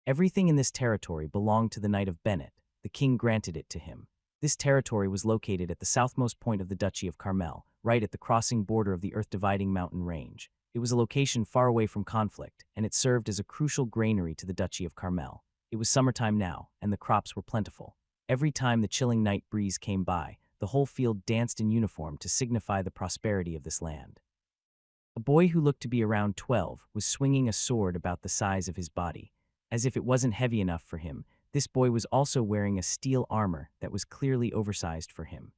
Everything in this territory belonged to the Knight of Bennett. The king granted it to him. This territory was located at the southmost point of the Duchy of Carmel, right at the crossing border of the earth-dividing mountain range. It was a location far away from conflict, and it served as a crucial granary to the Duchy of Carmel. It was summertime now, and the crops were plentiful. Every time the chilling night breeze came by, the whole field danced in uniform to signify the prosperity of this land. A boy who looked to be around 12 was swinging a sword about the size of his body. As if it wasn't heavy enough for him, this boy was also wearing a steel armor that was clearly oversized for him.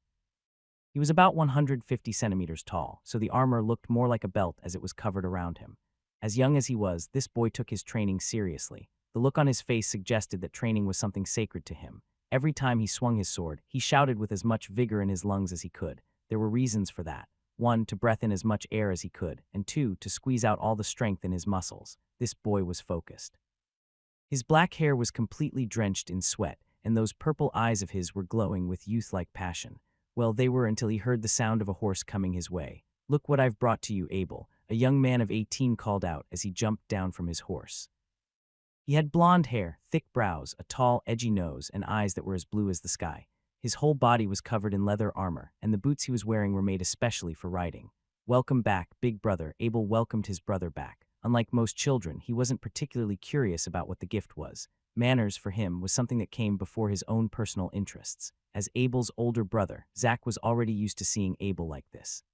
He was about 150 centimeters tall, so the armor looked more like a belt as it was covered around him. As young as he was, this boy took his training seriously. The look on his face suggested that training was something sacred to him. Every time he swung his sword, he shouted with as much vigor in his lungs as he could. There were reasons for that. 1, to breath in as much air as he could, and 2, to squeeze out all the strength in his muscles. This boy was focused. His black hair was completely drenched in sweat, and those purple eyes of his were glowing with youth-like passion. Well, they were until he heard the sound of a horse coming his way. "Look what I've brought to you, Abel," a young man of 18 called out as he jumped down from his horse. He had blonde hair, thick brows, a tall, edgy nose, and eyes that were as blue as the sky. His whole body was covered in leather armor, and the boots he was wearing were made especially for riding. "Welcome back, big brother." Abel welcomed his brother back. Unlike most children, he wasn't particularly curious about what the gift was. Manners, for him, was something that came before his own personal interests. As Abel's older brother, Zach was already used to seeing Abel like this.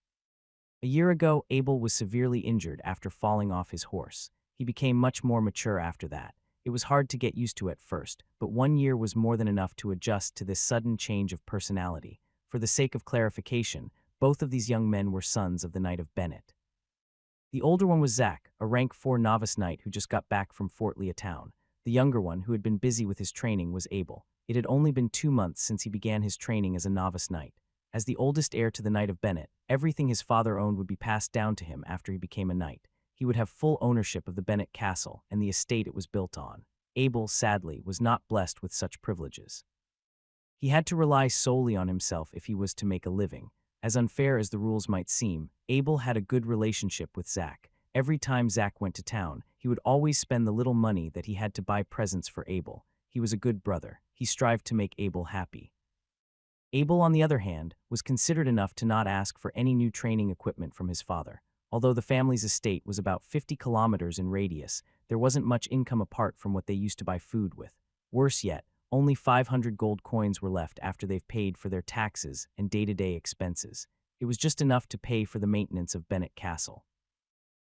A year ago, Abel was severely injured after falling off his horse. He became much more mature after that. It was hard to get used to at first, but 1 year was more than enough to adjust to this sudden change of personality. For the sake of clarification, both of these young men were sons of the Knight of Bennett. The older one was Zach, a rank 4 novice knight who just got back from Fort Leah town. The younger one, who had been busy with his training, was Abel. It had only been 2 months since he began his training as a novice knight. As the oldest heir to the Knight of Bennett, everything his father owned would be passed down to him after he became a knight. He would have full ownership of the Bennett castle and the estate it was built on. Abel, sadly, was not blessed with such privileges. He had to rely solely on himself if he was to make a living. As unfair as the rules might seem, Abel had a good relationship with Zach. Every time Zach went to town, he would always spend the little money that he had to buy presents for Abel. He was a good brother. He strived to make Abel happy. Abel, on the other hand, was considerate enough to not ask for any new training equipment from his father. Although the family's estate was about 50 kilometers in radius, there wasn't much income apart from what they used to buy food with. Worse yet, only 500 gold coins were left after they've paid for their taxes and day-to-day expenses. It was just enough to pay for the maintenance of Bennett Castle.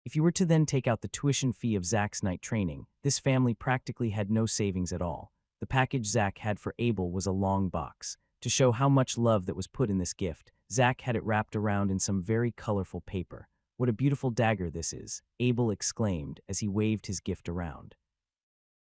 If you were to then take out the tuition fee of Zach's night training, this family practically had no savings at all. The package Zach had for Abel was a long box. To show how much love that was put in this gift, Zach had it wrapped around in some very colorful paper. "What a beautiful dagger this is," Abel exclaimed as he waved his gift around.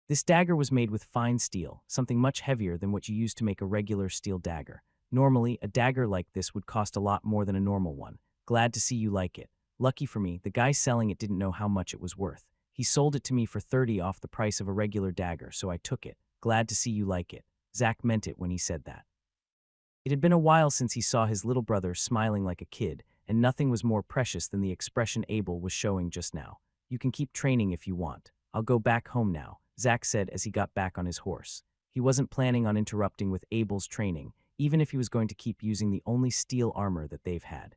This dagger was made with fine steel, something much heavier than what you use to make a regular steel dagger. Normally, a dagger like this would cost a lot more than a normal one. "Glad to see you like it." Lucky for me, the guy selling it didn't know how much it was worth. He sold it to me for 30 off the price of a regular dagger, so I took it. "Glad to see you like it." Zach meant it when he said that. It had been a while since he saw his little brother smiling like a kid, and nothing was more precious than the expression Abel was showing just now. "You can keep training if you want. I'll go back home now," Zach said as he got back on his horse. He wasn't planning on interrupting with Abel's training, even if he was going to keep using the only steel armor that they've had.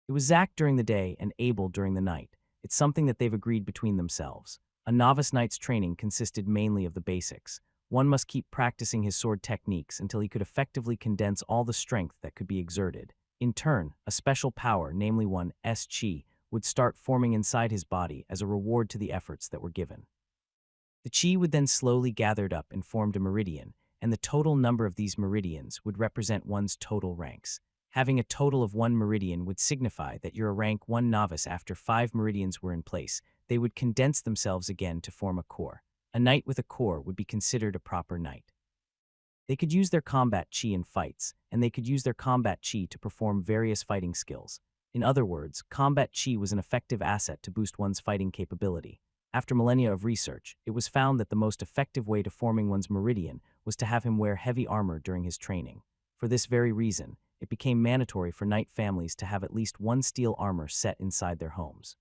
It was Zach during the day and Abel during the night. It's something that they've agreed between themselves. A novice knight's training consisted mainly of the basics. One must keep practicing his sword techniques until he could effectively condense all the strength that could be exerted. In turn, a special power, namely one's chi, would start forming inside his body as a reward to the efforts that were given. The chi would then slowly gathered up and formed a meridian, and the total number of these meridians would represent one's total ranks. Having a total of 1 meridian would signify that you're a rank 1 novice. After 5 meridians were in place, they would condense themselves again to form a core. A knight with a core would be considered a proper knight. They could use their combat chi in fights, and they could use their combat chi to perform various fighting skills. In other words, combat chi was an effective asset to boost one's fighting capability. After millennia of research, it was found that the most effective way to forming one's meridian was to have him wear heavy armor during his training. For this very reason, it became mandatory for knight families to have at least 1 steel armor set inside their homes.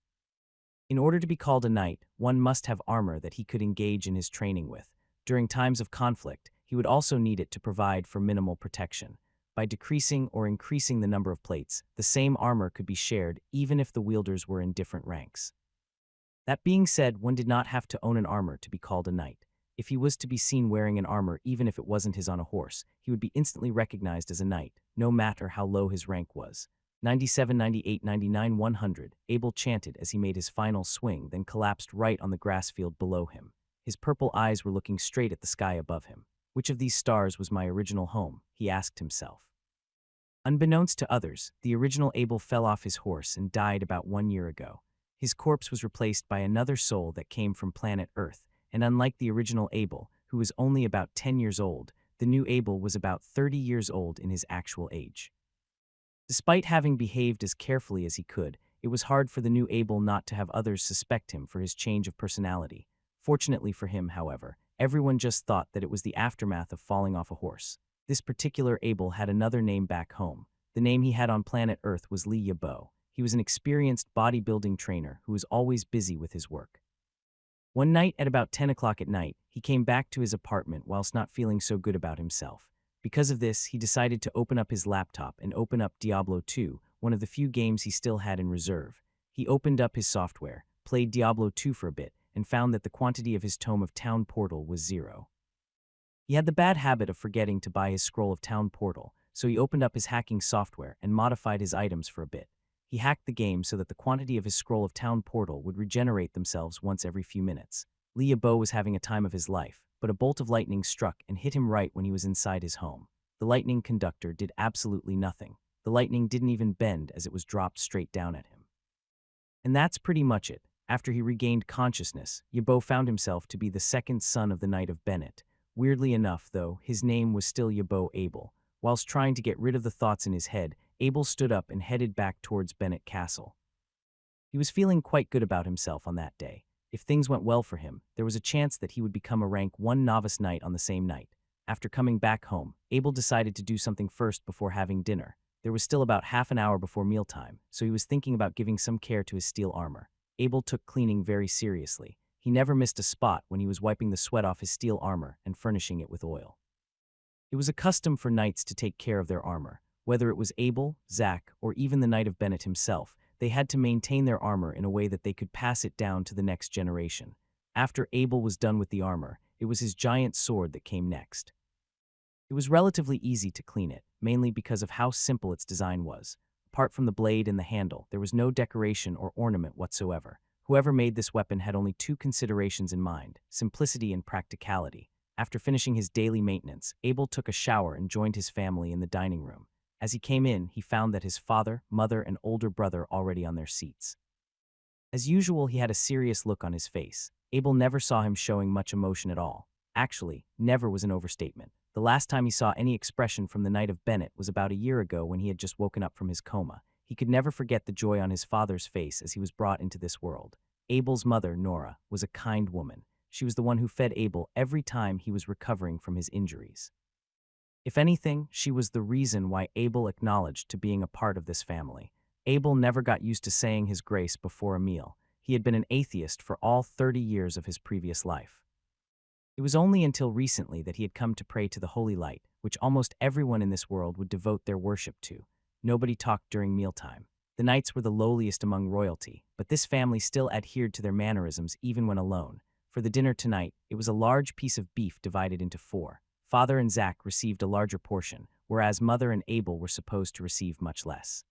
In order to be called a knight, one must have armor that he could engage in his training with. During times of conflict, he would also need it to provide for minimal protection. By decreasing or increasing the number of plates, the same armor could be shared even if the wielders were in different ranks. That being said, one did not have to own an armor to be called a knight. If he was to be seen wearing an armor even if it wasn't his on a horse, he would be instantly recognized as a knight, no matter how low his rank was. 97, 98, 99, 100, Abel chanted as he made his final swing, then collapsed right on the grass field below him. His purple eyes were looking straight at the sky above him. Which of these stars was my original home? He asked himself. Unbeknownst to others, the original Abel fell off his horse and died about 1 year ago. His corpse was replaced by another soul that came from planet Earth, and unlike the original Abel, who was only about 10 years old, the new Abel was about 30 years old in his actual age. Despite having behaved as carefully as he could, it was hard for the new Abel not to have others suspect him for his change of personality. Fortunately for him, however, everyone just thought that it was the aftermath of falling off a horse. This particular Abel had another name back home. The name he had on planet Earth was Yvette. He was an experienced bodybuilding trainer who was always busy with his work. One night at about 10 o'clock at night, he came back to his apartment whilst not feeling so good about himself. Because of this, he decided to open up his laptop and open up Diablo 2, one of the few games he still had in reserve. He opened up his software, played Diablo 2 for a bit, and found that the quantity of his Tome of Town Portal was 0. He had the bad habit of forgetting to buy his Scroll of Town Portal, so he opened up his hacking software and modified his items for a bit. He hacked the game so that the quantity of his Scroll of Town Portal would regenerate themselves once every few minutes. Yvette was having a time of his life, but a bolt of lightning struck and hit him right when he was inside his home. The lightning conductor did absolutely nothing. The lightning didn't even bend as it was dropped straight down at him. And that's pretty much it. After he regained consciousness, Yvette found himself to be the second son of the Knight of Bennett. Weirdly enough, though, his name was still Yvette Abel. Whilst trying to get rid of the thoughts in his head, Abel stood up and headed back towards Bennett Castle. He was feeling quite good about himself on that day. If things went well for him, there was a chance that he would become a rank 1 novice knight on the same night. After coming back home, Abel decided to do something first before having dinner. There was still about half an hour before mealtime, so he was thinking about giving some care to his steel armor. Abel took cleaning very seriously. He never missed a spot when he was wiping the sweat off his steel armor and furnishing it with oil. It was a custom for knights to take care of their armor. Whether it was Abel, Zach, or even the Knight of Bennett himself, they had to maintain their armor in a way that they could pass it down to the next generation. After Abel was done with the armor, it was his giant sword that came next. It was relatively easy to clean it, mainly because of how simple its design was. Apart from the blade and the handle, there was no decoration or ornament whatsoever. Whoever made this weapon had only 2 considerations in mind: simplicity and practicality. After finishing his daily maintenance, Abel took a shower and joined his family in the dining room. As he came in, he found that his father, mother, and older brother already on their seats. As usual, he had a serious look on his face. Abel never saw him showing much emotion at all. Actually, never was an overstatement. The last time he saw any expression from the Knight of Bennett was about a year ago when he had just woken up from his coma. He could never forget the joy on his father's face as he was brought into this world. Abel's mother, Nora, was a kind woman. She was the one who fed Abel every time he was recovering from his injuries. If anything, she was the reason why Abel acknowledged to being a part of this family. Abel never got used to saying his grace before a meal. He had been an atheist for all 30 years of his previous life. It was only until recently that he had come to pray to the Holy Light, which almost everyone in this world would devote their worship to. Nobody talked during mealtime. The knights were the lowliest among royalty, but this family still adhered to their mannerisms even when alone. For the dinner tonight, it was a large piece of beef divided into 4. Father and Zach received a larger portion, whereas Mother and Abel were supposed to receive much less.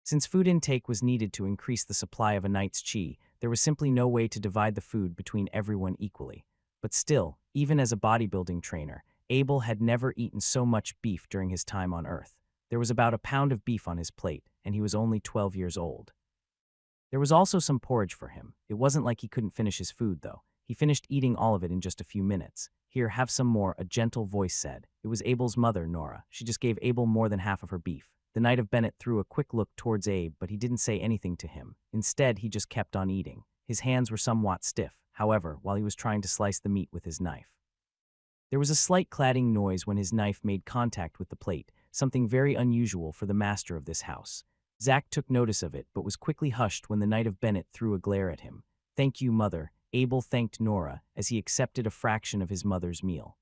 Since food intake was needed to increase the supply of a knight's chi, there was simply no way to divide the food between everyone equally. But still, even as a bodybuilding trainer, Abel had never eaten so much beef during his time on Earth. There was about a pound of beef on his plate, and he was only 12 years old. There was also some porridge for him. It wasn't like he couldn't finish his food, though. He finished eating all of it in just a few minutes. "Here, have some more," a gentle voice said. It was Abel's mother, Nora. She just gave Abel more than half of her beef. The Knight of Bennett threw a quick look towards Abe, but he didn't say anything to him. Instead, he just kept on eating. His hands were somewhat stiff, however, while he was trying to slice the meat with his knife. There was a slight clattering noise when his knife made contact with the plate, something very unusual for the master of this house. Zack took notice of it but was quickly hushed when the Knight of Bennett threw a glare at him. "Thank you, Mother," Abel thanked Nora as he accepted a fraction of his mother's meal.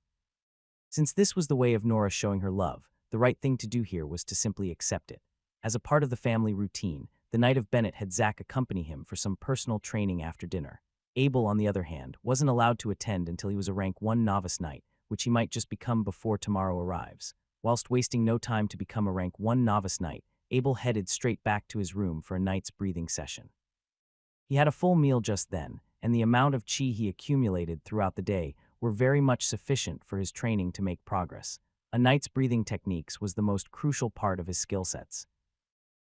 Since this was the way of Nora showing her love, the right thing to do here was to simply accept it. As a part of the family routine, the Knight of Bennett had Zack accompany him for some personal training after dinner. Abel, on the other hand, wasn't allowed to attend until he was a rank 1 novice knight, which he might just become before tomorrow arrives. Whilst wasting no time to become a rank 1 novice knight, Abel headed straight back to his room for a night's breathing session. He had a full meal just then, and the amount of chi he accumulated throughout the day were very much sufficient for his training to make progress. A knight's breathing techniques was the most crucial part of his skill sets.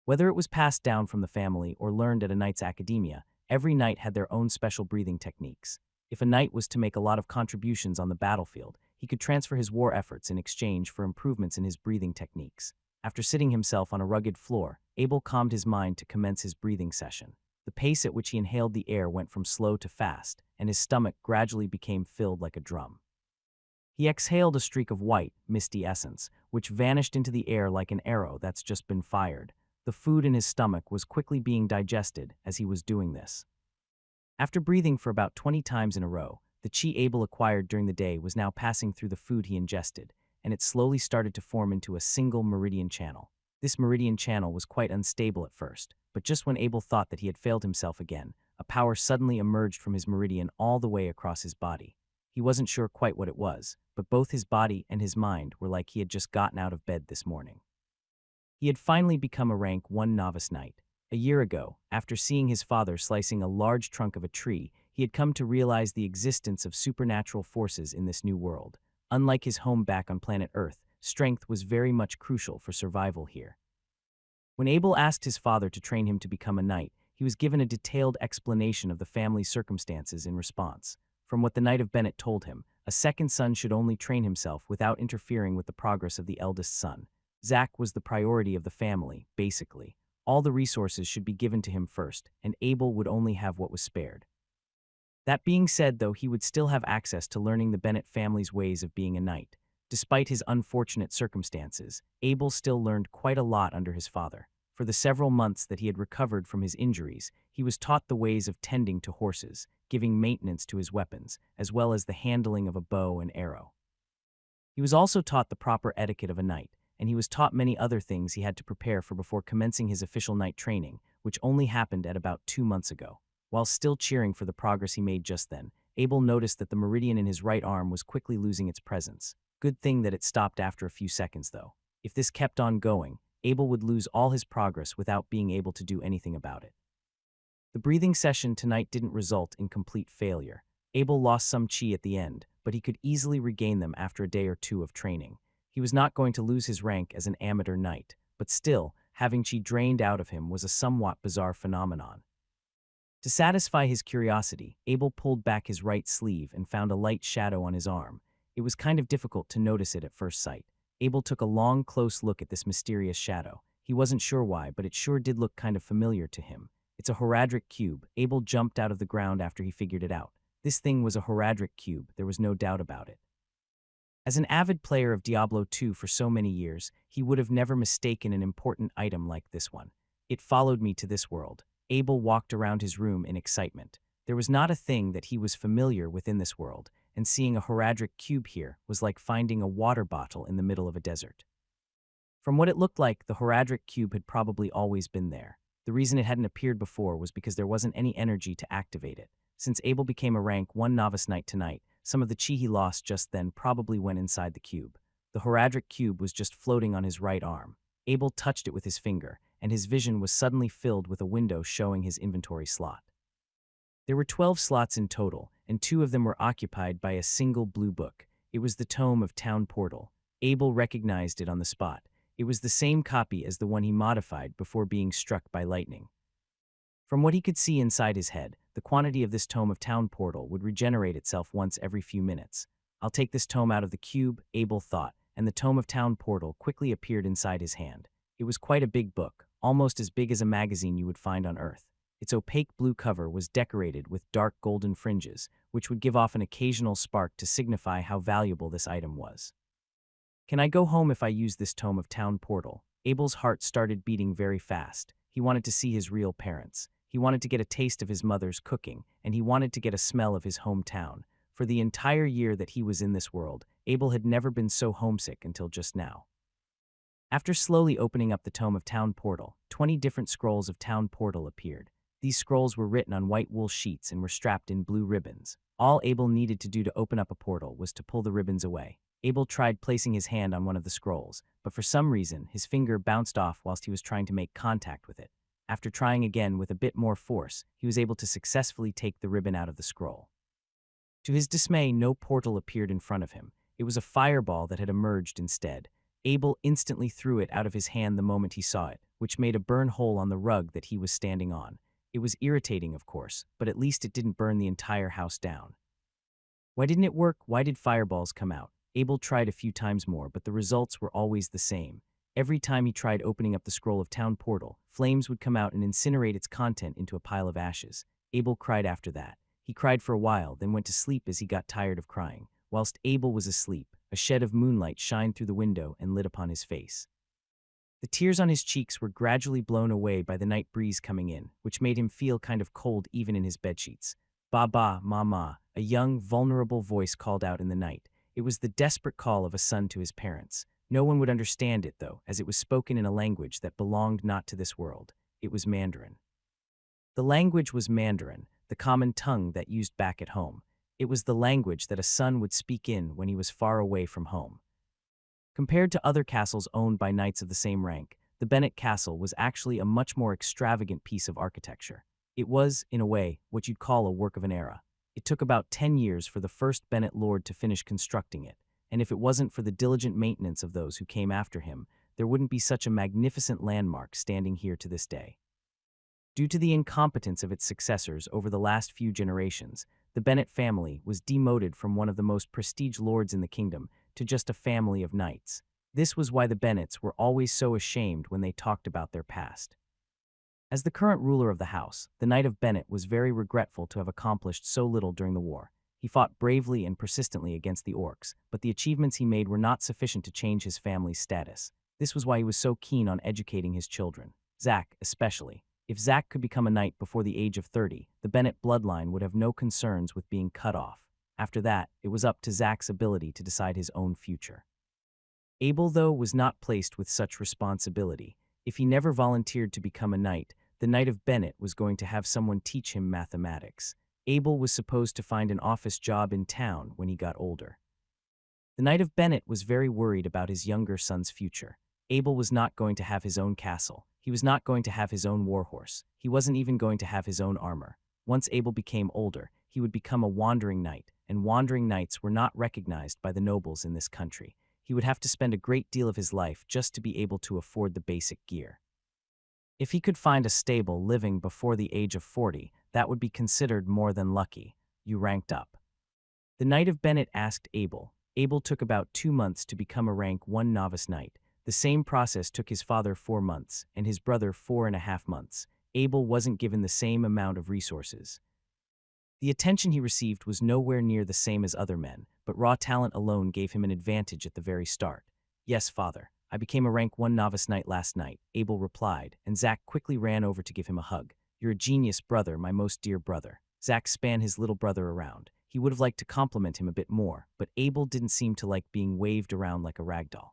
Whether it was passed down from the family or learned at a knight's academia, every knight had their own special breathing techniques. If a knight was to make a lot of contributions on the battlefield, he could transfer his war efforts in exchange for improvements in his breathing techniques. After sitting himself on a rugged floor, Abel calmed his mind to commence his breathing session. The pace at which he inhaled the air went from slow to fast, and his stomach gradually became filled like a drum. He exhaled a streak of white, misty essence, which vanished into the air like an arrow that's just been fired. The food in his stomach was quickly being digested as he was doing this. After breathing for about 20 times in a row, the chi Abel acquired during the day was now passing through the food he ingested, and it slowly started to form into a single meridian channel. This meridian channel was quite unstable at first, but just when Abel thought that he had failed himself again, a power suddenly emerged from his meridian all the way across his body. He wasn't sure quite what it was, but both his body and his mind were like he had just gotten out of bed this morning. He had finally become a rank 1 novice knight. A year ago, after seeing his father slicing a large trunk of a tree, he had come to realize the existence of supernatural forces in this new world. Unlike his home back on planet Earth, strength was very much crucial for survival here. When Abel asked his father to train him to become a knight, he was given a detailed explanation of the family's circumstances in response. From what the Knight of Bennett told him, a second son should only train himself without interfering with the progress of the eldest son. Zack was the priority of the family, basically. All the resources should be given to him first, and Abel would only have what was spared. That being said, though, he would still have access to learning the Bennett family's ways of being a knight. Despite his unfortunate circumstances, Abel still learned quite a lot under his father. For the several months that he had recovered from his injuries, he was taught the ways of tending to horses, giving maintenance to his weapons, as well as the handling of a bow and arrow. He was also taught the proper etiquette of a knight, and he was taught many other things he had to prepare for before commencing his official knight training, which only happened at about 2 months ago. While still cheering for the progress he made just then, Abel noticed that the meridian in his right arm was quickly losing its presence. Good thing that it stopped after a few seconds, though. If this kept on going, Abel would lose all his progress without being able to do anything about it. The breathing session tonight didn't result in complete failure. Abel lost some chi at the end, but he could easily regain them after a day or two of training. He was not going to lose his rank as an amateur knight, but still, having chi drained out of him was a somewhat bizarre phenomenon. To satisfy his curiosity, Abel pulled back his right sleeve and found a light shadow on his arm. It was kind of difficult to notice it at first sight. Abel took a long, close look at this mysterious shadow. He wasn't sure why, but it sure did look kind of familiar to him. It's a Horadric cube. Abel jumped out of the ground after he figured it out. This thing was a Horadric cube, there was no doubt about it. As an avid player of Diablo 2 for so many years, he would have never mistaken an important item like this one. It followed me to this world. Abel walked around his room in excitement. There was not a thing that he was familiar with in this world, and seeing a Horadric cube here was like finding a water bottle in the middle of a desert. From what it looked like, the Horadric cube had probably always been there. The reason it hadn't appeared before was because there wasn't any energy to activate it. Since Abel became a rank 1 novice knight tonight, some of the chi he lost just then probably went inside the cube. The Horadric cube was just floating on his right arm. Abel touched it with his finger, and his vision was suddenly filled with a window showing his inventory slot. There were 12 slots in total, and 2 of them were occupied by a single blue book. It was the Tome of Town Portal. Abel recognized it on the spot. It was the same copy as the one he modified before being struck by lightning. From what he could see inside his head, the quantity of this Tome of Town Portal would regenerate itself once every few minutes. I'll take this tome out of the cube, Abel thought, and the Tome of Town Portal quickly appeared inside his hand. It was quite a big book, almost as big as a magazine you would find on Earth. Its opaque blue cover was decorated with dark golden fringes, which would give off an occasional spark to signify how valuable this item was. "Can I go home if I use this Tome of Town Portal?" Abel's heart started beating very fast. He wanted to see his real parents. He wanted to get a taste of his mother's cooking, and he wanted to get a smell of his hometown. For the entire year that he was in this world, Abel had never been so homesick until just now. After slowly opening up the Tome of Town Portal, 20 different scrolls of Town Portal appeared. These scrolls were written on white wool sheets and were strapped in blue ribbons. All Abel needed to do to open up a portal was to pull the ribbons away. Abel tried placing his hand on one of the scrolls, but for some reason, his finger bounced off whilst he was trying to make contact with it. After trying again with a bit more force, he was able to successfully take the ribbon out of the scroll. To his dismay, no portal appeared in front of him. It was a fireball that had emerged instead. Abel instantly threw it out of his hand the moment he saw it, which made a burn hole on the rug that he was standing on. It was irritating, of course, but at least it didn't burn the entire house down. Why didn't it work? Why did fireballs come out? Abel tried a few times more, but the results were always the same. Every time he tried opening up the scroll of Town Portal, flames would come out and incinerate its content into a pile of ashes. Abel cried after that. He cried for a while, then went to sleep as he got tired of crying. Whilst Abel was asleep, a shed of moonlight shined through the window and lit upon his face. The tears on his cheeks were gradually blown away by the night breeze coming in, which made him feel kind of cold even in his bedsheets. "Baba, Mama," a young, vulnerable voice called out in the night. It was the desperate call of a son to his parents. No one would understand it, though, as it was spoken in a language that belonged not to this world. It was Mandarin. The language was Mandarin, the common tongue that used back at home. It was the language that a son would speak in when he was far away from home. Compared to other castles owned by knights of the same rank, the Bennett Castle was actually a much more extravagant piece of architecture. It was, in a way, what you'd call a work of an era. It took about 10 years for the first Bennett lord to finish constructing it, and if it wasn't for the diligent maintenance of those who came after him, there wouldn't be such a magnificent landmark standing here to this day. Due to the incompetence of its successors over the last few generations, the Bennett family was demoted from one of the most prestige lords in the kingdom to just a family of knights. This was why the Bennets were always so ashamed when they talked about their past. As the current ruler of the house, the Knight of Bennett was very regretful to have accomplished so little during the war. He fought bravely and persistently against the orcs, but the achievements he made were not sufficient to change his family's status. This was why he was so keen on educating his children, Zack especially. If Zack could become a knight before the age of 30, the Bennett bloodline would have no concerns with being cut off. After that, it was up to Zack's ability to decide his own future. Abel, though, was not placed with such responsibility. If he never volunteered to become a knight, the Knight of Bennett was going to have someone teach him mathematics. Abel was supposed to find an office job in town when he got older. The Knight of Bennett was very worried about his younger son's future. Abel was not going to have his own castle. He was not going to have his own warhorse. He wasn't even going to have his own armor. Once Abel became older, he would become a wandering knight, and wandering knights were not recognized by the nobles in this country. He would have to spend a great deal of his life just to be able to afford the basic gear. If he could find a stable living before the age of 40, that would be considered more than lucky. You ranked up. The Knight of Bennett asked Abel. Abel took about 2 months to become a rank 1 novice knight. The same process took his father 4 months, and his brother 4.5 months. Abel wasn't given the same amount of resources. The attention he received was nowhere near the same as other men, but raw talent alone gave him an advantage at the very start. "Yes, father. I became a rank 1 novice knight last night," Abel replied, and Zack quickly ran over to give him a hug. "You're a genius, brother, my most dear brother." Zack span his little brother around. He would have liked to compliment him a bit more, but Abel didn't seem to like being waved around like a ragdoll.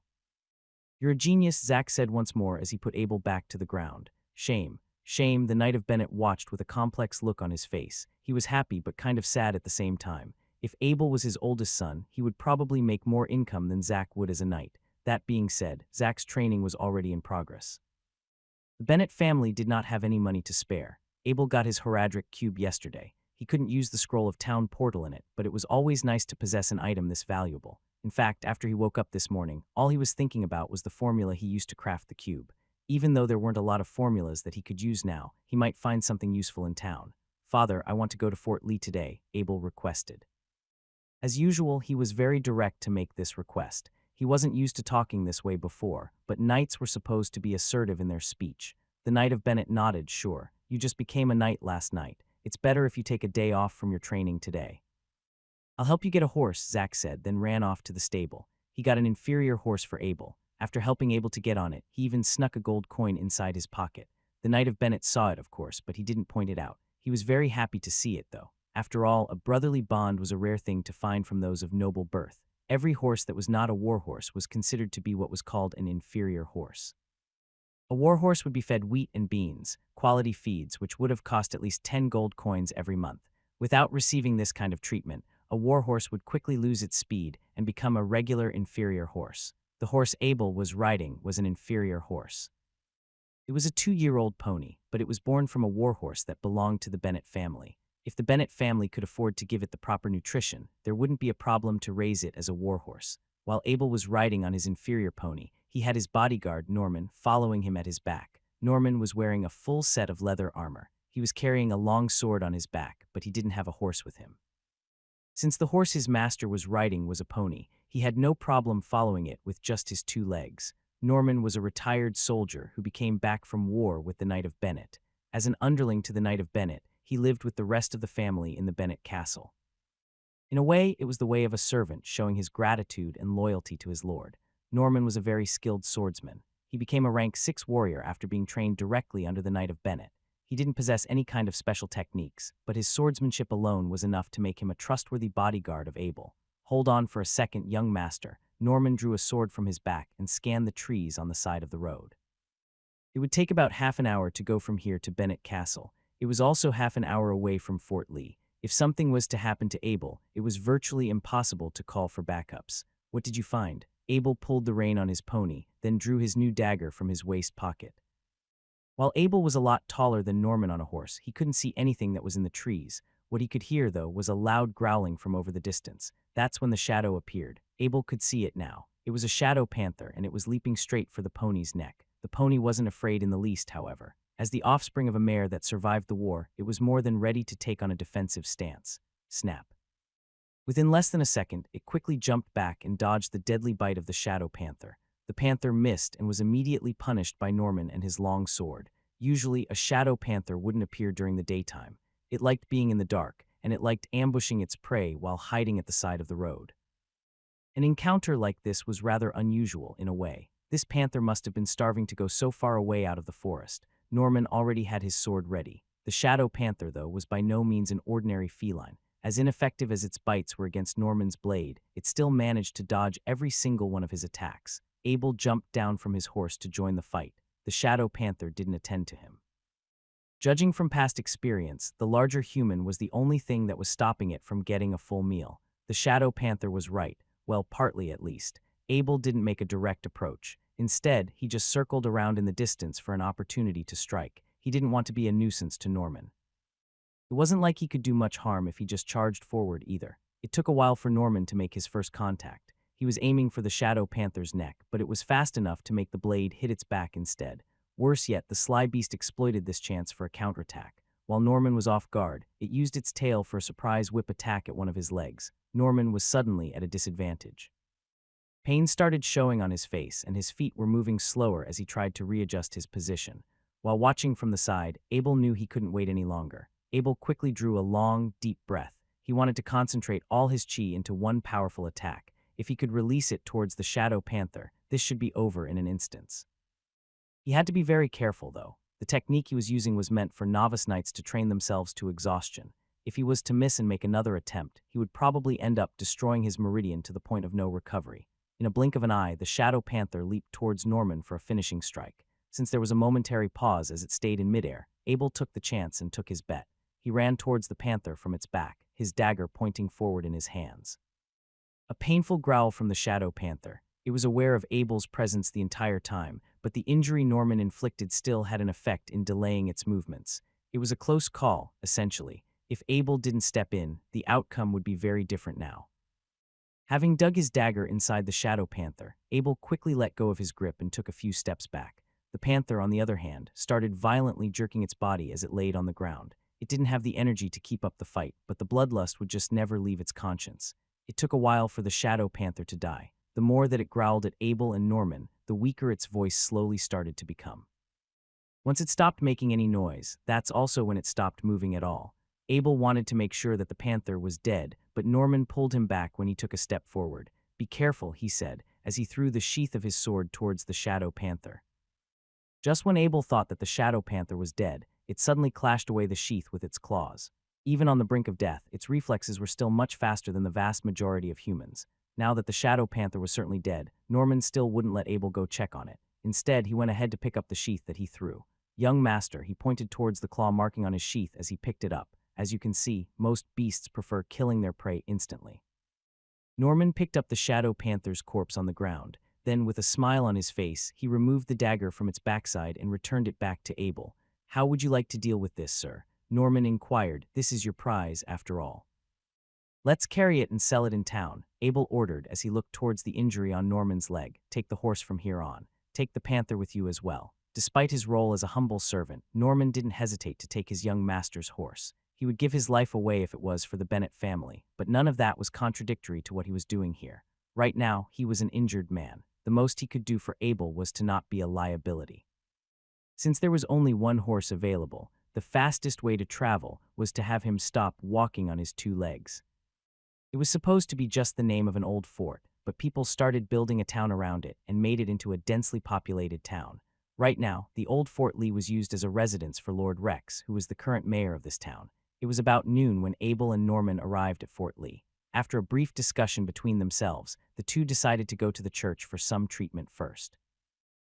"You're a genius," Zack said once more as he put Abel back to the ground. "Shame. Shame," the Knight of Bennett watched with a complex look on his face. He was happy but kind of sad at the same time. If Abel was his oldest son, he would probably make more income than Zack would as a knight. That being said, Zack's training was already in progress. The Bennett family did not have any money to spare. Abel got his Horadric cube yesterday. He couldn't use the scroll of Town Portal in it, but it was always nice to possess an item this valuable. In fact, after he woke up this morning, all he was thinking about was the formula he used to craft the cube. Even though there weren't a lot of formulas that he could use now, he might find something useful in town. "Father, I want to go to Fort Lee today," Abel requested. As usual, he was very direct to make this request. He wasn't used to talking this way before, but knights were supposed to be assertive in their speech. The Knight of Bennett nodded. "Sure, you just became a knight last night. It's better if you take a day off from your training today." "I'll help you get a horse," Zack said, then ran off to the stable. He got an inferior horse for Abel. After helping Abel to get on it, he even snuck a gold coin inside his pocket. The Knight of Bennett saw it, of course, but he didn't point it out. He was very happy to see it, though. After all, a brotherly bond was a rare thing to find from those of noble birth. Every horse that was not a war horse was considered to be what was called an inferior horse. A war horse would be fed wheat and beans, quality feeds, which would have cost at least 10 gold coins every month. Without receiving this kind of treatment, a war horse would quickly lose its speed and become a regular inferior horse. The horse Abel was riding was an inferior horse. It was a 2-year-old pony, but it was born from a war horse that belonged to the Bennett family. If the Bennett family could afford to give it the proper nutrition, there wouldn't be a problem to raise it as a war horse. While Abel was riding on his inferior pony, he had his bodyguard, Norman, following him at his back. Norman was wearing a full set of leather armor. He was carrying a long sword on his back, but he didn't have a horse with him. Since the horse his master was riding was a pony, he had no problem following it with just his 2 legs. Norman was a retired soldier who became back from war with the Knight of Bennett. As an underling to the Knight of Bennett, he lived with the rest of the family in the Bennett castle. In a way, it was the way of a servant showing his gratitude and loyalty to his lord. Norman was a very skilled swordsman. He became a rank 6 warrior after being trained directly under the Knight of Bennett. He didn't possess any kind of special techniques, but his swordsmanship alone was enough to make him a trustworthy bodyguard of Abel. Hold on for a second, young master. Norman drew a sword from his back and scanned the trees on the side of the road. It would take about half an hour to go from here to Bennett Castle. It was also half an hour away from Fort Lee. If something was to happen to Abel, it was virtually impossible to call for backups. What did you find? Abel pulled the rein on his pony, then drew his new dagger from his waist pocket. While Abel was a lot taller than Norman on a horse, he couldn't see anything that was in the trees. What he could hear, though, was a loud growling from over the distance. That's when the shadow appeared. Abel could see it now. It was a shadow panther, and it was leaping straight for the pony's neck. The pony wasn't afraid in the least, however. As the offspring of a mare that survived the war, it was more than ready to take on a defensive stance. Snap. Within less than a second, it quickly jumped back and dodged the deadly bite of the shadow panther. The panther missed and was immediately punished by Norman and his long sword. Usually, a shadow panther wouldn't appear during the daytime. It liked being in the dark, and it liked ambushing its prey while hiding at the side of the road. An encounter like this was rather unusual in a way. This panther must have been starving to go so far away out of the forest. Norman already had his sword ready. The shadow panther, though, was by no means an ordinary feline. As ineffective as its bites were against Norman's blade, it still managed to dodge every single one of his attacks. Abel jumped down from his horse to join the fight. The shadow panther didn't attend to him. Judging from past experience, the larger human was the only thing that was stopping it from getting a full meal. The shadow panther was right, well, partly at least. Abel didn't make a direct approach. Instead, he just circled around in the distance for an opportunity to strike. He didn't want to be a nuisance to Norman. It wasn't like he could do much harm if he just charged forward either. It took a while for Norman to make his first contact. He was aiming for the shadow panther's neck, but it was fast enough to make the blade hit its back instead. Worse yet, the sly beast exploited this chance for a counterattack. While Norman was off guard, it used its tail for a surprise whip attack at one of his legs. Norman was suddenly at a disadvantage. Pain started showing on his face, and his feet were moving slower as he tried to readjust his position. While watching from the side, Abel knew he couldn't wait any longer. Abel quickly drew a long, deep breath. He wanted to concentrate all his chi into one powerful attack. If he could release it towards the shadow panther, this should be over in an instant. He had to be very careful, though. The technique he was using was meant for novice knights to train themselves to exhaustion. If he was to miss and make another attempt, he would probably end up destroying his meridian to the point of no recovery. In a blink of an eye, the shadow panther leaped towards Norman for a finishing strike. Since there was a momentary pause as it stayed in midair, Abel took the chance and took his bet. He ran towards the panther from its back, his dagger pointing forward in his hands. A painful growl from the shadow panther. It was aware of Abel's presence the entire time, but the injury Norman inflicted still had an effect in delaying its movements. It was a close call, essentially. If Abel didn't step in, the outcome would be very different now. Having dug his dagger inside the shadow panther, Abel quickly let go of his grip and took a few steps back. The panther, on the other hand, started violently jerking its body as it laid on the ground. It didn't have the energy to keep up the fight, but the bloodlust would just never leave its conscience. It took a while for the shadow panther to die. The more that it growled at Abel and Norman, the weaker its voice slowly started to become. Once it stopped making any noise, that's also when it stopped moving at all. Abel wanted to make sure that the panther was dead, but Norman pulled him back when he took a step forward. "Be careful," he said, as he threw the sheath of his sword towards the Shadow Panther. Just when Abel thought that the Shadow Panther was dead, it suddenly clashed away the sheath with its claws. Even on the brink of death, its reflexes were still much faster than the vast majority of humans. Now that the Shadow Panther was certainly dead, Norman still wouldn't let Abel go check on it. Instead, he went ahead to pick up the sheath that he threw. "Young master," he pointed towards the claw marking on his sheath as he picked it up. As you can see, most beasts prefer killing their prey instantly. Norman picked up the Shadow Panther's corpse on the ground. Then, with a smile on his face, he removed the dagger from its backside and returned it back to Abel. "How would you like to deal with this, sir?" Norman inquired. "This is your prize, after all." "Let's carry it and sell it in town," Abel ordered as he looked towards the injury on Norman's leg. "Take the horse from here on. Take the panther with you as well." Despite his role as a humble servant, Norman didn't hesitate to take his young master's horse. He would give his life away if it was for the Bennett family, but none of that was contradictory to what he was doing here. Right now, he was an injured man. The most he could do for Abel was to not be a liability. Since there was only one horse available, the fastest way to travel was to have him stop walking on his two legs. It was supposed to be just the name of an old fort, but people started building a town around it and made it into a densely populated town. Right now, the old Fort Lee was used as a residence for Lord Rex, who was the current mayor of this town. It was about noon when Abel and Norman arrived at Fort Lee. After a brief discussion between themselves, the two decided to go to the church for some treatment first.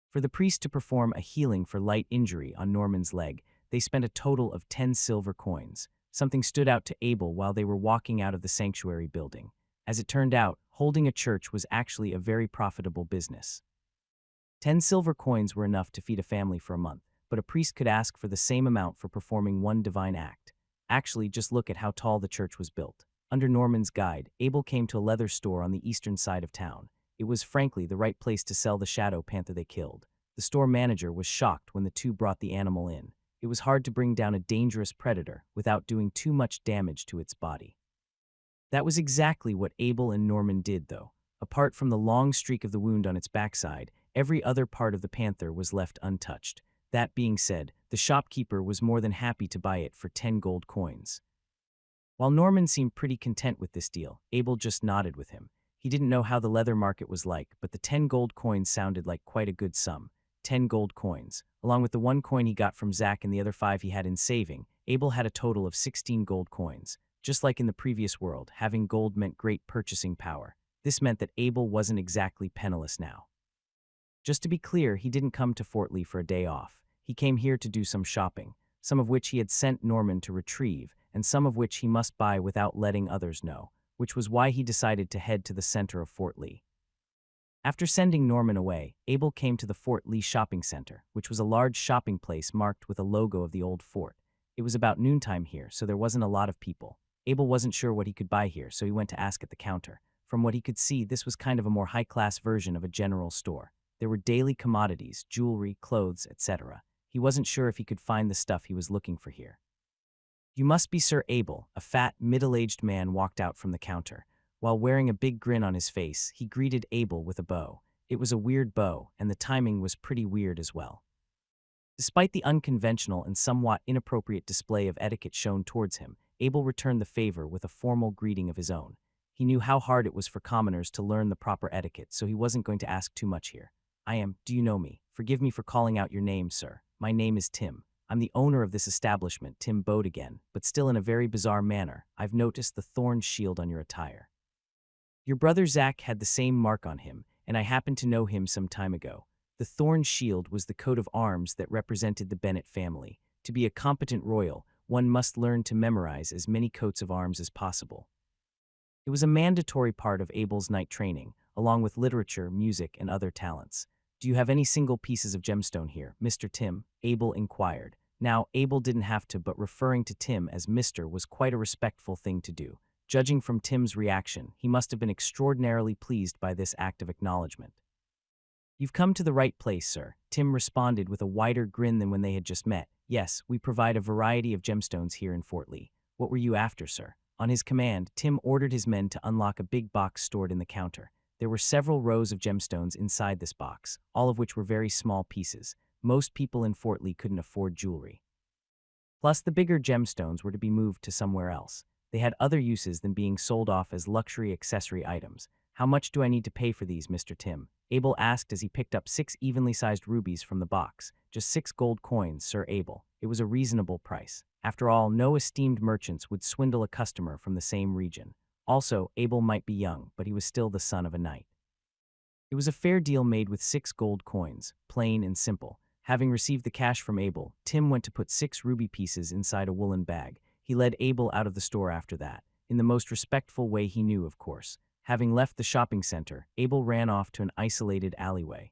For the priest to perform a healing for light injury on Norman's leg, they spent a total of 10 silver coins. Something stood out to Abel while they were walking out of the sanctuary building. As it turned out, holding a church was actually a very profitable business. 10 silver coins were enough to feed a family for a month, but a priest could ask for the same amount for performing one divine act. Actually, just look at how tall the church was built. Under Norman's guide, Abel came to a leather store on the eastern side of town. It was frankly the right place to sell the Shadow Panther they killed. The store manager was shocked when the two brought the animal in. It was hard to bring down a dangerous predator without doing too much damage to its body. That was exactly what Abel and Norman did, though. Apart from the long streak of the wound on its backside, every other part of the panther was left untouched. That being said, the shopkeeper was more than happy to buy it for 10 gold coins. While Norman seemed pretty content with this deal, Abel just nodded with him. He didn't know how the leather market was like, but the 10 gold coins sounded like quite a good sum. 10 gold coins. Along with the 1 coin he got from Zach and the other 5 he had in saving, Abel had a total of 16 gold coins. Just like in the previous world, having gold meant great purchasing power. This meant that Abel wasn't exactly penniless now. Just to be clear, he didn't come to Fort Lee for a day off. He came here to do some shopping, some of which he had sent Norman to retrieve, and some of which he must buy without letting others know, which was why he decided to head to the center of Fort Lee. After sending Norman away, Abel came to the Fort Lee Shopping Center, which was a large shopping place marked with a logo of the old fort. It was about noontime here, so there wasn't a lot of people. Abel wasn't sure what he could buy here, so he went to ask at the counter. From what he could see, this was kind of a more high-class version of a general store. There were daily commodities, jewelry, clothes, etc. He wasn't sure if he could find the stuff he was looking for here. "You must be Sir Abel," a fat, middle-aged man walked out from the counter. While wearing a big grin on his face, he greeted Abel with a bow. It was a weird bow, and the timing was pretty weird as well. Despite the unconventional and somewhat inappropriate display of etiquette shown towards him, Abel returned the favor with a formal greeting of his own. He knew how hard it was for commoners to learn the proper etiquette, so he wasn't going to ask too much here. Do you know me? Forgive me for calling out your name, sir. My name is Tim. I'm the owner of this establishment," Tim bowed again, but still in a very bizarre manner. "I've noticed the thorn shield on your attire. Your brother Zach had the same mark on him, and I happened to know him some time ago. The thorn shield was the coat of arms that represented the Bennett family. To be a competent royal, one must learn to memorize as many coats of arms as possible." It was a mandatory part of Abel's night training, along with literature, music, and other talents. "Do you have any single pieces of gemstone here, Mr. Tim?" Abel inquired. Now, Abel didn't have to, but referring to Tim as Mr. was quite a respectful thing to do. Judging from Tim's reaction, he must have been extraordinarily pleased by this act of acknowledgement. "You've come to the right place, sir," Tim responded with a wider grin than when they had just met. "Yes, we provide a variety of gemstones here in Fort Lee. What were you after, sir?" On his command, Tim ordered his men to unlock a big box stored in the counter. There were several rows of gemstones inside this box, all of which were very small pieces. Most people in Fort Lee couldn't afford jewelry. Plus, the bigger gemstones were to be moved to somewhere else. They had other uses than being sold off as luxury accessory items. How much do I need to pay for these, Mr. Tim? Abel asked as he picked up 6 evenly sized rubies from the box. Just 6 gold coins, Sir Abel. It was a reasonable price. After all, no esteemed merchants would swindle a customer from the same region. Also, Abel might be young, but he was still the son of a knight. It was a fair deal made with 6 gold coins, plain and simple. Having received the cash from Abel, Tim went to put 6 ruby pieces inside a woolen bag. He led Abel out of the store after that, in the most respectful way he knew, of course. Having left the shopping center, Abel ran off to an isolated alleyway.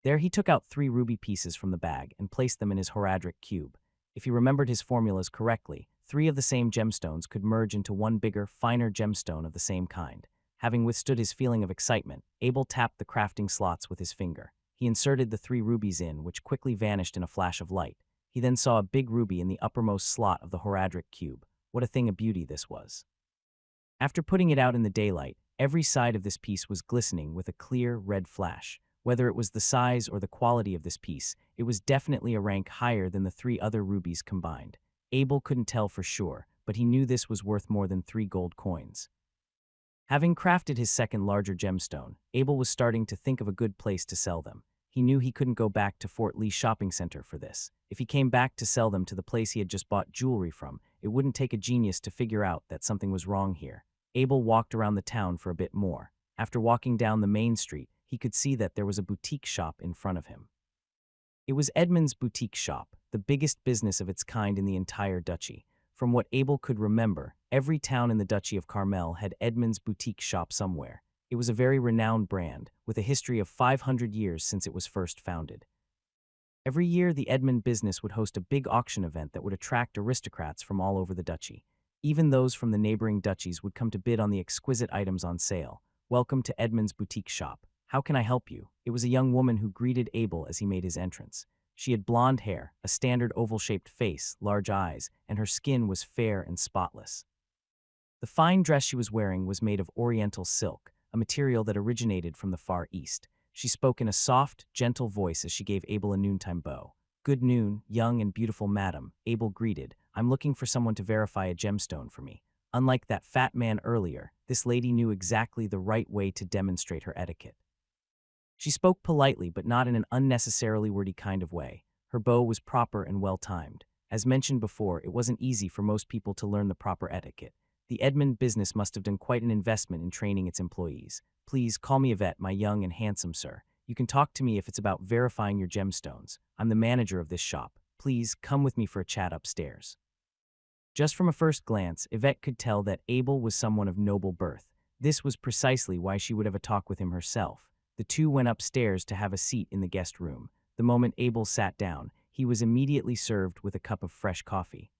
There he took out 3 ruby pieces from the bag and placed them in his Horadric cube. If he remembered his formulas correctly, 3 of the same gemstones could merge into one bigger, finer gemstone of the same kind. Having withstood his feeling of excitement, Abel tapped the crafting slots with his finger. He inserted the 3 rubies in, which quickly vanished in a flash of light. He then saw a big ruby in the uppermost slot of the Horadric cube. What a thing of beauty this was. After putting it out in the daylight, every side of this piece was glistening with a clear, red flash. Whether it was the size or the quality of this piece, it was definitely a rank higher than the 3 other rubies combined. Abel couldn't tell for sure, but he knew this was worth more than 3 gold coins. Having crafted his second larger gemstone, Abel was starting to think of a good place to sell them. He knew he couldn't go back to Fort Lee Shopping Center for this. If he came back to sell them to the place he had just bought jewelry from, it wouldn't take a genius to figure out that something was wrong here. Abel walked around the town for a bit more. After walking down the main street, he could see that there was a boutique shop in front of him. It was Edmund's boutique shop, the biggest business of its kind in the entire duchy. From what Abel could remember, every town in the Duchy of Carmel had Edmund's boutique shop somewhere. It was a very renowned brand, with a history of 500 years since it was first founded. Every year, the Edmund business would host a big auction event that would attract aristocrats from all over the duchy. Even those from the neighboring duchies would come to bid on the exquisite items on sale. Welcome to Edmund's boutique shop. How can I help you? It was a young woman who greeted Abel as he made his entrance. She had blonde hair, a standard oval-shaped face, large eyes, and her skin was fair and spotless. The fine dress she was wearing was made of oriental silk, a material that originated from the Far East. She spoke in a soft, gentle voice as she gave Abel a noontime bow. Good noon, young and beautiful madam, Abel greeted. I'm looking for someone to verify a gemstone for me. Unlike that fat man earlier, this lady knew exactly the right way to demonstrate her etiquette. She spoke politely, but not in an unnecessarily wordy kind of way. Her bow was proper and well-timed. As mentioned before, it wasn't easy for most people to learn the proper etiquette. The Edmund business must have done quite an investment in training its employees. Please call me Yvette, my young and handsome sir. You can talk to me if it's about verifying your gemstones. I'm the manager of this shop. Please come with me for a chat upstairs. Just from a first glance, Yvette could tell that Abel was someone of noble birth. This was precisely why she would have a talk with him herself. The two went upstairs to have a seat in the guest room. The moment Abel sat down, he was immediately served with a cup of fresh coffee.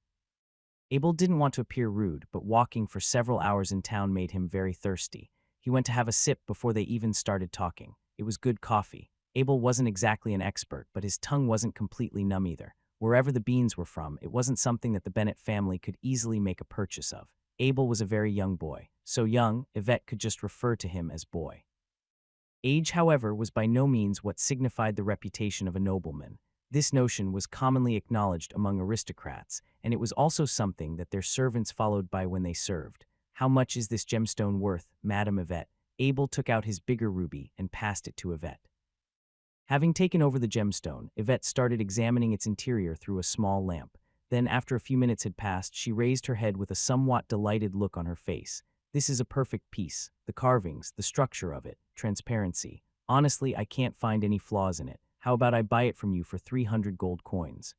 Abel didn't want to appear rude, but walking for several hours in town made him very thirsty. He went to have a sip before they even started talking. It was good coffee. Abel wasn't exactly an expert, but his tongue wasn't completely numb either. Wherever the beans were from, it wasn't something that the Bennett family could easily make a purchase of. Abel was a very young boy. So young, Yvette could just refer to him as boy. Age, however, was by no means what signified the reputation of a nobleman. This notion was commonly acknowledged among aristocrats, and it was also something that their servants followed by when they served. How much is this gemstone worth, Madame Yvette? Abel took out his bigger ruby and passed it to Yvette. Having taken over the gemstone, Yvette started examining its interior through a small lamp. Then, after a few minutes had passed, she raised her head with a somewhat delighted look on her face. This is a perfect piece. The carvings, the structure of it, transparency. Honestly, I can't find any flaws in it. How about I buy it from you for 300 gold coins?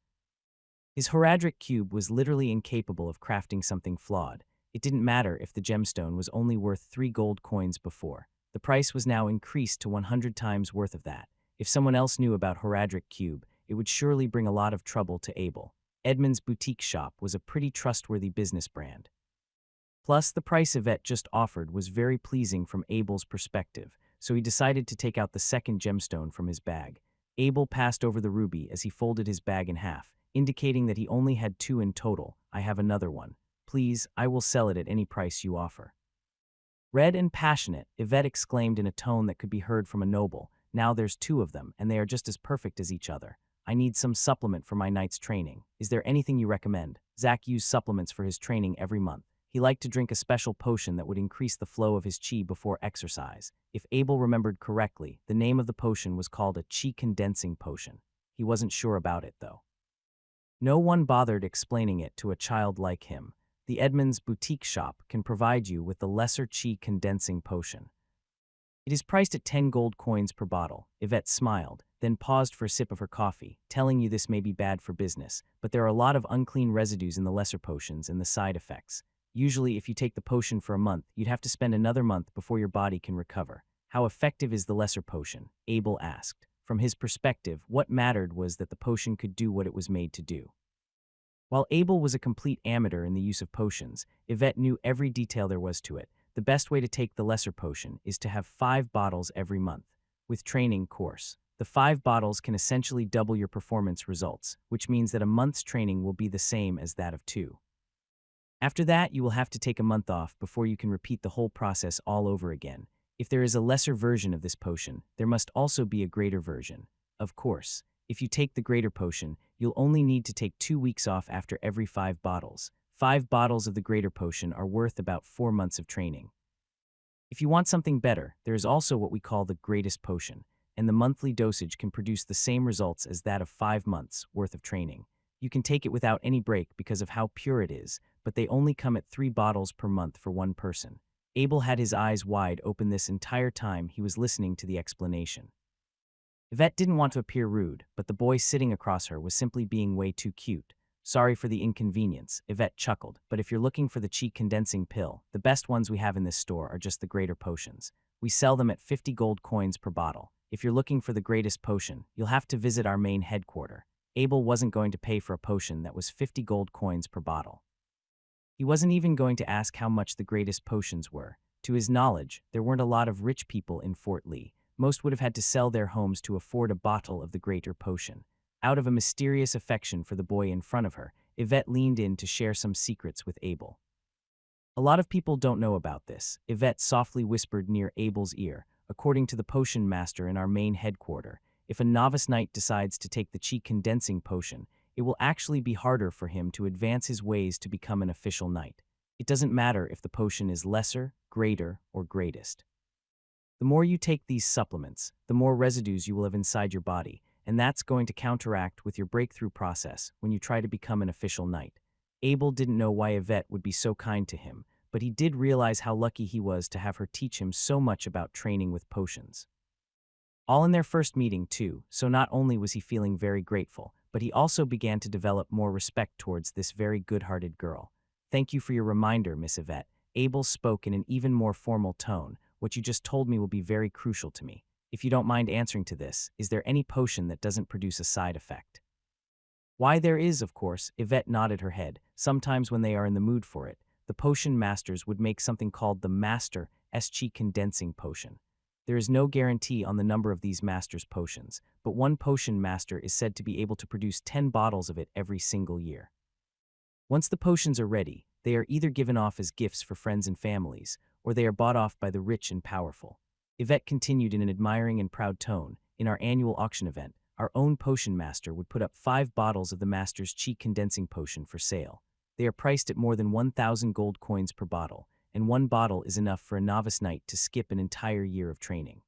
His Horadric cube was literally incapable of crafting something flawed. It didn't matter if the gemstone was only worth 3 gold coins before. The price was now increased to 100 times worth of that. If someone else knew about Horadric cube, it would surely bring a lot of trouble to Abel. Edmund's boutique shop was a pretty trustworthy business brand. Plus, the price Yvette just offered was very pleasing from Abel's perspective, so he decided to take out the second gemstone from his bag. Abel passed over the ruby as he folded his bag in half, indicating that he only had 2 in total. I have another one. Please, I will sell it at any price you offer. Red and passionate, Yvette exclaimed in a tone that could be heard from a noble. Now there's 2 of them, and they are just as perfect as each other. I need some supplement for my knight's training. Is there anything you recommend? Zach used supplements for his training every month. He liked to drink a special potion that would increase the flow of his chi before exercise. If Abel remembered correctly, the name of the potion was called a chi condensing potion. He wasn't sure about it, though. No one bothered explaining it to a child like him. The Edmund's boutique shop can provide you with the lesser chi condensing potion. It is priced at 10 gold coins per bottle. Yvette smiled, then paused for a sip of her coffee, telling you this may be bad for business, but there are a lot of unclean residues in the lesser potions and the side effects. Usually, if you take the potion for a month, you'd have to spend another month before your body can recover. How effective is the lesser potion? Abel asked. From his perspective, what mattered was that the potion could do what it was made to do. While Abel was a complete amateur in the use of potions, Yvette knew every detail there was to it. The best way to take the lesser potion is to have 5 bottles every month. With training course, the 5 bottles can essentially double your performance results, which means that a month's training will be the same as that of 2. After that, you will have to take a month off before you can repeat the whole process all over again. If there is a lesser version of this potion, there must also be a greater version. Of course, if you take the greater potion, you'll only need to take 2 weeks off after every 5 bottles. 5 bottles of the greater potion are worth about 4 months of training. If you want something better, there is also what we call the greatest potion, and the monthly dosage can produce the same results as that of 5 months worth of training. You can take it without any break because of how pure it is, but they only come at 3 bottles per month for one person. Abel had his eyes wide open this entire time he was listening to the explanation. Yvette didn't want to appear rude, but the boy sitting across her was simply being way too cute. Sorry for the inconvenience, Yvette chuckled, but if you're looking for the chi condensing pill, the best ones we have in this store are just the greater potions. We sell them at 50 gold coins per bottle. If you're looking for the greatest potion, you'll have to visit our main headquarters. Abel wasn't going to pay for a potion that was 50 gold coins per bottle. He wasn't even going to ask how much the greatest potions were. To his knowledge, there weren't a lot of rich people in Fort Lee. Most would have had to sell their homes to afford a bottle of the greater potion. Out of a mysterious affection for the boy in front of her, Yvette leaned in to share some secrets with Abel. A lot of people don't know about this, Yvette softly whispered near Abel's ear. According to the potion master in our main headquarters, if a novice knight decides to take the chi condensing potion, it will actually be harder for him to advance his ways to become an official knight. It doesn't matter if the potion is lesser, greater, or greatest. The more you take these supplements, the more residues you will have inside your body, and that's going to counteract with your breakthrough process when you try to become an official knight. Abel didn't know why Yvette would be so kind to him, but he did realize how lucky he was to have her teach him so much about training with potions. All in their first meeting, too, so not only was he feeling very grateful, but he also began to develop more respect towards this very good-hearted girl. Thank you for your reminder, Miss Yvette. Abel spoke in an even more formal tone. What you just told me will be very crucial to me. If you don't mind answering to this, is there any potion that doesn't produce a side effect? Why, there is, of course, Yvette nodded her head. Sometimes when they are in the mood for it, the potion masters would make something called the Master Chi Condensing Potion. There is no guarantee on the number of these master's potions, but one potion master is said to be able to produce 10 bottles of it every single year. Once the potions are ready, they are either given off as gifts for friends and families, or they are bought off by the rich and powerful. Yvette continued in an admiring and proud tone. In our annual auction event, our own potion master would put up 5 bottles of the master's chi condensing potion for sale. They are priced at more than 1,000 gold coins per bottle, and 1 bottle is enough for a novice knight to skip an entire year of training.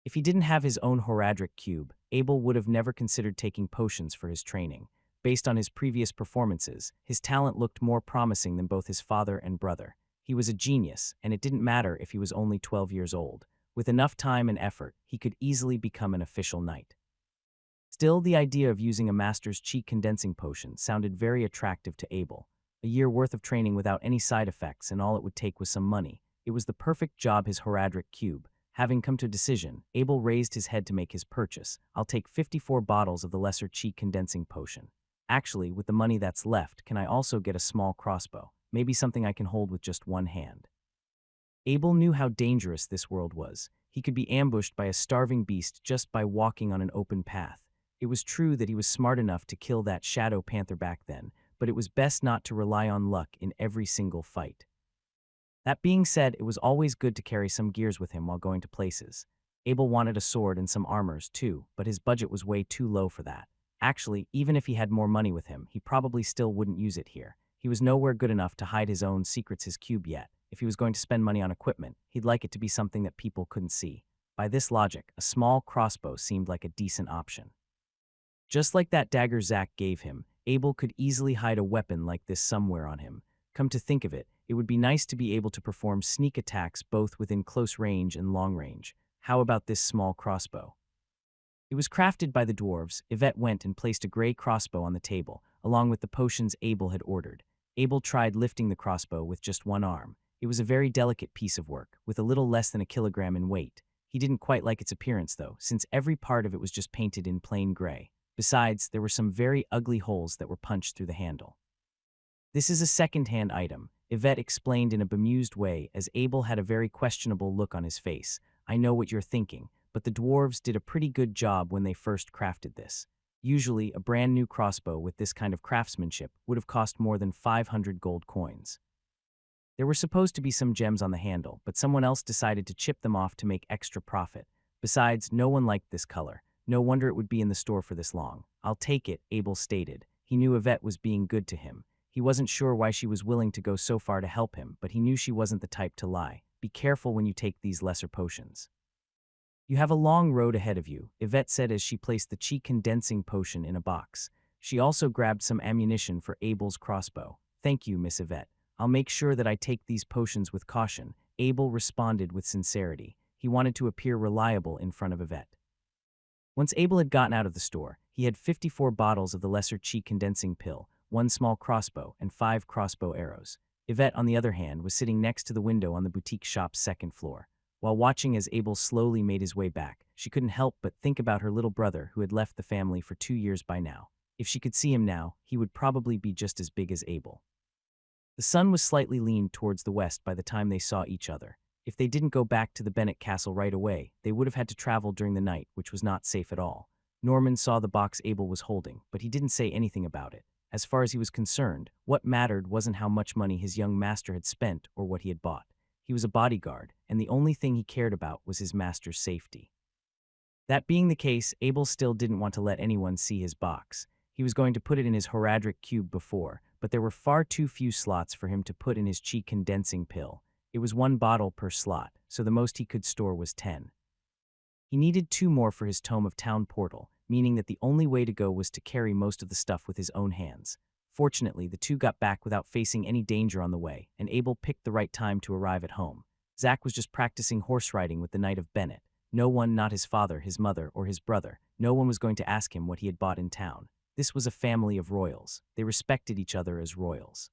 If he didn't have his own Horadric cube, Abel would have never considered taking potions for his training. Based on his previous performances, his talent looked more promising than both his father and brother. He was a genius, and it didn't matter if he was only 12 years old. With enough time and effort, he could easily become an official knight. Still, the idea of using a master's chi condensing potion sounded very attractive to Abel. A year worth of training without any side effects, and all it would take was some money. It was the perfect job. His Horadric cube. Having come to a decision, Abel raised his head to make his purchase. I'll take 54 bottles of the lesser chi condensing potion. Actually, with the money that's left, can I also get a small crossbow? Maybe something I can hold with just one hand. Abel knew how dangerous this world was. He could be ambushed by a starving beast just by walking on an open path. It was true that he was smart enough to kill that shadow panther back then, but it was best not to rely on luck in every single fight. That being said, it was always good to carry some gears with him while going to places. Abel wanted a sword and some armors too, but his budget was way too low for that. Actually, even if he had more money with him, he probably still wouldn't use it here. He was nowhere good enough to hide his own secrets, his cube, yet. If he was going to spend money on equipment, he'd like it to be something that people couldn't see. By this logic, a small crossbow seemed like a decent option. Just like that dagger Zack gave him, Abel could easily hide a weapon like this somewhere on him. Come to think of it, it would be nice to be able to perform sneak attacks both within close range and long range. How about this small crossbow? It was crafted by the dwarves. Yvette went and placed a gray crossbow on the table, along with the potions Abel had ordered. Abel tried lifting the crossbow with just one arm. It was a very delicate piece of work, with a little less than a kilogram in weight. He didn't quite like its appearance, though, since every part of it was just painted in plain gray. Besides, there were some very ugly holes that were punched through the handle. This is a second-hand item, Yvette explained in a bemused way as Abel had a very questionable look on his face. I know what you're thinking, but the dwarves did a pretty good job when they first crafted this. Usually, a brand new crossbow with this kind of craftsmanship would have cost more than 500 gold coins. There were supposed to be some gems on the handle, but someone else decided to chip them off to make extra profit. Besides, no one liked this color. No wonder it would be in the store for this long. I'll take it, Abel stated. He knew Yvette was being good to him. He wasn't sure why she was willing to go so far to help him, but he knew she wasn't the type to lie. Be careful when you take these lesser potions. You have a long road ahead of you, Yvette said as she placed the chi condensing potion in a box. She also grabbed some ammunition for Abel's crossbow. Thank you, Miss Yvette. I'll make sure that I take these potions with caution, Abel responded with sincerity. He wanted to appear reliable in front of Yvette. Once Abel had gotten out of the store, he had 54 bottles of the lesser chi condensing pill, 1 small crossbow, and 5 crossbow arrows. Yvette, on the other hand, was sitting next to the window on the boutique shop's second floor. While watching as Abel slowly made his way back, she couldn't help but think about her little brother who had left the family for 2 years by now. If she could see him now, he would probably be just as big as Abel. The sun was slightly leaned towards the west by the time they saw each other. If they didn't go back to the Bennett castle right away, they would have had to travel during the night, which was not safe at all. Norman saw the box Abel was holding, but he didn't say anything about it. As far as he was concerned, what mattered wasn't how much money his young master had spent or what he had bought. He was a bodyguard, and the only thing he cared about was his master's safety. That being the case, Abel still didn't want to let anyone see his box. He was going to put it in his Horadric cube before, but there were far too few slots for him to put in his chi condensing pill. It was 1 bottle per slot, so the most he could store was 10. He needed 2 more for his Tome of Town portal, meaning that the only way to go was to carry most of the stuff with his own hands. Fortunately, the 2 got back without facing any danger on the way, and Abel picked the right time to arrive at home. Zack was just practicing horse riding with the Knight of Bennett. No one, not his father, his mother, or his brother, no one was going to ask him what he had bought in town. This was a family of royals. They respected each other as royals.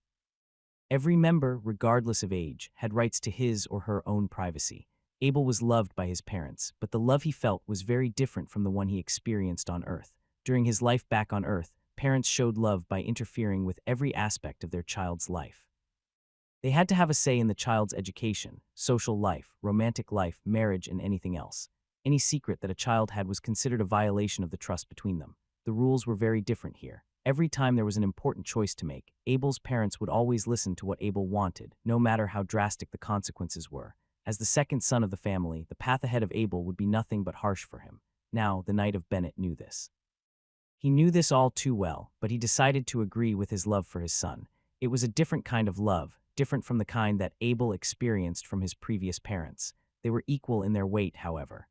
Every member, regardless of age, had rights to his or her own privacy. Abel was loved by his parents, but the love he felt was very different from the one he experienced on Earth. During his life back on Earth, parents showed love by interfering with every aspect of their child's life. They had to have a say in the child's education, social life, romantic life, marriage, and anything else. Any secret that a child had was considered a violation of the trust between them. The rules were very different here. Every time there was an important choice to make, Abel's parents would always listen to what Abel wanted, no matter how drastic the consequences were. As the second son of the family, the path ahead of Abel would be nothing but harsh for him. Now, the Knight of Bennett knew this. He knew this all too well, but he decided to agree with his love for his son. It was a different kind of love, different from the kind that Abel experienced from his previous parents. They were equal in their weight, however.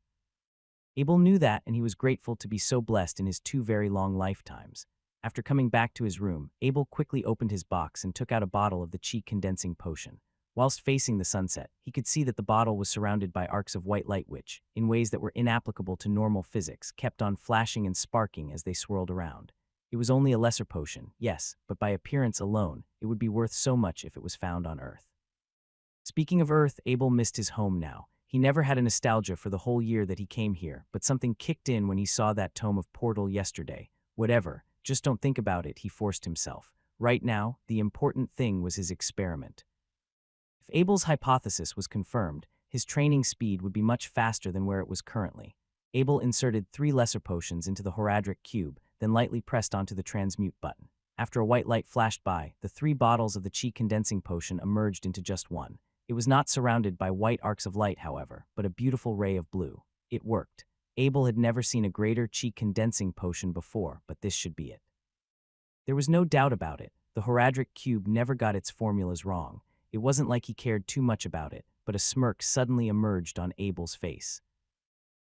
Abel knew that, and he was grateful to be so blessed in his 2 very long lifetimes. After coming back to his room, Abel quickly opened his box and took out a bottle of the chi condensing potion. Whilst facing the sunset, he could see that the bottle was surrounded by arcs of white light which, in ways that were inapplicable to normal physics, kept on flashing and sparking as they swirled around. It was only a lesser potion, yes, but by appearance alone, it would be worth so much if it was found on Earth. Speaking of Earth, Abel missed his home now. He never had a nostalgia for the whole year that he came here, but something kicked in when he saw that tome of Portal yesterday. Whatever, just don't think about it, he forced himself. Right now, the important thing was his experiment. If Abel's hypothesis was confirmed, his training speed would be much faster than where it was currently. Abel inserted 3 lesser potions into the Horadric cube, then lightly pressed onto the transmute button. After a white light flashed by, the 3 bottles of the chi condensing potion emerged into just one. It was not surrounded by white arcs of light, however, but a beautiful ray of blue. It worked. Abel had never seen a greater chi condensing potion before, but this should be it. There was no doubt about it. The Horadric cube never got its formulas wrong. It wasn't like he cared too much about it, but a smirk suddenly emerged on Abel's face.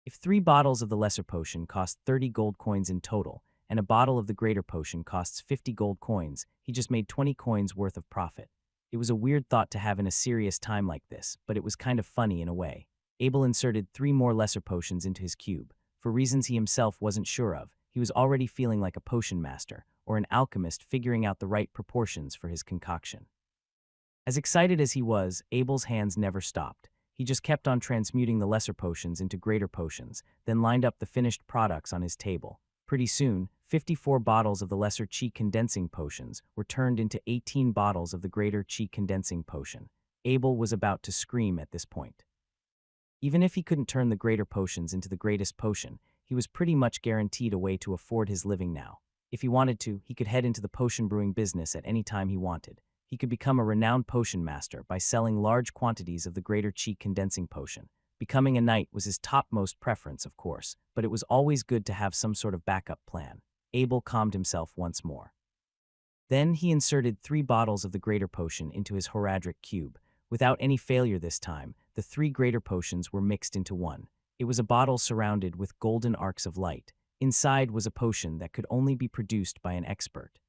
If 3 bottles of the lesser potion cost 30 gold coins in total, and a bottle of the greater potion costs 50 gold coins, he just made 20 coins worth of profit. It was a weird thought to have in a serious time like this, but it was kind of funny in a way. Abel inserted 3 more lesser potions into his cube. For reasons he himself wasn't sure of, he was already feeling like a potion master, or an alchemist figuring out the right proportions for his concoction. As excited as he was, Abel's hands never stopped. He just kept on transmuting the lesser potions into greater potions, then lined up the finished products on his table. Pretty soon, 54 bottles of the lesser chi condensing potions were turned into 18 bottles of the greater chi condensing potion. Abel was about to scream at this point. Even if he couldn't turn the greater potions into the greatest potion, he was pretty much guaranteed a way to afford his living now. If he wanted to, he could head into the potion brewing business at any time he wanted. He could become a renowned potion master by selling large quantities of the greater chi condensing potion. Becoming a knight was his topmost preference, of course, but it was always good to have some sort of backup plan. Abel calmed himself once more. Then he inserted 3 bottles of the greater potion into his Horadric cube. Without any failure this time, the 3 greater potions were mixed into one. It was a bottle surrounded with golden arcs of light. Inside was a potion that could only be produced by an expert.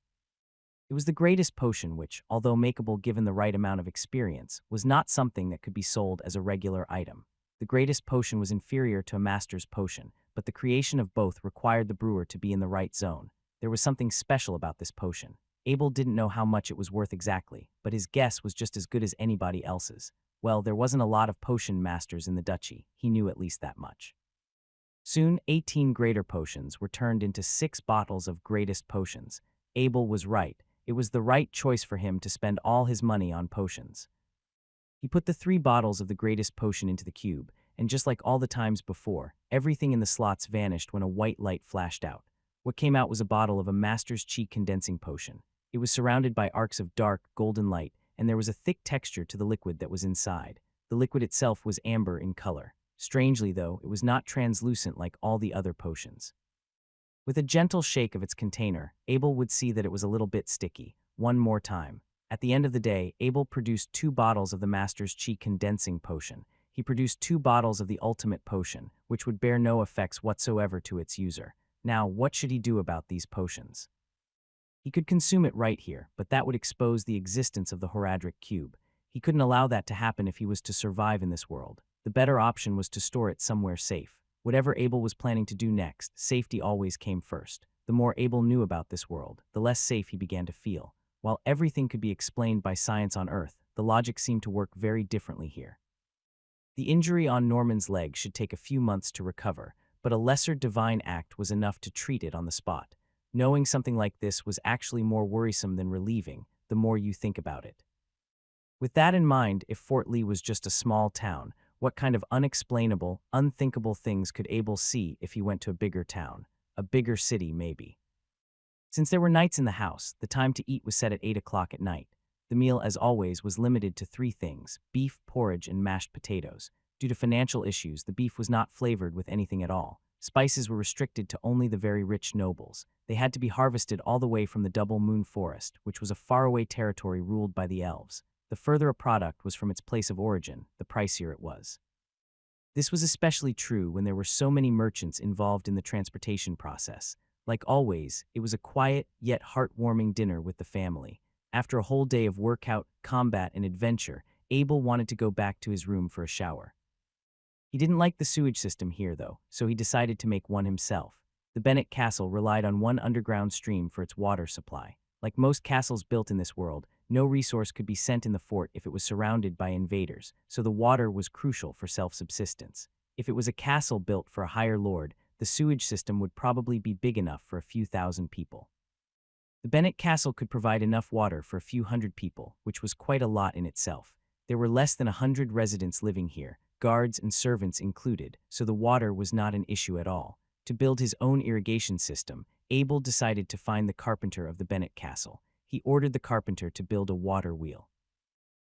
It was the greatest potion which, although makeable given the right amount of experience, was not something that could be sold as a regular item. The greatest potion was inferior to a master's potion, but the creation of both required the brewer to be in the right zone. There was something special about this potion. Abel didn't know how much it was worth exactly, but his guess was just as good as anybody else's. Well, there wasn't a lot of potion masters in the duchy. He knew at least that much. Soon, 18 greater potions were turned into 6 bottles of greatest potions. Abel was right. It was the right choice for him to spend all his money on potions. He put the 3 bottles of the greatest potion into the cube, and just like all the times before, everything in the slots vanished when a white light flashed out. What came out was a bottle of a master's chi condensing potion. It was surrounded by arcs of dark, golden light, and there was a thick texture to the liquid that was inside. The liquid itself was amber in color. Strangely, though, it was not translucent like all the other potions. With a gentle shake of its container, Abel would see that it was a little bit sticky. One more time. At the end of the day, Abel produced 2 bottles of the Master's Chi Condensing Potion. He produced 2 bottles of the Ultimate Potion, which would bear no effects whatsoever to its user. Now, what should he do about these potions? He could consume it right here, but that would expose the existence of the Horadric cube. He couldn't allow that to happen if he was to survive in this world. The better option was to store it somewhere safe. Whatever Abel was planning to do next, safety always came first. The more Abel knew about this world, the less safe he began to feel. While everything could be explained by science on Earth, the logic seemed to work very differently here. The injury on Norman's leg should take a few months to recover, but a lesser divine act was enough to treat it on the spot. Knowing something like this was actually more worrisome than relieving, the more you think about it. With that in mind, if Fort Lee was just a small town, what kind of unexplainable, unthinkable things could Abel see if he went to a bigger town? A bigger city, maybe. Since there were nights in the house, the time to eat was set at 8 o'clock at night. The meal, as always, was limited to 3 things: beef, porridge, and mashed potatoes. Due to financial issues, the beef was not flavored with anything at all. Spices were restricted to only the very rich nobles. They had to be harvested all the way from the Double Moon Forest, which was a faraway territory ruled by the elves. The further a product was from its place of origin, the pricier it was. This was especially true when there were so many merchants involved in the transportation process. Like always, it was a quiet yet heartwarming dinner with the family. After a whole day of workout, combat, and adventure, Abel wanted to go back to his room for a shower. He didn't like the sewage system here, though, so he decided to make one himself. The Bennett Castle relied on one underground stream for its water supply. Like most castles built in this world, no resource could be sent in the fort if it was surrounded by invaders, so the water was crucial for self-subsistence. If it was a castle built for a higher lord, the sewage system would probably be big enough for a few thousand people. The Bennett Castle could provide enough water for a few hundred people, which was quite a lot in itself. There were less than 100 residents living here, guards and servants included, so the water was not an issue at all. To build his own irrigation system, Abel decided to find the carpenter of the Bennett Castle. He ordered the carpenter to build a water wheel.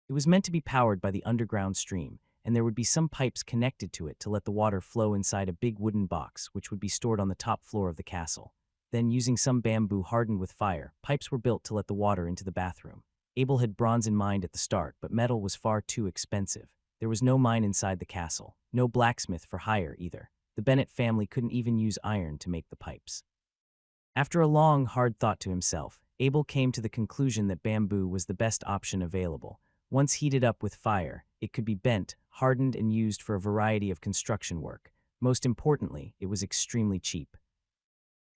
It was meant to be powered by the underground stream, and there would be some pipes connected to it to let the water flow inside a big wooden box, which would be stored on the top floor of the castle. Then, using some bamboo hardened with fire, pipes were built to let the water into the bathroom. Abel had bronze in mind at the start, but metal was far too expensive. There was no mine inside the castle, no blacksmith for hire either. The Bennett family couldn't even use iron to make the pipes. After a long, hard thought to himself, Abel came to the conclusion that bamboo was the best option available. Once heated up with fire, it could be bent, hardened, and used for a variety of construction work. Most importantly, it was extremely cheap.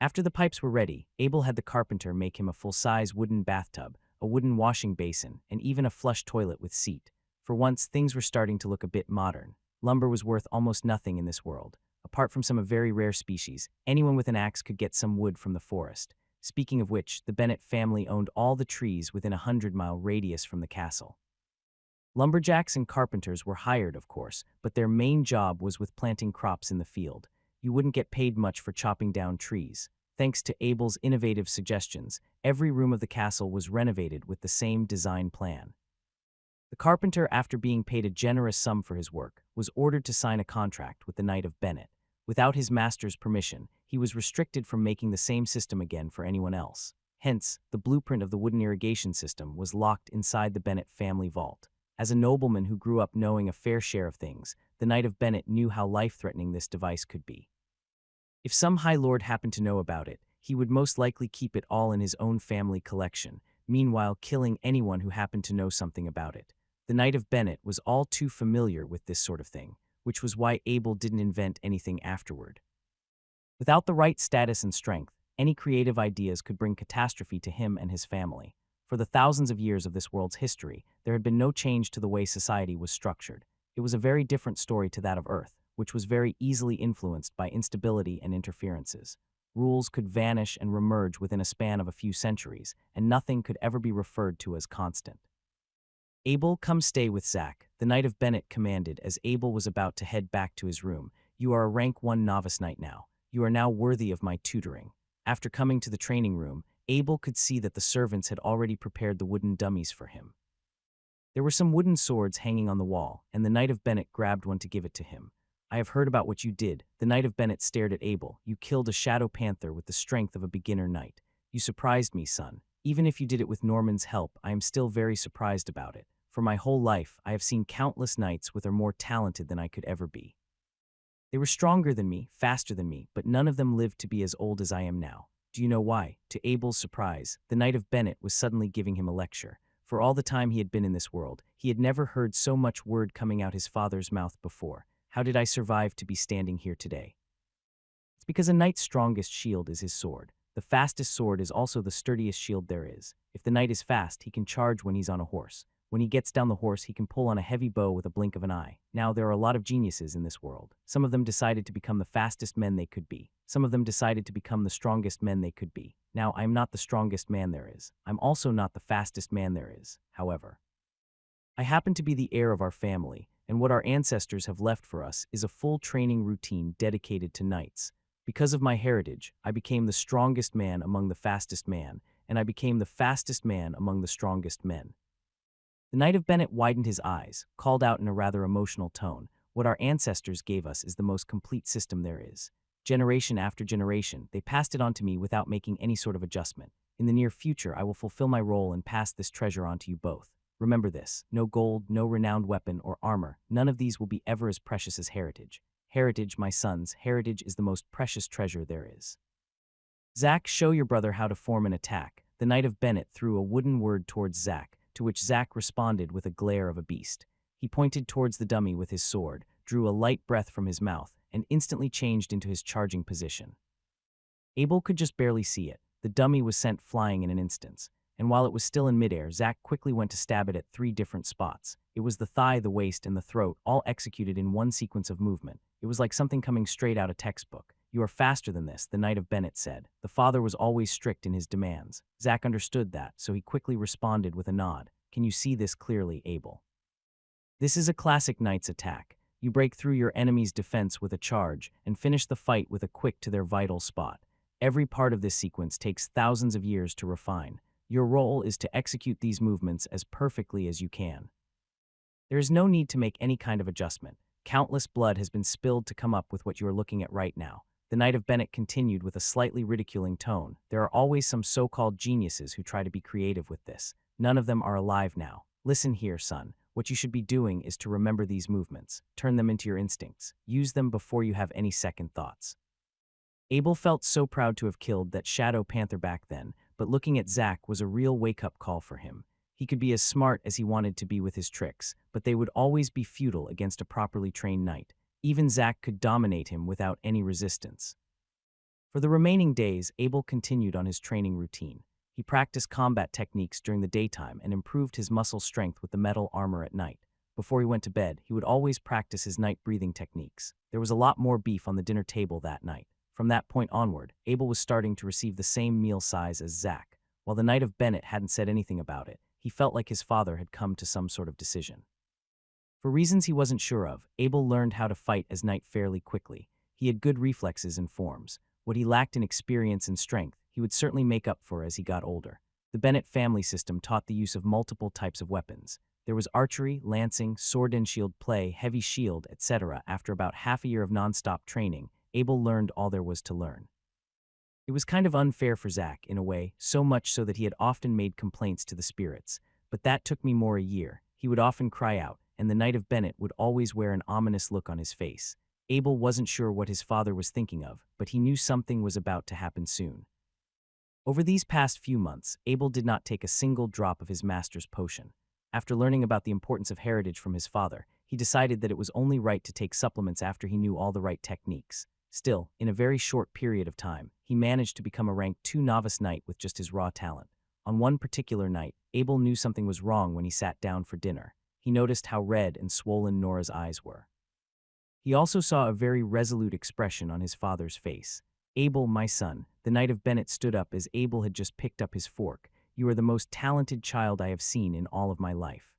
After the pipes were ready, Abel had the carpenter make him a full-size wooden bathtub, a wooden washing basin, and even a flush toilet with seat. For once, things were starting to look a bit modern. Lumber was worth almost nothing in this world. Apart from some very rare species, anyone with an axe could get some wood from the forest. Speaking of which, the Bennett family owned all the trees within a 100-mile radius from the castle. Lumberjacks and carpenters were hired, of course, but their main job was with planting crops in the field. You wouldn't get paid much for chopping down trees. Thanks to Abel's innovative suggestions, every room of the castle was renovated with the same design plan. The carpenter, after being paid a generous sum for his work, was ordered to sign a contract with the Knight of Bennett. Without his master's permission, he was restricted from making the same system again for anyone else. Hence, the blueprint of the wooden irrigation system was locked inside the Bennett family vault. As a nobleman who grew up knowing a fair share of things, the Knight of Bennett knew how life-threatening this device could be. If some High Lord happened to know about it, he would most likely keep it all in his own family collection, meanwhile killing anyone who happened to know something about it. The Knight of Bennett was all too familiar with this sort of thing, which was why Abel didn't invent anything afterward. Without the right status and strength, any creative ideas could bring catastrophe to him and his family. For the thousands of years of this world's history, there had been no change to the way society was structured. It was a very different story to that of Earth, which was very easily influenced by instability and interferences. Rules could vanish and remerge within a span of a few centuries, and nothing could ever be referred to as constant. Abel, come stay with Zack, the Knight of Bennett commanded as Abel was about to head back to his room. You are a rank 1 novice knight now. You are now worthy of my tutoring. After coming to the training room, Abel could see that the servants had already prepared the wooden dummies for him. There were some wooden swords hanging on the wall, and the Knight of Bennett grabbed one to give it to him. I have heard about what you did. The Knight of Bennett stared at Abel. You killed a shadow panther with the strength of a beginner knight. You surprised me, son. Even if you did it with Norman's help, I am still very surprised about it. For my whole life, I have seen countless knights with are more talented than I could ever be. They were stronger than me, faster than me, but none of them lived to be as old as I am now. Do you know why? To Abel's surprise, the Knight of Bennett was suddenly giving him a lecture. For all the time he had been in this world, he had never heard so much word coming out his father's mouth before. How did I survive to be standing here today? It's because a knight's strongest shield is his sword. The fastest sword is also the sturdiest shield there is. If the knight is fast, he can charge when he's on a horse. When he gets down the horse, he can pull on a heavy bow with a blink of an eye. Now, there are a lot of geniuses in this world. Some of them decided to become the fastest men they could be. Some of them decided to become the strongest men they could be. Now, I'm not the strongest man there is. I'm also not the fastest man there is, however. I happen to be the heir of our family, and what our ancestors have left for us is a full training routine dedicated to knights. Because of my heritage, I became the strongest man among the fastest man, and I became the fastest man among the strongest men. The Knight of Bennett widened his eyes, called out in a rather emotional tone, what our ancestors gave us is the most complete system there is. Generation after generation, they passed it on to me without making any sort of adjustment. In the near future, I will fulfill my role and pass this treasure on to you both. Remember this, no gold, no renowned weapon or armor, none of these will be ever as precious as heritage. Heritage, my sons, heritage is the most precious treasure there is. Zack, show your brother how to form an attack. The Knight of Bennett threw a wooden word towards Zack, to which Zack responded with a glare of a beast. He pointed towards the dummy with his sword, drew a light breath from his mouth, and instantly changed into his charging position. Abel could just barely see it. The dummy was sent flying in an instant, and while it was still in midair, Zack quickly went to stab it at 3 different spots. It was the thigh, the waist, and the throat, all executed in one sequence of movement. It was like something coming straight out of textbook. You are faster than this, the Knight of Bennett said. The father was always strict in his demands. Zack understood that, so he quickly responded with a nod. Can you see this clearly, Abel? This is a classic knight's attack. You break through your enemy's defense with a charge, and finish the fight with a quick to their vital spot. Every part of this sequence takes thousands of years to refine. Your role is to execute these movements as perfectly as you can. There is no need to make any kind of adjustment. Countless blood has been spilled to come up with what you are looking at right now. The Knight of Bennett continued with a slightly ridiculing tone. There are always some so-called geniuses who try to be creative with this. None of them are alive now. Listen here, son. What you should be doing is to remember these movements. Turn them into your instincts. Use them before you have any second thoughts. Abel felt so proud to have killed that shadow panther back then, but looking at Zack was a real wake-up call for him. He could be as smart as he wanted to be with his tricks, but they would always be futile against a properly trained knight. Even Zack could dominate him without any resistance. For the remaining days, Abel continued on his training routine. He practiced combat techniques during the daytime and improved his muscle strength with the metal armor at night. Before he went to bed, he would always practice his night breathing techniques. There was a lot more beef on the dinner table that night. From that point onward, Abel was starting to receive the same meal size as Zack. While the Knight of Bennett hadn't said anything about it, he felt like his father had come to some sort of decision. For reasons he wasn't sure of, Abel learned how to fight as knight fairly quickly. He had good reflexes and forms. What he lacked in experience and strength, he would certainly make up for as he got older. The Bennett family system taught the use of multiple types of weapons. There was archery, lancing, sword and shield play, heavy shield, etc. After about half a year of non-stop training, Abel learned all there was to learn. It was kind of unfair for Zack, in a way, so much so that he had often made complaints to the spirits. But that took me more a year. He would often cry out, and the Knight of Bennett would always wear an ominous look on his face. Abel wasn't sure what his father was thinking of, but he knew something was about to happen soon. Over these past few months, Abel did not take a single drop of his master's potion. After learning about the importance of heritage from his father, he decided that it was only right to take supplements after he knew all the right techniques. Still, in a very short period of time, he managed to become a rank 2 novice knight with just his raw talent. On one particular night, Abel knew something was wrong when he sat down for dinner. He noticed how red and swollen Nora's eyes were. He also saw a very resolute expression on his father's face. "Abel, my son," the Knight of Bennett stood up as Abel had just picked up his fork. "You are the most talented child I have seen in all of my life.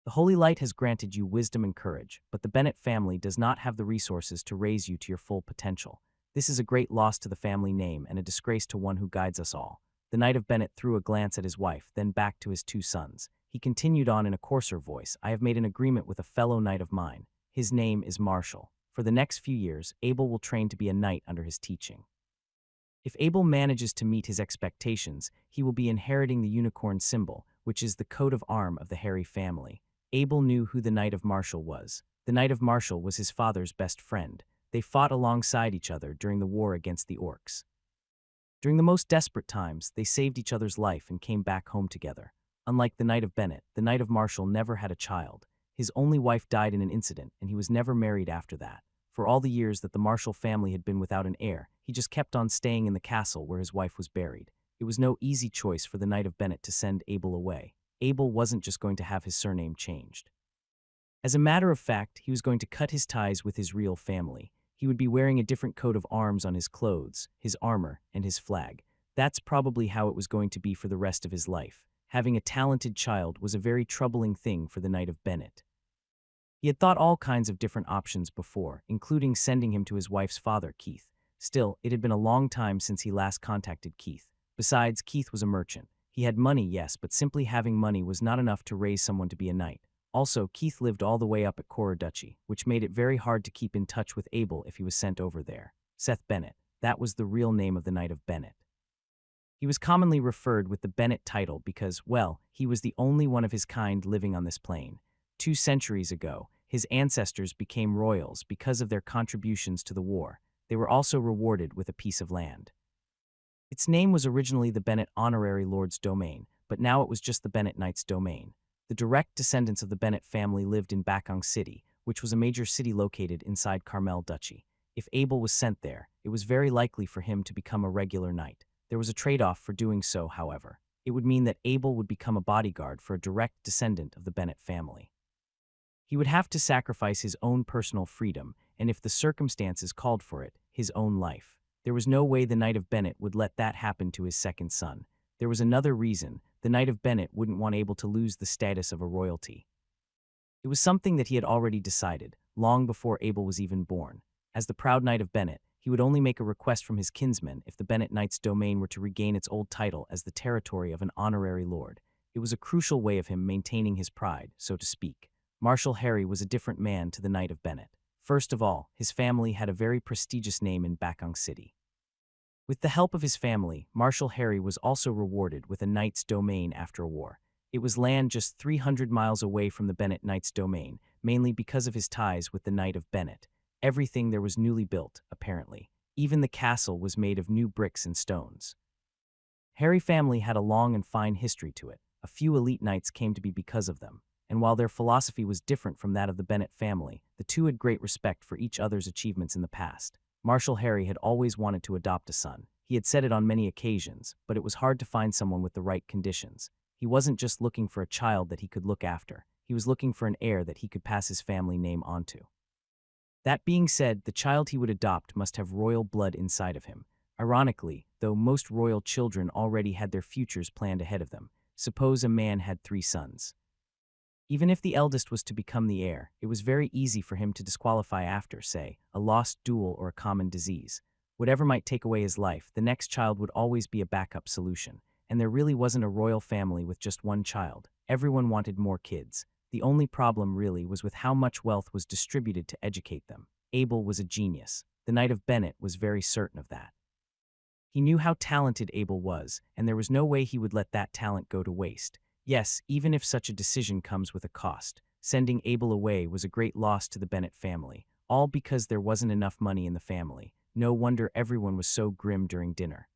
The Holy Light has granted you wisdom and courage, but the Bennett family does not have the resources to raise you to your full potential. This is a great loss to the family name and a disgrace to one who guides us all." The Knight of Bennett threw a glance at his wife, then back to his 2 sons. He continued on in a coarser voice. "I have made an agreement with a fellow knight of mine. His name is Marshall. For the next few years, Abel will train to be a knight under his teaching. If Abel manages to meet his expectations, he will be inheriting the unicorn symbol, which is the coat of arms of the Harry family." Abel knew who the Knight of Marshall was. The Knight of Marshall was his father's best friend. They fought alongside each other during the war against the orcs. During the most desperate times, they saved each other's life and came back home together. Unlike the Knight of Bennett, the Knight of Marshall never had a child. His only wife died in an incident, and he was never married after that. For all the years that the Marshall family had been without an heir, he just kept on staying in the castle where his wife was buried. It was no easy choice for the Knight of Bennett to send Abel away. Abel wasn't just going to have his surname changed. As a matter of fact, he was going to cut his ties with his real family. He would be wearing a different coat of arms on his clothes, his armor, and his flag. That's probably how it was going to be for the rest of his life. Having a talented child was a very troubling thing for the Knight of Bennett. He had thought all kinds of different options before, including sending him to his wife's father, Keith. Still, it had been a long time since he last contacted Keith. Besides, Keith was a merchant. He had money, yes, but simply having money was not enough to raise someone to be a knight. Also, Keith lived all the way up at Cora Duchy, which made it very hard to keep in touch with Abel if he was sent over there. Seth Bennett, that was the real name of the Knight of Bennett. He was commonly referred with the Bennett title because, well, he was the only one of his kind living on this plane. 2 centuries ago, his ancestors became royals because of their contributions to the war. They were also rewarded with a piece of land. Its name was originally the Bennett Honorary Lord's Domain, but now it was just the Bennett Knight's Domain. The direct descendants of the Bennett family lived in Bakong City, which was a major city located inside Carmel Duchy. If Abel was sent there, it was very likely for him to become a regular knight. There was a trade-off for doing so, however. It would mean that Abel would become a bodyguard for a direct descendant of the Bennett family. He would have to sacrifice his own personal freedom, and if the circumstances called for it, his own life. There was no way the Knight of Bennett would let that happen to his second son. There was another reason. The Knight of Bennett wouldn't want Abel to lose the status of a royalty. It was something that he had already decided, long before Abel was even born. As the proud Knight of Bennett, he would only make a request from his kinsmen if the Bennett Knight's domain were to regain its old title as the territory of an honorary lord. It was a crucial way of him maintaining his pride, so to speak. Marshal Harry was a different man to the Knight of Bennett. First of all, his family had a very prestigious name in Bakong City. With the help of his family, Marshal Harry was also rewarded with a knight's domain after a war. It was land just 300 miles away from the Bennett Knight's domain, mainly because of his ties with the Knight of Bennett. Everything there was newly built, apparently. Even the castle was made of new bricks and stones. Harry family had a long and fine history to it. A few elite knights came to be because of them, and while their philosophy was different from that of the Bennett family, the two had great respect for each other's achievements in the past. Marshal Harry had always wanted to adopt a son. He had said it on many occasions, but it was hard to find someone with the right conditions. He wasn't just looking for a child that he could look after. He was looking for an heir that he could pass his family name onto. That being said, the child he would adopt must have royal blood inside of him. Ironically, though most royal children already had their futures planned ahead of them, suppose a man had 3 sons. Even if the eldest was to become the heir, it was very easy for him to disqualify after, say, a lost duel or a common disease. Whatever might take away his life, the next child would always be a backup solution. And there really wasn't a royal family with just one child. Everyone wanted more kids. The only problem really was with how much wealth was distributed to educate them. Abel was a genius. The Knight of Bennett was very certain of that. He knew how talented Abel was, and there was no way he would let that talent go to waste. Yes, even if such a decision comes with a cost, sending Abel away was a great loss to the Bennett family, all because there wasn't enough money in the family. No wonder everyone was so grim during dinner.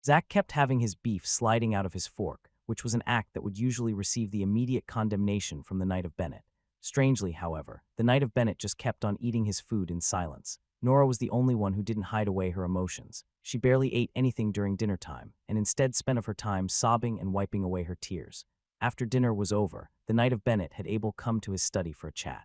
Zack kept having his beef sliding out of his fork, which was an act that would usually receive the immediate condemnation from the Knight of Bennett. Strangely, however, the Knight of Bennett just kept on eating his food in silence. Nora was the only one who didn't hide away her emotions. She barely ate anything during dinner time, and instead spent of her time sobbing and wiping away her tears. After dinner was over, the Knight of Bennett had Abel come to his study for a chat.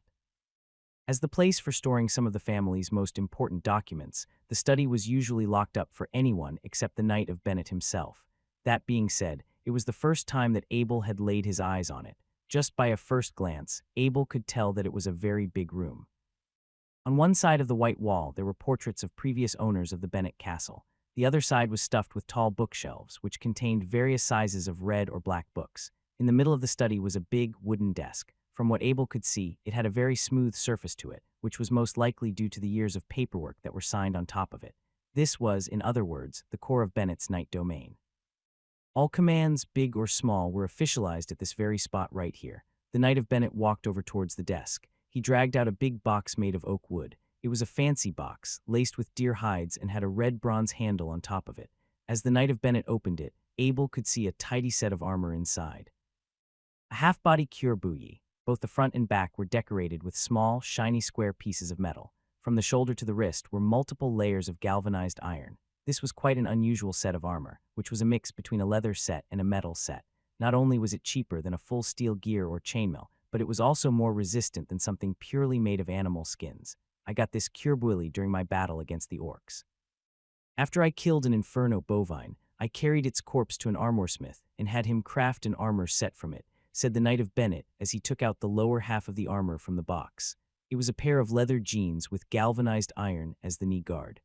As the place for storing some of the family's most important documents, the study was usually locked up for anyone except the Knight of Bennett himself. That being said, it was the first time that Abel had laid his eyes on it. Just by a first glance, Abel could tell that it was a very big room. On one side of the white wall, there were portraits of previous owners of the Bennett castle. The other side was stuffed with tall bookshelves, which contained various sizes of red or black books. In the middle of the study was a big wooden desk. From what Abel could see, it had a very smooth surface to it, which was most likely due to the years of paperwork that were signed on top of it. This was, in other words, the core of Bennett's Knight domain. All commands, big or small, were officialized at this very spot right here. The Knight of Bennett walked over towards the desk. He dragged out a big box made of oak wood. It was a fancy box, laced with deer hides and had a red bronze handle on top of it. As the Knight of Bennett opened it, Abel could see a tidy set of armor inside. A half-body cure buoy. Both the front and back were decorated with small, shiny square pieces of metal. From the shoulder to the wrist were multiple layers of galvanized iron. This was quite an unusual set of armor, which was a mix between a leather set and a metal set. Not only was it cheaper than a full steel gear or chainmail, but it was also more resistant than something purely made of animal skins. I got this cure buoy during my battle against the orcs. After I killed an inferno bovine, I carried its corpse to an armorsmith and had him craft an armor set from it, said the Knight of Bennett as he took out the lower half of the armor from the box. It was a pair of leather jeans with galvanized iron as the knee guard.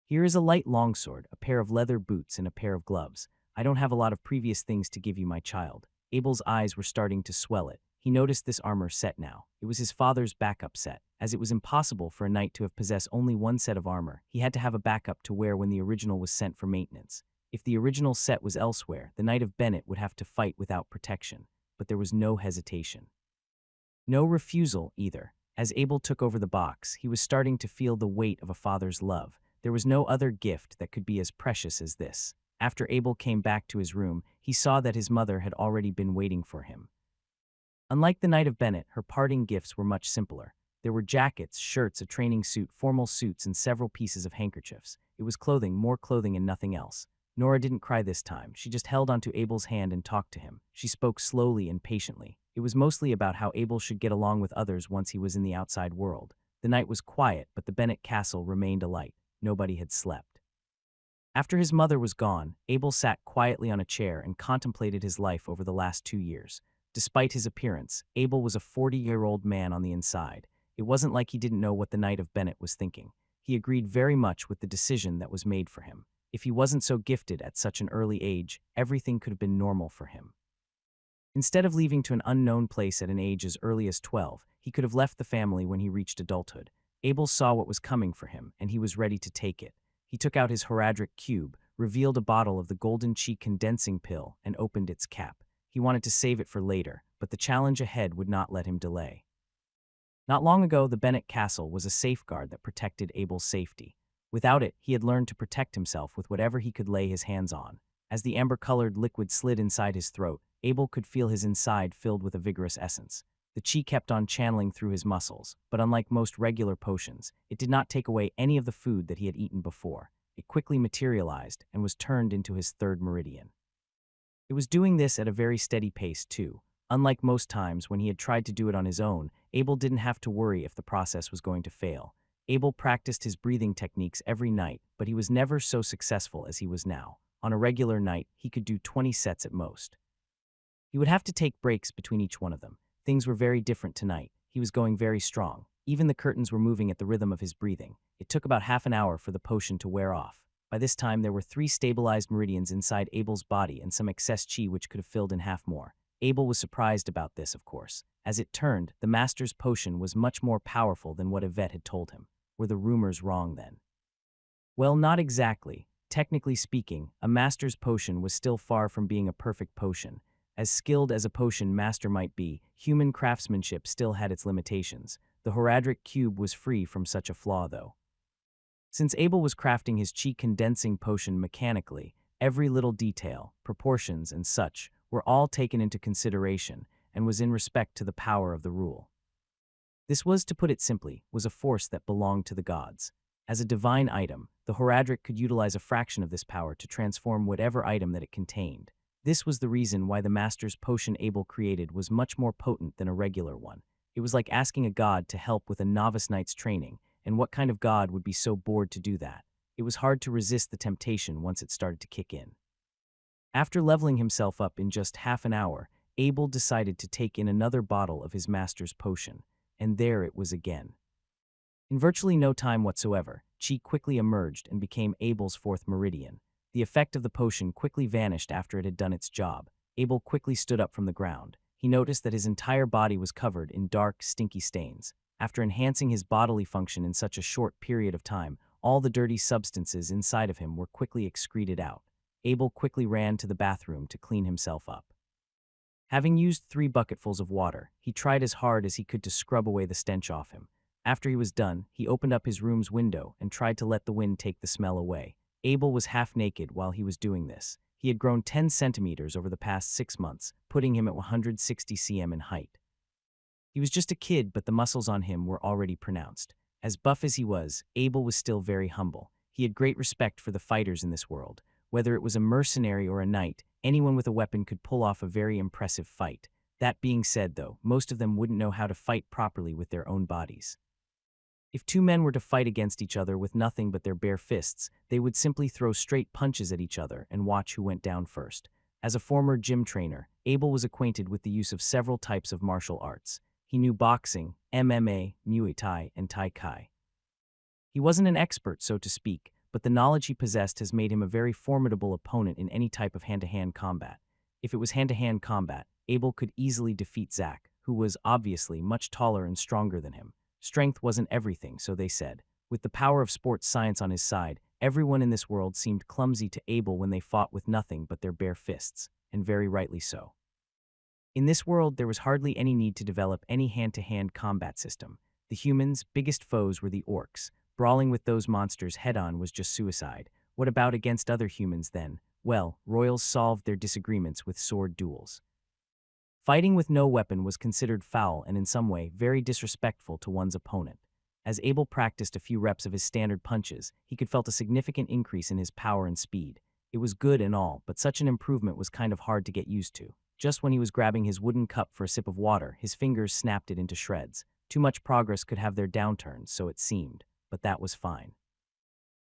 Here is a light longsword, a pair of leather boots, and a pair of gloves. I don't have a lot of previous things to give you, my child. Abel's eyes were starting to swell it. He noticed this armor set now. It was his father's backup set. As it was impossible for a knight to have possessed only one set of armor, he had to have a backup to wear when the original was sent for maintenance. If the original set was elsewhere, the Knight of Bennett would have to fight without protection. But there was no hesitation. No refusal, either. As Abel took over the box, he was starting to feel the weight of a father's love. There was no other gift that could be as precious as this. After Abel came back to his room, he saw that his mother had already been waiting for him. Unlike the Knight of Bennett, her parting gifts were much simpler. There were jackets, shirts, a training suit, formal suits, and several pieces of handkerchiefs. It was clothing, more clothing, and nothing else. Nora didn't cry this time. She just held onto Abel's hand and talked to him. She spoke slowly and patiently. It was mostly about how Abel should get along with others once he was in the outside world. The night was quiet, but the Bennett castle remained alight. Nobody had slept. After his mother was gone, Abel sat quietly on a chair and contemplated his life over the last 2 years. Despite his appearance, Abel was a 40-year-old man on the inside. It wasn't like he didn't know what the Knight of Bennett was thinking. He agreed very much with the decision that was made for him. If he wasn't so gifted at such an early age, everything could have been normal for him. Instead of leaving to an unknown place at an age as early as 12, he could have left the family when he reached adulthood. Abel saw what was coming for him, and he was ready to take it. He took out his Horadric cube, revealed a bottle of the golden chi condensing pill, and opened its cap. He wanted to save it for later, but the challenge ahead would not let him delay. Not long ago, the Bennett Castle was a safeguard that protected Abel's safety. Without it, he had learned to protect himself with whatever he could lay his hands on. As the amber-colored liquid slid inside his throat, Abel could feel his inside filled with a vigorous essence. The chi kept on channeling through his muscles, but unlike most regular potions, it did not take away any of the food that he had eaten before. It quickly materialized and was turned into his third meridian. It was doing this at a very steady pace, too. Unlike most times when he had tried to do it on his own, Abel didn't have to worry if the process was going to fail. Abel practiced his breathing techniques every night, but he was never so successful as he was now. On a regular night, he could do 20 sets at most. He would have to take breaks between each one of them. Things were very different tonight. He was going very strong. Even the curtains were moving at the rhythm of his breathing. It took about half an hour for the potion to wear off. By this time, there were 3 stabilized meridians inside Abel's body and some excess chi which could have filled in half more. Abel was surprised about this, of course. As it turned, the master's potion was much more powerful than what Yvette had told him. Were the rumors wrong then? Well, not exactly. Technically speaking, a master's potion was still far from being a perfect potion. As skilled as a potion master might be, human craftsmanship still had its limitations. The Horadric cube was free from such a flaw, though. Since Abel was crafting his chi condensing potion mechanically, every little detail, proportions, and such were all taken into consideration and was in respect to the power of the rule. This was, to put it simply, was a force that belonged to the gods. As a divine item, the Horadric could utilize a fraction of this power to transform whatever item that it contained. This was the reason why the master's potion Abel created was much more potent than a regular one. It was like asking a god to help with a novice knight's training, and what kind of god would be so bored to do that? It was hard to resist the temptation once it started to kick in. After leveling himself up in just half an hour, Abel decided to take in another bottle of his master's potion, and there it was again. In virtually no time whatsoever, chi quickly emerged and became Abel's 4th meridian. The effect of the potion quickly vanished after it had done its job. Abel quickly stood up from the ground. He noticed that his entire body was covered in dark, stinky stains. After enhancing his bodily function in such a short period of time, all the dirty substances inside of him were quickly excreted out. Abel quickly ran to the bathroom to clean himself up. Having used 3 bucketfuls of water, he tried as hard as he could to scrub away the stench off him. After he was done, he opened up his room's window and tried to let the wind take the smell away. Abel was half naked while he was doing this. He had grown 10 centimeters over the past 6 months, putting him at 160 cm in height. He was just a kid, but the muscles on him were already pronounced. As buff as he was, Abel was still very humble. He had great respect for the fighters in this world. Whether it was a mercenary or a knight, anyone with a weapon could pull off a very impressive fight. That being said, though, most of them wouldn't know how to fight properly with their own bodies. If 2 men were to fight against each other with nothing but their bare fists, they would simply throw straight punches at each other and watch who went down first. As a former gym trainer, Abel was acquainted with the use of several types of martial arts. He knew boxing, MMA, Muay Thai, and Tai Kai. He wasn't an expert, so to speak, but the knowledge he possessed has made him a very formidable opponent in any type of hand-to-hand combat. If it was hand-to-hand combat, Abel could easily defeat Zack, who was obviously much taller and stronger than him. Strength wasn't everything, so they said. With the power of sports science on his side, everyone in this world seemed clumsy to Abel when they fought with nothing but their bare fists, and very rightly so. In this world, there was hardly any need to develop any hand-to-hand combat system. The humans' biggest foes were the orcs. Brawling with those monsters head-on was just suicide. What about against other humans then? Well, royals solved their disagreements with sword duels. Fighting with no weapon was considered foul and in some way very disrespectful to one's opponent. As Abel practiced a few reps of his standard punches, he could felt a significant increase in his power and speed. It was good and all, but such an improvement was kind of hard to get used to. Just when he was grabbing his wooden cup for a sip of water, his fingers snapped it into shreds. Too much progress could have their downturns, so it seemed, but that was fine.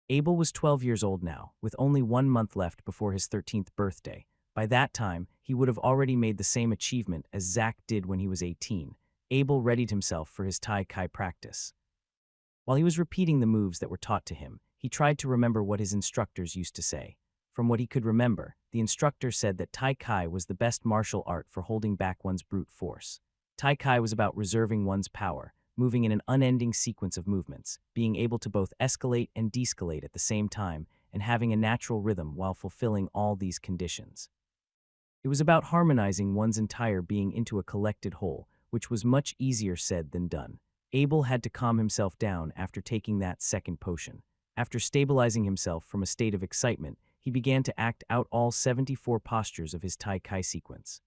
Abel was 12 years old now, with only 1 month left before his 13th birthday. By that time, he would have already made the same achievement as Zack did when he was 18. Abel readied himself for his Tai Kai practice. While he was repeating the moves that were taught to him, he tried to remember what his instructors used to say. From what he could remember, the instructor said that Tai Kai was the best martial art for holding back one's brute force. Tai Kai was about reserving one's power, moving in an unending sequence of movements, being able to both escalate and de-escalate at the same time, and having a natural rhythm while fulfilling all these conditions. It was about harmonizing one's entire being into a collected whole, which was much easier said than done. Abel had to calm himself down after taking that second potion. After stabilizing himself from a state of excitement, he began to act out all 74 postures of his Tai Kai sequence.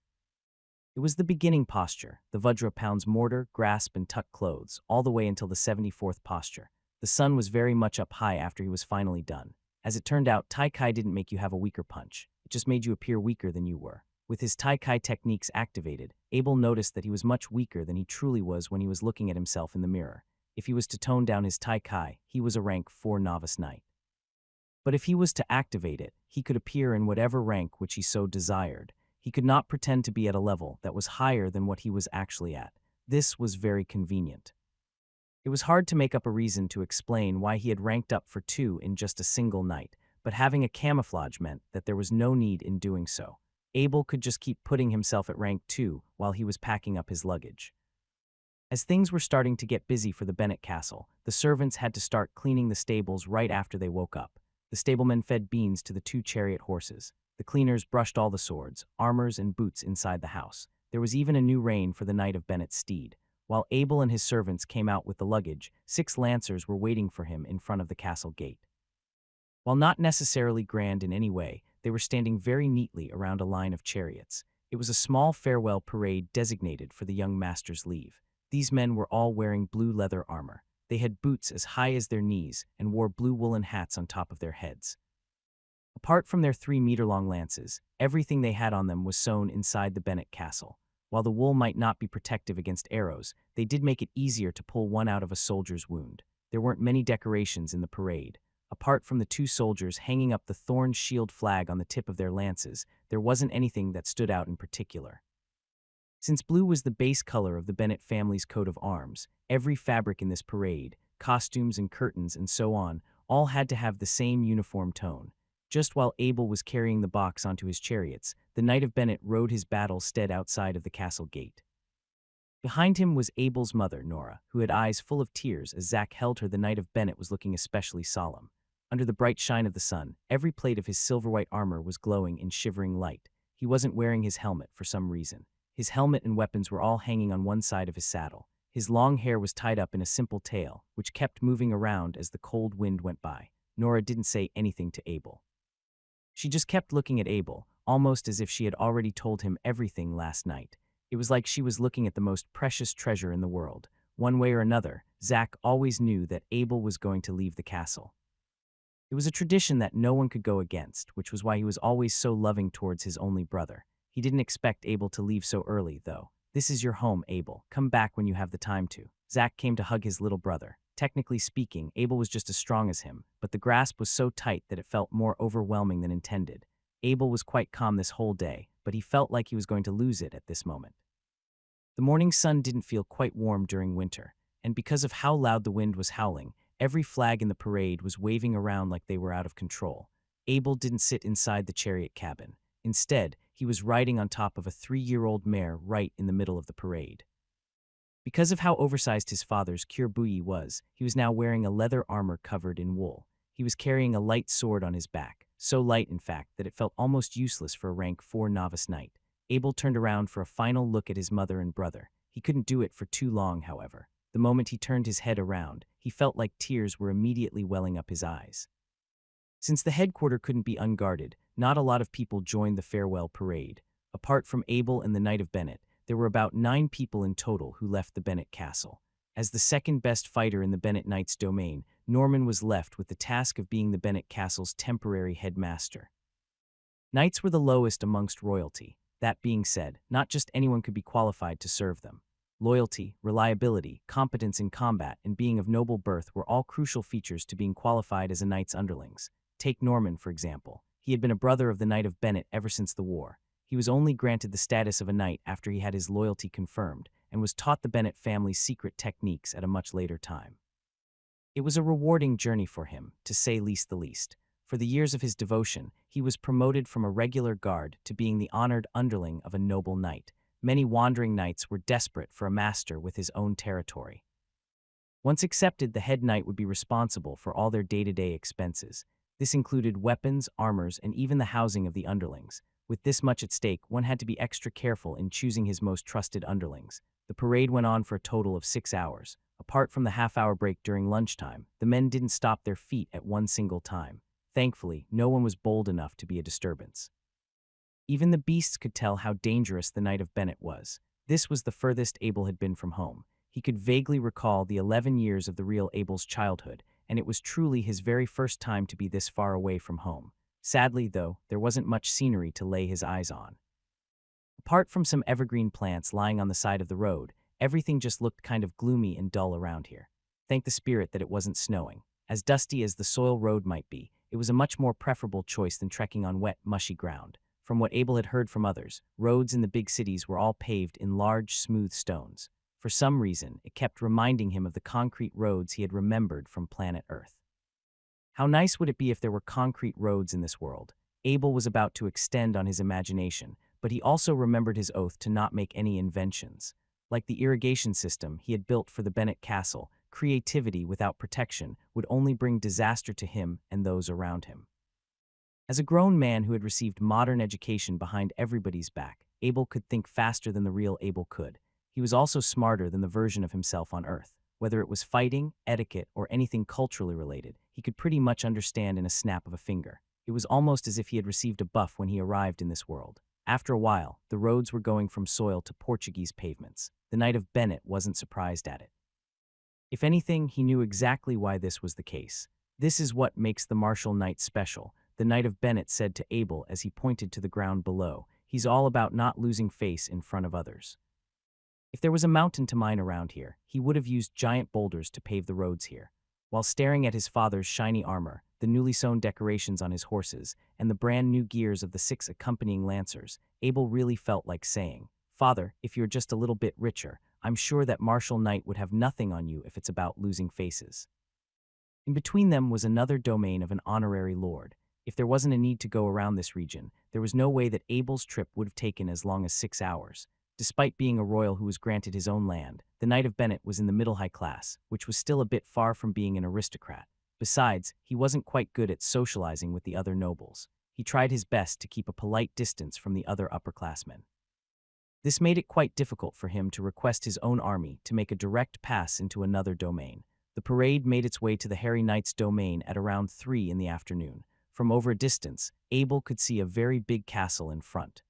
It was the beginning posture, the Vajra pounds mortar, grasp, and tuck clothes, all the way until the 74th posture. The sun was very much up high after he was finally done. As it turned out, Tai Kai didn't make you have a weaker punch. It just made you appear weaker than you were. With his Tai Kai techniques activated, Abel noticed that he was much weaker than he truly was when he was looking at himself in the mirror. If he was to tone down his Tai Kai, he was a rank 4 novice knight. But if he was to activate it, he could appear in whatever rank which he so desired. He could not pretend to be at a level that was higher than what he was actually at. This was very convenient. It was hard to make up a reason to explain why he had ranked up for 2 in just a single night, but having a camouflage meant that there was no need in doing so. Abel could just keep putting himself at rank 2 while he was packing up his luggage. As things were starting to get busy for the Bennett castle, the servants had to start cleaning the stables right after they woke up. The stablemen fed beans to the 2 chariot horses. The cleaners brushed all the swords, armors, and boots inside the house. There was even a new rein for the Knight of Bennett's steed. While Abel and his servants came out with the luggage, 6 lancers were waiting for him in front of the castle gate. While not necessarily grand in any way, they were standing very neatly around a line of chariots. It was a small farewell parade designated for the young master's leave. These men were all wearing blue leather armor. They had boots as high as their knees and wore blue woolen hats on top of their heads. Apart from their 3-meter-long lances, everything they had on them was sewn inside the Bennett castle. While the wool might not be protective against arrows, they did make it easier to pull one out of a soldier's wound. There weren't many decorations in the parade. Apart from the 2 soldiers hanging up the thorn shield flag on the tip of their lances, there wasn't anything that stood out in particular. Since blue was the base color of the Bennett family's coat of arms, every fabric in this parade, costumes and curtains and so on, all had to have the same uniform tone. Just while Abel was carrying the box onto his chariots, the Knight of Bennett rode his battle stead outside of the castle gate. Behind him was Abel's mother, Nora, who had eyes full of tears as Zack held her. The Knight of Bennett was looking especially solemn. Under the bright shine of the sun, every plate of his silver-white armor was glowing in shivering light. He wasn't wearing his helmet for some reason. His helmet and weapons were all hanging on one side of his saddle. His long hair was tied up in a simple tail, which kept moving around as the cold wind went by. Nora didn't say anything to Abel. She just kept looking at Abel, almost as if she had already told him everything last night. It was like she was looking at the most precious treasure in the world. One way or another, Zack always knew that Abel was going to leave the castle. It was a tradition that no one could go against, which was why he was always so loving towards his only brother. He didn't expect Abel to leave so early, though. "This is your home, Abel. Come back when you have the time to." Zack came to hug his little brother. Technically speaking, Abel was just as strong as him, but the grasp was so tight that it felt more overwhelming than intended. Abel was quite calm this whole day, but he felt like he was going to lose it at this moment. The morning sun didn't feel quite warm during winter, and because of how loud the wind was howling, every flag in the parade was waving around like they were out of control. Abel didn't sit inside the chariot cabin. Instead, he was riding on top of a 3-year-old mare right in the middle of the parade. Because of how oversized his father's Kirbuyi was, he was now wearing a leather armor covered in wool. He was carrying a light sword on his back, so light in fact that it felt almost useless for a rank 4 novice knight. Abel turned around for a final look at his mother and brother. He couldn't do it for too long, however. The moment he turned his head around, he felt like tears were immediately welling up his eyes. Since the headquarters couldn't be unguarded, not a lot of people joined the farewell parade. Apart from Abel and the Knight of Bennett, there were about 9 people in total who left the Bennett castle. As the second best fighter in the Bennett Knight's domain, Norman was left with the task of being the Bennett castle's temporary headmaster. Knights were the lowest amongst royalty. That being said, not just anyone could be qualified to serve them. Loyalty, reliability, competence in combat, and being of noble birth were all crucial features to being qualified as a knight's underlings. Take Norman, for example. He had been a brother of the Knight of Bennett ever since the war. He was only granted the status of a knight after he had his loyalty confirmed, and was taught the Bennett family's secret techniques at a much later time. It was a rewarding journey for him, to say the least. For the years of his devotion, he was promoted from a regular guard to being the honored underling of a noble knight. Many wandering knights were desperate for a master with his own territory. Once accepted, the head knight would be responsible for all their day-to-day expenses. This included weapons, armors, and even the housing of the underlings. With this much at stake, one had to be extra careful in choosing his most trusted underlings. The parade went on for a total of 6 hours. Apart from the half-hour break during lunchtime, the men didn't stop their feet at one single time. Thankfully, no one was bold enough to be a disturbance. Even the beasts could tell how dangerous the Knight of Bennett was. This was the furthest Abel had been from home. He could vaguely recall the 11 years of the real Abel's childhood, and it was truly his very first time to be this far away from home. Sadly, though, there wasn't much scenery to lay his eyes on. Apart from some evergreen plants lying on the side of the road, everything just looked kind of gloomy and dull around here. Thank the spirit that it wasn't snowing. As dusty as the soil road might be, it was a much more preferable choice than trekking on wet, mushy ground. From what Abel had heard from others, roads in the big cities were all paved in large, smooth stones. For some reason, it kept reminding him of the concrete roads he had remembered from planet Earth. How nice would it be if there were concrete roads in this world? Abel was about to extend on his imagination, but he also remembered his oath to not make any inventions. Like the irrigation system he had built for the Bennett Castle, creativity without protection would only bring disaster to him and those around him. As a grown man who had received modern education behind everybody's back, Abel could think faster than the real Abel could. He was also smarter than the version of himself on Earth. Whether it was fighting, etiquette, or anything culturally related, he could pretty much understand in a snap of a finger. It was almost as if he had received a buff when he arrived in this world. After a while, the roads were going from soil to Portuguese pavements. The Knight of Bennett wasn't surprised at it. If anything, he knew exactly why this was the case. This is what makes the martial knight special, the Knight of Bennett said to Abel as he pointed to the ground below. He's all about not losing face in front of others. If there was a mountain to mine around here, he would have used giant boulders to pave the roads here. While staring at his father's shiny armor, the newly sewn decorations on his horses, and the brand new gears of the 6 accompanying lancers, Abel really felt like saying, "Father, if you're just a little bit richer, I'm sure that martial knight would have nothing on you if it's about losing faces." In between them was another domain of an honorary lord. If there wasn't a need to go around this region, there was no way that Abel's trip would have taken as long as 6 hours. Despite being a royal who was granted his own land, the Knight of Bennett was in the middle-high class, which was still a bit far from being an aristocrat. Besides, he wasn't quite good at socializing with the other nobles. He tried his best to keep a polite distance from the other upperclassmen. This made it quite difficult for him to request his own army to make a direct pass into another domain. The parade made its way to the Hairy Knight's domain at around 3 in the afternoon. From over a distance, Abel could see a very big castle in front.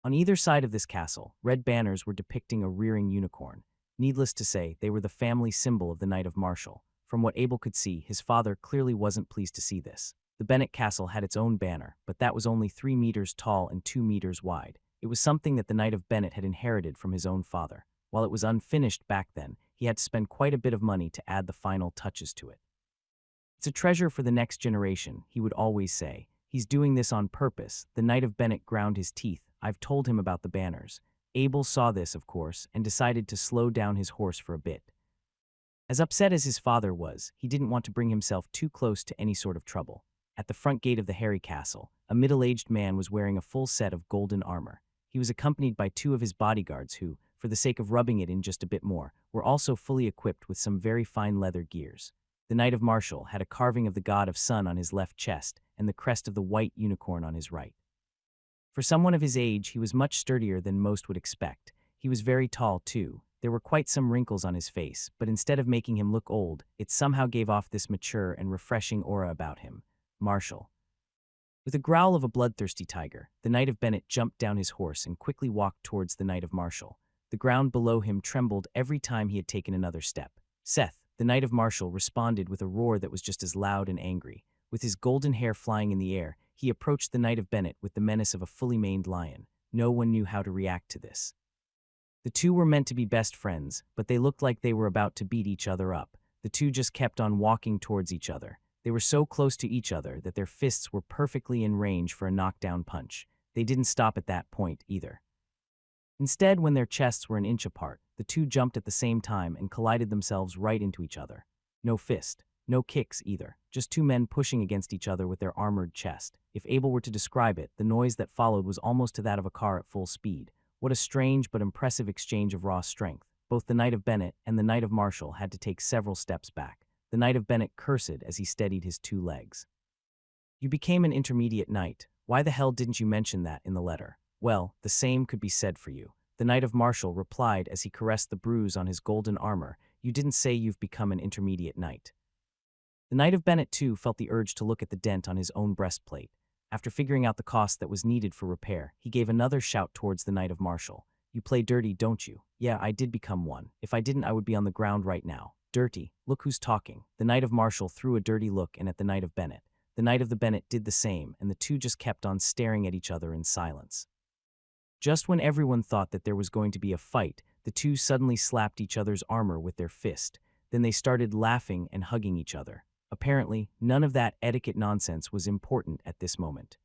On either side of this castle, red banners were depicting a rearing unicorn. Needless to say, they were the family symbol of the Knight of Martial. From what Abel could see, his father clearly wasn't pleased to see this. The Bennett Castle had its own banner, but that was only 3 meters tall and 2 meters wide. It was something that the Knight of Bennett had inherited from his own father. While it was unfinished back then, he had to spend quite a bit of money to add the final touches to it. "It's a treasure for the next generation," he would always say. "He's doing this on purpose." The Knight of Bennett ground his teeth. "I've told him about the banners." Abel saw this, of course, and decided to slow down his horse for a bit. As upset as his father was, he didn't want to bring himself too close to any sort of trouble. At the front gate of the Hairy Castle, a middle-aged man was wearing a full set of golden armor. He was accompanied by 2 of his bodyguards who, for the sake of rubbing it in just a bit more, were also fully equipped with some very fine leather gears. The Knight of Martial had a carving of the god of sun on his left chest and the crest of the white unicorn on his right. For someone of his age, he was much sturdier than most would expect. He was very tall, too. There were quite some wrinkles on his face, but instead of making him look old, it somehow gave off this mature and refreshing aura about him. Martial. With a growl of a bloodthirsty tiger, the Knight of Bennett jumped down his horse and quickly walked towards the Knight of Martial. The ground below him trembled every time he had taken another step. "Seth," the Knight of Martial responded with a roar that was just as loud and angry. With his golden hair flying in the air, he approached the Knight of Bennett with the menace of a fully maned lion. No one knew how to react to this. The two were meant to be best friends, but they looked like they were about to beat each other up. The two just kept on walking towards each other. They were so close to each other that their fists were perfectly in range for a knockdown punch. They didn't stop at that point, either. Instead, when their chests were an inch apart, the two jumped at the same time and collided themselves right into each other. No fist, No kicks either, just two men pushing against each other with their armored chest. If Abel were to describe it, the noise that followed was almost to that of a car at full speed. What a strange but impressive exchange of raw strength. Both the Knight of Bennett and the Knight of Marshall had to take several steps back. The Knight of Bennett cursed as he steadied his two legs. You became an intermediate knight. Why the hell didn't you mention that in the letter? Well, the same could be said for you. The Knight of Marshall replied as he caressed the bruise on his golden armor. You didn't say you've become an intermediate knight. The Knight of Bennett, too, felt the urge to look at the dent on his own breastplate. After figuring out the cost that was needed for repair, he gave another shout towards the Knight of Marshall. You play dirty, don't you? Yeah, I did become one. If I didn't, I would be on the ground right now. Dirty. Look who's talking. The Knight of Marshall threw a dirty look in at the Knight of Bennett. The Knight of the Bennett did the same, and the two just kept on staring at each other in silence. Just when everyone thought that there was going to be a fight, the two suddenly slapped each other's armor with their fist. Then they started laughing and hugging each other. Apparently, none of that etiquette nonsense was important at this moment.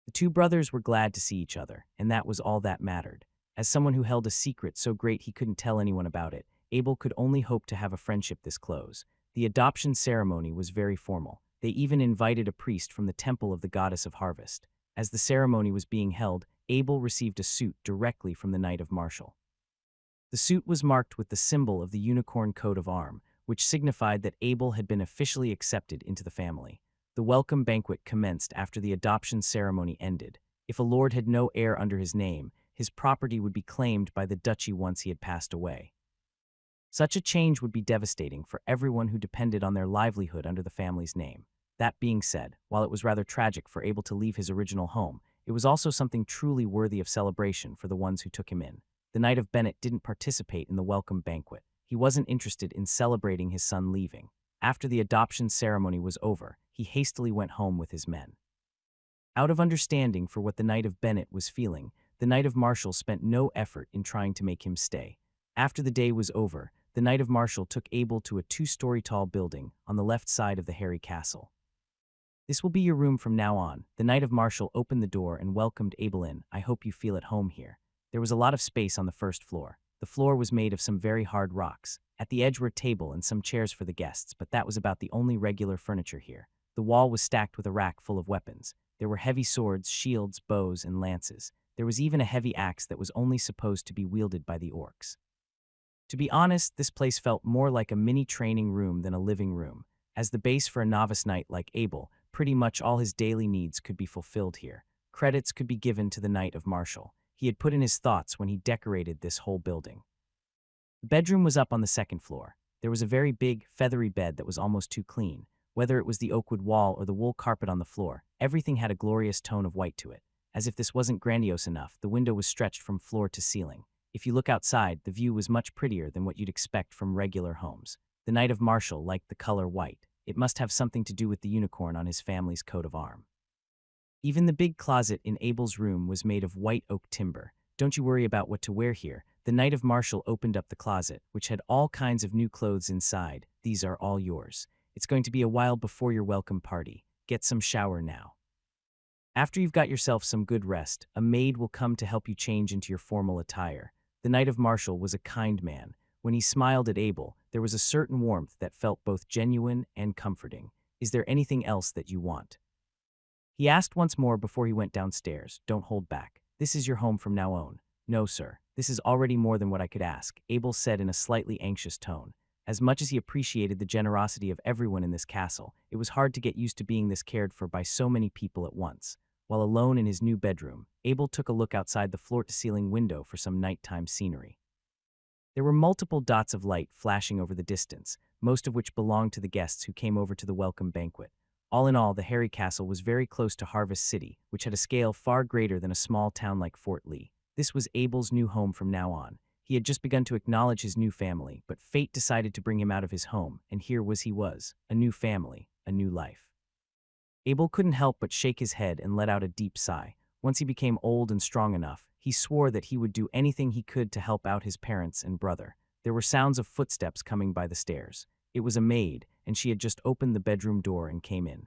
The two brothers were glad to see each other, and that was all that mattered. As someone who held a secret so great he couldn't tell anyone about it, Abel could only hope to have a friendship this close. The adoption ceremony was very formal. They even invited a priest from the temple of the goddess of harvest. As the ceremony was being held, Abel received a suit directly from the Knight of Marshall. The suit was marked with the symbol of the unicorn coat of arms, which signified that Abel had been officially accepted into the family. The welcome banquet commenced after the adoption ceremony ended. If a lord had no heir under his name, his property would be claimed by the duchy once he had passed away. Such a change would be devastating for everyone who depended on their livelihood under the family's name. That being said, while it was rather tragic for Abel to leave his original home, it was also something truly worthy of celebration for the ones who took him in. The Knight of Bennett didn't participate in the welcome banquet. He wasn't interested in celebrating his son leaving. After the adoption ceremony was over, he hastily went home with his men. Out of understanding for what the Knight of Bennett was feeling, the Knight of Marshall spent no effort in trying to make him stay. After the day was over, the Knight of Marshall took Abel to a 2-story tall building on the left side of the hairy castle. This will be your room from now on. The Knight of Marshall opened the door and welcomed Abel in. I hope you feel at home here. There was a lot of space on the first floor. The floor was made of some very hard rocks. At the edge were a table and some chairs for the guests, but that was about the only regular furniture here. The wall was stacked with a rack full of weapons. There were heavy swords, shields, bows, and lances. There was even a heavy axe that was only supposed to be wielded by the orcs. To be honest, this place felt more like a mini training room than a living room. As the base for a novice knight like Abel, pretty much all his daily needs could be fulfilled here. Credits could be given to the Knight of Marshall. He had put in his thoughts when he decorated this whole building. The bedroom was up on the second floor. There was a very big, feathery bed that was almost too clean. Whether it was the oak wood wall or the wool carpet on the floor, everything had a glorious tone of white to it. As if this wasn't grandiose enough, the window was stretched from floor to ceiling. If you look outside, the view was much prettier than what you'd expect from regular homes. The Knight of Marshall liked the color white. It must have something to do with the unicorn on his family's coat of arms. Even the big closet in Abel's room was made of white oak timber. Don't you worry about what to wear here. The Knight of Marshall opened up the closet, which had all kinds of new clothes inside. These are all yours. It's going to be a while before your welcome party. Get some shower now. After you've got yourself some good rest, a maid will come to help you change into your formal attire. The Knight of Marshall was a kind man. When he smiled at Abel, there was a certain warmth that felt both genuine and comforting. Is there anything else that you want? He asked once more before he went downstairs. Don't hold back. This is your home from now on. No, sir. This is already more than what I could ask, Abel said in a slightly anxious tone. As much as he appreciated the generosity of everyone in this castle, it was hard to get used to being this cared for by so many people at once. While alone in his new bedroom, Abel took a look outside the floor-to-ceiling window for some nighttime scenery. There were multiple dots of light flashing over the distance, most of which belonged to the guests who came over to the welcome banquet. All in all, the hairy castle was very close to Harvest City, which had a scale far greater than a small town like Fort Lee. This was Abel's new home from now on. He had just begun to acknowledge his new family, but fate decided to bring him out of his home, and here he was, a new family, a new life. Abel couldn't help but shake his head and let out a deep sigh. Once he became old and strong enough, he swore that he would do anything he could to help out his parents and brother. There were sounds of footsteps coming by the stairs. It was a maid, and she had just opened the bedroom door and came in.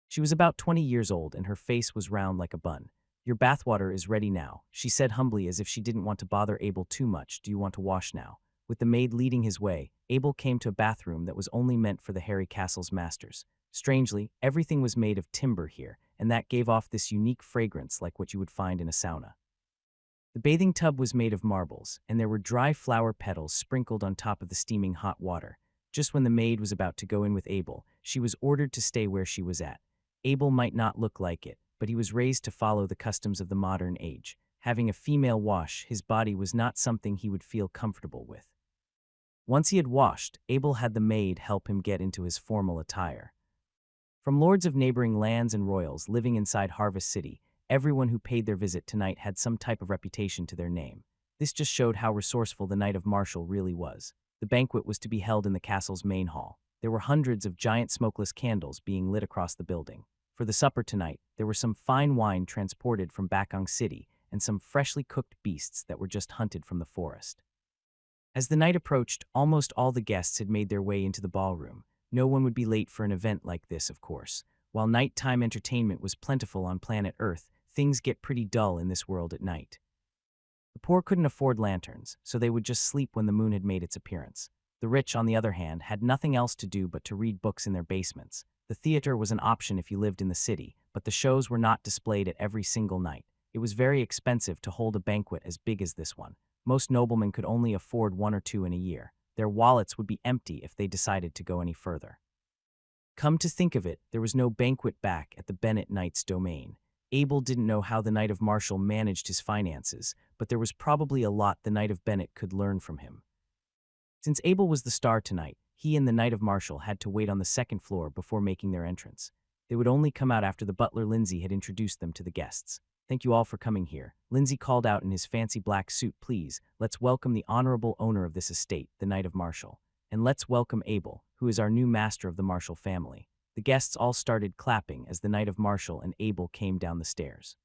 She was about 20 years old, and her face was round like a bun. Your bathwater is ready now, she said humbly as if she didn't want to bother Abel too much. Do you want to wash now? With the maid leading his way, Abel came to a bathroom that was only meant for the hairy castle's masters. Strangely, everything was made of timber here, and that gave off this unique fragrance like what you would find in a sauna. The bathing tub was made of marbles, and there were dry flower petals sprinkled on top of the steaming hot water. Just when the maid was about to go in with Abel, she was ordered to stay where she was at. Abel might not look like it, but he was raised to follow the customs of the modern age. Having a female wash his body was not something he would feel comfortable with. Once he had washed, Abel had the maid help him get into his formal attire. From lords of neighboring lands and royals living inside Harvest City, everyone who paid their visit tonight had some type of reputation to their name. This just showed how resourceful the Knight of Marshall really was. The banquet was to be held in the castle's main hall. There were hundreds of giant smokeless candles being lit across the building. For the supper tonight, there were some fine wine transported from Bakong City and some freshly cooked beasts that were just hunted from the forest. As the night approached, almost all the guests had made their way into the ballroom. No one would be late for an event like this, of course. While nighttime entertainment was plentiful on planet Earth, things get pretty dull in this world at night. The poor couldn't afford lanterns, so they would just sleep when the moon had made its appearance. The rich, on the other hand, had nothing else to do but to read books in their basements. The theater was an option if you lived in the city, but the shows were not displayed at every single night. It was very expensive to hold a banquet as big as this one. Most noblemen could only afford one or two in a year. Their wallets would be empty if they decided to go any further. Come to think of it, there was no banquet back at the Bennett Knight's domain. Abel didn't know how the Knight of Marshall managed his finances, but there was probably a lot the Knight of Bennett could learn from him. Since Abel was the star tonight, he and the Knight of Marshall had to wait on the second floor before making their entrance. They would only come out after the butler Lindsay had introduced them to the guests. "Thank you all for coming here," Lindsay called out in his fancy black suit. "Please, let's welcome the honorable owner of this estate, the Knight of Marshall. And let's welcome Abel, who is our new master of the Marshall family." The guests all started clapping as the Knight of Marshall and Abel came down the stairs.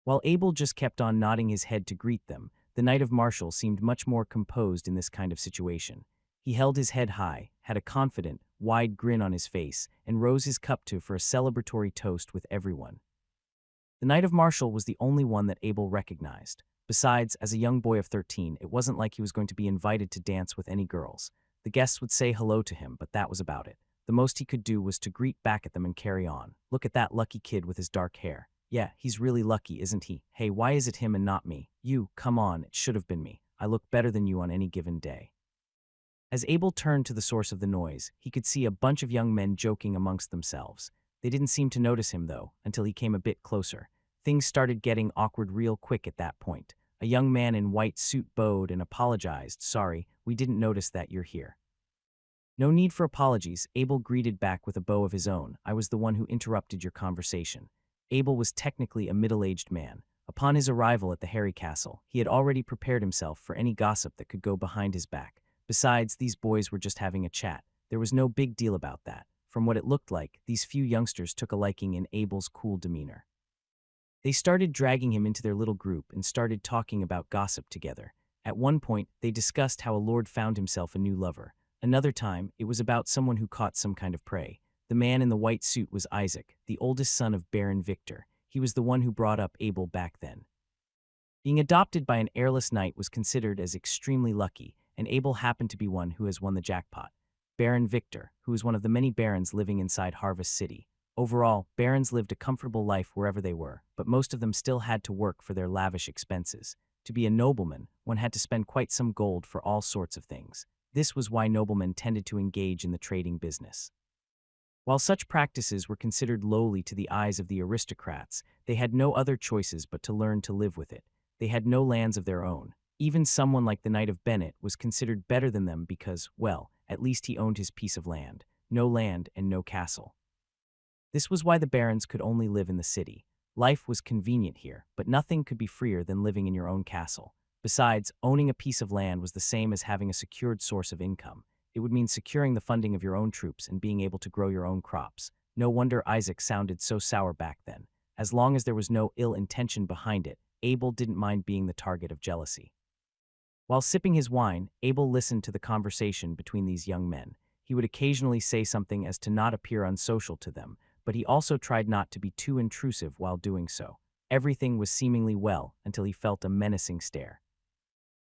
While Abel just kept on nodding his head to greet them, the Knight of Marshall seemed much more composed in this kind of situation. He held his head high, had a confident, wide grin on his face, and rose his cup for a celebratory toast with everyone. The Knight of Marshall was the only one that Abel recognized. Besides, as a young boy of 13, it wasn't like he was going to be invited to dance with any girls. The guests would say hello to him, but that was about it. The most he could do was to greet back at them and carry on. "Look at that lucky kid with his dark hair. Yeah, he's really lucky, isn't he? Hey, why is it him and not me? You, come on, it should have been me. I look better than you on any given day." As Abel turned to the source of the noise, he could see a bunch of young men joking amongst themselves. They didn't seem to notice him, though, until he came a bit closer. Things started getting awkward real quick at that point. A young man in white suit bowed and apologized. "Sorry, we didn't notice that you're here." "No need for apologies," Abel greeted back with a bow of his own. "I was the one who interrupted your conversation." Abel was technically a middle-aged man. Upon his arrival at the Hairy Castle, he had already prepared himself for any gossip that could go behind his back. Besides, these boys were just having a chat. There was no big deal about that. From what it looked like, these few youngsters took a liking in Abel's cool demeanor. They started dragging him into their little group and started talking about gossip together. At one point, they discussed how a lord found himself a new lover. Another time, it was about someone who caught some kind of prey. The man in the white suit was Isaac, the oldest son of Baron Victor. He was the one who brought up Abel back then. Being adopted by an heirless knight was considered as extremely lucky, and Abel happened to be one who has won the jackpot. Baron Victor, who was one of the many barons living inside Harvest City. Overall, barons lived a comfortable life wherever they were, but most of them still had to work for their lavish expenses. To be a nobleman, one had to spend quite some gold for all sorts of things. This was why noblemen tended to engage in the trading business. While such practices were considered lowly to the eyes of the aristocrats, they had no other choices but to learn to live with it. They had no lands of their own. Even someone like the Knight of Bennett was considered better than them because, well, at least he owned his piece of land. No land and no castle. This was why the barons could only live in the city. Life was convenient here, but nothing could be freer than living in your own castle. Besides, owning a piece of land was the same as having a secured source of income. It would mean securing the funding of your own troops and being able to grow your own crops. No wonder Isaac sounded so sour back then. As long as there was no ill intention behind it, Abel didn't mind being the target of jealousy. While sipping his wine, Abel listened to the conversation between these young men. He would occasionally say something as to not appear unsocial to them, but he also tried not to be too intrusive while doing so. Everything was seemingly well until he felt a menacing stare.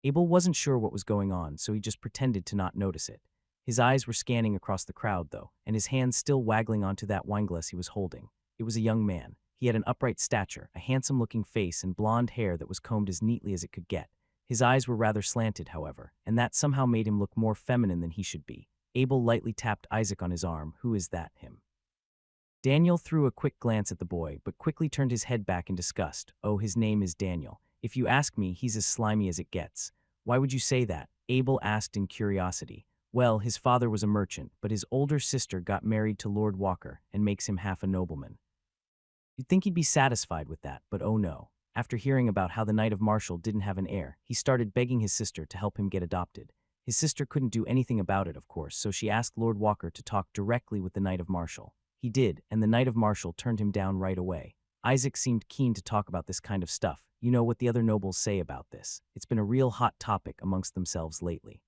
Abel wasn't sure what was going on, so he just pretended to not notice it. His eyes were scanning across the crowd, though, and his hands still waggling onto that wineglass he was holding. It was a young man. He had an upright stature, a handsome-looking face, and blonde hair that was combed as neatly as it could get. His eyes were rather slanted, however, and that somehow made him look more feminine than he should be. Abel lightly tapped Isaac on his arm. "Who is that, him?" Daniel threw a quick glance at the boy, but quickly turned his head back in disgust. "Oh, his name is Daniel. If you ask me, he's as slimy as it gets." "Why would you say that?" Abel asked in curiosity. "Well, his father was a merchant, but his older sister got married to Lord Walker and makes him half a nobleman. You'd think he'd be satisfied with that, but oh no. After hearing about how the Knight of Marshall didn't have an heir, he started begging his sister to help him get adopted. His sister couldn't do anything about it, of course, so she asked Lord Walker to talk directly with the Knight of Marshall. He did, and the Knight of Marshall turned him down right away. Isaac seemed keen to talk about this kind of stuff. You know what the other nobles say about this. It's been a real hot topic amongst themselves lately.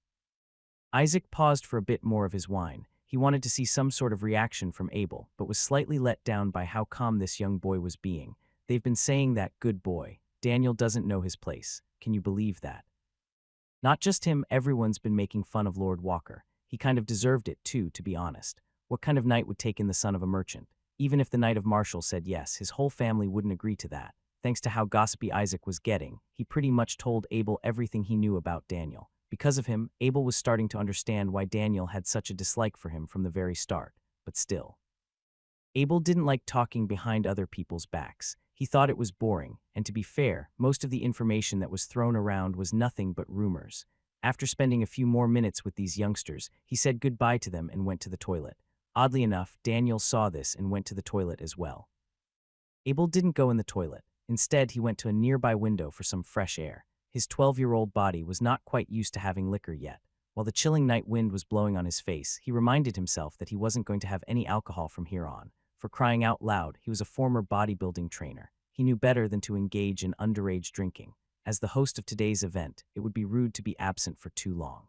Isaac paused for a bit more of his wine. He wanted to see some sort of reaction from Abel, but was slightly let down by how calm this young boy was being. They've been saying that, good boy. Daniel doesn't know his place. Can you believe that? Not just him, everyone's been making fun of Lord Walker. He kind of deserved it too, to be honest. What kind of knight would take in the son of a merchant? Even if the Knight of Marshall said yes, his whole family wouldn't agree to that. Thanks to how gossipy Isaac was getting, he pretty much told Abel everything he knew about Daniel. Because of him, Abel was starting to understand why Daniel had such a dislike for him from the very start. But still, Abel didn't like talking behind other people's backs. He thought it was boring, and to be fair, most of the information that was thrown around was nothing but rumors. After spending a few more minutes with these youngsters, he said goodbye to them and went to the toilet. Oddly enough, Daniel saw this and went to the toilet as well. Abel didn't go in the toilet. Instead, he went to a nearby window for some fresh air. His 12-year-old body was not quite used to having liquor yet. While the chilling night wind was blowing on his face, he reminded himself that he wasn't going to have any alcohol from here on. For crying out loud, he was a former bodybuilding trainer. He knew better than to engage in underage drinking. As the host of today's event, it would be rude to be absent for too long.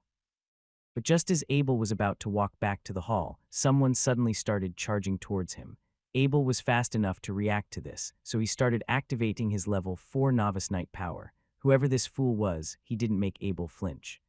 But just as Abel was about to walk back to the hall, someone suddenly started charging towards him. Abel was fast enough to react to this, so he started activating his level 4 Novice Knight power. Whoever this fool was, he didn't make Abel flinch.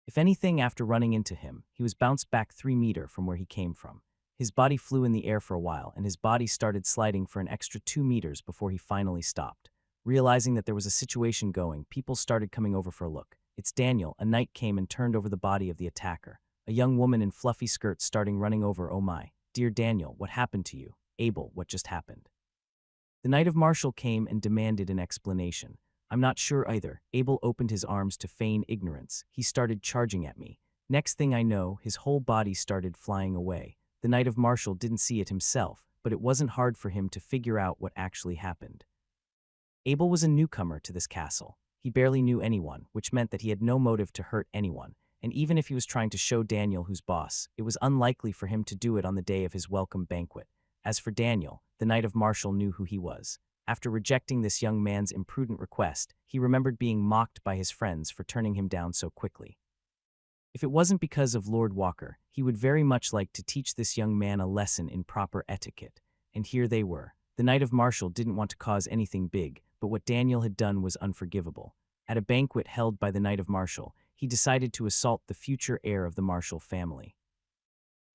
If anything, after running into him, he was bounced back 3 meters from where he came from. His body flew in the air for a while, and his body started sliding for an extra 2 meters before he finally stopped. Realizing that there was a situation going, people started coming over for a look. It's Daniel. A knight came and turned over the body of the attacker. A young woman in fluffy skirts starting running over. "Oh my, dear Daniel, what happened to you?" "Abel, what just happened?" The Knight of Marshall came and demanded an explanation. "I'm not sure either." Abel opened his arms to feign ignorance. He started charging at me. Next thing I know, his whole body started flying away. The Knight of Marshall didn't see it himself, but it wasn't hard for him to figure out what actually happened. Abel was a newcomer to this castle. He barely knew anyone, which meant that he had no motive to hurt anyone, and even if he was trying to show Daniel who's boss, it was unlikely for him to do it on the day of his welcome banquet. As for Daniel, the Knight of Marshall knew who he was. After rejecting this young man's imprudent request, he remembered being mocked by his friends for turning him down so quickly. If it wasn't because of Lord Walker, he would very much like to teach this young man a lesson in proper etiquette. And here they were. The Knight of Marshall didn't want to cause anything big, but what Daniel had done was unforgivable. At a banquet held by the Knight of Marshall, he decided to assault the future heir of the Marshall family.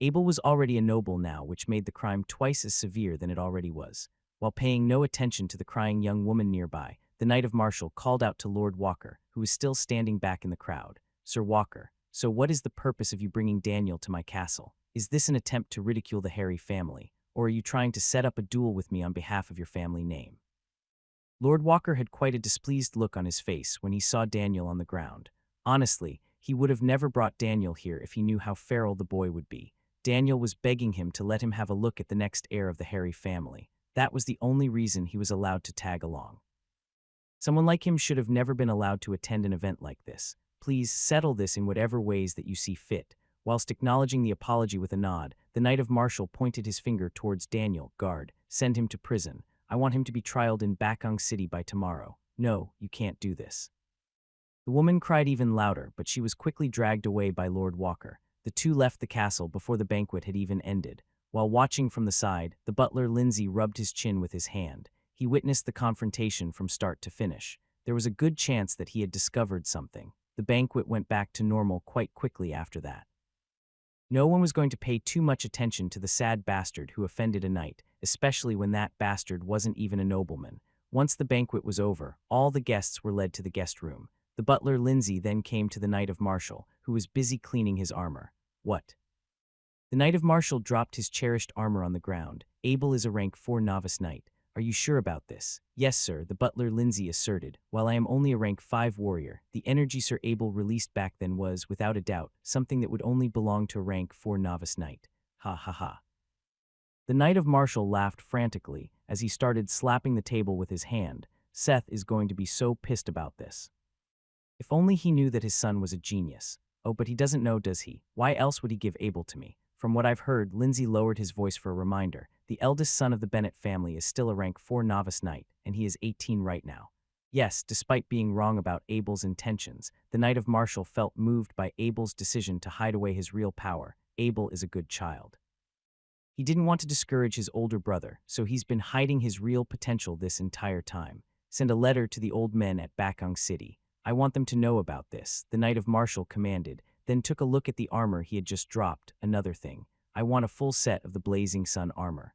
Abel was already a noble now, which made the crime twice as severe than it already was. While paying no attention to the crying young woman nearby, the Knight of Marshall called out to Lord Walker, who was still standing back in the crowd. "Sir Walker, so what is the purpose of you bringing Daniel to my castle? Is this an attempt to ridicule the Harry family, or are you trying to set up a duel with me on behalf of your family name?" Lord Walker had quite a displeased look on his face when he saw Daniel on the ground. Honestly, he would have never brought Daniel here if he knew how feral the boy would be. Daniel was begging him to let him have a look at the next heir of the Harry family. That was the only reason he was allowed to tag along. Someone like him should have never been allowed to attend an event like this. Please settle this in whatever ways that you see fit. Whilst acknowledging the apology with a nod, the Knight of Marshall pointed his finger towards Daniel. "Guard, send him to prison. I want him to be trialed in Bakong City by tomorrow." "No, you can't do this." The woman cried even louder, but she was quickly dragged away by Lord Walker. The two left the castle before the banquet had even ended. While watching from the side, the butler Lindsay rubbed his chin with his hand. He witnessed the confrontation from start to finish. There was a good chance that he had discovered something. The banquet went back to normal quite quickly after that. No one was going to pay too much attention to the sad bastard who offended a knight, especially when that bastard wasn't even a nobleman. Once the banquet was over, all the guests were led to the guest room. The butler Lindsay then came to the Knight of Martial, who was busy cleaning his armor. What? The Knight of Martial dropped his cherished armor on the ground. Abel is a rank 4 novice knight. Are you sure about this? Yes, sir, the butler Lindsay asserted. While I am only a rank 5 warrior, the energy Sir Abel released back then was, without a doubt, something that would only belong to a rank 4 novice knight. Ha ha ha. The Knight of Martial laughed frantically as he started slapping the table with his hand. Seth is going to be so pissed about this. If only he knew that his son was a genius. Oh, but he doesn't know, does he? Why else would he give Abel to me? From what I've heard, Lindsay lowered his voice for a reminder. The eldest son of the Bennett family is still a rank 4 novice knight, and he is 18 right now. Yes, despite being wrong about Abel's intentions, the Knight of Martial felt moved by Abel's decision to hide away his real power. Abel is a good child. He didn't want to discourage his older brother, so he's been hiding his real potential this entire time. Send a letter to the old men at Bakong City. I want them to know about this, the Knight of Martial commanded, then took a look at the armor he had just dropped. Another thing, I want a full set of the Blazing Sun armor.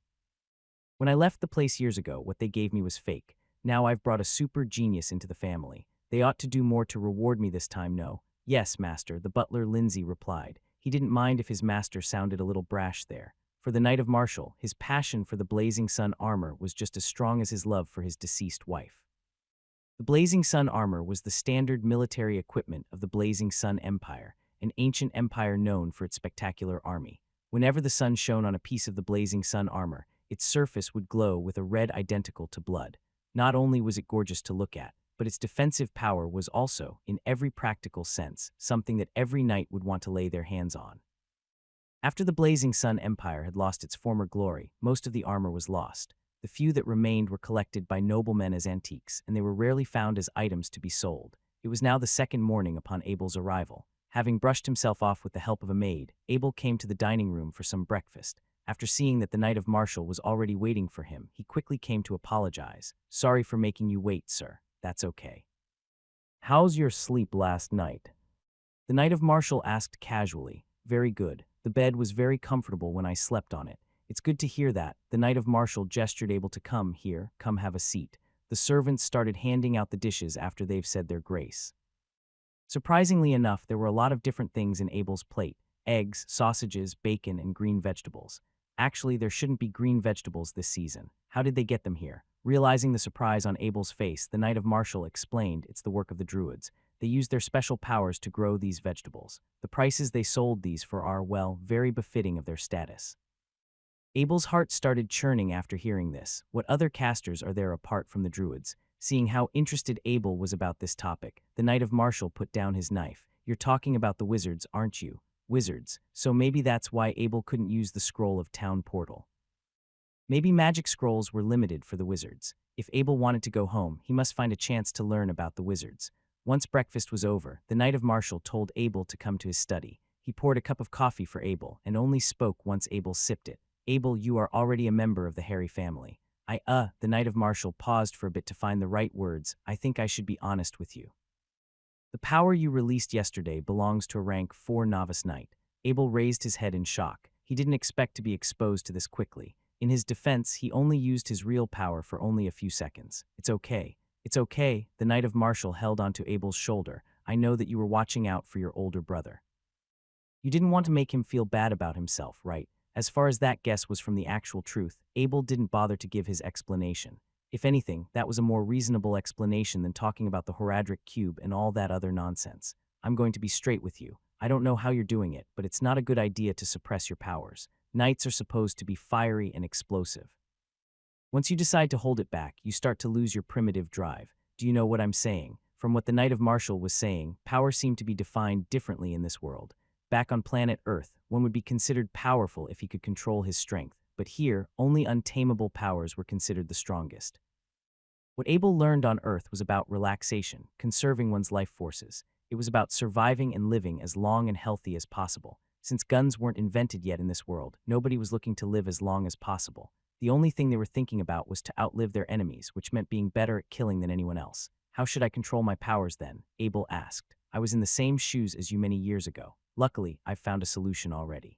When I left the place years ago, what they gave me was fake. Now I've brought a super genius into the family. They ought to do more to reward me this time, no? Yes, master, the butler Lindsay replied. He didn't mind if his master sounded a little brash there. For the Knight of Martial, his passion for the Blazing Sun armor was just as strong as his love for his deceased wife. The Blazing Sun armor was the standard military equipment of the Blazing Sun Empire, an ancient empire known for its spectacular army. Whenever the sun shone on a piece of the Blazing Sun armor, its surface would glow with a red identical to blood. Not only was it gorgeous to look at, but its defensive power was also, in every practical sense, something that every knight would want to lay their hands on. After the Blazing Sun Empire had lost its former glory, most of the armor was lost. The few that remained were collected by noblemen as antiques, and they were rarely found as items to be sold. It was now the second morning upon Abel's arrival. Having brushed himself off with the help of a maid, Abel came to the dining room for some breakfast. After seeing that the Knight of Martial was already waiting for him, he quickly came to apologize. Sorry for making you wait, sir. That's okay. How's your sleep last night? The Knight of Martial asked casually. Very good. The bed was very comfortable when I slept on it. It's good to hear that. The Knight of Martial gestured Abel to come here, come have a seat. The servants started handing out the dishes after they've said their grace. Surprisingly enough, there were a lot of different things in Abel's plate. Eggs, sausages, bacon, and green vegetables. Actually, there shouldn't be green vegetables this season. How did they get them here? Realizing the surprise on Abel's face, the Knight of Martial explained it's the work of the Druids. They used their special powers to grow these vegetables. The prices they sold these for are, well, very befitting of their status. Abel's heart started churning after hearing this. What other casters are there apart from the Druids? Seeing how interested Abel was about this topic, the Knight of Martial put down his knife. You're talking about the wizards, aren't you? Wizards. So maybe that's why Abel couldn't use the scroll of town portal. Maybe magic scrolls were limited for the wizards. If Abel wanted to go home, he must find a chance to learn about the wizards. Once breakfast was over, the Knight of Martial told Abel to come to his study. He poured a cup of coffee for Abel and only spoke once Abel sipped it. Abel, you are already a member of the Harry family. The Knight of Martial paused for a bit to find the right words. I think I should be honest with you. The power you released yesterday belongs to a rank 4 novice knight. Abel raised his head in shock. He didn't expect to be exposed to this quickly. In his defense, he only used his real power for only a few seconds. It's okay. It's okay. The Knight of Martial held onto Abel's shoulder. I know that you were watching out for your older brother. You didn't want to make him feel bad about himself, right? As far as that guess was from the actual truth, Abel didn't bother to give his explanation. If anything, that was a more reasonable explanation than talking about the Horadric cube and all that other nonsense. I'm going to be straight with you. I don't know how you're doing it, but it's not a good idea to suppress your powers. Knights are supposed to be fiery and explosive. Once you decide to hold it back, you start to lose your primitive drive. Do you know what I'm saying? From what the Knight of Martial was saying, power seemed to be defined differently in this world. Back on planet Earth, one would be considered powerful if he could control his strength, but here, only untamable powers were considered the strongest. What Abel learned on Earth was about relaxation, conserving one's life forces. It was about surviving and living as long and healthy as possible. Since guns weren't invented yet in this world, nobody was looking to live as long as possible. The only thing they were thinking about was to outlive their enemies, which meant being better at killing than anyone else. How should I control my powers then? Abel asked. I was in the same shoes as you many years ago. Luckily, I've found a solution already.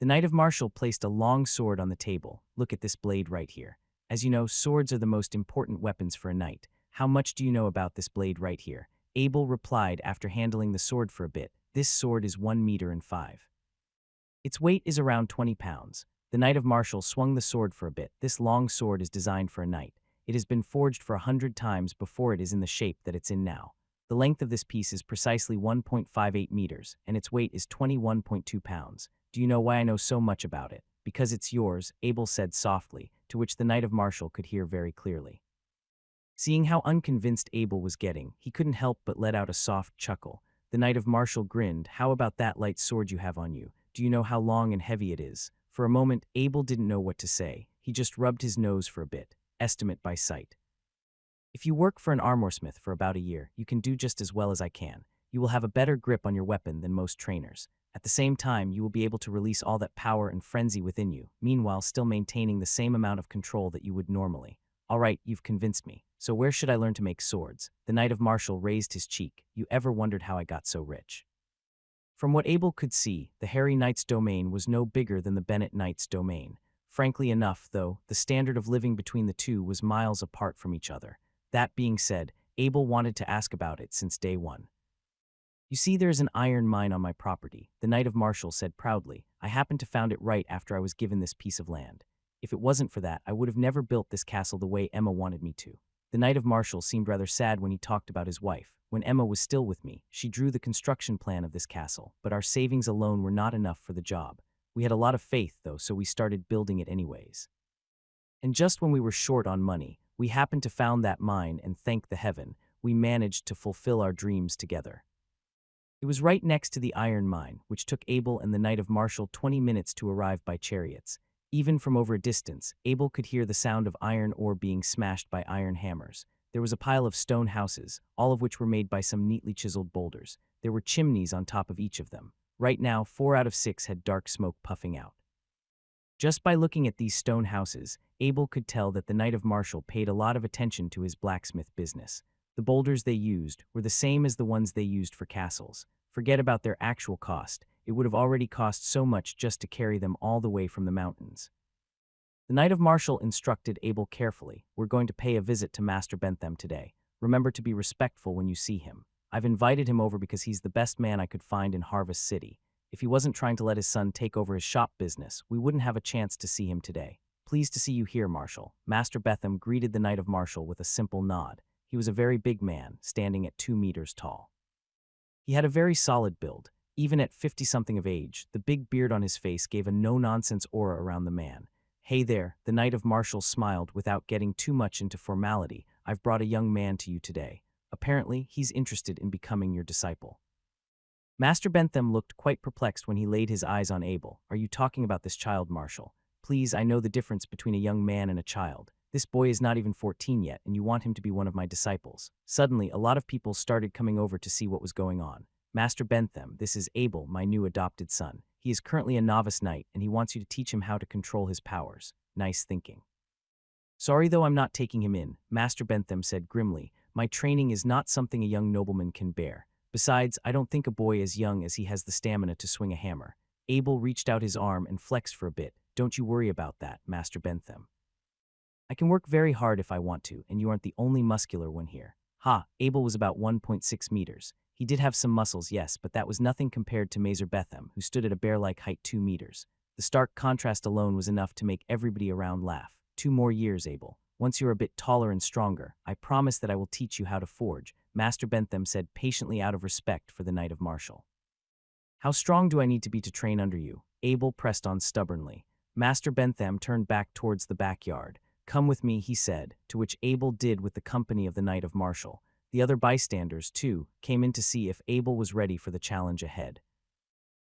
The Knight of Martial placed a long sword on the table. Look at this blade right here. As you know, swords are the most important weapons for a knight. How much do you know about this blade right here? Abel replied after handling the sword for a bit. This sword is 1 meter and 5. Its weight is around 20 pounds. The Knight of Martial swung the sword for a bit. This long sword is designed for a knight. It has been forged for 100 times before it is in the shape that it's in now. The length of this piece is precisely 1.58 meters, and its weight is 21.2 pounds. Do you know why I know so much about it? Because it's yours, Abel said softly, to which the Knight of Martial could hear very clearly. Seeing how unconvinced Abel was getting, he couldn't help but let out a soft chuckle. The Knight of Martial grinned. How about that light sword you have on you? Do you know how long and heavy it is? For a moment, Abel didn't know what to say. He just rubbed his nose for a bit. Estimate by sight. If you work for an armorsmith for about a year, you can do just as well as I can. You will have a better grip on your weapon than most trainers. At the same time, you will be able to release all that power and frenzy within you, meanwhile still maintaining the same amount of control that you would normally. All right, you've convinced me. So where should I learn to make swords? The Knight of Martial raised his cheek. You ever wondered how I got so rich? From what Abel could see, the Hairy Knight's domain was no bigger than the Bennett Knight's domain. Frankly enough, though, the standard of living between the two was miles apart from each other. That being said, Abel wanted to ask about it since day one. You see, there's an iron mine on my property, the Knight of Martial said proudly. I happened to found it right after I was given this piece of land. If it wasn't for that, I would have never built this castle the way Emma wanted me to. The Knight of Martial seemed rather sad when he talked about his wife. When Emma was still with me, she drew the construction plan of this castle, but our savings alone were not enough for the job. We had a lot of faith, though, so we started building it anyways. And just when we were short on money, we happened to found that mine, and thank the heaven, we managed to fulfill our dreams together. It was right next to the iron mine, which took Abel and the Knight of Martial 20 minutes to arrive by chariots. Even from over a distance, Abel could hear the sound of iron ore being smashed by iron hammers. There was a pile of stone houses, all of which were made by some neatly chiseled boulders. There were chimneys on top of each of them. Right now, 4 out of 6 had dark smoke puffing out. Just by looking at these stone houses, Abel could tell that the Knight of Martial paid a lot of attention to his blacksmith business. The boulders they used were the same as the ones they used for castles. Forget about their actual cost. It would have already cost so much just to carry them all the way from the mountains. The Knight of Martial instructed Abel carefully. We're going to pay a visit to Master Bentham today. Remember to be respectful when you see him. I've invited him over because he's the best man I could find in Harvest City. If he wasn't trying to let his son take over his shop business, we wouldn't have a chance to see him today. Pleased to see you here, Marshal. Master Bentham greeted the Knight of Martial with a simple nod. He was a very big man, standing at 2 meters tall. He had a very solid build. Even at 50-something of age, the big beard on his face gave a no-nonsense aura around the man. Hey there, the Knight of Martial smiled without getting too much into formality. I've brought a young man to you today. Apparently, he's interested in becoming your disciple. Master Bentham looked quite perplexed when he laid his eyes on Abel. Are you talking about this child, Marshal? Please, I know the difference between a young man and a child. This boy is not even 14 yet, and you want him to be one of my disciples. Suddenly, a lot of people started coming over to see what was going on. Master Bentham, this is Abel, my new adopted son. He is currently a novice knight, and he wants you to teach him how to control his powers. Nice thinking. Sorry though I'm not taking him in, Master Bentham said grimly. My training is not something a young nobleman can bear. Besides, I don't think a boy as young as he has the stamina to swing a hammer. Abel reached out his arm and flexed for a bit. Don't you worry about that, Master Bentham. I can work very hard if I want to, and you aren't the only muscular one here. Ha, Abel was about 1.6 meters. He did have some muscles, yes, but that was nothing compared to Mazer Bentham, who stood at a bear-like height 2 meters. The stark contrast alone was enough to make everybody around laugh. 2 more years, Abel. Once you're a bit taller and stronger, I promise that I will teach you how to forge, Master Bentham said patiently out of respect for the Knight of Martial. How strong do I need to be to train under you? Abel pressed on stubbornly. Master Bentham turned back towards the backyard. Come with me, he said, to which Abel did with the company of the Knight of Martial. The other bystanders, too, came in to see if Abel was ready for the challenge ahead.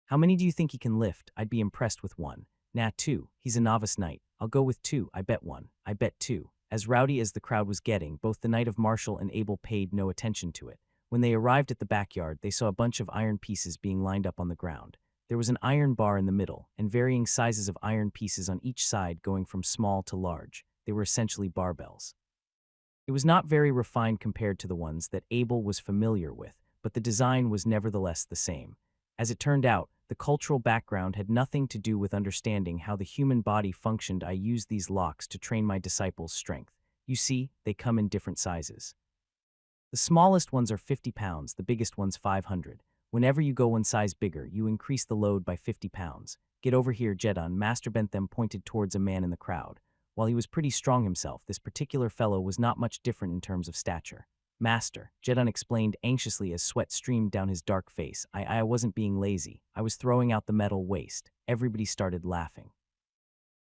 How many do you think he can lift? I'd be impressed with 1. Nah, 2. He's a novice knight. I'll go with 2. I bet 1. I bet 2. As rowdy as the crowd was getting, both the Knight of Martial and Abel paid no attention to it. When they arrived at the backyard, they saw a bunch of iron pieces being lined up on the ground. There was an iron bar in the middle, and varying sizes of iron pieces on each side going from small to large. They were essentially barbells. It was not very refined compared to the ones that Abel was familiar with, but the design was nevertheless the same. As it turned out, the cultural background had nothing to do with understanding how the human body functioned. I used these locks to train my disciples' strength. You see, they come in different sizes. The smallest ones are 50 pounds, the biggest ones 500. Whenever you go one size bigger, you increase the load by 50 pounds. Get over here, Jedon. Master Bentham pointed towards a man in the crowd. While he was pretty strong himself, this particular fellow was not much different in terms of stature. Master, Jedon explained anxiously as sweat streamed down his dark face. I wasn't being lazy. I was throwing out the metal waste. Everybody started laughing.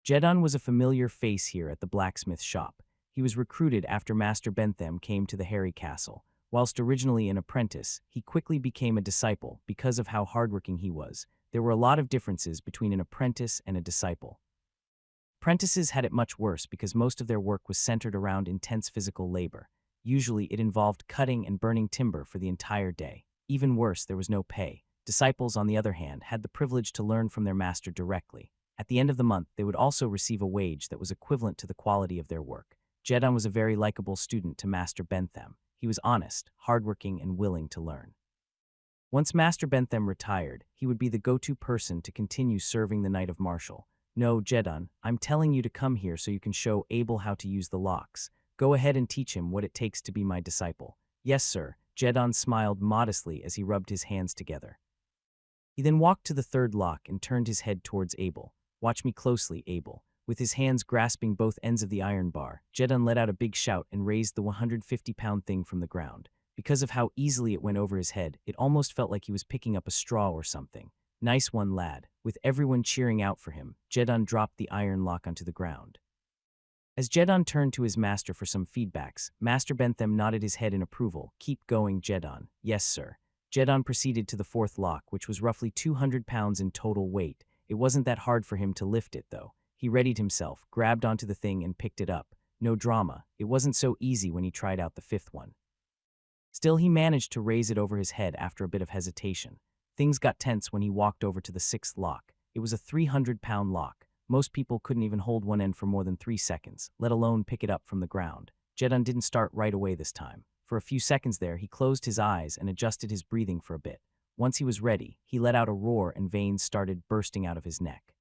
Jedon was a familiar face here at the blacksmith shop. He was recruited after Master Bentham came to the Hairy Castle. Whilst originally an apprentice, he quickly became a disciple because of how hardworking he was. There were a lot of differences between an apprentice and a disciple. Apprentices had it much worse because most of their work was centered around intense physical labor. Usually it involved cutting and burning timber for the entire day. Even worse, there was no pay. Disciples, on the other hand, had the privilege to learn from their master directly. At the end of the month, they would also receive a wage that was equivalent to the quality of their work. Jedon was a very likable student to Master Bentham. He was honest, hardworking, and willing to learn. Once Master Bentham retired, he would be the go-to person to continue serving the Knight of Martial. No, Jedon, I'm telling you to come here so you can show Abel how to use the locks. Go ahead and teach him what it takes to be my disciple. Yes, sir. Jedon smiled modestly as he rubbed his hands together. He then walked to the third lock and turned his head towards Abel. Watch me closely, Abel. With his hands grasping both ends of the iron bar, Jedon let out a big shout and raised the 150-pound thing from the ground. Because of how easily it went over his head, it almost felt like he was picking up a straw or something. Nice one, lad. With everyone cheering out for him, Jedon dropped the iron lock onto the ground. As Jedon turned to his master for some feedbacks, Master Bentham nodded his head in approval. Keep going, Jedon. Yes, sir. Jedon proceeded to the fourth lock, which was roughly 200 pounds in total weight. It wasn't that hard for him to lift it, though. He readied himself, grabbed onto the thing, and picked it up. No drama. It wasn't so easy when he tried out the fifth one. Still, he managed to raise it over his head after a bit of hesitation. Things got tense when he walked over to the sixth lock. It was a 300-pound lock. Most people couldn't even hold one end for more than 3 seconds, let alone pick it up from the ground. Jedon didn't start right away this time. For a few seconds there, he closed his eyes and adjusted his breathing for a bit. Once he was ready, he let out a roar and veins started bursting out of his neck.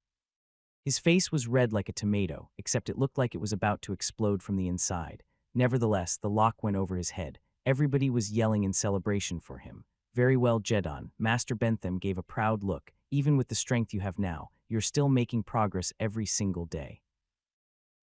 His face was red like a tomato, except it looked like it was about to explode from the inside. Nevertheless, the lock went over his head. Everybody was yelling in celebration for him. Very well, Jedon. Master Bentham gave a proud look. Even with the strength you have now, you're still making progress every single day.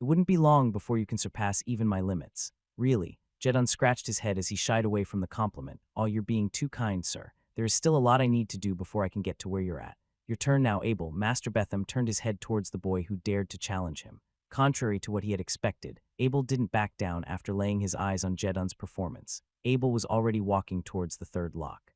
It wouldn't be long before you can surpass even my limits. Really. Jedon scratched his head as he shied away from the compliment. Oh, you're being too kind, sir. There is still a lot I need to do before I can get to where you're at. Your turn now, Abel. Master Bentham turned his head towards the boy who dared to challenge him. Contrary to what he had expected, Abel didn't back down after laying his eyes on Jedon's performance. Abel was already walking towards the third lock.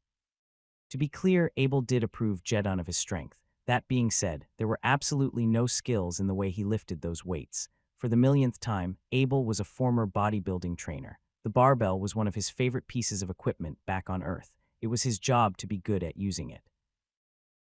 To be clear, Abel did approve Jedon of his strength. That being said, there were absolutely no skills in the way he lifted those weights. For the millionth time, Abel was a former bodybuilding trainer. The barbell was one of his favorite pieces of equipment back on Earth. It was his job to be good at using it.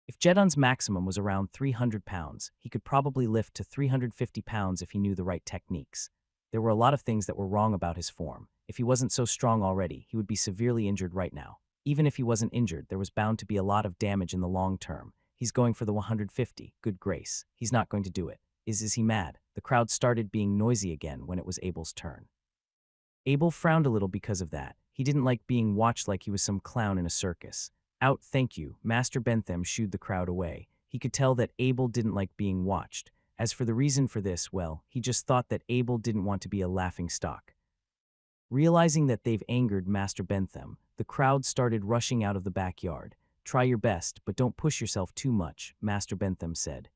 If Jedon's maximum was around 300 pounds, he could probably lift to 350 pounds if he knew the right techniques. There were a lot of things that were wrong about his form. If he wasn't so strong already, he would be severely injured right now. Even if he wasn't injured, there was bound to be a lot of damage in the long term. He's going for the 150. Good grace. He's not going to do it. Is he mad? The crowd started being noisy again when it was Abel's turn. Abel frowned a little because of that. He didn't like being watched like he was some clown in a circus. Out, thank you. Master Bentham shooed the crowd away. He could tell that Abel didn't like being watched. As for the reason for this, well, he just thought that Abel didn't want to be a laughingstock. Realizing that they've angered Master Bentham, the crowd started rushing out of the backyard. Try your best, but don't push yourself too much, Master Bentham said.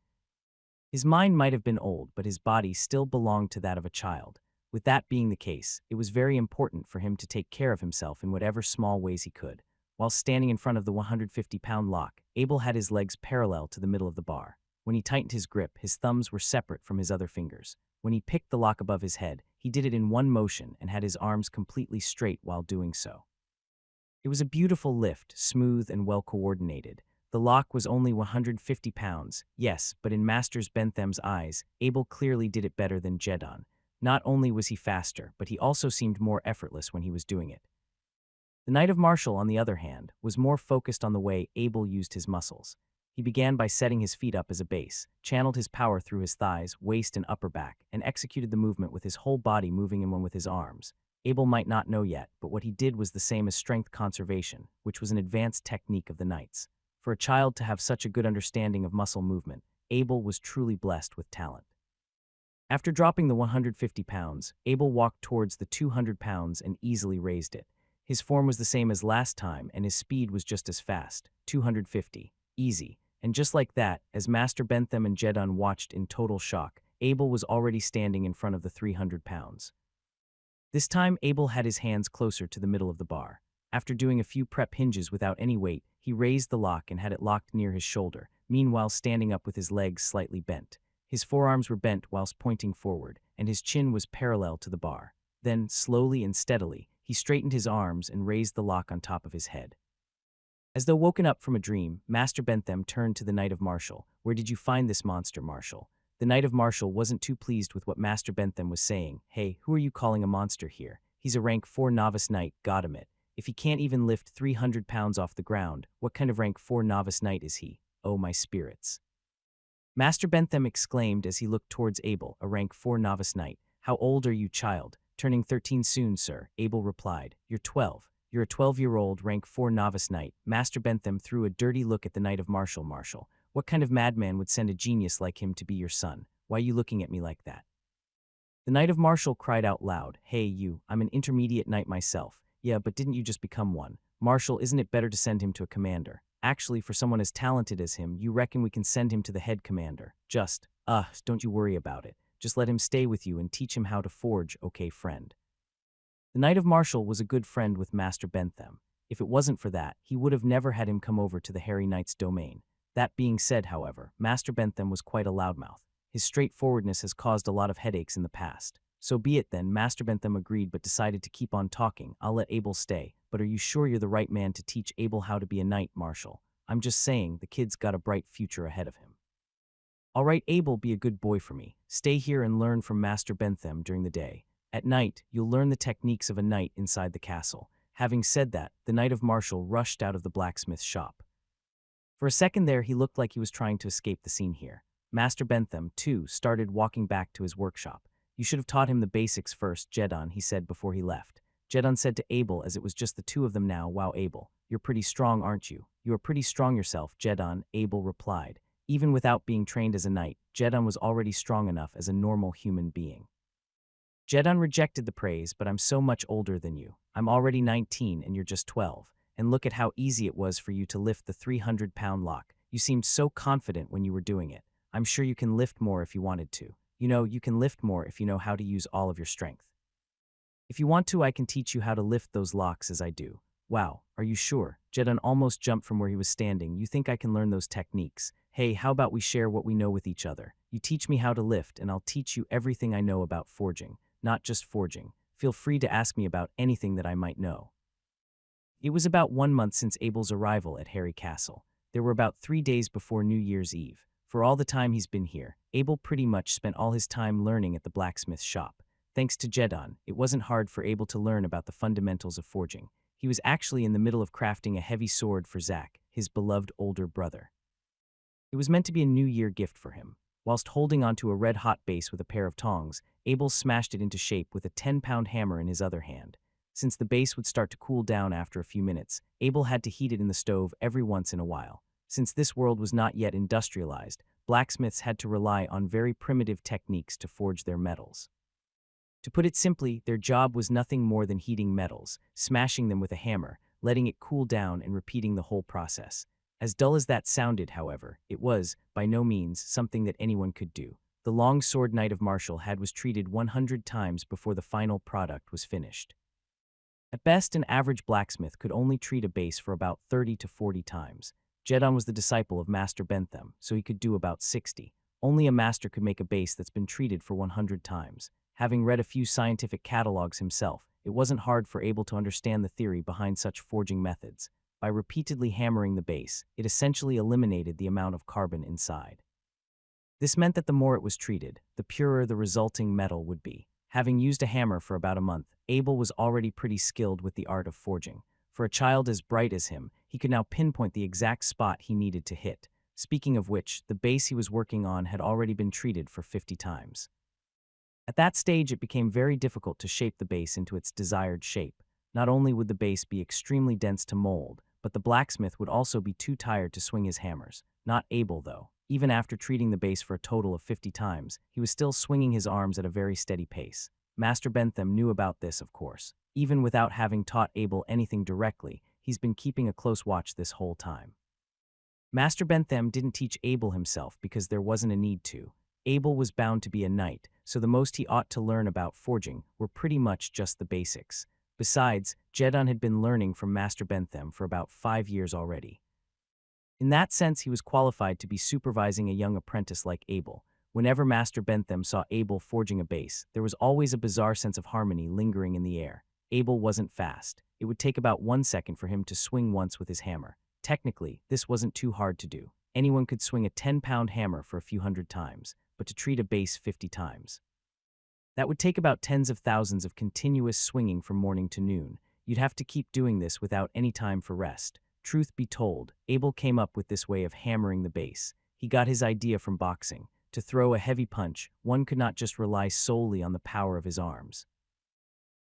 His mind might have been old, but his body still belonged to that of a child. With that being the case, it was very important for him to take care of himself in whatever small ways he could. While standing in front of the 150-pound lock, Abel had his legs parallel to the middle of the bar. When he tightened his grip, his thumbs were separate from his other fingers. When he picked the lock above his head, he did it in one motion and had his arms completely straight while doing so. It was a beautiful lift, smooth and well-coordinated. The lock was only 150 pounds, yes, but in Master Bentham's eyes, Abel clearly did it better than Jedon. Not only was he faster, but he also seemed more effortless when he was doing it. The Knight of Martial, on the other hand, was more focused on the way Abel used his muscles. He began by setting his feet up as a base, channeled his power through his thighs, waist, and upper back, and executed the movement with his whole body moving in one with his arms. Abel might not know yet, but what he did was the same as strength conservation, which was an advanced technique of the knights. For a child to have such a good understanding of muscle movement, Abel was truly blessed with talent. After dropping the 150 pounds, Abel walked towards the 200 pounds and easily raised it. His form was the same as last time, and his speed was just as fast, 250, easy. And just like that, as Master Bentham and Jedon watched in total shock, Abel was already standing in front of the 300 pounds. This time, Abel had his hands closer to the middle of the bar. After doing a few prep hinges without any weight, he raised the lock and had it locked near his shoulder, meanwhile standing up with his legs slightly bent. His forearms were bent whilst pointing forward, and his chin was parallel to the bar. Then, slowly and steadily, he straightened his arms and raised the lock on top of his head. As though woken up from a dream, Master Bentham turned to the Knight of Martial. "Where did you find this monster, Martial?" The Knight of Martial wasn't too pleased with what Master Bentham was saying. "Hey, who are you calling a monster here? He's a rank 4 novice knight, got him it. If he can't even lift 300 pounds off the ground, what kind of rank 4 novice knight is he? Oh my spirits." Master Bentham exclaimed as he looked towards Abel, "A rank 4 novice knight. How old are you, child?" "Turning 13 soon, sir," Abel replied. "You're 12. You're a 12-year-old rank 4 novice knight." Master Bentham threw a dirty look at the Knight of Martial. "Martial, what kind of madman would send a genius like him to be your son? Why are you looking at me like that?" The Knight of Martial cried out loud, "Hey you, I'm an intermediate knight myself." "Yeah, but didn't you just become one? Martial, isn't it better to send him to a commander? Actually, for someone as talented as him, you reckon we can send him to the head commander? Don't you worry about it. Just let him stay with you and teach him how to forge, okay, friend?" The Knight of Martial was a good friend with Master Bentham. If it wasn't for that, he would have never had him come over to the Hairy Knight's domain. That being said, however, Master Bentham was quite a loudmouth. His straightforwardness has caused a lot of headaches in the past. "So be it then," Master Bentham agreed but decided to keep on talking. "I'll let Abel stay, but are you sure you're the right man to teach Abel how to be a knight, Martial? I'm just saying, the kid's got a bright future ahead of him." "All right, Abel, be a good boy for me. Stay here and learn from Master Bentham during the day. At night, you'll learn the techniques of a knight inside the castle." Having said that, the Knight of Martial rushed out of the blacksmith's shop. For a second there, he looked like he was trying to escape the scene here. Master Bentham, too, started walking back to his workshop. "You should have taught him the basics first, Jedon," he said before he left. Jedon said to Abel as it was just the two of them now, "Wow, Abel, you're pretty strong, aren't you?" "You are pretty strong yourself, Jedon," Abel replied. Even without being trained as a knight, Jedon was already strong enough as a normal human being. Jedon rejected the praise, "But I'm so much older than you. I'm already 19 and you're just 12. And look at how easy it was for you to lift the 300-pound lock. You seemed so confident when you were doing it. I'm sure you can lift more if you wanted to. You know, you can lift more if you know how to use all of your strength. If you want to, I can teach you how to lift those locks as I do." "Wow, are you sure?" Jedon almost jumped from where he was standing. "You think I can learn those techniques? Hey, how about we share what we know with each other? You teach me how to lift, and I'll teach you everything I know about forging. Not just forging. Feel free to ask me about anything that I might know." It was about 1 month since Abel's arrival at Hairy Castle. There were about 3 days before New Year's Eve. For all the time he's been here, Abel pretty much spent all his time learning at the blacksmith's shop. Thanks to Jedon, it wasn't hard for Abel to learn about the fundamentals of forging. He was actually in the middle of crafting a heavy sword for Zach, his beloved older brother. It was meant to be a New Year gift for him. Whilst holding onto a red-hot base with a pair of tongs, Abel smashed it into shape with a 10-pound hammer in his other hand. Since the base would start to cool down after a few minutes, Abel had to heat it in the stove every once in a while. Since this world was not yet industrialized, blacksmiths had to rely on very primitive techniques to forge their metals. To put it simply, their job was nothing more than heating metals, smashing them with a hammer, letting it cool down and repeating the whole process. As dull as that sounded, however, it was, by no means, something that anyone could do. The long sword Knight of Martial was treated 100 times before the final product was finished. At best, an average blacksmith could only treat a base for about 30 to 40 times. Jedon was the disciple of Master Bentham, so he could do about 60. Only a master could make a base that's been treated for 100 times. Having read a few scientific catalogs himself, it wasn't hard for Abel to understand the theory behind such forging methods. By repeatedly hammering the base, it essentially eliminated the amount of carbon inside. This meant that the more it was treated, the purer the resulting metal would be. Having used a hammer for about a month, Abel was already pretty skilled with the art of forging. For a child as bright as him, he could now pinpoint the exact spot he needed to hit. Speaking of which, the base he was working on had already been treated for 50 times. At that stage, it became very difficult to shape the base into its desired shape. Not only would the base be extremely dense to mold, but the blacksmith would also be too tired to swing his hammers. Not Abel, though. Even after treating the base for a total of 50 times, he was still swinging his arms at a very steady pace. Master Bentham knew about this, of course. Even without having taught Abel anything directly, he's been keeping a close watch this whole time. Master Bentham didn't teach Abel himself because there wasn't a need to. Abel was bound to be a knight, so the most he ought to learn about forging were pretty much just the basics. Besides, Jedon had been learning from Master Bentham for about 5 years already. In that sense, he was qualified to be supervising a young apprentice like Abel. Whenever Master Bentham saw Abel forging a base, there was always a bizarre sense of harmony lingering in the air. Abel wasn't fast. It would take about 1 second for him to swing once with his hammer. Technically, this wasn't too hard to do. Anyone could swing a 10-pound hammer for a few hundred times, but to treat a base 50 times. That would take about tens of thousands of continuous swinging from morning to noon. You'd have to keep doing this without any time for rest. Truth be told, Abel came up with this way of hammering the base. He got his idea from boxing. To throw a heavy punch, one could not just rely solely on the power of his arms.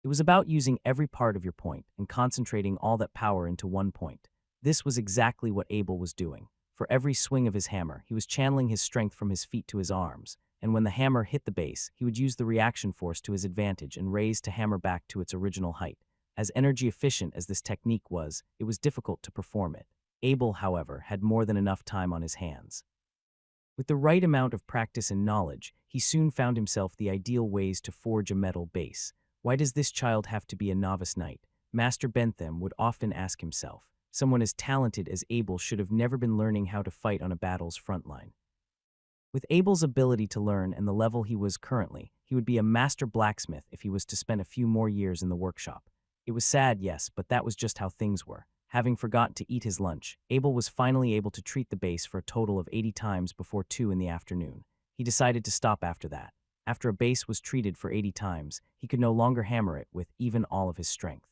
It was about using every part of your point and concentrating all that power into one point. This was exactly what Abel was doing. For every swing of his hammer, he was channeling his strength from his feet to his arms, and when the hammer hit the base, he would use the reaction force to his advantage and raise to hammer back to its original height. As energy efficient as this technique was, it was difficult to perform it. Abel, however, had more than enough time on his hands. With the right amount of practice and knowledge, he soon found himself the ideal ways to forge a metal base. Why does this child have to be a novice knight? Master Bentham would often ask himself. Someone as talented as Abel should have never been learning how to fight on a battle's front line. With Abel's ability to learn and the level he was currently, he would be a master blacksmith if he was to spend a few more years in the workshop. It was sad, yes, but that was just how things were. Having forgotten to eat his lunch, Abel was finally able to treat the base for a total of 80 times before 2 in the afternoon. He decided to stop after that. After a base was treated for 80 times, he could no longer hammer it with even all of his strength.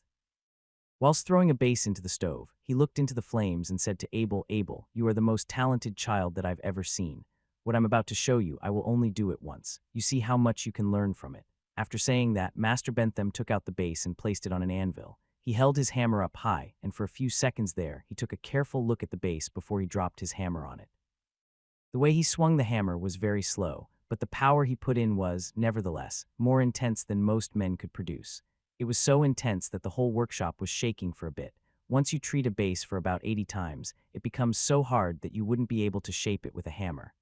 Whilst throwing a base into the stove, he looked into the flames and said to Abel, "Abel, you are the most talented child that I've ever seen. What I'm about to show you, I will only do it once. You see how much you can learn from it." After saying that, Master Bentham took out the base and placed it on an anvil. He held his hammer up high, and for a few seconds there, he took a careful look at the base before he dropped his hammer on it. The way he swung the hammer was very slow, but the power he put in was, nevertheless, more intense than most men could produce. It was so intense that the whole workshop was shaking for a bit. Once you treat a base for about 80 times, it becomes so hard that you wouldn't be able to shape it with a hammer.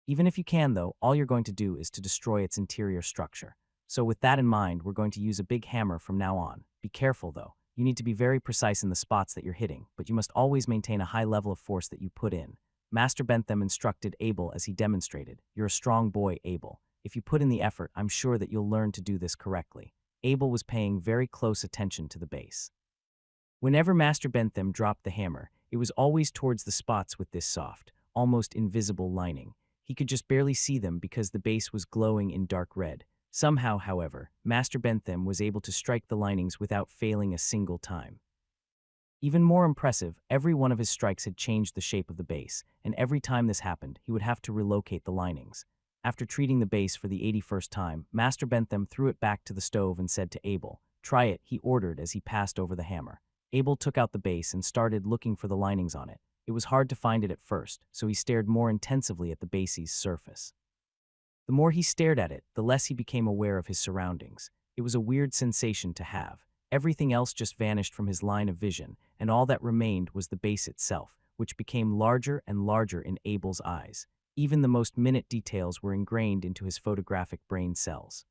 Even if you can, though, all you're going to do is to destroy its interior structure. So with that in mind, we're going to use a big hammer from now on. Be careful, though. You need to be very precise in the spots that you're hitting, but you must always maintain a high level of force that you put in. Master Bentham instructed Abel as he demonstrated. "You're a strong boy, Abel. If you put in the effort, I'm sure that you'll learn to do this correctly." Abel was paying very close attention to the base. Whenever Master Bentham dropped the hammer, it was always towards the spots with this soft, almost invisible lining. He could just barely see them because the base was glowing in dark red. Somehow, however, Master Bentham was able to strike the linings without failing a single time. Even more impressive, every one of his strikes had changed the shape of the base, and every time this happened, he would have to relocate the linings. After treating the base for the 81st time, Master Bentham threw it back to the stove and said to Abel, "Try it," he ordered as he passed over the hammer. Abel took out the base and started looking for the linings on it. It was hard to find it at first, so he stared more intensively at the base's surface. The more he stared at it, the less he became aware of his surroundings. It was a weird sensation to have. Everything else just vanished from his line of vision, and all that remained was the base itself, which became larger and larger in Abel's eyes. Even the most minute details were ingrained into his photographic brain cells.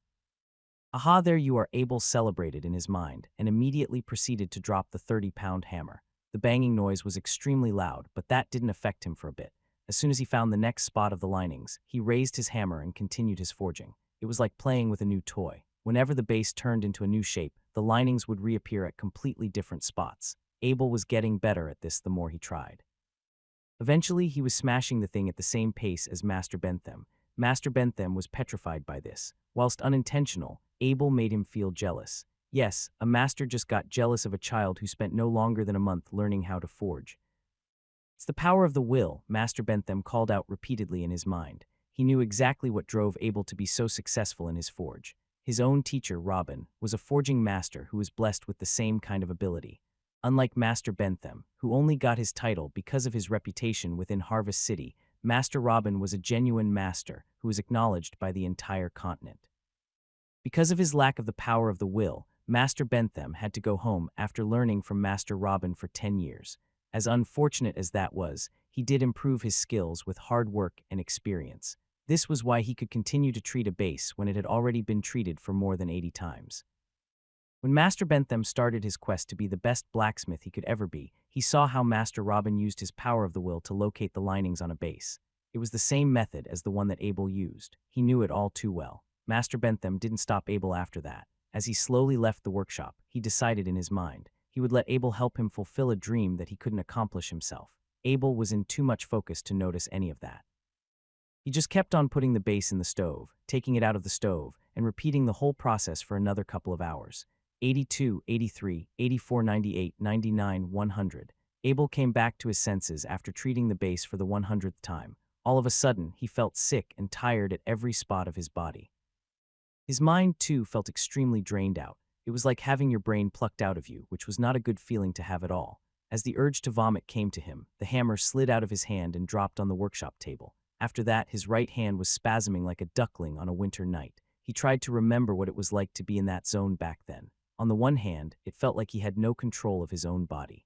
"Aha, there you are," Abel celebrated in his mind, and immediately proceeded to drop the 30-pound hammer. The banging noise was extremely loud, but that didn't affect him for a bit. As soon as he found the next spot of the linings, he raised his hammer and continued his forging. It was like playing with a new toy. Whenever the base turned into a new shape, the linings would reappear at completely different spots. Abel was getting better at this the more he tried. Eventually, he was smashing the thing at the same pace as Master Bentham. Master Bentham was petrified by this. Whilst unintentional, Abel made him feel jealous. Yes, a master just got jealous of a child who spent no longer than a month learning how to forge. It's the power of the will, Master Bentham called out repeatedly in his mind. He knew exactly what drove Abel to be so successful in his forge. His own teacher, Robin, was a forging master who was blessed with the same kind of ability. Unlike Master Bentham, who only got his title because of his reputation within Harvest City, Master Robin was a genuine master who was acknowledged by the entire continent. Because of his lack of the power of the will, Master Bentham had to go home after learning from Master Robin for 10 years. As unfortunate as that was, he did improve his skills with hard work and experience. This was why he could continue to treat a base when it had already been treated for more than 80 times. When Master Bentham started his quest to be the best blacksmith he could ever be, he saw how Master Robin used his power of the will to locate the linings on a base. It was the same method as the one that Abel used. He knew it all too well. Master Bentham didn't stop Abel after that. As he slowly left the workshop, he decided in his mind he would let Abel help him fulfill a dream that he couldn't accomplish himself. Abel was in too much focus to notice any of that. He just kept on putting the base in the stove, taking it out of the stove, and repeating the whole process for another couple of hours. 82, 83, 84, 98, 99, 100. Abel came back to his senses after treating the base for the 100th time. All of a sudden, he felt sick and tired at every spot of his body. His mind, too, felt extremely drained out. It was like having your brain plucked out of you, which was not a good feeling to have at all. As the urge to vomit came to him, the hammer slid out of his hand and dropped on the workshop table. After that, his right hand was spasming like a duckling on a winter night. He tried to remember what it was like to be in that zone back then. On the one hand, it felt like he had no control of his own body.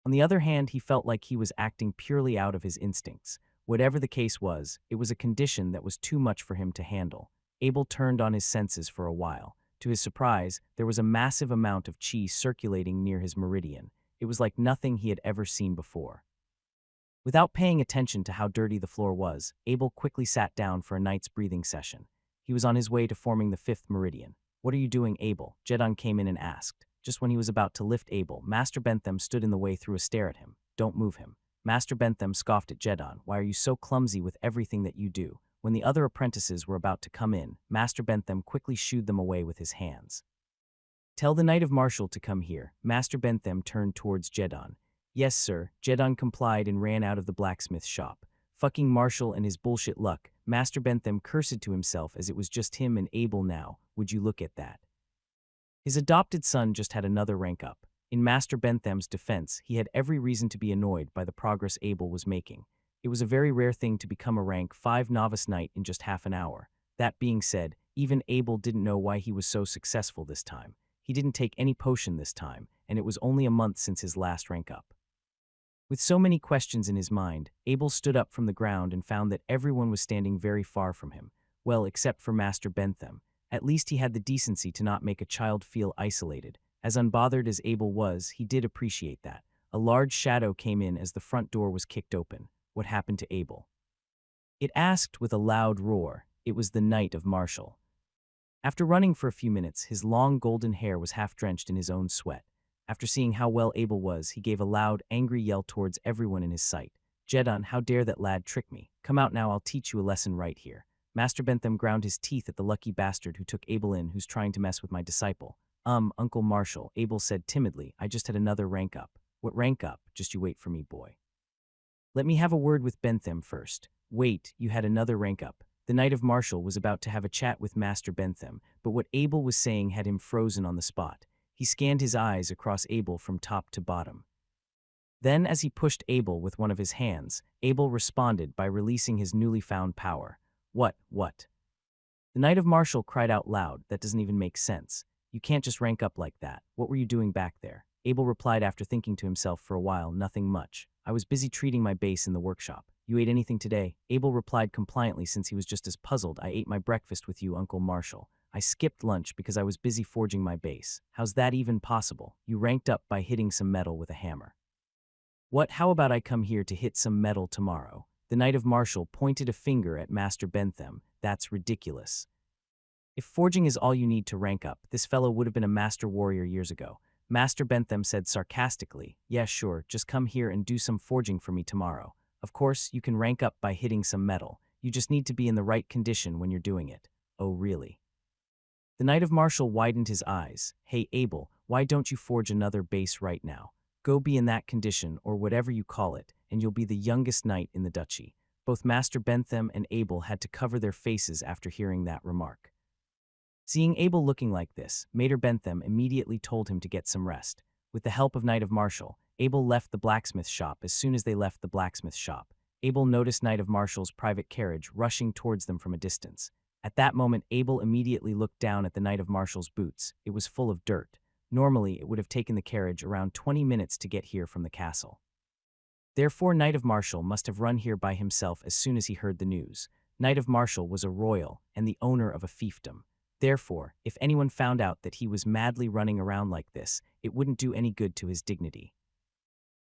On the other hand, he felt like he was acting purely out of his instincts. Whatever the case was, it was a condition that was too much for him to handle. Abel turned on his senses for a while. To his surprise, there was a massive amount of chi circulating near his meridian. It was like nothing he had ever seen before. Without paying attention to how dirty the floor was, Abel quickly sat down for a night's breathing session. He was on his way to forming the 5th meridian. "What are you doing, Abel?" Jedon came in and asked. Just when he was about to lift Abel, Master Bentham stood in the way, threw a stare at him. "Don't move him." Master Bentham scoffed at Jedon. "Why are you so clumsy with everything that you do?" When the other apprentices were about to come in, Master Bentham quickly shooed them away with his hands. "Tell the Knight of Martial to come here." Master Bentham turned towards Jedon. "Yes, sir." Jedon complied and ran out of the blacksmith shop. Fucking Martial and his bullshit luck. Master Bentham cursed to himself as it was just him and Abel now. Would you look at that? His adopted son just had another rank up. In Master Bentham's defense, he had every reason to be annoyed by the progress Abel was making. It was a very rare thing to become a rank 5 novice knight in just half an hour. That being said, even Abel didn't know why he was so successful this time. He didn't take any potion this time, and it was only a month since his last rank up. With so many questions in his mind, Abel stood up from the ground and found that everyone was standing very far from him. Well, except for Master Bentham. At least he had the decency to not make a child feel isolated. As unbothered as Abel was, he did appreciate that. A large shadow came in as the front door was kicked open. What happened to Abel? It asked with a loud roar. It was the Knight of Martial. After running for a few minutes, his long golden hair was half drenched in his own sweat. After seeing how well Abel was, he gave a loud, angry yell towards everyone in his sight. "Jedon, how dare that lad trick me? Come out now, I'll teach you a lesson right here." Master Bentham ground his teeth at the lucky bastard who took Abel in, who's trying to mess with my disciple. Uncle Martial," Abel said timidly, "I just had another rank up." "What rank up?" "Just you wait for me, boy. Let me have a word with Bentham first." "Wait, you had another rank up." The Knight of Martial was about to have a chat with Master Bentham, but what Abel was saying had him frozen on the spot. He scanned his eyes across Abel from top to bottom. Then, as he pushed Abel with one of his hands, Abel responded by releasing his newly found power. What? The Knight of Martial cried out loud. "That doesn't even make sense. You can't just rank up like that. What were you doing back there?" Abel replied after thinking to himself for a while. "Nothing much. I was busy treating my base in the workshop." "You ate anything today?" Abel replied compliantly since he was just as puzzled. "I ate my breakfast with you, Uncle Martial. I skipped lunch because I was busy forging my base." "How's that even possible? You ranked up by hitting some metal with a hammer." "What? How about I come here to hit some metal tomorrow?" The Knight of Martial pointed a finger at Master Bentham. "That's ridiculous. If forging is all you need to rank up, this fellow would have been a master warrior years ago." Master Bentham said sarcastically, "Yeah, sure, just come here and do some forging for me tomorrow. Of course, you can rank up by hitting some metal. You just need to be in the right condition when you're doing it. Oh, really? The Knight of Martial widened his eyes. Hey, Abel, why don't you forge another base right now? Go be in that condition, or whatever you call it, and you'll be the youngest knight in the duchy. Both Master Bentham and Abel had to cover their faces after hearing that remark. Seeing Abel looking like this, Mater Bentham immediately told him to get some rest. With the help of Knight of Martial, Abel left the blacksmith shop. As soon as they left the blacksmith shop, Abel noticed Knight of Martial's private carriage rushing towards them from a distance. At that moment, Abel immediately looked down at the Knight of Martial's boots. It was full of dirt. Normally, it would have taken the carriage around 20 minutes to get here from the castle. Therefore, Knight of Martial must have run here by himself as soon as he heard the news. Knight of Martial was a royal and the owner of a fiefdom. Therefore, if anyone found out that he was madly running around like this, it wouldn't do any good to his dignity.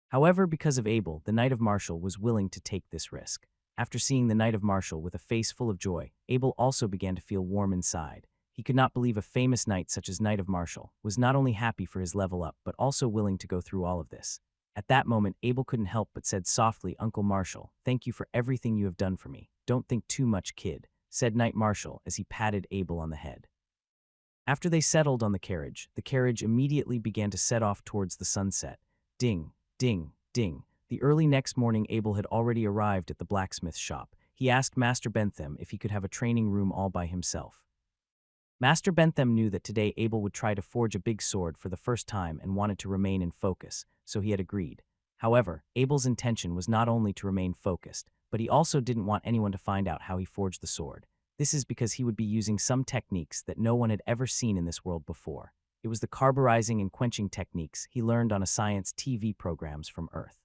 However, because of Abel, the Knight of Martial was willing to take this risk. After seeing the Knight of Martial with a face full of joy, Abel also began to feel warm inside. He could not believe a famous knight such as Knight of Martial was not only happy for his level up but also willing to go through all of this. At that moment, Abel couldn't help but said softly, "Uncle Martial, thank you for everything you have done for me. Don't think too much, kid," said Knight Martial as he patted Abel on the head. After they settled on the carriage immediately began to set off towards the sunset. Ding, ding, ding. The early next morning, Abel had already arrived at the blacksmith shop. He asked Master Bentham if he could have a training room all by himself. Master Bentham knew that today Abel would try to forge a big sword for the first time and wanted to remain in focus, so he had agreed. However, Abel's intention was not only to remain focused, but he also didn't want anyone to find out how he forged the sword. This is because he would be using some techniques that no one had ever seen in this world before. It was the carburizing and quenching techniques he learned on a science TV programs from Earth.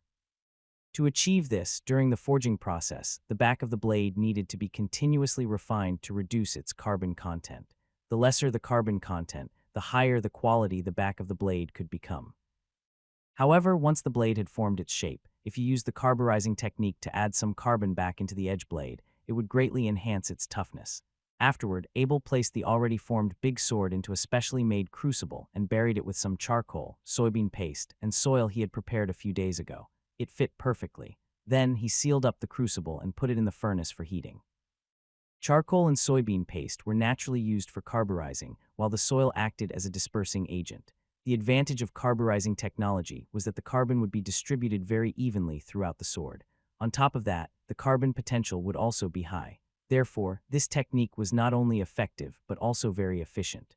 To achieve this, during the forging process, the back of the blade needed to be continuously refined to reduce its carbon content. The lesser the carbon content, the higher the quality the back of the blade could become. However, once the blade had formed its shape, if you used the carburizing technique to add some carbon back into the edge blade, it would greatly enhance its toughness. Afterward, Abel placed the already formed big sword into a specially made crucible and buried it with some charcoal, soybean paste, and soil he had prepared a few days ago. It fit perfectly. Then he sealed up the crucible and put it in the furnace for heating. Charcoal and soybean paste were naturally used for carburizing, while the soil acted as a dispersing agent. The advantage of carburizing technology was that the carbon would be distributed very evenly throughout the sword. On top of that, the carbon potential would also be high. Therefore, this technique was not only effective, but also very efficient.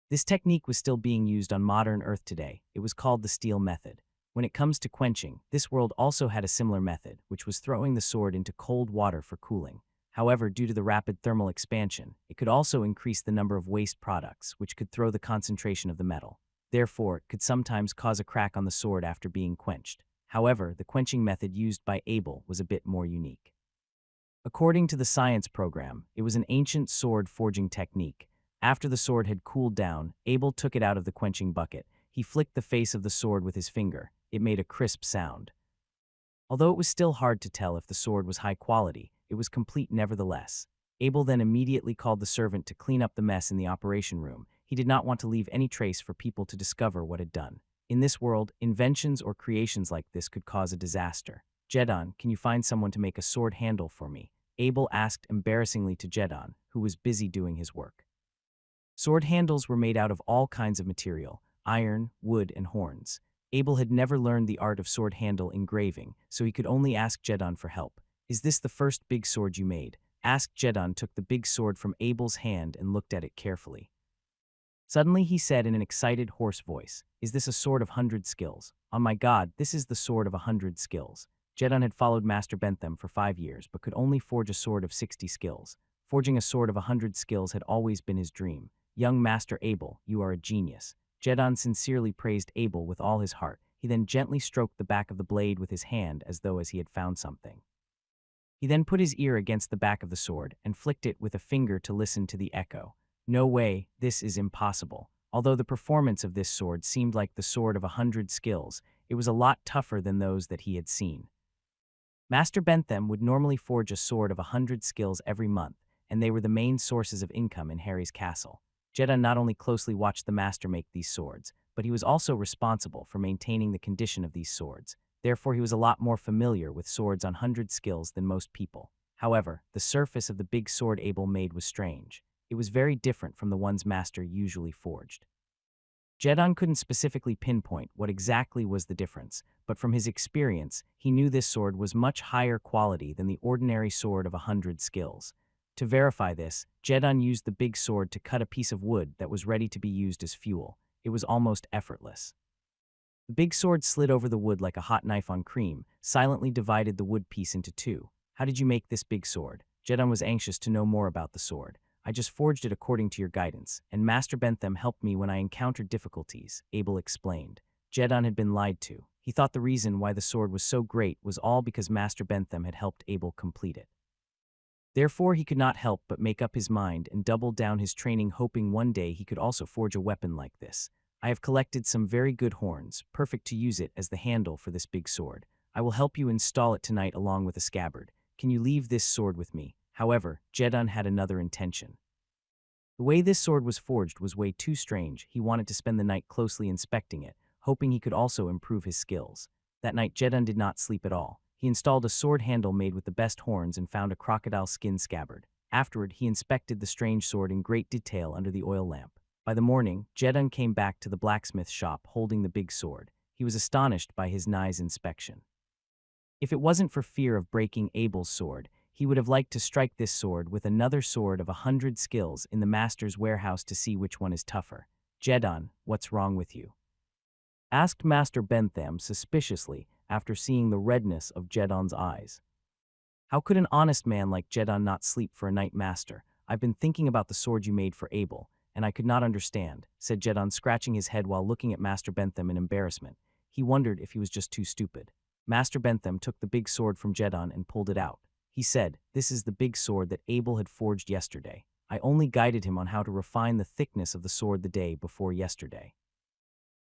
This technique was still being used on modern Earth today. It was called the steel method. When it comes to quenching, this world also had a similar method, which was throwing the sword into cold water for cooling. However, due to the rapid thermal expansion, it could also increase the number of waste products, which could throw the concentration of the metal. Therefore, it could sometimes cause a crack on the sword after being quenched. However, the quenching method used by Abel was a bit more unique. According to the science program, it was an ancient sword forging technique. After the sword had cooled down, Abel took it out of the quenching bucket. He flicked the face of the sword with his finger. It made a crisp sound. Although it was still hard to tell if the sword was high quality, it was complete nevertheless. Abel then immediately called the servant to clean up the mess in the operation room. He did not want to leave any trace for people to discover what had done. In this world, inventions or creations like this could cause a disaster. "Jedon, can you find someone to make a sword handle for me?" Abel asked embarrassingly to Jedon, who was busy doing his work. Sword handles were made out of all kinds of material: iron, wood, and horns. Abel had never learned the art of sword handle engraving, so he could only ask Jedon for help. "Is this the first big sword you made?" asked Jedon, took the big sword from Abel's hand and looked at it carefully. Suddenly he said in an excited, hoarse voice, "Is this a sword of 100 skills? Oh my god, this is the sword of 100 skills." Jedon had followed Master Bentham for 5 years, but could only forge a sword of 60 skills. Forging a sword of 100 skills had always been his dream. "Young Master Abel, you are a genius." Jedon sincerely praised Abel with all his heart. He then gently stroked the back of the blade with his hand as though he had found something. He then put his ear against the back of the sword and flicked it with a finger to listen to the echo. "No way, this is impossible." Although the performance of this sword seemed like the sword of 100 skills, it was a lot tougher than those that he had seen. Master Bentham would normally forge a sword of 100 skills every month, and they were the main sources of income in Harry's castle. Jedon not only closely watched the master make these swords, but he was also responsible for maintaining the condition of these swords. Therefore, he was a lot more familiar with swords on 100 skills than most people. However, the surface of the big sword Abel made was strange. It was very different from the one's master usually forged. Jedon couldn't specifically pinpoint what exactly was the difference, but from his experience, he knew this sword was much higher quality than the ordinary sword of 100 skills. To verify this, Jedon used the big sword to cut a piece of wood that was ready to be used as fuel. It was almost effortless. The big sword slid over the wood like a hot knife on cream, silently divided the wood piece into two. How did you make this big sword? Jedon was anxious to know more about the sword. I just forged it according to your guidance, and Master Bentham helped me when I encountered difficulties, Abel explained. Jedon had been lied to. He thought the reason why the sword was so great was all because Master Bentham had helped Abel complete it. Therefore, he could not help but make up his mind and double down his training, hoping one day he could also forge a weapon like this. I have collected some very good horns, perfect to use it as the handle for this big sword. I will help you install it tonight along with a scabbard. Can you leave this sword with me? However, Jedon had another intention. The way this sword was forged was way too strange. He wanted to spend the night closely inspecting it, hoping he could also improve his skills. That night, Jedon did not sleep at all. He installed a sword handle made with the best horns and found a crocodile skin scabbard. Afterward, he inspected the strange sword in great detail under the oil lamp. By the morning, Jedon came back to the blacksmith shop holding the big sword. He was astonished by his nice inspection. If it wasn't for fear of breaking Abel's sword, he would have liked to strike this sword with another sword of 100 skills in the master's warehouse to see which one is tougher. Jedon, what's wrong with you? Asked Master Bentham suspiciously after seeing the redness of Jedon's eyes. How could an honest man like Jedon not sleep for a night, master? I've been thinking about the sword you made for Abel, and I could not understand, said Jedon, scratching his head while looking at Master Bentham in embarrassment. He wondered if he was just too stupid. Master Bentham took the big sword from Jedon and pulled it out. He said, "This is the big sword that Abel had forged yesterday. I only guided him on how to refine the thickness of the sword the day before yesterday.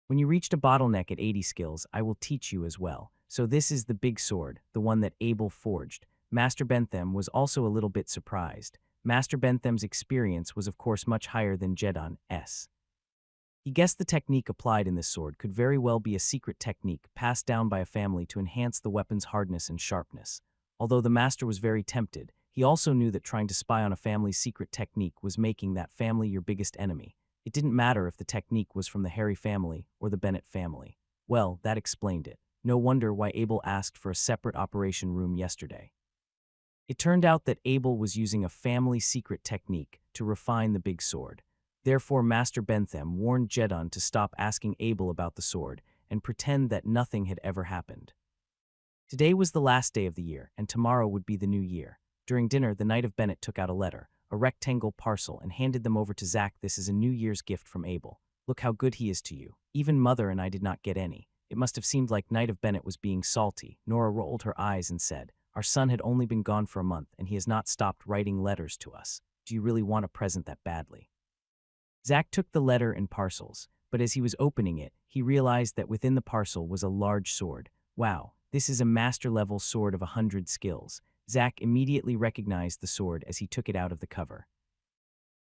When you reached a bottleneck at 80 skills, I will teach you as well. So this is the big sword, the one that Abel forged." Master Bentham was also a little bit surprised. Master Bentham's experience was of course much higher than Jedon's. He guessed the technique applied in this sword could very well be a secret technique passed down by a family to enhance the weapon's hardness and sharpness. Although the master was very tempted, he also knew that trying to spy on a family's secret technique was making that family your biggest enemy. It didn't matter if the technique was from the Harry family or the Bennett family. Well, that explained it. No wonder why Abel asked for a separate operation room yesterday. It turned out that Abel was using a family secret technique to refine the big sword. Therefore, Master Bentham warned Jedon to stop asking Abel about the sword and pretend that nothing had ever happened. Today was the last day of the year, and tomorrow would be the new year. During dinner, the Knight of Bennett took out a letter, a rectangle parcel, and handed them over to Zach. "This is a New Year's gift from Abel. Look how good he is to you. Even Mother and I did not get any." It must have seemed like Knight of Bennett was being salty. Nora rolled her eyes and said, "Our son had only been gone for a month, and he has not stopped writing letters to us. Do you really want a present that badly?" Zach took the letter in parcels, but as he was opening it, he realized that within the parcel was a large sword. Wow, this is a master-level sword of 100 skills. Zach immediately recognized the sword as he took it out of the cover.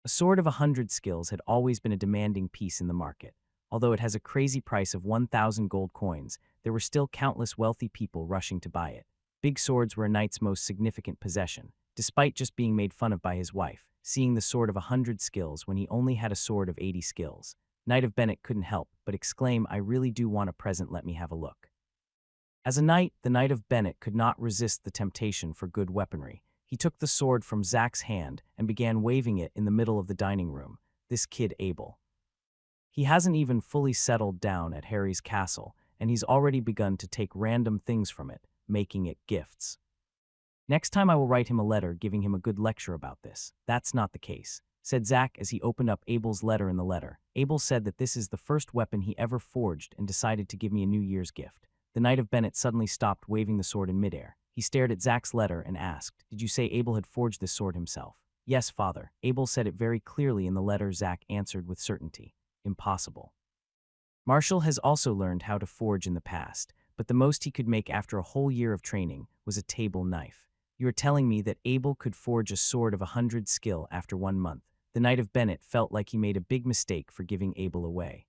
A sword of 100 skills had always been a demanding piece in the market. Although it has a crazy price of 1,000 gold coins, there were still countless wealthy people rushing to buy it. Big swords were a knight's most significant possession, despite just being made fun of by his wife, seeing the sword of 100 skills when he only had a sword of 80 skills. Knight of Bennett couldn't help but exclaim, "I really do want a present, let me have a look." As a knight, the Knight of Bennett could not resist the temptation for good weaponry. He took the sword from Zach's hand and began waving it in the middle of the dining room. This kid Abel. He hasn't even fully settled down at Harry's castle, and he's already begun to take random things from it, making it gifts. Next time I will write him a letter giving him a good lecture about this. That's not the case, said Zach as he opened up Abel's letter. In the letter, Abel said that this is the first weapon he ever forged and decided to give me a New Year's gift. The Knight of Bennett suddenly stopped waving the sword in midair. He stared at Zach's letter and asked, "Did you say Abel had forged this sword himself?" "Yes, father." Abel said it very clearly in the letter. Zach answered with certainty, "Impossible. Marshall has also learned how to forge in the past, but the most he could make after a whole year of training was a table knife. You are telling me that Abel could forge a sword of 100 skill after 1 month." The Knight of Bennett felt like he made a big mistake for giving Abel away.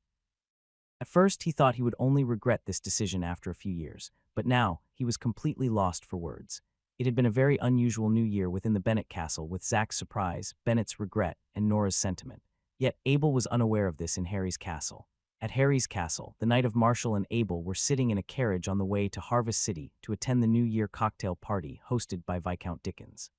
At first, he thought he would only regret this decision after a few years, but now he was completely lost for words. It had been a very unusual new year within the Bennett castle, with Zach's surprise, Bennett's regret, and Nora's sentiment. Yet Abel was unaware of this in Harry's castle. At Harry's castle, the Knight of Marshall and Abel were sitting in a carriage on the way to Harvest City to attend the New Year cocktail party hosted by Viscount Dickens.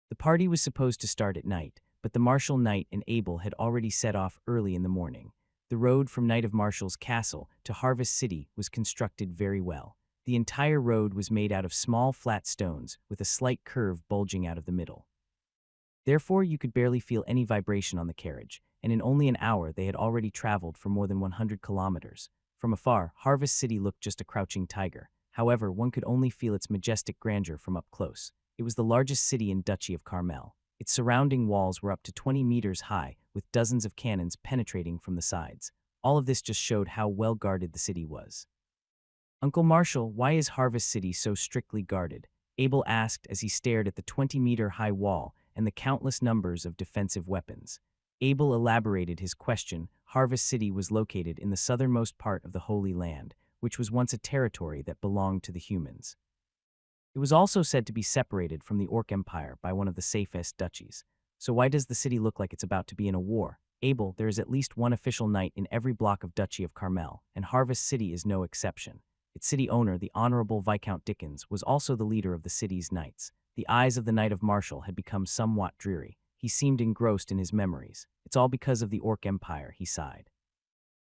The party was supposed to start at night, but the Marshall Knight and Abel had already set off early in the morning. The road from Knight of Marshall's castle to Harvest City was constructed very well. The entire road was made out of small flat stones with a slight curve bulging out of the middle. Therefore, you could barely feel any vibration on the carriage, and in only an hour they had already traveled for more than 100 kilometers. From afar, Harvest City looked just a crouching tiger. However, one could only feel its majestic grandeur from up close. It was the largest city in Duchy of Carmel. Its surrounding walls were up to 20 meters high, with dozens of cannons penetrating from the sides. All of this just showed how well guarded the city was. "Uncle Marshall, why is Harvest City so strictly guarded?" Abel asked as he stared at the 20-meter-high wall and the countless numbers of defensive weapons. Abel elaborated his question. Harvest City was located in the southernmost part of the Holy Land, which was once a territory that belonged to the humans. It was also said to be separated from the Orc Empire by one of the safest duchies. So why does the city look like it's about to be in a war? Abel, there is at least one official knight in every block of Duchy of Carmel, and Harvest City is no exception. Its city owner, the Honorable Viscount Dickens, was also the leader of the city's knights. The eyes of the Knight of Marshall had become somewhat dreary. He seemed engrossed in his memories. "It's all because of the Orc Empire," he sighed.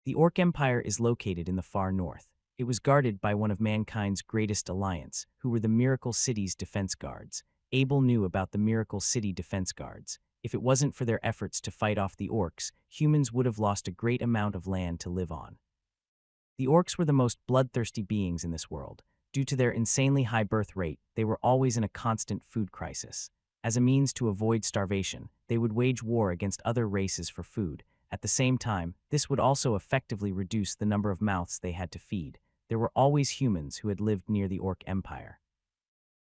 The Orc Empire is located in the far north. It was guarded by one of mankind's greatest alliance, who were the Miracle City's defense guards. Abel knew about the Miracle City defense guards. If it wasn't for their efforts to fight off the orcs, humans would have lost a great amount of land to live on. The orcs were the most bloodthirsty beings in this world. Due to their insanely high birth rate, they were always in a constant food crisis. As a means to avoid starvation, they would wage war against other races for food. At the same time, this would also effectively reduce the number of mouths they had to feed. There were always humans who had lived near the Orc Empire.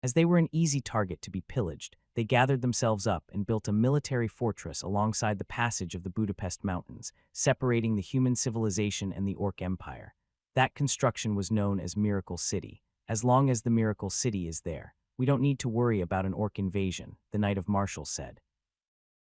As they were an easy target to be pillaged, they gathered themselves up and built a military fortress alongside the passage of the Budapest Mountains, separating the human civilization and the Orc Empire. That construction was known as Miracle City. "As long as the Miracle City is there, we don't need to worry about an Orc invasion," the Knight of Marshall said.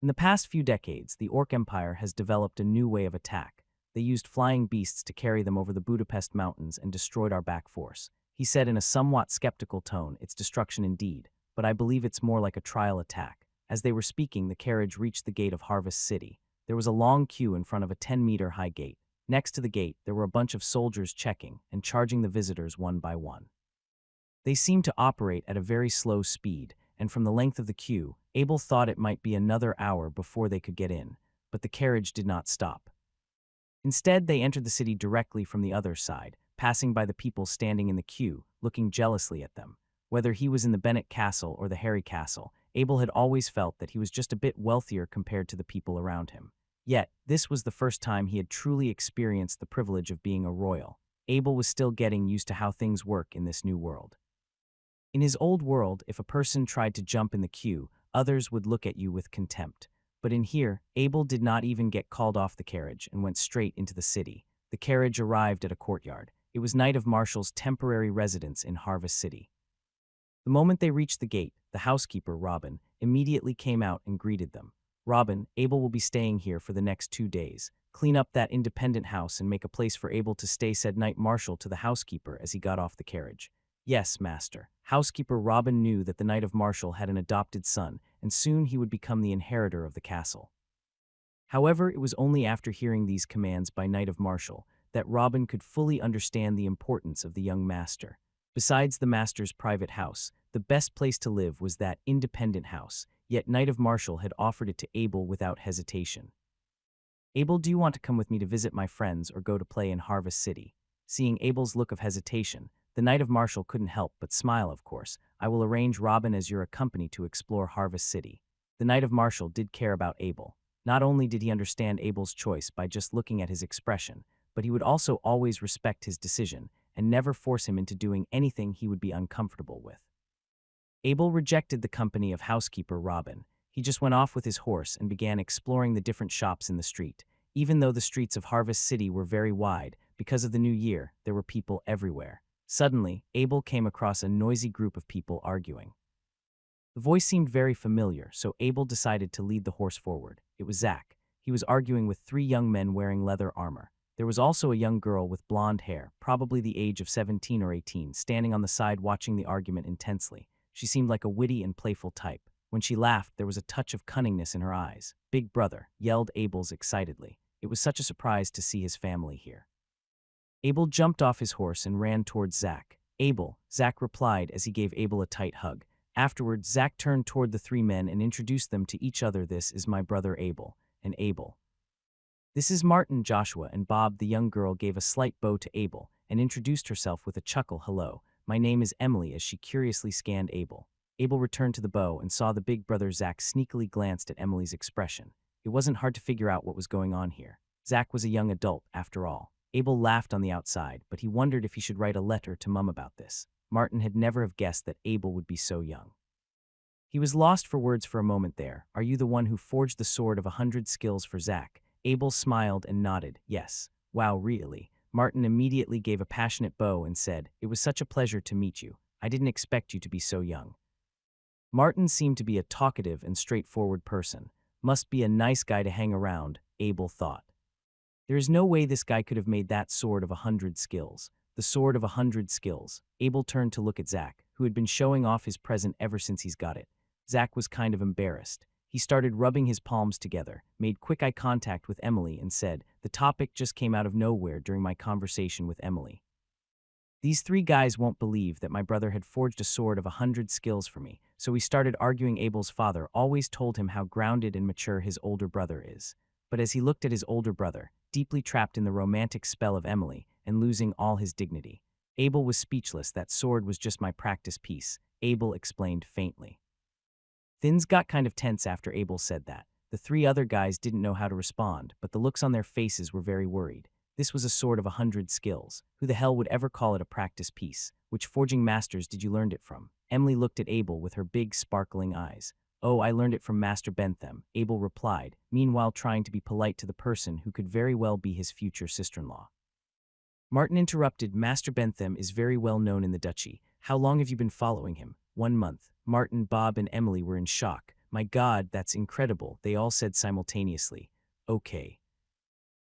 In the past few decades, the Orc Empire has developed a new way of attack. They used flying beasts to carry them over the Budapest Mountains and destroyed our back force. He said in a somewhat skeptical tone, "It's destruction indeed, but I believe it's more like a trial attack." As they were speaking, the carriage reached the gate of Harvest City. There was a long queue in front of a 10-meter-high gate. Next to the gate, there were a bunch of soldiers checking and charging the visitors one by one. They seemed to operate at a very slow speed, and from the length of the queue, Abel thought it might be another hour before they could get in, but the carriage did not stop. Instead, they entered the city directly from the other side, passing by the people standing in the queue, looking jealously at them. Whether he was in the Bennett Castle or the Harry Castle, Abel had always felt that he was just a bit wealthier compared to the people around him. Yet, this was the first time he had truly experienced the privilege of being a royal. Abel was still getting used to how things work in this new world. In his old world, if a person tried to jump in the queue, others would look at you with contempt. But in here, Abel did not even get called off the carriage and went straight into the city. The carriage arrived at a courtyard. It was Knight of Marshall's temporary residence in Harvest City. The moment they reached the gate, the housekeeper, Robin, immediately came out and greeted them. "Robin, Abel will be staying here for the next 2 days. Clean up that independent house and make a place for Abel to stay," said Knight Marshall to the housekeeper as he got off the carriage. "Yes, master." Housekeeper Robin knew that the Knight of Marshall had an adopted son, and soon he would become the inheritor of the castle. However, it was only after hearing these commands by Knight of Marshall that Robin could fully understand the importance of the young master. Besides the master's private house, the best place to live was that independent house, yet Knight of Marshall had offered it to Abel without hesitation. "Abel, do you want to come with me to visit my friends or go to play in Harvest City?" Seeing Abel's look of hesitation, the Knight of Marshall couldn't help but smile. "Of course, I will arrange Robin as your company to explore Harvest City." The Knight of Marshall did care about Abel. Not only did he understand Abel's choice by just looking at his expression, but he would also always respect his decision and never force him into doing anything he would be uncomfortable with. Abel rejected the company of housekeeper Robin. He just went off with his horse and began exploring the different shops in the street. Even though the streets of Harvest City were very wide, because of the new year, there were people everywhere. Suddenly, Abel came across a noisy group of people arguing. The voice seemed very familiar, so Abel decided to lead the horse forward. It was Zach. He was arguing with three young men wearing leather armor. There was also a young girl with blonde hair, probably the age of 17 or 18, standing on the side watching the argument intensely. She seemed like a witty and playful type. When she laughed, there was a touch of cunningness in her eyes. "Big brother," yelled Abel's excitedly. It was such a surprise to see his family here. Abel jumped off his horse and ran towards Zach. "Abel," Zach replied as he gave Abel a tight hug. Afterward, Zach turned toward the three men and introduced them to each other. "This is my brother Abel, and Abel. This is Martin." Joshua and Bob, the young girl, gave a slight bow to Abel and introduced herself with a chuckle. "Hello, my name is Emily," as she curiously scanned Abel. Abel returned to the bow and saw the big brother. Zach sneakily glanced at Emily's expression. It wasn't hard to figure out what was going on here. Zach was a young adult, after all. Abel laughed on the outside, but he wondered if he should write a letter to Mum about this. Martin had never have guessed that Abel would be so young. He was lost for words for a moment there. "Are you the one who forged the sword of 100 skills for Zach?" Abel smiled and nodded. "Yes." "Wow, really?" Martin immediately gave a passionate bow and said, "It was such a pleasure to meet you. I didn't expect you to be so young." Martin seemed to be a talkative and straightforward person. Must be a nice guy to hang around, Abel thought. There is no way this guy could have made that sword of 100 skills. The sword of 100 skills. Abel turned to look at Zach, who had been showing off his present ever since he's got it. Zach was kind of embarrassed. He started rubbing his palms together, made quick eye contact with Emily, and said, "The topic just came out of nowhere during my conversation with Emily. These three guys won't believe that my brother had forged a sword of 100 skills for me, so we started arguing." Abel's father always told him how grounded and mature his older brother is. But as he looked at his older brother, deeply trapped in the romantic spell of Emily and losing all his dignity, Abel was speechless. "That sword was just my practice piece," Abel explained faintly. Things got kind of tense after Abel said that. The three other guys didn't know how to respond, but the looks on their faces were very worried. This was a sword of 100 skills. Who the hell would ever call it a practice piece? Which forging masters did you learn it from? Emily looked at Abel with her big sparkling eyes. "Oh, I learned it from Master Bentham," Abel replied, meanwhile trying to be polite to the person who could very well be his future sister-in-law. Martin interrupted. "Master Bentham is very well known in the duchy. How long have you been following him?" "1 month. Martin, Bob, and Emily were in shock. "My God, that's incredible," they all said simultaneously. "Okay.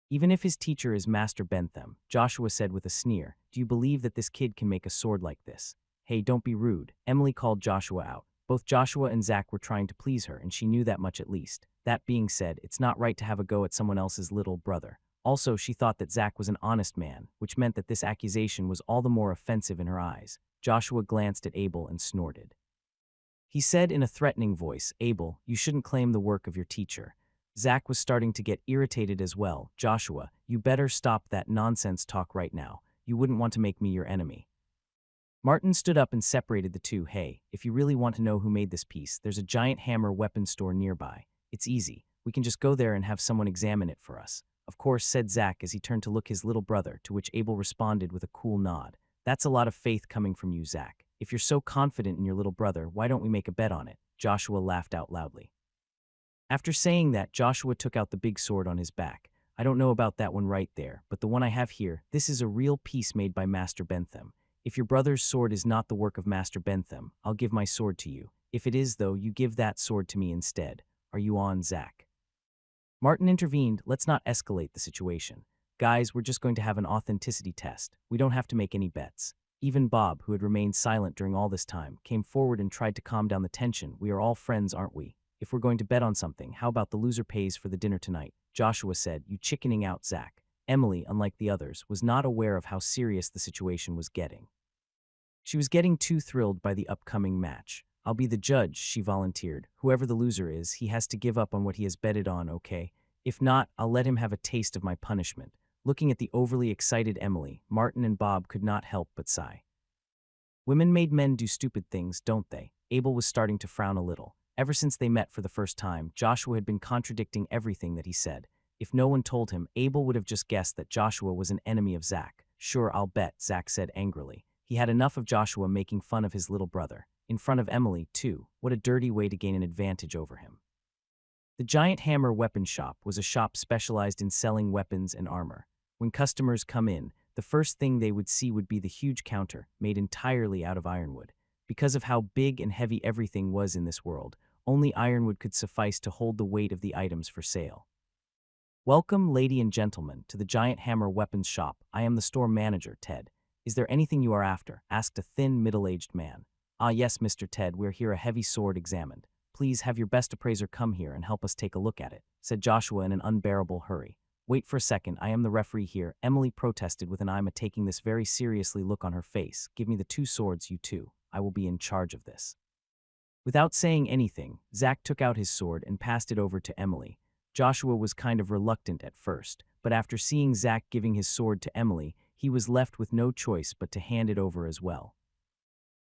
Even if his teacher is Master Bentham," Joshua said with a sneer, "do you believe that this kid can make a sword like this?" "Hey, don't be rude," Emily called Joshua out. Both Joshua and Zach were trying to please her, and she knew that much at least. That being said, it's not right to have a go at someone else's little brother. Also, she thought that Zach was an honest man, which meant that this accusation was all the more offensive in her eyes. Joshua glanced at Abel and snorted. He said in a threatening voice, "Abel, you shouldn't claim the work of your teacher." Zach was starting to get irritated as well. "Joshua, you better stop that nonsense talk right now. You wouldn't want to make me your enemy." Martin stood up and separated the two. "Hey, if you really want to know who made this piece, there's a giant hammer weapon store nearby. It's easy. We can just go there and have someone examine it for us." "Of course," said Zach as he turned to look his little brother, to which Abel responded with a cool nod. "That's a lot of faith coming from you, Zach. If you're so confident in your little brother, why don't we make a bet on it?" Joshua laughed out loudly. After saying that, Joshua took out the big sword on his back. "I don't know about that one right there, but the one I have here, this is a real piece made by Master Bentham. If your brother's sword is not the work of Master Bentham, I'll give my sword to you. If it is, though, you give that sword to me instead. Are you on, Zach?" Martin intervened. "Let's not escalate the situation. Guys, we're just going to have an authenticity test. We don't have to make any bets." Even Bob, who had remained silent during all this time, came forward and tried to calm down the tension. "We are all friends, aren't we? If we're going to bet on something, how about the loser pays for the dinner tonight?" Joshua said, "You chickening out, Zach." Emily, unlike the others, was not aware of how serious the situation was getting. She was getting too thrilled by the upcoming match. "I'll be the judge," she volunteered. "Whoever the loser is, he has to give up on what he has betted on, okay? If not, I'll let him have a taste of my punishment." Looking at the overly excited Emily, Martin and Bob could not help but sigh. Women made men do stupid things, don't they? Abel was starting to frown a little. Ever since they met for the first time, Joshua had been contradicting everything that he said. If no one told him, Abel would have just guessed that Joshua was an enemy of Zach. "Sure, I'll bet," Zach said angrily. He had enough of Joshua making fun of his little brother. In front of Emily, too. What a dirty way to gain an advantage over him. The Giant Hammer Weapon Shop was a shop specialized in selling weapons and armor. When customers come in, the first thing they would see would be the huge counter, made entirely out of ironwood. Because of how big and heavy everything was in this world, only ironwood could suffice to hold the weight of the items for sale. Welcome, lady and gentlemen, to the Giant Hammer Weapons Shop. I am the store manager, Ted. Is there anything you are after? Asked a thin, middle-aged man. Ah, yes, Mr. Ted, we're here a heavy sword examined. Please have your best appraiser come here and help us take a look at it, said Joshua in an unbearable hurry. Wait for a second, I am the referee here, Emily protested with an I'm taking this very seriously look on her face. Give me the 2 swords, you two. I will be in charge of this. Without saying anything, Zach took out his sword and passed it over to Emily. Joshua was kind of reluctant at first, but after seeing Zach giving his sword to Emily, he was left with no choice but to hand it over as well.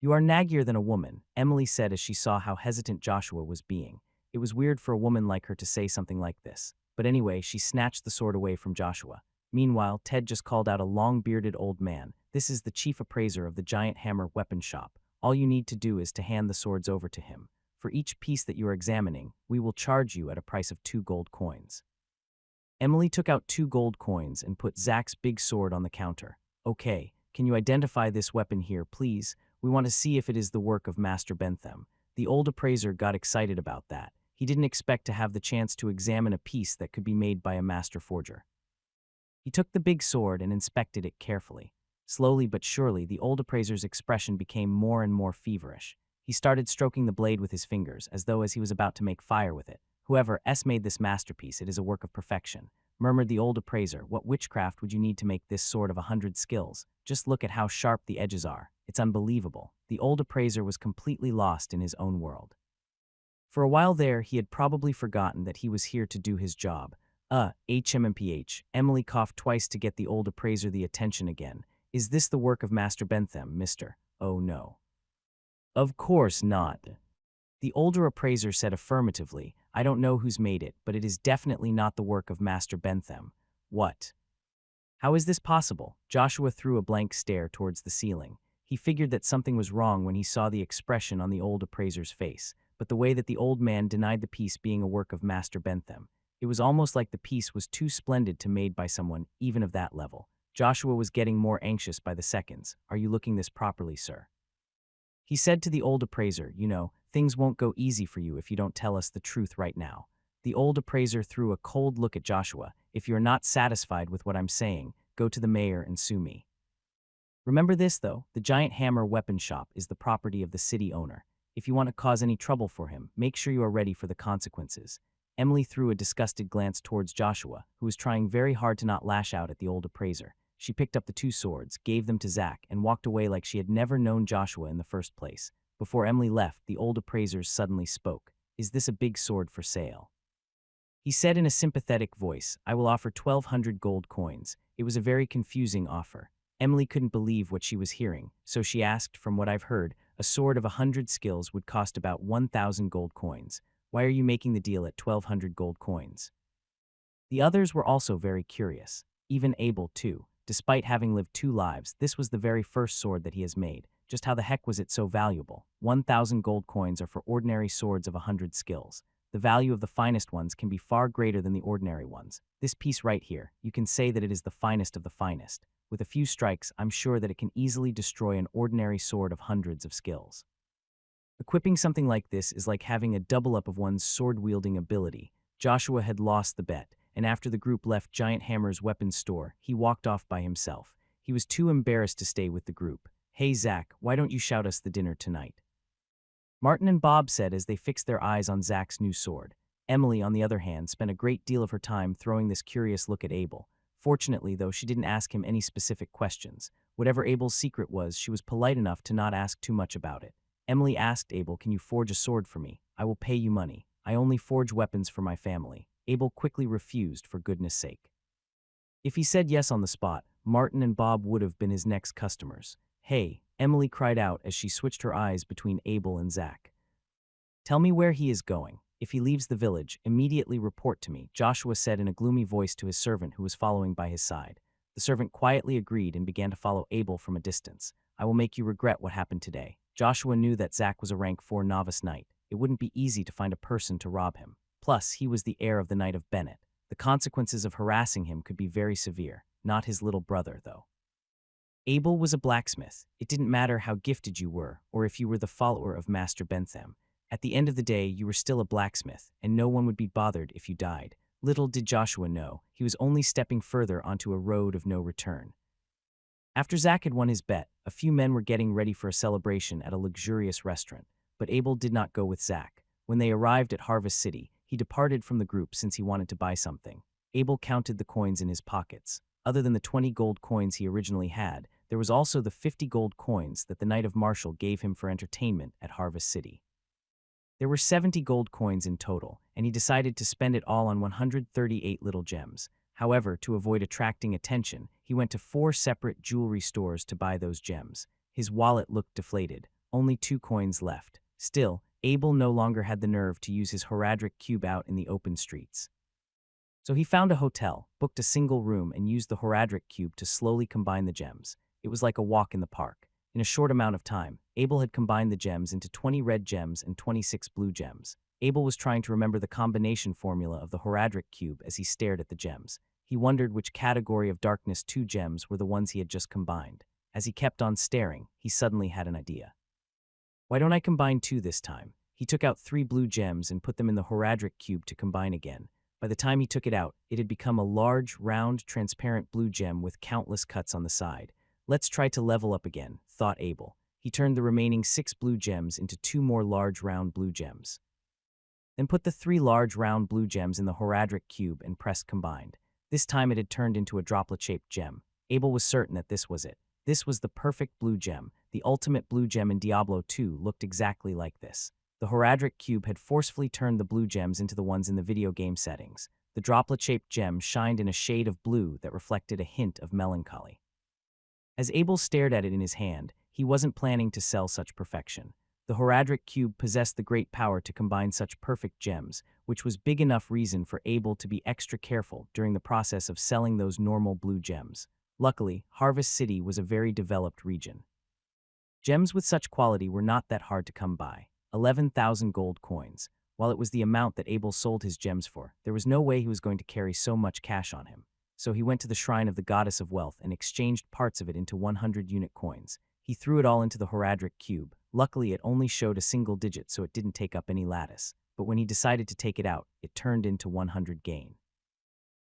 You are naggier than a woman, Emily said as she saw how hesitant Joshua was being. It was weird for a woman like her to say something like this. But anyway, she snatched the sword away from Joshua. Meanwhile, Ted just called out a long-bearded old man. This is the chief appraiser of the Giant Hammer Weapon Shop. All you need to do is to hand the swords over to him. For each piece that you are examining, we will charge you at a price of 2 gold coins. Emily took out 2 gold coins and put Zach's big sword on the counter. Okay, can you identify this weapon here, please? We want to see if it is the work of Master Bentham. The old appraiser got excited about that. He didn't expect to have the chance to examine a piece that could be made by a master forger. He took the big sword and inspected it carefully. Slowly but surely, the old appraiser's expression became more and more feverish. He started stroking the blade with his fingers, as though he was about to make fire with it. Whoever made this masterpiece, it is a work of perfection, murmured the old appraiser. What witchcraft would you need to make this sword of 100 skills? Just look at how sharp the edges are. It's unbelievable. The old appraiser was completely lost in his own world. For a while there, he had probably forgotten that he was here to do his job. HMMPH. Emily coughed twice to get the old appraiser the attention again. Is this the work of Master Bentham, mister? Oh no. Of course not. The older appraiser said affirmatively. I don't know who's made it, but it is definitely not the work of Master Bentham. What? How is this possible? Joshua threw a blank stare towards the ceiling. He figured that something was wrong when he saw the expression on the old appraiser's face, but the way that the old man denied the piece being a work of Master Bentham, it was almost like the piece was too splendid to made by someone, even of that level. Joshua was getting more anxious by the seconds. Are you looking this properly, sir? He said to the old appraiser, you know, things won't go easy for you if you don't tell us the truth right now. The old appraiser threw a cold look at Joshua. If you're not satisfied with what I'm saying, go to the mayor and sue me. Remember this, though, the Giant Hammer Weapon Shop is the property of the city owner. If you want to cause any trouble for him, make sure you are ready for the consequences. Emily threw a disgusted glance towards Joshua, who was trying very hard to not lash out at the old appraiser. She picked up the 2 swords, gave them to Zach, and walked away like she had never known Joshua in the first place. Before Emily left, the old appraiser suddenly spoke. Is this a big sword for sale? He said in a sympathetic voice, I will offer 1,200 gold coins. It was a very confusing offer. Emily couldn't believe what she was hearing, so she asked, from what I've heard, a sword of 100 skills would cost about 1,000 gold coins. Why are you making the deal at 1,200 gold coins? The others were also very curious. Even Abel, too. Despite having lived 2 lives, this was the very first sword that he has made. Just how the heck was it so valuable? 1,000 gold coins are for ordinary swords of 100 skills. The value of the finest ones can be far greater than the ordinary ones. This piece right here, you can say that it is the finest of the finest. With a few strikes, I'm sure that it can easily destroy an ordinary sword of hundreds of skills. Equipping something like this is like having a double-up of one's sword-wielding ability. Joshua had lost the bet, and after the group left Giant Hammer's weapons store, he walked off by himself. He was too embarrassed to stay with the group. Hey Zach, why don't you shout us the dinner tonight? Martin and Bob said as they fixed their eyes on Zach's new sword. Emily, on the other hand, spent a great deal of her time throwing this curious look at Abel. Fortunately, though, she didn't ask him any specific questions. Whatever Abel's secret was, she was polite enough to not ask too much about it. Emily asked Abel, can you forge a sword for me? I will pay you money. I only forge weapons for my family. Abel quickly refused, for goodness sake. If he said yes on the spot, Martin and Bob would have been his next customers. Hey, Emily cried out as she switched her eyes between Abel and Zach. Tell me where he is going. If he leaves the village, immediately report to me, Joshua said in a gloomy voice to his servant who was following by his side. The servant quietly agreed and began to follow Abel from a distance. I will make you regret what happened today. Joshua knew that Zach was a rank 4 novice knight. It wouldn't be easy to find a person to rob him. Plus, he was the heir of the Knight of Bennett. The consequences of harassing him could be very severe. Not his little brother, though. Abel was a blacksmith. It didn't matter how gifted you were, or if you were the follower of Master Bentham. At the end of the day, you were still a blacksmith, and no one would be bothered if you died. Little did Joshua know, he was only stepping further onto a road of no return. After Zach had won his bet, a few men were getting ready for a celebration at a luxurious restaurant, but Abel did not go with Zach. When they arrived at Harvest City, he departed from the group since he wanted to buy something. Abel counted the coins in his pockets. Other than the 20 gold coins he originally had, there was also the 50 gold coins that the Knight of Marshall gave him for entertainment at Harvest City. There were 70 gold coins in total, and he decided to spend it all on 138 little gems. However, to avoid attracting attention, he went to 4 separate jewelry stores to buy those gems. His wallet looked deflated, only 2 coins left. Still, Abel no longer had the nerve to use his Horadric cube out in the open streets. So he found a hotel, booked a single room, and used the Horadric cube to slowly combine the gems. It was like a walk in the park. In a short amount of time, Abel had combined the gems into 20 red gems and 26 blue gems. Abel was trying to remember the combination formula of the Horadric cube as he stared at the gems. He wondered which category of darkness 2 gems were the ones he had just combined. As he kept on staring, he suddenly had an idea. Why don't I combine 2 this time? He took out 3 blue gems and put them in the Horadric cube to combine again. By the time he took it out, it had become a large, round, transparent blue gem with countless cuts on the side. Let's try to level up again, thought Abel. He turned the remaining 6 blue gems into 2 more large, round blue gems. Then put the 3 large, round blue gems in the Horadric cube and pressed combined. This time it had turned into a droplet-shaped gem. Abel was certain that this was it. This was the perfect blue gem. The ultimate blue gem in Diablo 2 looked exactly like this. The Horadric cube had forcefully turned the blue gems into the ones in the video game settings. The droplet-shaped gem shined in a shade of blue that reflected a hint of melancholy. As Abel stared at it in his hand, he wasn't planning to sell such perfection. The Horadric cube possessed the great power to combine such perfect gems, which was big enough reason for Abel to be extra careful during the process of selling those normal blue gems. Luckily, Harvest City was a very developed region. Gems with such quality were not that hard to come by. 11,000 gold coins. While it was the amount that Abel sold his gems for, there was no way he was going to carry so much cash on him. So he went to the shrine of the goddess of wealth and exchanged parts of it into 100 unit coins. He threw it all into the Horadric cube. Luckily, it only showed a single digit, so it didn't take up any lattice. But when he decided to take it out, it turned into 100 gain.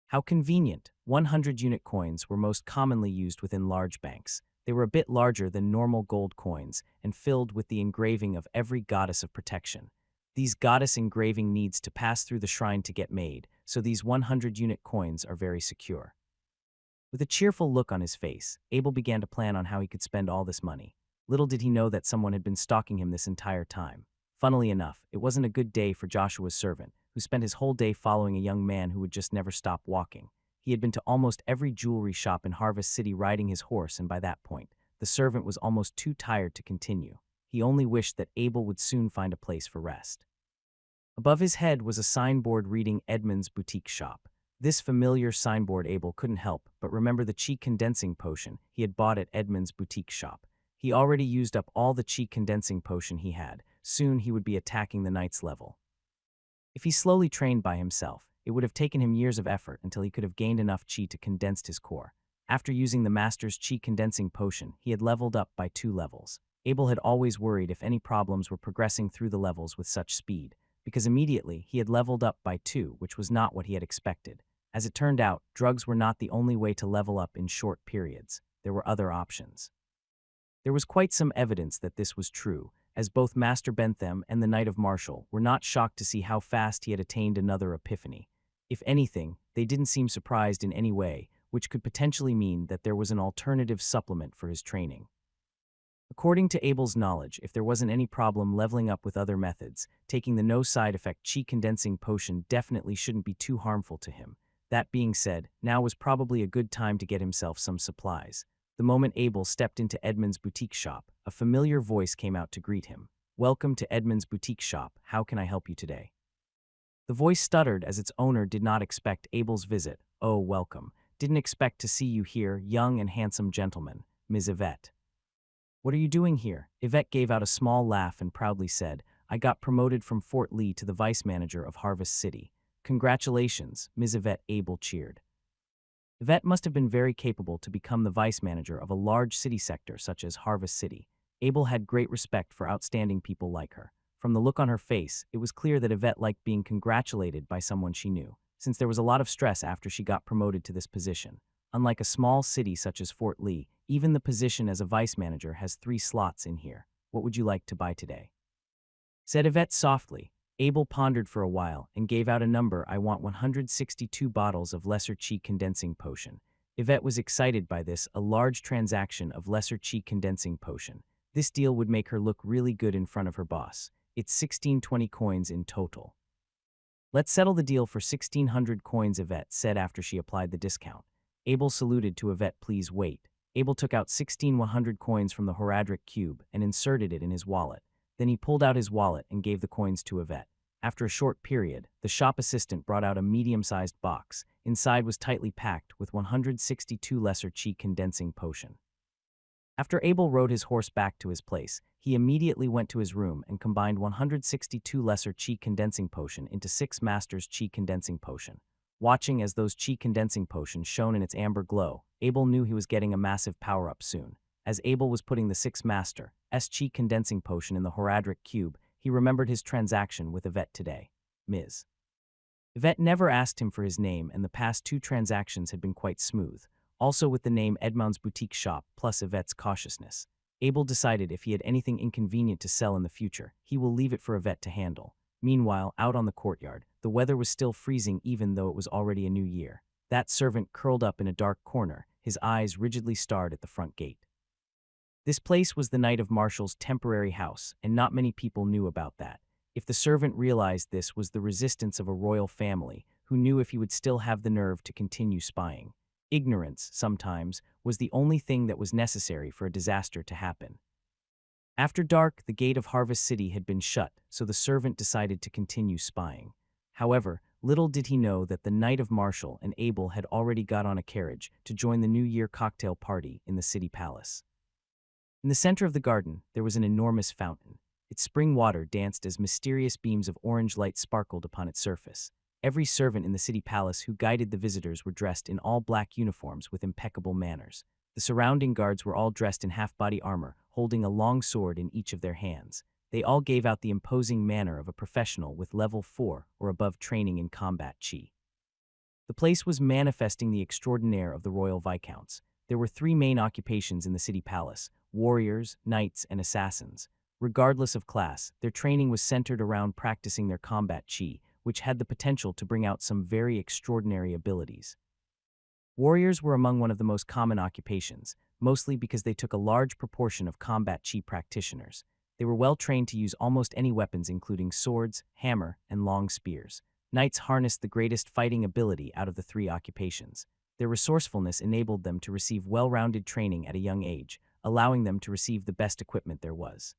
How convenient! 100 unit coins were most commonly used within large banks. They were a bit larger than normal gold coins and filled with the engraving of every goddess of protection. These goddess engraving needs to pass through the shrine to get made, so these 100 unit coins are very secure. With a cheerful look on his face, Abel began to plan on how he could spend all this money. Little did he know that someone had been stalking him this entire time. Funnily enough, it wasn't a good day for Joshua's servant, who spent his whole day following a young man who would just never stop walking. He had been to almost every jewelry shop in Harvest City riding his horse, and by that point, the servant was almost too tired to continue. He only wished that Abel would soon find a place for rest. Above his head was a signboard reading Edmund's Boutique Shop. This familiar signboard Abel couldn't help but remember the chi condensing potion he had bought at Edmund's Boutique Shop. He already used up all the chi condensing potion he had. Soon he would be attacking the knight's level. If he slowly trained by himself, it would have taken him years of effort until he could have gained enough chi to condense his core. After using the master's chi condensing potion, he had leveled up by 2 levels. Abel had always worried if any problems were progressing through the levels with such speed, because immediately he had leveled up by 2, which was not what he had expected. As it turned out, drugs were not the only way to level up in short periods. There were other options. There was quite some evidence that this was true, as both Master Bentham and the Knight of Marshall were not shocked to see how fast he had attained another epiphany. If anything, they didn't seem surprised in any way, which could potentially mean that there was an alternative supplement for his training. According to Abel's knowledge, if there wasn't any problem leveling up with other methods, taking the no side effect chi condensing potion definitely shouldn't be too harmful to him. That being said, now was probably a good time to get himself some supplies. The moment Abel stepped into Edmund's boutique shop, a familiar voice came out to greet him. "Welcome to Edmund's boutique shop. How can I help you today?" The voice stuttered as its owner did not expect Abel's visit. "Oh, welcome. Didn't expect to see you here, young and handsome gentleman, Ms. Yvette." "What are you doing here?" Yvette gave out a small laugh and proudly said, "I got promoted from Fort Lee to the vice manager of Harvest City." "Congratulations, Ms. Yvette," Abel cheered. Yvette must have been very capable to become the vice manager of a large city sector such as Harvest City. Abel had great respect for outstanding people like her. From the look on her face, it was clear that Yvette liked being congratulated by someone she knew, since there was a lot of stress after she got promoted to this position. Unlike a small city such as Fort Lee, even the position as a vice manager has 3 slots in here. What would you like to buy today? Said Yvette softly. Abel pondered for a while and gave out a number. I want 162 bottles of lesser chi condensing potion. Yvette was excited by this, a large transaction of lesser chi condensing potion. This deal would make her look really good in front of her boss. It's 1620 coins in total. Let's settle the deal for 1600 coins, Yvette said after she applied the discount. Abel saluted to Yvette. Please wait. Abel took out 1,100 coins from the Horadric cube and inserted it in his wallet. Then he pulled out his wallet and gave the coins to Yvette. After a short period, the shop assistant brought out a medium-sized box. Inside was tightly packed with 162 lesser chi condensing potion. After Abel rode his horse back to his place, he immediately went to his room and combined 162 lesser chi condensing potion into 6 master's chi condensing potion. Watching as those chi condensing potions shone in its amber glow, Abel knew he was getting a massive power-up soon. As Abel was putting the 6 master's chi condensing potion in the Horadric cube, he remembered his transaction with Yvette today. Ms. Yvette never asked him for his name, and the past 2 transactions had been quite smooth. Also with the name Edmond's Boutique Shop plus Yvette's cautiousness. Abel decided if he had anything inconvenient to sell in the future, he will leave it for Yvette to handle. Meanwhile, out on the courtyard, the weather was still freezing even though it was already a new year. That servant curled up in a dark corner, his eyes rigidly starred at the front gate. This place was the Knight of Marshall's temporary house, and not many people knew about that. If the servant realized this was the resistance of a royal family, who knew if he would still have the nerve to continue spying. Ignorance, sometimes, was the only thing that was necessary for a disaster to happen. After dark, the gate of Harvest City had been shut, so the servant decided to continue spying. However, little did he know that the Knight of Marshall and Abel had already got on a carriage to join the New Year cocktail party in the city palace. In the center of the garden, there was an enormous fountain. Its spring water danced as mysterious beams of orange light sparkled upon its surface. Every servant in the city palace who guided the visitors were dressed in all black uniforms with impeccable manners. The surrounding guards were all dressed in half-body armor, holding a long sword in each of their hands. They all gave out the imposing manner of a professional with level 4 or above training in combat chi. The place was manifesting the extraordinaire of the royal viscounts. There were 3 main occupations in the city palace: warriors, knights, and assassins. Regardless of class, their training was centered around practicing their combat chi, which had the potential to bring out some very extraordinary abilities. Warriors were among one of the most common occupations, mostly because they took a large proportion of combat chi practitioners. They were well trained to use almost any weapons including swords, hammer, and long spears. Knights harnessed the greatest fighting ability out of the 3 occupations. Their resourcefulness enabled them to receive well-rounded training at a young age, allowing them to receive the best equipment there was.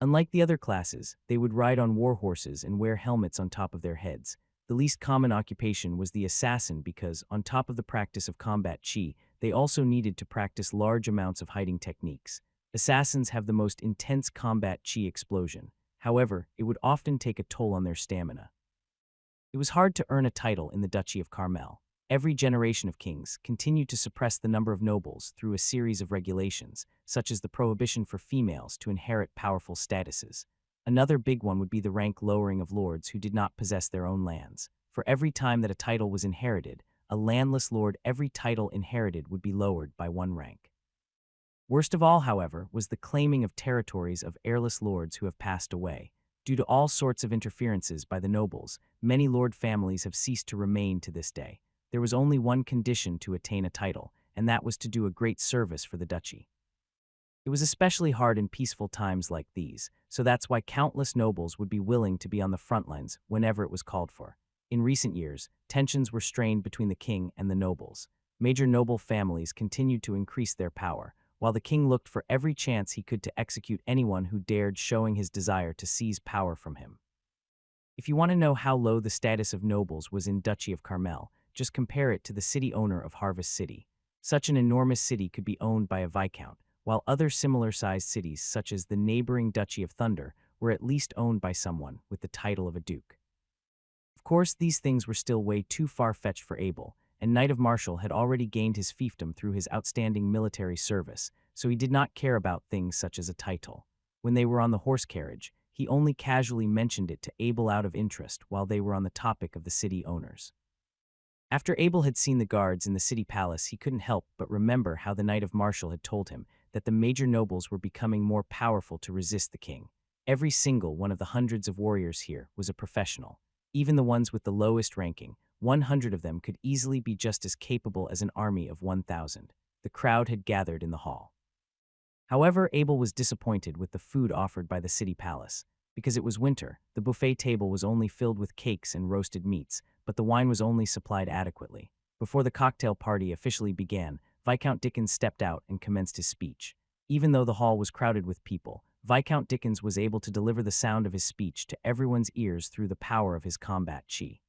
Unlike the other classes, they would ride on war horses and wear helmets on top of their heads. The least common occupation was the assassin because, on top of the practice of combat chi, they also needed to practice large amounts of hiding techniques. Assassins have the most intense combat chi explosion. However, it would often take a toll on their stamina. It was hard to earn a title in the Duchy of Carmel. Every generation of kings continued to suppress the number of nobles through a series of regulations, such as the prohibition for females to inherit powerful statuses. Another big one would be the rank lowering of lords who did not possess their own lands. For every time that a title was inherited, a landless lord, every title inherited would be lowered by 1 rank. Worst of all, however, was the claiming of territories of heirless lords who have passed away. Due to all sorts of interferences by the nobles, many lord families have ceased to remain to this day. There was only one condition to attain a title, and that was to do a great service for the duchy. It was especially hard in peaceful times like these, so that's why countless nobles would be willing to be on the front lines whenever it was called for. In recent years, tensions were strained between the king and the nobles. Major noble families continued to increase their power, while the king looked for every chance he could to execute anyone who dared, showing his desire to seize power from him. If you want to know how low the status of nobles was in Duchy of Carmel, just compare it to the city owner of Harvest City. Such an enormous city could be owned by a viscount, while other similar-sized cities such as the neighboring Duchy of Thunder were at least owned by someone with the title of a duke. Of course, these things were still way too far-fetched for Abel, and Knight of Marshall had already gained his fiefdom through his outstanding military service, so he did not care about things such as a title. When they were on the horse carriage, he only casually mentioned it to Abel out of interest while they were on the topic of the city owners. After Abel had seen the guards in the city palace, he couldn't help but remember how the Knight of Marshall had told him that the major nobles were becoming more powerful to resist the king. Every single one of the hundreds of warriors here was a professional. Even the ones with the lowest ranking, 100 of them could easily be just as capable as an army of 1,000. The crowd had gathered in the hall. However, Abel was disappointed with the food offered by the city palace. Because it was winter, the buffet table was only filled with cakes and roasted meats, but the wine was only supplied adequately. Before the cocktail party officially began, Viscount Dickens stepped out and commenced his speech. Even though the hall was crowded with people, Viscount Dickens was able to deliver the sound of his speech to everyone's ears through the power of his combat chi.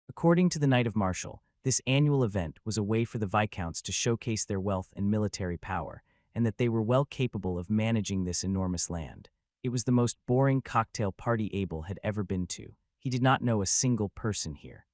According to the Knight of Marshall, this annual event was a way for the Viscounts to showcase their wealth and military power, and that they were well capable of managing this enormous land. It was the most boring cocktail party Abel had ever been to. He did not know a single person here.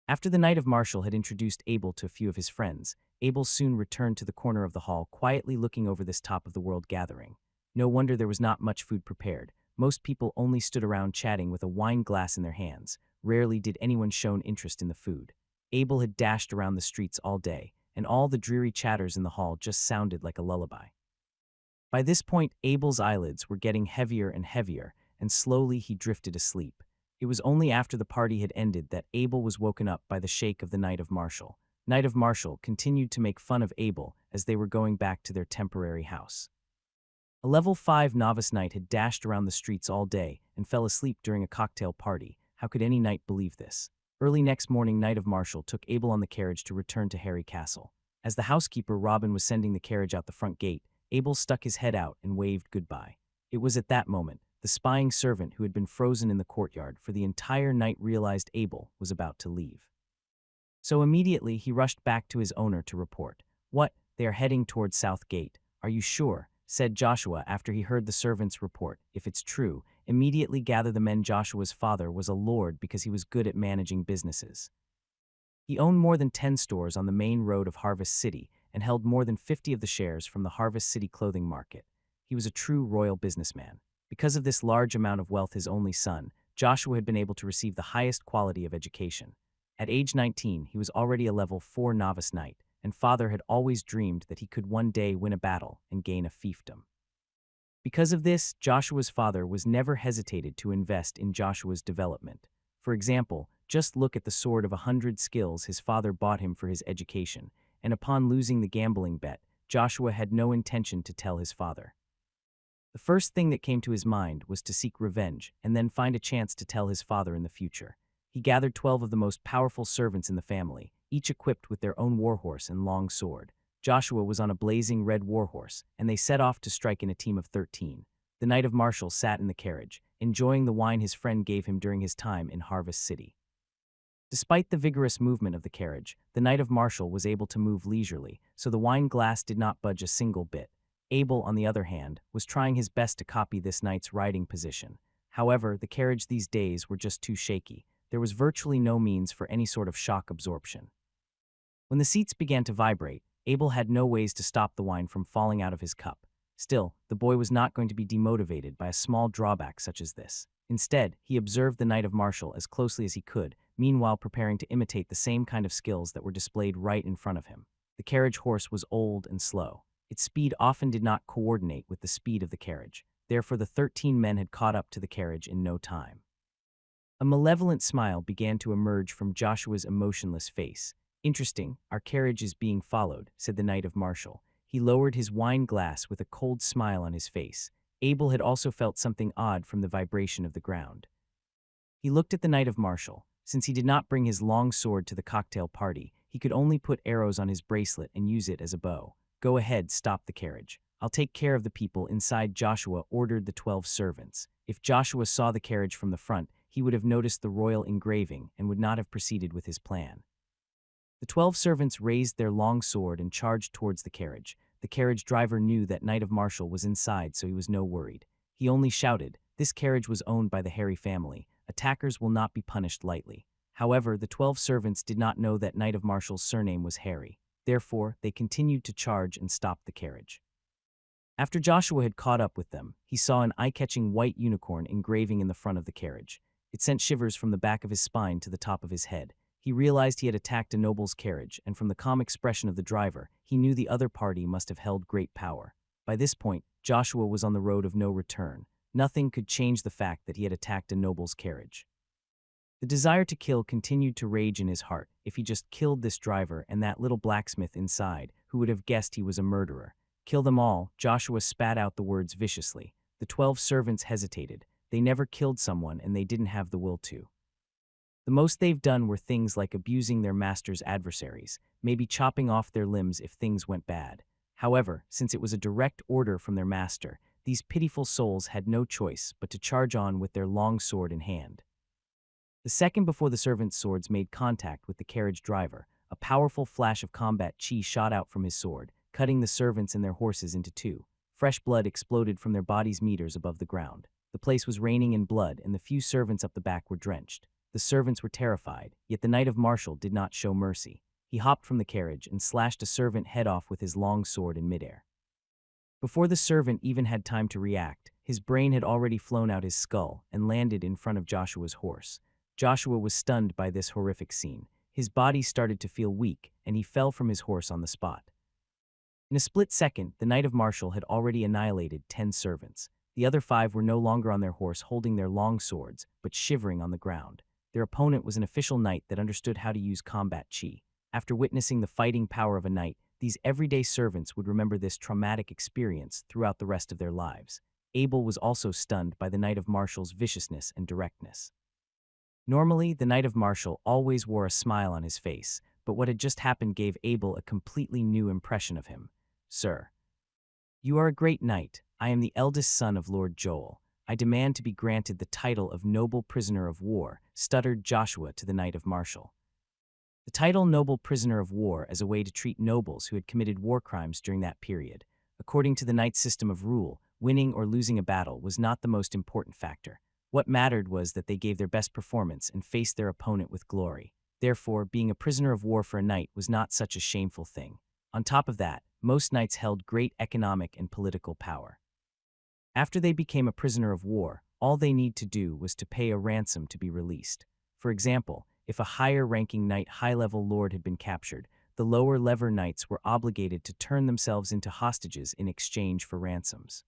After the Knight of Marshall had introduced Abel to a few of his friends, Abel soon returned to the corner of the hall, quietly looking over this top-of-the-world gathering. No wonder there was not much food prepared. Most people only stood around chatting with a wine glass in their hands. Rarely did anyone show interest in the food. Abel had dashed around the streets all day, and all the dreary chatters in the hall just sounded like a lullaby. By this point, Abel's eyelids were getting heavier and heavier, and slowly he drifted asleep. It was only after the party had ended that Abel was woken up by the shake of the Knight of Marshall. Knight of Marshall continued to make fun of Abel as they were going back to their temporary house. A level 5 novice knight had dashed around the streets all day and fell asleep during a cocktail party. How could any knight believe this? Early next morning, Knight of Marshall took Abel on the carriage to return to Harry Castle. As the housekeeper Robin was sending the carriage out the front gate, Abel stuck his head out and waved goodbye. It was at that moment the spying servant who had been frozen in the courtyard for the entire night realized Abel was about to leave. So immediately he rushed back to his owner to report. "What? They are heading towards South Gate. Are you sure?" said Joshua after he heard the servant's report. "If it's true, immediately gather the men." Joshua's father was a lord because he was good at managing businesses. He owned more than 10 stores on the main road of Harvest City and held more than 50 of the shares from the Harvest City clothing market. He was a true royal businessman. Because of this large amount of wealth, his only son, Joshua, had been able to receive the highest quality of education. At age 19, he was already a level 4 novice knight, and father had always dreamed that he could one day win a battle and gain a fiefdom. Because of this, Joshua's father was never hesitated to invest in Joshua's development. For example, just look at the sword of 100 skills his father bought him for his education, and upon losing the gambling bet, Joshua had no intention to tell his father. The first thing that came to his mind was to seek revenge and then find a chance to tell his father in the future. He gathered 12 of the most powerful servants in the family, each equipped with their own warhorse and long sword. Joshua was on a blazing red warhorse, and they set off to strike in a team of 13. The Knight of Marshall sat in the carriage, enjoying the wine his friend gave him during his time in Harvest City. Despite the vigorous movement of the carriage, the Knight of Marshall was able to move leisurely, so the wine glass did not budge a single bit. Abel, on the other hand, was trying his best to copy this knight's riding position. However, the carriage these days were just too shaky. There was virtually no means for any sort of shock absorption. When the seats began to vibrate, Abel had no ways to stop the wine from falling out of his cup. Still, the boy was not going to be demotivated by a small drawback such as this. Instead, he observed the Knight of Marshall as closely as he could, meanwhile preparing to imitate the same kind of skills that were displayed right in front of him. The carriage horse was old and slow. Its speed often did not coordinate with the speed of the carriage. Therefore, the 13 men had caught up to the carriage in no time. A malevolent smile began to emerge from Joshua's emotionless face. "Interesting, our carriage is being followed," said the Knight of Marshall. He lowered his wine glass with a cold smile on his face. Abel had also felt something odd from the vibration of the ground. He looked at the Knight of Marshall. Since he did not bring his long sword to the cocktail party, he could only put arrows on his bracelet and use it as a bow. "Go ahead, stop the carriage. I'll take care of the people inside." Joshua ordered the 12 servants. If Joshua saw the carriage from the front, he would have noticed the royal engraving and would not have proceeded with his plan. The 12 servants raised their long sword and charged towards the carriage. The carriage driver knew that Knight of Marshall was inside, so he was no worried. He only shouted, "This carriage was owned by the Harry family. Attackers will not be punished lightly." However, the 12 servants did not know that Knight of Martial's surname was Harry. Therefore, they continued to charge and stop the carriage. After Joshua had caught up with them, he saw an eye-catching white unicorn engraving in the front of the carriage. It sent shivers from the back of his spine to the top of his head. He realized he had attacked a noble's carriage, and from the calm expression of the driver, he knew the other party must have held great power. By this point, Joshua was on the road of no return. Nothing could change the fact that he had attacked a noble's carriage. The desire to kill continued to rage in his heart. If he just killed this driver and that little blacksmith inside, who would have guessed he was a murderer? Kill them all, Joshua spat out the words viciously. The 12 servants hesitated. They never killed someone and they didn't have the will to. The most they've done were things like abusing their master's adversaries, maybe chopping off their limbs if things went bad. However, since it was a direct order from their master, these pitiful souls had no choice but to charge on with their long sword in hand. The second before the servants' swords made contact with the carriage driver, a powerful flash of combat chi shot out from his sword, cutting the servants and their horses into two. Fresh blood exploded from their bodies meters above the ground. The place was raining in blood, and the few servants up the back were drenched. The servants were terrified, yet the Knight of Martial did not show mercy. He hopped from the carriage and slashed a servant head off with his long sword in midair. Before the servant even had time to react, his brain had already flown out his skull and landed in front of Joshua's horse. Joshua was stunned by this horrific scene. His body started to feel weak, and he fell from his horse on the spot. In a split second, the Knight of Martial had already annihilated 10 servants. The other 5 were no longer on their horse holding their long swords, but shivering on the ground. Their opponent was an official knight that understood how to use combat chi. After witnessing the fighting power of a knight, these everyday servants would remember this traumatic experience throughout the rest of their lives. Abel was also stunned by the Knight of Martial's viciousness and directness. Normally, the Knight of Martial always wore a smile on his face, but what had just happened gave Abel a completely new impression of him. "Sir, you are a great knight. I am the eldest son of Lord Joel. I demand to be granted the title of Noble Prisoner of War," stuttered Joshua to the Knight of Martial. The title Noble Prisoner of War as a way to treat nobles who had committed war crimes during that period. According to the knight's system of rule, winning or losing a battle was not the most important factor. What mattered was that they gave their best performance and faced their opponent with glory. Therefore, being a prisoner of war for a knight was not such a shameful thing. On top of that, most knights held great economic and political power. After they became a prisoner of war, all they need to do was to pay a ransom to be released. For example, if a higher-ranking knight high-level lord had been captured, the lower-level knights were obligated to turn themselves into hostages in exchange for ransoms.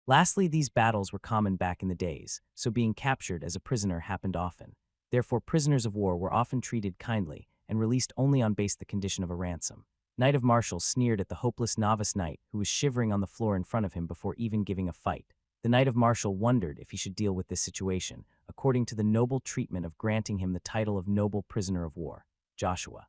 Lastly, these battles were common back in the days, so being captured as a prisoner happened often. Therefore, prisoners of war were often treated kindly and released only on the condition of a ransom. Knight of Martial sneered at the hopeless novice knight who was shivering on the floor in front of him before even giving a fight. The Knight of Martial wondered if he should deal with this situation, according to the noble treatment of granting him the title of Noble Prisoner of War. "Joshua,"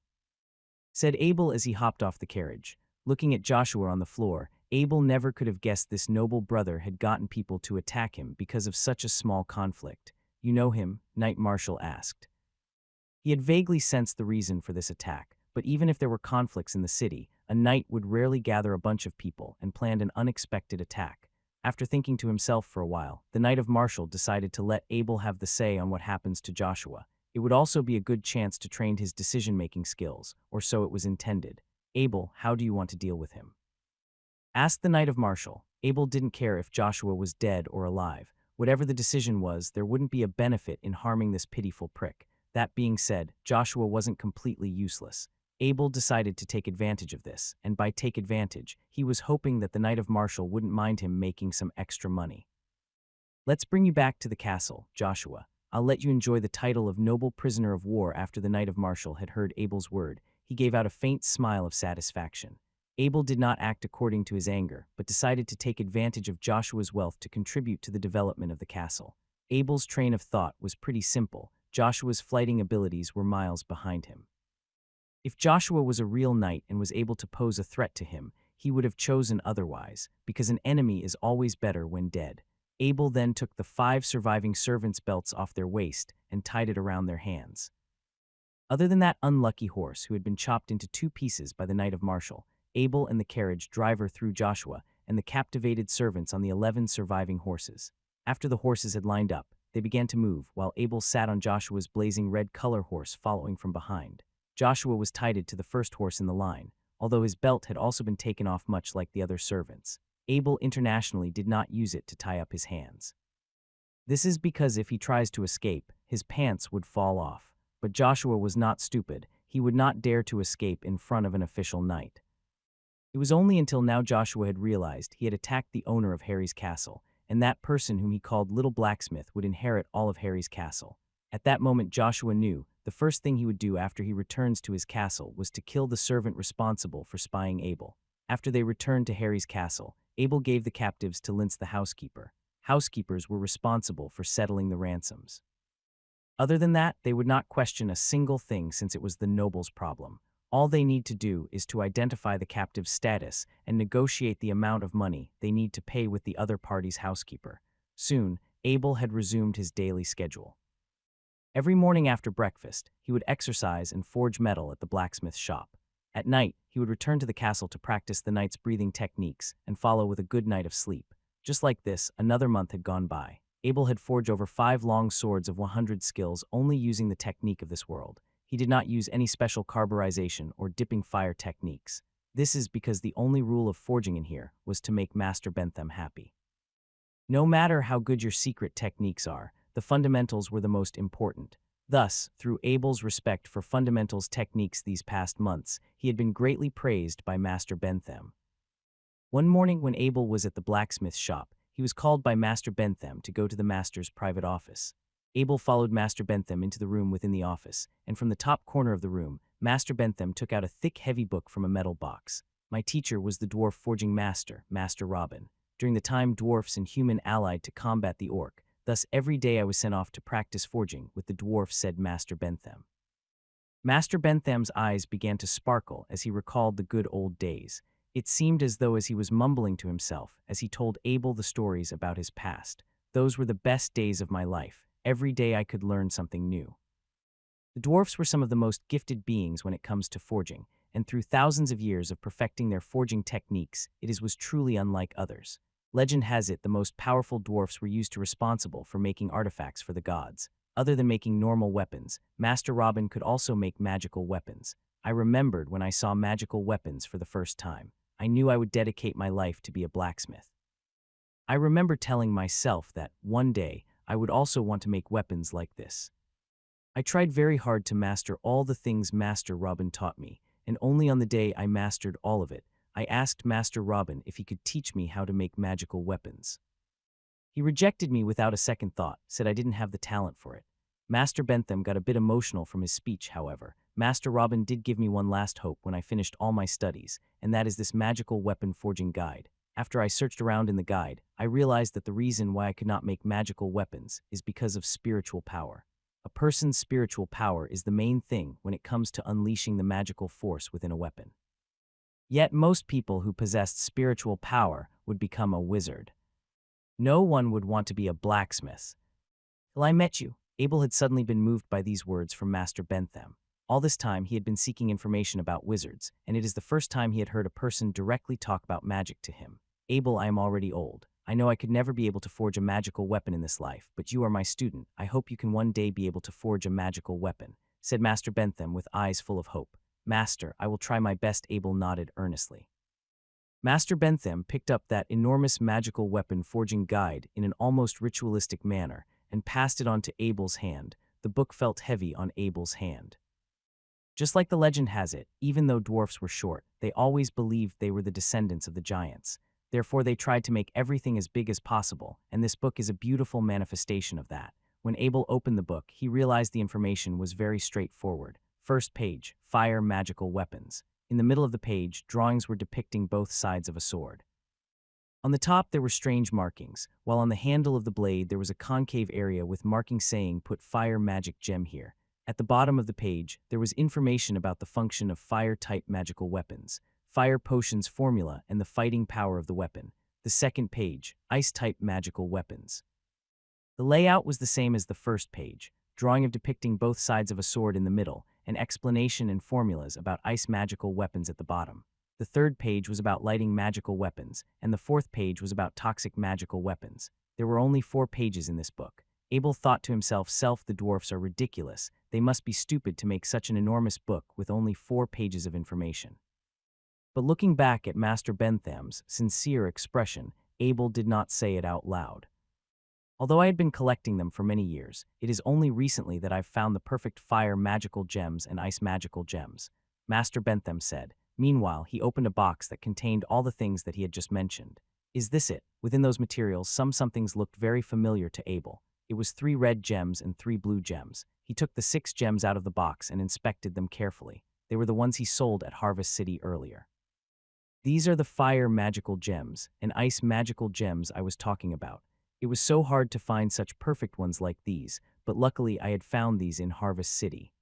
said Abel as he hopped off the carriage. Looking at Joshua on the floor, Abel never could have guessed this noble brother had gotten people to attack him because of such a small conflict. "You know him?" Knight Martial asked. He had vaguely sensed the reason for this attack, but even if there were conflicts in the city, a knight would rarely gather a bunch of people and planned an unexpected attack. After thinking to himself for a while, the Knight of Martial decided to let Abel have the say on what happens to Joshua. It would also be a good chance to train his decision-making skills, or so it was intended. "Abel, how do you want to deal with him?" asked the Knight of Martial. Abel didn't care if Joshua was dead or alive. Whatever the decision was, there wouldn't be a benefit in harming this pitiful prick. That being said, Joshua wasn't completely useless. Abel decided to take advantage of this, and by take advantage, he was hoping that the Knight of Martial wouldn't mind him making some extra money. "Let's bring you back to the castle, Joshua. I'll let you enjoy the title of Noble Prisoner of War." After the Knight of Martial had heard Abel's word, he gave out a faint smile of satisfaction. Abel did not act according to his anger, but decided to take advantage of Joshua's wealth to contribute to the development of the castle. Abel's train of thought was pretty simple. Joshua's fighting abilities were miles behind him. If Joshua was a real knight and was able to pose a threat to him, he would have chosen otherwise, because an enemy is always better when dead. Abel then took the 5 surviving servants' belts off their waist and tied it around their hands. Other than that unlucky horse who had been chopped into 2 pieces by the Knight of Martial, Abel and the carriage driver threw Joshua and the captivated servants on the 11 surviving horses. After the horses had lined up, they began to move, while Abel sat on Joshua's blazing red color horse following from behind. Joshua was tied to the first horse in the line, although his belt had also been taken off much like the other servants. Abel internationally did not use it to tie up his hands. This is because if he tries to escape, his pants would fall off. But Joshua was not stupid. He would not dare to escape in front of an official knight. It was only until now Joshua had realized he had attacked the owner of Harry's castle, and that person whom he called Little Blacksmith would inherit all of Harry's castle. At that moment Joshua knew the first thing he would do after he returns to his castle was to kill the servant responsible for spying Abel. After they returned to Harry's castle, Abel gave the captives to Lince the housekeeper. Housekeepers were responsible for settling the ransoms. Other than that, they would not question a single thing since it was the noble's problem. All they need to do is to identify the captive's status and negotiate the amount of money they need to pay with the other party's housekeeper. Soon, Abel had resumed his daily schedule. Every morning after breakfast, he would exercise and forge metal at the blacksmith's shop. At night, he would return to the castle to practice the knight's breathing techniques and follow with a good night of sleep. Just like this, another month had gone by. Abel had forged over 5 long swords of 100 skills only using the technique of this world. He did not use any special carburization or dipping fire techniques. This is because the only rule of forging in here was to make Master Bentham happy. No matter how good your secret techniques are, the fundamentals were the most important. Thus, through Abel's respect for fundamentals techniques these past months, he had been greatly praised by Master Bentham. One morning when Abel was at the blacksmith's shop, he was called by Master Bentham to go to the master's private office. Abel followed Master Bentham into the room within the office, and from the top corner of the room, Master Bentham took out a thick, heavy book from a metal box. My teacher was the dwarf forging master, Master Robin. During the time dwarfs and human allied to combat the orc, thus every day I was sent off to practice forging with the dwarf, said Master Bentham. Master Bentham's eyes began to sparkle as he recalled the good old days. It seemed as though as he was mumbling to himself as he told Abel the stories about his past. Those were the best days of my life. Every day I could learn something new. The dwarfs were some of the most gifted beings when it comes to forging, and through thousands of years of perfecting their forging techniques, it was truly unlike others. Legend has it the most powerful dwarfs were used to responsible for making artifacts for the gods. Other than making normal weapons, Master Robin could also make magical weapons. I remembered when I saw magical weapons for the first time. I knew I would dedicate my life to be a blacksmith. I remember telling myself that, one day, I would also want to make weapons like this. I tried very hard to master all the things Master Robin taught me, and only on the day I mastered all of it, I asked Master Robin if he could teach me how to make magical weapons. He rejected me without a second thought, said I didn't have the talent for it. Master Bentham got a bit emotional from his speech, however. Master Robin did give me one last hope when I finished all my studies, and that is this magical weapon forging guide. After I searched around in the guide, I realized that the reason why I could not make magical weapons is because of spiritual power. A person's spiritual power is the main thing when it comes to unleashing the magical force within a weapon. Yet most people who possessed spiritual power would become a wizard. No one would want to be a blacksmith. Till I met you. Abel had suddenly been moved by these words from Master Bentham. All this time he had been seeking information about wizards, and it is the first time he had heard a person directly talk about magic to him. Abel, I am already old. I know I could never be able to forge a magical weapon in this life, but you are my student. I hope you can one day be able to forge a magical weapon, said Master Bentham with eyes full of hope. Master, I will try my best, Abel nodded earnestly. Master Bentham picked up that enormous magical weapon forging guide in an almost ritualistic manner and passed it on to Abel's hand. The book felt heavy on Abel's hand. Just like the legend has it, even though dwarfs were short, they always believed they were the descendants of the giants. Therefore, they tried to make everything as big as possible, and this book is a beautiful manifestation of that. When Abel opened the book, he realized the information was very straightforward. First page, fire magical weapons. In the middle of the page, drawings were depicting both sides of a sword. On the top, there were strange markings, while on the handle of the blade there was a concave area with marking saying, "Put fire magic gem here." At the bottom of the page, there was information about the function of fire-type magical weapons, fire potions formula, and the fighting power of the weapon. The second page, ice-type magical weapons. The layout was the same as the first page, drawing of depicting both sides of a sword in the middle, and explanation and formulas about ice magical weapons at the bottom. The third page was about lighting magical weapons, and the fourth page was about toxic magical weapons. There were only 4 pages in this book. Abel thought to himself, the dwarfs are ridiculous. They must be stupid to make such an enormous book with only 4 pages of information. But looking back at Master Bentham's sincere expression, Abel did not say it out loud. Although I had been collecting them for many years, it is only recently that I've found the perfect fire magical gems and ice magical gems, Master Bentham said. Meanwhile, he opened a box that contained all the things that he had just mentioned. Is this it? Within those materials, somethings looked very familiar to Abel. It was 3 red gems and 3 blue gems. He took the 6 gems out of the box and inspected them carefully. They were the ones he sold at Harvest City earlier. These are the fire magical gems and ice magical gems I was talking about. It was so hard to find such perfect ones like these, but luckily I had found these in Harvest City.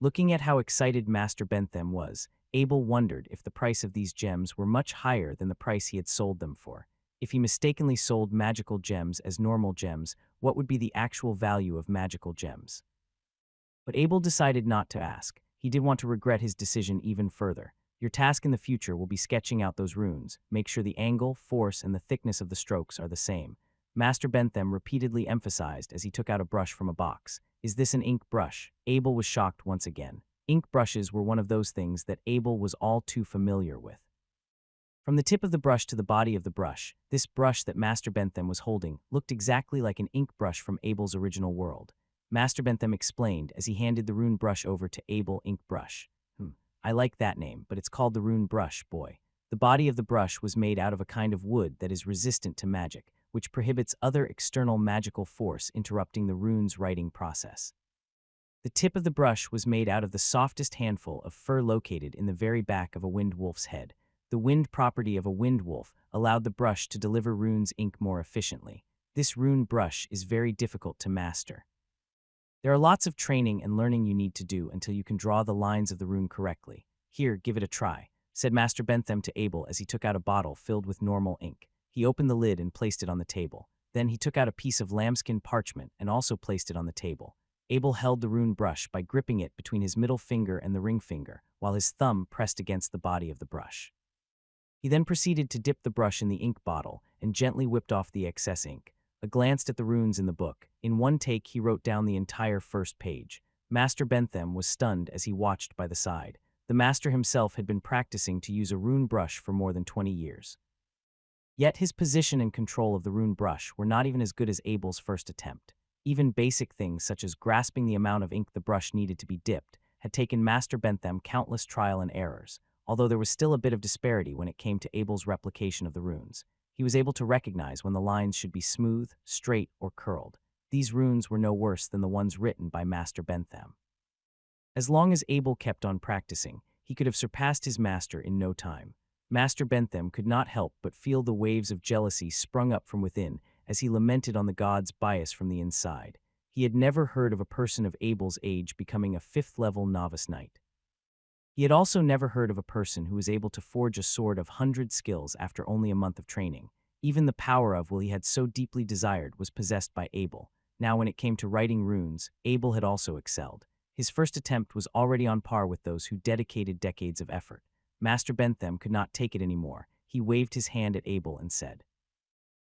Looking at how excited Master Bentham was, Abel wondered if the price of these gems were much higher than the price he had sold them for. If he mistakenly sold magical gems as normal gems, what would be the actual value of magical gems? But Abel decided not to ask. He did want to regret his decision even further. Your task in the future will be sketching out those runes. Make sure the angle, force, and the thickness of the strokes are the same. Master Bentham repeatedly emphasized as he took out a brush from a box. Is this an ink brush? Abel was shocked once again. Ink brushes were one of those things that Abel was all too familiar with. From the tip of the brush to the body of the brush, this brush that Master Bentham was holding looked exactly like an ink brush from Abel's original world. Master Bentham explained as he handed the rune brush over to Abel. Ink brush. I like that name, but it's called the rune brush, boy. The body of the brush was made out of a kind of wood that is resistant to magic, which prohibits other external magical force interrupting the rune's writing process. The tip of the brush was made out of the softest handful of fur located in the very back of a wind wolf's head. The wind property of a wind wolf allowed the brush to deliver rune's ink more efficiently. This rune brush is very difficult to master. There are lots of training and learning you need to do until you can draw the lines of the rune correctly. Here, give it a try, said Master Bentham to Abel as he took out a bottle filled with normal ink. He opened the lid and placed it on the table. Then he took out a piece of lambskin parchment and also placed it on the table. Abel held the rune brush by gripping it between his middle finger and the ring finger, while his thumb pressed against the body of the brush. He then proceeded to dip the brush in the ink bottle and gently whipped off the excess ink. A glance at the runes in the book. In one take, he wrote down the entire first page. Master Bentham was stunned as he watched by the side. The master himself had been practicing to use a rune brush for more than 20 years. Yet his position and control of the rune brush were not even as good as Abel's first attempt. Even basic things such as grasping the amount of ink the brush needed to be dipped had taken Master Bentham countless trial and errors, although there was still a bit of disparity when it came to Abel's replication of the runes. He was able to recognize when the lines should be smooth, straight, or curled. These runes were no worse than the ones written by Master Bentham. As long as Abel kept on practicing, he could have surpassed his master in no time. Master Bentham could not help but feel the waves of jealousy sprung up from within as he lamented on the god's bias from the inside. He had never heard of a person of Abel's age becoming a 5th-level novice knight. He had also never heard of a person who was able to forge a sword of 100 skills after only a month of training. Even the power of will he had so deeply desired was possessed by Abel. Now when it came to writing runes, Abel had also excelled. His first attempt was already on par with those who dedicated decades of effort. Master Bentham could not take it anymore. He waved his hand at Abel and said,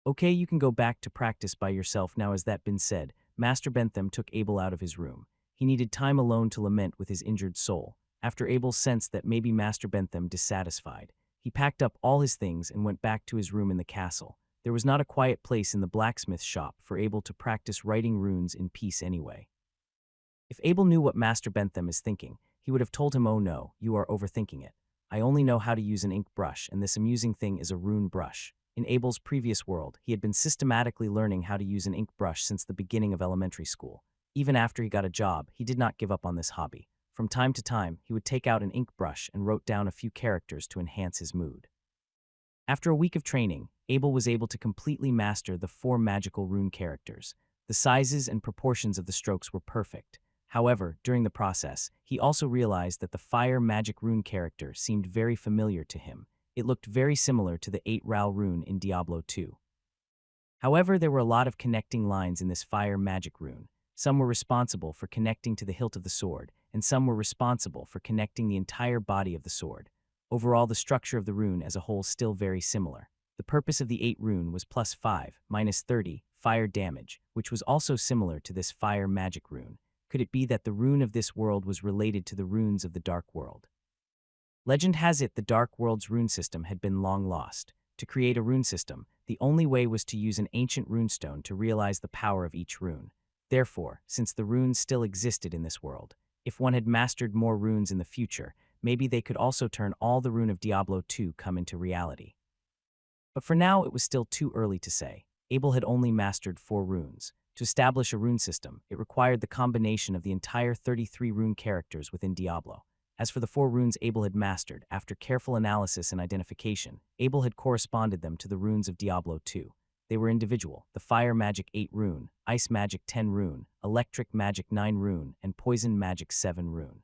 "Okay, you can go back to practice by yourself now." As that been said, Master Bentham took Abel out of his room. He needed time alone to lament with his injured soul. After Abel sensed that maybe Master Bentham dissatisfied, he packed up all his things and went back to his room in the castle. There was not a quiet place in the blacksmith shop for Abel to practice writing runes in peace anyway. If Abel knew what Master Bentham is thinking, he would have told him, "Oh no, you are overthinking it. I only know how to use an ink brush, and this amusing thing is a rune brush." In Abel's previous world, he had been systematically learning how to use an ink brush since the beginning of elementary school. Even after he got a job, he did not give up on this hobby. From time to time, he would take out an ink brush and wrote down a few characters to enhance his mood. After a week of training, Abel was able to completely master the 4 magical rune characters. The sizes and proportions of the strokes were perfect. However, during the process, he also realized that the fire magic rune character seemed very familiar to him. It looked very similar to the 8 Ral rune in Diablo 2. However, there were a lot of connecting lines in this fire magic rune. Some were responsible for connecting to the hilt of the sword, and some were responsible for connecting the entire body of the sword. Overall, the structure of the rune as a whole still very similar. The purpose of the 8 rune was +5, -30, fire damage, which was also similar to this fire magic rune. Could it be that the rune of this world was related to the runes of the Dark World? Legend has it the Dark World's rune system had been long lost. To create a rune system, the only way was to use an ancient runestone to realize the power of each rune. Therefore, since the runes still existed in this world, if one had mastered more runes in the future, maybe they could also turn all the rune of Diablo 2 come into reality. But for now, it was still too early to say. Abel had only mastered 4 runes. To establish a rune system, it required the combination of the entire 33 rune characters within Diablo. As for the 4 runes Abel had mastered, after careful analysis and identification, Abel had corresponded them to the runes of Diablo 2. They were individual: the Fire Magic 8 rune, Ice Magic 10 rune, Electric Magic 9 rune, and Poison Magic 7 rune.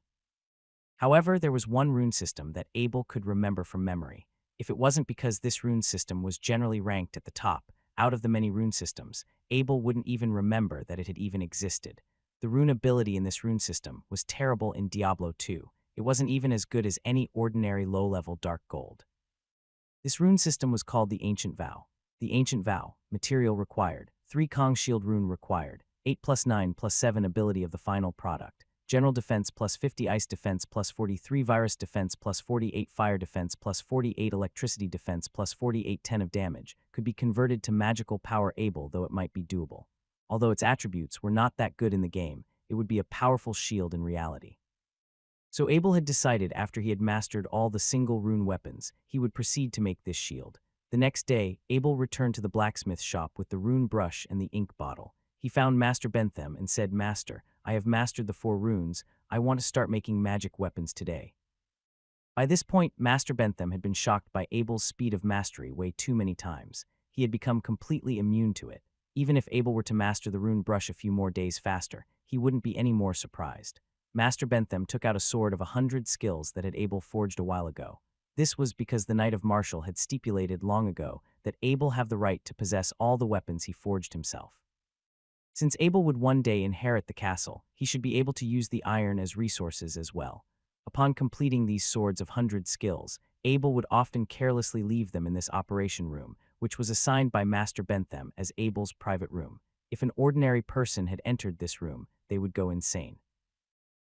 However, there was one rune system that Abel could remember from memory. If it wasn't because this rune system was generally ranked at the top, out of the many rune systems, Abel wouldn't even remember that it had even existed. The rune ability in this rune system was terrible in Diablo 2. It wasn't even as good as any ordinary low-level dark gold. This rune system was called the Ancient Vow. The Ancient Vow, material required, 3 Kong Shield rune required, 8 + 9 + 7 ability of the final product, general defense + 50 ice defense + 43 virus defense + 48 fire defense + 48 electricity defense + 48 10 of damage, could be converted to magical power Abel, though it might be doable. Although its attributes were not that good in the game, it would be a powerful shield in reality. So Abel had decided after he had mastered all the single rune weapons, he would proceed to make this shield. The next day, Abel returned to the blacksmith shop with the rune brush and the ink bottle. He found Master Bentham and said, "Master, I have mastered the 4 runes. I want to start making magic weapons today." By this point, Master Bentham had been shocked by Abel's speed of mastery way too many times. He had become completely immune to it. Even if Abel were to master the rune brush a few more days faster, he wouldn't be any more surprised. Master Bentham took out a sword of 100 skills that had Abel forged a while ago. This was because the Knight of Martial had stipulated long ago that Abel have the right to possess all the weapons he forged himself. Since Abel would one day inherit the castle, he should be able to use the iron as resources as well. Upon completing these swords of 100 skills, Abel would often carelessly leave them in this operation room, which was assigned by Master Bentham as Abel's private room. If an ordinary person had entered this room, they would go insane.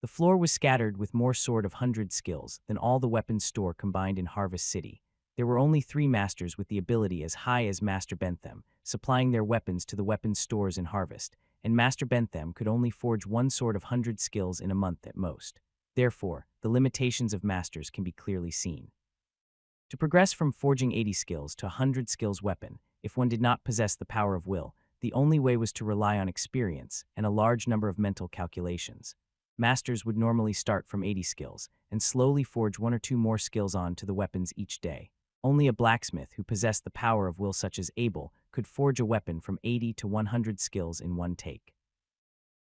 The floor was scattered with more sword of 100 skills than all the weapons store combined in Harvest City. There were only 3 masters with the ability as high as Master Bentham, supplying their weapons to the weapons stores in Harvest, and Master Bentham could only forge 1 sword of 100 skills in a month at most. Therefore, the limitations of masters can be clearly seen. To progress from forging 80 skills to a 100 skills weapon, if one did not possess the power of will, the only way was to rely on experience and a large number of mental calculations. Masters would normally start from 80 skills and slowly forge 1 or 2 more skills on to the weapons each day. Only a blacksmith who possessed the power of will such as Abel could forge a weapon from 80 to 100 skills in one take.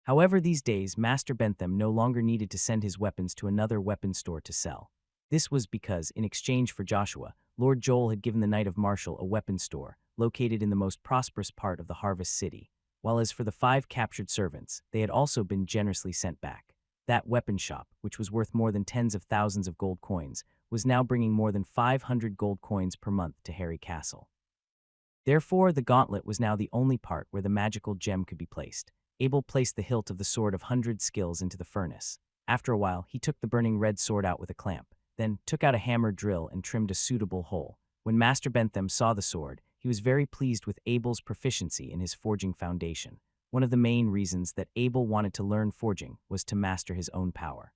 However, these days, Master Bentham no longer needed to send his weapons to another weapon store to sell. This was because, in exchange for Joshua, Lord Joel had given the Knight of Martial a weapon store located in the most prosperous part of the Harvest City, while as for the 5 captured servants, they had also been generously sent back. That weapon shop, which was worth more than tens of thousands of gold coins, was now bringing more than 500 gold coins per month to Harry Castle. Therefore, the gauntlet was now the only part where the magical gem could be placed. Abel placed the hilt of the sword of 100 skills into the furnace. After a while, he took the burning red sword out with a clamp, then took out a hammer drill and trimmed a suitable hole. When Master Bentham saw the sword, he was very pleased with Abel's proficiency in his forging foundation. One of the main reasons that Abel wanted to learn forging was to master his own power.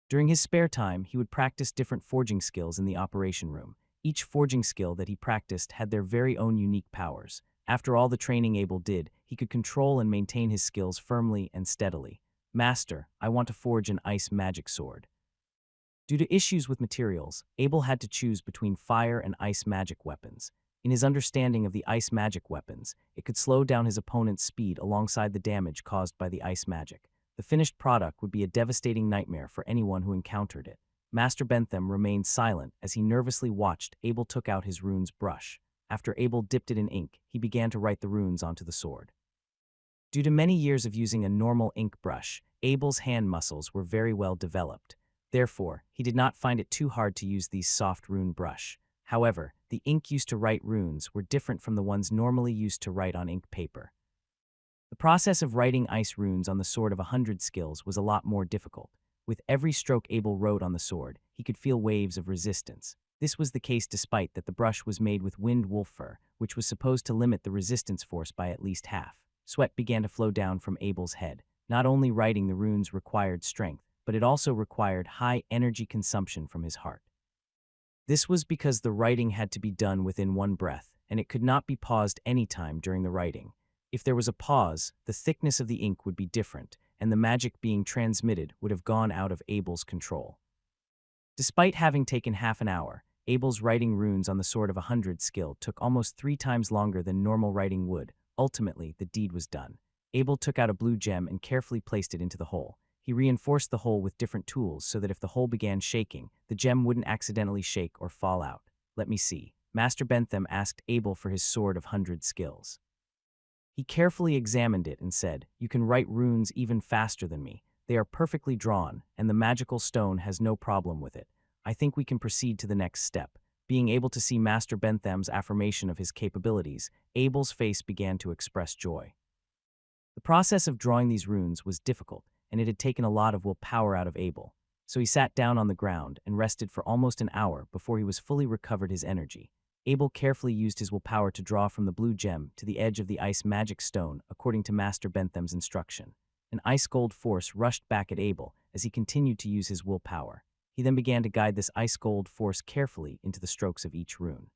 During his spare time, he would practice different forging skills in the operation room. Each forging skill that he practiced had their very own unique powers. After all the training Abel did, he could control and maintain his skills firmly and steadily. "Master, I want to forge an ice magic sword." Due to issues with materials, Abel had to choose between fire and ice magic weapons. In his understanding of the ice magic weapons, it could slow down his opponent's speed alongside the damage caused by the ice magic. The finished product would be a devastating nightmare for anyone who encountered it. Master Bentham remained silent as he nervously watched Abel took out his runes brush. After Abel dipped it in ink, he began to write the runes onto the sword. Due to many years of using a normal ink brush, Abel's hand muscles were very well developed. Therefore, he did not find it too hard to use these soft rune brush. However, the ink used to write runes were different from the ones normally used to write on ink paper. The process of writing ice runes on the Sword of 100 Skills was a lot more difficult. With every stroke Abel wrote on the sword, he could feel waves of resistance. This was the case despite that the brush was made with wind wolf fur, which was supposed to limit the resistance force by at least half. Sweat began to flow down from Abel's head. Not only writing the runes required strength, but it also required high energy consumption from his heart. This was because the writing had to be done within one breath, and it could not be paused any time during the writing. If there was a pause, the thickness of the ink would be different, and the magic being transmitted would have gone out of Abel's control. Despite having taken half an hour, Abel's writing runes on the Sword of 100 skill took almost 3 times longer than normal writing would. Ultimately, the deed was done. Abel took out a blue gem and carefully placed it into the hole. He reinforced the hole with different tools so that if the hole began shaking, the gem wouldn't accidentally shake or fall out. Let me see. Master Bentham asked Abel for his Sword of 100 skills. He carefully examined it and said, "You can write runes even faster than me. They are perfectly drawn, and the magical stone has no problem with it. I think we can proceed to the next step." Being able to see Master Bentham's affirmation of his capabilities, Abel's face began to express joy. The process of drawing these runes was difficult, and it had taken a lot of willpower out of Abel. So he sat down on the ground and rested for almost an hour before he was fully recovered his energy. Abel carefully used his willpower to draw from the blue gem to the edge of the ice magic stone according to Master Bentham's instruction. An ice gold force rushed back at Abel as he continued to use his willpower. He then began to guide this ice gold force carefully into the strokes of each rune.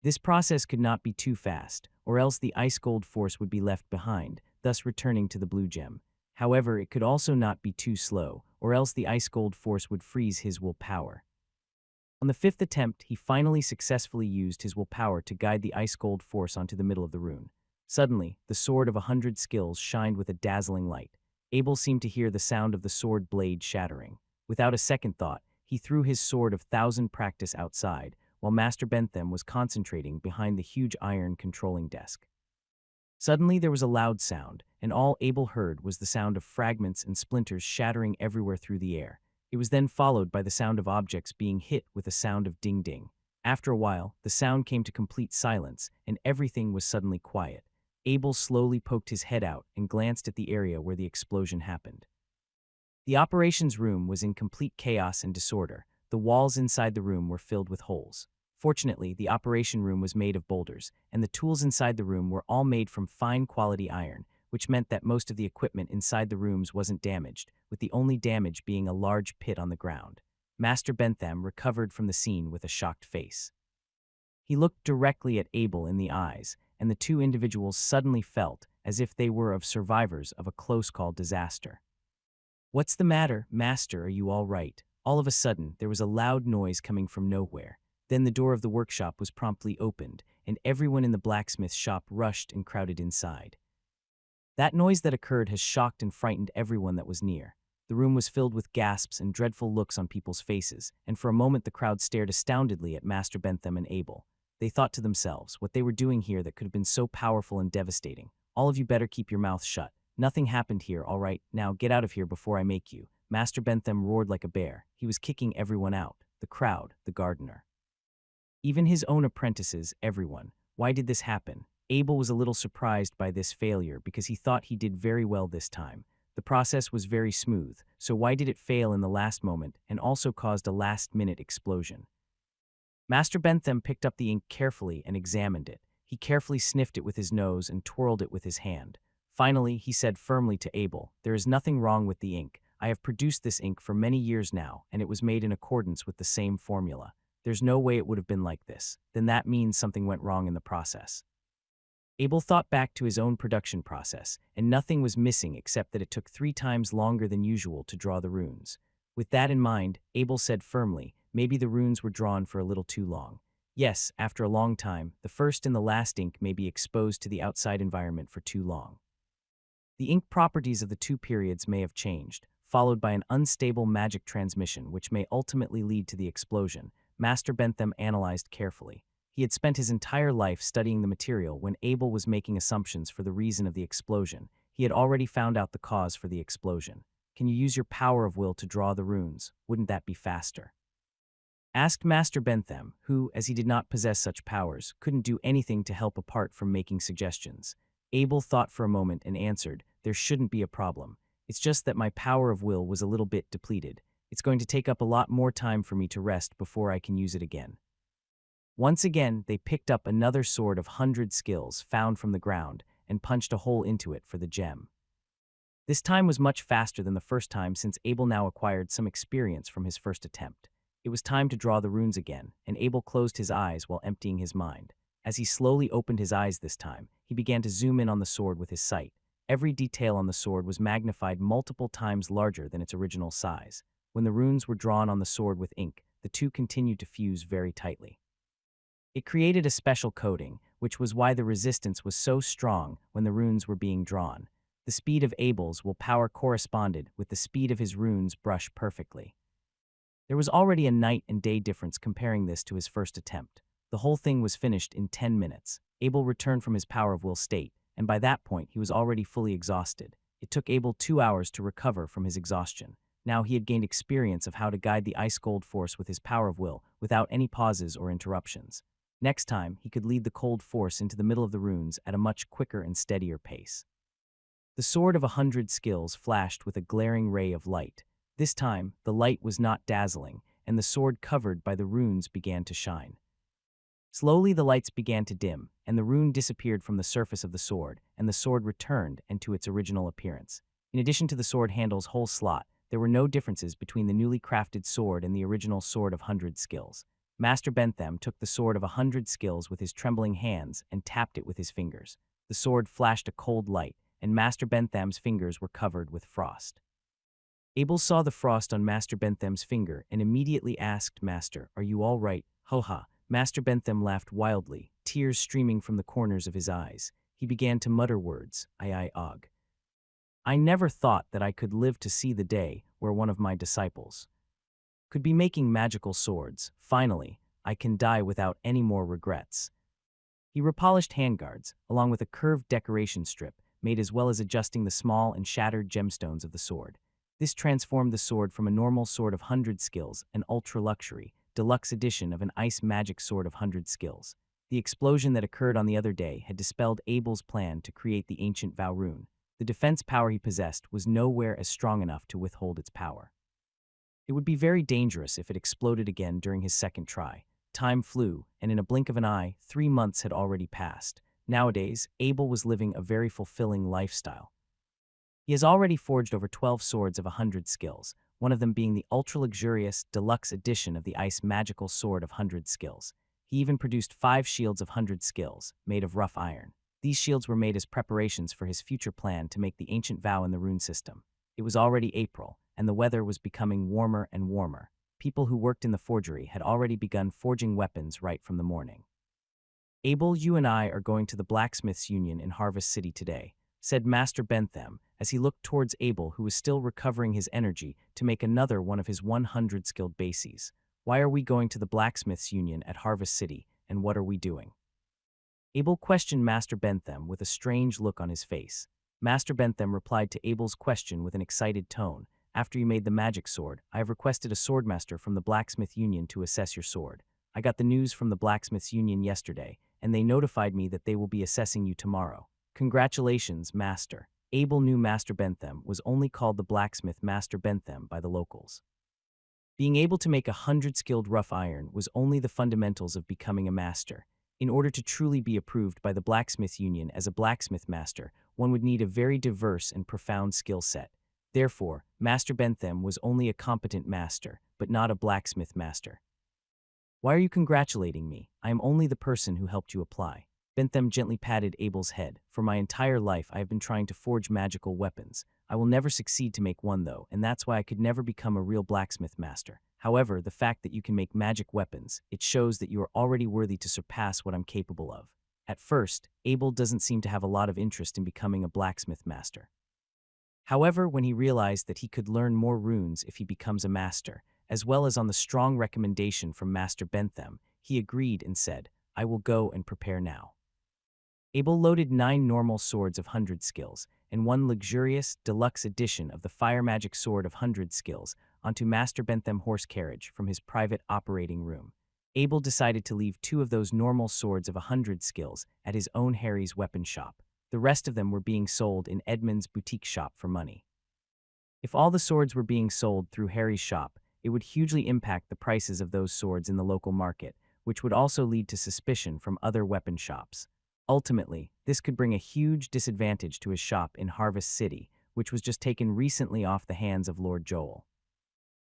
This process could not be too fast, or else the ice gold force would be left behind, thus returning to the blue gem. However, it could also not be too slow, or else the ice gold force would freeze his willpower. On the 5th attempt, he finally successfully used his willpower to guide the ice gold force onto the middle of the rune. Suddenly, the Sword of 100 skills shined with a dazzling light. Abel seemed to hear the sound of the sword blade shattering. Without a second thought, he threw his Sword of 1000 practice outside, while Master Bentham was concentrating behind the huge iron controlling desk. Suddenly there was a loud sound, and all Abel heard was the sound of fragments and splinters shattering everywhere through the air. It was then followed by the sound of objects being hit with a sound of ding-ding. After a while, the sound came to complete silence, and everything was suddenly quiet. Abel slowly poked his head out and glanced at the area where the explosion happened. The operations room was in complete chaos and disorder. The walls inside the room were filled with holes. Fortunately, the operation room was made of boulders, and the tools inside the room were all made from fine-quality iron, which meant that most of the equipment inside the rooms wasn't damaged, with the only damage being a large pit on the ground. Master Bentham recovered from the scene with a shocked face. He looked directly at Abel in the eyes, and the two individuals suddenly felt as if they were of survivors of a close-call disaster. "What's the matter, Master? Are you all right?" All of a sudden, there was a loud noise coming from nowhere. Then the door of the workshop was promptly opened, and everyone in the blacksmith shop rushed and crowded inside. That noise that occurred has shocked and frightened everyone that was near. The room was filled with gasps and dreadful looks on people's faces, and for a moment the crowd stared astoundedly at Master Bentham and Abel. They thought to themselves what they were doing here that could have been so powerful and devastating. "All of you better keep your mouths shut. Nothing happened here, all right? Now get out of here before I make you." Master Bentham roared like a bear. He was kicking everyone out. The crowd, the gardener. Even his own apprentices, everyone. Why did this happen? Abel was a little surprised by this failure because he thought he did very well this time. The process was very smooth, so why did it fail in the last moment and also caused a last-minute explosion? Master Bentham picked up the ink carefully and examined it. He carefully sniffed it with his nose and twirled it with his hand. Finally, he said firmly to Abel, "There is nothing wrong with the ink. I have produced this ink for many years now, and it was made in accordance with the same formula. There's no way it would have been like this. Then that means something went wrong in the process." Abel thought back to his own production process, and nothing was missing except that it took 3 times longer than usual to draw the runes. With that in mind, Abel said firmly, maybe the runes were drawn for a little too long. Yes, after a long time, the first and the last ink may be exposed to the outside environment for too long. The ink properties of the 2 periods may have changed, followed by an unstable magic transmission which may ultimately lead to the explosion. Master Bentham analyzed carefully. He had spent his entire life studying the material when Abel was making assumptions for the reason of the explosion. He had already found out the cause for the explosion. "Can you use your power of will to draw the runes? Wouldn't that be faster?" Asked Master Bentham, who, as he did not possess such powers, couldn't do anything to help apart from making suggestions. Abel thought for a moment and answered, "There shouldn't be a problem. It's just that my power of will was a little bit depleted. It's going to take up a lot more time for me to rest before I can use it again." Once again, they picked up another sword of 100 skills found from the ground and punched a hole into it for the gem. This time was much faster than the first time since Abel now acquired some experience from his first attempt. It was time to draw the runes again, and Abel closed his eyes while emptying his mind. As he slowly opened his eyes this time, he began to zoom in on the sword with his sight. Every detail on the sword was magnified multiple times larger than its original size. When the runes were drawn on the sword with ink, the two continued to fuse very tightly. It created a special coating, which was why the resistance was so strong when the runes were being drawn. The speed of Abel's will power corresponded with the speed of his runes brush perfectly. There was already a night and day difference comparing this to his first attempt. The whole thing was finished in 10 minutes. Abel returned from his power of will state, and by that point he was already fully exhausted. It took Abel 2 hours to recover from his exhaustion. Now he had gained experience of how to guide the ice cold force with his power of will without any pauses or interruptions. Next time, he could lead the cold force into the middle of the runes at a much quicker and steadier pace. The sword of 100 skills flashed with a glaring ray of light. This time, the light was not dazzling, and the sword covered by the runes began to shine. Slowly the lights began to dim, and the rune disappeared from the surface of the sword, and the sword returned to its original appearance. In addition to the sword handle's whole slot, there were no differences between the newly crafted sword and the original sword of 100 skills. Master Bentham took the sword of 100 skills with his trembling hands and tapped it with his fingers. The sword flashed a cold light, and Master Bentham's fingers were covered with frost. Abel saw the frost on Master Bentham's finger and immediately asked, "Master, are you all right?" "Ho ha." Master Bentham laughed wildly, tears streaming from the corners of his eyes. He began to mutter words, og. "I never thought that I could live to see the day where one of my disciples could be making magical swords. Finally, I can die without any more regrets." He repolished handguards, along with a curved decoration strip, made as well as adjusting the small and shattered gemstones of the sword. This transformed the sword from a normal sword of 100 skills, an ultra-luxury, deluxe edition of an ice magic sword of 100 skills. The explosion that occurred on the other day had dispelled Abel's plan to create the ancient vow rune. The defense power he possessed was nowhere as strong enough to withhold its power. It would be very dangerous if it exploded again during his second try. Time flew, and in a blink of an eye, 3 months had already passed. Nowadays, Abel was living a very fulfilling lifestyle. He has already forged over 12 swords of 100 skills, one of them being the ultra-luxurious, deluxe edition of the ice magical sword of 100 skills. He even produced 5 shields of 100 skills, made of rough iron. These shields were made as preparations for his future plan to make the ancient vow in the rune system. It was already April, and the weather was becoming warmer and warmer. People who worked in the forgery had already begun forging weapons right from the morning. "Abel, you and I are going to the Blacksmiths' Union in Harvest City today," said Master Bentham, as he looked towards Abel, who was still recovering his energy to make another one of his 100 skilled bases. "Why are we going to the Blacksmiths' Union at Harvest City, and what are we doing?" Abel questioned Master Bentham with a strange look on his face. Master Bentham replied to Abel's question with an excited tone. "After you made the magic sword, I have requested a swordmaster from the Blacksmith Union to assess your sword. I got the news from the Blacksmiths Union yesterday, and they notified me that they will be assessing you tomorrow. Congratulations, Master." Abel knew Master Bentham was only called the Blacksmith Master Bentham by the locals. Being able to make 100 skilled rough iron was only the fundamentals of becoming a master. In order to truly be approved by the Blacksmith Union as a blacksmith master, one would need a very diverse and profound skill set. Therefore, Master Bentham was only a competent master, but not a blacksmith master. "Why are you congratulating me? I am only the person who helped you apply." Bentham gently patted Abel's head. "For my entire life, I have been trying to forge magical weapons. I will never succeed to make one, though, and that's why I could never become a real blacksmith master. However, the fact that you can make magic weapons, it shows that you are already worthy to surpass what I'm capable of." At first, Abel doesn't seem to have a lot of interest in becoming a blacksmith master. However, when he realized that he could learn more runes if he becomes a master, as well as on the strong recommendation from Master Bentham, he agreed and said, "I will go and prepare now." Abel loaded 9 normal swords of 100 skills and 1 luxurious, deluxe edition of the fire magic sword of 100 skills onto Master Bentham horse carriage from his private operating room. Abel decided to leave 2 of those normal swords of 100 skills at his own Harry's weapon shop. The rest of them were being sold in Edmund's boutique shop for money. If all the swords were being sold through Harry's shop, it would hugely impact the prices of those swords in the local market, which would also lead to suspicion from other weapon shops. Ultimately, this could bring a huge disadvantage to his shop in Harvest City, which was just taken recently off the hands of Lord Joel.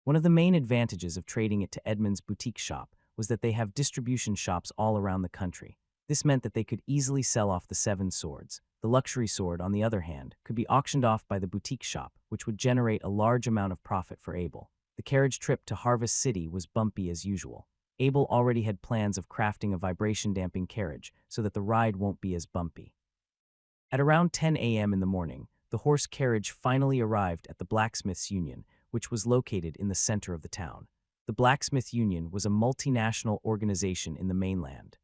One of the main advantages of trading it to Edmund's boutique shop was that they have distribution shops all around the country. This meant that they could easily sell off the 7 swords. The luxury sword, on the other hand, could be auctioned off by the boutique shop, which would generate a large amount of profit for Abel. The carriage trip to Harvest City was bumpy as usual. Abel already had plans of crafting a vibration-damping carriage so that the ride won't be as bumpy. At around 10 a.m. in the morning, the horse carriage finally arrived at the Blacksmiths' Union, which was located in the center of the town. The Blacksmith Union was a multinational organization in the mainland.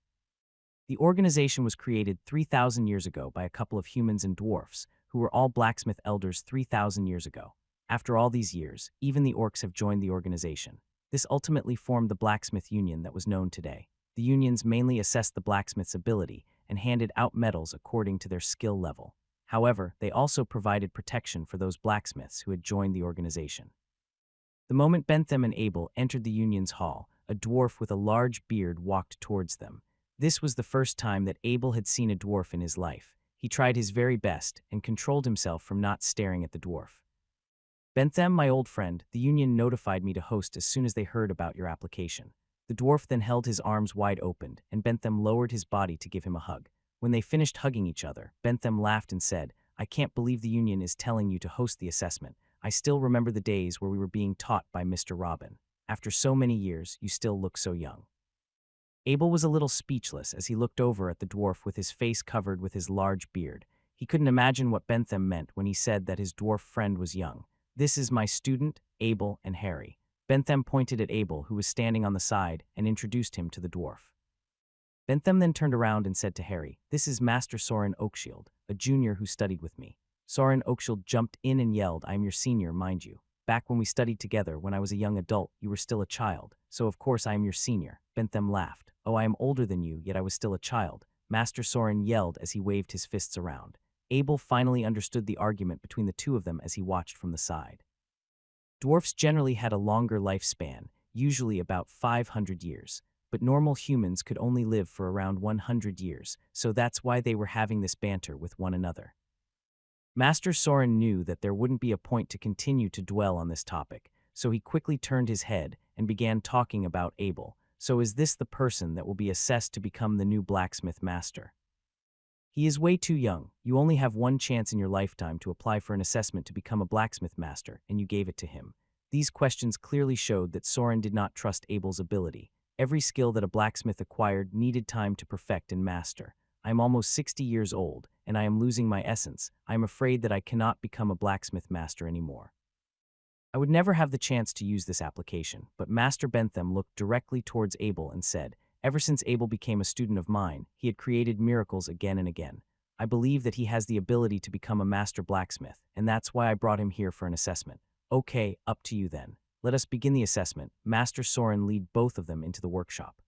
The organization was created 3,000 years ago by a couple of humans and dwarfs, who were all blacksmith elders 3,000 years ago. After all these years, even the orcs have joined the organization. This ultimately formed the Blacksmith Union that was known today. The unions mainly assessed the blacksmith's ability and handed out medals according to their skill level. However, they also provided protection for those blacksmiths who had joined the organization. The moment Bentham and Abel entered the union's hall, a dwarf with a large beard walked towards them. This was the first time that Abel had seen a dwarf in his life. He tried his very best and controlled himself from not staring at the dwarf. "Bentham, my old friend, the union notified me to host as soon as they heard about your application." The dwarf then held his arms wide open, and Bentham lowered his body to give him a hug. When they finished hugging each other, Bentham laughed and said, "I can't believe the union is telling you to host the assessment. I still remember the days where we were being taught by Mr. Robin. After so many years, you still look so young." Abel was a little speechless as he looked over at the dwarf with his face covered with his large beard. He couldn't imagine what Bentham meant when he said that his dwarf friend was young. "This is my student, Abel and Harry." Bentham pointed at Abel, who was standing on the side, and introduced him to the dwarf. Bentham then turned around and said to Harry, "This is Master Soren Oakshield, a junior who studied with me." Soren Oakshield jumped in and yelled, "I am your senior, mind you. Back when we studied together, when I was a young adult, you were still a child, so of course I am your senior." Bentham laughed. "Oh, I am older than you, yet I was still a child," Master Soren yelled as he waved his fists around. Abel finally understood the argument between the two of them as he watched from the side. Dwarfs generally had a longer lifespan, usually about 500 years, but normal humans could only live for around 100 years, so that's why they were having this banter with one another. Master Soren knew that there wouldn't be a point to continue to dwell on this topic, so he quickly turned his head and began talking about Abel. "So is this the person that will be assessed to become the new blacksmith master?" "He is way too young. You only have one chance in your lifetime to apply for an assessment to become a blacksmith master, and you gave it to him." These questions clearly showed that Soren did not trust Abel's ability. Every skill that a blacksmith acquired needed time to perfect and master. "I am almost 60 years old, and I am losing my essence. I am afraid that I cannot become a blacksmith master anymore. I would never have the chance to use this application." But Master Bentham looked directly towards Abel and said, "Ever since Abel became a student of mine, he had created miracles again and again. I believe that he has the ability to become a master blacksmith, and that's why I brought him here for an assessment." "Okay, up to you then. Let us begin the assessment." Master Soren led both of them into the workshop.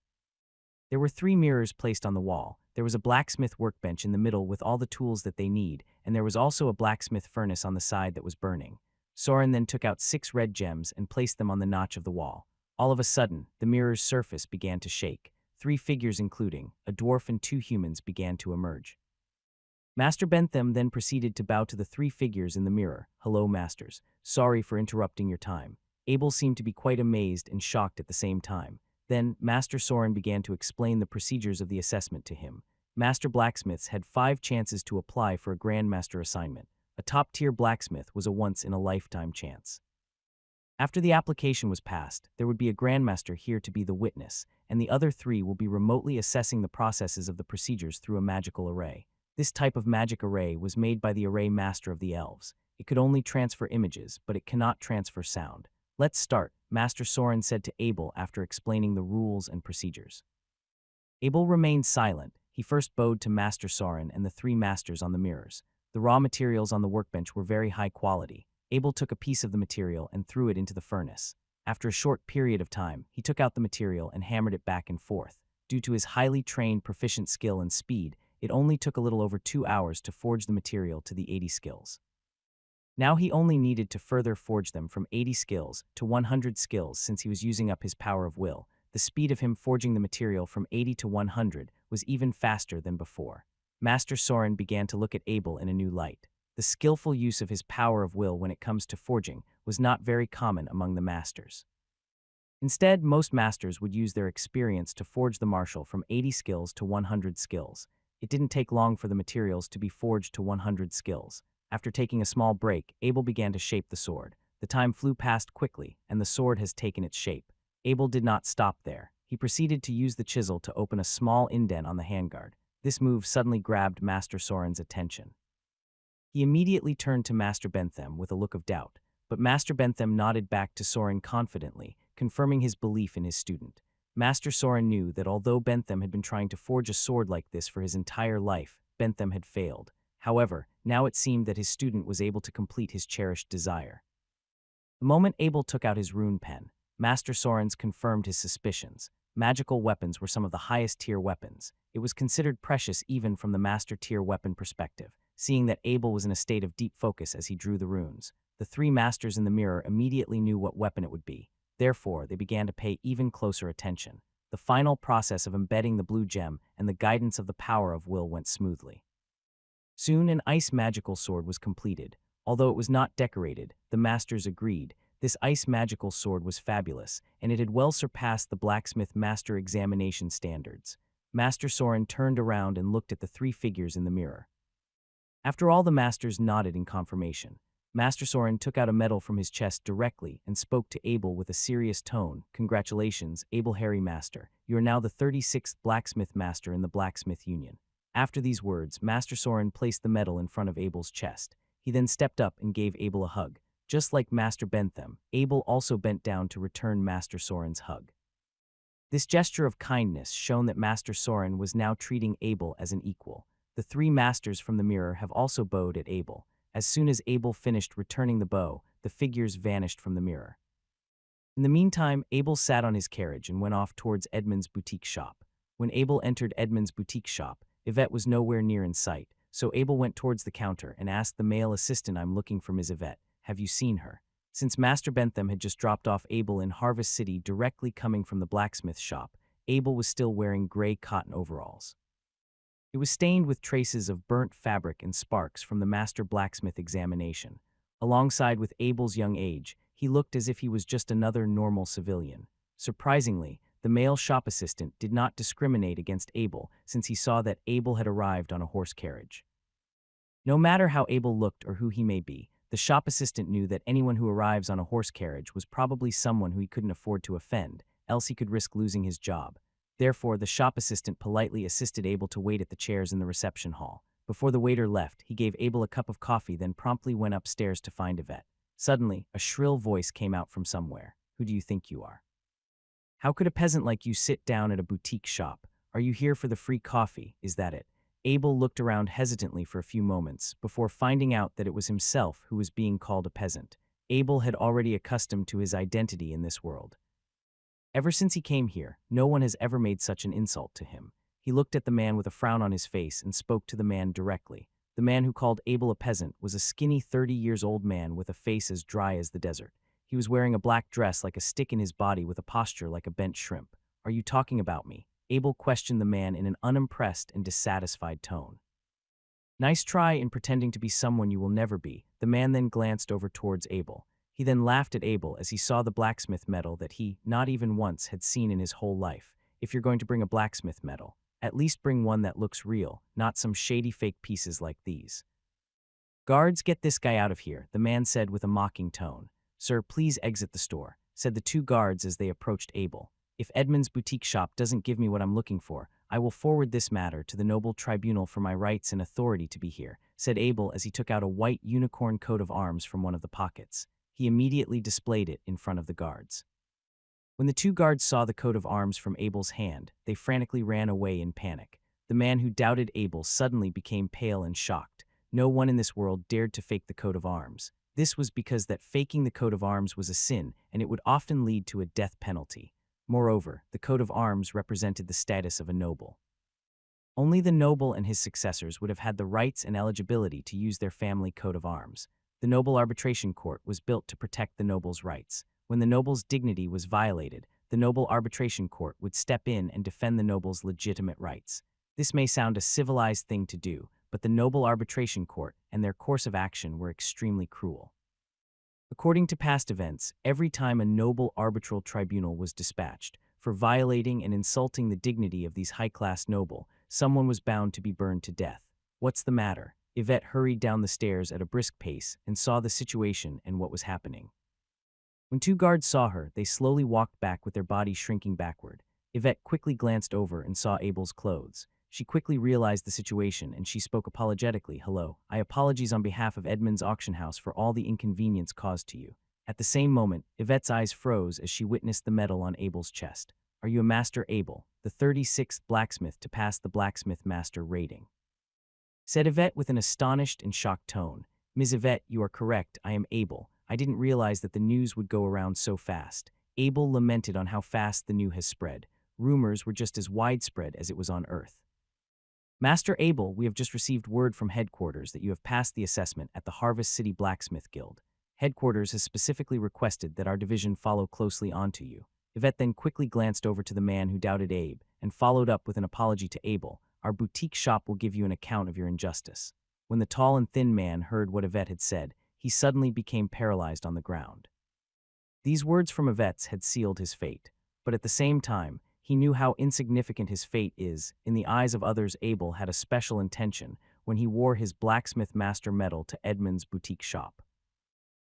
There were 3 mirrors placed on the wall. There was a blacksmith workbench in the middle with all the tools that they need, and there was also a blacksmith furnace on the side that was burning. Soren then took out 6 red gems and placed them on the notch of the wall. All of a sudden, the mirror's surface began to shake. 3 figures, including a dwarf and 2 humans, began to emerge. Master Bentham then proceeded to bow to the 3 figures in the mirror. "Hello, masters. Sorry for interrupting your time." Abel seemed to be quite amazed and shocked at the same time. Then, Master Soren began to explain the procedures of the assessment to him. Master blacksmiths had 5 chances to apply for a Grandmaster assignment. A top-tier blacksmith was a once-in-a-lifetime chance. After the application was passed, there would be a Grandmaster here to be the witness, and the other 3 will be remotely assessing the processes of the procedures through a magical array. This type of magic array was made by the array master of the elves. It could only transfer images, but it cannot transfer sound. "Let's start," Master Soren said to Abel after explaining the rules and procedures. Abel remained silent. He first bowed to Master Soren and the 3 masters on the mirrors. The raw materials on the workbench were very high quality. Abel took a piece of the material and threw it into the furnace. After a short period of time, he took out the material and hammered it back and forth. Due to his highly trained, proficient skill and speed, it only took a little over 2 hours to forge the material to the 80 skills. Now he only needed to further forge them from 80 skills to 100 skills since he was using up his power of will. The speed of him forging the material from 80 to 100 was even faster than before. Master Soren began to look at Abel in a new light. The skillful use of his power of will when it comes to forging was not very common among the masters. Instead, most masters would use their experience to forge the martial from 80 skills to 100 skills. It didn't take long for the materials to be forged to 100 skills. After taking a small break, Abel began to shape the sword. The time flew past quickly, and the sword has taken its shape. Abel did not stop there. He proceeded to use the chisel to open a small indent on the handguard. This move suddenly grabbed Master Soren's attention. He immediately turned to Master Bentham with a look of doubt, but Master Bentham nodded back to Soren confidently, confirming his belief in his student. Master Soren knew that although Bentham had been trying to forge a sword like this for his entire life, Bentham had failed. However, now it seemed that his student was able to complete his cherished desire. The moment Abel took out his rune pen, Master Soren's confirmed his suspicions. Magical weapons were some of the highest tier weapons. It was considered precious even from the master tier weapon perspective, seeing that Abel was in a state of deep focus as he drew the runes. The three masters in the mirror immediately knew what weapon it would be. Therefore, they began to pay even closer attention. The final process of embedding the blue gem and the guidance of the power of will went smoothly. Soon an ice magical sword was completed. Although it was not decorated, the masters agreed. This ice magical sword was fabulous, and it had well surpassed the blacksmith master examination standards. Master Soren turned around and looked at the three figures in the mirror. After all the masters nodded in confirmation, Master Soren took out a medal from his chest directly and spoke to Abel with a serious tone. "Congratulations, Abel Harry Master. You are now the 36th blacksmith master in the Blacksmith Union." After these words, Master Soren placed the medal in front of Abel's chest. He then stepped up and gave Abel a hug. Just like Master Bentham, Abel also bent down to return Master Soren's hug. This gesture of kindness showed that Master Soren was now treating Abel as an equal. The three masters from the mirror have also bowed at Abel. As soon as Abel finished returning the bow, the figures vanished from the mirror. In the meantime, Abel sat on his carriage and went off towards Edmund's boutique shop. When Abel entered Edmund's boutique shop, Yvette was nowhere near in sight, so Abel went towards the counter and asked the male assistant, "I'm looking for Ms. Yvette. Have you seen her?" Since Master Bentham had just dropped off Abel in Harvest City directly coming from the blacksmith shop, Abel was still wearing gray cotton overalls. It was stained with traces of burnt fabric and sparks from the master blacksmith examination. Alongside with Abel's young age, he looked as if he was just another normal civilian. Surprisingly, the male shop assistant did not discriminate against Abel since he saw that Abel had arrived on a horse carriage. No matter how Abel looked or who he may be, the shop assistant knew that anyone who arrives on a horse carriage was probably someone who he couldn't afford to offend, else he could risk losing his job. Therefore, the shop assistant politely assisted Abel to wait at the chairs in the reception hall. Before the waiter left, he gave Abel a cup of coffee, then promptly went upstairs to find Yvette. Suddenly, a shrill voice came out from somewhere. "Who do you think you are? How could a peasant like you sit down at a boutique shop? Are you here for the free coffee? Is that it?" Abel looked around hesitantly for a few moments before finding out that it was himself who was being called a peasant. Abel had already accustomed to his identity in this world. Ever since he came here, no one has ever made such an insult to him. He looked at the man with a frown on his face and spoke to the man directly. The man who called Abel a peasant was a skinny 30-year-old man with a face as dry as the desert. He was wearing a black dress like a stick in his body with a posture like a bent shrimp. "Are you talking about me?" Abel questioned the man in an unimpressed and dissatisfied tone. "Nice try in pretending to be someone you will never be." The man then glanced over towards Abel. He then laughed at Abel as he saw the blacksmith medal that he, not even once, had seen in his whole life. "If you're going to bring a blacksmith medal, at least bring one that looks real, not some shady fake pieces like these." "Guards, get this guy out of here," the man said with a mocking tone. "Sir, please exit the store," said the two guards as they approached Abel. "If Edmund's boutique shop doesn't give me what I'm looking for, I will forward this matter to the noble tribunal for my rights and authority to be here," said Abel as he took out a white unicorn coat of arms from one of the pockets. He immediately displayed it in front of the guards. When the two guards saw the coat of arms from Abel's hand, they frantically ran away in panic. The man who doubted Abel suddenly became pale and shocked. No one in this world dared to fake the coat of arms. This was because that faking the coat of arms was a sin, and it would often lead to a death penalty. Moreover, the coat of arms represented the status of a noble. Only the noble and his successors would have had the rights and eligibility to use their family coat of arms. The noble arbitration court was built to protect the noble's rights. When the noble's dignity was violated, the noble arbitration court would step in and defend the noble's legitimate rights. This may sound a civilized thing to do, but the noble arbitration court and their course of action were extremely cruel. According to past events, every time a noble arbitral tribunal was dispatched, for violating and insulting the dignity of these high-class noble, someone was bound to be burned to death. What's the matter? Yvette hurried down the stairs at a brisk pace and saw the situation and what was happening. When two guards saw her, they slowly walked back with their bodies shrinking backward. Yvette quickly glanced over and saw Abel's clothes. She quickly realized the situation and she spoke apologetically. "Hello, I apologize on behalf of Edmund's auction house for all the inconvenience caused to you." At the same moment, Yvette's eyes froze as she witnessed the medal on Abel's chest. "Are you a Master Abel, the 36th blacksmith to pass the blacksmith master rating?" said Yvette with an astonished and shocked tone. "Ms. Yvette, you are correct, I am Abel. I didn't realize that the news would go around so fast." Abel lamented on how fast the news has spread. Rumors were just as widespread as it was on Earth. "Master Abel, we have just received word from headquarters that you have passed the assessment at the Harvest City Blacksmith Guild. Headquarters has specifically requested that our division follow closely onto you." Yvette then quickly glanced over to the man who doubted Abe and followed up with an apology to Abel. "Our boutique shop will give you an account of your injustice." When the tall and thin man heard what Yvette had said, he suddenly became paralyzed on the ground. These words from Yvette's had sealed his fate, but at the same time, he knew how insignificant his fate is. In the eyes of others, Abel had a special intention when he wore his blacksmith master medal to Edmund's boutique shop.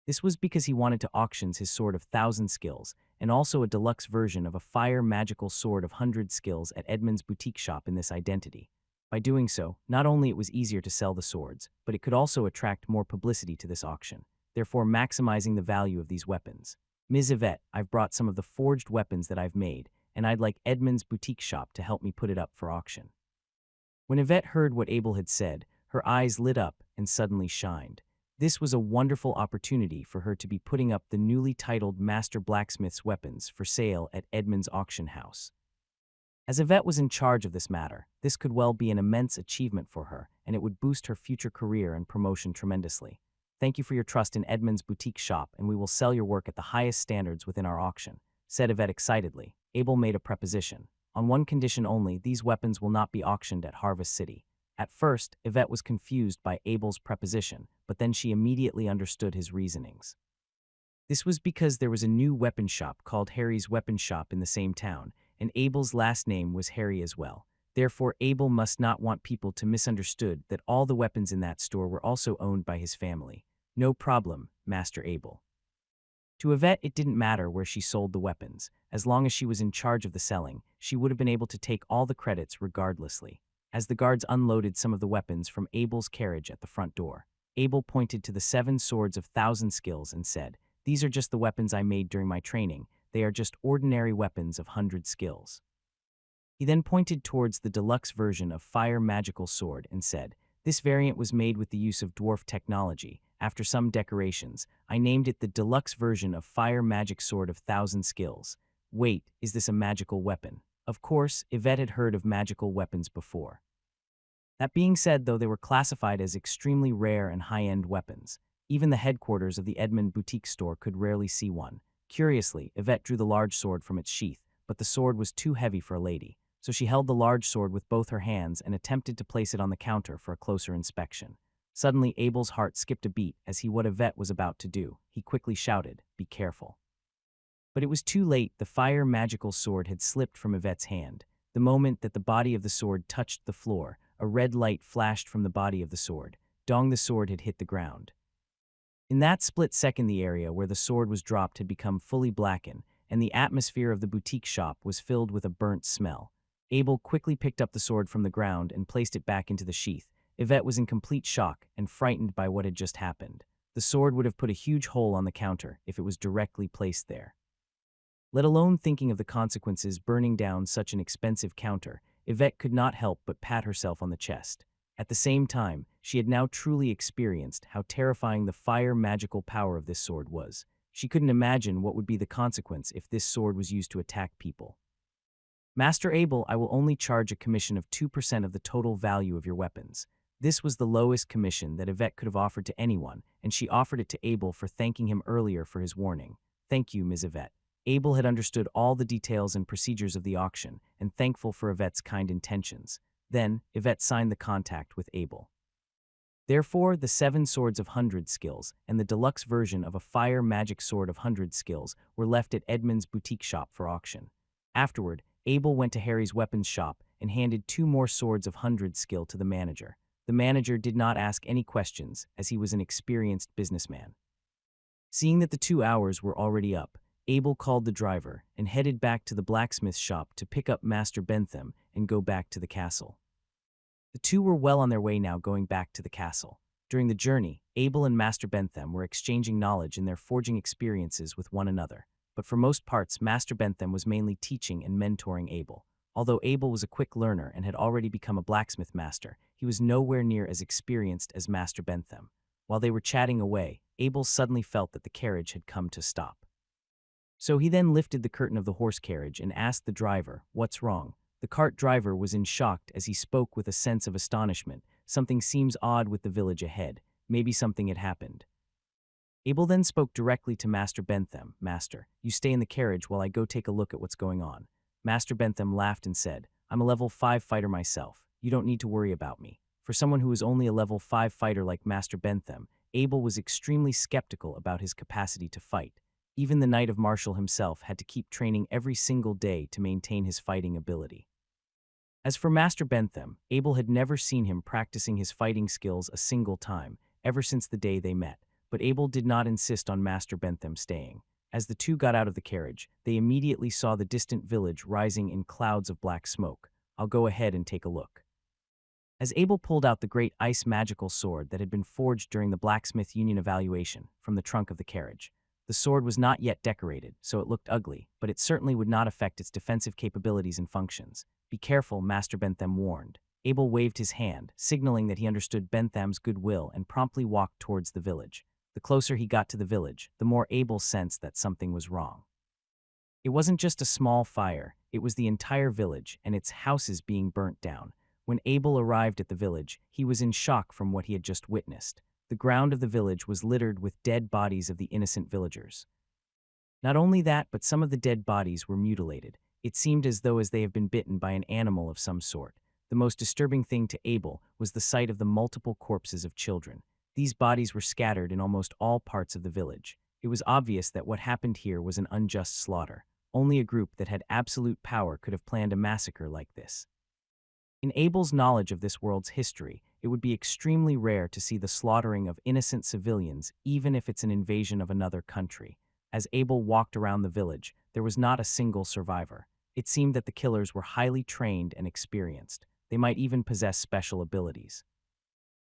This was because he wanted to auction his sword of 1,000 skills and also a deluxe version of a fire magical sword of 100 skills at Edmund's boutique shop in this identity. By doing so, not only it was easier to sell the swords, but it could also attract more publicity to this auction, therefore maximizing the value of these weapons. "Ms. Yvette, I've brought some of the forged weapons that I've made, and I'd like Edmund's boutique shop to help me put it up for auction." When Yvette heard what Abel had said, her eyes lit up and suddenly shined. This was a wonderful opportunity for her to be putting up the newly titled Master Blacksmith's weapons for sale at Edmund's auction house. As Yvette was in charge of this matter, this could well be an immense achievement for her, and it would boost her future career and promotion tremendously. "Thank you for your trust in Edmund's boutique shop, and we will sell your work at the highest standards within our auction," said Yvette excitedly. Abel made a proposition. "On one condition only, these weapons will not be auctioned at Harvest City." At first, Yvette was confused by Abel's proposition, but then she immediately understood his reasonings. This was because there was a new weapon shop called Harry's Weapon Shop in the same town, and Abel's last name was Harry as well. Therefore, Abel must not want people to misunderstood that all the weapons in that store were also owned by his family. "No problem, Master Abel." To Yvette, it didn't matter where she sold the weapons. As long as she was in charge of the selling, she would have been able to take all the credits regardlessly. As the guards unloaded some of the weapons from Abel's carriage at the front door, Abel pointed to the 7 swords of 1,000 skills and said, "These are just the weapons I made during my training. They are just ordinary weapons of 100 skills." He then pointed towards the deluxe version of Fire Magical Sword and said, "This variant was made with the use of dwarf technology. After some decorations, I named it the deluxe version of Fire Magic Sword of 1,000 skills. Wait, is this a magical weapon?" Of course, Yvette had heard of magical weapons before. That being said, though, they were classified as extremely rare and high-end weapons. Even the headquarters of the Edmund boutique store could rarely see one. Curiously, Yvette drew the large sword from its sheath, but the sword was too heavy for a lady, so she held the large sword with both her hands and attempted to place it on the counter for a closer inspection. Suddenly, Abel's heart skipped a beat as he what Yvette was about to do. He quickly shouted, "Be careful." But it was too late. The fire magical sword had slipped from Yvette's hand. The moment that the body of the sword touched the floor, a red light flashed from the body of the sword. Dong, the sword had hit the ground. In that split second, the area where the sword was dropped had become fully blackened, and the atmosphere of the boutique shop was filled with a burnt smell. Abel quickly picked up the sword from the ground and placed it back into the sheath. Yvette was in complete shock and frightened by what had just happened. The sword would have put a huge hole on the counter if it was directly placed there. Let alone thinking of the consequences burning down such an expensive counter, Yvette could not help but pat herself on the chest. At the same time, she had now truly experienced how terrifying the fire magical power of this sword was. She couldn't imagine what would be the consequence if this sword was used to attack people. Master Abel, I will only charge a commission of 2% of the total value of your weapons. This was the lowest commission that Yvette could have offered to anyone, and she offered it to Abel for thanking him earlier for his warning. Thank you, Ms. Yvette. Abel had understood all the details and procedures of the auction, and thankful for Yvette's kind intentions. Then, Yvette signed the contract with Abel. Therefore, the 7 swords of 100 skills and the deluxe version of a fire magic sword of 100 skills were left at Edmund's boutique shop for auction. Afterward, Abel went to Harry's weapons shop and handed 2 more swords of 100 skill to the manager. The manager did not ask any questions, as he was an experienced businessman. Seeing that the 2 hours were already up, Abel called the driver and headed back to the blacksmith shop to pick up Master Bentham and go back to the castle. The two were well on their way now, going back to the castle. During the journey, Abel and Master Bentham were exchanging knowledge in their forging experiences with one another. But for most parts, Master Bentham was mainly teaching and mentoring Abel. Although Abel was a quick learner and had already become a blacksmith master, he was nowhere near as experienced as Master Bentham. While they were chatting away, Abel suddenly felt that the carriage had come to stop. So he then lifted the curtain of the horse carriage and asked the driver, "What's wrong?" The cart driver was in shock as he spoke with a sense of astonishment. "Something seems odd with the village ahead. Maybe something had happened." Abel then spoke directly to Master Bentham. "Master, you stay in the carriage while I go take a look at what's going on." Master Bentham laughed and said, "I'm a level 5 fighter myself. You don't need to worry about me." For someone who was only a level 5 fighter like Master Bentham, Abel was extremely skeptical about his capacity to fight. Even the Knight of Martial himself had to keep training every single day to maintain his fighting ability. As for Master Bentham, Abel had never seen him practicing his fighting skills a single time, ever since the day they met, but Abel did not insist on Master Bentham staying. As the two got out of the carriage, they immediately saw the distant village rising in clouds of black smoke. "I'll go ahead and take a look." As Abel pulled out the great ice magical sword that had been forged during the Blacksmith Union evaluation from the trunk of the carriage, the sword was not yet decorated, so it looked ugly, but it certainly would not affect its defensive capabilities and functions. "Be careful," Master Bentham warned. Abel waved his hand, signaling that he understood Bentham's goodwill, and promptly walked towards the village. The closer he got to the village, the more Abel sensed that something was wrong. It wasn't just a small fire, it was the entire village and its houses being burnt down. When Abel arrived at the village, he was in shock from what he had just witnessed. The ground of the village was littered with dead bodies of the innocent villagers. Not only that, but some of the dead bodies were mutilated. It seemed as though they had been bitten by an animal of some sort. The most disturbing thing to Abel was the sight of the multiple corpses of children. These bodies were scattered in almost all parts of the village. It was obvious that what happened here was an unjust slaughter. Only a group that had absolute power could have planned a massacre like this. In Abel's knowledge of this world's history, it would be extremely rare to see the slaughtering of innocent civilians, even if it's an invasion of another country. As Abel walked around the village, there was not a single survivor. It seemed that the killers were highly trained and experienced. They might even possess special abilities.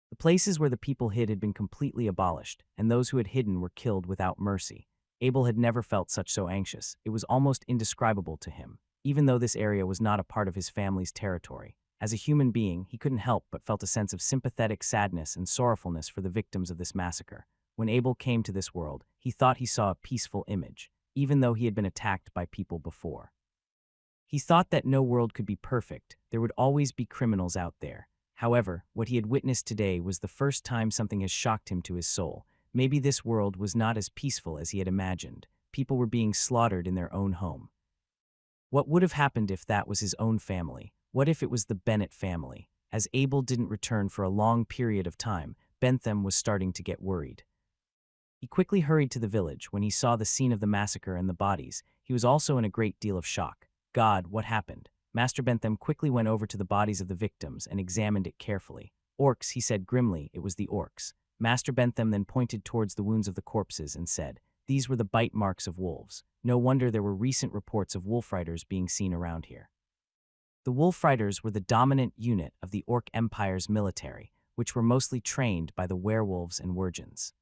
The places where the people hid had been completely abolished, and those who had hidden were killed without mercy. Abel had never felt so anxious. It was almost indescribable to him, even though this area was not a part of his family's territory. As a human being, he couldn't help but felt a sense of sympathetic sadness and sorrowfulness for the victims of this massacre. When Abel came to this world, he thought he saw a peaceful image, even though he had been attacked by people before. He thought that no world could be perfect. There would always be criminals out there. However, what he had witnessed today was the first time something has shocked him to his soul. Maybe this world was not as peaceful as he had imagined. People were being slaughtered in their own home. What would have happened if that was his own family? What if it was the Bennett family? As Abel didn't return for a long period of time, Bentham was starting to get worried. He quickly hurried to the village. When he saw the scene of the massacre and the bodies, he was also in a great deal of shock. "God, what happened?" Master Bentham quickly went over to the bodies of the victims and examined it carefully. "Orcs," he said grimly. It was the orcs. Master Bentham then pointed towards the wounds of the corpses and said, "These were the bite marks of wolves. No wonder there were recent reports of wolf riders being seen around here." The wolf riders were the dominant unit of the Orc Empire's military, which were mostly trained by the werewolves and wirgins.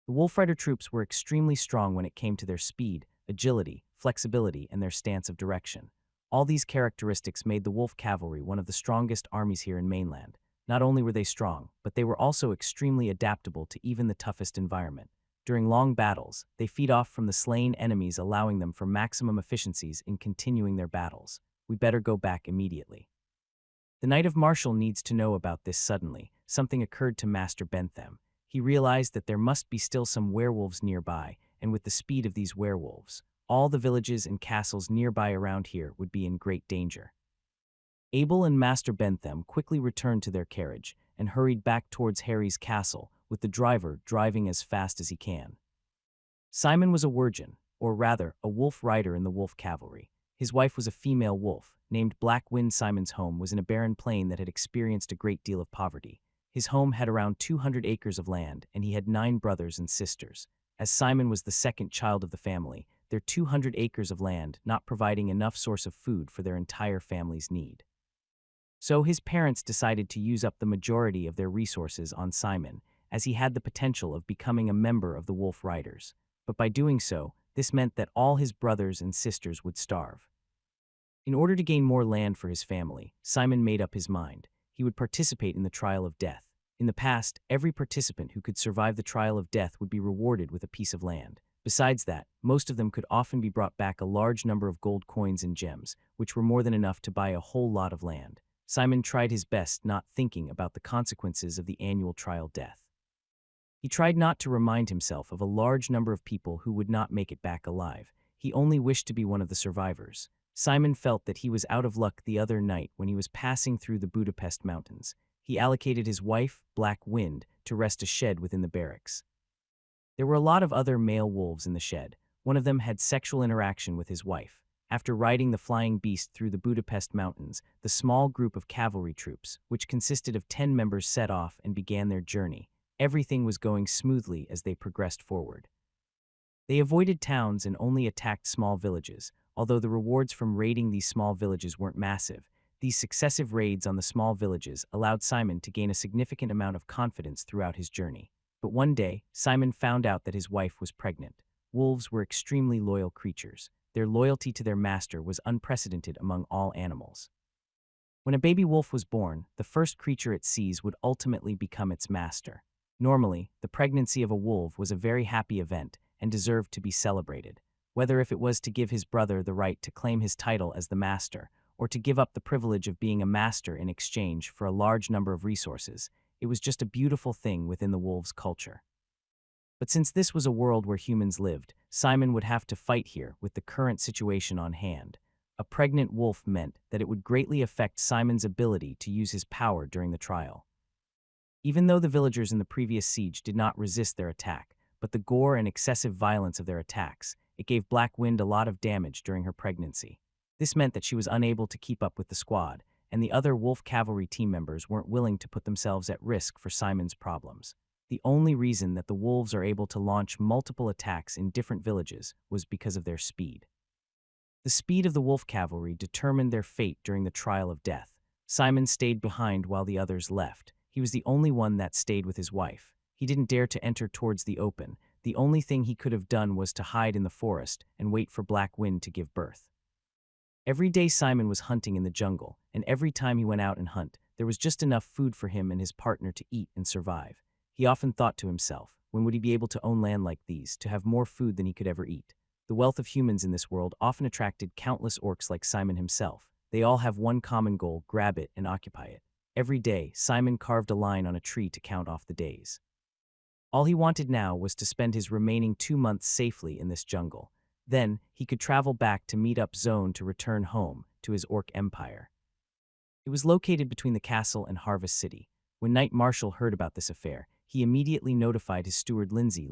The wolf rider troops were extremely strong when it came to their speed, agility, flexibility, and their stance of direction. All these characteristics made the wolf cavalry one of the strongest armies here in mainland. Not only were they strong, but they were also extremely adaptable to even the toughest environment. During long battles, they feed off from the slain enemies, allowing them for maximum efficiencies in continuing their battles. We better go back immediately. The Knight of Martial needs to know about this suddenly. Something occurred to Master Bentham. He realized that there must be still some werewolves nearby, and with the speed of these werewolves, all the villages and castles nearby around here would be in great danger. Abel and Master Bentham quickly returned to their carriage and hurried back towards Harry's castle, with the driver driving as fast as he can. Simon was a virgin, or rather, a wolf rider in the wolf cavalry. His wife was a female wolf, named Black Wind. Simon's home was in a barren plain that had experienced a great deal of poverty. His home had around 200 acres of land, and he had 9 brothers and sisters. As Simon was the second child of the family, their 200 acres of land not providing enough source of food for their entire family's need. So his parents decided to use up the majority of their resources on Simon, as he had the potential of becoming a member of the Wolf Riders. But by doing so, this meant that all his brothers and sisters would starve. In order to gain more land for his family, Simon made up his mind. He would participate in the trial of death. In the past, every participant who could survive the trial of death would be rewarded with a piece of land. Besides that, most of them could often be brought back a large number of gold coins and gems, which were more than enough to buy a whole lot of land. Simon tried his best, not thinking about the consequences of the annual trial death. He tried not to remind himself of a large number of people who would not make it back alive. He only wished to be one of the survivors. Simon felt that he was out of luck the other night when he was passing through the Budapest mountains. He allocated his wife, Black Wind, to rest a shed within the barracks. There were a lot of other male wolves in the shed. One of them had sexual interaction with his wife. After riding the flying beast through the Budapest mountains, the small group of cavalry troops, which consisted of 10 members, set off and began their journey. Everything was going smoothly as they progressed forward. They avoided towns and only attacked small villages. Although the rewards from raiding these small villages weren't massive, these successive raids on the small villages allowed Simon to gain a significant amount of confidence throughout his journey. But one day, Simon found out that his wife was pregnant. Wolves were extremely loyal creatures. Their loyalty to their master was unprecedented among all animals. When a baby wolf was born, the first creature it sees would ultimately become its master. Normally, the pregnancy of a wolf was a very happy event and deserved to be celebrated. Whether if it was to give his brother the right to claim his title as the master, or to give up the privilege of being a master in exchange for a large number of resources, it was just a beautiful thing within the wolves' culture. But since this was a world where humans lived, Simon would have to fight here with the current situation on hand. A pregnant wolf meant that it would greatly affect Simon's ability to use his power during the trial. Even though the villagers in the previous siege did not resist their attack, but the gore and excessive violence of their attacks, it gave Black Wind a lot of damage during her pregnancy. This meant that she was unable to keep up with the squad, and the other wolf cavalry team members weren't willing to put themselves at risk for Simon's problems. The only reason that the wolves are able to launch multiple attacks in different villages was because of their speed. The speed of the wolf cavalry determined their fate during the trial of death. Simon stayed behind while the others left. He was the only one that stayed with his wife. He didn't dare to enter towards the open. The only thing he could have done was to hide in the forest and wait for Black Wind to give birth. Every day Simon was hunting in the jungle, and every time he went out and hunt, there was just enough food for him and his partner to eat and survive. He often thought to himself, when would he be able to own land like these, to have more food than he could ever eat? The wealth of humans in this world often attracted countless orcs like Simon himself. They all have one common goal: grab it and occupy it. Every day, Simon carved a line on a tree to count off the days. All he wanted now was to spend his remaining 2 months safely in this jungle. Then, he could travel back to meet up Zone to return home to his orc empire. It was located between the castle and Harvest City. When Knight Marshal heard about this affair, he immediately notified his steward Lindsay,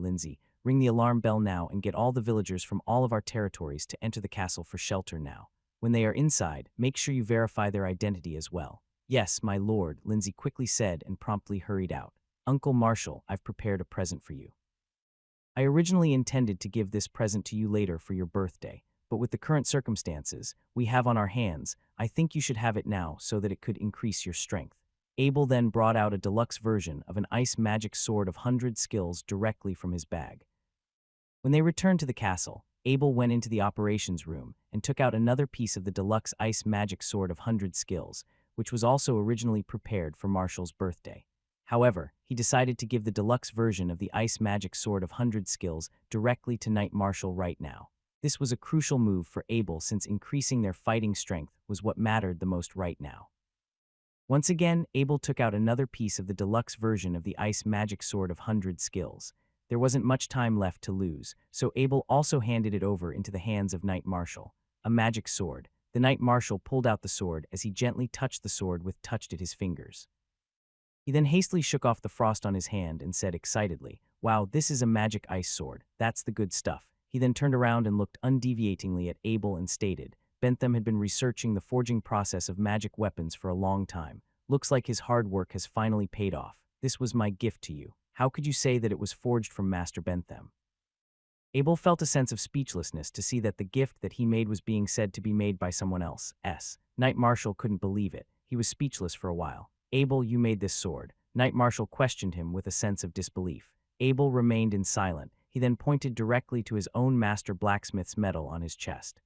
ring the alarm bell now and get all the villagers from all of our territories to enter the castle for shelter now. When they are inside, make sure you verify their identity as well. Yes, my lord, Lindsay quickly said and promptly hurried out. Uncle Marshall, I've prepared a present for you. I originally intended to give this present to you later for your birthday, but with the current circumstances we have on our hands, I think you should have it now so that it could increase your strength. Abel then brought out a deluxe version of an ice magic sword of 100 skills directly from his bag. When they returned to the castle, Abel went into the operations room and took out another piece of the deluxe ice magic sword of 100 skills, which was also originally prepared for Marshall's birthday. However, he decided to give the deluxe version of the Ice Magic Sword of 100 Skills directly to Knight Marshall right now. This was a crucial move for Abel since increasing their fighting strength was what mattered the most right now. Once again, Abel took out another piece of the deluxe version of the Ice Magic Sword of 100 Skills. There wasn't much time left to lose, so Abel also handed it over into the hands of Knight Marshall. A magic sword. The Knight Marshall pulled out the sword as he gently touched the sword with his fingers. He then hastily shook off the frost on his hand and said excitedly, "Wow, this is a magic ice sword. That's the good stuff." He then turned around and looked undeviatingly at Abel and stated, "Bentham had been researching the forging process of magic weapons for a long time. Looks like his hard work has finally paid off. This was my gift to you. How could you say that it was forged from Master Bentham?" Abel felt a sense of speechlessness to see that the gift that he made was being said to be made by someone else. Knight Marshall couldn't believe it. He was speechless for a while. "Abel, you made this sword." Knight Marshall questioned him with a sense of disbelief. Abel remained silent. He then pointed directly to his own master blacksmith's medal on his chest.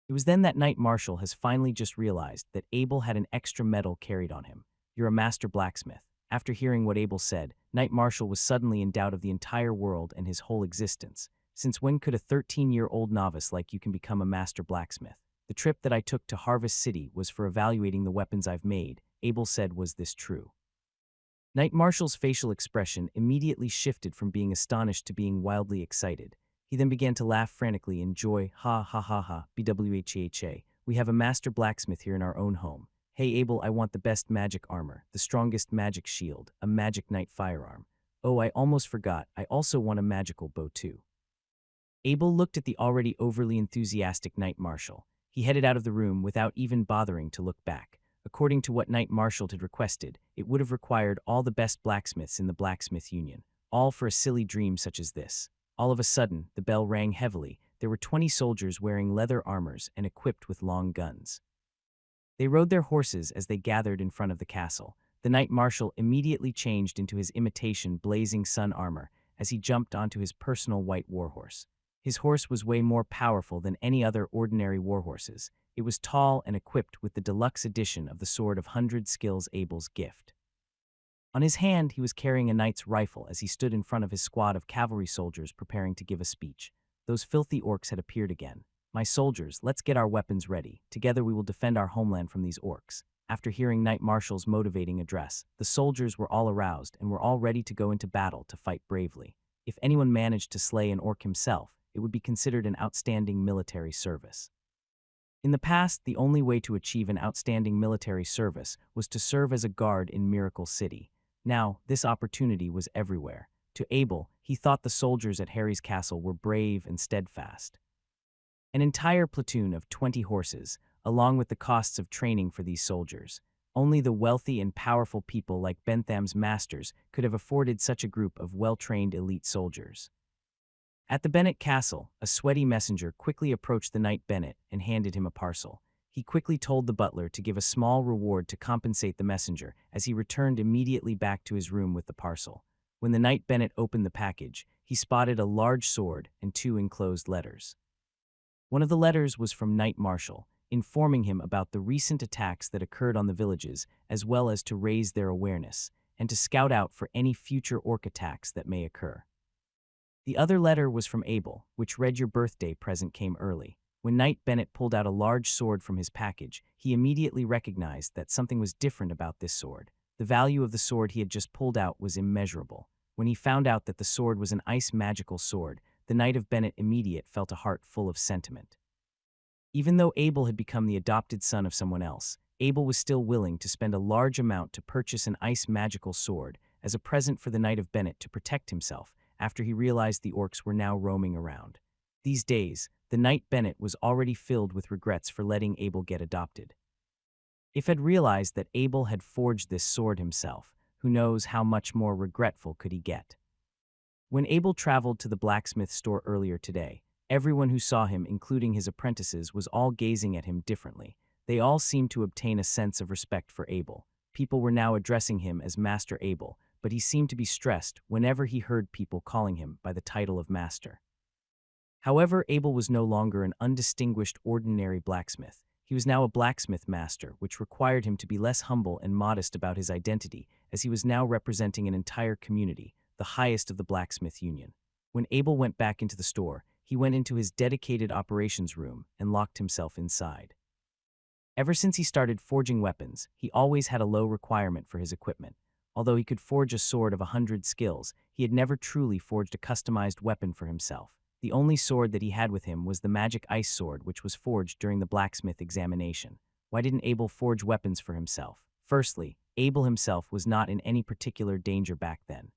It was then that Knight Marshall has finally just realized that Abel had an extra medal carried on him. "You're a master blacksmith." After hearing what Abel said, Knight Marshall was suddenly in doubt of the entire world and his whole existence. Since when could a 13-year-old novice like you can become a master blacksmith? "The trip that I took to Harvest City was for evaluating the weapons I've made," Abel said. Was this true? Knight Marshall's facial expression immediately shifted from being astonished to being wildly excited. He then began to laugh frantically in joy. "Ha ha ha ha, bwhha. We have a master blacksmith here in our own home. Hey Abel, I want the best magic armor, the strongest magic shield, a magic knight firearm. Oh, I almost forgot, I also want a magical bow too." Abel looked at the already overly enthusiastic Knight Marshall. He headed out of the room without even bothering to look back. According to what Knight Marshall had requested, it would have required all the best blacksmiths in the Blacksmith Union, all for a silly dream such as this. All of a sudden, the bell rang heavily. There were 20 soldiers wearing leather armors and equipped with long guns. They rode their horses as they gathered in front of the castle. The Knight Marshall immediately changed into his imitation blazing sun armor as he jumped onto his personal white warhorse. His horse was way more powerful than any other ordinary warhorses. It was tall and equipped with the deluxe edition of the Sword of 100 Skills, Abel's gift. On his hand, he was carrying a knight's rifle as he stood in front of his squad of cavalry soldiers preparing to give a speech. Those filthy orcs had appeared again. "My soldiers, let's get our weapons ready. Together we will defend our homeland from these orcs." After hearing Knight Marshall's motivating address, the soldiers were all aroused and were all ready to go into battle to fight bravely. If anyone managed to slay an orc himself, it would be considered an outstanding military service. In the past, the only way to achieve an outstanding military service was to serve as a guard in Miracle City. Now, this opportunity was everywhere. To Abel, he thought the soldiers at Harry's castle were brave and steadfast. An entire platoon of 20 horses, along with the costs of training for these soldiers. Only the wealthy and powerful people like Bentham's masters could have afforded such a group of well-trained elite soldiers. At the Bennett castle, a sweaty messenger quickly approached the Knight Bennett and handed him a parcel. He quickly told the butler to give a small reward to compensate the messenger as he returned immediately back to his room with the parcel. When the Knight Bennett opened the package, he spotted a large sword and 2 enclosed letters. One of the letters was from Knight Marshall, informing him about the recent attacks that occurred on the villages, as well as to raise their awareness, and to scout out for any future orc attacks that may occur. The other letter was from Abel, which read, "Your birthday present came early." When Knight Bennett pulled out a large sword from his package, he immediately recognized that something was different about this sword. The value of the sword he had just pulled out was immeasurable. When he found out that the sword was an ice magical sword, the Knight of Bennett immediate felt a heart full of sentiment. Even though Abel had become the adopted son of someone else, Abel was still willing to spend a large amount to purchase an ice magical sword as a present for the Knight of Bennett to protect himself after he realized the orcs were now roaming around. These days, the Knight Bennett was already filled with regrets for letting Abel get adopted. If had realized that Abel had forged this sword himself, who knows how much more regretful could he get. When Abel traveled to the blacksmith store earlier today, everyone who saw him, including his apprentices, was all gazing at him differently. They all seemed to obtain a sense of respect for Abel. People were now addressing him as Master Abel, but he seemed to be stressed whenever he heard people calling him by the title of Master. However, Abel was no longer an undistinguished ordinary blacksmith. He was now a blacksmith master, which required him to be less humble and modest about his identity, as he was now representing an entire community, the highest of the blacksmith union. When Abel went back into the store, he went into his dedicated operations room and locked himself inside. Ever since he started forging weapons, he always had a low requirement for his equipment. Although he could forge a sword of 100 skills, he had never truly forged a customized weapon for himself. The only sword that he had with him was the magic ice sword, which was forged during the blacksmith examination. Why didn't Abel forge weapons for himself? Firstly, Abel himself was not in any particular danger back then.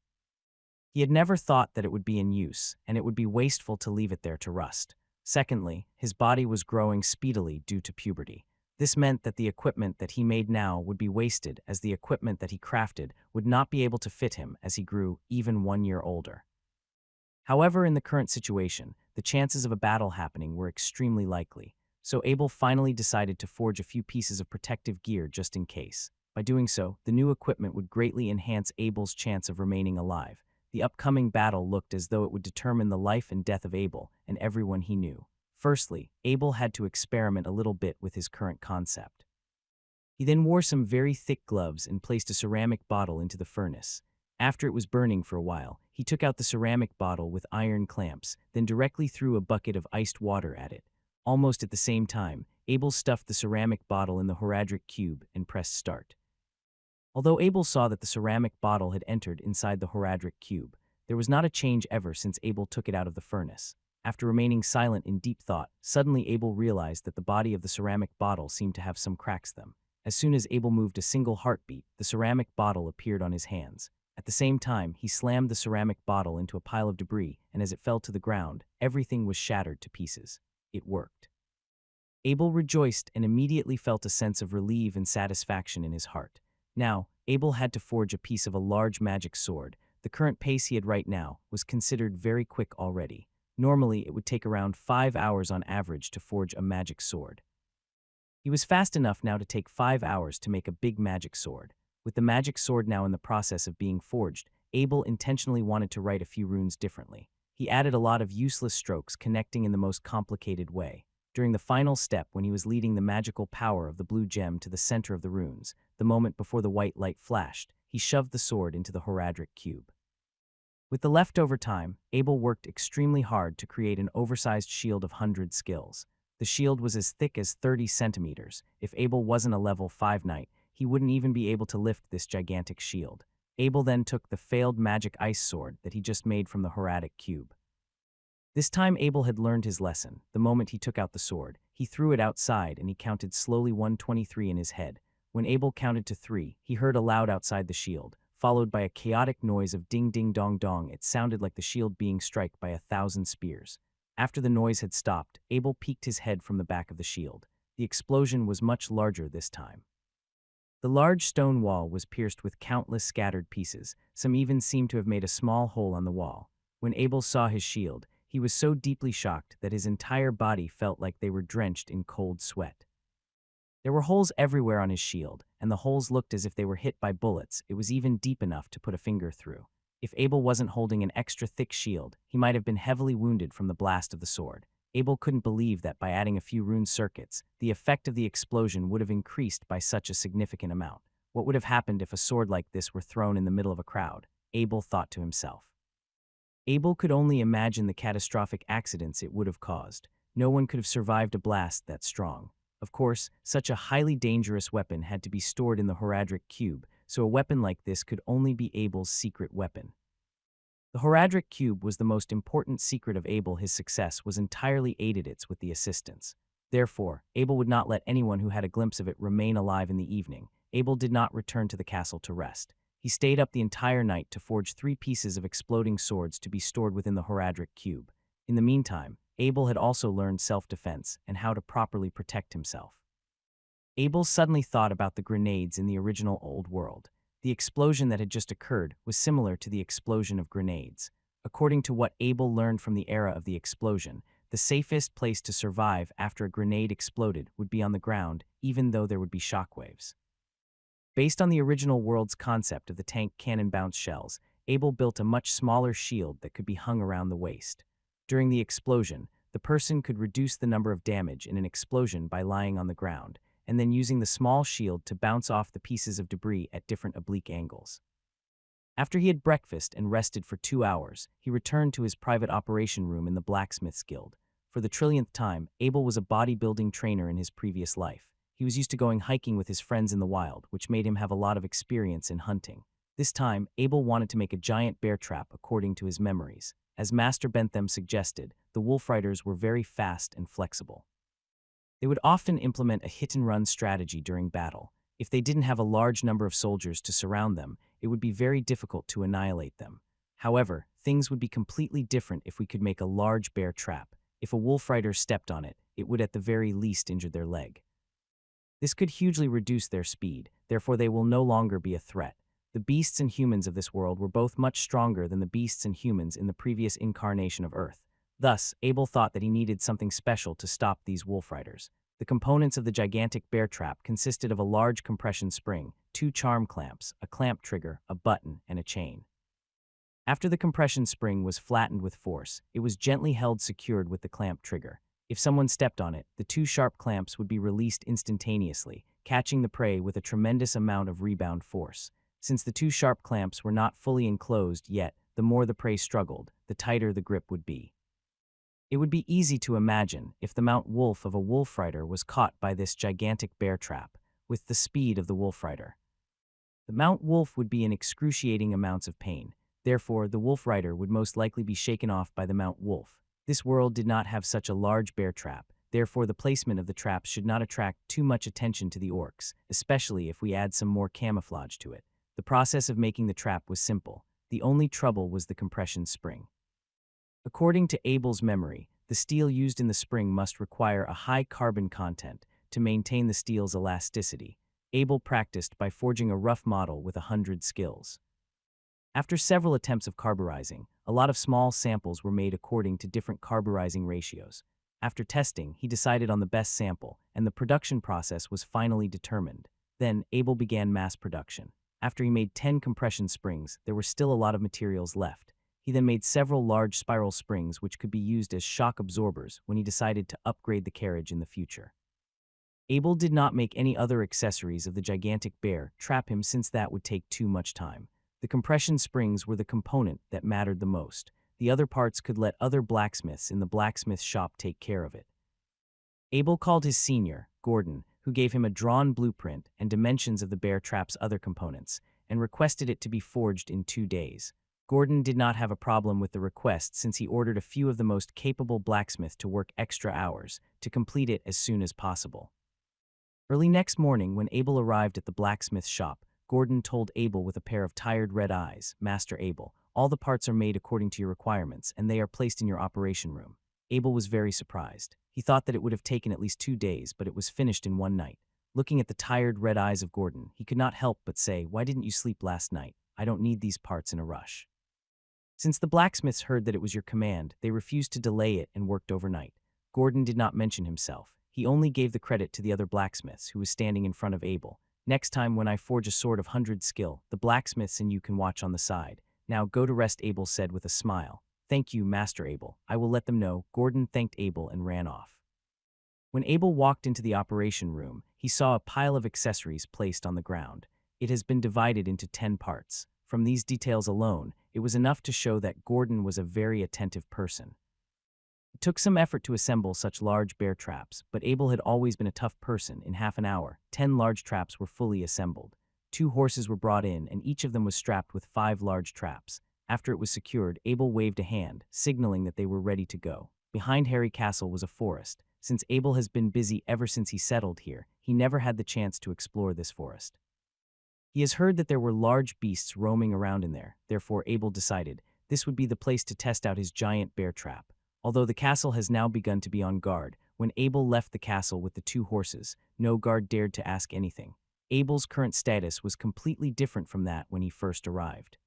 He had never thought that it would be in use, and it would be wasteful to leave it there to rust. Secondly, his body was growing speedily due to puberty. This meant that the equipment that he made now would be wasted, as the equipment that he crafted would not be able to fit him as he grew even 1 year older. However, in the current situation, the chances of a battle happening were extremely likely, so Abel finally decided to forge a few pieces of protective gear just in case. By doing so, the new equipment would greatly enhance Abel's chance of remaining alive. The upcoming battle looked as though it would determine the life and death of Abel and everyone he knew. Firstly, Abel had to experiment a little bit with his current concept. He then wore some very thick gloves and placed a ceramic bottle into the furnace. After it was burning for a while, he took out the ceramic bottle with iron clamps, then directly threw a bucket of iced water at it. Almost at the same time, Abel stuffed the ceramic bottle in the Horadric cube and pressed start. Although Abel saw that the ceramic bottle had entered inside the Horadric cube, there was not a change ever since Abel took it out of the furnace. After remaining silent in deep thought, suddenly Abel realized that the body of the ceramic bottle seemed to have some cracks in them. As soon as Abel moved a single heartbeat, the ceramic bottle appeared on his hands. At the same time, he slammed the ceramic bottle into a pile of debris, and as it fell to the ground, everything was shattered to pieces. It worked. Abel rejoiced and immediately felt a sense of relief and satisfaction in his heart. Now, Abel had to forge a piece of a large magic sword. The current pace he had right now was considered very quick already. Normally, it would take around 5 hours on average to forge a magic sword. He was fast enough now to take 5 hours to make a big magic sword. With the magic sword now in the process of being forged, Abel intentionally wanted to write a few runes differently. He added a lot of useless strokes connecting in the most complicated way. During the final step, when he was leading the magical power of the blue gem to the center of the runes, the moment before the white light flashed, he shoved the sword into the Horadric cube. With the leftover time, Abel worked extremely hard to create an oversized shield of 100 skills. The shield was as thick as 30 centimeters. If Abel wasn't a level 5 knight, he wouldn't even be able to lift this gigantic shield. Abel then took the failed magic ice sword that he just made from the Horadric cube. This time Abel had learned his lesson. The moment he took out the sword, he threw it outside and he counted slowly 123 in his head. When Abel counted to 3, he heard a loud outside the shield, followed by a chaotic noise of ding ding dong dong. It sounded like the shield being struck by 1,000 spears. After the noise had stopped, Abel peeked his head from the back of the shield. The explosion was much larger this time. The large stone wall was pierced with countless scattered pieces. Some even seemed to have made a small hole on the wall. When Abel saw his shield, he was so deeply shocked that his entire body felt like they were drenched in cold sweat. There were holes everywhere on his shield, and the holes looked as if they were hit by bullets. It was even deep enough to put a finger through. If Abel wasn't holding an extra thick shield, he might have been heavily wounded from the blast of the sword. Abel couldn't believe that by adding a few rune circuits, the effect of the explosion would have increased by such a significant amount. What would have happened if a sword like this were thrown in the middle of a crowd? Abel thought to himself. Abel could only imagine the catastrophic accidents it would have caused. No one could have survived a blast that strong. Of course, such a highly dangerous weapon had to be stored in the Horadric cube, so a weapon like this could only be Abel's secret weapon. The Horadric cube was the most important secret of Abel. His success was entirely aided its with the assistance. Therefore, Abel would not let anyone who had a glimpse of it remain alive in the evening. Abel did not return to the castle to rest. He stayed up the entire night to forge 3 pieces of exploding swords to be stored within the Horadric cube. In the meantime, Abel had also learned self-defense and how to properly protect himself. Abel suddenly thought about the grenades in the original old world. The explosion that had just occurred was similar to the explosion of grenades. According to what Abel learned from the era of the explosion, the safest place to survive after a grenade exploded would be on the ground, even though there would be shockwaves. Based on the original world's concept of the tank cannon bounce shells, Abel built a much smaller shield that could be hung around the waist. During the explosion, the person could reduce the number of damage in an explosion by lying on the ground, and then using the small shield to bounce off the pieces of debris at different oblique angles. After he had breakfast and rested for 2 hours, he returned to his private operation room in the Blacksmith's Guild. For the trillionth time, Abel was a bodybuilding trainer in his previous life. He was used to going hiking with his friends in the wild, which made him have a lot of experience in hunting. This time, Abel wanted to make a giant bear trap according to his memories. As Master Bentham suggested, the wolf riders were very fast and flexible. They would often implement a hit-and-run strategy during battle. If they didn't have a large number of soldiers to surround them, it would be very difficult to annihilate them. However, things would be completely different if we could make a large bear trap. If a wolf rider stepped on it, it would at the very least injure their leg. This could hugely reduce their speed, therefore they will no longer be a threat. The beasts and humans of this world were both much stronger than the beasts and humans in the previous incarnation of Earth. Thus, Abel thought that he needed something special to stop these wolf riders. The components of the gigantic bear trap consisted of a large compression spring, 2 charm clamps, a clamp trigger, a button, and a chain. After the compression spring was flattened with force, it was gently held secured with the clamp trigger. If someone stepped on it, the 2 sharp clamps would be released instantaneously, catching the prey with a tremendous amount of rebound force. Since the 2 sharp clamps were not fully enclosed yet, the more the prey struggled, the tighter the grip would be. It would be easy to imagine if the Mount Wolf of a wolf rider was caught by this gigantic bear trap, with the speed of the wolf rider. The Mount Wolf would be in excruciating amounts of pain. Therefore, the wolf rider would most likely be shaken off by the Mount Wolf. This world did not have such a large bear trap, therefore the placement of the traps should not attract too much attention to the orcs, especially if we add some more camouflage to it. The process of making the trap was simple. The only trouble was the compression spring. According to Abel's memory, the steel used in the spring must require a high carbon content to maintain the steel's elasticity. Abel practiced by forging a rough model with 100 skills. After several attempts of carburizing, a lot of small samples were made according to different carburizing ratios. After testing, he decided on the best sample, and the production process was finally determined. Then, Abel began mass production. After he made 10 compression springs, there were still a lot of materials left. He then made several large spiral springs which could be used as shock absorbers when he decided to upgrade the carriage in the future. Abel did not make any other accessories of the gigantic bear trap him since that would take too much time. The compression springs were the component that mattered the most. The other parts could let other blacksmiths in the blacksmith shop take care of it. Abel called his senior, Gordon, who gave him a drawn blueprint and dimensions of the bear trap's other components, and requested it to be forged in 2 days. Gordon did not have a problem with the request since he ordered a few of the most capable blacksmiths to work extra hours to complete it as soon as possible. Early next morning, when Abel arrived at the blacksmith's shop, Gordon told Abel with a pair of tired red eyes, "Master Abel, all the parts are made according to your requirements, and they are placed in your operation room." Abel was very surprised. He thought that it would have taken at least 2 days, but it was finished in 1 night. Looking at the tired red eyes of Gordon, he could not help but say, "Why didn't you sleep last night? I don't need these parts in a rush." Since the blacksmiths heard that it was your command, they refused to delay it and worked overnight. Gordon did not mention himself. He only gave the credit to the other blacksmiths who was standing in front of Abel. "Next time when I forge a sword of 100 skill, the blacksmiths and you can watch on the side. Now go to rest," Abel said with a smile. "Thank you, Master Abel. I will let them know." Gordon thanked Abel and ran off. When Abel walked into the operation room, he saw a pile of accessories placed on the ground. It has been divided into 10 parts. From these details alone, it was enough to show that Gordon was a very attentive person. It took some effort to assemble such large bear traps, but Abel had always been a tough person. In half an hour, 10 large traps were fully assembled. 2 horses were brought in, and each of them was strapped with 5 large traps. After it was secured, Abel waved a hand, signaling that they were ready to go. Behind Harry Castle was a forest. Since Abel has been busy ever since he settled here, he never had the chance to explore this forest. He has heard that there were large beasts roaming around in there, therefore Abel decided this would be the place to test out his giant bear trap. Although the castle has now begun to be on guard, when Abel left the castle with the 2 horses, no guard dared to ask anything. Abel's current status was completely different from that when he first arrived.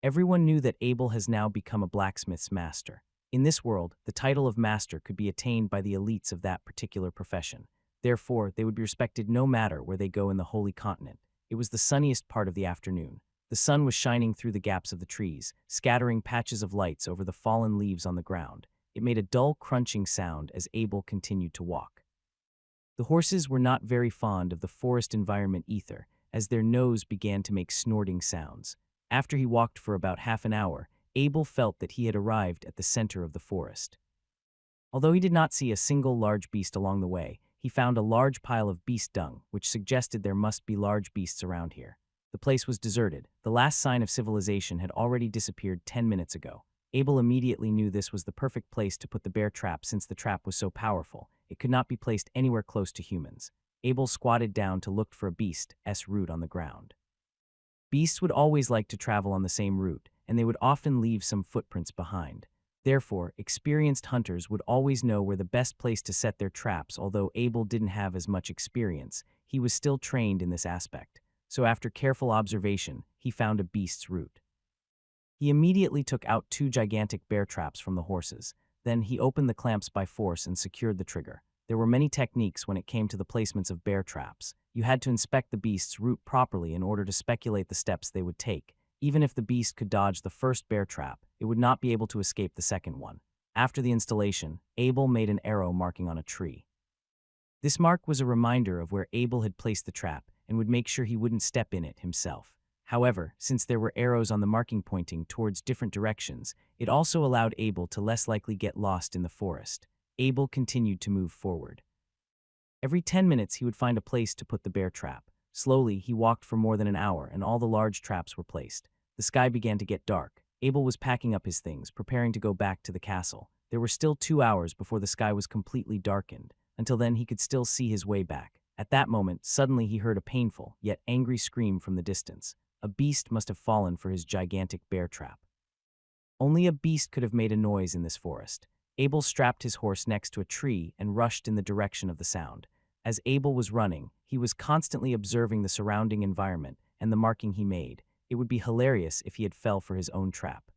Everyone knew that Abel has now become a blacksmith's master. In this world, the title of master could be attained by the elites of that particular profession. Therefore, they would be respected no matter where they go in the Holy Continent. It was the sunniest part of the afternoon. The sun was shining through the gaps of the trees, scattering patches of lights over the fallen leaves on the ground. It made a dull crunching sound as Abel continued to walk. The horses were not very fond of the forest environment either, as their nose began to make snorting sounds. After he walked for about half an hour, Abel felt that he had arrived at the center of the forest. Although he did not see a single large beast along the way, he found a large pile of beast dung, which suggested there must be large beasts around here. The place was deserted. The last sign of civilization had already disappeared 10 minutes ago. Abel immediately knew this was the perfect place to put the bear trap since the trap was so powerful. It could not be placed anywhere close to humans. Abel squatted down to look for a beast's route on the ground. Beasts would always like to travel on the same route, and they would often leave some footprints behind. Therefore, experienced hunters would always know where the best place to set their traps. Although Abel didn't have as much experience, he was still trained in this aspect. So after careful observation, he found a beast's route. He immediately took out 2 gigantic bear traps from the horses. Then he opened the clamps by force and secured the trigger. There were many techniques when it came to the placements of bear traps. You had to inspect the beast's route properly in order to speculate the steps they would take. Even if the beast could dodge the first bear trap, it would not be able to escape the second one. After the installation, Abel made an arrow marking on a tree. This mark was a reminder of where Abel had placed the trap and would make sure he wouldn't step in it himself. However, since there were arrows on the marking pointing towards different directions, it also allowed Abel to less likely get lost in the forest. Abel continued to move forward. Every 10 minutes he would find a place to put the bear trap. Slowly, he walked for more than an hour and all the large traps were placed. The sky began to get dark. Abel was packing up his things, preparing to go back to the castle. There were still 2 hours before the sky was completely darkened. Until then, he could still see his way back. At that moment, suddenly he heard a painful, yet angry scream from the distance. A beast must have fallen for his gigantic bear trap. Only a beast could have made a noise in this forest. Abel strapped his horse next to a tree and rushed in the direction of the sound. As Abel was running, he was constantly observing the surrounding environment and the marking he made. It would be hilarious if he had fell for his own trap.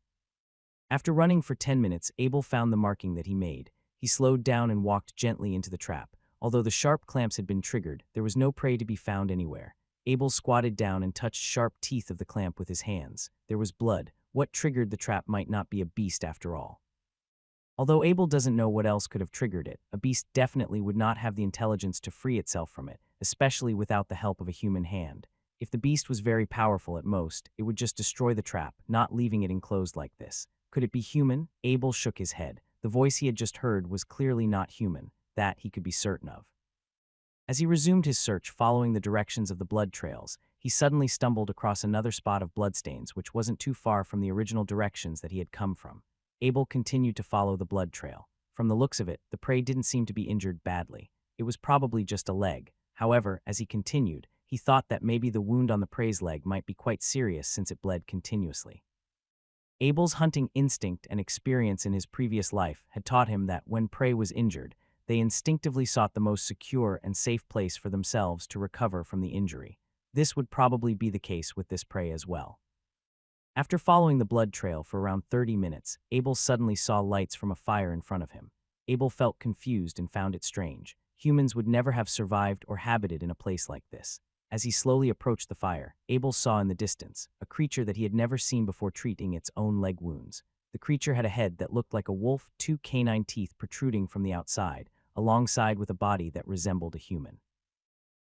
After running for 10 minutes, Abel found the marking that he made. He slowed down and walked gently into the trap. Although the sharp clamps had been triggered, there was no prey to be found anywhere. Abel squatted down and touched sharp teeth of the clamp with his hands. There was blood. What triggered the trap might not be a beast after all. Although Abel doesn't know what else could have triggered it, a beast definitely would not have the intelligence to free itself from it, especially without the help of a human hand. If the beast was very powerful at most, it would just destroy the trap, not leaving it enclosed like this. Could it be human? Abel shook his head. The voice he had just heard was clearly not human. That he could be certain of. As he resumed his search following the directions of the blood trails, he suddenly stumbled across another spot of bloodstains which wasn't too far from the original directions that he had come from. Abel continued to follow the blood trail. From the looks of it, the prey didn't seem to be injured badly. It was probably just a leg. However, as he continued, he thought that maybe the wound on the prey's leg might be quite serious since it bled continuously. Abel's hunting instinct and experience in his previous life had taught him that when prey was injured, they instinctively sought the most secure and safe place for themselves to recover from the injury. This would probably be the case with this prey as well. After following the blood trail for around 30 minutes, Abel suddenly saw lights from a fire in front of him. Abel felt confused and found it strange. Humans would never have survived or habited in a place like this. As he slowly approached the fire, Abel saw in the distance a creature that he had never seen before treating its own leg wounds. The creature had a head that looked like a wolf, 2 canine teeth protruding from the outside, alongside with a body that resembled a human.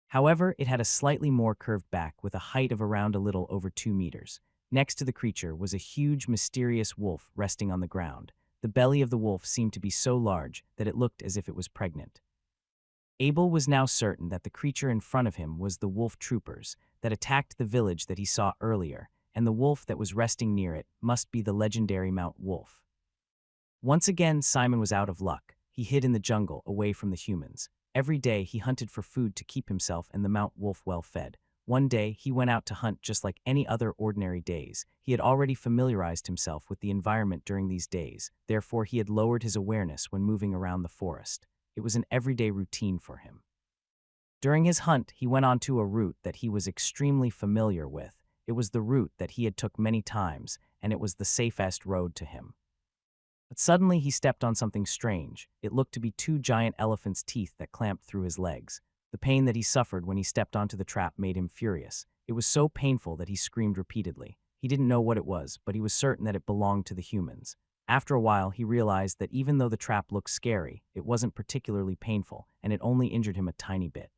However, it had a slightly more curved back with a height of around a little over 2 meters. Next to the creature was a huge, mysterious wolf resting on the ground. The belly of the wolf seemed to be so large that it looked as if it was pregnant. Abel was now certain that the creature in front of him was the wolf troopers that attacked the village that he saw earlier, and the wolf that was resting near it must be the legendary Mount Wolf. Once again, Simon was out of luck. He hid in the jungle, away from the humans. Every day, he hunted for food to keep himself and the Mount Wolf well fed. One day, he went out to hunt just like any other ordinary days. He had already familiarized himself with the environment during these days, therefore he had lowered his awareness when moving around the forest. It was an everyday routine for him. During his hunt, he went onto a route that he was extremely familiar with. It was the route that he had took many times, and it was the safest road to him. But suddenly he stepped on something strange. It looked to be 2 giant elephants' teeth that clamped through his legs. The pain that he suffered when he stepped onto the trap made him furious. It was so painful that he screamed repeatedly. He didn't know what it was, but he was certain that it belonged to the humans. After a while, he realized that even though the trap looked scary, it wasn't particularly painful, and it only injured him a tiny bit.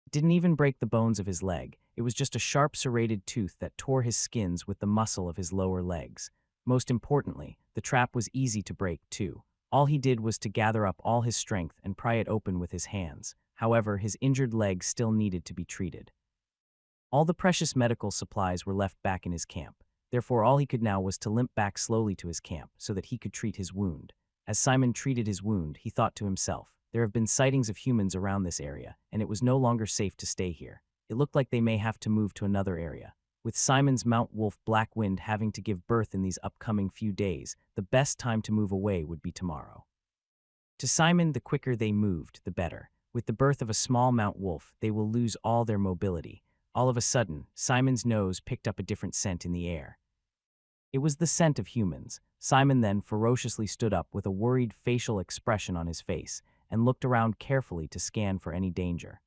It didn't even break the bones of his leg. It was just a sharp serrated tooth that tore his skins with the muscle of his lower legs. Most importantly, the trap was easy to break, too. All he did was to gather up all his strength and pry it open with his hands. However, his injured leg still needed to be treated. All the precious medical supplies were left back in his camp. Therefore, all he could now was to limp back slowly to his camp so that he could treat his wound. As Simon treated his wound, he thought to himself, there have been sightings of humans around this area, and it was no longer safe to stay here. It looked like they may have to move to another area. With Simon's Mount Wolf Black Wind having to give birth in these upcoming few days, the best time to move away would be tomorrow. To Simon, the quicker they moved, the better. With the birth of a small Mount Wolf, they will lose all their mobility. All of a sudden, Simon's nose picked up a different scent in the air. It was the scent of humans. Simon then ferociously stood up with a worried facial expression on his face and looked around carefully to scan for any danger.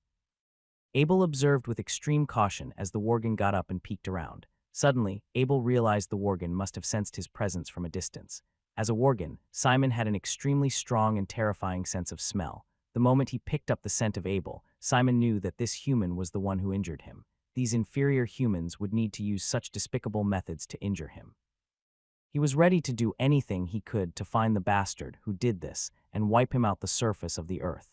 Abel observed with extreme caution as the worgen got up and peeked around. Suddenly, Abel realized the worgen must have sensed his presence from a distance. As a worgen, Simon had an extremely strong and terrifying sense of smell. The moment he picked up the scent of Abel, Simon knew that this human was the one who injured him. These inferior humans would need to use such despicable methods to injure him. He was ready to do anything he could to find the bastard who did this and wipe him out the surface of the earth.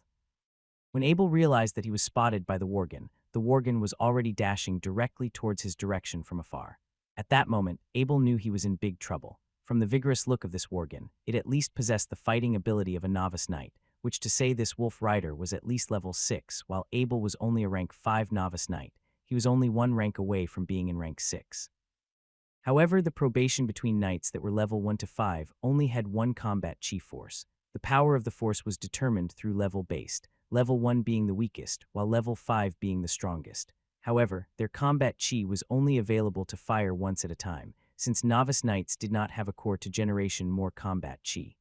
When Abel realized that he was spotted by the worgen was already dashing directly towards his direction from afar. At that moment, Abel knew he was in big trouble. From the vigorous look of this worgen, it at least possessed the fighting ability of a novice knight, which to say this wolf rider was at least level 6, while Abel was only a rank 5 novice knight. He was only one rank away from being in rank 6. However, the probation between knights that were level 1 to 5 only had one combat chi force. The power of the force was determined through level-based, level 1 being the weakest, while level 5 being the strongest. However, their combat chi was only available to fire once at a time, since novice knights did not have a core to generation more combat chi.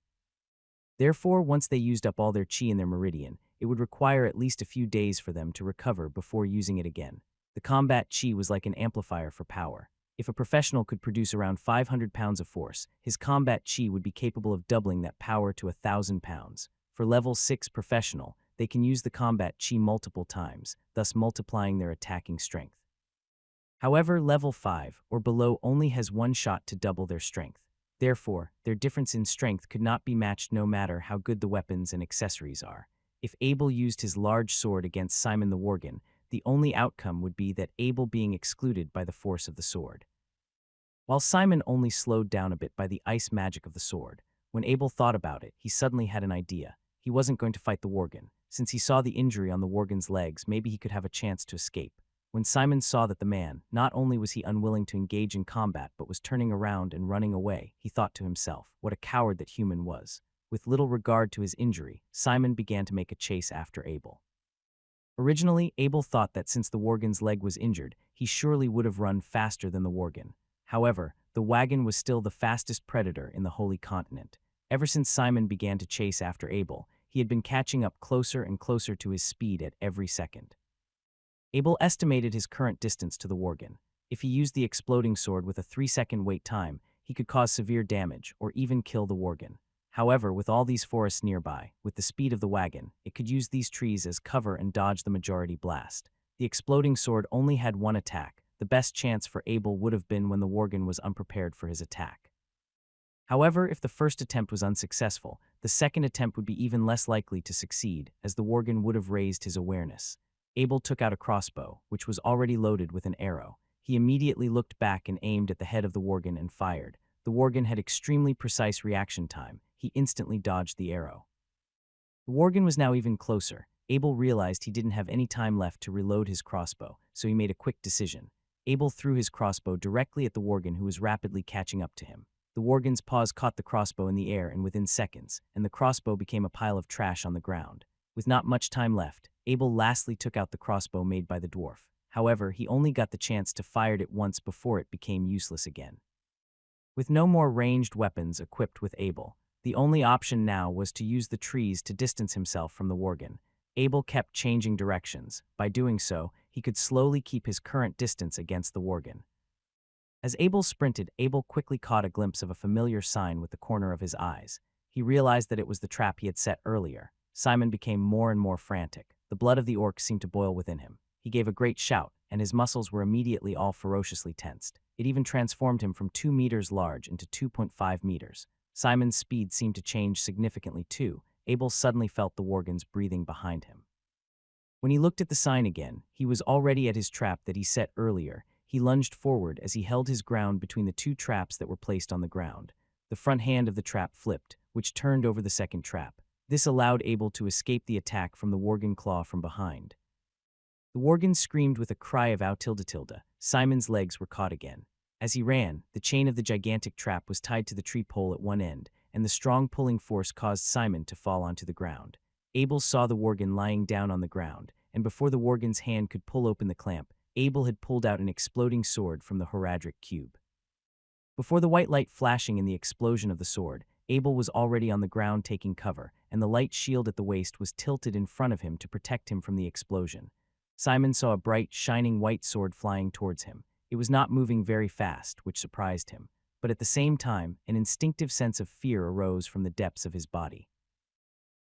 Therefore, once they used up all their chi in their meridian, it would require at least a few days for them to recover before using it again. The combat chi was like an amplifier for power. If a professional could produce around 500 pounds of force, his combat chi would be capable of doubling that power to 1,000 pounds. For level 6 professional, they can use the combat chi multiple times, thus multiplying their attacking strength. However, level 5 or below only has one shot to double their strength. Therefore, their difference in strength could not be matched no matter how good the weapons and accessories are. If Abel used his large sword against Simon the worgen, the only outcome would be that Abel being excluded by the force of the sword. While Simon only slowed down a bit by the ice magic of the sword, when Abel thought about it, he suddenly had an idea. He wasn't going to fight the worgen. Since he saw the injury on the worgen's legs, maybe he could have a chance to escape. When Simon saw that the man, not only was he unwilling to engage in combat but was turning around and running away, he thought to himself, what a coward that human was. With little regard to his injury, Simon began to make a chase after Abel. Originally, Abel thought that since the worgen's leg was injured, he surely would have run faster than the worgen. However, the wagon was still the fastest predator in the Holy Continent. Ever since Simon began to chase after Abel, he had been catching up closer and closer to his speed at every second. Abel estimated his current distance to the worgen. If he used the exploding sword with a 3-second wait time, he could cause severe damage or even kill the worgen. However, with all these forests nearby, with the speed of the wagon, it could use these trees as cover and dodge the majority blast. The exploding sword only had one attack. The best chance for Abel would have been when the worgen was unprepared for his attack. However, if the first attempt was unsuccessful, the second attempt would be even less likely to succeed, as the worgen would have raised his awareness. Abel took out a crossbow, which was already loaded with an arrow. He immediately looked back and aimed at the head of the worgen and fired. The worgen had extremely precise reaction time. He instantly dodged the arrow. The worgen was now even closer. Abel realized he didn't have any time left to reload his crossbow, so he made a quick decision. Abel threw his crossbow directly at the worgen, who was rapidly catching up to him. The worgen's paws caught the crossbow in the air and within seconds, and the crossbow became a pile of trash on the ground. With not much time left, Abel lastly took out the crossbow made by the dwarf. However, he only got the chance to fire it once before it became useless again. With no more ranged weapons equipped with Abel, the only option now was to use the trees to distance himself from the worgen. Abel kept changing directions. By doing so, he could slowly keep his current distance against the worgen. As Abel sprinted, Abel quickly caught a glimpse of a familiar sign with the corner of his eyes. He realized that it was the trap he had set earlier. Simon became more and more frantic. The blood of the orc seemed to boil within him. He gave a great shout, and his muscles were immediately all ferociously tensed. It even transformed him from 2 meters large into 2.5 meters. Simon's speed seemed to change significantly too. Abel suddenly felt the worgons breathing behind him. When he looked at the sign again, he was already at his trap that he set earlier. He lunged forward as he held his ground between the 2 traps that were placed on the ground. The front hand of the trap flipped, which turned over the second trap. This allowed Abel to escape the attack from the worgen claw from behind. The worgen screamed with a cry of "ow tilde tilde." Simon's legs were caught again. As he ran, the chain of the gigantic trap was tied to the tree pole at one end, and the strong pulling force caused Simon to fall onto the ground. Abel saw the worgen lying down on the ground, and before the worgen's hand could pull open the clamp, Abel had pulled out an exploding sword from the Horadric cube. Before the white light flashing in the explosion of the sword, Abel was already on the ground taking cover, and the light shield at the waist was tilted in front of him to protect him from the explosion. Simon saw a bright, shining white sword flying towards him. It was not moving very fast, which surprised him, but at the same time, an instinctive sense of fear arose from the depths of his body.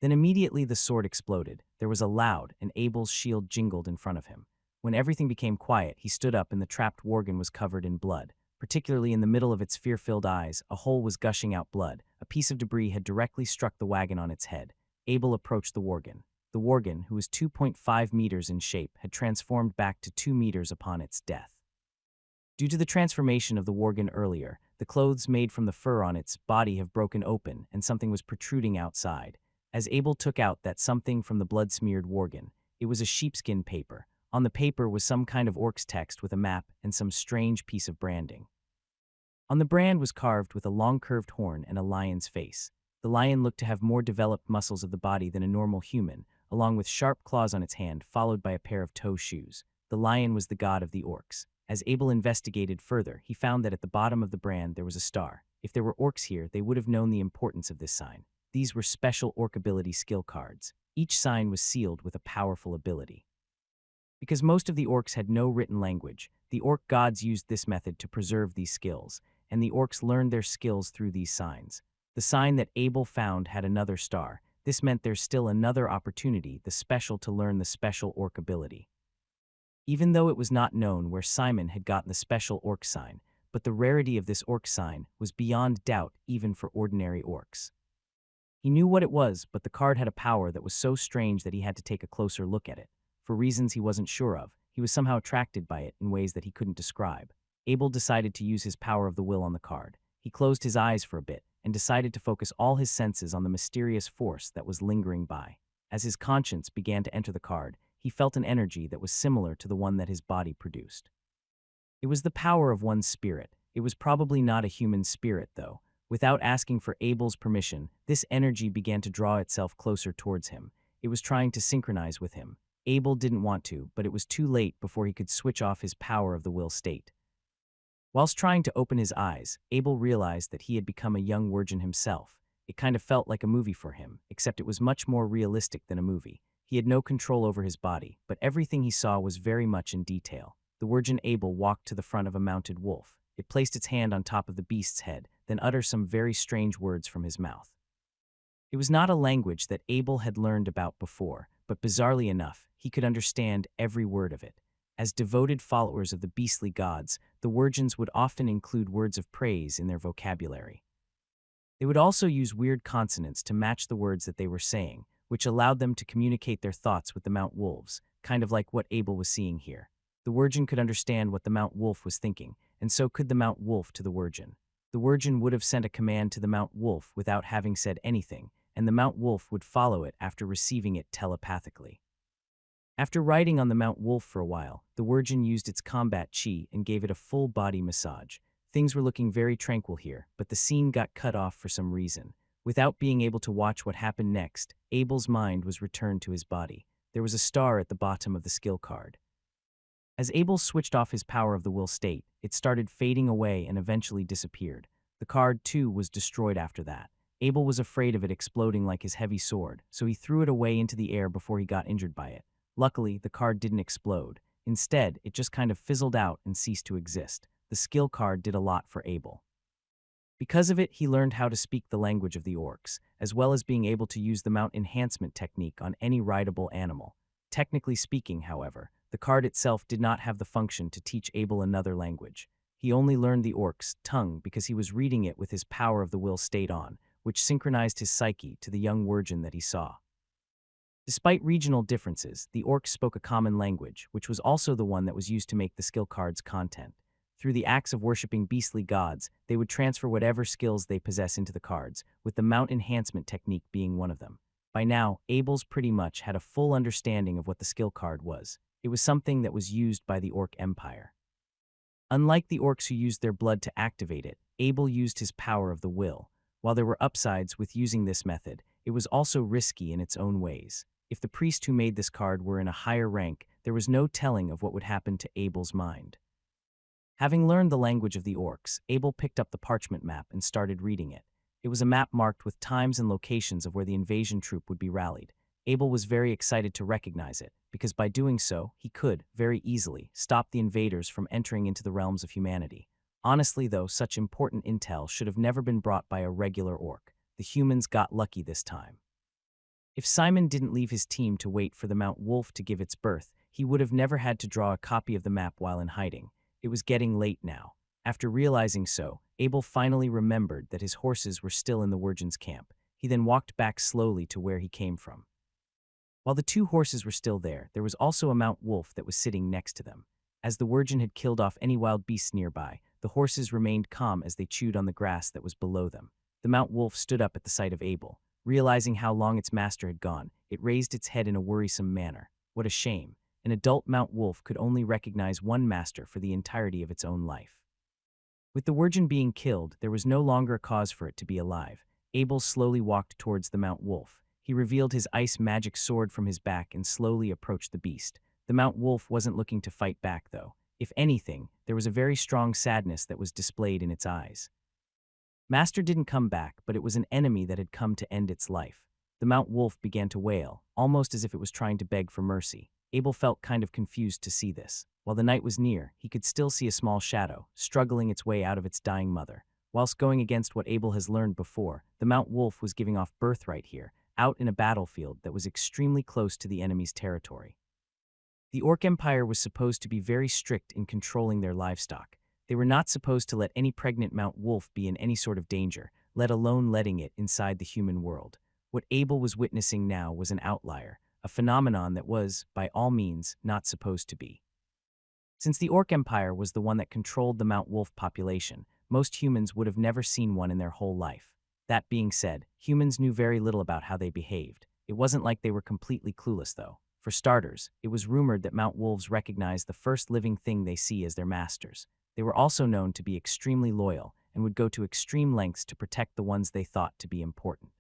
Then immediately the sword exploded. There was a loud, and Abel's shield jingled in front of him. When everything became quiet, he stood up and the trapped worgen was covered in blood. Particularly in the middle of its fear-filled eyes, a hole was gushing out blood. A piece of debris had directly struck the wagon on its head. Abel approached the worgen. The worgen, who was 2.5 meters in shape, had transformed back to 2 meters upon its death. Due to the transformation of the worgen earlier, the clothes made from the fur on its body have broken open and something was protruding outside. As Abel took out that something from the blood-smeared worgen, it was a sheepskin paper. On the paper was some kind of orc's text with a map and some strange piece of branding. On the brand was carved with a long curved horn and a lion's face. The lion looked to have more developed muscles of the body than a normal human, along with sharp claws on its hand, followed by a pair of toe shoes. The lion was the god of the orcs. As Abel investigated further, he found that at the bottom of the brand there was a star. If there were orcs here, they would have known the importance of this sign. These were special orc ability skill cards. Each sign was sealed with a powerful ability. Because most of the orcs had no written language, the orc gods used this method to preserve these skills, and the orcs learned their skills through these signs. The sign that Abel found had another star. This meant there's still another opportunity, the special, to learn the special orc ability. Even though it was not known where Simon had gotten the special orc sign, but the rarity of this orc sign was beyond doubt even for ordinary orcs. He knew what it was, but the card had a power that was so strange that he had to take a closer look at it. For reasons he wasn't sure of, he was somehow attracted by it in ways that he couldn't describe. Abel decided to use his power of the will on the card. He closed his eyes for a bit and decided to focus all his senses on the mysterious force that was lingering by. As his conscience began to enter the card, he felt an energy that was similar to the one that his body produced. It was the power of one's spirit. It was probably not a human spirit, though. Without asking for Abel's permission, this energy began to draw itself closer towards him. It was trying to synchronize with him. Abel didn't want to, but it was too late before he could switch off his power of the will state. Whilst trying to open his eyes, Abel realized that he had become a young virgin himself. It kind of felt like a movie for him, except it was much more realistic than a movie. He had no control over his body, but everything he saw was very much in detail. The virgin Abel walked to the front of a mounted wolf. It placed its hand on top of the beast's head, then uttered some very strange words from his mouth. It was not a language that Abel had learned about before, but bizarrely enough, he could understand every word of it. As devoted followers of the beastly gods, the virgins would often include words of praise in their vocabulary. They would also use weird consonants to match the words that they were saying, which allowed them to communicate their thoughts with the Mount Wolves, kind of like what Abel was seeing here. The virgin could understand what the Mount Wolf was thinking, and so could the Mount Wolf to the virgin. The virgin would have sent a command to the Mount Wolf without having said anything, and the Mount Wolf would follow it after receiving it telepathically. After riding on the Mount Wolf for a while, the virgin used its combat chi and gave it a full body massage. Things were looking very tranquil here, but the scene got cut off for some reason. Without being able to watch what happened next, Abel's mind was returned to his body. There was a star at the bottom of the skill card. As Abel switched off his power of the will state, it started fading away and eventually disappeared. The card, too, was destroyed after that. Abel was afraid of it exploding like his heavy sword, so he threw it away into the air before he got injured by it. Luckily, the card didn't explode. Instead, it just kind of fizzled out and ceased to exist. the skill card did a lot for Abel. Because of it, he learned how to speak the language of the orcs, as well as being able to use the mount enhancement technique on any rideable animal. Technically speaking, however, the card itself did not have the function to teach Abel another language. He only learned the orc's tongue because he was reading it with his power of the will stayed on, which synchronized his psyche to the young virgin that he saw. Despite regional differences, the orcs spoke a common language, which was also the one that was used to make the skill card's content. Through the acts of worshipping beastly gods, they would transfer whatever skills they possess into the cards, with the mount enhancement technique being one of them. By now, Abel's pretty much had a full understanding of what the skill card was. It was something that was used by the Orc Empire. Unlike the orcs who used their blood to activate it, Abel used his power of the will. While there were upsides with using this method, it was also risky in its own ways. If the priest who made this card were in a higher rank, there was no telling of what would happen to Abel's mind. Having learned the language of the orcs, Abel picked up the parchment map and started reading it. It was a map marked with times and locations of where the invasion troop would be rallied. Abel was very excited to recognize it, because by doing so, he could, very easily, stop the invaders from entering into the realms of humanity. Honestly though, such important intel should have never been brought by a regular orc. The humans got lucky this time. If Simon didn't leave his team to wait for the Mount Wolf to give its birth, he would have never had to draw a copy of the map while in hiding. It was getting late now. After realizing so, Abel finally remembered that his horses were still in the Virgin's camp. He then walked back slowly to where he came from. While the two horses were still there was also a Mount Wolf that was sitting next to them. As the Virgin had killed off any wild beasts nearby, the horses remained calm as they chewed on the grass that was below them. The Mount Wolf stood up at the sight of Abel. Realizing how long its master had gone, it raised its head in a worrisome manner. What a shame. An adult Mount Wolf could only recognize one master for the entirety of its own life. With the Virgin being killed, there was no longer a cause for it to be alive. Abel slowly walked towards the Mount Wolf. He revealed his ice magic sword from his back and slowly approached the beast. The Mount Wolf wasn't looking to fight back, though. If anything, there was a very strong sadness that was displayed in its eyes. Master didn't come back, but it was an enemy that had come to end its life. The Mount Wolf began to wail, almost as if it was trying to beg for mercy. Abel felt kind of confused to see this. While the night was near, he could still see a small shadow, struggling its way out of its dying mother. Whilst going against what Abel has learned before, the Mount Wolf was giving off birthright here, out in a battlefield that was extremely close to the enemy's territory. The Orc Empire was supposed to be very strict in controlling their livestock. They were not supposed to let any pregnant Mount Wolf be in any sort of danger, let alone letting it inside the human world. What Abel was witnessing now was an outlier, a phenomenon that was, by all means, not supposed to be. Since the Orc Empire was the one that controlled the Mount Wolf population, most humans would have never seen one in their whole life. That being said, humans knew very little about how they behaved. It wasn't like they were completely clueless, though. For starters, it was rumored that Mount Wolves recognized the first living thing they see as their masters. They were also known to be extremely loyal and would go to extreme lengths to protect the ones they thought to be important.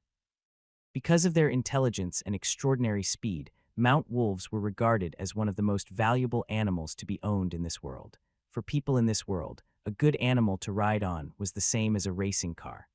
Because of their intelligence and extraordinary speed, Mount Wolves were regarded as one of the most valuable animals to be owned in this world. For people in this world, a good animal to ride on was the same as a racing car.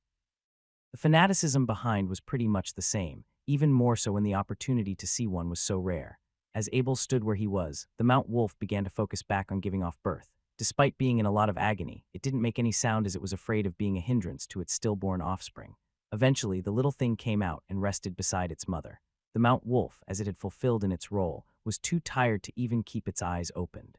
The fanaticism behind was pretty much the same, even more so when the opportunity to see one was so rare. As Abel stood where he was, the Mount Wolf began to focus back on giving off birth. Despite being in a lot of agony, it didn't make any sound as it was afraid of being a hindrance to its stillborn offspring. Eventually, the little thing came out and rested beside its mother. The Mount Wolf, as it had fulfilled in its role, was too tired to even keep its eyes opened.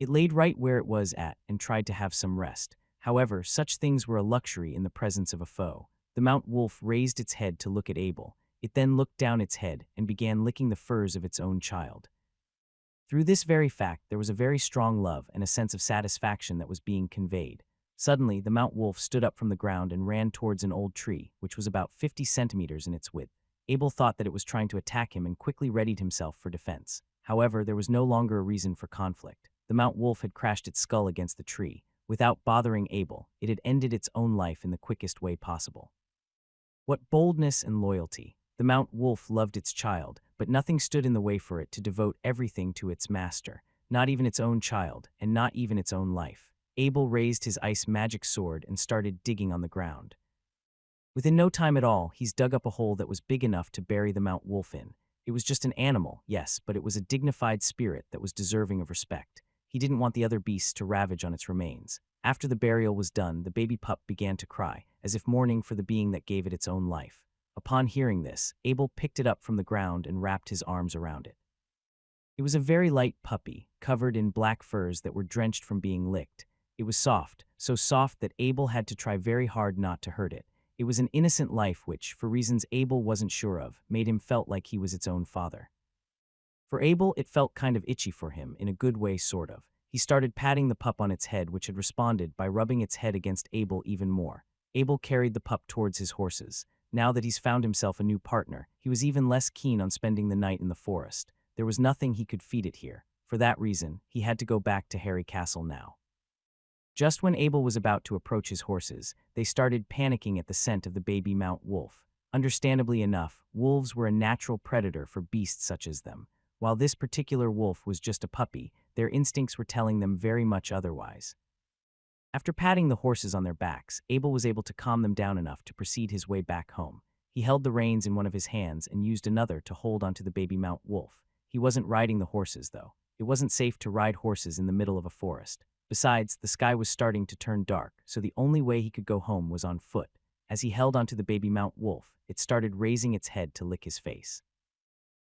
It laid right where it was at and tried to have some rest. However, such things were a luxury in the presence of a foe. The Mount Wolf raised its head to look at Abel. It then looked down its head and began licking the furs of its own child. Through this very fact, there was a very strong love and a sense of satisfaction that was being conveyed. Suddenly, the Mount Wolf stood up from the ground and ran towards an old tree, which was about 50 centimeters in its width. Abel thought that it was trying to attack him and quickly readied himself for defense. However, there was no longer a reason for conflict. The Mount Wolf had crashed its skull against the tree. Without bothering Abel, it had ended its own life in the quickest way possible. What boldness and loyalty! The Mount Wolf loved its child, but nothing stood in the way for it to devote everything to its master, not even its own child, and not even its own life. Abel raised his ice magic sword and started digging on the ground. Within no time at all, he's dug up a hole that was big enough to bury the Mount Wolf in. It was just an animal, yes, but it was a dignified spirit that was deserving of respect. He didn't want the other beasts to ravage on its remains. After the burial was done, the baby pup began to cry, as if mourning for the being that gave it its own life. Upon hearing this, Abel picked it up from the ground and wrapped his arms around it. It was a very light puppy, covered in black furs that were drenched from being licked. It was soft, so soft that Abel had to try very hard not to hurt it. It was an innocent life which, for reasons Abel wasn't sure of, made him felt like he was its own father. For Abel, it felt kind of itchy for him, in a good way sort of. He started patting the pup on its head, which had responded by rubbing its head against Abel even more. Abel carried the pup towards his horses. Now that he's found himself a new partner, he was even less keen on spending the night in the forest. There was nothing he could feed it here. For that reason, he had to go back to Harry Castle now. Just when Abel was about to approach his horses, they started panicking at the scent of the baby mount wolf. Understandably enough, wolves were a natural predator for beasts such as them. While this particular wolf was just a puppy, their instincts were telling them very much otherwise. After patting the horses on their backs, Abel was able to calm them down enough to proceed his way back home. He held the reins in one of his hands and used another to hold onto the baby mount wolf. He wasn't riding the horses, though. It wasn't safe to ride horses in the middle of a forest. Besides, the sky was starting to turn dark, so the only way he could go home was on foot. As he held onto the baby mount wolf, it started raising its head to lick his face.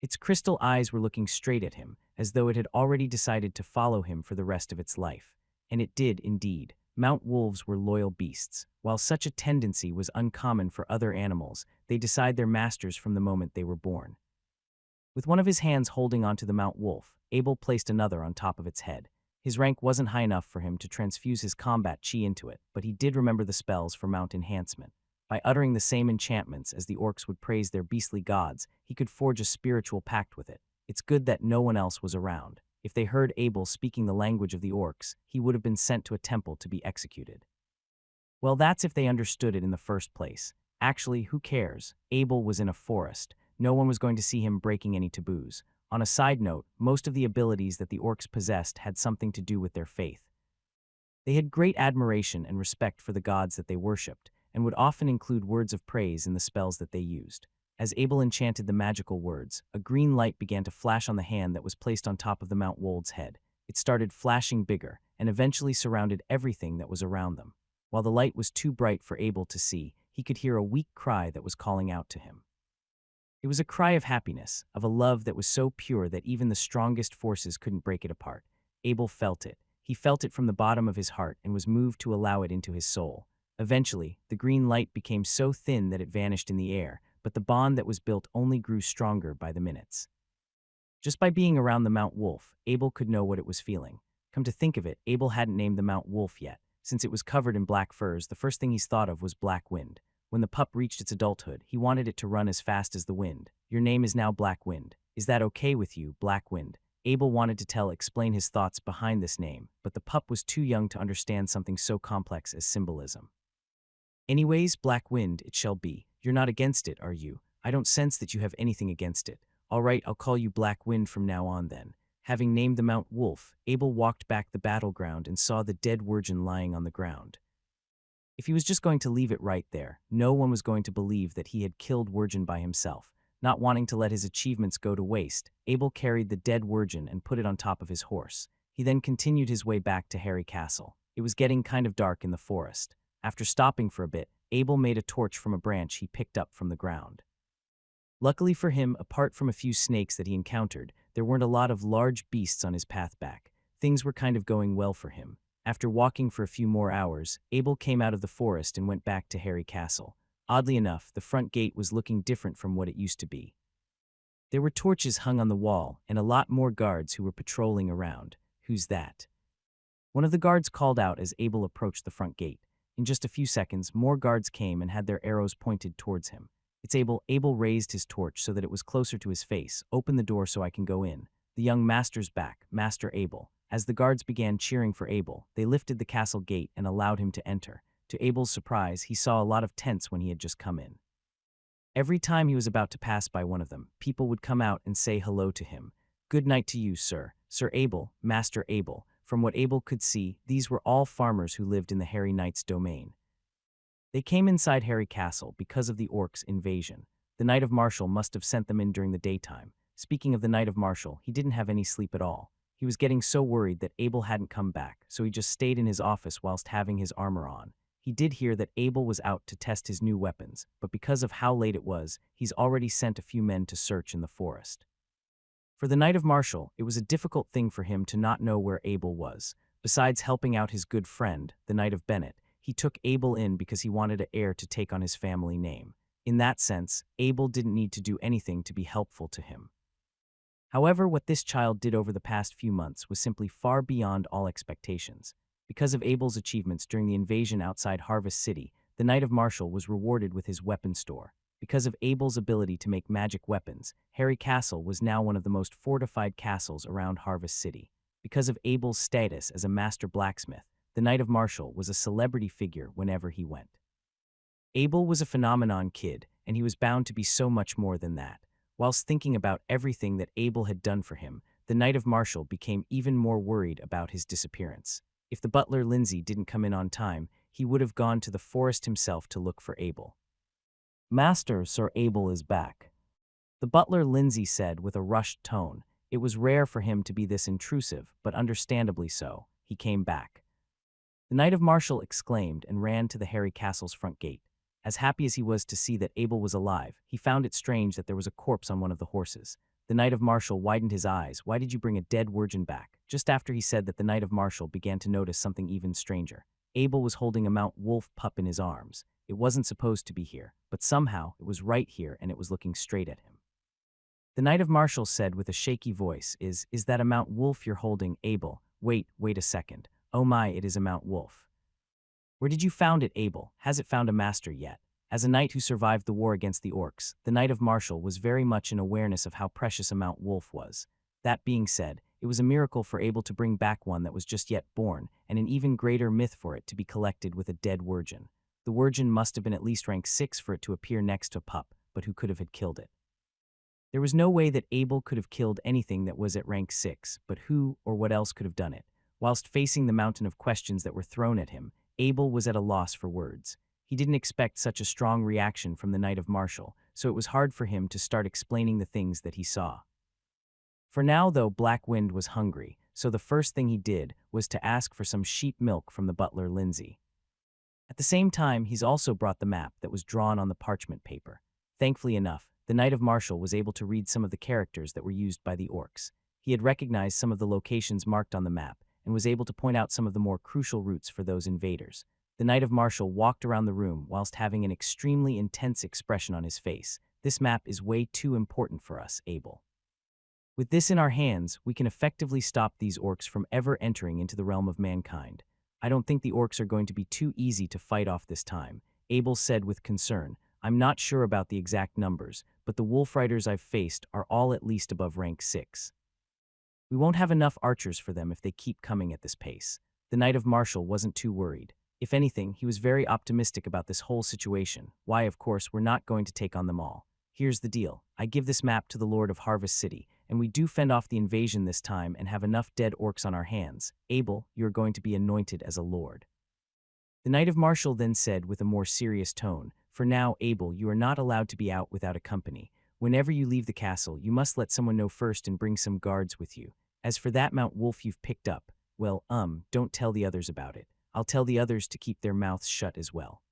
Its crystal eyes were looking straight at him, as though it had already decided to follow him for the rest of its life. And it did, indeed. Mount wolves were loyal beasts. While such a tendency was uncommon for other animals, they decide their masters from the moment they were born. With one of his hands holding onto the mount wolf, Abel placed another on top of its head. His rank wasn't high enough for him to transfuse his combat chi into it, but he did remember the spells for mount enhancement. By uttering the same enchantments as the orcs would praise their beastly gods, he could forge a spiritual pact with it. It's good that no one else was around. If they heard Abel speaking the language of the orcs, he would have been sent to a temple to be executed. Well, that's if they understood it in the first place. Actually, who cares? Abel was in a forest. No one was going to see him breaking any taboos. On a side note, most of the abilities that the orcs possessed had something to do with their faith. They had great admiration and respect for the gods that they worshipped, and would often include words of praise in the spells that they used. As Abel enchanted the magical words, a green light began to flash on the hand that was placed on top of the Mount Wold's head. It started flashing bigger, and eventually surrounded everything that was around them. While the light was too bright for Abel to see, he could hear a weak cry that was calling out to him. It was a cry of happiness, of a love that was so pure that even the strongest forces couldn't break it apart. Abel felt it. He felt it from the bottom of his heart and was moved to allow it into his soul. Eventually, the green light became so thin that it vanished in the air, but the bond that was built only grew stronger by the minutes. Just by being around the Mount Wolf, Abel could know what it was feeling. Come to think of it, Abel hadn't named the Mount Wolf yet. Since it was covered in black furs, the first thing he's thought of was Black Wind. When the pup reached its adulthood, he wanted it to run as fast as the wind. Your name is now Black Wind. Is that okay with you, Black Wind? Abel wanted to explain his thoughts behind this name, but the pup was too young to understand something so complex as symbolism. Anyways, Black Wind, it shall be. You're not against it, are you? I don't sense that you have anything against it. All right, I'll call you Black Wind from now on then. Having named the Mount Wolf, Abel walked back the battleground and saw the dead Wirgin lying on the ground. If he was just going to leave it right there, no one was going to believe that he had killed Wirgin by himself. Not wanting to let his achievements go to waste, Abel carried the dead Wirgin and put it on top of his horse. He then continued his way back to Harry Castle. It was getting kind of dark in the forest. After stopping for a bit, Abel made a torch from a branch he picked up from the ground. Luckily for him, apart from a few snakes that he encountered, there weren't a lot of large beasts on his path back. Things were kind of going well for him. After walking for a few more hours, Abel came out of the forest and went back to Harry Castle. Oddly enough, the front gate was looking different from what it used to be. There were torches hung on the wall, and a lot more guards who were patrolling around. Who's that? One of the guards called out as Abel approached the front gate. In just a few seconds, more guards came and had their arrows pointed towards him. It's Abel. Abel raised his torch so that it was closer to his face. Open the door so I can go in. The young master's back, Master Abel. As the guards began cheering for Abel, they lifted the castle gate and allowed him to enter. To Abel's surprise, he saw a lot of tents when he had just come in. Every time he was about to pass by one of them, people would come out and say hello to him. Good night to you, sir. Sir Abel, Master Abel. From what Abel could see, these were all farmers who lived in the Harry Knight's domain. They came inside Harry Castle because of the orcs' invasion. The Knight of Marshall must have sent them in during the daytime. Speaking of the Knight of Marshall, he didn't have any sleep at all. He was getting so worried that Abel hadn't come back, so he just stayed in his office whilst having his armor on. He did hear that Abel was out to test his new weapons, but because of how late it was, he's already sent a few men to search in the forest. For the Knight of Martial, it was a difficult thing for him to not know where Abel was. Besides helping out his good friend, the Knight of Bennett, he took Abel in because he wanted an heir to take on his family name. In that sense, Abel didn't need to do anything to be helpful to him. However, what this child did over the past few months was simply far beyond all expectations. Because of Abel's achievements during the invasion outside Harvest City, the Knight of Martial was rewarded with his weapon store. Because of Abel's ability to make magic weapons, Harry Castle was now one of the most fortified castles around Harvest City. Because of Abel's status as a master blacksmith, the Knight of Martial was a celebrity figure whenever he went. Abel was a phenomenon kid, and he was bound to be so much more than that. Whilst thinking about everything that Abel had done for him, the Knight of Martial became even more worried about his disappearance. If the butler Lindsay didn't come in on time, he would have gone to the forest himself to look for Abel. "Master, Sir Abel is back," the butler Lindsay said with a rushed tone. It was rare for him to be this intrusive, but understandably so. He came back. The Knight of Martial exclaimed and ran to the Harry Castle's front gate. As happy as he was to see that Abel was alive, he found it strange that there was a corpse on one of the horses. The Knight of Martial widened his eyes. Why did you bring a dead virgin back? Just after he said that, the Knight of Martial began to notice something even stranger. Abel was holding a Mount Wolf pup in his arms. It wasn't supposed to be here, but somehow it was right here and it was looking straight at him. The Knight of Martial said with a shaky voice, Is that a Mount Wolf you're holding, Abel? Wait a second. Oh my, it is a Mount Wolf. Where did you found it, Abel? Has it found a master yet? As a knight who survived the war against the orcs, the Knight of Martial was very much in awareness of how precious a Mount Wolf was. That being said, it was a miracle for Abel to bring back one that was just yet born, and an even greater myth for it to be collected with a dead virgin. The virgin must have been at least rank 6 for it to appear next to a pup, but who could have had killed it? There was no way that Abel could have killed anything that was at rank 6, but who or what else could have done it? Whilst facing the mountain of questions that were thrown at him, Abel was at a loss for words. He didn't expect such a strong reaction from the Knight of Martial, so it was hard for him to start explaining the things that he saw. For now, though, Black Wind was hungry, so the first thing he did was to ask for some sheep milk from the butler Lindsay. At the same time, he's also brought the map that was drawn on the parchment paper. Thankfully enough, the Knight of Martial was able to read some of the characters that were used by the orcs. He had recognized some of the locations marked on the map, and was able to point out some of the more crucial routes for those invaders. The Knight of Martial walked around the room whilst having an extremely intense expression on his face. This map is way too important for us, Abel. With this in our hands, we can effectively stop these orcs from ever entering into the realm of mankind. I don't think the orcs are going to be too easy to fight off this time, Abel said with concern. I'm not sure about the exact numbers, but the wolf riders I've faced are all at least above rank 6. We won't have enough archers for them if they keep coming at this pace. The Knight of Martial wasn't too worried. If anything, he was very optimistic about this whole situation. Why, of course, we're not going to take on them all. Here's the deal. I give this map to the Lord of Harvest City, and we do fend off the invasion this time and have enough dead orcs on our hands. Abel, you're going to be anointed as a lord. The Knight of Martial then said with a more serious tone, For now, Abel, you are not allowed to be out without a company. Whenever you leave the castle, you must let someone know first and bring some guards with you. As for that Mount Wolf you've picked up, well, don't tell the others about it. I'll tell the others to keep their mouths shut as well.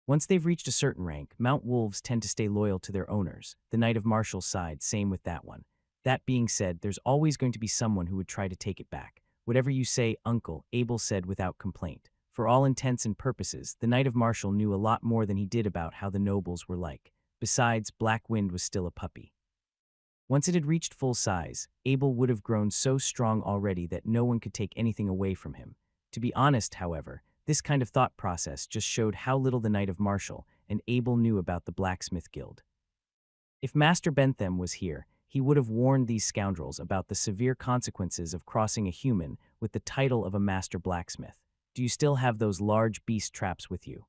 Once they've reached a certain rank, Mount Wolves tend to stay loyal to their owners. The Knight of Martial sighed, same with that one. That being said, there's always going to be someone who would try to take it back. Whatever you say, Uncle, Abel said without complaint. For all intents and purposes, the Knight of Martial knew a lot more than he did about how the nobles were like. Besides, Black Wind was still a puppy. Once it had reached full size, Abel would have grown so strong already that no one could take anything away from him. To be honest, however, this kind of thought process just showed how little the Knight of Martial and Abel knew about the Blacksmith Guild. If Master Bentham was here, he would have warned these scoundrels about the severe consequences of crossing a human with the title of a master blacksmith. Do you still have those large beast traps with you?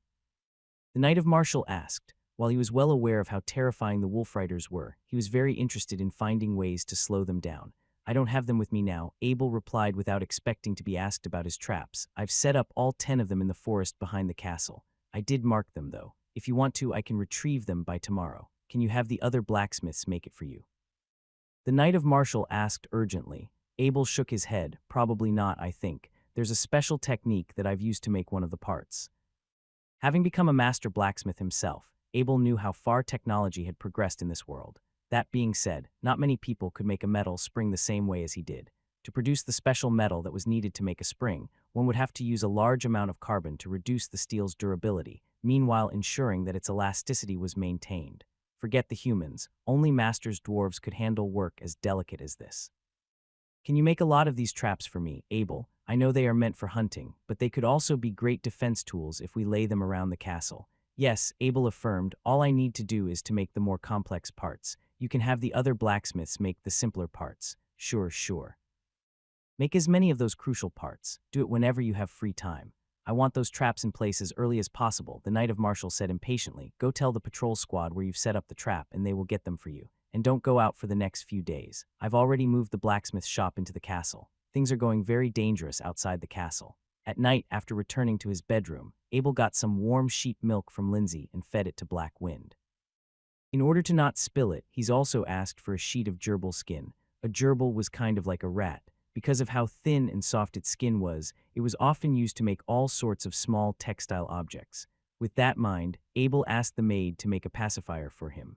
The Knight of Martial asked. While he was well aware of how terrifying the wolf riders were, he was very interested in finding ways to slow them down. I don't have them with me now, Abel replied without expecting to be asked about his traps. I've set up all 10 of them in the forest behind the castle. I did mark them, though. If you want to, I can retrieve them by tomorrow. Can you have the other blacksmiths make it for you? The Knight of Martial asked urgently. Abel shook his head. Probably not, I think. There's a special technique that I've used to make one of the parts. Having become a master blacksmith himself, Abel knew how far technology had progressed in this world. That being said, not many people could make a metal spring the same way as he did. To produce the special metal that was needed to make a spring, one would have to use a large amount of carbon to reduce the steel's durability, meanwhile ensuring that its elasticity was maintained. Forget the humans, only masters dwarves could handle work as delicate as this. Can you make a lot of these traps for me, Abel? I know they are meant for hunting, but they could also be great defense tools if we lay them around the castle. Yes, Abel affirmed, all I need to do is to make the more complex parts. You can have the other blacksmiths make the simpler parts. Sure. Make as many of those crucial parts. Do it whenever you have free time. I want those traps in place as early as possible, the Knight of Marshall said impatiently. Go tell the patrol squad where you've set up the trap and they will get them for you. And don't go out for the next few days. I've already moved the blacksmith shop into the castle. Things are going very dangerous outside the castle. At night, after returning to his bedroom, Abel got some warm sheep milk from Lindsay and fed it to Black Wind. In order to not spill it, he's also asked for a sheet of gerbil skin. A gerbil was kind of like a rat. Because of how thin and soft its skin was, it was often used to make all sorts of small textile objects. With that in mind, Abel asked the maid to make a pacifier for him.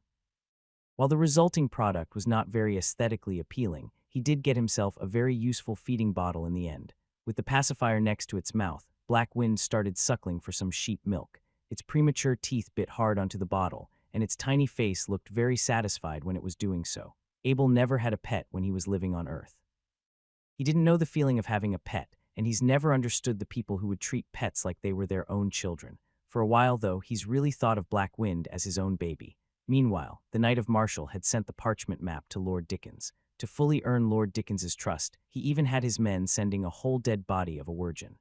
While the resulting product was not very aesthetically appealing, he did get himself a very useful feeding bottle in the end. With the pacifier next to its mouth, Black Wind started suckling for some sheep milk. Its premature teeth bit hard onto the bottle, and its tiny face looked very satisfied when it was doing so. Abel never had a pet when he was living on Earth. He didn't know the feeling of having a pet, and he's never understood the people who would treat pets like they were their own children. For a while, though, he's really thought of Black Wind as his own baby. Meanwhile, the Knight of Marshall had sent the parchment map to Lord Dickens. To fully earn Lord Dickens's trust, he even had his men sending a whole dead body of a wirgin.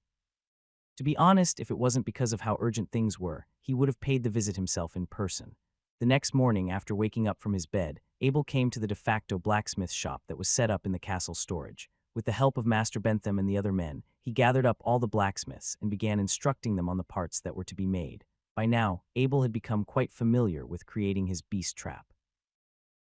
To be honest, if it wasn't because of how urgent things were, he would have paid the visit himself in person. The next morning, after waking up from his bed, Abel came to the de facto blacksmith shop that was set up in the castle storage. With the help of Master Bentham and the other men, he gathered up all the blacksmiths and began instructing them on the parts that were to be made. By now, Abel had become quite familiar with creating his beast trap.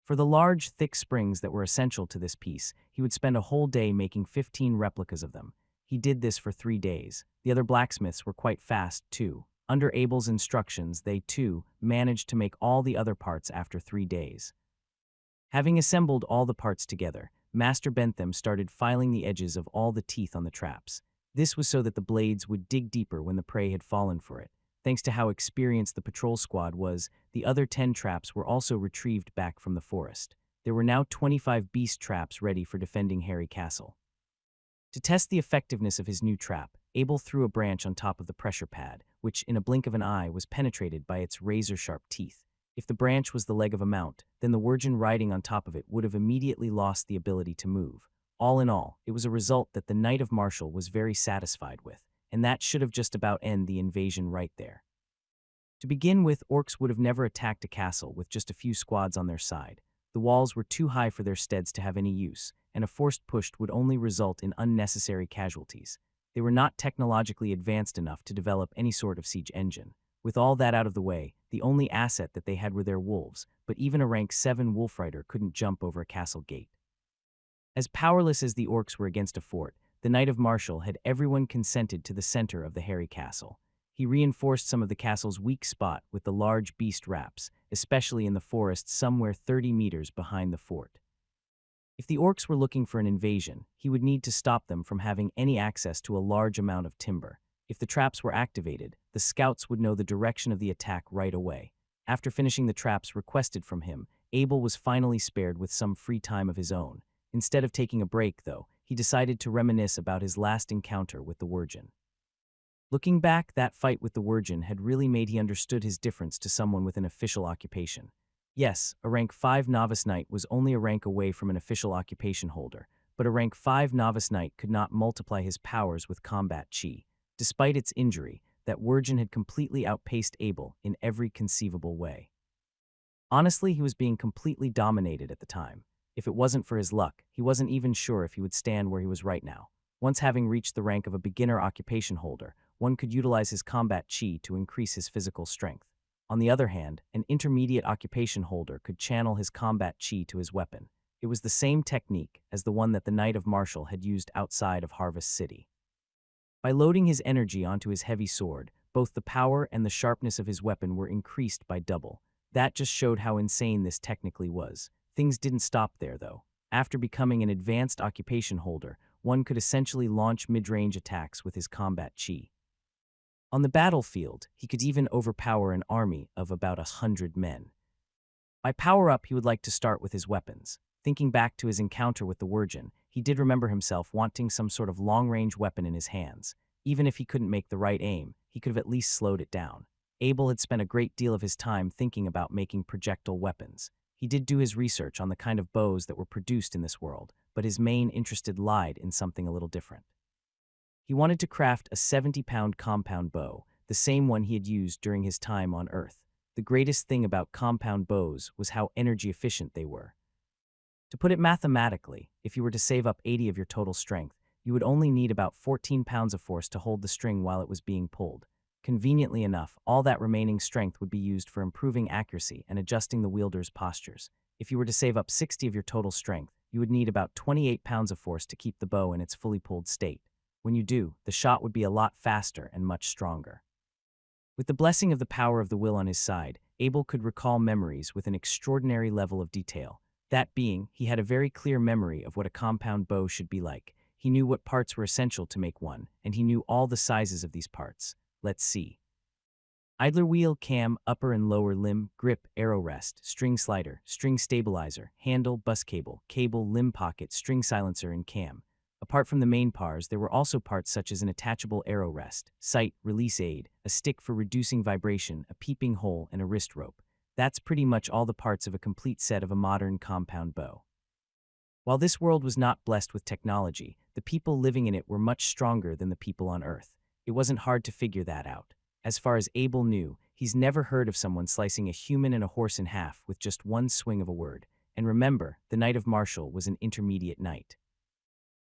For the large, thick springs that were essential to this piece, he would spend a whole day making 15 replicas of them. He did this for 3 days. The other blacksmiths were quite fast, too. Under Abel's instructions, they, too, managed to make all the other parts after 3 days. Having assembled all the parts together, Master Bentham started filing the edges of all the teeth on the traps. This was so that the blades would dig deeper when the prey had fallen for it. Thanks to how experienced the patrol squad was, the other 10 traps were also retrieved back from the forest. There were now 25 beast traps ready for defending Harry Castle. To test the effectiveness of his new trap, Abel threw a branch on top of the pressure pad, which, in a blink of an eye, was penetrated by its razor-sharp teeth. If the branch was the leg of a mount, then the wirgin riding on top of it would have immediately lost the ability to move. All in all, it was a result that the Knight of Marshall was very satisfied with, and that should have just about ended the invasion right there. To begin with, orcs would have never attacked a castle with just a few squads on their side. The walls were too high for their steads to have any use, and a forced push would only result in unnecessary casualties. They were not technologically advanced enough to develop any sort of siege engine. With all that out of the way, the only asset that they had were their wolves, but even a rank 7 wolf rider couldn't jump over a castle gate. As powerless as the orcs were against a fort, the Knight of Marshall had everyone consented to the center of the hairy castle. He reinforced some of the castle's weak spot with the large beast traps, especially in the forest somewhere 30 meters behind the fort. If the orcs were looking for an invasion, he would need to stop them from having any access to a large amount of timber. If the traps were activated, the scouts would know the direction of the attack right away. After finishing the traps requested from him, Abel was finally spared with some free time of his own. Instead of taking a break, though, he decided to reminisce about his last encounter with the wirgin. Looking back, that fight with the wirgin had really made he understood his difference to someone with an official occupation. Yes, a rank 5 novice knight was only a rank away from an official occupation holder, but a rank 5 novice knight could not multiply his powers with combat chi. Despite its injury, that wirgin had completely outpaced Abel in every conceivable way. Honestly, he was being completely dominated at the time. If it wasn't for his luck, he wasn't even sure if he would stand where he was right now. Once having reached the rank of a beginner occupation holder, one could utilize his combat chi to increase his physical strength. On the other hand, an intermediate occupation holder could channel his combat chi to his weapon. It was the same technique as the one that the Knight of Martial had used outside of Harvest City. By loading his energy onto his heavy sword, both the power and the sharpness of his weapon were increased by double. That just showed how insane this technically was. Things didn't stop there, though. After becoming an advanced occupation holder, one could essentially launch mid-range attacks with his combat chi. On the battlefield, he could even overpower an army of about 100 men. By power-up, he would like to start with his weapons. Thinking back to his encounter with the Wirgin, he did remember himself wanting some sort of long-range weapon in his hands. Even if he couldn't make the right aim, he could have at least slowed it down. Abel had spent a great deal of his time thinking about making projectile weapons. He did do his research on the kind of bows that were produced in this world, but his main interest lied in something a little different. He wanted to craft a 70-pound compound bow, the same one he had used during his time on Earth. The greatest thing about compound bows was how energy efficient they were. To put it mathematically, if you were to save up 80 of your total strength, you would only need about 14 pounds of force to hold the string while it was being pulled. Conveniently enough, all that remaining strength would be used for improving accuracy and adjusting the wielder's postures. If you were to save up 60 of your total strength, you would need about 28 pounds of force to keep the bow in its fully pulled state. When you do, the shot would be a lot faster and much stronger. With the blessing of the power of the will on his side, Abel could recall memories with an extraordinary level of detail. That being, he had a very clear memory of what a compound bow should be like. He knew what parts were essential to make one, and he knew all the sizes of these parts. Let's see. Idler wheel, cam, upper and lower limb, grip, arrow rest, string slider, string stabilizer, handle, bus cable, limb pocket, string silencer, and cam. Apart from the main parts, there were also parts such as an attachable arrow rest, sight, release aid, a stick for reducing vibration, a peeping hole, and a wrist rope. That's pretty much all the parts of a complete set of a modern compound bow. While this world was not blessed with technology, the people living in it were much stronger than the people on Earth. It wasn't hard to figure that out. As far as Abel knew, he's never heard of someone slicing a human and a horse in half with just one swing of a word. And remember, the Knight of Martial was an intermediate knight.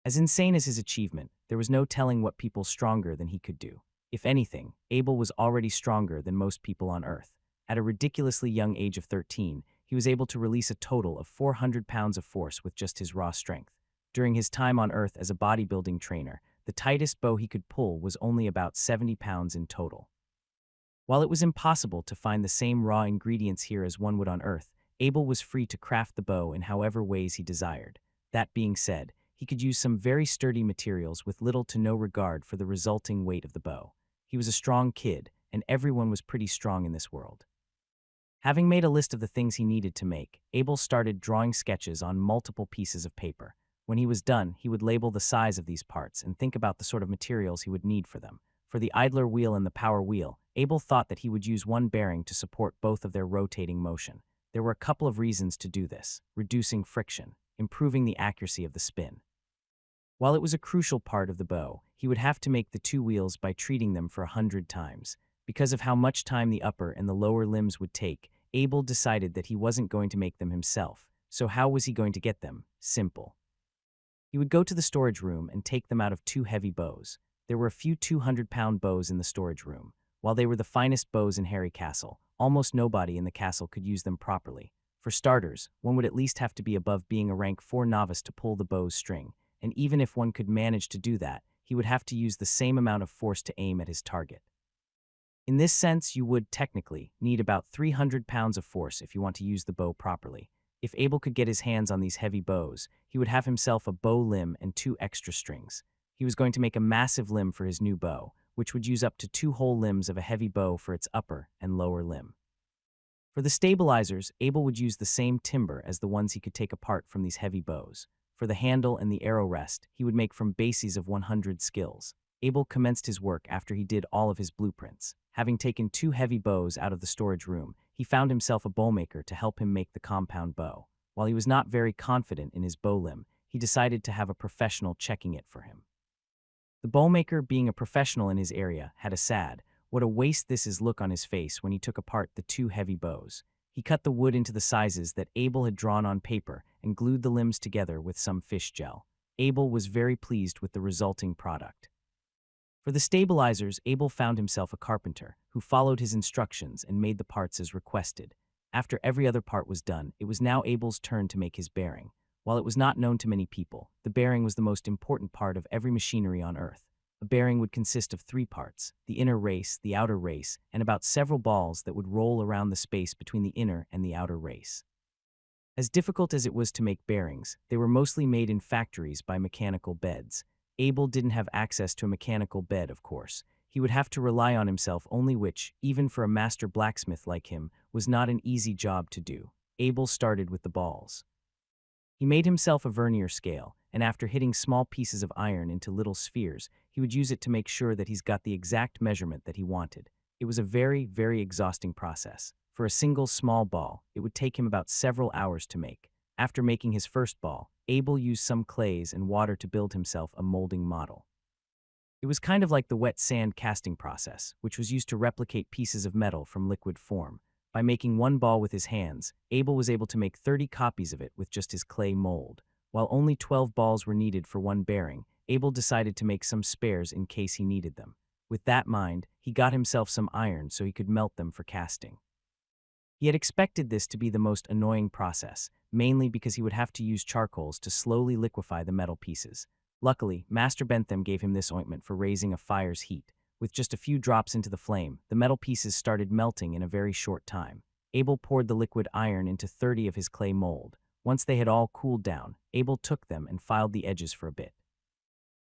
As insane as his achievement, there was no telling what people stronger than he could do. If anything, Abel was already stronger than most people on Earth. At a ridiculously young age of 13, he was able to release a total of 400 pounds of force with just his raw strength. During his time on Earth as a bodybuilding trainer, the tightest bow he could pull was only about 70 pounds in total. While it was impossible to find the same raw ingredients here as one would on Earth, Abel was free to craft the bow in however ways he desired. That being said, he could use some very sturdy materials with little to no regard for the resulting weight of the bow. He was a strong kid, and everyone was pretty strong in this world. Having made a list of the things he needed to make, Abel started drawing sketches on multiple pieces of paper. When he was done, he would label the size of these parts and think about the sort of materials he would need for them. For the idler wheel and the power wheel, Abel thought that he would use one bearing to support both of their rotating motion. There were a couple of reasons to do this: reducing friction, improving the accuracy of the spin. While it was a crucial part of the bow, he would have to make the two wheels by treating them for 100 times. Because of how much time the upper and the lower limbs would take, Abel decided that he wasn't going to make them himself. So how was he going to get them? Simple. He would go to the storage room and take them out of two heavy bows. There were a few 200-pound bows in the storage room. While they were the finest bows in Harry Castle, almost nobody in the castle could use them properly. For starters, one would at least have to be above being a rank 4 novice to pull the bow's string, and even if one could manage to do that, he would have to use the same amount of force to aim at his target. In this sense, you would, technically, need about 300 pounds of force if you want to use the bow properly. If Abel could get his hands on these heavy bows, he would have himself a bow limb and 2 extra strings. He was going to make a massive limb for his new bow, which would use up to 2 whole limbs of a heavy bow for its upper and lower limb. For the stabilizers, Abel would use the same timber as the ones he could take apart from these heavy bows. For the handle and the arrow rest, he would make from bases of 100 skills. Abel commenced his work after he did all of his blueprints. Having taken 2 heavy bows out of the storage room, he found himself a bowmaker to help him make the compound bow. While he was not very confident in his bow limb, he decided to have a professional checking it for him. The bowmaker, being a professional in his area, had a sad, "What a waste this is" look on his face when he took apart the 2 heavy bows. He cut the wood into the sizes that Abel had drawn on paper and glued the limbs together with some fish gel. Abel was very pleased with the resulting product. For the stabilizers, Abel found himself a carpenter who followed his instructions and made the parts as requested. After every other part was done, it was now Abel's turn to make his bearing. While it was not known to many people, the bearing was the most important part of every machinery on Earth. A bearing would consist of 3 parts: the inner race, the outer race, and about several balls that would roll around the space between the inner and the outer race. As difficult as it was to make bearings, they were mostly made in factories by mechanical beds. Abel didn't have access to a mechanical bed, of course. He would have to rely on himself only, which, even for a master blacksmith like him, was not an easy job to do. Abel started with the balls. He made himself a vernier scale, and after hitting small pieces of iron into little spheres, he would use it to make sure that he's got the exact measurement that he wanted. It was a very, very exhausting process. For a single small ball, it would take him about several hours to make. After making his first ball, Abel used some clays and water to build himself a molding model. It was kind of like the wet sand casting process, which was used to replicate pieces of metal from liquid form. By making one ball with his hands, Abel was able to make 30 copies of it with just his clay mold. While only 12 balls were needed for one bearing, Abel decided to make some spares in case he needed them. With that in mind, he got himself some iron so he could melt them for casting. He had expected this to be the most annoying process, mainly because he would have to use charcoals to slowly liquefy the metal pieces. Luckily, Master Bentham gave him this ointment for raising a fire's heat. With just a few drops into the flame, the metal pieces started melting in a very short time. Abel poured the liquid iron into 30 of his clay mold. Once they had all cooled down, Abel took them and filed the edges for a bit.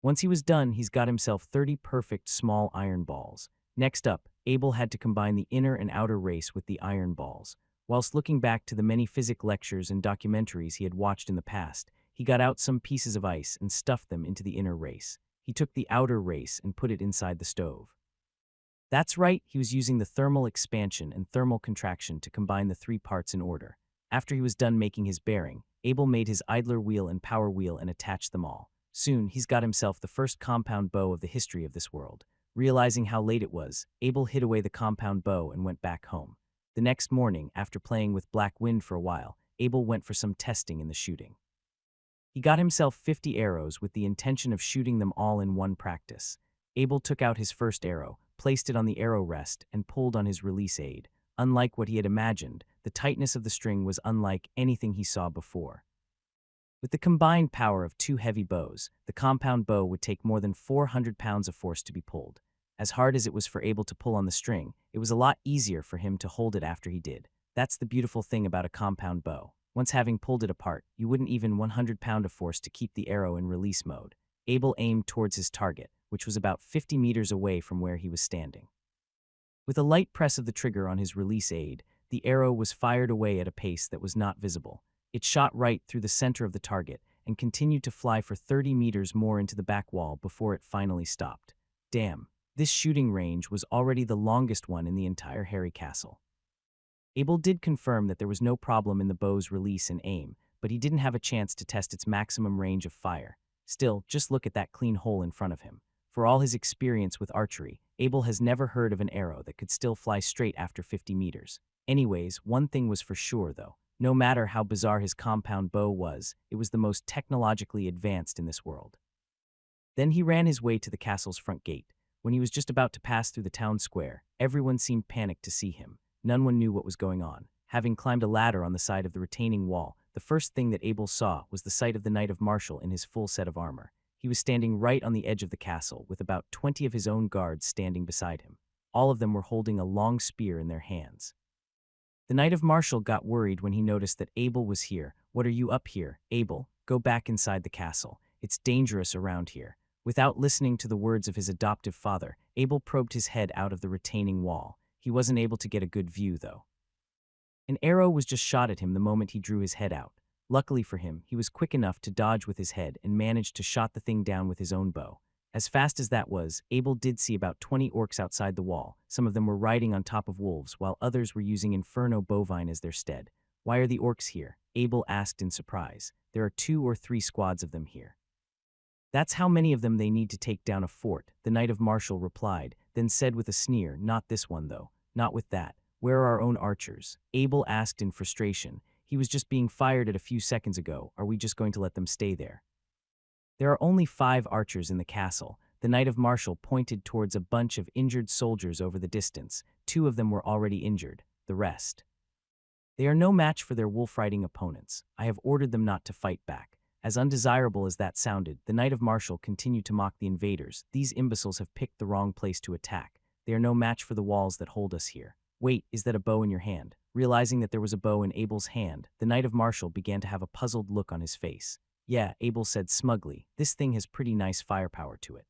Once he was done, he's got himself 30 perfect small iron balls. Next up, Abel had to combine the inner and outer race with the iron balls. Whilst looking back to the many physics lectures and documentaries he had watched in the past, he got out some pieces of ice and stuffed them into the inner race. He took the outer race and put it inside the stove. That's right, he was using the thermal expansion and thermal contraction to combine the 3 parts in order. After he was done making his bearing, Abel made his idler wheel and power wheel and attached them all. Soon, he's got himself the first compound bow of the history of this world. Realizing how late it was, Abel hid away the compound bow and went back home. The next morning, after playing with Black Wind for a while, Abel went for some testing in the shooting. He got himself 50 arrows with the intention of shooting them all in one practice. Abel took out his first arrow, placed it on the arrow rest, and pulled on his release aid. Unlike what he had imagined, the tightness of the string was unlike anything he saw before. With the combined power of 2 heavy bows, the compound bow would take more than 400 pounds of force to be pulled. As hard as it was for Abel to pull on the string, it was a lot easier for him to hold it after he did. That's the beautiful thing about a compound bow. Once having pulled it apart, you wouldn't even 100 pounds of force to keep the arrow in release mode. Abel aimed towards his target, which was about 50 meters away from where he was standing. With a light press of the trigger on his release aid, the arrow was fired away at a pace that was not visible. It shot right through the center of the target and continued to fly for 30 meters more into the back wall before it finally stopped. Damn, this shooting range was already the longest one in the entire Harry Castle. Abel did confirm that there was no problem in the bow's release and aim, but he didn't have a chance to test its maximum range of fire. Still, just look at that clean hole in front of him. For all his experience with archery, Abel has never heard of an arrow that could still fly straight after 50 meters. Anyways, one thing was for sure though. No matter how bizarre his compound bow was, it was the most technologically advanced in this world. Then he ran his way to the castle's front gate. When he was just about to pass through the town square, everyone seemed panicked to see him. None one knew what was going on. Having climbed a ladder on the side of the retaining wall, the first thing that Abel saw was the sight of the Knight of Marshall in his full set of armor. He was standing right on the edge of the castle, with about 20 of his own guards standing beside him. All of them were holding a long spear in their hands. The Knight of Marshall got worried when he noticed that Abel was here. "What are you up here, Abel? Go back inside the castle. It's dangerous around here." Without listening to the words of his adoptive father, Abel probed his head out of the retaining wall. He wasn't able to get a good view, though. An arrow was just shot at him the moment he drew his head out. Luckily for him, he was quick enough to dodge with his head and managed to shot the thing down with his own bow. As fast as that was, Abel did see about 20 orcs outside the wall. Some of them were riding on top of wolves, while others were using Inferno bovine as their stead. "Why are the orcs here?" Abel asked in surprise. "There are 2 or 3 squads of them here." "That's how many of them they need to take down a fort," the Knight of Marshall replied, then said with a sneer, "Not this one, though. Not with that. Where are our own archers?" Abel asked in frustration. "He was just being fired at a few seconds ago. Are we just going to let them stay there?" "There are only 5 archers in the castle." The Knight of Marshall pointed towards a bunch of injured soldiers over the distance. 2 of them were already injured. The rest. They are no match for their wolf-riding opponents. I have ordered them not to fight back. As undesirable as that sounded, the Knight of Martial continued to mock the invaders. These imbeciles have picked the wrong place to attack. They are no match for the walls that hold us here. Wait, is that a bow in your hand? Realizing that there was a bow in Abel's hand, the Knight of Martial began to have a puzzled look on his face. Yeah, Abel said smugly, this thing has pretty nice firepower to it.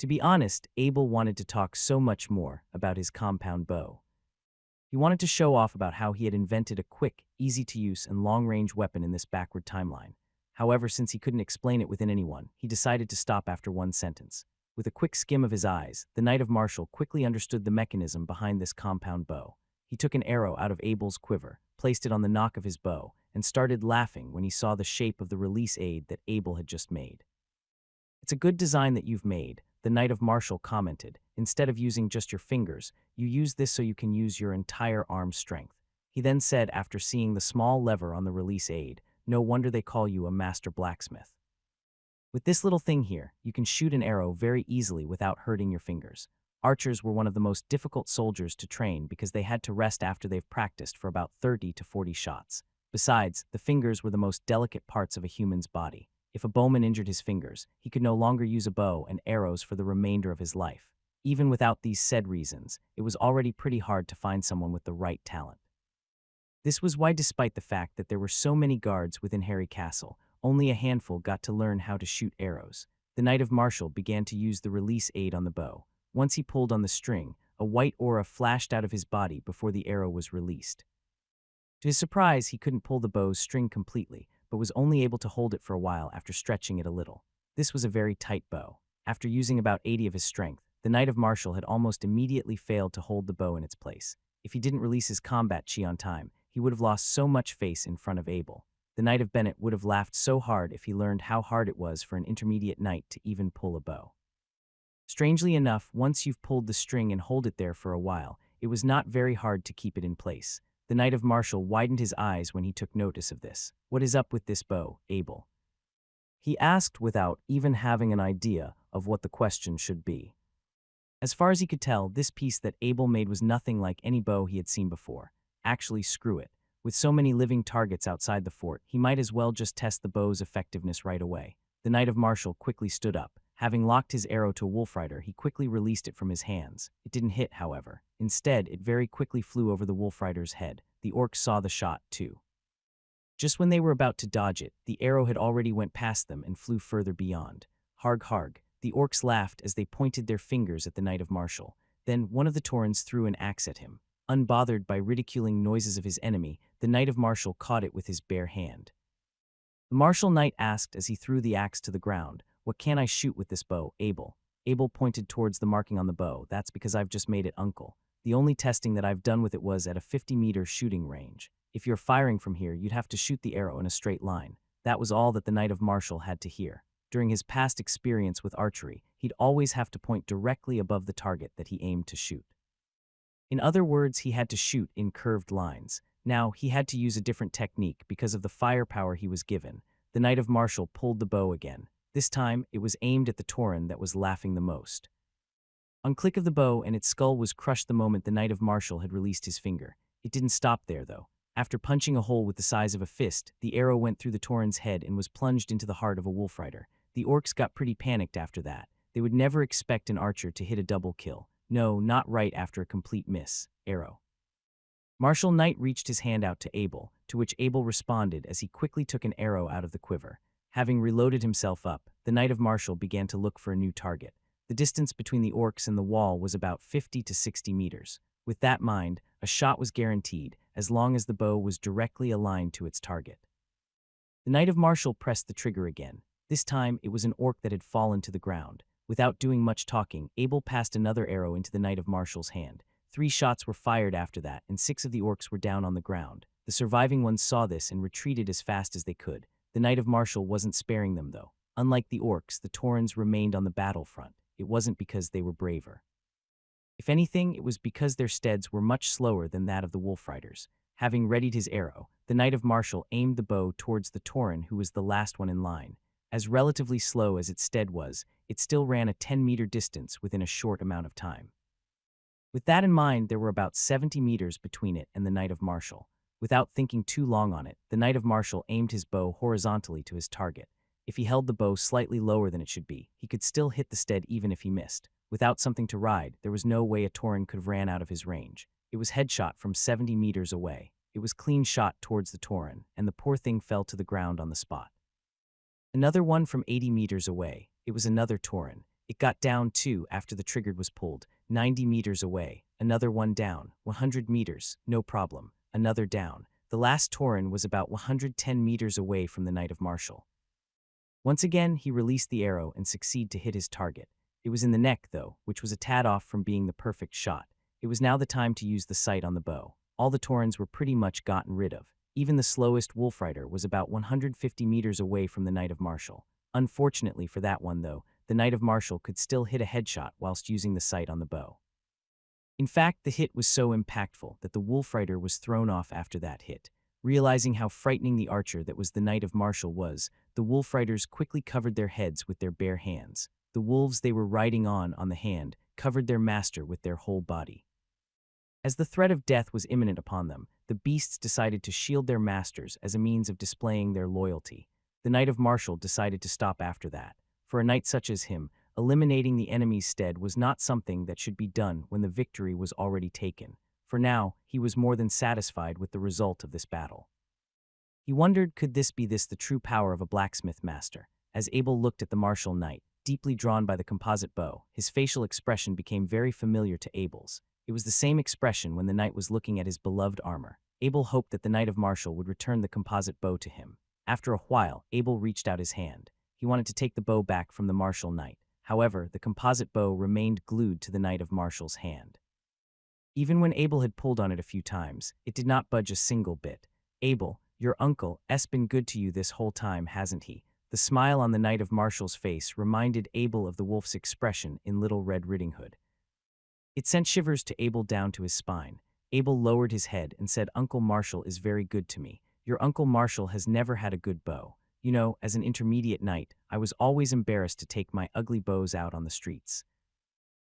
To be honest, Abel wanted to talk so much more about his compound bow. He wanted to show off about how he had invented a quick, easy-to-use, and long-range weapon in this backward timeline. However, since he couldn't explain it within anyone, he decided to stop after one sentence. With a quick skim of his eyes, the Knight of Martial quickly understood the mechanism behind this compound bow. He took an arrow out of Abel's quiver, placed it on the nock of his bow, and started laughing when he saw the shape of the release aid that Abel had just made. It's a good design that you've made, the Knight of Martial commented. Instead of using just your fingers, you use this so you can use your entire arm strength. He then said after seeing the small lever on the release aid, no wonder they call you a master blacksmith. With this little thing here, you can shoot an arrow very easily without hurting your fingers. Archers were one of the most difficult soldiers to train because they had to rest after they've practiced for about 30 to 40 shots. Besides, the fingers were the most delicate parts of a human's body. If a bowman injured his fingers, he could no longer use a bow and arrows for the remainder of his life. Even without these said reasons, it was already pretty hard to find someone with the right talent. This was why, despite the fact that there were so many guards within Harry Castle, only a handful got to learn how to shoot arrows. The Knight of Martial began to use the release aid on the bow. Once he pulled on the string, a white aura flashed out of his body before the arrow was released. To his surprise, he couldn't pull the bow's string completely, but was only able to hold it for a while after stretching it a little. This was a very tight bow. After using about 80 of his strength, the Knight of Martial had almost immediately failed to hold the bow in its place. If he didn't release his combat chi on time, he would have lost so much face in front of Abel. The Knight of Bennett would have laughed so hard if he learned how hard it was for an intermediate knight to even pull a bow. Strangely enough, once you've pulled the string and hold it there for a while, it was not very hard to keep it in place. The Knight of Martial widened his eyes when he took notice of this. What is up with this bow, Abel? He asked without even having an idea of what the question should be. As far as he could tell, this piece that Abel made was nothing like any bow he had seen before. Actually, screw it. With so many living targets outside the fort, he might as well just test the bow's effectiveness right away. The Knight of Martial quickly stood up. Having locked his arrow to a wolf rider, he quickly released it from his hands. It didn't hit, however. Instead, it very quickly flew over the wolf rider's head. The orcs saw the shot, too. Just when they were about to dodge it, the arrow had already went past them and flew further beyond. Harg harg. The orcs laughed as they pointed their fingers at the Knight of Martial. Then one of the Taurens threw an axe at him. Unbothered by ridiculing noises of his enemy, the Knight of Martial caught it with his bare hand. The martial knight asked as he threw the axe to the ground, "What can I shoot with this bow, Abel?" Abel pointed towards the marking on the bow. "That's because I've just made it, uncle. The only testing that I've done with it was at a 50-meter shooting range. If you're firing from here, you'd have to shoot the arrow in a straight line." That was all that the Knight of Martial had to hear. During his past experience with archery, he'd always have to point directly above the target that he aimed to shoot. In other words, he had to shoot in curved lines. Now, he had to use a different technique because of the firepower he was given. The Knight of Martial pulled the bow again. This time, it was aimed at the Tauren that was laughing the most. On click of the bow, and its skull was crushed the moment the Knight of Martial had released his finger. It didn't stop there, though. After punching a hole with the size of a fist, the arrow went through the Tauren's head and was plunged into the heart of a wolf rider. The orcs got pretty panicked after that. They would never expect an archer to hit a double kill. No, not right after a complete miss. Arrow. Martial Knight reached his hand out to Abel, to which Abel responded as he quickly took an arrow out of the quiver. Having reloaded himself up, the Knight of Martial began to look for a new target. The distance between the orcs and the wall was about 50 to 60 meters. With that in mind, a shot was guaranteed, as long as the bow was directly aligned to its target. The Knight of Martial pressed the trigger again. This time, it was an orc that had fallen to the ground. Without doing much talking, Abel passed another arrow into the Knight of Martial's hand. 3 shots were fired after that, and 6 of the orcs were down on the ground. The surviving ones saw this and retreated as fast as they could. The Knight of Martial wasn't sparing them, though. Unlike the orcs, the Taurens remained on the battlefront. It wasn't because they were braver. If anything, it was because their steads were much slower than that of the wolf riders. Having readied his arrow, the Knight of Martial aimed the bow towards the Tauren, who was the last one in line. As relatively slow as its stead was, it still ran a 10-meter distance within a short amount of time. With that in mind, there were about 70 meters between it and the Knight of Martial. Without thinking too long on it, the Knight of Martial aimed his bow horizontally to his target. If he held the bow slightly lower than it should be, he could still hit the stead even if he missed. Without something to ride, there was no way a Tauren could have ran out of his range. It was headshot from 70 meters away. It was clean shot towards the Tauren, and the poor thing fell to the ground on the spot. Another one from 80 meters away. It was another Tauren. It got down too after the trigger was pulled. 90 meters away. Another one down. 100 meters. No problem. Another down. The last Tauren was about 110 meters away from the Knight of Martial. Once again, he released the arrow and succeeded to hit his target. It was in the neck, though, which was a tad off from being the perfect shot. It was now the time to use the sight on the bow. All the Taurens were pretty much gotten rid of. Even the slowest wolf rider was about 150 meters away from the Knight of Martial. Unfortunately for that one, though, the Knight of Martial could still hit a headshot whilst using the sight on the bow. In fact, the hit was so impactful that the wolf rider was thrown off after that hit. Realizing how frightening the archer that was the Knight of Martial was, the wolf riders quickly covered their heads with their bare hands. The wolves they were riding on the hand covered their master with their whole body. As the threat of death was imminent upon them, the beasts decided to shield their masters as a means of displaying their loyalty. The Knight of Martial decided to stop after that. For a knight such as him, eliminating the enemy's stead was not something that should be done when the victory was already taken. For now, he was more than satisfied with the result of this battle. He wondered, could this be the true power of a blacksmith master? As Abel looked at the martial knight, deeply drawn by the composite bow, his facial expression became very familiar to Abel's. It was the same expression when the knight was looking at his beloved armor. Abel hoped that the Knight of Martial would return the composite bow to him. After a while, Abel reached out his hand. He wanted to take the bow back from the martial knight. However, the composite bow remained glued to the Knight of Martial's hand. Even when Abel had pulled on it a few times, it did not budge a single bit. "Abel, your uncle's been good to you this whole time, hasn't he?" The smile on the Knight of Martial's face reminded Abel of the wolf's expression in Little Red Riding Hood. It sent shivers to Abel down to his spine. Abel lowered his head and said, "Uncle Martial is very good to me. Your Uncle Martial has never had a good bow. You know, as an intermediate knight, I was always embarrassed to take my ugly bows out on the streets."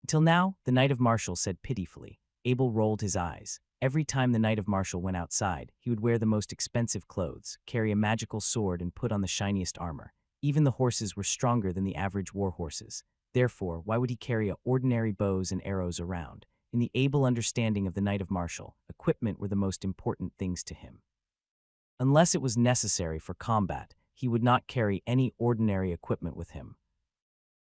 "Until now," the Knight of Martial said pitifully. Abel rolled his eyes. Every time the Knight of Martial went outside, he would wear the most expensive clothes, carry a magical sword, and put on the shiniest armor. Even the horses were stronger than the average war horses. Therefore, why would he carry ordinary bows and arrows around? In the Abel understanding of the Knight of Martial, equipment were the most important things to him. Unless it was necessary for combat, he would not carry any ordinary equipment with him.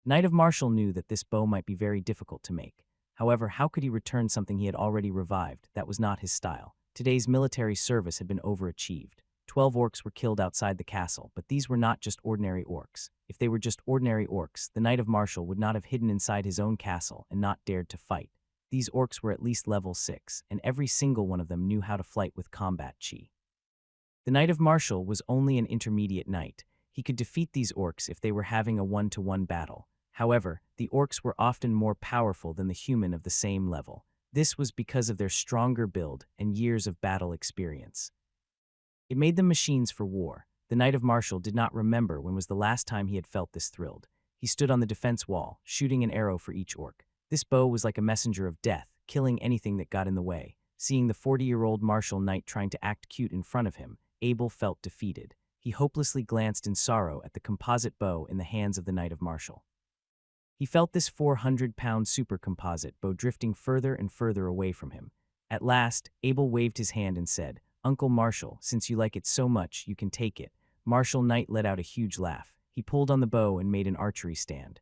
Knight of Martial knew that this bow might be very difficult to make. However, how could he return something he had already revived? That was not his style. Today's military service had been overachieved. 12 orcs were killed outside the castle, but these were not just ordinary orcs. If they were just ordinary orcs, the Knight of Martial would not have hidden inside his own castle and not dared to fight. These orcs were at least level 6, and every single one of them knew how to fight with combat chi. The Knight of Martial was only an intermediate knight. He could defeat these orcs if they were having a one-to-one battle. However, the orcs were often more powerful than the human of the same level. This was because of their stronger build and years of battle experience. It made them machines for war. The Knight of Martial did not remember when was the last time he had felt this thrilled. He stood on the defense wall, shooting an arrow for each orc. This bow was like a messenger of death, killing anything that got in the way. Seeing the 40-year-old martial knight trying to act cute in front of him, Abel felt defeated. He hopelessly glanced in sorrow at the composite bow in the hands of the Knight of Martial. He felt this 400-pound super composite bow drifting further and further away from him. At last, Abel waved his hand and said, "Uncle Martial, since you like it so much, you can take it." Martial Knight let out a huge laugh. He pulled on the bow and made an archery stand.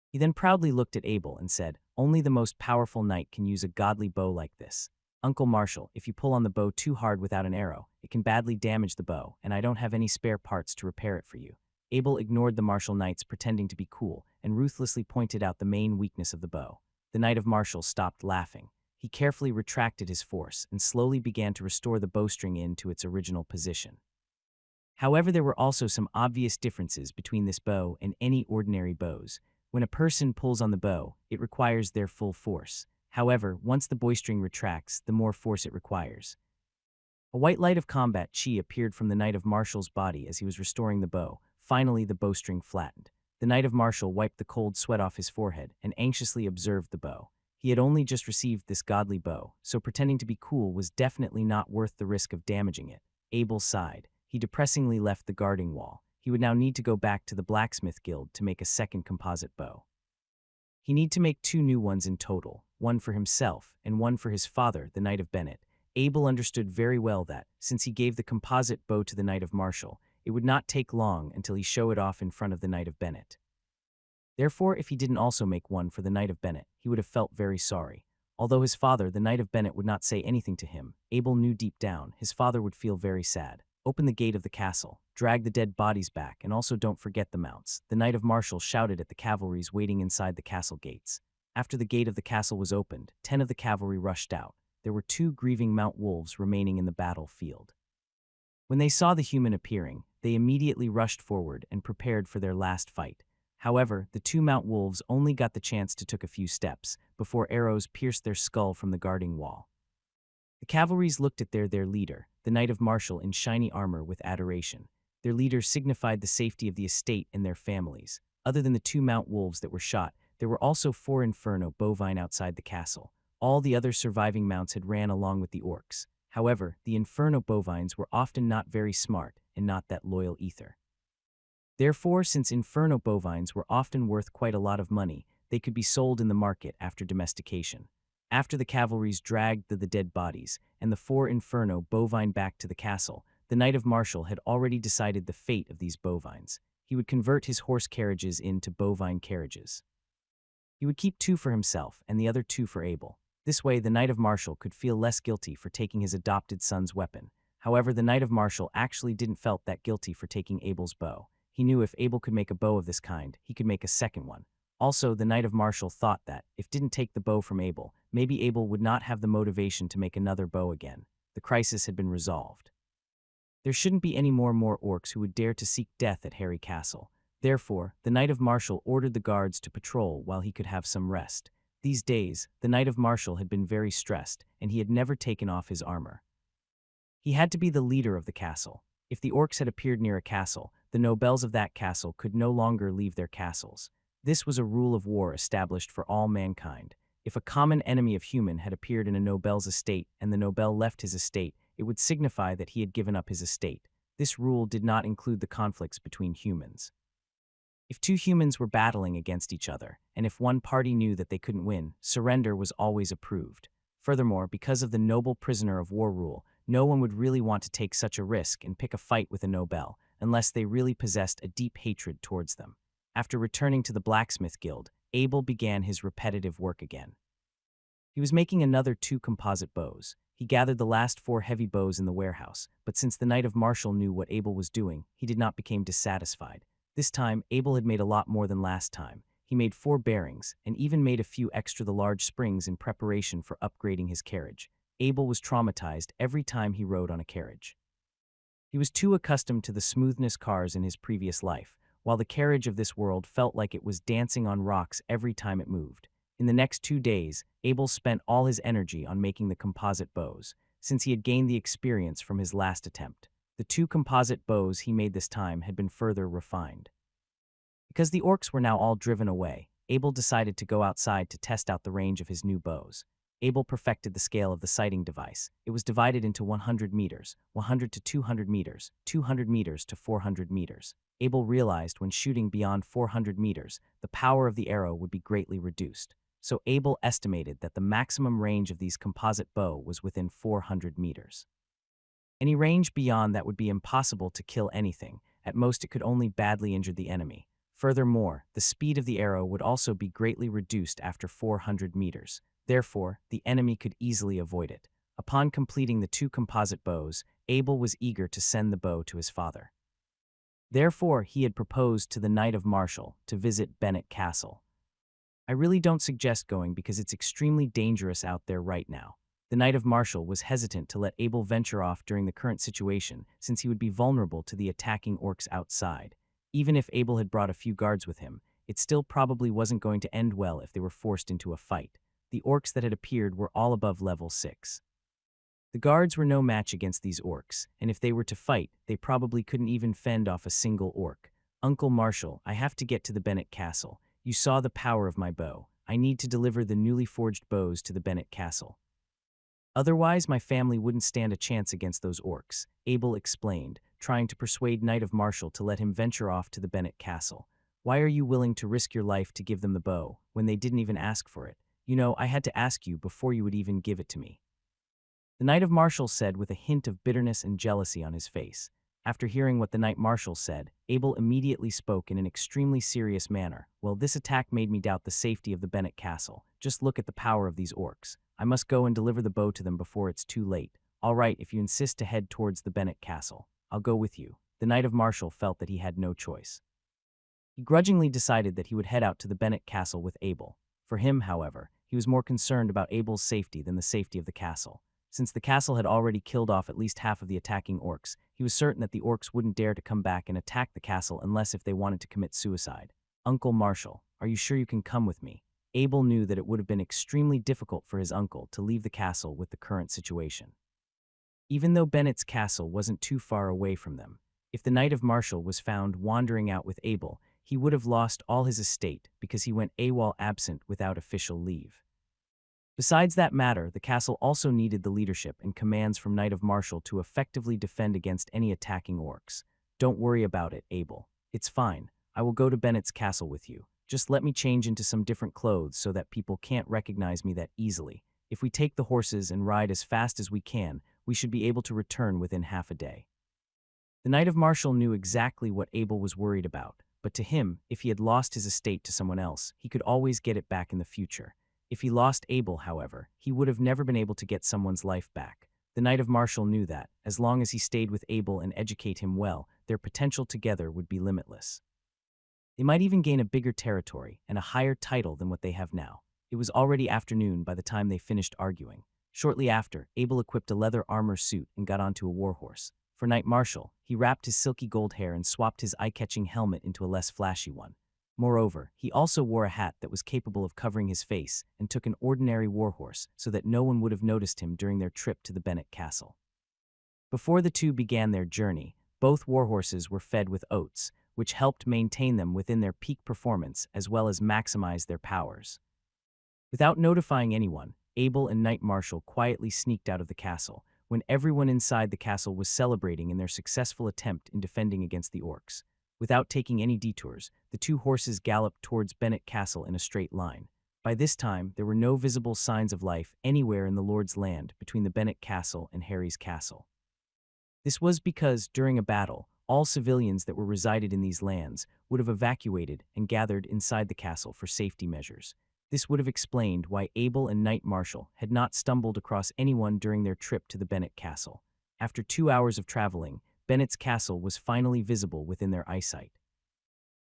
He then proudly looked at Abel and said, "Only the most powerful knight can use a godly bow like this. Uncle Martial, if you pull on the bow too hard without an arrow, it can badly damage the bow, and I don't have any spare parts to repair it for you." Abel ignored the martial knights pretending to be cool and ruthlessly pointed out the main weakness of the bow. The Knight of Martial stopped laughing. He carefully retracted his force and slowly began to restore the bowstring into its original position. However, there were also some obvious differences between this bow and any ordinary bows. When a person pulls on the bow, it requires their full force. However, once the bowstring retracts, the more force it requires. A white light of combat chi appeared from the Knight of Martial's body as he was restoring the bow. Finally, the bowstring flattened. The Knight of Martial wiped the cold sweat off his forehead and anxiously observed the bow. He had only just received this godly bow, so pretending to be cool was definitely not worth the risk of damaging it. Abel sighed. He depressingly left the guarding wall. He would now need to go back to the Blacksmith Guild to make a second composite bow. He need to make 2 new ones in total, one for himself and one for his father, the Knight of Bennett. Abel understood very well that, since he gave the composite bow to the Knight of Marshall, it would not take long until he show it off in front of the Knight of Bennett. Therefore, if he didn't also make one for the Knight of Bennett, he would have felt very sorry. Although his father, the Knight of Bennett, would not say anything to him, Abel knew deep down his father would feel very sad. Open the gate of the castle, drag the dead bodies back, and also don't forget the mounts. The Knight of Marshall shouted at the cavalries waiting inside the castle gates. After the gate of the castle was opened, 10 of the cavalry rushed out. There were 2 grieving mount wolves remaining in the battlefield. When they saw the human appearing, they immediately rushed forward and prepared for their last fight. However, the 2 mount wolves only got the chance to take a few steps before arrows pierced their skull from the guarding wall. The cavalries looked at their leader, the Knight of Marshall in shiny armor, with adoration. Their leader signified the safety of the estate and their families. Other than the 2 mount wolves that were shot, there were also 4 inferno bovine outside the castle. All the other surviving mounts had ran along with the orcs. However, the inferno bovines were often not very smart and not that loyal either. Therefore, since inferno bovines were often worth quite a lot of money, they could be sold in the market after domestication. After the cavalries dragged the dead bodies and the 4 inferno bovine back to the castle, the Knight of Marshall had already decided the fate of these bovines. He would convert his horse carriages into bovine carriages. He would keep 2 for himself and the other 2 for Abel. This way, the Knight of Marshall could feel less guilty for taking his adopted son's weapon. However, the Knight of Marshall actually didn't felt that guilty for taking Abel's bow. He knew if Abel could make a bow of this kind, he could make a second one. Also, the Knight of Marshall thought that, if didn't take the bow from Abel, maybe Abel would not have the motivation to make another bow again. The crisis had been resolved. There shouldn't be any more orcs who would dare to seek death at Harry Castle. Therefore, the Knight of Marshall ordered the guards to patrol while he could have some rest. These days, the Knight of Marshall had been very stressed, and he had never taken off his armor. He had to be the leader of the castle. If the orcs had appeared near a castle, the nobles of that castle could no longer leave their castles. This was a rule of war established for all mankind. If a common enemy of human had appeared in a noble's estate and the noble left his estate, it would signify that he had given up his estate. This rule did not include the conflicts between humans. If 2 humans were battling against each other, and if one party knew that they couldn't win, surrender was always approved. Furthermore, because of the noble prisoner of war rule, no one would really want to take such a risk and pick a fight with a noble, unless they really possessed a deep hatred towards them. After returning to the Blacksmith Guild, Abel began his repetitive work again. He was making another 2 composite bows. He gathered the last 4 heavy bows in the warehouse, but since the Knight of Marshall knew what Abel was doing, he did not become dissatisfied. This time, Abel had made a lot more than last time. He made 4 bearings, and even made a few extra the large springs in preparation for upgrading his carriage. Abel was traumatized every time he rode on a carriage. He was too accustomed to the smoothness cars in his previous life, while the carriage of this world felt like it was dancing on rocks every time it moved. In the next 2 days, Abel spent all his energy on making the composite bows, since he had gained the experience from his last attempt. The 2 composite bows he made this time had been further refined. Because the orcs were now all driven away, Abel decided to go outside to test out the range of his new bows. Abel perfected the scale of the sighting device. It was divided into 100 meters, 100 to 200 meters, 200 meters to 400 meters. Abel realized when shooting beyond 400 meters, the power of the arrow would be greatly reduced. So Abel estimated that the maximum range of these composite bow was within 400 meters. Any range beyond that would be impossible to kill anything. At most, it could only badly injure the enemy. Furthermore, the speed of the arrow would also be greatly reduced after 400 meters. Therefore, the enemy could easily avoid it. Upon completing the 2 composite bows, Abel was eager to send the bow to his father. Therefore, he had proposed to the Knight of Marshall to visit Bennett Castle. I really don't suggest going because it's extremely dangerous out there right now. The Knight of Marshall was hesitant to let Abel venture off during the current situation, since he would be vulnerable to the attacking orcs outside. Even if Abel had brought a few guards with him, it still probably wasn't going to end well if they were forced into a fight. The orcs that had appeared were all above level 6. The guards were no match against these orcs, and if they were to fight, they probably couldn't even fend off a single orc. Uncle Marshall, I have to get to the Bennett Castle. You saw the power of my bow. I need to deliver the newly forged bows to the Bennett castle. Otherwise, my family wouldn't stand a chance against those orcs, Abel explained, trying to persuade Knight of Marshall to let him venture off to the Bennett castle. Why are you willing to risk your life to give them the bow, when they didn't even ask for it? You know, I had to ask you before you would even give it to me. The Knight of Marshall said with a hint of bitterness and jealousy on his face. After hearing what the Knight Marshal said, Abel immediately spoke in an extremely serious manner. Well, this attack made me doubt the safety of the Bennett castle. Just look at the power of these orcs. I must go and deliver the bow to them before it's too late. All right, if you insist to head towards the Bennett castle, I'll go with you. The Knight of Marshall felt that he had no choice. He grudgingly decided that he would head out to the Bennett castle with Abel. For him, however, he was more concerned about Abel's safety than the safety of the castle. Since the castle had already killed off at least half of the attacking orcs, he was certain that the orcs wouldn't dare to come back and attack the castle unless if they wanted to commit suicide. Uncle Marshall, are you sure you can come with me? Abel knew that it would have been extremely difficult for his uncle to leave the castle with the current situation. Even though Bennett's castle wasn't too far away from them, if the Knight of Marshall was found wandering out with Abel, he would have lost all his estate because he went AWOL absent without official leave. Besides that matter, the castle also needed the leadership and commands from Knight of Marshall to effectively defend against any attacking orcs. Don't worry about it, Abel. It's fine. I will go to Bennett's castle with you. Just let me change into some different clothes so that people can't recognize me that easily. If we take the horses and ride as fast as we can, we should be able to return within half a day. The Knight of Marshall knew exactly what Abel was worried about, but to him, if he had lost his estate to someone else, he could always get it back in the future. If he lost Abel, however, he would have never been able to get someone's life back. The Knight of Marshall knew that, as long as he stayed with Abel and educate him well, their potential together would be limitless. They might even gain a bigger territory and a higher title than what they have now. It was already afternoon by the time they finished arguing. Shortly after, Abel equipped a leather armor suit and got onto a warhorse. For Knight Marshall, he wrapped his silky gold hair and swapped his eye-catching helmet into a less flashy one. Moreover, he also wore a hat that was capable of covering his face and took an ordinary warhorse so that no one would have noticed him during their trip to the Bennett castle. Before the two began their journey, both warhorses were fed with oats, which helped maintain them within their peak performance as well as maximize their powers. Without notifying anyone, Abel and Knight Marshall quietly sneaked out of the castle when everyone inside the castle was celebrating in their successful attempt in defending against the orcs. Without taking any detours, the two horses galloped towards Bennett Castle in a straight line. By this time, there were no visible signs of life anywhere in the Lord's land between the Bennett Castle and Harry's castle. This was because, during a battle, all civilians that were resided in these lands would have evacuated and gathered inside the castle for safety measures. This would have explained why Abel and Knight Marshall had not stumbled across anyone during their trip to the Bennett Castle. After 2 hours of traveling, Bennett's castle was finally visible within their eyesight.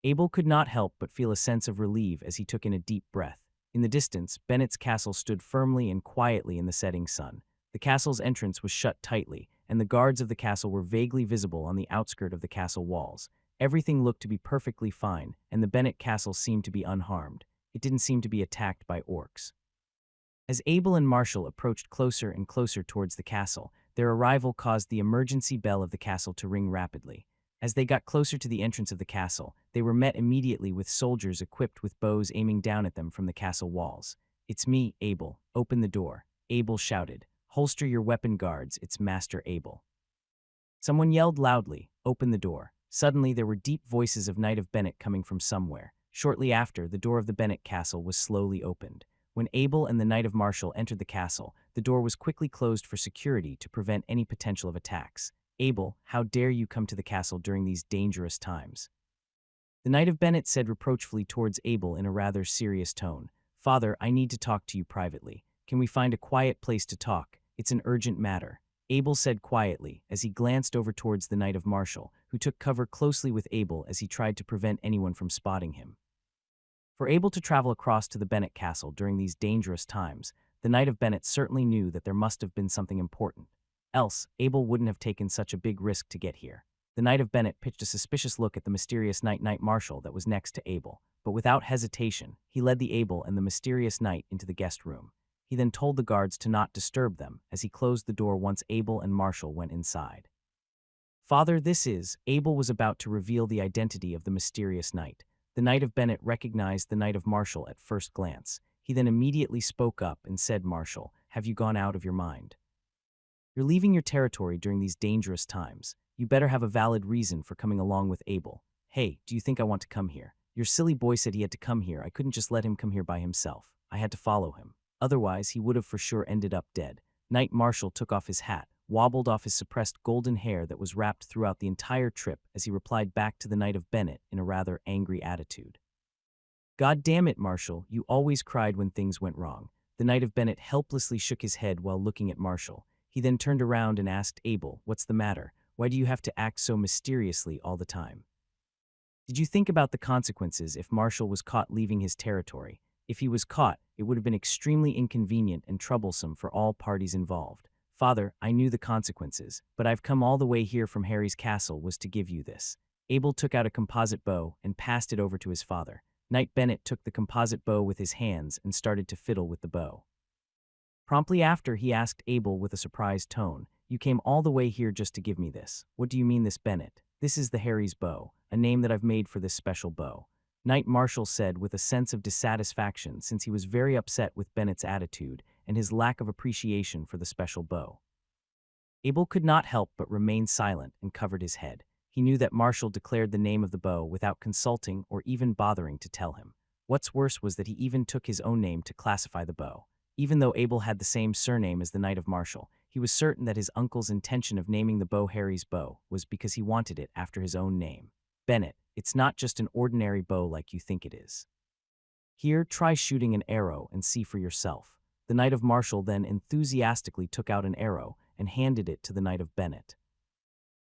Abel could not help but feel a sense of relief as he took in a deep breath. In the distance, Bennett's castle stood firmly and quietly in the setting sun. The castle's entrance was shut tightly, and the guards of the castle were vaguely visible on the outskirt of the castle walls. Everything looked to be perfectly fine, and the Bennett castle seemed to be unharmed. It didn't seem to be attacked by orcs. As Abel and Marshall approached closer and closer towards the castle, their arrival caused the emergency bell of the castle to ring rapidly. As they got closer to the entrance of the castle, they were met immediately with soldiers equipped with bows aiming down at them from the castle walls. "It's me, Abel. Open the door," Abel shouted. "Holster your weapon, guards. It's Master Abel." Someone yelled loudly, "Open the door." Suddenly, there were deep voices of Knight of Bennett coming from somewhere. Shortly after, the door of the Bennett castle was slowly opened. When Abel and the Knight of Marshall entered the castle, the door was quickly closed for security to prevent any potential of attacks. "Abel, how dare you come to the castle during these dangerous times?" The Knight of Bennett said reproachfully towards Abel in a rather serious tone. "Father, I need to talk to you privately. Can we find a quiet place to talk? It's an urgent matter," Abel said quietly as he glanced over towards the Knight of Marshall, who took cover closely with Abel as he tried to prevent anyone from spotting him. For Abel to travel across to the Bennett castle during these dangerous times, the Knight of Bennett certainly knew that there must have been something important. Else, Abel wouldn't have taken such a big risk to get here. The Knight of Bennett pitched a suspicious look at the mysterious Knight Marshall that was next to Abel, but without hesitation, he led the Abel and the mysterious knight into the guest room. He then told the guards to not disturb them as he closed the door once Abel and Marshall went inside. "Father, Abel was about to reveal the identity of the mysterious knight. The Knight of Bennett recognized the Knight of Marshall at first glance. He then immediately spoke up and said, "Marshal, have you gone out of your mind? You're leaving your territory during these dangerous times. You better have a valid reason for coming along with Abel. Hey, do you think I want to come here? Your silly boy said he had to come here. I couldn't just let him come here by himself. I had to follow him. Otherwise, he would have for sure ended up dead." Knight Marshal took off his hat, wobbled off his suppressed golden hair that was wrapped throughout the entire trip as he replied back to the Knight of Bennett in a rather angry attitude. "God damn it, Marshal, you always cried when things went wrong." The Knight of Bennett helplessly shook his head while looking at Marshal. He then turned around and asked Abel, "What's the matter? Why do you have to act so mysteriously all the time? Did you think about the consequences if Marshal was caught leaving his territory? If he was caught, it would have been extremely inconvenient and troublesome for all parties involved. Father, I knew the consequences, but I've come all the way here from Harry's castle was to give you this." Abel took out a composite bow and passed it over to his father. Knight Bennett took the composite bow with his hands and started to fiddle with the bow. Promptly after, he asked Abel with a surprised tone, "You came all the way here just to give me this. What do you mean, this, Bennett?" "This is the Harry's bow, a name that I've made for this special bow," Knight Marshal said with a sense of dissatisfaction since he was very upset with Bennett's attitude and his lack of appreciation for the special bow. Abel could not help but remain silent and covered his head. He knew that Marshal declared the name of the bow without consulting or even bothering to tell him. What's worse was that he even took his own name to classify the bow. Even though Abel had the same surname as the Knight of Marshal, he was certain that his uncle's intention of naming the bow Harry's bow was because he wanted it after his own name. "Bennett, it's not just an ordinary bow like you think it is. Here, try shooting an arrow and see for yourself." The Knight of Marshal then enthusiastically took out an arrow and handed it to the Knight of Bennett.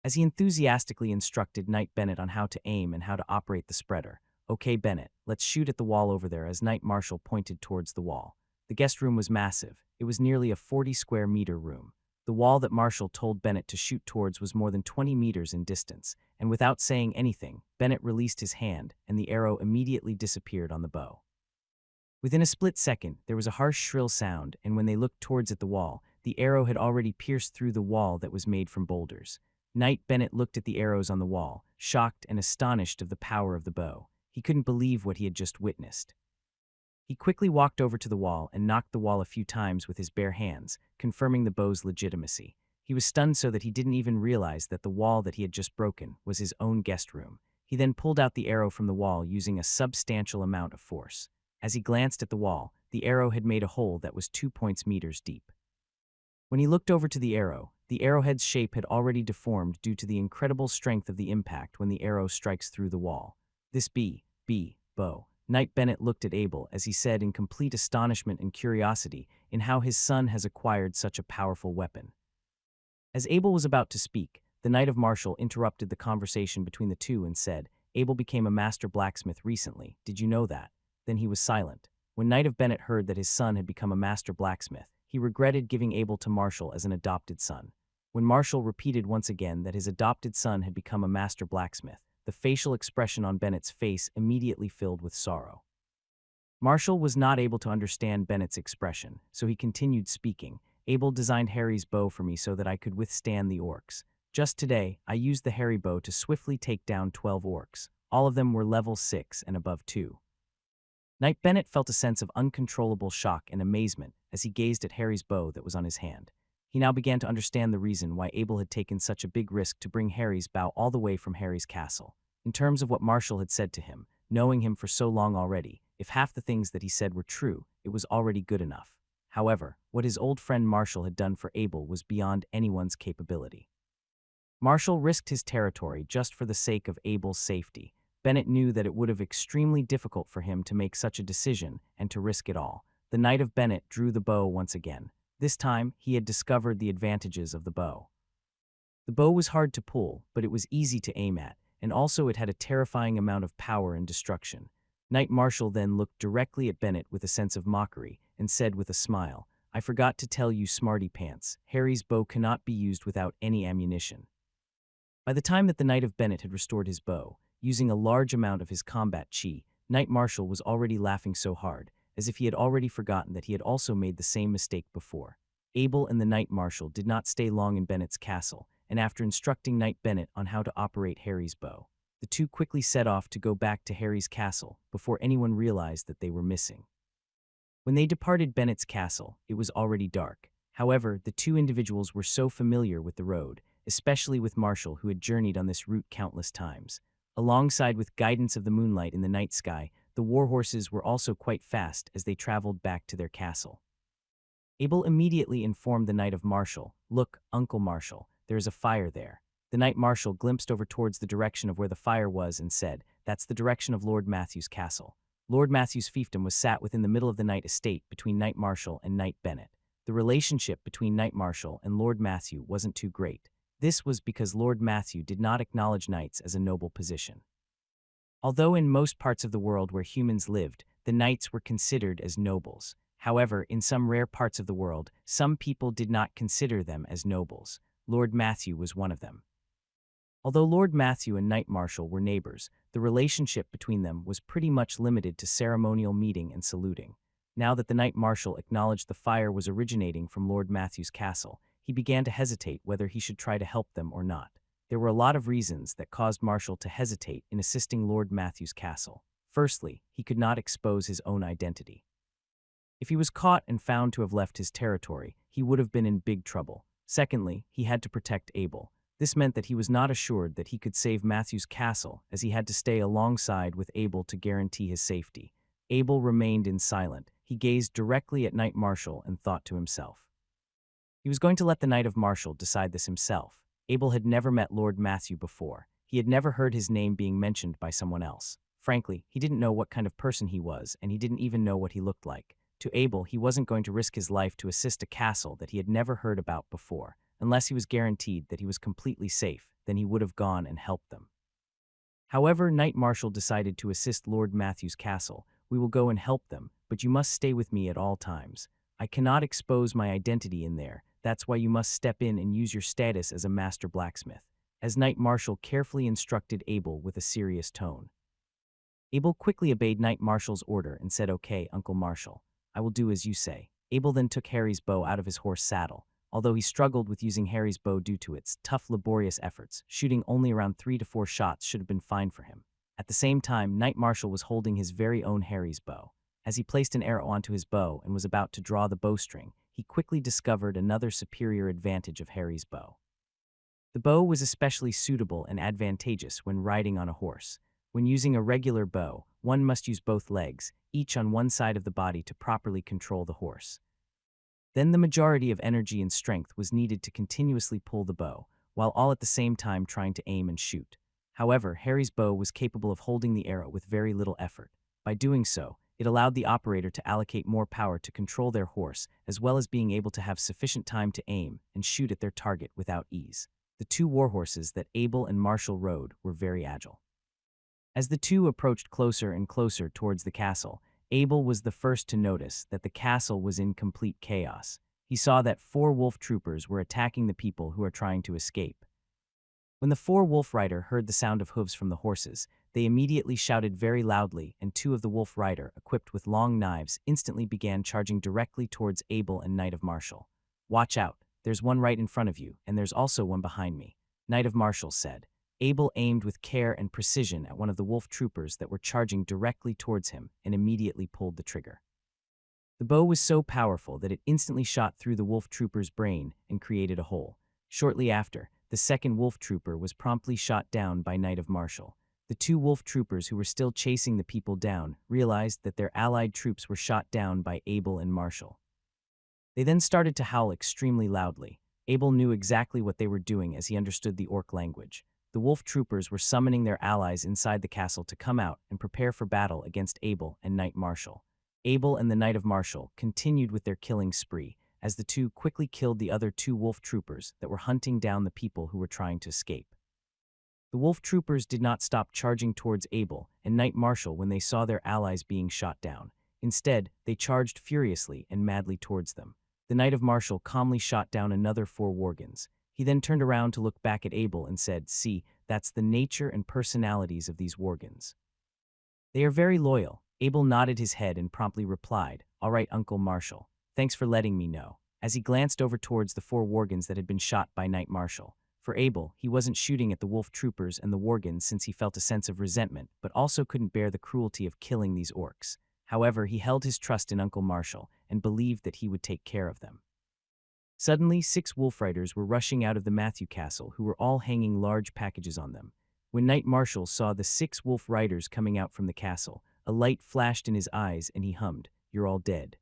As he enthusiastically instructed Knight Bennett on how to aim and how to operate the spreader, "Okay, Bennett, let's shoot at the wall over there," as Knight Marshal pointed towards the wall. The guest room was massive. It was nearly a 40-square-meter room. The wall that Marshal told Bennett to shoot towards was more than 20 meters in distance, and without saying anything, Bennett released his hand, and the arrow immediately disappeared on the bow. Within a split second, there was a harsh, shrill sound, and when they looked towards at the wall, the arrow had already pierced through the wall that was made from boulders. Knight Bennett looked at the arrows on the wall, shocked and astonished of the power of the bow. He couldn't believe what he had just witnessed. He quickly walked over to the wall and knocked the wall a few times with his bare hands, confirming the bow's legitimacy. He was stunned so that he didn't even realize that the wall that he had just broken was his own guest room. He then pulled out the arrow from the wall using a substantial amount of force. As he glanced at the wall, the arrow had made a hole that was 2 meters deep. When he looked over to the arrowhead's shape had already deformed due to the incredible strength of the impact when the arrow strikes through the wall. "This bow." Knight Bennett looked at Abel as he said in complete astonishment and curiosity in how his son has acquired such a powerful weapon. As Abel was about to speak, the Knight of Marshal interrupted the conversation between the two and said, "Abel became a master blacksmith recently. Did you know that?" Then he was silent. When Knight of Bennett heard that his son had become a master blacksmith, he regretted giving Abel to Marshal as an adopted son. When Marshal repeated once again that his adopted son had become a master blacksmith, the facial expression on Bennett's face immediately filled with sorrow. Marshal was not able to understand Bennett's expression, so he continued speaking. "Abel designed Harry's bow for me so that I could withstand the orcs. Just today, I used the Harry bow to swiftly take down 12 orcs. All of them were level 6 and above 2. Knight Bennett felt a sense of uncontrollable shock and amazement as he gazed at Harry's bow that was on his hand. He now began to understand the reason why Abel had taken such a big risk to bring Harry's bow all the way from Harry's castle. In terms of what Marshal had said to him, knowing him for so long already, if half the things that he said were true, it was already good enough. However, what his old friend Marshal had done for Abel was beyond anyone's capability. Marshal risked his territory just for the sake of Abel's safety. Bennett knew that it would have been extremely difficult for him to make such a decision and to risk it all. The Knight of Bennett drew the bow once again. This time, he had discovered the advantages of the bow. The bow was hard to pull, but it was easy to aim at, and also it had a terrifying amount of power and destruction. Knight Marshal then looked directly at Bennett with a sense of mockery and said with a smile, "I forgot to tell you, smarty pants, Harry's bow cannot be used without any ammunition." By the time that the Knight of Bennett had restored his bow, using a large amount of his combat chi, Knight Marshal was already laughing so hard, as if he had already forgotten that he had also made the same mistake before. Abel and the Knight Marshal did not stay long in Bennett's castle, and after instructing Knight Bennett on how to operate Harry's bow, the two quickly set off to go back to Harry's castle before anyone realized that they were missing. When they departed Bennett's castle, it was already dark. However, the two individuals were so familiar with the road, especially with Marshall, who had journeyed on this route countless times. Alongside with guidance of the moonlight in the night sky, the warhorses were also quite fast as they traveled back to their castle. Abel immediately informed the Knight of Marshall, "Look, Uncle Marshall, there is a fire there." The Knight Marshall glimpsed over towards the direction of where the fire was and said, "That's the direction of Lord Matthew's castle." Lord Matthew's fiefdom was sat within the middle of the Knight estate between Knight Marshall and Knight Bennett. The relationship between Knight Marshall and Lord Matthew wasn't too great. This was because Lord Matthew did not acknowledge knights as a noble position. Although in most parts of the world where humans lived, the knights were considered as nobles. However, in some rare parts of the world, some people did not consider them as nobles. Lord Matthew was one of them. Although Lord Matthew and Knight Marshall were neighbors, the relationship between them was pretty much limited to ceremonial meeting and saluting. Now that the Knight Marshall acknowledged the fire was originating from Lord Matthew's castle, he began to hesitate whether he should try to help them or not. There were a lot of reasons that caused Marshall to hesitate in assisting Lord Matthew's castle. Firstly, he could not expose his own identity. If he was caught and found to have left his territory, he would have been in big trouble. Secondly, he had to protect Abel. This meant that he was not assured that he could save Matthew's castle, as he had to stay alongside with Abel to guarantee his safety. Abel remained silent. He gazed directly at Knight Marshall and thought to himself. He was going to let the Knight of Marshall decide this himself. Abel had never met Lord Matthew before. He had never heard his name being mentioned by someone else. Frankly, he didn't know what kind of person he was, and he didn't even know what he looked like. To Abel, he wasn't going to risk his life to assist a castle that he had never heard about before. Unless he was guaranteed that he was completely safe, then he would have gone and helped them. However, Knight Marshall decided to assist Lord Matthew's castle. "We will go and help them, but you must stay with me at all times. I cannot expose my identity in there. That's why you must step in and use your status as a master blacksmith," as Knight Marshall carefully instructed Abel with a serious tone. Abel quickly obeyed Knight Marshall's order and said, "Okay, Uncle Marshall, I will do as you say." Abel then took Harry's bow out of his horse saddle. Although he struggled with using Harry's bow due to its tough, laborious efforts, shooting only around 3 to 4 shots should have been fine for him. At the same time, Knight Marshall was holding his very own Harry's bow. As he placed an arrow onto his bow and was about to draw the bowstring, he quickly discovered another superior advantage of Harry's bow. The bow was especially suitable and advantageous when riding on a horse. When using a regular bow, one must use both legs, each on one side of the body to properly control the horse. Then the majority of energy and strength was needed to continuously pull the bow, while all at the same time trying to aim and shoot. However, Harry's bow was capable of holding the arrow with very little effort. By doing so, it allowed the operator to allocate more power to control their horse, as well as being able to have sufficient time to aim and shoot at their target without ease. The two warhorses that Abel and Marshall rode were very agile. As the two approached closer and closer towards the castle, Abel was the first to notice that the castle was in complete chaos. He saw that 4 wolf troopers were attacking the people who are trying to escape. When the 4 wolf rider heard the sound of hooves from the horses, they immediately shouted very loudly, and 2 of the wolf rider, equipped with long knives, instantly began charging directly towards Abel and Knight of Marshall. "Watch out, there's one right in front of you, and there's also one behind me," Knight of Marshall said. Abel aimed with care and precision at one of the wolf troopers that were charging directly towards him and immediately pulled the trigger. The bow was so powerful that it instantly shot through the wolf trooper's brain and created a hole. Shortly after, the second wolf trooper was promptly shot down by Knight of Marshall. The 2 wolf troopers who were still chasing the people down realized that their allied troops were shot down by Abel and Marshall. They then started to howl extremely loudly. Abel knew exactly what they were doing as he understood the orc language. The wolf troopers were summoning their allies inside the castle to come out and prepare for battle against Abel and Knight Marshall. Abel and the Knight of Marshall continued with their killing spree, as the two quickly killed the other 2 wolf troopers that were hunting down the people who were trying to escape. The wolf troopers did not stop charging towards Abel and Knight Marshall when they saw their allies being shot down. Instead, they charged furiously and madly towards them. The Knight of Marshall calmly shot down another 4 worgans. He then turned around to look back at Abel and said, "See, that's the nature and personalities of these worgans. They are very loyal." Abel nodded his head and promptly replied, "All right, Uncle Marshall. Thanks for letting me know," as he glanced over towards the 4 worgans that had been shot by Knight Marshall. For Abel, he wasn't shooting at the wolf troopers and the worgans since he felt a sense of resentment, but also couldn't bear the cruelty of killing these orcs. However, he held his trust in Uncle Marshall and believed that he would take care of them. Suddenly, 6 wolf riders were rushing out of the Matthew castle, who were all hanging large packages on them. When Knight Marshall saw the 6 wolf riders coming out from the castle, a light flashed in his eyes and he hummed, "You're all dead."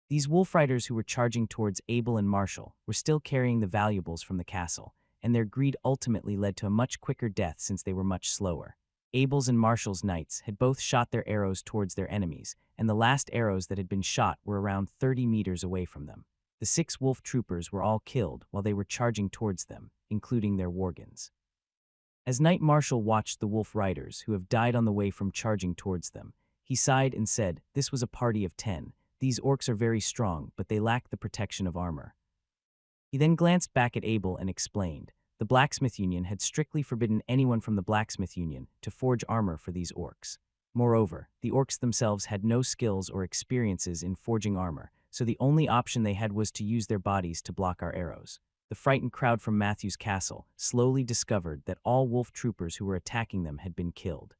These wolf riders who were charging towards Abel and Marshall were still carrying the valuables from the castle, and their greed ultimately led to a much quicker death since they were much slower. Abel's and Marshall's knights had both shot their arrows towards their enemies, and the last arrows that had been shot were around 30 meters away from them. The 6 wolf troopers were all killed while they were charging towards them, including their wargans. As Knight Marshall watched the wolf riders who have died on the way from charging towards them, he sighed and said, "This was a party of 10. These orcs are very strong, but they lack the protection of armor." He then glanced back at Abel and explained, the Blacksmith Union had strictly forbidden anyone from the Blacksmith Union to forge armor for these orcs. Moreover, the orcs themselves had no skills or experiences in forging armor, so the only option they had was to use their bodies to block our arrows. The frightened crowd from Matthew's castle slowly discovered that all wolf troopers who were attacking them had been killed.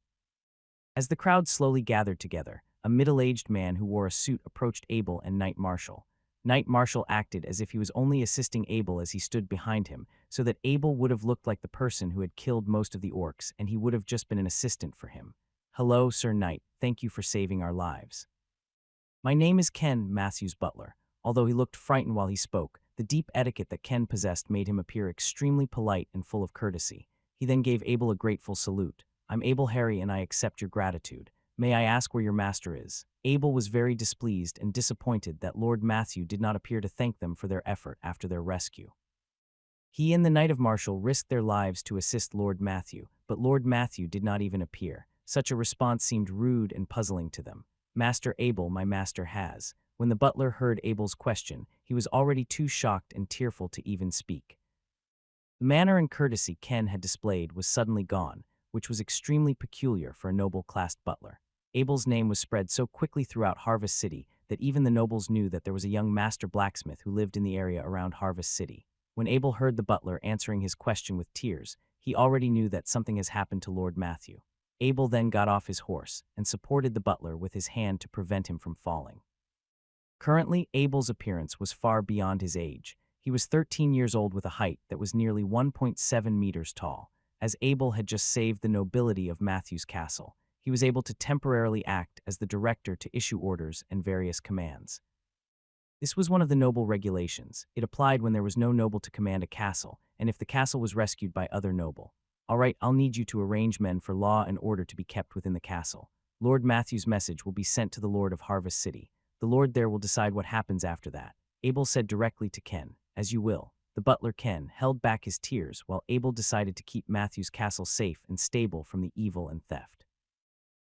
As the crowd slowly gathered together, a middle-aged man who wore a suit approached Abel and Knight Marshall. Knight Marshall acted as if he was only assisting Abel as he stood behind him, so that Abel would have looked like the person who had killed most of the orcs, and he would have just been an assistant for him. "Hello, Sir Knight. Thank you for saving our lives." "My name is Ken," Matthew's butler. Although he looked frightened while he spoke, the deep etiquette that Ken possessed made him appear extremely polite and full of courtesy. He then gave Abel a grateful salute. "I'm Abel Harry and I accept your gratitude. May I ask where your master is?" Abel was very displeased and disappointed that Lord Matthew did not appear to thank them for their effort after their rescue. He and the Knight of Marshall risked their lives to assist Lord Matthew, but Lord Matthew did not even appear. Such a response seemed rude and puzzling to them. "Master Abel, my master has." When the butler heard Abel's question, he was already too shocked and tearful to even speak. The manner and courtesy Ken had displayed was suddenly gone, which was extremely peculiar for a noble-classed butler. Abel's name was spread so quickly throughout Harvest City that even the nobles knew that there was a young master blacksmith who lived in the area around Harvest City. When Abel heard the butler answering his question with tears, he already knew that something has happened to Lord Matthew. Abel then got off his horse and supported the butler with his hand to prevent him from falling. Currently, Abel's appearance was far beyond his age. He was 13 years old with a height that was nearly 1.7 meters tall. As Abel had just saved the nobility of Matthew's castle, he was able to temporarily act as the director to issue orders and various commands. This was one of the noble regulations. It applied when there was no noble to command a castle, and if the castle was rescued by other noble. "All right, I'll need you to arrange men for law and order to be kept within the castle. Lord Matthew's message will be sent to the Lord of Harvest City. The Lord there will decide what happens after that." Abel said directly to Ken, "As you will." The butler Ken held back his tears while Abel decided to keep Matthew's castle safe and stable from the evil and theft.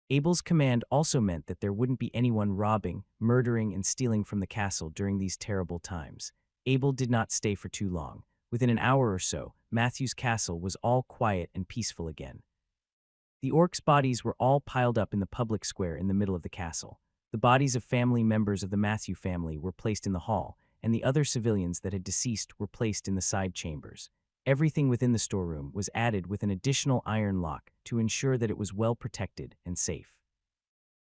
Abel's command also meant that there wouldn't be anyone robbing, murdering, and stealing from the castle during these terrible times. Abel did not stay for too long. Within an hour or so, Matthew's castle was all quiet and peaceful again. The orcs' bodies were all piled up in the public square in the middle of the castle. The bodies of family members of the Matthew family were placed in the hall, and the other civilians that had deceased were placed in the side chambers. Everything within the storeroom was added with an additional iron lock to ensure that it was well protected and safe.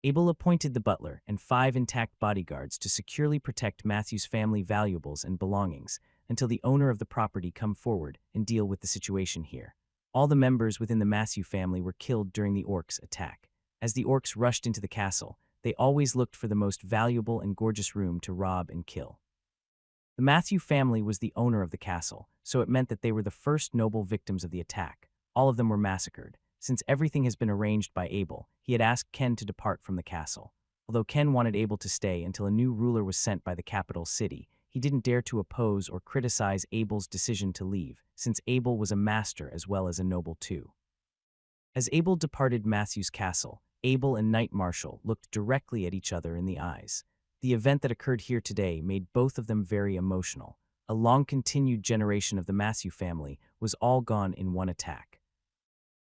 Abel appointed the butler and 5 intact bodyguards to securely protect Matthew's family valuables and belongings until the owner of the property come forward and deal with the situation here. All the members within the Matthew family were killed during the Orcs' attack. As the orcs rushed into the castle, they always looked for the most valuable and gorgeous room to rob and kill. The Matthew family was the owner of the castle, so it meant that they were the first noble victims of the attack. All of them were massacred. Since everything has been arranged by Abel, he had asked Ken to depart from the castle. Although Ken wanted Abel to stay until a new ruler was sent by the capital city, he didn't dare to oppose or criticize Abel's decision to leave, since Abel was a master as well as a noble too. As Abel departed Matthew's castle, Abel and Knight Marshall looked directly at each other in the eyes. The event that occurred here today made both of them very emotional. A long-continued generation of the Matthew family was all gone in one attack.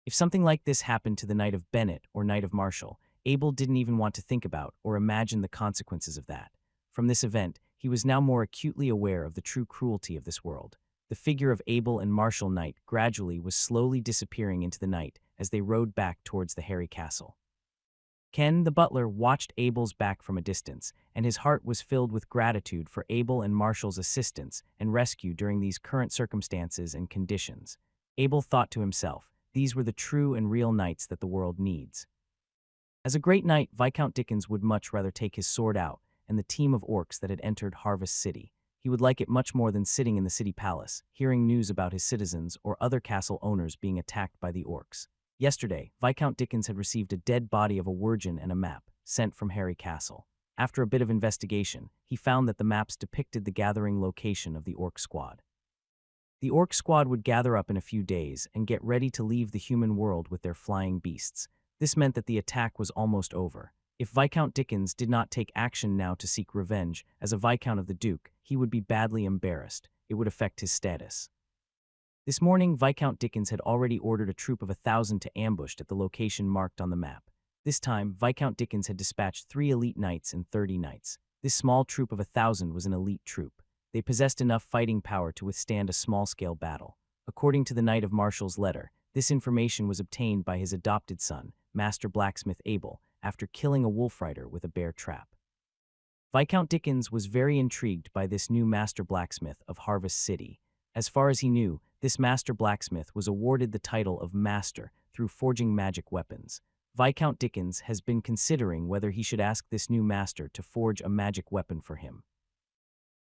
If something like this happened to the Knight of Bennett or Knight of Marshall, Abel didn't even want to think about or imagine the consequences of that. From this event, he was now more acutely aware of the true cruelty of this world. The figure of Abel and Marshall Knight gradually was slowly disappearing into the night as they rode back towards the Harry Castle. Ken, the butler, watched Abel's back from a distance, and his heart was filled with gratitude for Abel and Marshall's assistance and rescue during these current circumstances and conditions. Abel thought to himself, these were the true and real knights that the world needs. As a great knight, Viscount Dickens would much rather take his sword out and the team of orcs that had entered Harvest City. He would like it much more than sitting in the city palace, hearing news about his citizens or other castle owners being attacked by the orcs. Yesterday, Viscount Dickens had received a dead body of a wirgin and a map, sent from Harry Castle. After a bit of investigation, he found that the maps depicted the gathering location of the orc squad. The orc squad would gather up in a few days and get ready to leave the human world with their flying beasts. This meant that the attack was almost over. If Viscount Dickens did not take action now to seek revenge, as a Viscount of the Duke, he would be badly embarrassed. It would affect his status. This morning, Viscount Dickens had already ordered a troop of 1,000 to ambush at the location marked on the map. This time, Viscount Dickens had dispatched 3 elite knights and 30 knights. This small troop of 1,000 was an elite troop. They possessed enough fighting power to withstand a small-scale battle. According to the Knight of Marshall's letter, this information was obtained by his adopted son, Master Blacksmith Abel, after killing a wolf rider with a bear trap. Viscount Dickens was very intrigued by this new Master Blacksmith of Harvest City. As far as he knew, this Master Blacksmith was awarded the title of Master through forging magic weapons. Viscount Dickens has been considering whether he should ask this new master to forge a magic weapon for him.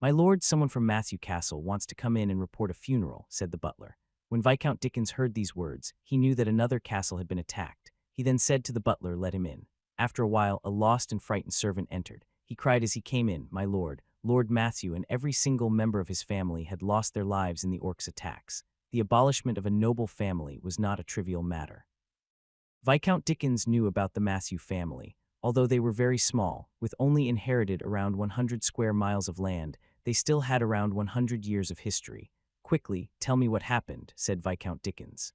"My lord, someone from Matthew Castle wants to come in and report a funeral," said the butler. When Viscount Dickens heard these words, he knew that another castle had been attacked. He then said to the butler, "Let him in." After a while, a lost and frightened servant entered. He cried as he came in, "My lord, Lord Matthew and every single member of his family had lost their lives in the orcs' attacks. The abolishment of a noble family was not a trivial matter." Viscount Dickens knew about the Matthew family. Although they were very small, with only inherited around 100 square miles of land, they still had around 100 years of history. "Quickly, tell me what happened," said Viscount Dickens.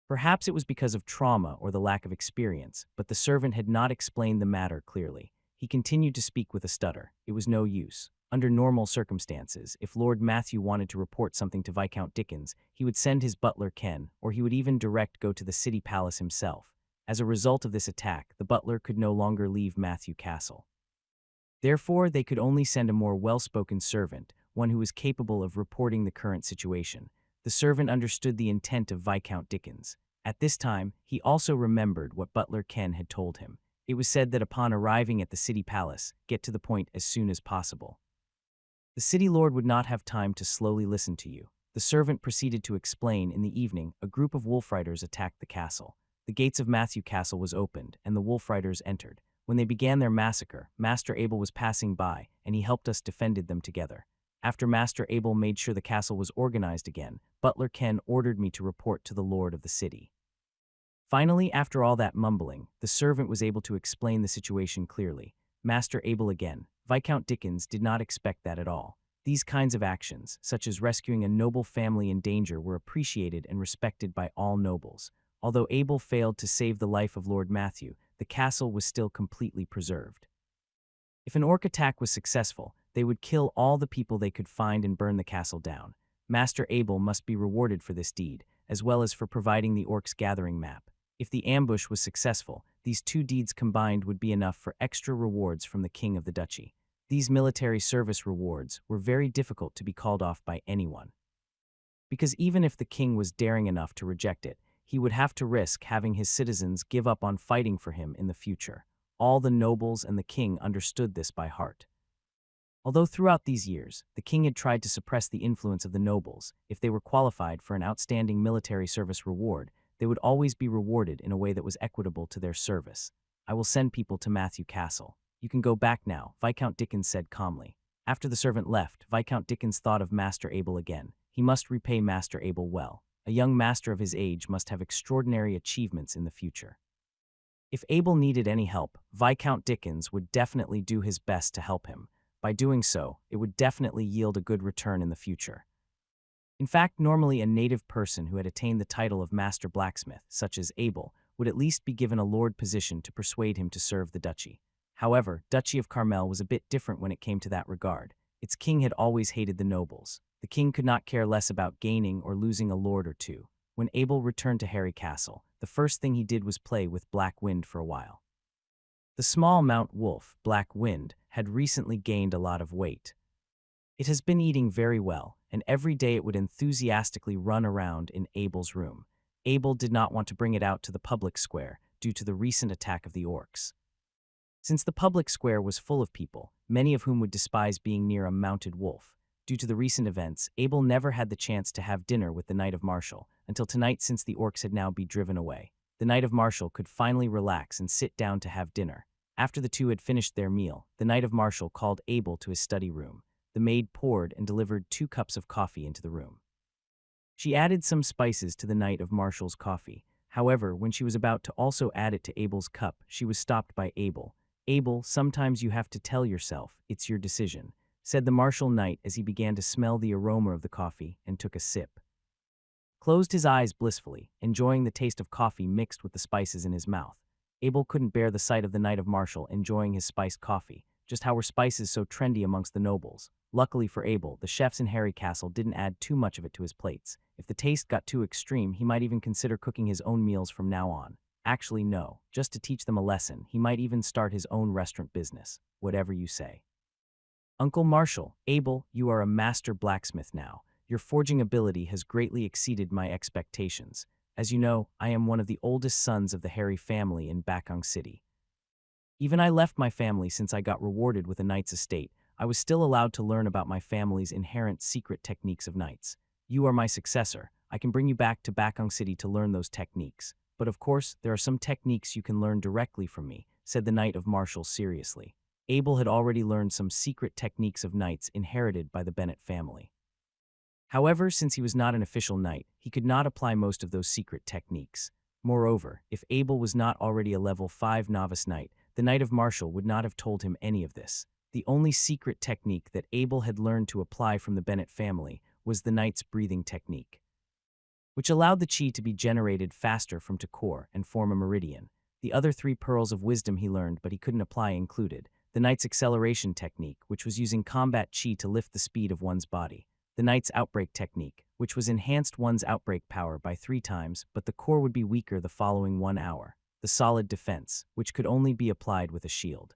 Perhaps it was because of trauma or the lack of experience, but the servant had not explained the matter clearly. He continued to speak with a stutter. It was no use. Under normal circumstances, if Lord Matthew wanted to report something to Viscount Dickens, he would send his butler Ken, or he would even direct go to the city palace himself. As a result of this attack, the butler could no longer leave Matthew Castle. Therefore, they could only send a more well-spoken servant, one who was capable of reporting the current situation. The servant understood the intent of Viscount Dickens. At this time, he also remembered what Butler Ken had told him. It was said that upon arriving at the city palace, get to the point as soon as possible. The city lord would not have time to slowly listen to you. The servant proceeded to explain. In the evening, a group of wolf riders attacked the castle. The gates of Matthew Castle was opened, and the wolf riders entered. When they began their massacre, Master Abel was passing by, and he helped us defended them together. After Master Abel made sure the castle was organized again, Butler Ken ordered me to report to the lord of the city. Finally, after all that mumbling, the servant was able to explain the situation clearly. Master Abel again. Viscount Dickens did not expect that at all. These kinds of actions, such as rescuing a noble family in danger, were appreciated and respected by all nobles. Although Abel failed to save the life of Lord Matthew, the castle was still completely preserved. If an orc attack was successful, they would kill all the people they could find and burn the castle down. Master Abel must be rewarded for this deed, as well as for providing the orcs' gathering map. If the ambush was successful, these two deeds combined would be enough for extra rewards from the king of the duchy. These military service rewards were very difficult to be called off by anyone. Because even if the king was daring enough to reject it, he would have to risk having his citizens give up on fighting for him in the future. All the nobles and the king understood this by heart. Although throughout these years, the king had tried to suppress the influence of the nobles, if they were qualified for an outstanding military service reward, they would always be rewarded in a way that was equitable to their service. "I will send people to Matthew Castle. You can go back now," Viscount Dickens said calmly. After the servant left, Viscount Dickens thought of Master Abel again. He must repay Master Abel well. A young master of his age must have extraordinary achievements in the future. If Abel needed any help, Viscount Dickens would definitely do his best to help him. By doing so, it would definitely yield a good return in the future. In fact, normally a native person who had attained the title of Master Blacksmith, such as Abel, would at least be given a lord position to persuade him to serve the duchy. However, Duchy of Carmel was a bit different when it came to that regard. Its king had always hated the nobles. The king could not care less about gaining or losing a lord or two. When Abel returned to Harry Castle, the first thing he did was play with Black Wind for a while. The small Mount Wolf, Black Wind, had recently gained a lot of weight. It has been eating very well, and every day it would enthusiastically run around in Abel's room. Abel did not want to bring it out to the public square due to the recent attack of the orcs. Since the public square was full of people, many of whom would despise being near a mounted wolf, due to the recent events, Abel never had the chance to have dinner with the Knight of Martial until tonight, since the orcs had now been driven away. The Knight of Martial could finally relax and sit down to have dinner. After the two had finished their meal, the Knight of Martial called Abel to his study room. The maid poured and delivered 2 cups of coffee into the room. She added some spices to the Knight of Martial's coffee. However, when she was about to also add it to Abel's cup, she was stopped by Abel. "Abel, sometimes you have to tell yourself, it's your decision," said the Martial Knight as he began to smell the aroma of the coffee and took a sip. Closed his eyes blissfully, enjoying the taste of coffee mixed with the spices in his mouth. Abel couldn't bear the sight of the Knight of Martial enjoying his spiced coffee. Just how were spices so trendy amongst the nobles? Luckily for Abel, the chefs in Harry Castle didn't add too much of it to his plates. If the taste got too extreme, he might even consider cooking his own meals from now on. Actually, no, just to teach them a lesson, he might even start his own restaurant business. Whatever you say. "Uncle Martial, Abel, you are a master blacksmith now. Your forging ability has greatly exceeded my expectations. As you know, I am one of the oldest sons of the Harry family in Bakong City. Even I left my family since I got rewarded with a knight's estate. I was still allowed to learn about my family's inherent secret techniques of knights. You are my successor. I can bring you back to Bakong City to learn those techniques. But of course, there are some techniques you can learn directly from me," said the Knight of Martial seriously. Abel had already learned some secret techniques of knights inherited by the Bennett family. However, since he was not an official knight, he could not apply most of those secret techniques. Moreover, if Abel was not already a level 5 novice knight, the Knight of Martial would not have told him any of this. The only secret technique that Abel had learned to apply from the Bennett family was the knight's breathing technique, which allowed the chi to be generated faster from to core and form a meridian. The other 3 pearls of wisdom he learned but he couldn't apply included the knight's acceleration technique, which was using combat chi to lift the speed of one's body, the knight's outbreak technique, which was enhanced one's outbreak power by 3 times, but the core would be weaker the following 1 hour, the solid defense, which could only be applied with a shield.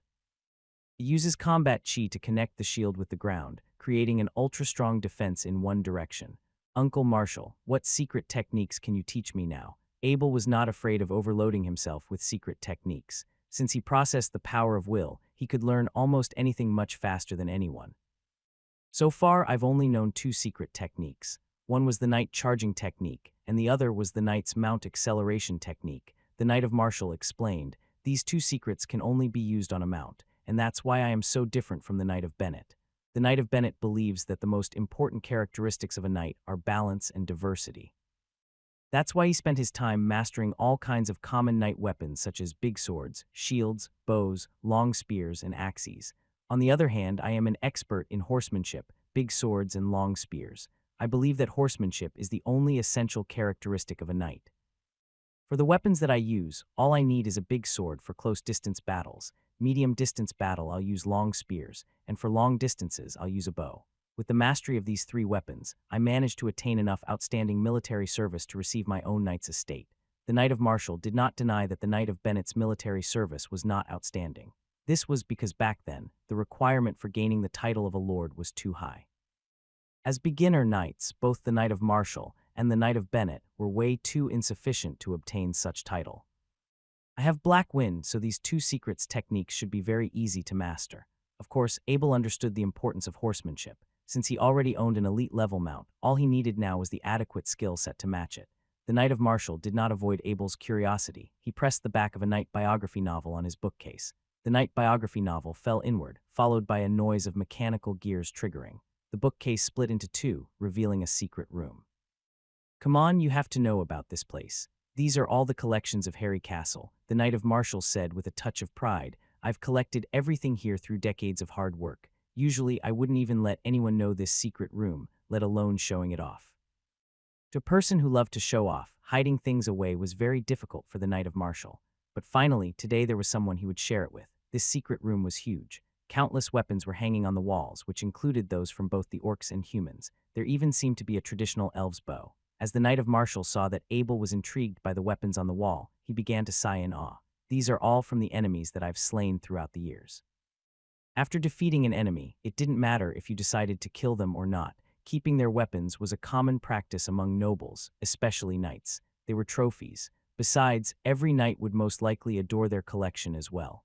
It uses combat chi to connect the shield with the ground, creating an ultra-strong defense in one direction. "Uncle Martial, what secret techniques can you teach me now?" Abel was not afraid of overloading himself with secret techniques. Since he processed the power of will, he could learn almost anything much faster than anyone. "So far, I've only known 2 secret techniques. One was the knight charging technique, and the other was the knight's mount acceleration technique," the Knight of Martial explained. "These 2 secrets can only be used on a mount, and that's why I am so different from the Knight of Bennett. The Knight of Bennett believes that the most important characteristics of a knight are balance and diversity. That's why he spent his time mastering all kinds of common knight weapons such as big swords, shields, bows, long spears, and axes. On the other hand, I am an expert in horsemanship, big swords, and long spears. I believe that horsemanship is the only essential characteristic of a knight. For the weapons that I use, all I need is a big sword for close-distance battles. Medium-distance battle, I'll use long spears, and for long distances, I'll use a bow. With the mastery of these 3 weapons, I managed to attain enough outstanding military service to receive my own knight's estate." The Knight of Martial did not deny that the Knight of Bennett's military service was not outstanding. This was because back then, the requirement for gaining the title of a lord was too high. As beginner knights, both the Knight of Martial and the Knight of Bennett were way too insufficient to obtain such title. "I have Black Wind, so these 2 secrets techniques should be very easy to master." Of course, Abel understood the importance of horsemanship. Since he already owned an elite-level mount, all he needed now was the adequate skill set to match it. The Knight of Martial did not avoid Abel's curiosity. He pressed the back of a knight biography novel on his bookcase. The knight biography novel fell inward, followed by a noise of mechanical gears triggering. The bookcase split into 2, revealing a secret room. "Come on, you have to know about this place. These are all the collections of Harry Castle," the Knight of Martial said with a touch of pride. "I've collected everything here through decades of hard work. Usually, I wouldn't even let anyone know this secret room, let alone showing it off." To a person who loved to show off, hiding things away was very difficult for the Knight of Martial. But finally, today there was someone he would share it with. This secret room was huge. Countless weapons were hanging on the walls, which included those from both the orcs and humans. There even seemed to be a traditional elf's bow. As the Knight of Martial saw that Abel was intrigued by the weapons on the wall, he began to sigh in awe. These are all from the enemies that I've slain throughout the years. After defeating an enemy, it didn't matter if you decided to kill them or not. Keeping their weapons was a common practice among nobles, especially knights. They were trophies. Besides, every knight would most likely adore their collection as well.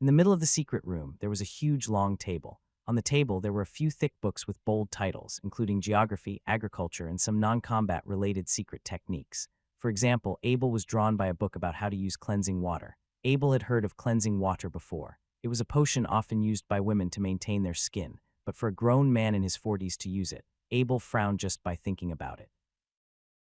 In the middle of the secret room, there was a huge long table. On the table, there were a few thick books with bold titles, including geography, agriculture, and some non-combat related secret techniques. For example, Abel was drawn by a book about how to use cleansing water. Abel had heard of cleansing water before. It was a potion often used by women to maintain their skin, but for a grown man in his 40s to use it, Abel frowned just by thinking about it.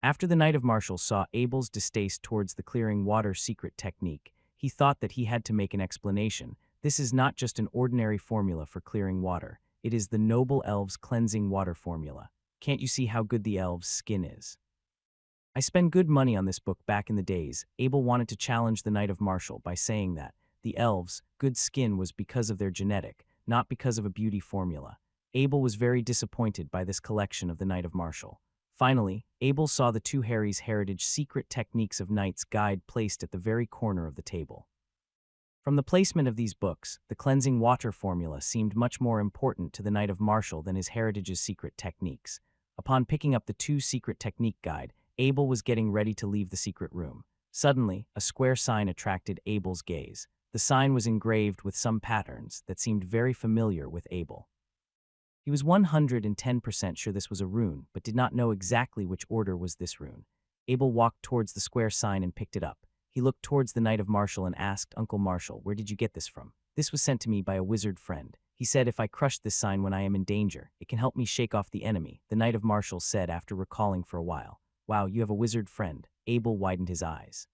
After the Knight of Marshall saw Abel's distaste towards the clearing water secret technique, he thought that he had to make an explanation. This is not just an ordinary formula for clearing water. It is the noble elves' cleansing water formula. Can't you see how good the elves' skin is? I spent good money on this book back in the days. Abel wanted to challenge the Knight of Marshall by saying that the elves' good skin was because of their genetic, not because of a beauty formula. Abel was very disappointed by this collection of the Knight of Marshall. Finally, Abel saw the Two Harry's Heritage Secret Techniques of Knights guide placed at the very corner of the table. From the placement of these books, the cleansing water formula seemed much more important to the Knight of Marshall than his Heritage's secret techniques. Upon picking up the two secret technique guide, Abel was getting ready to leave the secret room. Suddenly, a square sign attracted Abel's gaze. The sign was engraved with some patterns that seemed very familiar with Abel. He was 110% sure this was a rune, but did not know exactly which order was this rune. Abel walked towards the square sign and picked it up. He looked towards the Knight of Marshall and asked, "Uncle Marshall, where did you get this from?" "This was sent to me by a wizard friend. He said if I crush this sign when I am in danger, it can help me shake off the enemy," the Knight of Marshall said after recalling for a while. "Wow, you have a wizard friend." Abel widened his eyes.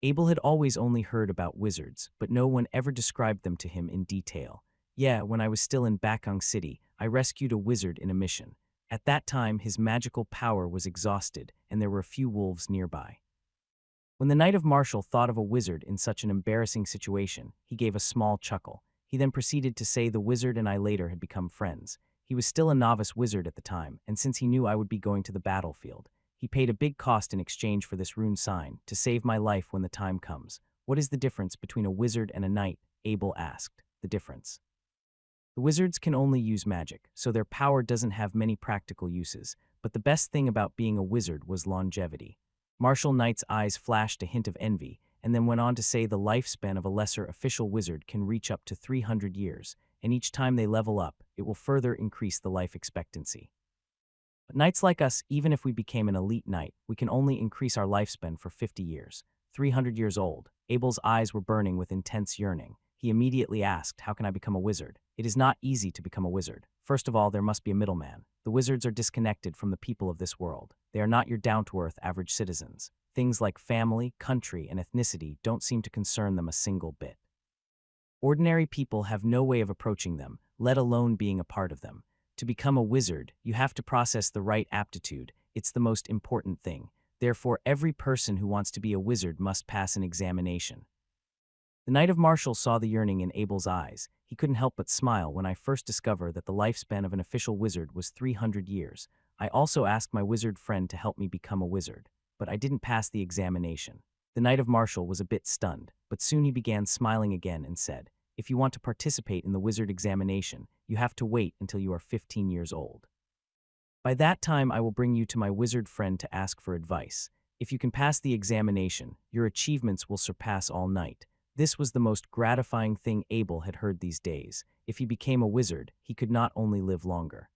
Abel had always only heard about wizards, but no one ever described them to him in detail. "Yeah, when I was still in Bakong City, I rescued a wizard in a mission. At that time, his magical power was exhausted, and there were a few wolves nearby." When the Knight of Marshall thought of a wizard in such an embarrassing situation, he gave a small chuckle. He then proceeded to say the wizard and I later had become friends. He was still a novice wizard at the time, and since he knew I would be going to the battlefield, he paid a big cost in exchange for this rune sign to save my life when the time comes. "What is the difference between a wizard and a knight?" Abel asked. "The difference? The wizards can only use magic, so their power doesn't have many practical uses, but the best thing about being a wizard was longevity." Marshall Knight's eyes flashed a hint of envy, and then went on to say the lifespan of a lesser official wizard can reach up to 300 years, and each time they level up, it will further increase the life expectancy. But knights like us, even if we became an elite knight, we can only increase our lifespan for 50 years. 300 years old. Abel's eyes were burning with intense yearning. He immediately asked, "How can I become a wizard?" "It is not easy to become a wizard. First of all, there must be a middleman. The wizards are disconnected from the people of this world. They are not your down-to-earth average citizens. Things like family, country, and ethnicity don't seem to concern them a single bit. Ordinary people have no way of approaching them, let alone being a part of them. To become a wizard, you have to process the right aptitude. It's the most important thing. Therefore, every person who wants to be a wizard must pass an examination." The Knight of Marshall saw the yearning in Abel's eyes. He couldn't help but smile when I first discovered that the lifespan of an official wizard was 300 years. I also asked my wizard friend to help me become a wizard, but I didn't pass the examination. The Knight of Marshall was a bit stunned, but soon he began smiling again and said, "If you want to participate in the wizard examination, you have to wait until you are 15 years old. By that time, I will bring you to my wizard friend to ask for advice. If you can pass the examination, your achievements will surpass all knight." This was the most gratifying thing Abel had heard these days. If he became a wizard, he could not only live longer.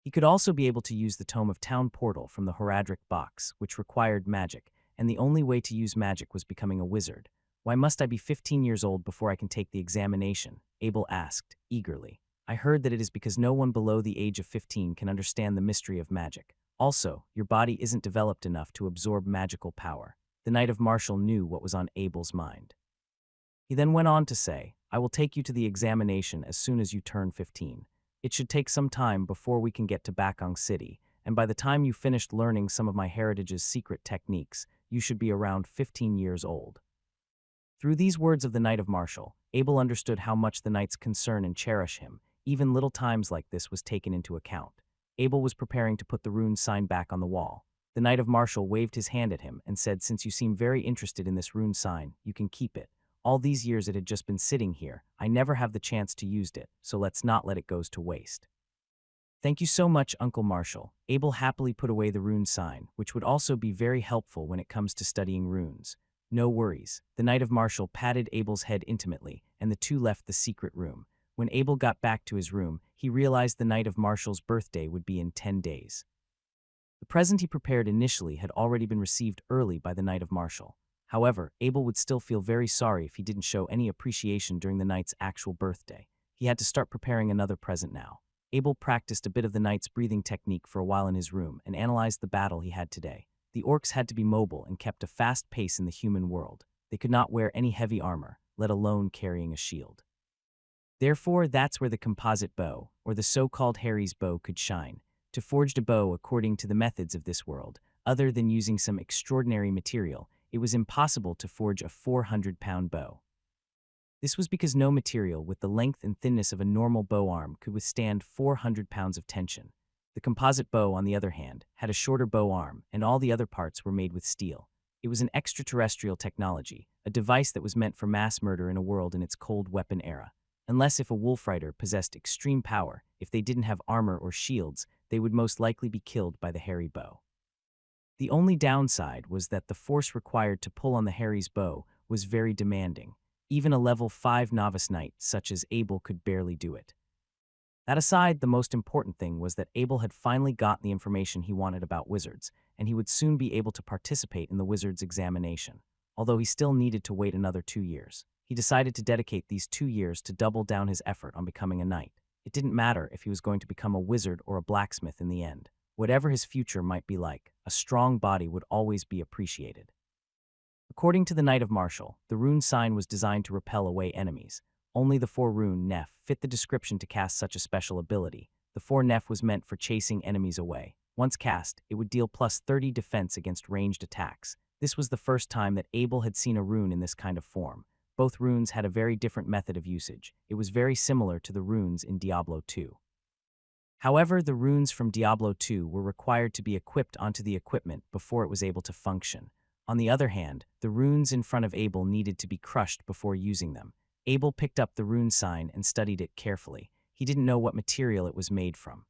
He could also be able to use the Tome of Town portal from the Horadric box, which required magic, and the only way to use magic was becoming a wizard. "Why must I be 15 years old before I can take the examination?" Abel asked, eagerly. "I heard that it is because no one below the age of 15 can understand the mystery of magic. Also, your body isn't developed enough to absorb magical power." The Knight of Marshall knew what was on Abel's mind. He then went on to say, "I will take you to the examination as soon as you turn 15. It should take some time before we can get to Bakong City, and by the time you finished learning some of my Heritage's secret techniques, you should be around 15 years old." Through these words of the Knight of Marshall, Abel understood how much the knights concern and cherish him. Even little times like this was taken into account. Abel was preparing to put the rune sign back on the wall. The Knight of Marshall waved his hand at him and said, "Since you seem very interested in this rune sign, you can keep it. All these years it had just been sitting here. I never have the chance to use it, so let's not let it go to waste." "Thank you so much, Uncle Marshall." Abel happily put away the rune sign, which would also be very helpful when it comes to studying runes. "No worries." The Knight of Marshall patted Abel's head intimately, and the two left the secret room. When Abel got back to his room, he realized the Knight of Marshall's birthday would be in 10 days. The present he prepared initially had already been received early by the Knight of Marshall. However, Abel would still feel very sorry if he didn't show any appreciation during the knight's actual birthday. He had to start preparing another present now. Abel practiced a bit of the knight's breathing technique for a while in his room and analyzed the battle he had today. The orcs had to be mobile and kept a fast pace in the human world. They could not wear any heavy armor, let alone carrying a shield. Therefore, that's where the composite bow, or the so-called Harry's bow, could shine. To forge a bow according to the methods of this world, other than using some extraordinary material, it was impossible to forge a 400-pound bow. This was because no material with the length and thinness of a normal bow arm could withstand 400 pounds of tension. The composite bow, on the other hand, had a shorter bow arm, and all the other parts were made with steel. It was an extraterrestrial technology, a device that was meant for mass murder in a world in its cold weapon era. Unless if a wolf rider possessed extreme power, if they didn't have armor or shields, they would most likely be killed by the hairy bow. The only downside was that the force required to pull on the Harry's bow was very demanding. Even a level 5 novice knight such as Abel could barely do it. That aside, the most important thing was that Abel had finally gotten the information he wanted about wizards, and he would soon be able to participate in the wizard's examination. Although he still needed to wait another 2 years. He decided to dedicate these 2 years to double down his effort on becoming a knight. It didn't matter if he was going to become a wizard or a blacksmith in the end. Whatever his future might be like, a strong body would always be appreciated. According to the Knight of Marshall, the rune sign was designed to repel away enemies. Only the 4 rune Nef fit the description to cast such a special ability. The 4 Nef was meant for chasing enemies away. Once cast, it would deal plus 30 defense against ranged attacks. This was the first time that Abel had seen a rune in this kind of form. Both runes had a very different method of usage. It was very similar to the runes in Diablo 2. However, the runes from Diablo 2 were required to be equipped onto the equipment before it was able to function. On the other hand, the runes in front of Abel needed to be crushed before using them. Abel picked up the rune sign and studied it carefully. He didn't know what material it was made from.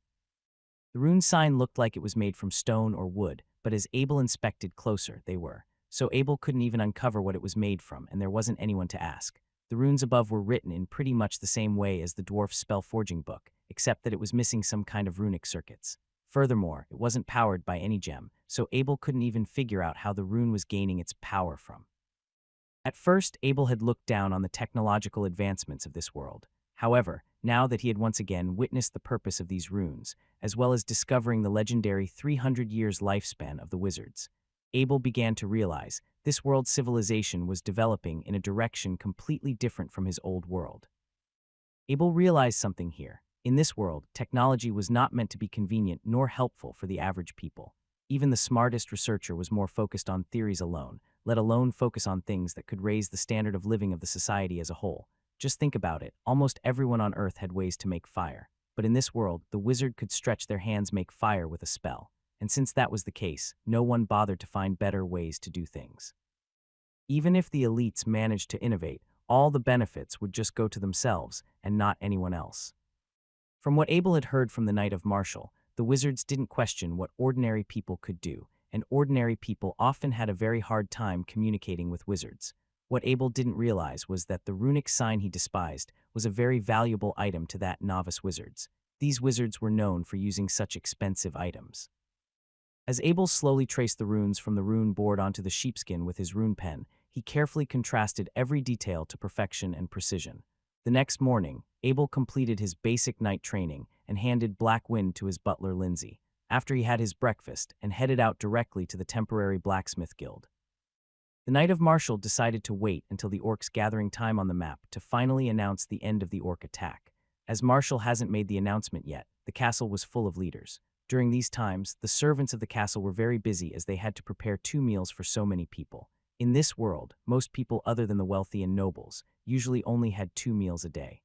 The rune sign looked like it was made from stone or wood, but as Abel inspected closer, they were. So Abel couldn't even uncover what it was made from, and there wasn't anyone to ask. The runes above were written in pretty much the same way as the dwarf's spell forging book, except that it was missing some kind of runic circuits. Furthermore, it wasn't powered by any gem, so Abel couldn't even figure out how the rune was gaining its power from. At first, Abel had looked down on the technological advancements of this world. However, now that he had once again witnessed the purpose of these runes, as well as discovering the legendary 300 years lifespan of the wizards, Abel began to realize this world's civilization was developing in a direction completely different from his old world. Abel realized something here. In this world, technology was not meant to be convenient nor helpful for the average people. Even the smartest researcher was more focused on theories alone, let alone focus on things that could raise the standard of living of the society as a whole. Just think about it, almost everyone on Earth had ways to make fire. But in this world, the wizard could stretch their hands make fire with a spell. And since that was the case, no one bothered to find better ways to do things. Even if the elites managed to innovate, all the benefits would just go to themselves and not anyone else. From what Abel had heard from the Knight of Marshall, the wizards didn't question what ordinary people could do, and ordinary people often had a very hard time communicating with wizards. What Abel didn't realize was that the runic sign he despised was a very valuable item to that novice wizards. These wizards were known for using such expensive items. As Abel slowly traced the runes from the rune board onto the sheepskin with his rune pen, he carefully contrasted every detail to perfection and precision. The next morning, Abel completed his basic night training and handed Black Wind to his butler Lindsay, after he had his breakfast and headed out directly to the temporary blacksmith guild. The Knight of Marshall decided to wait until the orcs gathering time on the map to finally announce the end of the Orc Attack. As Marshall hasn't made the announcement yet, the castle was full of leaders. During these times, the servants of the castle were very busy as they had to prepare 2 meals for so many people. In this world, most people other than the wealthy and nobles usually only had 2 meals a day.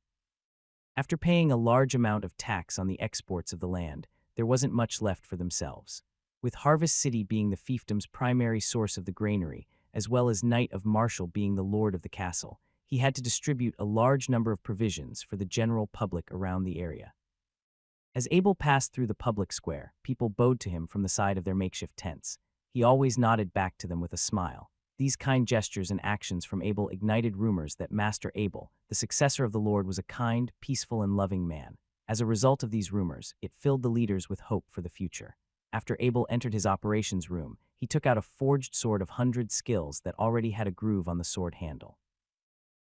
After paying a large amount of tax on the exports of the land, there wasn't much left for themselves. with Harvest City being the fiefdom's primary source of the granary, as well as Knight of Marshall being the lord of the castle. He had to distribute a large number of provisions for the general public around the area. As Abel passed through the public square, people bowed to him from the side of their makeshift tents. He always nodded back to them with a smile. These kind gestures and actions from Abel ignited rumors that Master Abel, the successor of the Lord, was a kind, peaceful, and loving man. As a result of these rumors, it filled the leaders with hope for the future. After Abel entered his operations room, he took out a forged sword of 100 skills that already had a groove on the sword handle.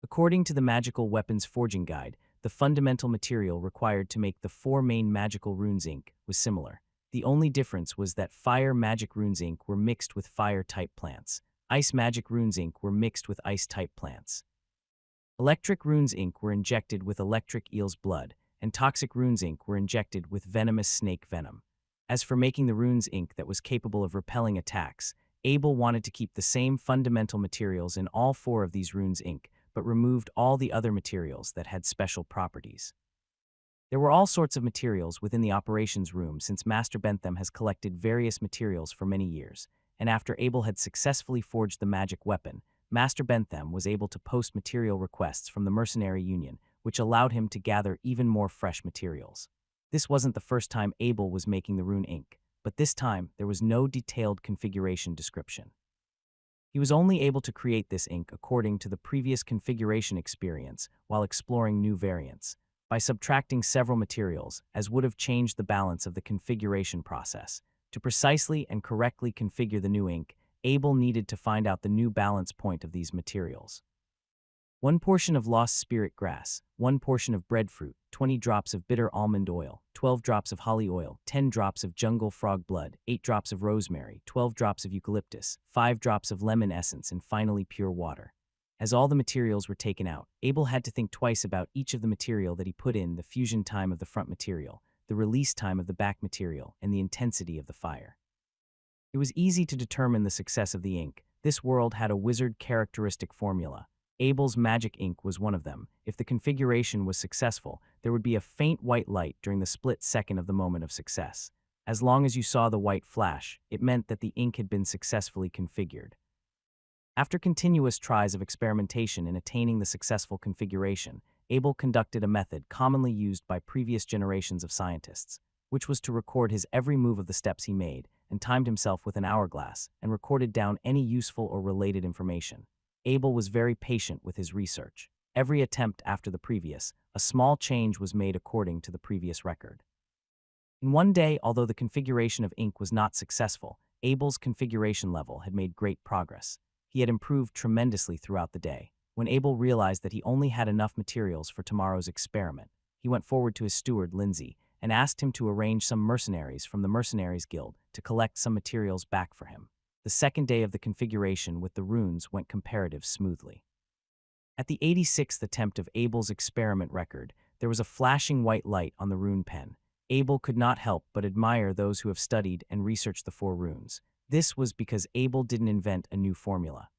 According to the Magical Weapons Forging Guide, the fundamental material required to make the 4 main magical runes ink was similar. The only difference was that fire magic runes ink were mixed with fire-type plants. Ice magic runes ink were mixed with ice-type plants. Electric runes ink were injected with electric eel's blood, and toxic runes ink were injected with venomous snake venom. As for making the runes ink that was capable of repelling attacks, Abel wanted to keep the same fundamental materials in all 4 of these runes ink, but removed all the other materials that had special properties. There were all sorts of materials within the operations room since Master Bentham has collected various materials for many years, and after Abel had successfully forged the magic weapon, Master Bentham was able to post material requests from the Mercenary Union, which allowed him to gather even more fresh materials. This wasn't the first time Abel was making the rune ink, but this time there was no detailed configuration description. He was only able to create this ink according to the previous configuration experience while exploring new variants, by subtracting several materials, as would have changed the balance of the configuration process. To precisely and correctly configure the new ink, Abel needed to find out the new balance point of these materials. 1 portion of lost spirit grass, 1 portion of breadfruit, 20 drops of bitter almond oil, 12 drops of holly oil, 10 drops of jungle frog blood, 8 drops of rosemary, 12 drops of eucalyptus, 5 drops of lemon essence, and finally pure water. As all the materials were taken out, Abel had to think twice about each of the material that he put in: the fusion time of the front material, the release time of the back material, and the intensity of the fire. It was easy to determine the success of the ink. This world had a wizard characteristic formula. Abel's magic ink was one of them. If the configuration was successful, there would be a faint white light during the split second of the moment of success. As long as you saw the white flash, it meant that the ink had been successfully configured. After continuous tries of experimentation in attaining the successful configuration, Abel conducted a method commonly used by previous generations of scientists, which was to record his every move of the steps he made, and timed himself with an hourglass, and recorded down any useful or related information. Abel was very patient with his research. Every attempt after the previous, a small change was made according to the previous record. In one day, although the configuration of ink was not successful, Abel's configuration level had made great progress. He had improved tremendously throughout the day. When Abel realized that he only had enough materials for tomorrow's experiment, he went forward to his steward, Lindsay, and asked him to arrange some mercenaries from the Mercenaries Guild to collect some materials back for him. The second day of the configuration with the runes went comparatively smoothly. At the 86th attempt of Abel's experiment record, there was a flashing white light on the rune pen. Abel could not help but admire those who have studied and researched the 4 runes. This was because Abel didn't invent a new formula.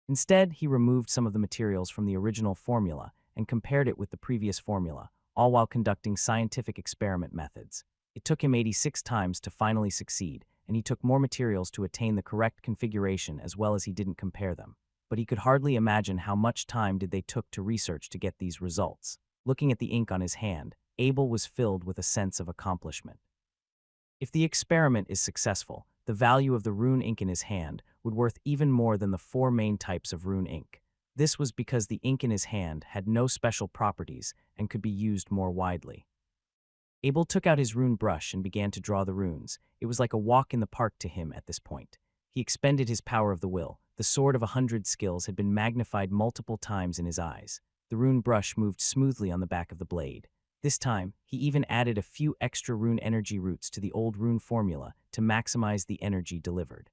Instead, he removed some of the materials from the original formula and compared it with the previous formula, all while conducting scientific experiment methods. It took him 86 times to finally succeed, and he took more materials to attain the correct configuration as well as he didn't compare them. But he could hardly imagine how much time they took to research to get these results. Looking at the ink on his hand, Abel was filled with a sense of accomplishment. If the experiment is successful, the value of the rune ink in his hand would worth even more than the 4 main types of rune ink. This was because the ink in his hand had no special properties and could be used more widely. Abel took out his rune brush and began to draw the runes. It was like a walk in the park to him at this point. He expended his power of the will. The sword of 100 skills had been magnified multiple times in his eyes. The rune brush moved smoothly on the back of the blade. This time, he even added a few extra rune energy roots to the old rune formula to maximize the energy delivered.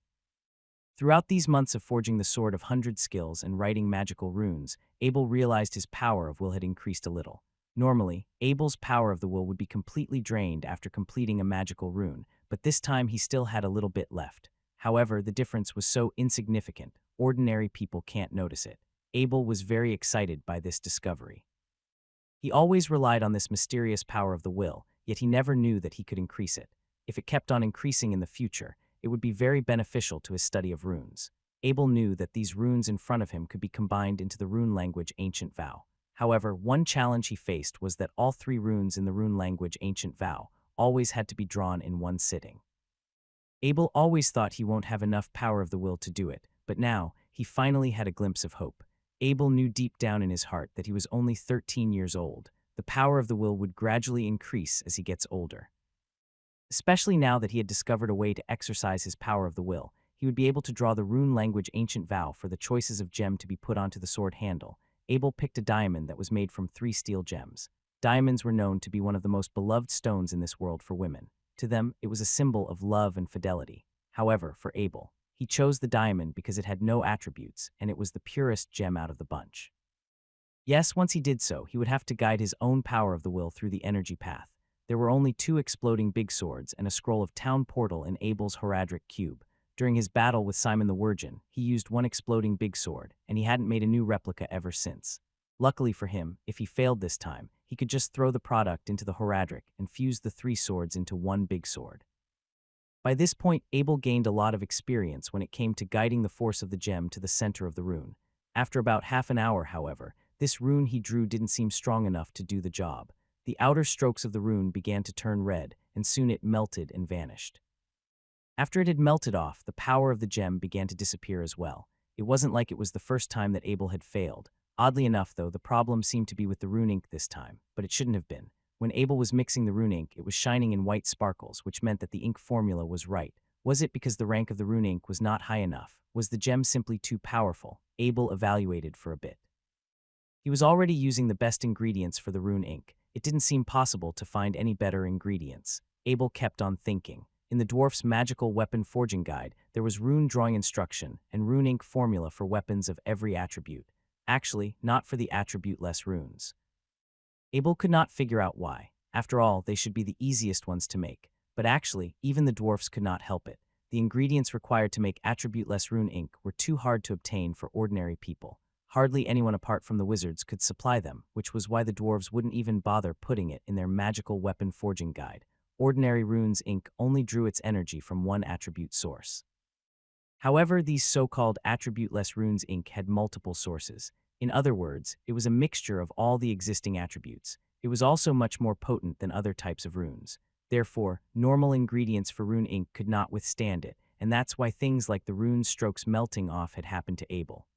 Throughout these months of forging the sword of 100 skills and writing magical runes, Abel realized his power of will had increased a little. Normally, Abel's power of the will would be completely drained after completing a magical rune, but this time he still had a little bit left. However, the difference was so insignificant, ordinary people can't notice it. Abel was very excited by this discovery. He always relied on this mysterious power of the will, yet he never knew that he could increase it. If it kept on increasing in the future, it would be very beneficial to his study of runes. Abel knew that these runes in front of him could be combined into the rune language Ancient Vow. However, one challenge he faced was that all 3 runes in the rune language Ancient Vow always had to be drawn in one sitting. Abel always thought he won't have enough power of the will to do it, but now, he finally had a glimpse of hope. Abel knew deep down in his heart that he was only 13 years old. The power of the will would gradually increase as he gets older. Especially now that he had discovered a way to exercise his power of the will, he would be able to draw the rune language Ancient Vow for the choices of gem to be put onto the sword handle. Abel picked a diamond that was made from 3 steel gems. Diamonds were known to be one of the most beloved stones in this world for women. To them, it was a symbol of love and fidelity. However, for Abel, he chose the diamond because it had no attributes, and it was the purest gem out of the bunch. Yes, once he did so, he would have to guide his own power of the will through the energy path. There were only 2 exploding big swords and a scroll of Town Portal in Abel's Horadric cube. During his battle with Simon the Virgin, he used one exploding big sword, and he hadn't made a new replica ever since. Luckily for him, if he failed this time, he could just throw the product into the Horadric and fuse the 3 swords into one big sword. By this point, Abel gained a lot of experience when it came to guiding the force of the gem to the center of the rune. After about half an hour, however, this rune he drew didn't seem strong enough to do the job. The outer strokes of the rune began to turn red, and soon it melted and vanished. After it had melted off, the power of the gem began to disappear as well. It wasn't like it was the first time that Abel had failed. Oddly enough, though, the problem seemed to be with the rune ink this time, but it shouldn't have been. When Abel was mixing the rune ink, it was shining in white sparkles, which meant that the ink formula was right. Was it because the rank of the rune ink was not high enough? Was the gem simply too powerful? Abel evaluated for a bit. He was already using the best ingredients for the rune ink. It didn't seem possible to find any better ingredients. Abel kept on thinking. In the dwarf's magical weapon forging guide, there was rune drawing instruction and rune ink formula for weapons of every attribute. Actually, not for the attribute-less runes. Abel could not figure out why. After all, they should be the easiest ones to make. But actually, even the dwarfs could not help it. The ingredients required to make attribute-less rune ink were too hard to obtain for ordinary people. Hardly anyone apart from the wizards could supply them, which was why the dwarves wouldn't even bother putting it in their magical weapon forging guide. Ordinary runes ink only drew its energy from one attribute source. However, these so-called attribute-less runes ink had multiple sources. In other words, it was a mixture of all the existing attributes. It was also much more potent than other types of runes. Therefore, normal ingredients for rune ink could not withstand it, and that's why things like the rune strokes melting off had happened to Abel.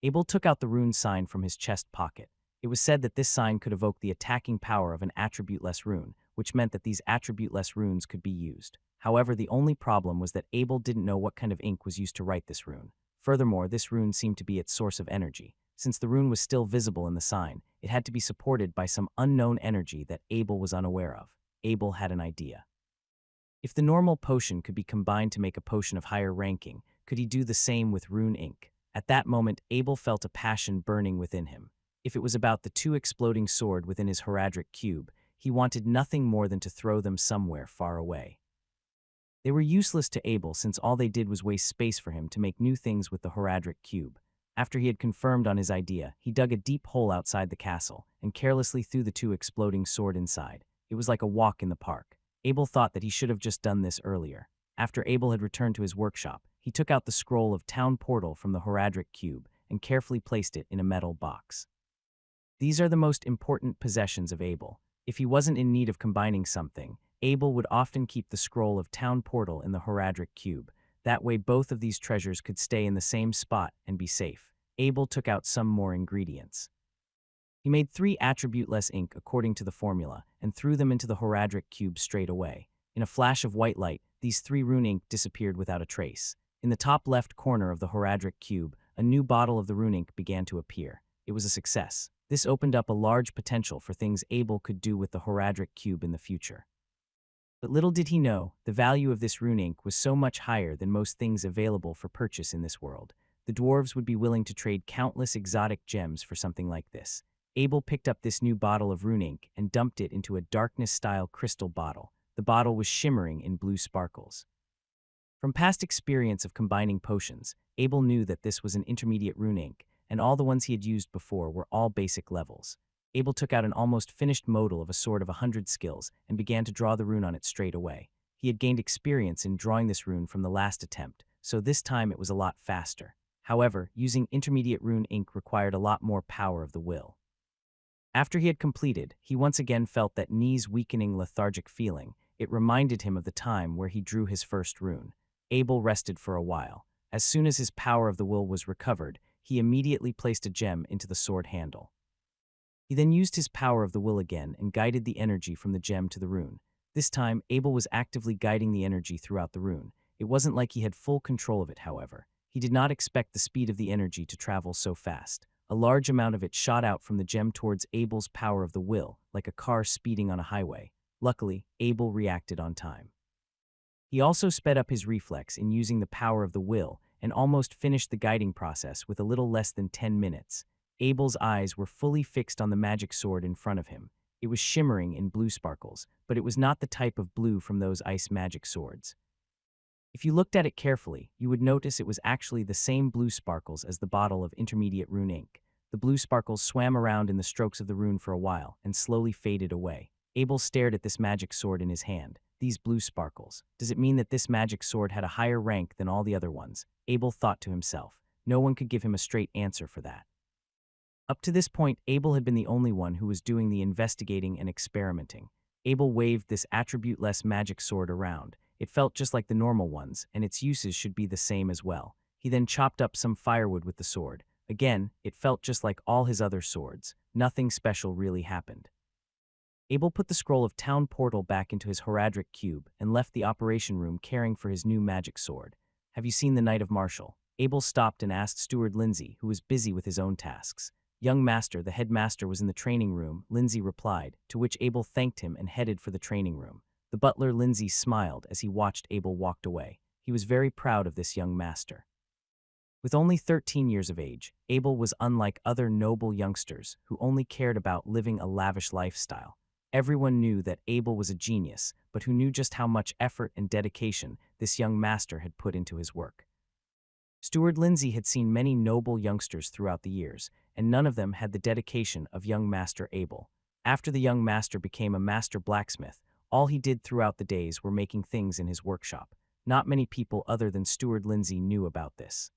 Abel took out the rune sign from his chest pocket. It was said that this sign could evoke the attacking power of an attribute-less rune, which meant that these attribute-less runes could be used. However, the only problem was that Abel didn't know what kind of ink was used to write this rune. Furthermore, this rune seemed to be its source of energy. Since the rune was still visible in the sign, it had to be supported by some unknown energy that Abel was unaware of. Abel had an idea. If the normal potion could be combined to make a potion of higher ranking, could he do the same with rune ink? At that moment, Abel felt a passion burning within him. If it was about the 2 exploding sword within his Horadric cube, he wanted nothing more than to throw them somewhere far away. They were useless to Abel since all they did was waste space for him to make new things with the Horadric cube. After he had confirmed on his idea, he dug a deep hole outside the castle and carelessly threw the 2 exploding sword inside. It was like a walk in the park. Abel thought that he should have just done this earlier. After Abel had returned to his workshop, he took out the scroll of Town Portal from the Horadric cube and carefully placed it in a metal box. These are the most important possessions of Abel. If he wasn't in need of combining something, Abel would often keep the scroll of Town Portal in the Horadric cube. That way both of these treasures could stay in the same spot and be safe. Abel took out some more ingredients. He made 3 attribute-less ink according to the formula and threw them into the Horadric cube straight away. In a flash of white light, these 3 rune ink disappeared without a trace. In the top left corner of the Horadric cube, a new bottle of the rune ink began to appear. It was a success. This opened up a large potential for things Abel could do with the Horadric cube in the future. But little did he know, the value of this rune ink was so much higher than most things available for purchase in this world. The dwarves would be willing to trade countless exotic gems for something like this. Abel picked up this new bottle of rune ink and dumped it into a darkness-style crystal bottle. The bottle was shimmering in blue sparkles. From past experience of combining potions, Abel knew that this was an intermediate rune ink, and all the ones he had used before were all basic levels. Abel took out an almost finished modal of a sword of 100 skills and began to draw the rune on it straight away. He had gained experience in drawing this rune from the last attempt, so this time it was a lot faster. However, using intermediate rune ink required a lot more power of the will. After he had completed, he once again felt that knees-weakening lethargic feeling. It reminded him of the time where he drew his first rune. Abel rested for a while. As soon as his power of the will was recovered, he immediately placed a gem into the sword handle. He then used his power of the will again and guided the energy from the gem to the rune. This time, Abel was actively guiding the energy throughout the rune. It wasn't like he had full control of it, however. He did not expect the speed of the energy to travel so fast. A large amount of it shot out from the gem towards Abel's power of the will, like a car speeding on a highway. Luckily, Abel reacted on time. He also sped up his reflex in using the power of the will and almost finished the guiding process with a little less than 10 minutes. Abel's eyes were fully fixed on the magic sword in front of him. It was shimmering in blue sparkles, but it was not the type of blue from those ice magic swords. If you looked at it carefully, you would notice it was actually the same blue sparkles as the bottle of intermediate rune ink. The blue sparkles swam around in the strokes of the rune for a while and slowly faded away. Abel stared at this magic sword in his hand. These blue sparkles. Does it mean that this magic sword had a higher rank than all the other ones? Abel thought to himself. No one could give him a straight answer for that. Up to this point, Abel had been the only one who was doing the investigating and experimenting. Abel waved this attribute-less magic sword around. It felt just like the normal ones, and its uses should be the same as well. He then chopped up some firewood with the sword. Again, it felt just like all his other swords. Nothing special really happened. Abel put the scroll of Town Portal back into his Horadric cube and left the operation room caring for his new magic sword. Have you seen the Knight of Marshall? Abel stopped and asked Steward Lindsay, who was busy with his own tasks. Young Master, the headmaster, was in the training room, Lindsay replied, to which Abel thanked him and headed for the training room. The butler Lindsay smiled as he watched Abel walked away. He was very proud of this young master. With only 13 years of age, Abel was unlike other noble youngsters who only cared about living a lavish lifestyle. Everyone knew that Abel was a genius, but who knew just how much effort and dedication this young master had put into his work. Steward Lindsay had seen many noble youngsters throughout the years, and none of them had the dedication of young Master Abel. After the young master became a master blacksmith, all he did throughout the days were making things in his workshop. Not many people other than Steward Lindsay knew about this.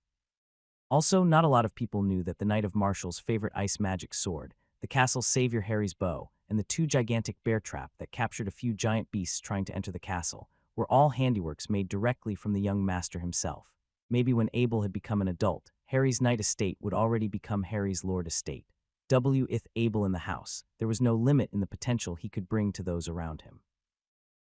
Also, not a lot of people knew that the Knight of Marshall's favorite ice magic sword, the castle's savior Harry's bow, and the 2 gigantic bear trap that captured a few giant beasts trying to enter the castle, were all handiworks made directly from the young master himself. Maybe when Abel had become an adult, Harry's knight estate would already become Harry's lord estate. With Abel in the house, there was no limit in the potential he could bring to those around him.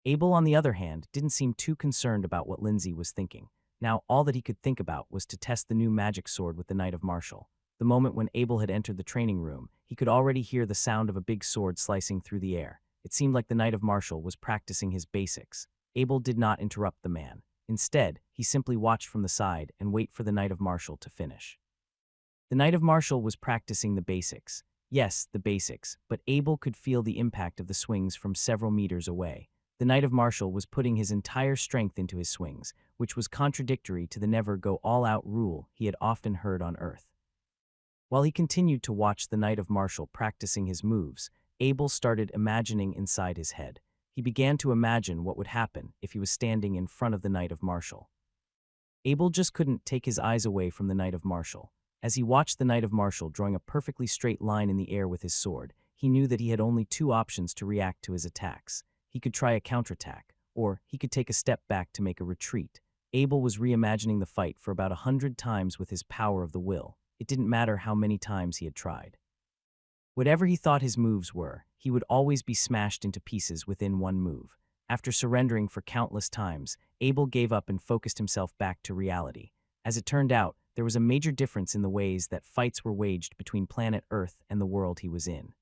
Abel, on the other hand, didn't seem too concerned about what Lindsay was thinking. Now, all that he could think about was to test the new magic sword with the Knight of Marshall. The moment when Abel had entered the training room, he could already hear the sound of a big sword slicing through the air. It seemed like the Knight of Marshall was practicing his basics. Abel did not interrupt the man. Instead, he simply watched from the side and waited for the Knight of Marshall to finish. The Knight of Marshall was practicing the basics. Yes, the basics, but Abel could feel the impact of the swings from several meters away. The Knight of Marshall was putting his entire strength into his swings, which was contradictory to the never-go-all-out rule he had often heard on Earth. While he continued to watch the Knight of Marshall practicing his moves, Abel started imagining inside his head. He began to imagine what would happen if he was standing in front of the Knight of Marshall. Abel just couldn't take his eyes away from the Knight of Marshall. As he watched the Knight of Marshall drawing a perfectly straight line in the air with his sword, he knew that he had only 2 options to react to his attacks. He could try a counterattack, or he could take a step back to make a retreat. Abel was reimagining the fight for about 100 times with his power of the will. It didn't matter how many times he had tried. Whatever he thought his moves were, he would always be smashed into pieces within one move. After surrendering for countless times, Abel gave up and focused himself back to reality. As it turned out, there was a major difference in the ways that fights were waged between planet Earth and the world he was in.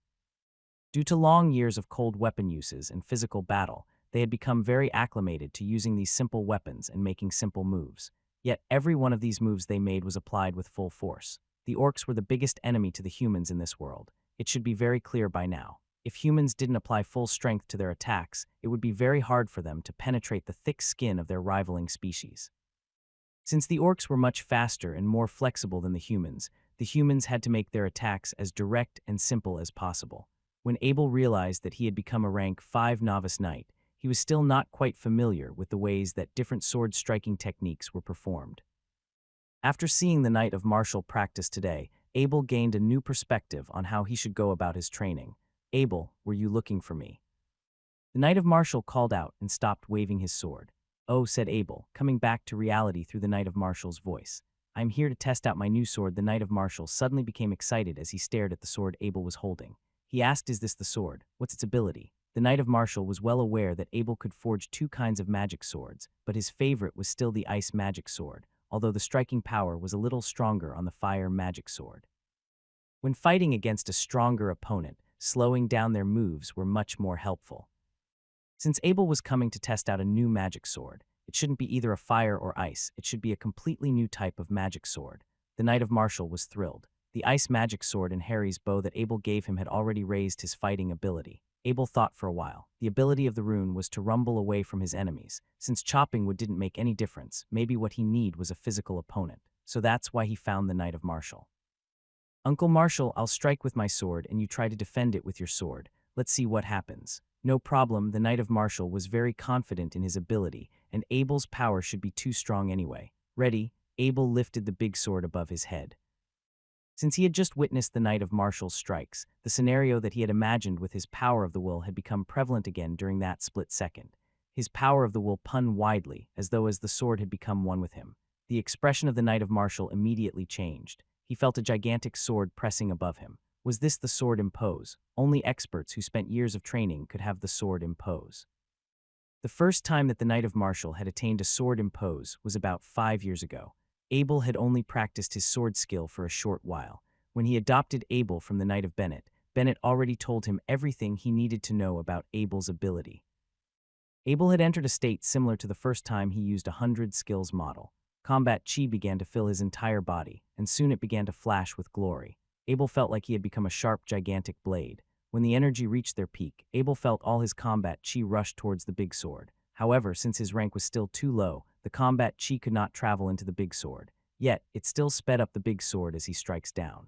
Due to long years of cold weapon uses and physical battle, they had become very acclimated to using these simple weapons and making simple moves. Yet every one of these moves they made was applied with full force. The orcs were the biggest enemy to the humans in this world. It should be very clear by now. If humans didn't apply full strength to their attacks, it would be very hard for them to penetrate the thick skin of their rivaling species. Since the orcs were much faster and more flexible than the humans had to make their attacks as direct and simple as possible. When Abel realized that he had become a rank 5 novice knight, he was still not quite familiar with the ways that different sword-striking techniques were performed. After seeing the Knight of Martial practice today, Abel gained a new perspective on how he should go about his training. "Abel, were you looking for me?" The Knight of Martial called out and stopped waving his sword. "Oh," said Abel, coming back to reality through the Knight of Martial's voice. "I am here to test out my new sword." The Knight of Martial suddenly became excited as he stared at the sword Abel was holding. He asked, "Is this the sword? What's its ability?" The Knight of Martial was well aware that Abel could forge two kinds of magic swords, but his favorite was still the ice magic sword, although the striking power was a little stronger on the fire magic sword. When fighting against a stronger opponent, slowing down their moves were much more helpful. Since Abel was coming to test out a new magic sword, it shouldn't be either a fire or ice, it should be a completely new type of magic sword. The Knight of Martial was thrilled. The ice magic sword and Harry's bow that Abel gave him had already raised his fighting ability. Abel thought for a while. The ability of the rune was to rumble away from his enemies. Since chopping wood didn't make any difference, maybe what he needed was a physical opponent. So that's why he found the Knight of Martial. "Uncle Martial, I'll strike with my sword and you try to defend it with your sword. Let's see what happens." No problem, the Knight of Martial was very confident in his ability, and Abel's power should be too strong anyway. Ready, Abel lifted the big sword above his head. Since he had just witnessed the Knight of Martial's strikes, the scenario that he had imagined with his power of the will had become prevalent again during that split second. His power of the will spun widely, as though the sword had become one with him. The expression of the Knight of Martial immediately changed. He felt a gigantic sword pressing above him. Was this the sword impose? Only experts who spent years of training could have the sword impose. The first time that the Knight of Martial had attained a sword impose was about 5 years ago. Abel had only practiced his sword skill for a short while. When he adopted Abel from the Knight of Bennett, Bennett already told him everything he needed to know about Abel's ability. Abel had entered a state similar to the first time he used a 100 skills model. Combat chi began to fill his entire body, and soon it began to flash with glory. Abel felt like he had become a sharp, gigantic blade. When the energy reached their peak, Abel felt all his combat chi rush towards the big sword. However, since his rank was still too low, the combat chi could not travel into the big sword. Yet, it still sped up the big sword as he strikes down.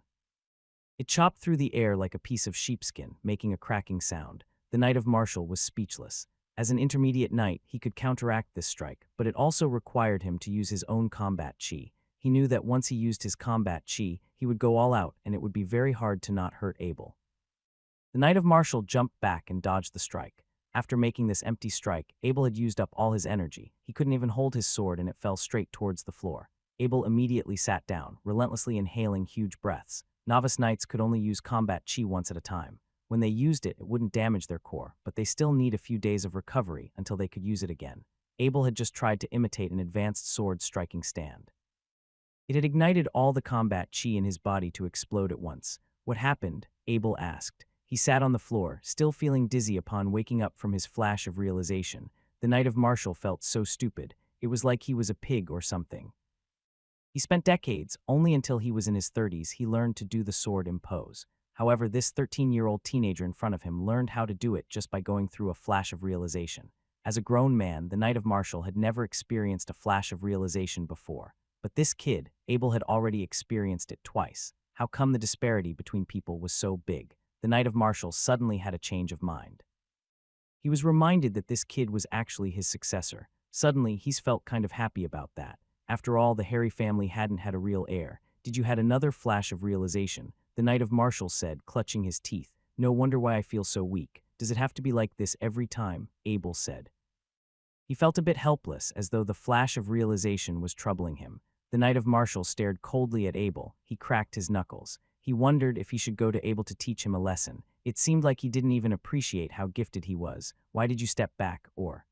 It chopped through the air like a piece of sheepskin, making a cracking sound. The Knight of Martial was speechless. As an intermediate knight, he could counteract this strike, but it also required him to use his own combat chi. He knew that once he used his combat chi, he would go all out and it would be very hard to not hurt Abel. The Knight of Martial jumped back and dodged the strike. After making this empty strike, Abel had used up all his energy. He couldn't even hold his sword and it fell straight towards the floor. Abel immediately sat down, relentlessly inhaling huge breaths. Novice knights could only use combat chi once at a time. When they used it, it wouldn't damage their core, but they still need a few days of recovery until they could use it again. Abel had just tried to imitate an advanced sword striking stand. It had ignited all the combat chi in his body to explode at once. "What happened?" Abel asked. He sat on the floor, still feeling dizzy upon waking up from his flash of realization. The Knight of Martial felt so stupid. It was like he was a pig or something. He spent decades, only until he was in his 30s, he learned to do the sword impose. However, this 13-year-old teenager in front of him learned how to do it just by going through a flash of realization. As a grown man, the Knight of Martial had never experienced a flash of realization before. But this kid, Abel, had already experienced it twice. How come the disparity between people was so big? The Knight of Martial suddenly had a change of mind. He was reminded that this kid was actually his successor. Suddenly, he's felt kind of happy about that. After all, the Harry family hadn't had a real heir. "Did you had another flash of realization?" The Knight of Martial said, clutching his teeth. "No wonder why I feel so weak. Does it have to be like this every time?" Abel said. He felt a bit helpless, as though the flash of realization was troubling him. The Knight of Martial stared coldly at Abel. He cracked his knuckles. He wondered if he should go to Abel to teach him a lesson. It seemed like he didn't even appreciate how gifted he was. "Why did you step back, or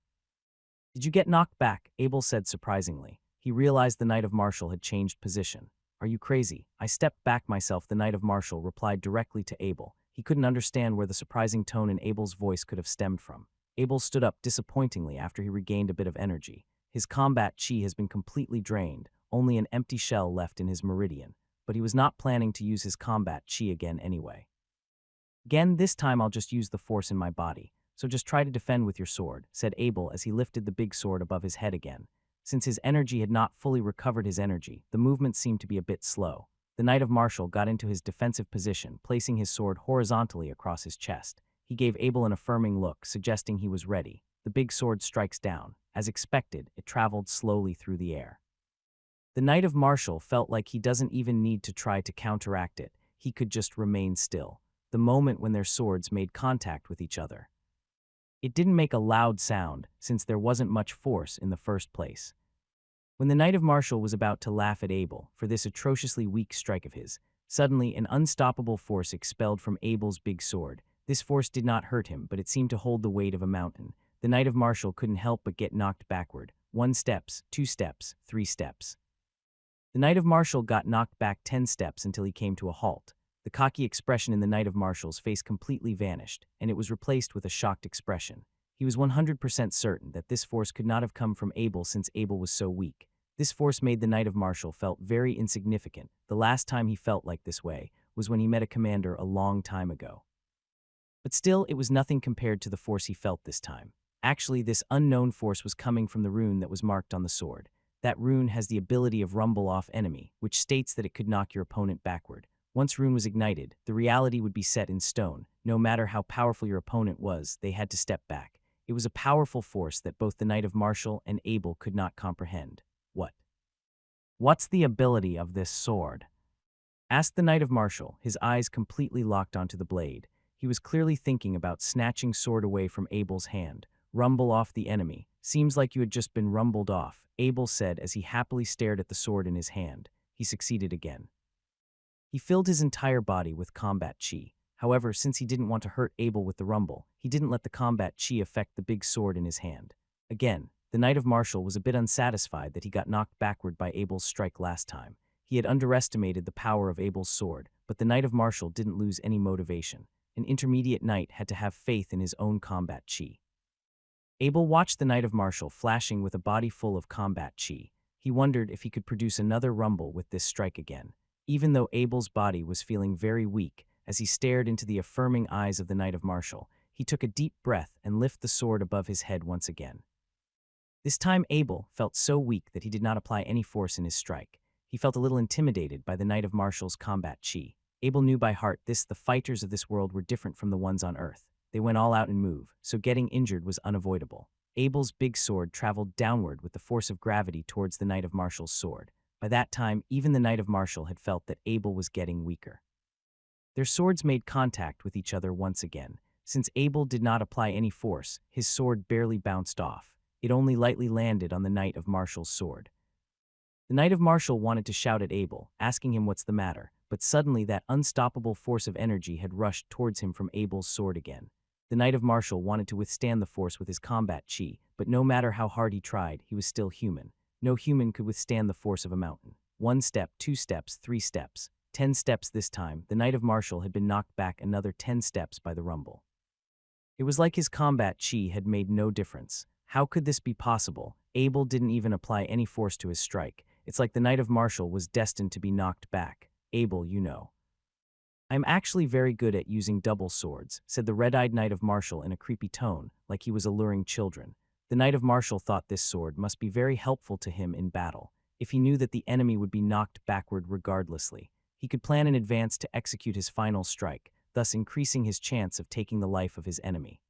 did you get knocked back?" Abel said surprisingly. He realized the Knight of Martial had changed position. "Are you crazy?" "I stepped back myself," the Knight of Martial replied directly to Abel. He couldn't understand where the surprising tone in Abel's voice could have stemmed from. Abel stood up disappointingly after he regained a bit of energy. His combat chi has been completely drained, only an empty shell left in his meridian, but he was not planning to use his combat chi again anyway. "Again, this time I'll just use the force in my body, so just try to defend with your sword," said Abel as he lifted the big sword above his head again. Since his energy had not fully recovered his energy, the movement seemed to be a bit slow. The Knight of Martial got into his defensive position, placing his sword horizontally across his chest. He gave Abel an affirming look, suggesting he was ready. the big sword strikes down. As expected, it traveled slowly through the air. The Knight of Martial felt like he doesn't even need to try to counteract it. He could just remain still, the moment when their swords made contact with each other. It didn't make a loud sound, since there wasn't much force in the first place. When the Knight of Martial was about to laugh at Abel for this atrociously weak strike of his, suddenly an unstoppable force expelled from Abel's big sword. This force did not hurt him, but it seemed to hold the weight of a mountain. The Knight of Martial couldn't help but get knocked backward. 1 steps, 2 steps, 3 steps. The Knight of Martial got knocked back 10 steps until he came to a halt. The cocky expression in the Knight of Martial's face completely vanished, and it was replaced with a shocked expression. He was 100% certain that this force could not have come from Abel since Abel was so weak. This force made the Knight of Martial felt very insignificant. The last time he felt like this way was when he met a commander a long time ago. But still, it was nothing compared to the force he felt this time. Actually, this unknown force was coming from the rune that was marked on the sword. That rune has the ability of rumble off enemy, which states that it could knock your opponent backward. Once rune was ignited, the reality would be set in stone. No matter how powerful your opponent was, they had to step back. It was a powerful force that both the Knight of Martial and Abel could not comprehend. What's the ability of this sword? Asked the Knight of Martial, his eyes completely locked onto the blade. He was clearly thinking about snatching sword away from Abel's hand. Rumble off the enemy. Seems like you had just been rumbled off, Abel said as he happily stared at the sword in his hand. He succeeded again. He filled his entire body with combat chi. However, since he didn't want to hurt Abel with the rumble, he didn't let the combat chi affect the big sword in his hand. Again, the Knight of Martial was a bit unsatisfied that he got knocked backward by Abel's strike last time. He had underestimated the power of Abel's sword, but the Knight of Martial didn't lose any motivation. An intermediate knight had to have faith in his own combat chi. Abel watched the Knight of Martial flashing with a body full of combat chi. He wondered if he could produce another rumble with this strike again. Even though Abel's body was feeling very weak, as he stared into the affirming eyes of the Knight of Martial, he took a deep breath and lifted the sword above his head once again. This time Abel felt so weak that he did not apply any force in his strike. He felt a little intimidated by the Knight of Martial's combat chi. Abel knew by heart the fighters of this world were different from the ones on Earth. They went all out and move, so getting injured was unavoidable. Abel's big sword traveled downward with the force of gravity towards the Knight of Martial's sword. By that time, even the Knight of Martial had felt that Abel was getting weaker. Their swords made contact with each other once again. Since Abel did not apply any force, his sword barely bounced off. It only lightly landed on the Knight of Martial's sword. The Knight of Martial wanted to shout at Abel, asking him what's the matter, but suddenly that unstoppable force of energy had rushed towards him from Abel's sword again. The Knight of Martial wanted to withstand the force with his combat chi, but no matter how hard he tried, he was still human. No human could withstand the force of a mountain. 1 step, 2 steps, 3 steps, 10 steps this time, the Knight of Martial had been knocked back another 10 steps by the rumble. It was like his combat chi had made no difference. How could this be possible? Abel didn't even apply any force to his strike. It's like the Knight of Martial was destined to be knocked back. Abel, you know. I'm actually very good at using double swords, said the red-eyed Knight of Martial in a creepy tone, like he was alluring children. The Knight of Martial thought this sword must be very helpful to him in battle. If he knew that the enemy would be knocked backward regardlessly, he could plan in advance to execute his final strike, thus increasing his chance of taking the life of his enemy.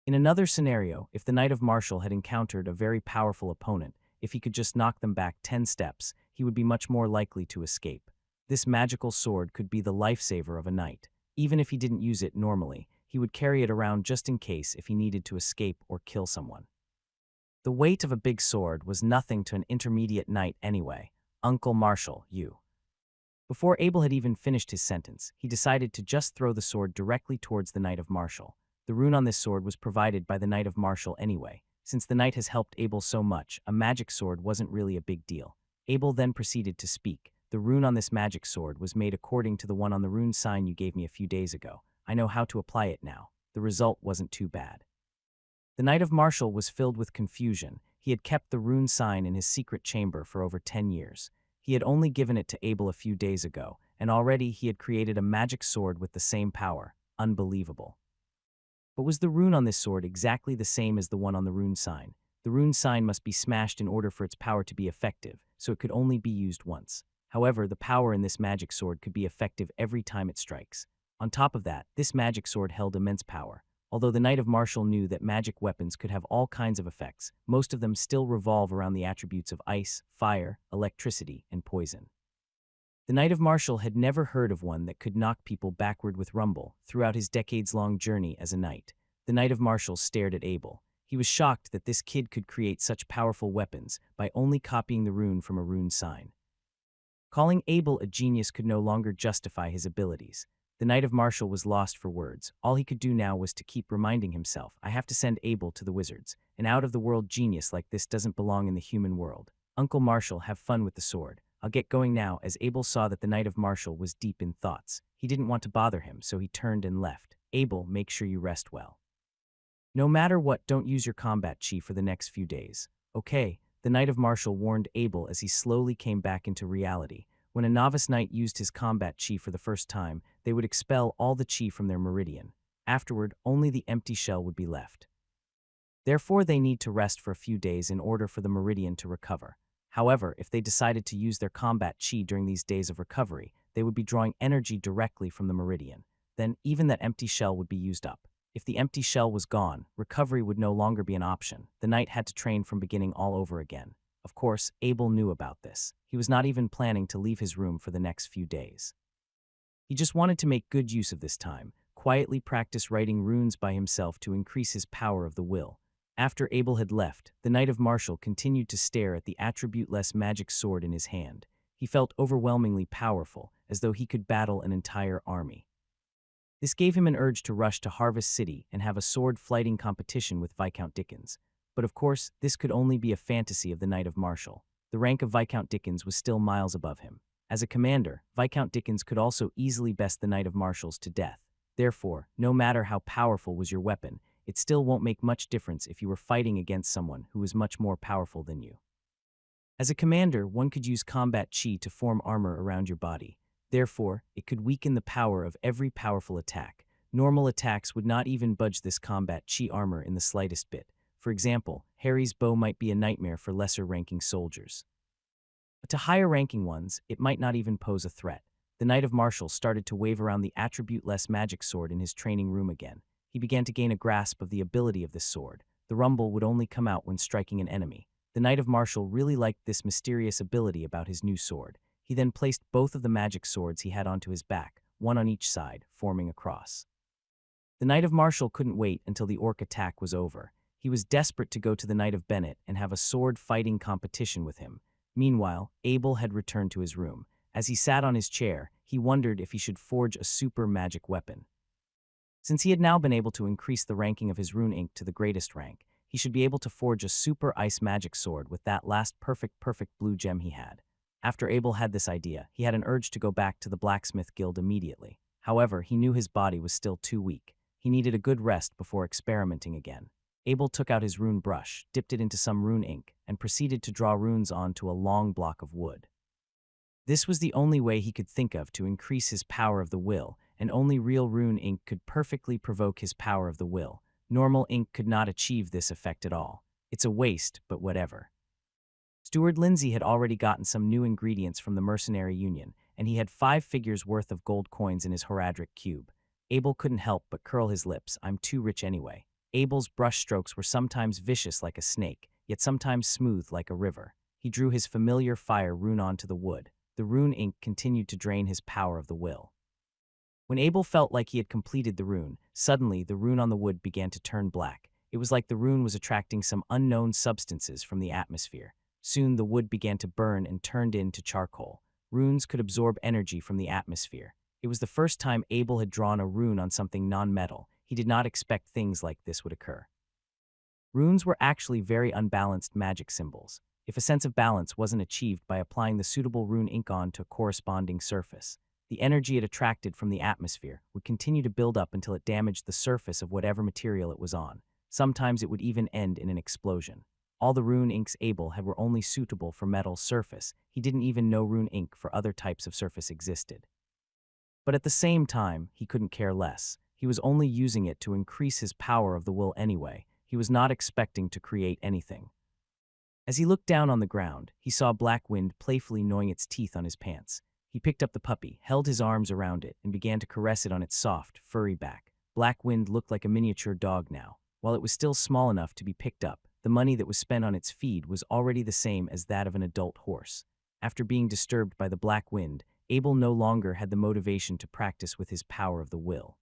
In another scenario, if the Knight of Martial had encountered a very powerful opponent, if he could just knock them back 10 steps, he would be much more likely to escape. This magical sword could be the lifesaver of a knight. Even if he didn't use it normally, he would carry it around just in case if he needed to escape or kill someone. The weight of a big sword was nothing to an intermediate knight anyway. Uncle Martial, you. Before Abel had even finished his sentence, he decided to just throw the sword directly towards the Knight of Martial. The rune on this sword was provided by the Knight of Martial anyway. Since the knight has helped Abel so much, a magic sword wasn't really a big deal. Abel then proceeded to speak. The rune on this magic sword was made according to the one on the rune sign you gave me a few days ago. I know how to apply it now. The result wasn't too bad. The Knight of Martial was filled with confusion. He had kept the rune sign in his secret chamber for over 10 years. He had only given it to Abel a few days ago, and already he had created a magic sword with the same power. Unbelievable. But was the rune on this sword exactly the same as the one on the rune sign? The rune sign must be smashed in order for its power to be effective, so it could only be used once. However, the power in this magic sword could be effective every time it strikes. On top of that, this magic sword held immense power. Although the Knight of Martial knew that magic weapons could have all kinds of effects, most of them still revolve around the attributes of ice, fire, electricity, and poison. The Knight of Martial had never heard of one that could knock people backward with rumble. Throughout his decades-long journey as a knight, the Knight of Martial stared at Abel. He was shocked that this kid could create such powerful weapons by only copying the rune from a rune sign. Calling Abel a genius could no longer justify his abilities. The Knight of Martial was lost for words. All he could do now was to keep reminding himself, I have to send Abel to the wizards. An out-of-the-world genius like this doesn't belong in the human world. Uncle Martial, have fun with the sword. I'll get going now. As Abel saw that the Knight of Martial was deep in thoughts, he didn't want to bother him, so he turned and left. Abel, make sure you rest well. No matter what, don't use your combat chi for the next few days. Okay, the Knight of Martial warned Abel as he slowly came back into reality. When a novice knight used his combat chi for the first time, they would expel all the chi from their meridian. Afterward, only the empty shell would be left. Therefore, they need to rest for a few days in order for the meridian to recover. However, if they decided to use their combat chi during these days of recovery, they would be drawing energy directly from the meridian. Then, even that empty shell would be used up. If the empty shell was gone, recovery would no longer be an option. The knight had to train from beginning all over again. Of course, Abel knew about this. He was not even planning to leave his room for the next few days. He just wanted to make good use of this time, quietly practice writing runes by himself to increase his power of the will. After Abel had left, the Knight of Martial continued to stare at the attribute-less magic sword in his hand. He felt overwhelmingly powerful, as though he could battle an entire army. This gave him an urge to rush to Harvest City and have a sword-fighting competition with Viscount Dickens. But of course, this could only be a fantasy of the Knight of Martial. The rank of Viscount Dickens was still miles above him. As a commander, Viscount Dickens could also easily best the Knight of Martials to death. Therefore, no matter how powerful was your weapon, it still won't make much difference if you were fighting against someone who is much more powerful than you. As a commander, one could use combat chi to form armor around your body. Therefore, it could weaken the power of every powerful attack. Normal attacks would not even budge this combat chi armor in the slightest bit. For example, Harry's bow might be a nightmare for lesser-ranking soldiers. But to higher-ranking ones, it might not even pose a threat. The Knight of Martial started to wave around the attribute-less magic sword in his training room again. He began to gain a grasp of the ability of this sword. The rumble would only come out when striking an enemy. The Knight of Martial really liked this mysterious ability about his new sword. He then placed both of the magic swords he had onto his back, one on each side, forming a cross. The Knight of Martial couldn't wait until the Orc Attack was over. He was desperate to go to the Knight of Bennett and have a sword-fighting competition with him. Meanwhile, Abel had returned to his room. As he sat on his chair, he wondered if he should forge a super magic weapon. Since he had now been able to increase the ranking of his rune ink to the greatest rank, he should be able to forge a super ice magic sword with that last perfect blue gem he had. After Abel had this idea, he had an urge to go back to the Blacksmith Guild immediately. However, he knew his body was still too weak. He needed a good rest before experimenting again. Abel took out his rune brush, dipped it into some rune ink, and proceeded to draw runes onto a long block of wood. This was the only way he could think of to increase his power of the will, and only real rune ink could perfectly provoke his power of the will. Normal ink could not achieve this effect at all. It's a waste, but whatever. Steward Lindsay had already gotten some new ingredients from the Mercenary Union, and he had 5 figures worth of gold coins in his Horadric cube. Abel couldn't help but curl his lips. I'm too rich anyway. Abel's brush strokes were sometimes vicious like a snake, yet sometimes smooth like a river. He drew his familiar fire rune onto the wood. The rune ink continued to drain his power of the will. When Abel felt like he had completed the rune, suddenly the rune on the wood began to turn black. It was like the rune was attracting some unknown substances from the atmosphere. Soon the wood began to burn and turned into charcoal. Runes could absorb energy from the atmosphere. It was the first time Abel had drawn a rune on something non-metal. He did not expect things like this would occur. Runes were actually very unbalanced magic symbols. If a sense of balance wasn't achieved by applying the suitable rune ink on to a corresponding surface, the energy it attracted from the atmosphere would continue to build up until it damaged the surface of whatever material it was on. Sometimes it would even end in an explosion. All the rune inks Abel had were only suitable for metal surface. He didn't even know rune ink for other types of surface existed. But at the same time, he couldn't care less. He was only using it to increase his power of the will anyway. He was not expecting to create anything. As he looked down on the ground, he saw Black Wind playfully gnawing its teeth on his pants. He picked up the puppy, held his arms around it, and began to caress it on its soft, furry back. Black Wind looked like a miniature dog now. While it was still small enough to be picked up, the money that was spent on its feed was already the same as that of an adult horse. After being disturbed by the Black Wind, Abel no longer had the motivation to practice with his power of the will.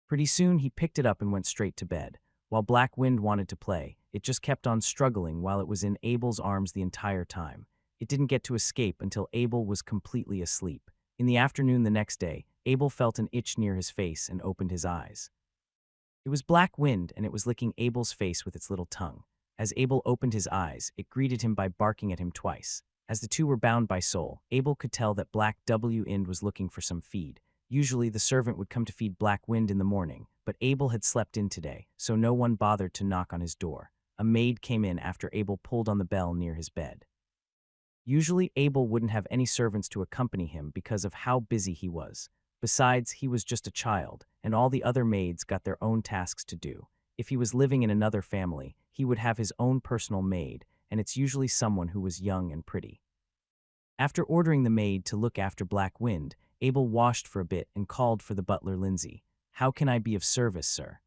Pretty soon, he picked it up and went straight to bed. While Black Wind wanted to play, it just kept on struggling while it was in Abel's arms the entire time. It didn't get to escape until Abel was completely asleep. In the afternoon the next day, Abel felt an itch near his face and opened his eyes. It was Black Wind, and it was licking Abel's face with its little tongue. As Abel opened his eyes, it greeted him by barking at him twice. As the two were bound by soul, Abel could tell that Black Wind was looking for some feed. Usually the servant would come to feed Black Wind in the morning, but Abel had slept in today, so no one bothered to knock on his door. A maid came in after Abel pulled on the bell near his bed. Usually Abel wouldn't have any servants to accompany him because of how busy he was. Besides, he was just a child, and all the other maids got their own tasks to do. If he was living in another family, he would have his own personal maid, and it's usually someone who was young and pretty. After ordering the maid to look after Black Wind, Abel washed for a bit and called for the butler Lindsay. "How can I be of service, sir?"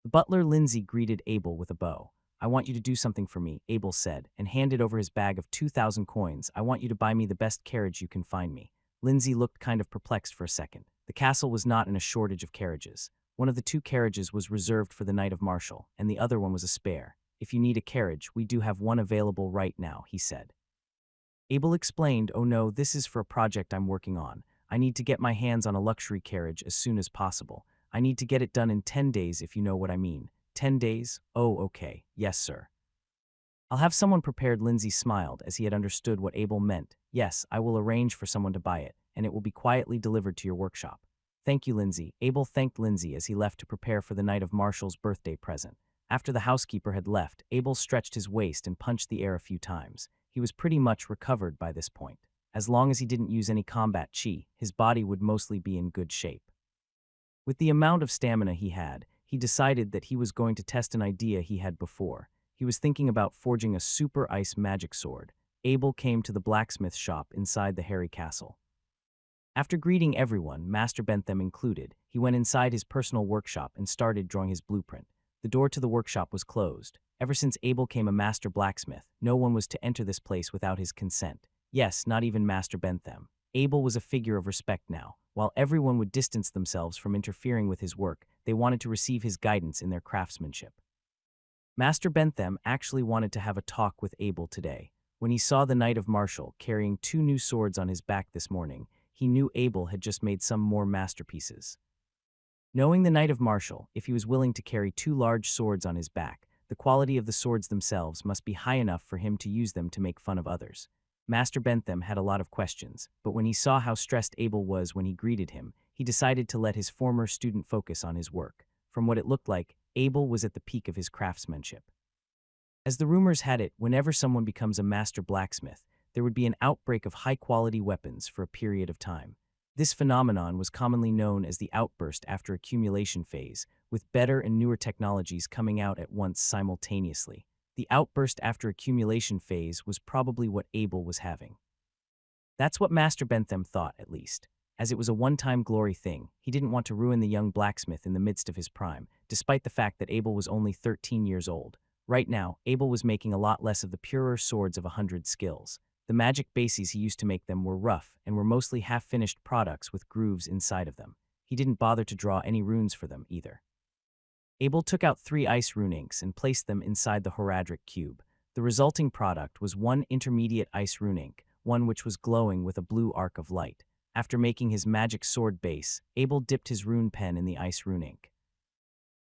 The butler Lindsay greeted Abel with a bow. "I want you to do something for me," Abel said, and handed over his bag of 2,000 coins. "I want you to buy me the best carriage you can find me." Lindsay looked kind of perplexed for a second. The castle was not in a shortage of carriages. One of the two carriages was reserved for the Knight of Marshall, and the other one was a spare. "If you need a carriage, we do have one available right now," he said. Abel explained, "Oh no, this is for a project I'm working on. I need to get my hands on a luxury carriage as soon as possible. I need to get it done in 10 days if you know what I mean." 10 days? Oh, okay. Yes, sir. "I'll have someone prepared." Lindsay smiled as he had understood what Abel meant. "Yes, I will arrange for someone to buy it, and it will be quietly delivered to your workshop." "Thank you, Lindsay." Abel thanked Lindsay as he left to prepare for the Knight of Marshall's birthday present. After the housekeeper had left, Abel stretched his waist and punched the air a few times. He was pretty much recovered by this point. As long as he didn't use any combat chi, his body would mostly be in good shape. With the amount of stamina he had, he decided that he was going to test an idea he had before. He was thinking about forging a super ice magic sword. Abel came to the blacksmith shop inside the hairy castle. After greeting everyone, Master Bentham included, he went inside his personal workshop and started drawing his blueprint. The door to the workshop was closed. Ever since Abel became a master blacksmith, no one was to enter this place without his consent. Yes, not even Master Bentham. Abel was a figure of respect now. While everyone would distance themselves from interfering with his work, they wanted to receive his guidance in their craftsmanship. Master Bentham actually wanted to have a talk with Abel today. When he saw the Knight of Marshall carrying 2 new swords on his back this morning, he knew Abel had just made some more masterpieces. Knowing the Knight of Marshall, if he was willing to carry 2 large swords on his back, the quality of the swords themselves must be high enough for him to use them to make fun of others. Master Bentham had a lot of questions, but when he saw how stressed Abel was when he greeted him, he decided to let his former student focus on his work. From what it looked like, Abel was at the peak of his craftsmanship. As the rumors had it, whenever someone becomes a master blacksmith, there would be an outbreak of high-quality weapons for a period of time. This phenomenon was commonly known as the outburst after accumulation phase, with better and newer technologies coming out at once simultaneously. The outburst after accumulation phase was probably what Abel was having. That's what Master Bentham thought, at least. As it was a one-time glory thing, he didn't want to ruin the young blacksmith in the midst of his prime, despite the fact that Abel was only 13 years old. Right now, Abel was making a lot less of the purer swords of 100 skills. The magic bases he used to make them were rough and were mostly half-finished products with grooves inside of them. He didn't bother to draw any runes for them either. Abel took out 3 ice rune inks and placed them inside the Horadric cube. The resulting product was 1 intermediate ice rune ink, one which was glowing with a blue arc of light. After making his magic sword base, Abel dipped his rune pen in the ice rune ink.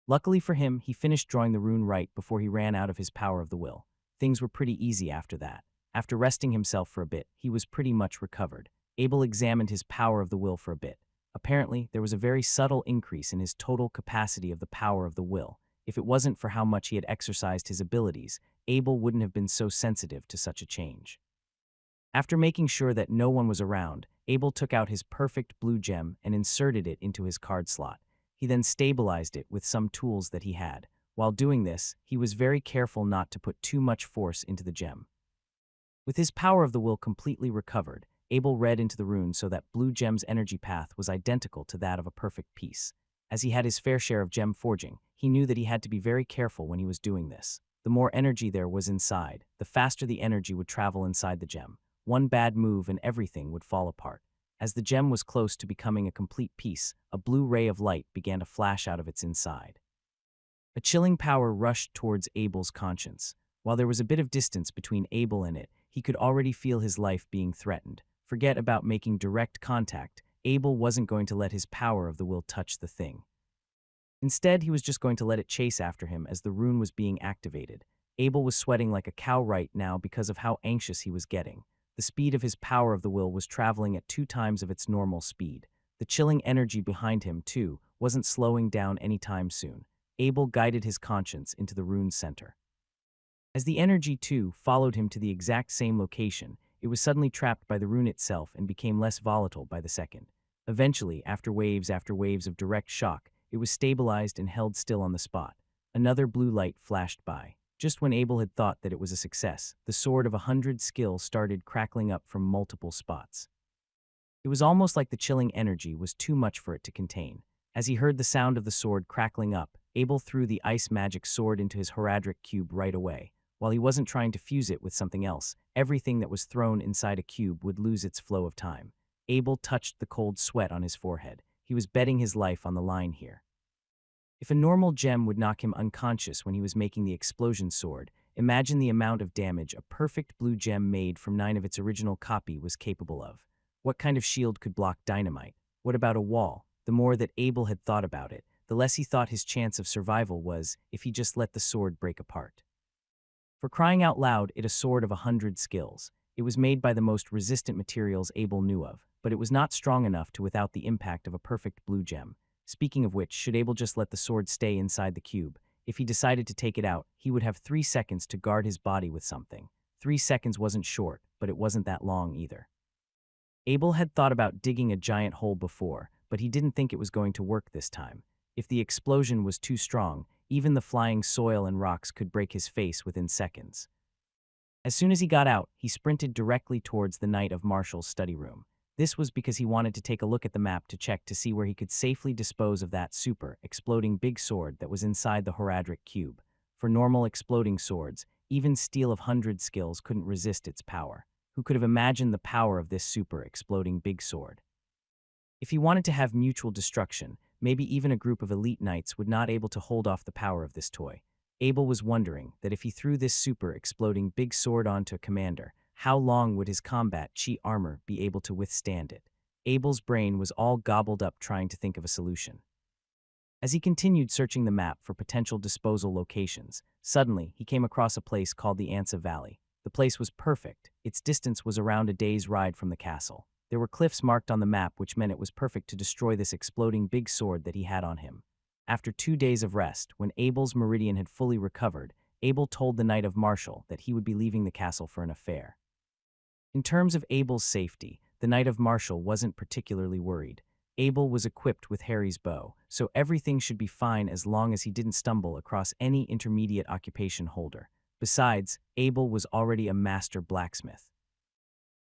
Luckily for him, he finished drawing the rune right before he ran out of his power of the will. Things were pretty easy after that. After resting himself for a bit, he was pretty much recovered. Abel examined his power of the will for a bit. Apparently, there was a very subtle increase in his total capacity of the power of the will. If it wasn't for how much he had exercised his abilities, Abel wouldn't have been so sensitive to such a change. After making sure that no one was around, Abel took out his perfect blue gem and inserted it into his card slot. He then stabilized it with some tools that he had. While doing this, he was very careful not to put too much force into the gem. With his power of the will completely recovered, Abel read into the rune so that blue gem's energy path was identical to that of a perfect piece. As he had his fair share of gem forging, he knew that he had to be very careful when he was doing this. The more energy there was inside, the faster the energy would travel inside the gem. One bad move and everything would fall apart. As the gem was close to becoming a complete piece, a blue ray of light began to flash out of its inside. A chilling power rushed towards Abel's conscience. While there was a bit of distance between Abel and it, he could already feel his life being threatened. Forget about making direct contact. Abel wasn't going to let his power of the will touch the thing. Instead, he was just going to let it chase after him as the rune was being activated. Abel was sweating like a cow right now because of how anxious he was getting. The speed of his power of the will was traveling at 2 times of its normal speed. The chilling energy behind him, too, wasn't slowing down anytime soon. Abel guided his conscience into the rune's center. As the energy, too, followed him to the exact same location, it was suddenly trapped by the rune itself and became less volatile by the second. Eventually, after waves of direct shock, it was stabilized and held still on the spot. Another blue light flashed by. Just when Abel had thought that it was a success, the sword of 100 skill started crackling up from multiple spots. It was almost like the chilling energy was too much for it to contain. As he heard the sound of the sword crackling up, Abel threw the ice magic sword into his Horadric cube right away. While he wasn't trying to fuse it with something else, everything that was thrown inside a cube would lose its flow of time. Abel touched the cold sweat on his forehead. He was betting his life on the line here. If a normal gem would knock him unconscious when he was making the explosion sword, imagine the amount of damage a perfect blue gem made from 9 of its original copy was capable of. What kind of shield could block dynamite? What about a wall? The more that Abel had thought about it, the less he thought his chance of survival was if he just let the sword break apart. For crying out loud, it a sword of 100 skills. It was made by the most resistant materials Abel knew of, but it was not strong enough to without the impact of a perfect blue gem. Speaking of which, should Abel just let the sword stay inside the cube? If he decided to take it out, he would have 3 seconds to guard his body with something. 3 seconds wasn't short, but it wasn't that long either. Abel had thought about digging a giant hole before, but he didn't think it was going to work this time. If the explosion was too strong, even the flying soil and rocks could break his face within seconds. As soon as he got out, he sprinted directly towards the Knight of Martial's study room. This was because he wanted to take a look at the map to check to see where he could safely dispose of that super exploding big sword that was inside the Horadric cube. For normal exploding swords, even steel of 100 skills couldn't resist its power. Who could have imagined the power of this super exploding big sword? If he wanted to have mutual destruction, maybe even a group of elite knights would not able to hold off the power of this toy. Abel was wondering that if he threw this super exploding big sword onto a commander, how long would his combat chi armor be able to withstand it? Abel's brain was all gobbled up trying to think of a solution. As he continued searching the map for potential disposal locations, suddenly he came across a place called the Ansa Valley. The place was perfect. Its distance was around a day's ride from the castle. There were cliffs marked on the map, which meant it was perfect to destroy this exploding big sword that he had on him. After 2 days of rest, when Abel's meridian had fully recovered, Abel told the Knight of Martial that he would be leaving the castle for an affair. In terms of Abel's safety, the Knight of Martial wasn't particularly worried. Abel was equipped with Harry's bow, so everything should be fine as long as he didn't stumble across any intermediate occupation holder. Besides, Abel was already a master blacksmith.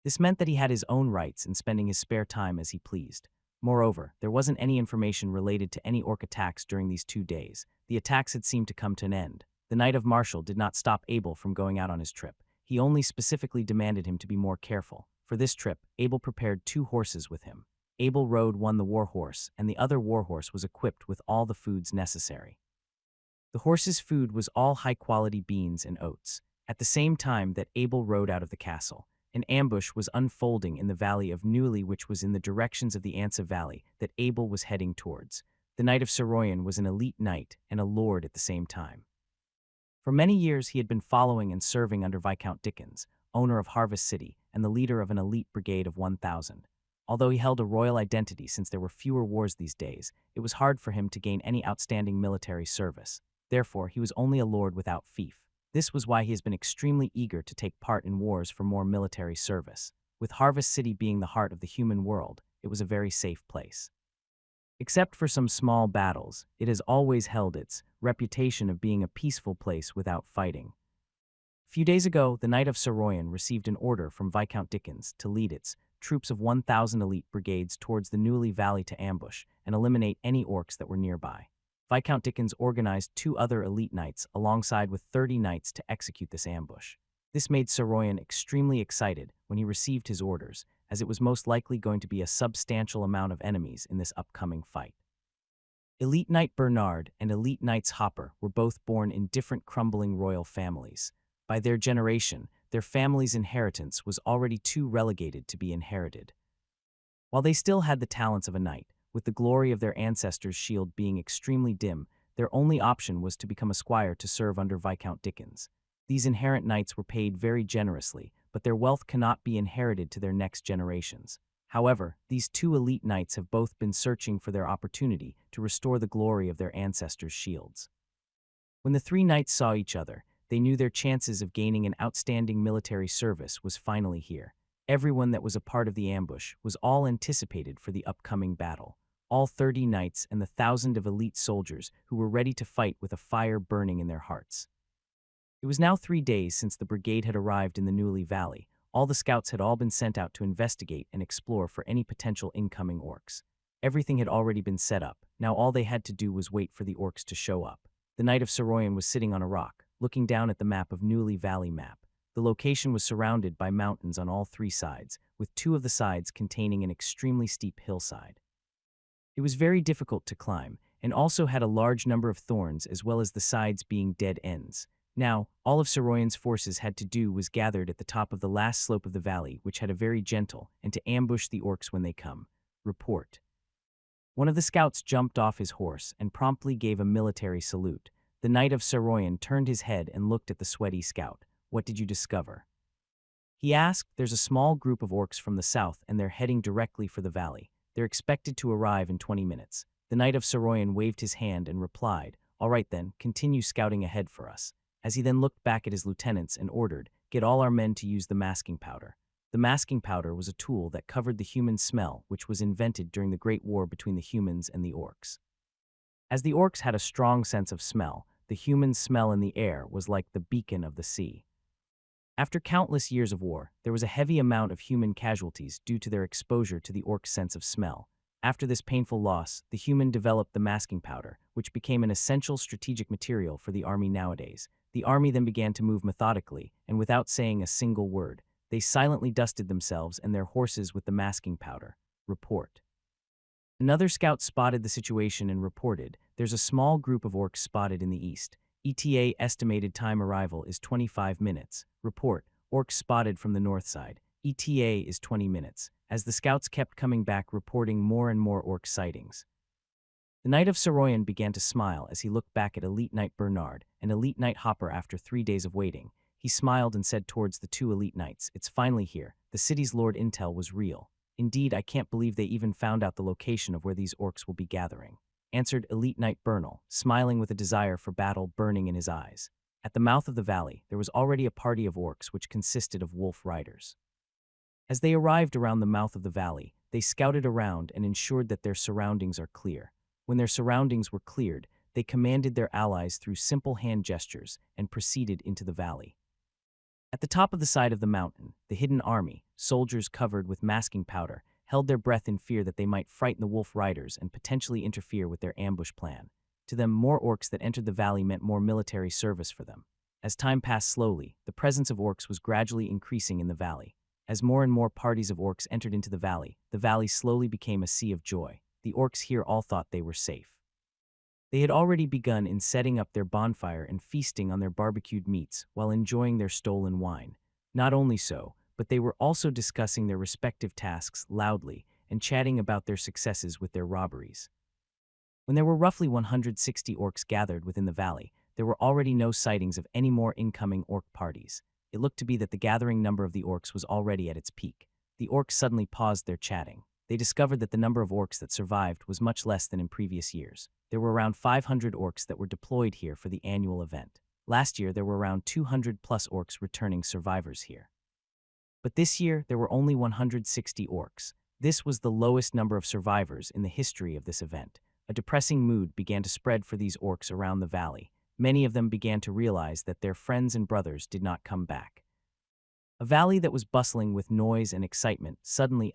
This meant that he had his own rights in spending his spare time as he pleased. Moreover, there wasn't any information related to any orc attacks during these 2 days. The attacks had seemed to come to an end. The Knight of Martial did not stop Abel from going out on his trip. He only specifically demanded him to be more careful. For this trip, Abel prepared 2 horses with him. Abel rode one the war horse, and the other war horse was equipped with all the foods necessary. The horse's food was all high-quality beans and oats. At the same time that Abel rode out of the castle, an ambush was unfolding in the Valley of Newly, which was in the directions of the Ansa Valley that Abel was heading towards. The Knight of Saroyan was an elite knight and a lord at the same time. For many years he had been following and serving under Viscount Dickens, owner of Harvest City and the leader of an elite brigade of 1,000. Although he held a royal identity since there were fewer wars these days, it was hard for him to gain any outstanding military service. Therefore, he was only a lord without fief. This was why he has been extremely eager to take part in wars for more military service. With Harvest City being the heart of the human world, it was a very safe place. Except for some small battles, it has always held its reputation of being a peaceful place without fighting. A few days ago, the Knight of Saroyan received an order from Viscount Dickens to lead its troops of 1,000 elite brigades towards the Newly Valley to ambush and eliminate any orcs that were nearby. Viscount Dickens organized 2 other elite knights alongside with 30 knights to execute this ambush. This made Saroyan extremely excited when he received his orders, as it was most likely going to be a substantial amount of enemies in this upcoming fight. Elite Knight Bernard and Elite Knights Hopper were both born in different crumbling royal families. By their generation, their family's inheritance was already too relegated to be inherited. While they still had the talents of a knight, with the glory of their ancestors' shield being extremely dim, their only option was to become a squire to serve under Viscount Dickens. These inherent knights were paid very generously, but their wealth cannot be inherited to their next generations. However, these 2 elite knights have both been searching for their opportunity to restore the glory of their ancestors' shields. When the 3 knights saw each other, they knew their chances of gaining an outstanding military service was finally here. Everyone that was a part of the ambush was all anticipated for the upcoming battle. All 30 knights and the 1,000 of elite soldiers who were ready to fight with a fire burning in their hearts. It was now 3 days since the brigade had arrived in the Newly Valley. All the scouts had all been sent out to investigate and explore for any potential incoming orcs. Everything had already been set up. Now all they had to do was wait for the orcs to show up. The Knight of Saroyan was sitting on a rock, looking down at the map of Newly Valley map. The location was surrounded by mountains on all 3 sides, with 2 of the sides containing an extremely steep hillside. It was very difficult to climb, and also had a large number of thorns as well as the sides being dead ends. Now, all of Saroyan's forces had to do was gathered at the top of the last slope of the valley, which had a very gentle, and to ambush the orcs when they come. Report. One of the scouts jumped off his horse and promptly gave a military salute. The Knight of Saroyan turned his head and looked at the sweaty scout. What did you discover? He asked. There's a small group of orcs from the south and they're heading directly for the valley. They're expected to arrive in 20 minutes. The Knight of Saroyan waved his hand and replied, all right then, continue scouting ahead for us. As he then looked back at his lieutenants and ordered, get all our men to use the masking powder. The masking powder was a tool that covered the human smell, which was invented during the Great War between the humans and the orcs. As the orcs had a strong sense of smell, the human smell in the air was like the beacon of the sea. After countless years of war, there was a heavy amount of human casualties due to their exposure to the orc's sense of smell. After this painful loss, the human developed the masking powder, which became an essential strategic material for the army nowadays. The army then began to move methodically, and without saying a single word, they silently dusted themselves and their horses with the masking powder. Report. Another scout spotted the situation and reported, there's a small group of orcs spotted in the east. ETA estimated time arrival is 25 minutes. Report, orcs spotted from the north side. ETA is 20 minutes. As the scouts kept coming back reporting more and more orc sightings. The Knight of Saroyan began to smile as he looked back at Elite Knight Bernard and Elite Knight Hopper after 3 days of waiting. He smiled and said towards the 2 elite knights, it's finally here. The city's Lord Intel was real. Indeed, I can't believe they even found out the location of where these orcs will be gathering, answered Elite Knight Bernal, smiling with a desire for battle burning in his eyes. At the mouth of the valley, there was already a party of orcs which consisted of wolf riders. As they arrived around the mouth of the valley, they scouted around and ensured that their surroundings are clear. When their surroundings were cleared, they commanded their allies through simple hand gestures and proceeded into the valley. At the top of the side of the mountain, the hidden army, soldiers covered with masking powder, held their breath in fear that they might frighten the wolf riders and potentially interfere with their ambush plan. To them, more orcs that entered the valley meant more military service for them. As time passed slowly, the presence of orcs was gradually increasing in the valley. As more and more parties of orcs entered into the valley slowly became a sea of joy. The orcs here all thought they were safe. They had already begun in setting up their bonfire and feasting on their barbecued meats while enjoying their stolen wine. Not only so, but they were also discussing their respective tasks loudly and chatting about their successes with their robberies. When there were roughly 160 orcs gathered within the valley, there were already no sightings of any more incoming orc parties. It looked to be that the gathering number of the orcs was already at its peak. The orcs suddenly paused their chatting. They discovered that the number of orcs that survived was much less than in previous years. There were around 500 orcs that were deployed here for the annual event. Last year, there were around 200 plus orcs returning survivors here. But this year, there were only 160 orcs. This was the lowest number of survivors in the history of this event. A depressing mood began to spread for these orcs around the valley. Many of them began to realize that their friends and brothers did not come back. A valley that was bustling with noise and excitement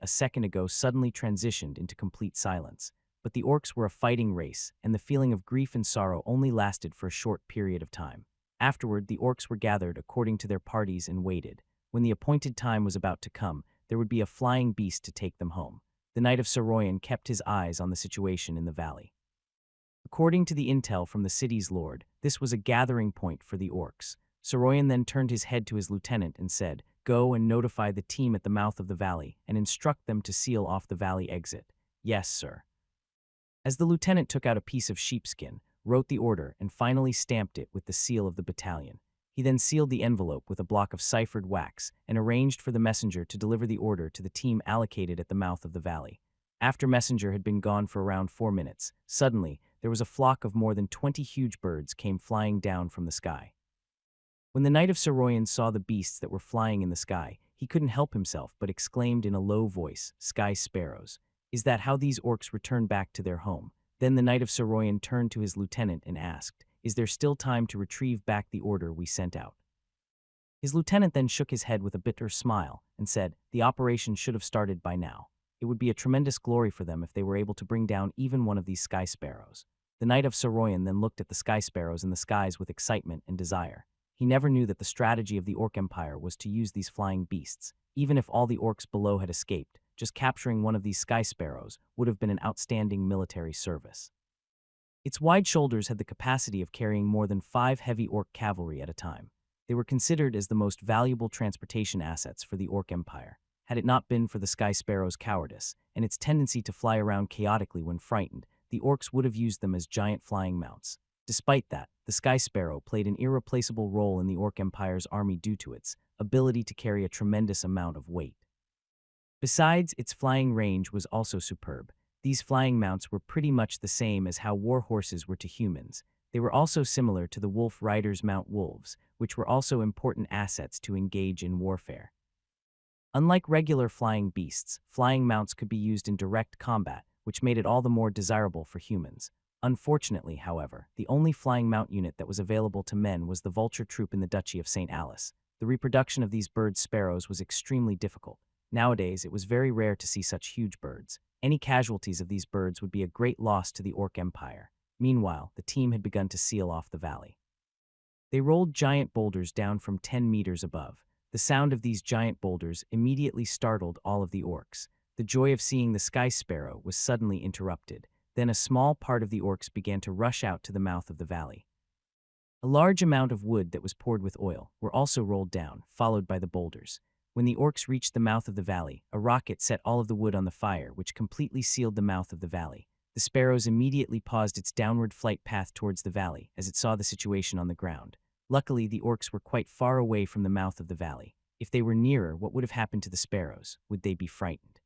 a second ago suddenly transitioned into complete silence. But the orcs were a fighting race, and the feeling of grief and sorrow only lasted for a short period of time. Afterward, the orcs were gathered according to their parties and waited. When the appointed time was about to come, there would be a flying beast to take them home. The Knight of Saroyan kept his eyes on the situation in the valley. According to the intel from the city's lord, this was a gathering point for the orcs. Saroyan then turned his head to his lieutenant and said, "Go and notify the team at the mouth of the valley and instruct them to seal off the valley exit." "Yes, sir." As the lieutenant took out a piece of sheepskin, wrote the order, and finally stamped it with the seal of the battalion, he then sealed the envelope with a block of ciphered wax and arranged for the messenger to deliver the order to the team allocated at the mouth of the valley. After messenger had been gone for around 4 minutes, suddenly, there was a flock of more than 20 huge birds came flying down from the sky. When the Knight of Saroyan saw the beasts that were flying in the sky, he couldn't help himself but exclaimed in a low voice, "Sky sparrows. Is that how these orcs return back to their home?" Then the Knight of Saroyan turned to his lieutenant and asked, "Is there still time to retrieve back the order we sent out?" His lieutenant then shook his head with a bitter smile and said, "The operation should have started by now. It would be a tremendous glory for them if they were able to bring down even one of these sky sparrows." The Knight of Saroyan then looked at the sky sparrows in the skies with excitement and desire. He never knew that the strategy of the Orc Empire was to use these flying beasts. Even if all the orcs below had escaped, just capturing one of these sky sparrows would have been an outstanding military service. Its wide shoulders had the capacity of carrying more than 5 heavy orc cavalry at a time. They were considered as the most valuable transportation assets for the Orc Empire. Had it not been for the sky sparrow's cowardice and its tendency to fly around chaotically when frightened, the orcs would have used them as giant flying mounts. Despite that, the sky sparrow played an irreplaceable role in the Orc Empire's army due to its ability to carry a tremendous amount of weight. Besides, its flying range was also superb. These flying mounts were pretty much the same as how war horses were to humans. They were also similar to the wolf riders' mount wolves, which were also important assets to engage in warfare. Unlike regular flying beasts, flying mounts could be used in direct combat, which made it all the more desirable for humans. Unfortunately, however, the only flying mount unit that was available to men was the vulture troop in the Duchy of St. Alice. The reproduction of these bird sparrows was extremely difficult. Nowadays, it was very rare to see such huge birds. Any casualties of these birds would be a great loss to the Orc Empire. Meanwhile, the team had begun to seal off the valley. They rolled giant boulders down from 10 meters above. The sound of these giant boulders immediately startled all of the orcs. The joy of seeing the sky sparrow was suddenly interrupted. Then a small part of the orcs began to rush out to the mouth of the valley. A large amount of wood that was poured with oil were also rolled down, followed by the boulders. When the orcs reached the mouth of the valley, a rocket set all of the wood on the fire, which completely sealed the mouth of the valley. The sparrows immediately paused its downward flight path towards the valley as it saw the situation on the ground. Luckily, the orcs were quite far away from the mouth of the valley. If they were nearer, what would have happened to the sparrows? Would they be frightened?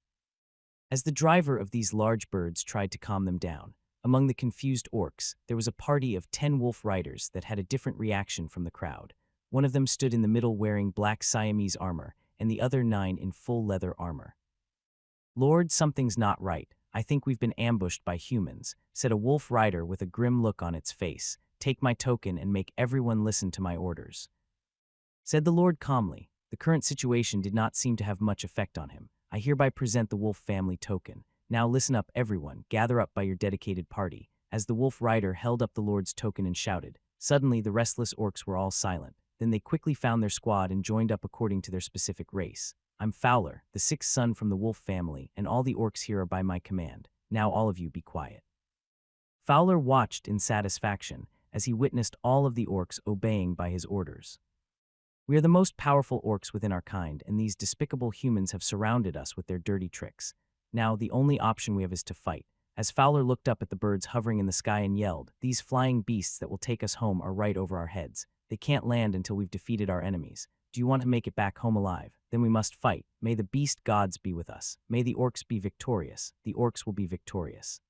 As the driver of these large birds tried to calm them down, among the confused orcs, there was a party of 10 wolf riders that had a different reaction from the crowd. One of them stood in the middle wearing black Siamese armor, and the other 9 in full leather armor. "Lord, something's not right. I think we've been ambushed by humans," said a wolf rider with a grim look on its face. "Take my token and make everyone listen to my orders," said the Lord calmly. The current situation did not seem to have much effect on him. "I hereby present the wolf family token. Now listen up, everyone. Gather up by your dedicated party." As the wolf rider held up the Lord's token and shouted, suddenly the restless orcs were all silent. Then they quickly found their squad and joined up according to their specific race. "I'm Fowler, the 6th son from the wolf family, and all the orcs here are by my command. Now all of you be quiet." Fowler watched in satisfaction as he witnessed all of the orcs obeying by his orders. "We are the most powerful orcs within our kind, and these despicable humans have surrounded us with their dirty tricks. Now the only option we have is to fight." As Fowler looked up at the birds hovering in the sky and yelled, "These flying beasts that will take us home are right over our heads. They can't land until we've defeated our enemies. Do you want to make it back home alive? Then we must fight. May the beast gods be with us. May the orcs be victorious. The orcs will be victorious."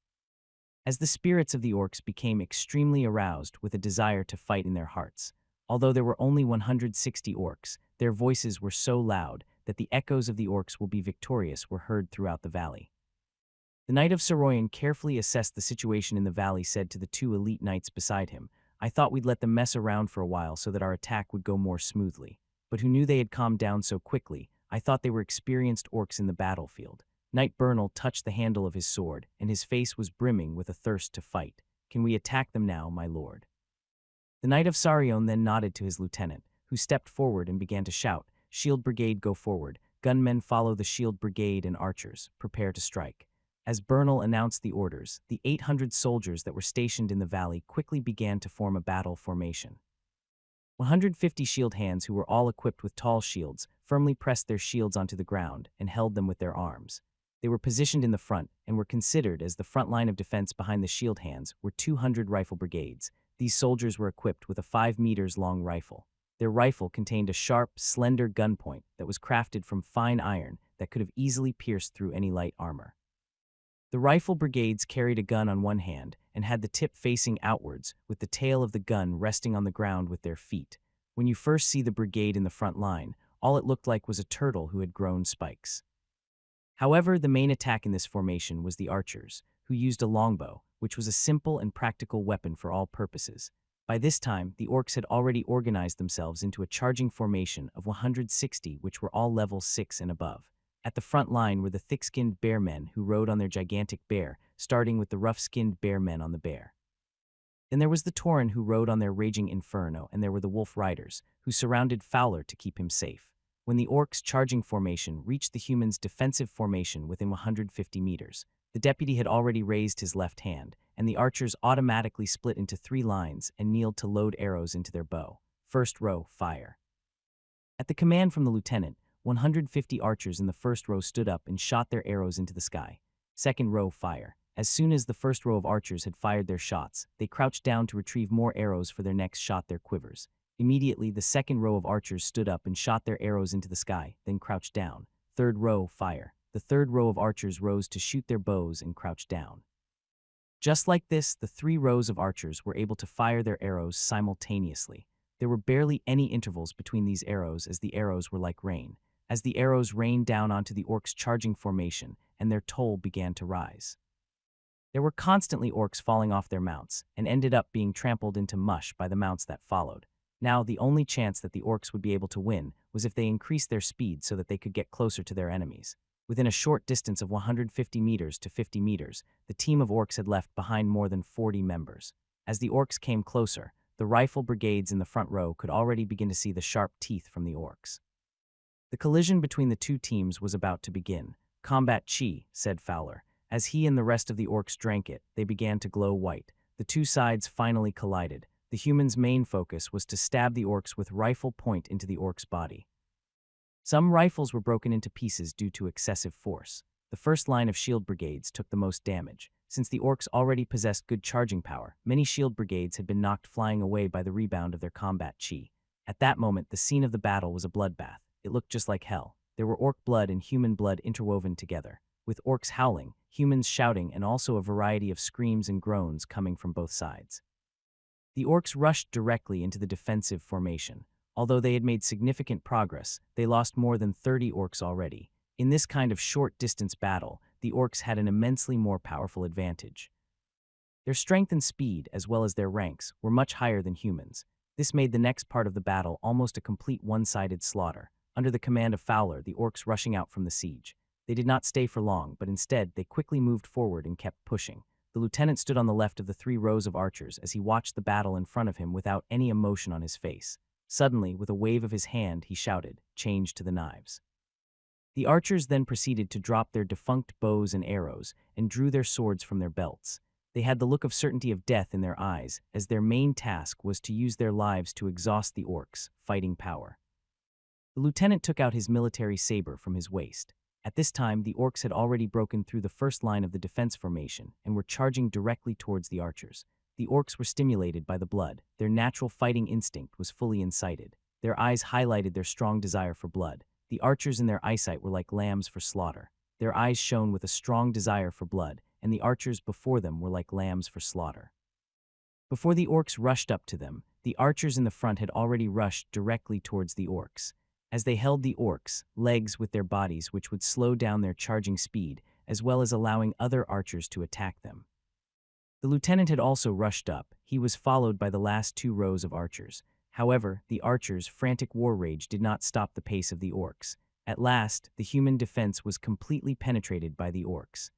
As the spirits of the orcs became extremely aroused with a desire to fight in their hearts. Although there were only 160 orcs, their voices were so loud that the echoes of the orcs will be victorious were heard throughout the valley. The Knight of Saroyan carefully assessed the situation in the valley, said to the 2 elite knights beside him, "I thought we'd let them mess around for a while so that our attack would go more smoothly. but who knew they had calmed down so quickly. I thought they were experienced orcs in the battlefield. Knight Bernal touched the handle of his sword, and his face was brimming with a thirst to fight. Can we attack them now, my lord? The Knight of Sarion then nodded to his lieutenant, who stepped forward and began to shout, Shield Brigade, go forward. Gunmen follow the Shield Brigade, and archers, prepare to strike. As Bernal announced the orders, the 800 soldiers that were stationed in the valley quickly began to form a battle formation. 150 shield hands, who were all equipped with tall shields, firmly pressed their shields onto the ground and held them with their arms. They were positioned in the front and were considered as the front line of defense. Behind the shield hands were 200 rifle brigades. These soldiers were equipped with a 5 meters long rifle. Their rifle contained a sharp, slender gun point that was crafted from fine iron that could have easily pierced through any light armor. The rifle brigades carried a gun on one hand and had the tip facing outwards, with the tail of the gun resting on the ground with their feet. When you first see the brigade in the front line, all it looked like was a turtle who had grown spikes. However, the main attack in this formation was the archers, who used a longbow, which was a simple and practical weapon for all purposes. By this time, the orcs had already organized themselves into a charging formation of 160, which were all level 6 and above. At the front line were the thick-skinned bear men who rode on their gigantic bear, starting with the rough-skinned bear men on the bear. Then there was the Tauren who rode on their raging inferno, and there were the wolf riders, who surrounded Fowler to keep him safe. When the orcs' charging formation reached the humans' defensive formation within 150 meters, the deputy had already raised his left hand, and the archers automatically split into 3 lines and kneeled to load arrows into their bow. First row, fire. At the command from the lieutenant, 150 archers in the first row stood up and shot their arrows into the sky. Second row, fire. As soon as the first row of archers had fired their shots, they crouched down to retrieve more arrows for their next shot, their quivers. Immediately, the second row of archers stood up and shot their arrows into the sky, then crouched down. Third row, fire. The third row of archers rose to shoot their bows and crouched down. Just like this, the 3 rows of archers were able to fire their arrows simultaneously. There were barely any intervals between these arrows, as the arrows were like rain. As the arrows rained down onto the orcs' charging formation, and their toll began to rise. There were constantly orcs falling off their mounts, and ended up being trampled into mush by the mounts that followed. Now, the only chance that the orcs would be able to win was if they increased their speed so that they could get closer to their enemies. Within a short distance of 150 meters to 50 meters, the team of orcs had left behind more than 40 members. As the orcs came closer, the rifle brigades in the front row could already begin to see the sharp teeth from the orcs. The collision between the two teams was about to begin. Combat chi, said Fowler. As he and the rest of the orcs drank it, they began to glow white. The two sides finally collided. The humans' main focus was to stab the orcs with rifle point into the orc's body. Some rifles were broken into pieces due to excessive force. The first line of shield brigades took the most damage. Since the orcs already possessed good charging power, many shield brigades had been knocked flying away by the rebound of their combat chi. At that moment, the scene of the battle was a bloodbath. It looked just like hell. There were orc blood and human blood interwoven together, with orcs howling, humans shouting, and also a variety of screams and groans coming from both sides. The orcs rushed directly into the defensive formation. Although they had made significant progress, they lost more than 30 orcs already. In this kind of short-distance battle, the orcs had an immensely more powerful advantage. Their strength and speed, as well as their ranks, were much higher than humans. This made the next part of the battle almost a complete one-sided slaughter. Under the command of Fowler, the orcs rushing out from the siege. They did not stay for long, but instead they quickly moved forward and kept pushing. The lieutenant stood on the left of the 3 rows of archers as he watched the battle in front of him without any emotion on his face. Suddenly, with a wave of his hand, he shouted, "Change to the knives." The archers then proceeded to drop their defunct bows and arrows and drew their swords from their belts. They had the look of certainty of death in their eyes, as their main task was to use their lives to exhaust the orcs' fighting power. The lieutenant took out his military saber from his waist. At this time, the orcs had already broken through the first line of the defense formation and were charging directly towards the archers. The orcs were stimulated by the blood. Their natural fighting instinct was fully incited. Their eyes highlighted their strong desire for blood. The archers in their eyesight were like lambs for slaughter. Their eyes shone with a strong desire for blood, and the archers before them were like lambs for slaughter. Before the orcs rushed up to them, the archers in the front had already rushed directly towards the orcs. As they held the orcs' legs with their bodies, which would slow down their charging speed, as well as allowing other archers to attack them. The lieutenant had also rushed up. He was followed by the last 2 rows of archers. However, the archers' frantic war rage did not stop the pace of the orcs. At last, the human defense was completely penetrated by the orcs.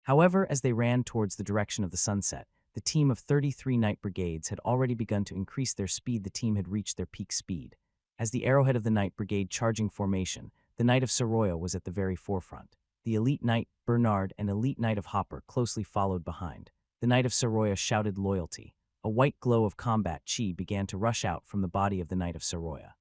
However, as they ran towards the direction of the sunset, the team of 33 knight brigades had already begun to increase their speed. The team had reached their peak speed. As the arrowhead of the knight brigade charging formation, the knight of Soroya was at the very forefront. The elite knight, Bernard, and elite knight of Hopper closely followed behind. The knight of Soroya shouted loyalty. A white glow of combat chi began to rush out from the body of the knight of Soroya.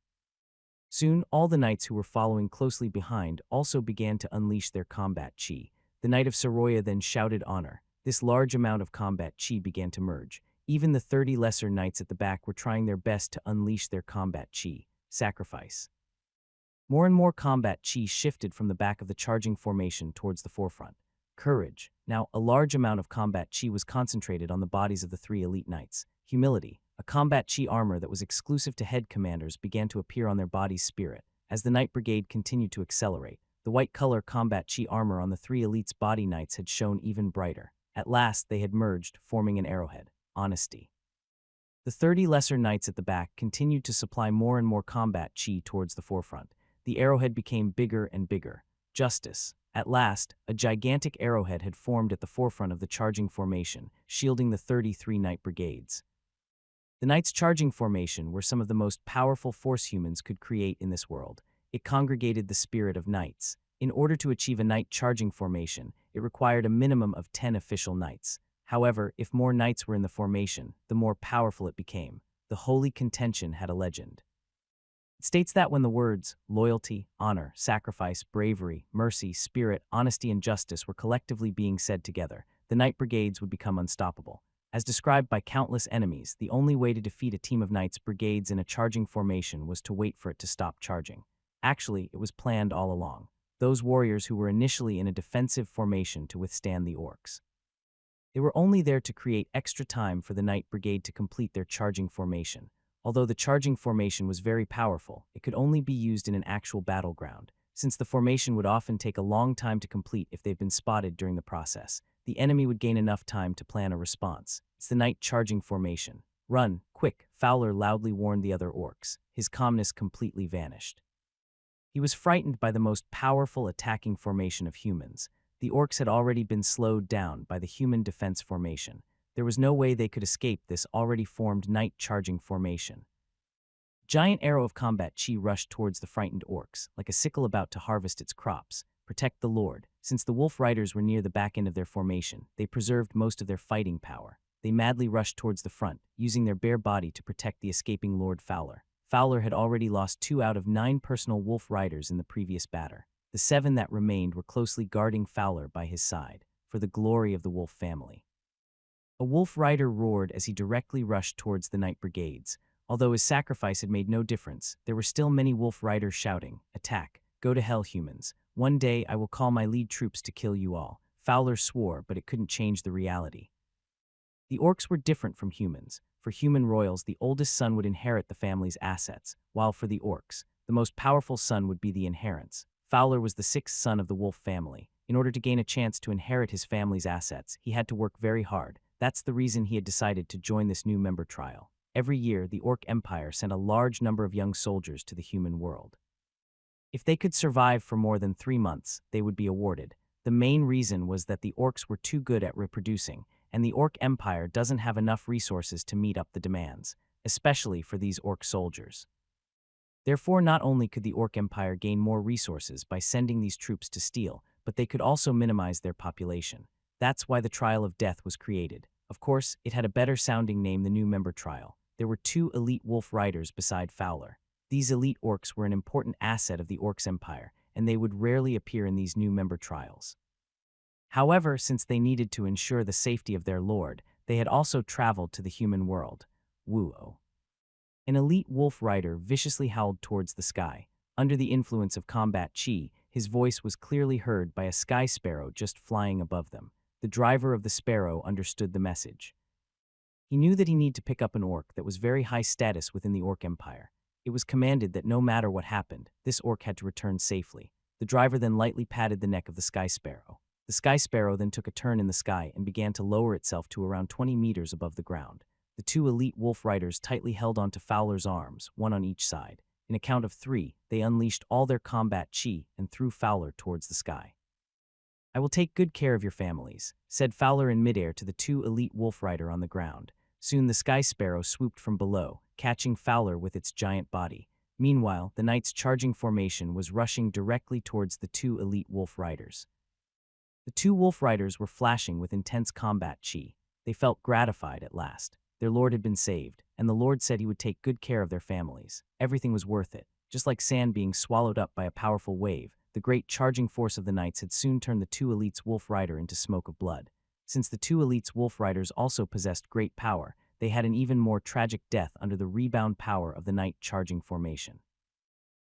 Soon, all the knights who were following closely behind also began to unleash their combat chi. The knight of Soroya then shouted honor. This large amount of combat chi began to merge. Even the 30 lesser knights at the back were trying their best to unleash their combat chi. Sacrifice. More and more combat chi shifted from the back of the charging formation towards the forefront. Courage. Now, a large amount of combat chi was concentrated on the bodies of the 3 elite knights. Humility. A combat chi armor that was exclusive to head commanders began to appear on their body's spirit. As the knight brigade continued to accelerate, the white color combat chi armor on the 3 elites' body knights had shone even brighter. At last, they had merged, forming an arrowhead. Honesty. The 30 lesser knights at the back continued to supply more and more combat chi towards the forefront. The arrowhead became bigger and bigger. Justice. At last, a gigantic arrowhead had formed at the forefront of the charging formation, shielding the 33 knight brigades. The knights' charging formation were some of the most powerful force humans could create in this world. It congregated the spirit of knights. In order to achieve a knight charging formation, it required a minimum of 10 official knights. However, if more knights were in the formation, the more powerful it became. The holy contention had a legend. It states that when the words loyalty, honor, sacrifice, bravery, mercy, spirit, honesty, and justice were collectively being said together, the knight brigades would become unstoppable. As described by countless enemies, the only way to defeat a team of knights brigades in a charging formation was to wait for it to stop charging. Actually, it was planned all along. Those warriors who were initially in a defensive formation to withstand the orcs. They were only there to create extra time for the knight brigade to complete their charging formation. Although the charging formation was very powerful, it could only be used in an actual battleground, since the formation would often take a long time to complete if they've been spotted during the process. The enemy would gain enough time to plan a response. It's the knight charging formation. Run, quick, Fowler loudly warned the other orcs. His calmness completely vanished. He was frightened by the most powerful attacking formation of humans. The orcs had already been slowed down by the human defense formation. There was no way they could escape this already formed knight charging formation. Giant arrow of combat chi rushed towards the frightened orcs, like a sickle about to harvest its crops. Protect the Lord. Since the wolf riders were near the back end of their formation, they preserved most of their fighting power. They madly rushed towards the front, using their bare body to protect the escaping Lord Fowler. Fowler had already lost 2 out of 9 personal wolf riders in the previous batter. The 7 that remained were closely guarding Fowler by his side, for the glory of the wolf family. A wolf rider roared as he directly rushed towards the knight brigades. Although his sacrifice had made no difference, there were still many wolf riders shouting, "Attack! Go to hell, humans! One day I will call my lead troops to kill you all." Fowler swore, but it couldn't change the reality. The orcs were different from humans. For human royals, the oldest son would inherit the family's assets, while for the orcs, the most powerful son would be the inheritance. Fowler was the 6th son of the wolf family. In order to gain a chance to inherit his family's assets, he had to work very hard. That's the reason he had decided to join this new member trial. Every year, the Orc Empire sent a large number of young soldiers to the human world. If they could survive for more than 3 months, they would be awarded. The main reason was that the orcs were too good at reproducing, and the Orc Empire doesn't have enough resources to meet up the demands, especially for these orc soldiers. Therefore, not only could the Orc Empire gain more resources by sending these troops to steal, but they could also minimize their population. That's why the Trial of Death was created. Of course, it had a better-sounding name, the New Member Trial. There were 2 elite wolf riders beside Fowler. These elite orcs were an important asset of the Orcs Empire, and they would rarely appear in these new member trials. However, since they needed to ensure the safety of their lord, they had also traveled to the human world. Woo-oh. An elite wolf rider viciously howled towards the sky. Under the influence of combat chi, his voice was clearly heard by a sky sparrow just flying above them. The driver of the sparrow understood the message. He knew that he needed to pick up an orc that was very high status within the Orc Empire. It was commanded that no matter what happened, this orc had to return safely. The driver then lightly patted the neck of the sky sparrow. The sky sparrow then took a turn in the sky and began to lower itself to around 20 meters above the ground. The two elite wolf riders tightly held onto Fowler's arms, one on each side. In a count of 3, they unleashed all their combat chi and threw Fowler towards the sky. "I will take good care of your families," said Fowler in midair to the two elite wolf rider on the ground. Soon the sky sparrow swooped from below, catching Fowler with its giant body. Meanwhile, the knight's charging formation was rushing directly towards the two elite wolf riders. The two wolf riders were flashing with intense combat chi. They felt gratified at last. Their lord had been saved, and the lord said he would take good care of their families. Everything was worth it. Just like sand being swallowed up by a powerful wave, the great charging force of the knights had soon turned the two elites wolf rider into smoke of blood. Since the two elites wolf riders also possessed great power, they had an even more tragic death under the rebound power of the knight charging formation.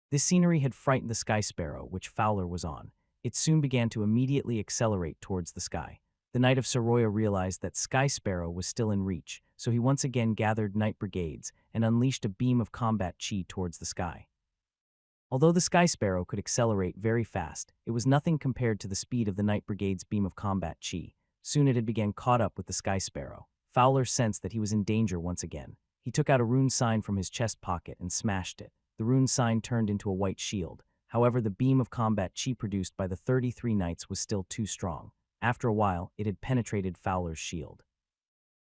This scenery had frightened the sky sparrow, which Fowler was on. It soon began to immediately accelerate towards the sky. The Knight of Soroya realized that Sky Sparrow was still in reach, so he once again gathered knight brigades and unleashed a beam of combat chi towards the sky. Although the Sky Sparrow could accelerate very fast, it was nothing compared to the speed of the knight brigade's beam of combat chi. Soon it had begun caught up with the Sky Sparrow. Fowler sensed that he was in danger once again. He took out a rune sign from his chest pocket and smashed it. The rune sign turned into a white shield. However, the beam of combat chi produced by the 33 knights was still too strong. After a while, it had penetrated Fowler's shield.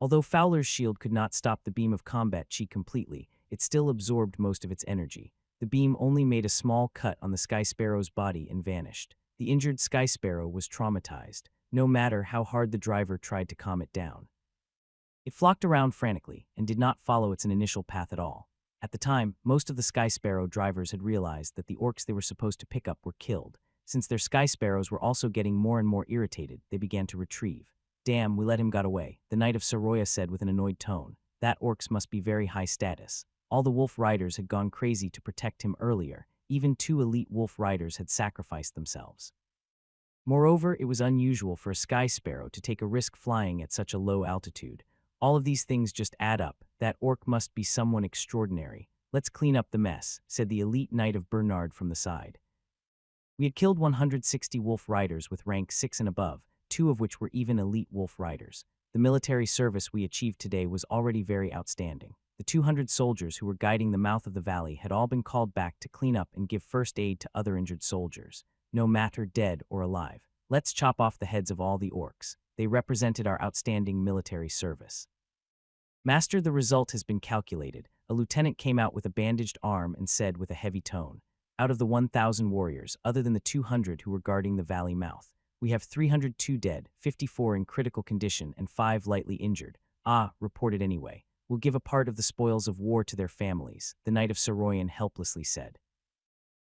Although Fowler's shield could not stop the beam of combat chi completely, it still absorbed most of its energy. The beam only made a small cut on the Sky Sparrow's body and vanished. The injured Sky Sparrow was traumatized, no matter how hard the driver tried to calm it down. It flocked around frantically and did not follow its initial path at all. At the time, most of the Sky Sparrow drivers had realized that the orcs they were supposed to pick up were killed. Since their Sky Sparrows were also getting more and more irritated, they began to retrieve. "Damn, we let him get away," the Knight of Soroya said with an annoyed tone. "That orcs must be very high status." All the wolf riders had gone crazy to protect him earlier. Even 2 elite wolf riders had sacrificed themselves. Moreover, it was unusual for a Sky Sparrow to take a risk flying at such a low altitude. All of these things just add up. That orc must be someone extraordinary. "Let's clean up the mess," said the elite Knight of Bernard from the side. We had killed 160 wolf riders with rank 6 and above, 2 of which were even elite wolf riders. The military service we achieved today was already very outstanding. The 200 soldiers who were guiding the mouth of the valley had all been called back to clean up and give first aid to other injured soldiers, no matter dead or alive. "Let's chop off the heads of all the orcs. They represented our outstanding military service." "Master, the result has been calculated." A lieutenant came out with a bandaged arm and said with a heavy tone, "Out of the 1,000 warriors, other than the 200 who were guarding the valley mouth, we have 302 dead, 54 in critical condition, and 5 lightly injured." "Ah, reported anyway. We'll give a part of the spoils of war to their families," the Knight of Soroyan helplessly said.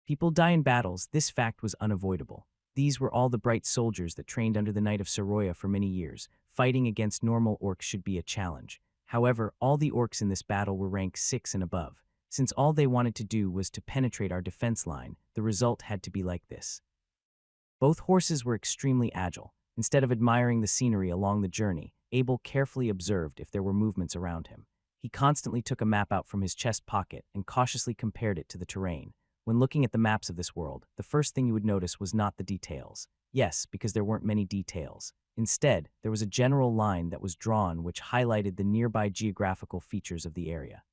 People die in battles. This fact was unavoidable. These were all the bright soldiers that trained under the Knight of Soroya for many years. Fighting against normal orcs should be a challenge. However, all the orcs in this battle were rank 6 and above. Since all they wanted to do was to penetrate our defense line, the result had to be like this. Both horses were extremely agile. Instead of admiring the scenery along the journey, Abel carefully observed if there were movements around him. He constantly took a map out from his chest pocket and cautiously compared it to the terrain. When looking at the maps of this world, the first thing you would notice was not the details. Yes, because there weren't many details. Instead, there was a general line that was drawn which highlighted the nearby geographical features of the area.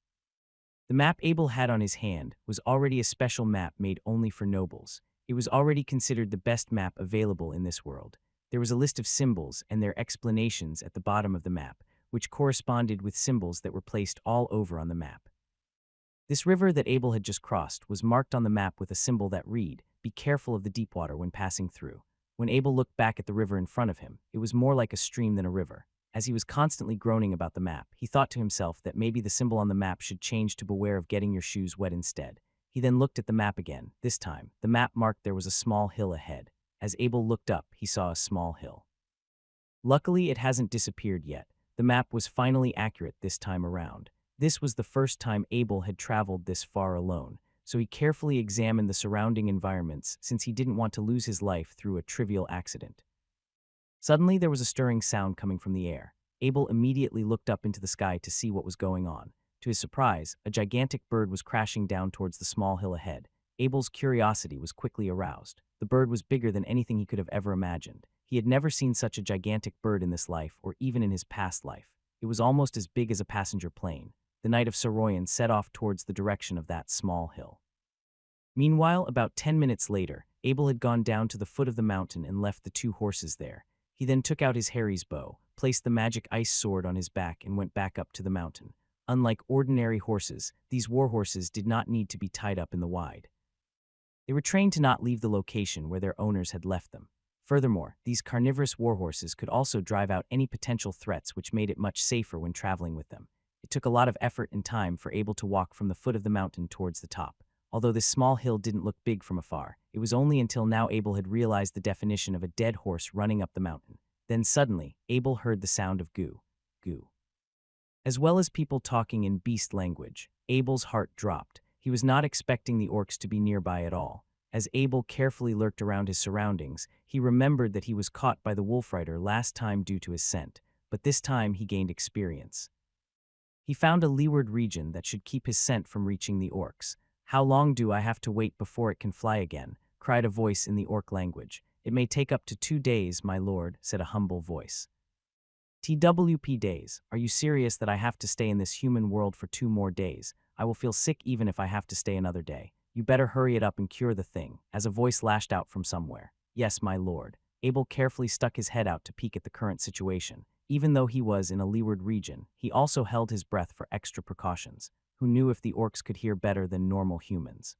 The map Abel had on his hand was already a special map made only for nobles. It was already considered the best map available in this world. There was a list of symbols and their explanations at the bottom of the map, which corresponded with symbols that were placed all over on the map. This river that Abel had just crossed was marked on the map with a symbol that read, "Be careful of the deep water when passing through." When Abel looked back at the river in front of him, it was more like a stream than a river. As he was constantly groaning about the map, he thought to himself that maybe the symbol on the map should change to "Beware of getting your shoes wet" instead. He then looked at the map again. This time, the map marked there was a small hill ahead. As Abel looked up, he saw a small hill. Luckily, it hasn't disappeared yet. The map was finally accurate this time around. This was the first time Abel had traveled this far alone, so he carefully examined the surrounding environments since he didn't want to lose his life through a trivial accident. Suddenly, there was a stirring sound coming from the air. Abel immediately looked up into the sky to see what was going on. To his surprise, a gigantic bird was crashing down towards the small hill ahead. Abel's curiosity was quickly aroused. The bird was bigger than anything he could have ever imagined. He had never seen such a gigantic bird in this life or even in his past life. It was almost as big as a passenger plane. The Knight of Saroyan set off towards the direction of that small hill. Meanwhile, about 10 minutes later, Abel had gone down to the foot of the mountain and left the two horses there. He then took out his Harry's bow, placed the magic ice sword on his back, and went back up to the mountain. Unlike ordinary horses, these war horses did not need to be tied up in the wide. They were trained to not leave the location where their owners had left them. Furthermore, these carnivorous war horses could also drive out any potential threats, which made it much safer when traveling with them. It took a lot of effort and time for Abel to walk from the foot of the mountain towards the top. Although this small hill didn't look big from afar, it was only until now Abel had realized the definition of a dead horse running up the mountain. Then suddenly, Abel heard the sound of goo, goo. As well as people talking in beast language, Abel's heart dropped. He was not expecting the orcs to be nearby at all. As Abel carefully lurked around his surroundings, he remembered that he was caught by the wolf rider last time due to his scent, but this time he gained experience. He found a leeward region that should keep his scent from reaching the orcs. "How long do I have to wait before it can fly again?" cried a voice in the orc language. "It may take up to 2 days, my lord," said a humble voice. "TWP days? Are you serious that I have to stay in this human world for 2 more days? I will feel sick even if I have to stay another day. You better hurry it up and cure the thing," as a voice lashed out from somewhere. "Yes, my lord." Abel carefully stuck his head out to peek at the current situation. Even though he was in a leeward region, he also held his breath for extra precautions. Who knew if the orcs could hear better than normal humans?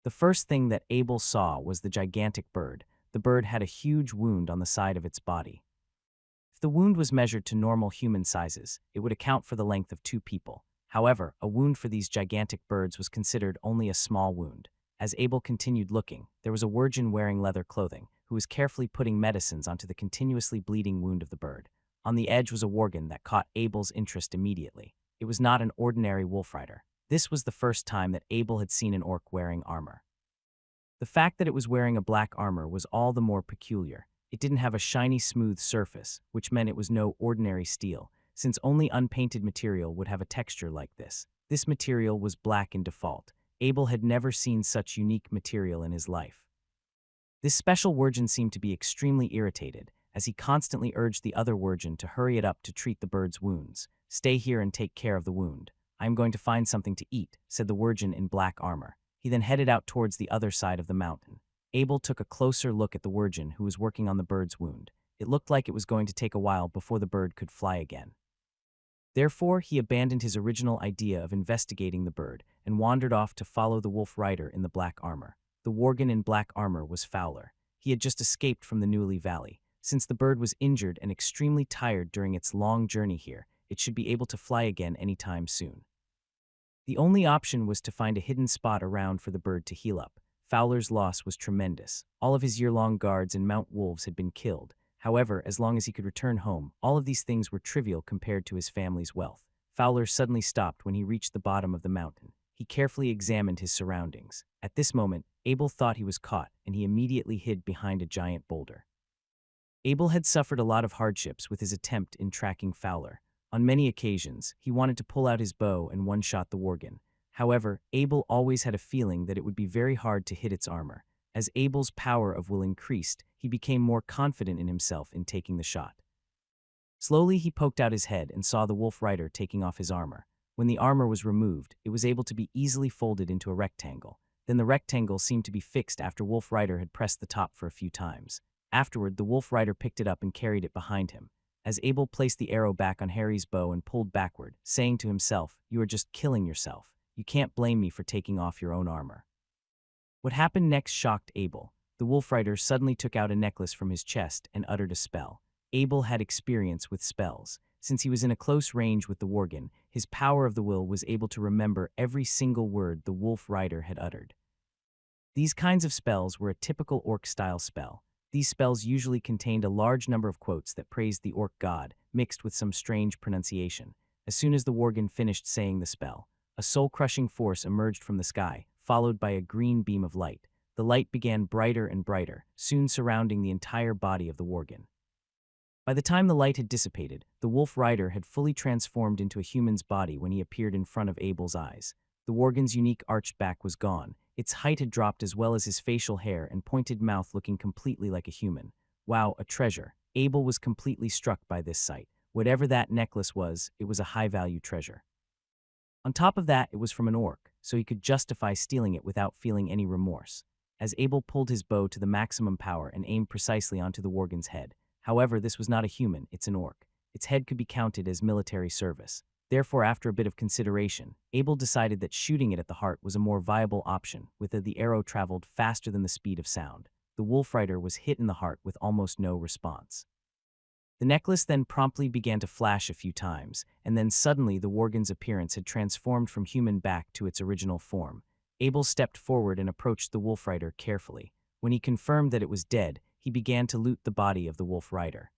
The first thing that Abel saw was the gigantic bird. The bird had a huge wound on the side of its body. If the wound was measured to normal human sizes, it would account for the length of 2 people. However, a wound for these gigantic birds was considered only a small wound. As Abel continued looking, there was a wirgin wearing leather clothing, who was carefully putting medicines onto the continuously bleeding wound of the bird. On the edge was a worgen that caught Abel's interest immediately. It was not an ordinary wolf rider. This was the first time that Abel had seen an orc wearing armor. The fact that it was wearing a black armor was all the more peculiar. It didn't have a shiny, smooth surface, which meant it was no ordinary steel, since only unpainted material would have a texture like this. This material was black in default. Abel had never seen such unique material in his life. This special wirgin seemed to be extremely irritated, as he constantly urged the other wirgin to hurry it up to treat the bird's wounds. "Stay here and take care of the wound. I am going to find something to eat," said the wirgin in black armor. He then headed out towards the other side of the mountain. Abel took a closer look at the wirgin who was working on the bird's wound. It looked like it was going to take a while before the bird could fly again. Therefore, he abandoned his original idea of investigating the bird and wandered off to follow the wolf rider in the black armor. The worgen in black armor was Fowler. He had just escaped from the Newly Valley. Since the bird was injured and extremely tired during its long journey here, it should be able to fly again anytime soon. The only option was to find a hidden spot around for the bird to heal up. Fowler's loss was tremendous. All of his year-long guards and mount wolves had been killed. However, as long as he could return home, all of these things were trivial compared to his family's wealth. Fowler suddenly stopped when he reached the bottom of the mountain. He carefully examined his surroundings. At this moment, Abel thought he was caught, and he immediately hid behind a giant boulder. Abel had suffered a lot of hardships with his attempt in tracking Fowler. On many occasions, he wanted to pull out his bow and one-shot the worgen. However, Abel always had a feeling that it would be very hard to hit its armor. As Abel's power of will increased, he became more confident in himself in taking the shot. Slowly, he poked out his head and saw the wolf rider taking off his armor. When the armor was removed, it was able to be easily folded into a rectangle. Then the rectangle seemed to be fixed after Wolf Rider had pressed the top for a few times. Afterward, the Wolf Rider picked it up and carried it behind him. As Abel placed the arrow back on Harry's bow and pulled backward, saying to himself, "You are just killing yourself. You can't blame me for taking off your own armor." What happened next shocked Abel. The wolf rider suddenly took out a necklace from his chest and uttered a spell. Abel had experience with spells. Since he was in a close range with the worgen, his power of the will was able to remember every single word the wolf rider had uttered. These kinds of spells were a typical orc-style spell. These spells usually contained a large number of quotes that praised the orc god, mixed with some strange pronunciation. As soon as the worgen finished saying the spell, a soul-crushing force emerged from the sky, followed by a green beam of light. The light began brighter and brighter, soon surrounding the entire body of the worgen. By the time the light had dissipated, the wolf rider had fully transformed into a human's body when he appeared in front of Abel's eyes. The worgen's unique arched back was gone. Its height had dropped as well as his facial hair and pointed mouth looking completely like a human. Wow, a treasure. Abel was completely struck by this sight. Whatever that necklace was, it was a high-value treasure. On top of that, it was from an orc, so he could justify stealing it without feeling any remorse. As Abel pulled his bow to the maximum power and aimed precisely onto the worgen's head. However, this was not a human, it's an orc. Its head could be counted as military service. Therefore, after a bit of consideration, Abel decided that shooting it at the heart was a more viable option, with the arrow traveled faster than the speed of sound. The wolf rider was hit in the heart with almost no response. The necklace then promptly began to flash a few times, and then suddenly the worgen's appearance had transformed from human back to its original form. Abel stepped forward and approached the wolf rider carefully. When he confirmed that it was dead, he began to loot the body of the wolf rider.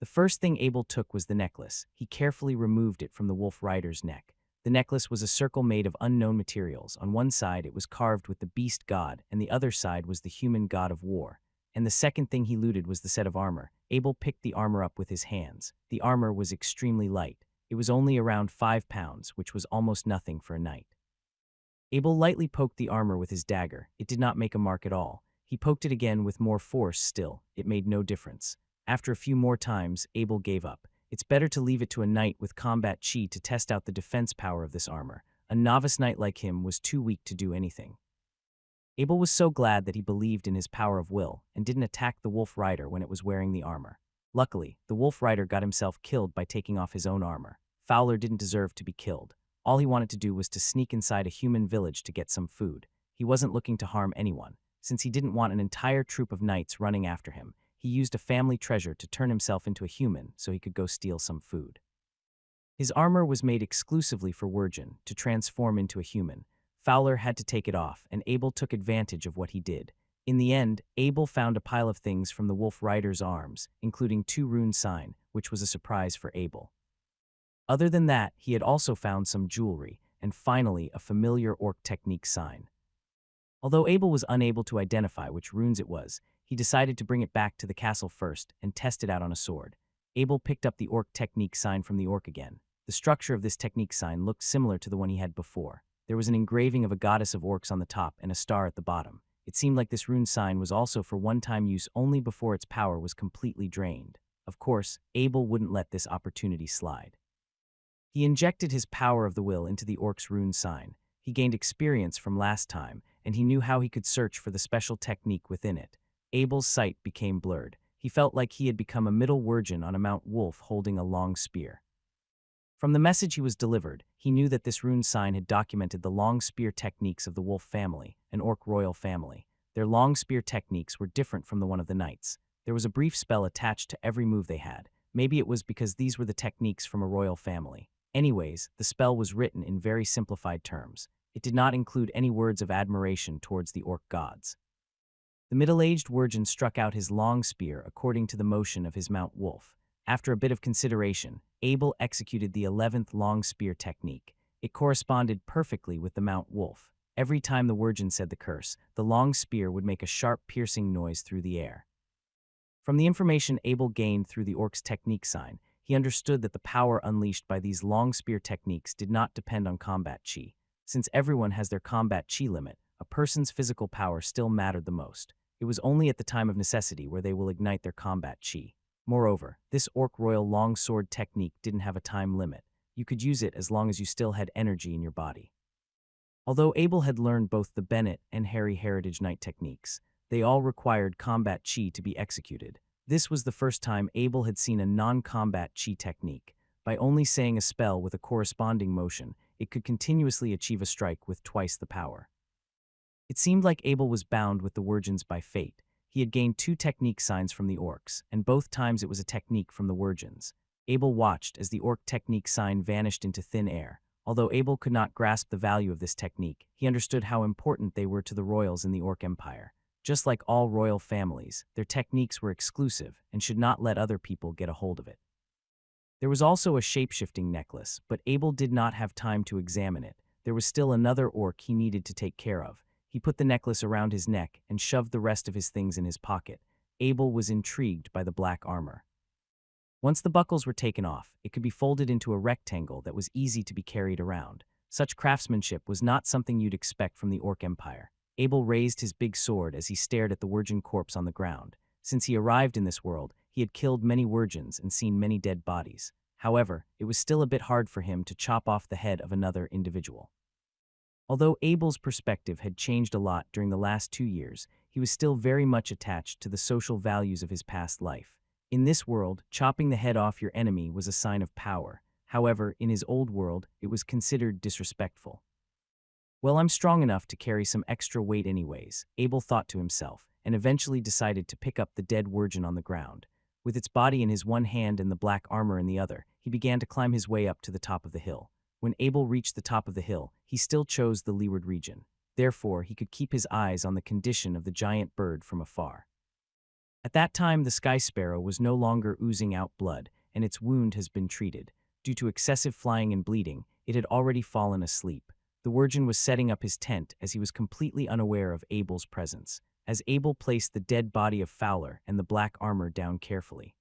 The first thing Abel took was the necklace. He carefully removed it from the wolf rider's neck. The necklace was a circle made of unknown materials. On one side, it was carved with the beast god, and the other side was the human god of war. And the second thing he looted was the set of armor. Abel picked the armor up with his hands. The armor was extremely light. It was only around 5 pounds, which was almost nothing for a knight. Abel lightly poked the armor with his dagger. It did not make a mark at all. He poked it again with more force still. It made no difference. After a few more times, Abel gave up. It's better to leave it to a knight with combat chi to test out the defense power of this armor. A novice knight like him was too weak to do anything. Abel was so glad that he believed in his power of will and didn't attack the wolf rider when it was wearing the armor. Luckily, the wolf rider got himself killed by taking off his own armor. Fowler didn't deserve to be killed. All he wanted to do was to sneak inside a human village to get some food. He wasn't looking to harm anyone. Since he didn't want an entire troop of knights running after him, he used a family treasure to turn himself into a human so he could go steal some food. His armor was made exclusively for Wergen to transform into a human. Fowler had to take it off, and Abel took advantage of what he did. In the end, Abel found a pile of things from the wolf rider's arms, including 2 rune sign, which was a surprise for Abel. Other than that, he had also found some jewelry, and finally a familiar orc technique sign. Although Abel was unable to identify which runes it was, he decided to bring it back to the castle first and test it out on a sword. Abel picked up the orc technique sign from the orc again. The structure of this technique sign looked similar to the one he had before. There was an engraving of a goddess of orcs on the top and a star at the bottom. It seemed like this rune sign was also for one-time use only before its power was completely drained. Of course, Abel wouldn't let this opportunity slide. He injected his power of the will into the orc's rune sign. He gained experience from last time, and he knew how he could search for the special technique within it. Abel's sight became blurred. He felt like he had become a middle Wergen on a Mount Wolf holding a long spear. From the message he was delivered, he knew that this rune sign had documented the long spear techniques of the wolf family, an orc royal family. Their long spear techniques were different from the one of the knights. There was a brief spell attached to every move they had. Maybe it was because these were the techniques from a royal family. Anyways, the spell was written in very simplified terms. It did not include any words of admiration towards the orc gods. The middle-aged Wergen struck out his long spear according to the motion of his Mount Wolf. After a bit of consideration, Abel executed the 11th long spear technique. It corresponded perfectly with the Mount Wolf. Every time the Wergen said the curse, the long spear would make a sharp piercing noise through the air. From the information Abel gained through the orc's technique sign, he understood that the power unleashed by these long spear techniques did not depend on combat chi. Since everyone has their combat chi limit, a person's physical power still mattered the most. It was only at the time of necessity where they will ignite their combat chi. Moreover, this orc royal long sword technique didn't have a time limit. You could use it as long as you still had energy in your body. Although Abel had learned both the Bennett and Harry Heritage Knight techniques, they all required combat chi to be executed. This was the first time Abel had seen a non-combat chi technique. By only saying a spell with a corresponding motion, it could continuously achieve a strike with twice the power. It seemed like Abel was bound with the Wergens by fate. He had gained 2 technique signs from the orcs, and both times it was a technique from the Wergens. Abel watched as the orc technique sign vanished into thin air. Although Abel could not grasp the value of this technique, he understood how important they were to the royals in the Orc Empire. Just like all royal families, their techniques were exclusive and should not let other people get a hold of it. There was also a shape-shifting necklace, but Abel did not have time to examine it. There was still another orc he needed to take care of. He put the necklace around his neck and shoved the rest of his things in his pocket. Abel was intrigued by the black armor. Once the buckles were taken off, it could be folded into a rectangle that was easy to be carried around. Such craftsmanship was not something you'd expect from the Orc Empire. Abel raised his big sword as he stared at the Wergen corpse on the ground. Since he arrived in this world, he He had killed many virgins and seen many dead bodies. However, it was still a bit hard for him to chop off the head of another individual. Although Abel's perspective had changed a lot during the last 2 years, he was still very much attached to the social values of his past life. In this world, chopping the head off your enemy was a sign of power. However, in his old world, it was considered disrespectful. Well, I'm strong enough to carry some extra weight anyways, Abel thought to himself, and eventually decided to pick up the dead virgin on the ground. With its body in his one hand and the black armor in the other, he began to climb his way up to the top of the hill. When Abel reached the top of the hill, he still chose the leeward region. Therefore, he could keep his eyes on the condition of the giant bird from afar. At that time, the sky sparrow was no longer oozing out blood, and its wound has been treated. Due to excessive flying and bleeding, it had already fallen asleep. The virgin was setting up his tent as he was completely unaware of Abel's presence, as Abel placed the dead body of Fowler and the black armor down carefully.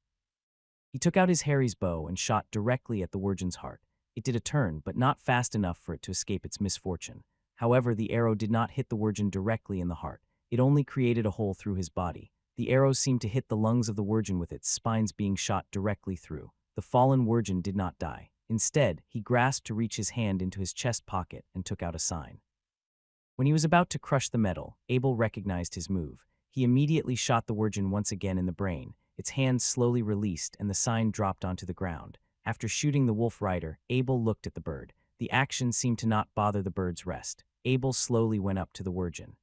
He took out his Harry's bow and shot directly at the virgin's heart. It did a turn, but not fast enough for it to escape its misfortune. However, the arrow did not hit the virgin directly in the heart. It only created a hole through his body. The arrow seemed to hit the lungs of the virgin with its spines being shot directly through. The fallen virgin did not die. Instead, he grasped to reach his hand into his chest pocket and took out a sign. When he was about to crush the metal, Abel recognized his move. He immediately shot the virgin once again in the brain. Its hand slowly released and the sign dropped onto the ground. After shooting the wolf rider, Abel looked at the bird. The action seemed to not bother the bird's rest. Abel slowly went up to the virgin.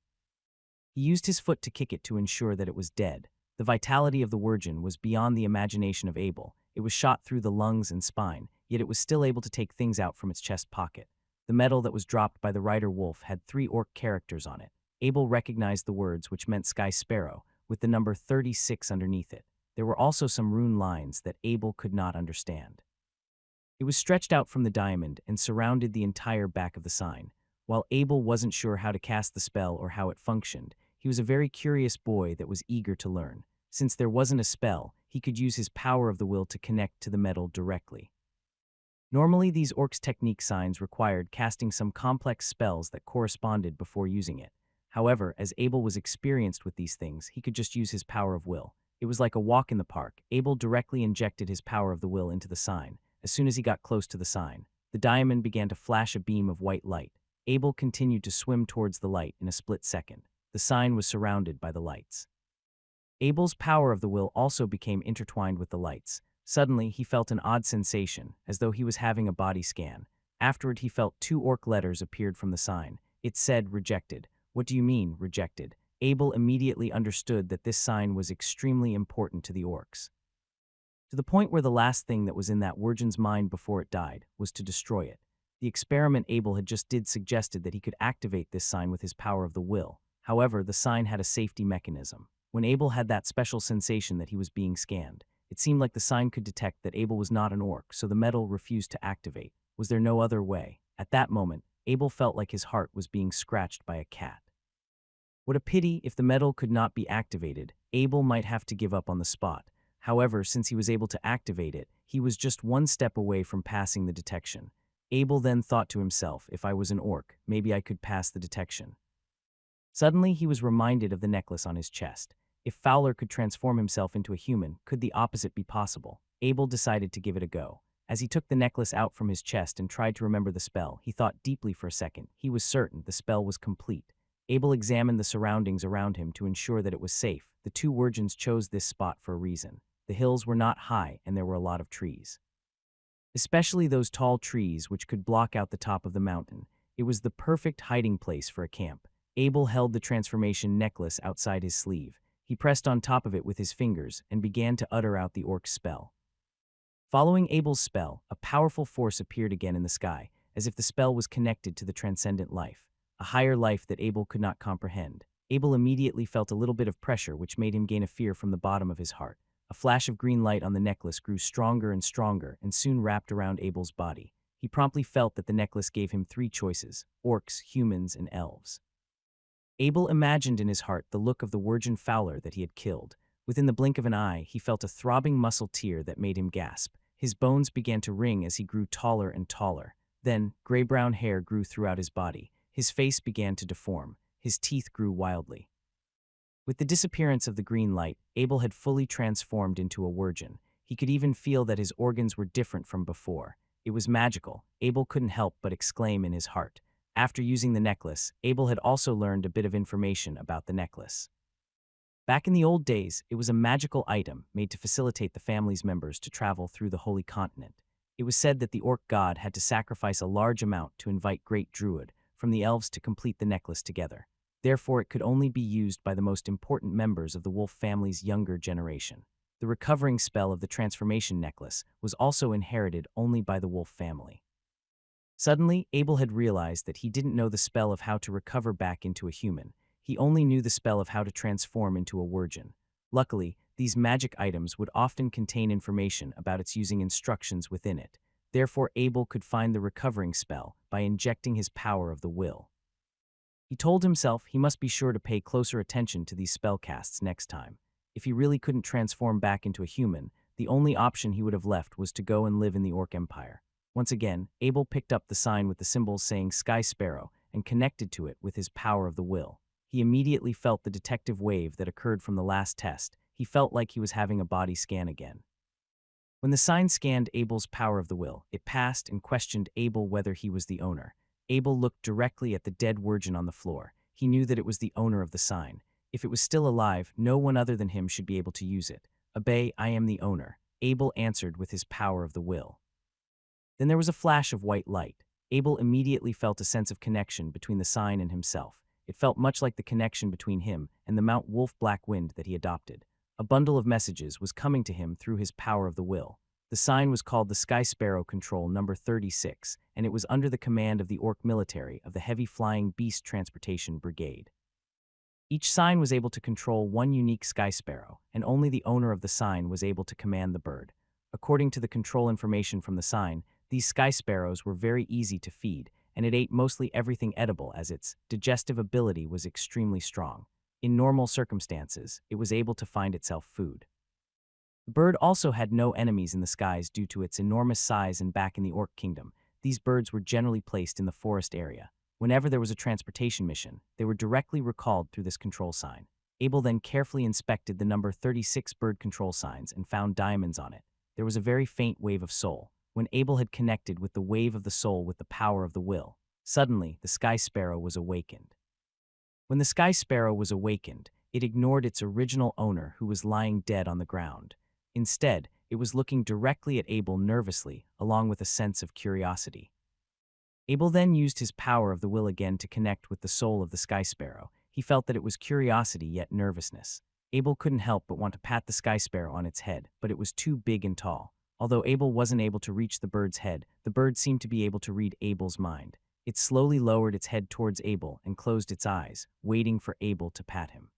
He used his foot to kick it to ensure that it was dead. The vitality of the virgin was beyond the imagination of Abel. It was shot through the lungs and spine, yet it was still able to take things out from its chest pocket. The medal that was dropped by the rider wolf had 3 orc characters on it. Abel recognized the words, which meant Sky Sparrow, with the number 36 underneath it. There were also some rune lines that Abel could not understand. It was stretched out from the diamond and surrounded the entire back of the sign. While Abel wasn't sure how to cast the spell or how it functioned, he was a very curious boy that was eager to learn. Since there wasn't a spell, he could use his power of the will to connect to the metal directly. Normally, these Orc's technique signs required casting some complex spells that corresponded before using it. However, as Abel was experienced with these things, he could just use his power of will. It was like a walk in the park. Abel directly injected his power of the will into the sign. As soon as he got close to the sign, the diamond began to flash a beam of white light. Abel continued to swim towards the light in a split second. The sign was surrounded by the lights. Abel's power of the will also became intertwined with the lights. Suddenly, he felt an odd sensation, as though he was having a body scan. Afterward, he felt 2 orc letters appeared from the sign. It said, "Rejected." "What do you mean, rejected?" Abel immediately understood that this sign was extremely important to the orcs. To the point where the last thing that was in that virgin's mind before it died was to destroy it. The experiment Abel had just did suggested that he could activate this sign with his power of the will. However, the sign had a safety mechanism. When Abel had that special sensation that he was being scanned, it seemed like the sign could detect that Abel was not an orc, so the metal refused to activate. Was there no other way? At that moment, Abel felt like his heart was being scratched by a cat. What a pity. If the metal could not be activated, Abel might have to give up on the spot. However, since he was able to activate it, he was just 1 step away from passing the detection. Abel then thought to himself, if I was an orc, maybe I could pass the detection. Suddenly, he was reminded of the necklace on his chest. If Fowler could transform himself into a human, could the opposite be possible? Abel decided to give it a go. As he took the necklace out from his chest and tried to remember the spell, he thought deeply for a second. He was certain the spell was complete. Abel examined the surroundings around him to ensure that it was safe. The 2 virgins chose this spot for a reason. The hills were not high and there were a lot of trees. Especially those tall trees which could block out the top of the mountain. It was the perfect hiding place for a camp. Abel held the transformation necklace outside his sleeve. He pressed on top of it with his fingers and began to utter out the orc's spell. Following Abel's spell, a powerful force appeared again in the sky, as if the spell was connected to the transcendent life, a higher life that Abel could not comprehend. Abel immediately felt a little bit of pressure which made him gain a fear from the bottom of his heart. A flash of green light on the necklace grew stronger and stronger and soon wrapped around Abel's body. He promptly felt that the necklace gave him 3 choices: orcs, humans, and elves. Abel imagined in his heart the look of the virgin Fowler that he had killed. Within the blink of an eye, he felt a throbbing muscle tear that made him gasp. His bones began to ring as he grew taller and taller. Then, gray-brown hair grew throughout his body. His face began to deform. His teeth grew wildly. With the disappearance of the green light, Abel had fully transformed into a virgin. He could even feel that his organs were different from before. It was magical. Abel couldn't help but exclaim in his heart. After using the necklace, Abel had also learned a bit of information about the necklace. Back in the old days, it was a magical item made to facilitate the family's members to travel through the Holy Continent. It was said that the orc god had to sacrifice a large amount to invite great druid from the elves to complete the necklace together. Therefore, it could only be used by the most important members of the wolf family's younger generation. The recovering spell of the transformation necklace was also inherited only by the wolf family. Suddenly, Abel had realized that he didn't know the spell of how to recover back into a human. He only knew the spell of how to transform into a virgin. Luckily, these magic items would often contain information about its using instructions within it. Therefore, Abel could find the recovering spell by injecting his power of the will. He told himself he must be sure to pay closer attention to these spell casts next time. If he really couldn't transform back into a human, the only option he would have left was to go and live in the Orc Empire. Once again, Abel picked up the sign with the symbols saying Sky Sparrow and connected to it with his power of the will. He immediately felt the detective wave that occurred from the last test. He felt like he was having a body scan again. When the sign scanned Abel's power of the will, it passed and questioned Abel whether he was the owner. Abel looked directly at the dead virgin on the floor. He knew that it was the owner of the sign. If it was still alive, no one other than him should be able to use it. "Obey, I am the owner," Abel answered with his power of the will. Then there was a flash of white light. Abel immediately felt a sense of connection between the sign and himself. It felt much like the connection between him and the Mount Wolf Black Wind that he adopted. A bundle of messages was coming to him through his power of the will. The sign was called the Sky Sparrow Control Number 36, and it was under the command of the Orc military of the Heavy Flying Beast Transportation Brigade. Each sign was able to control one unique Sky Sparrow, and only the owner of the sign was able to command the bird. According to the control information from the sign, these Sky Sparrows were very easy to feed, and it ate mostly everything edible as its digestive ability was extremely strong. In normal circumstances, it was able to find itself food. The bird also had no enemies in the skies due to its enormous size, and back in the Orc Kingdom, these birds were generally placed in the forest area. Whenever there was a transportation mission, they were directly recalled through this control sign. Abel then carefully inspected the number 36 bird control signs and found diamonds on it. There was a very faint wave of soul. When Abel had connected with the wave of the soul with the power of the will, suddenly the Sky Sparrow was awakened. When the Sky Sparrow was awakened, it ignored its original owner who was lying dead on the ground. Instead, it was looking directly at Abel nervously, along with a sense of curiosity. Abel then used his power of the will again to connect with the soul of the Sky Sparrow. He felt that it was curiosity yet nervousness. Abel couldn't help but want to pat the Sky Sparrow on its head, but it was too big and tall. Although Abel wasn't able to reach the bird's head, the bird seemed to be able to read Abel's mind. It slowly lowered its head towards Abel and closed its eyes, waiting for Abel to pat him.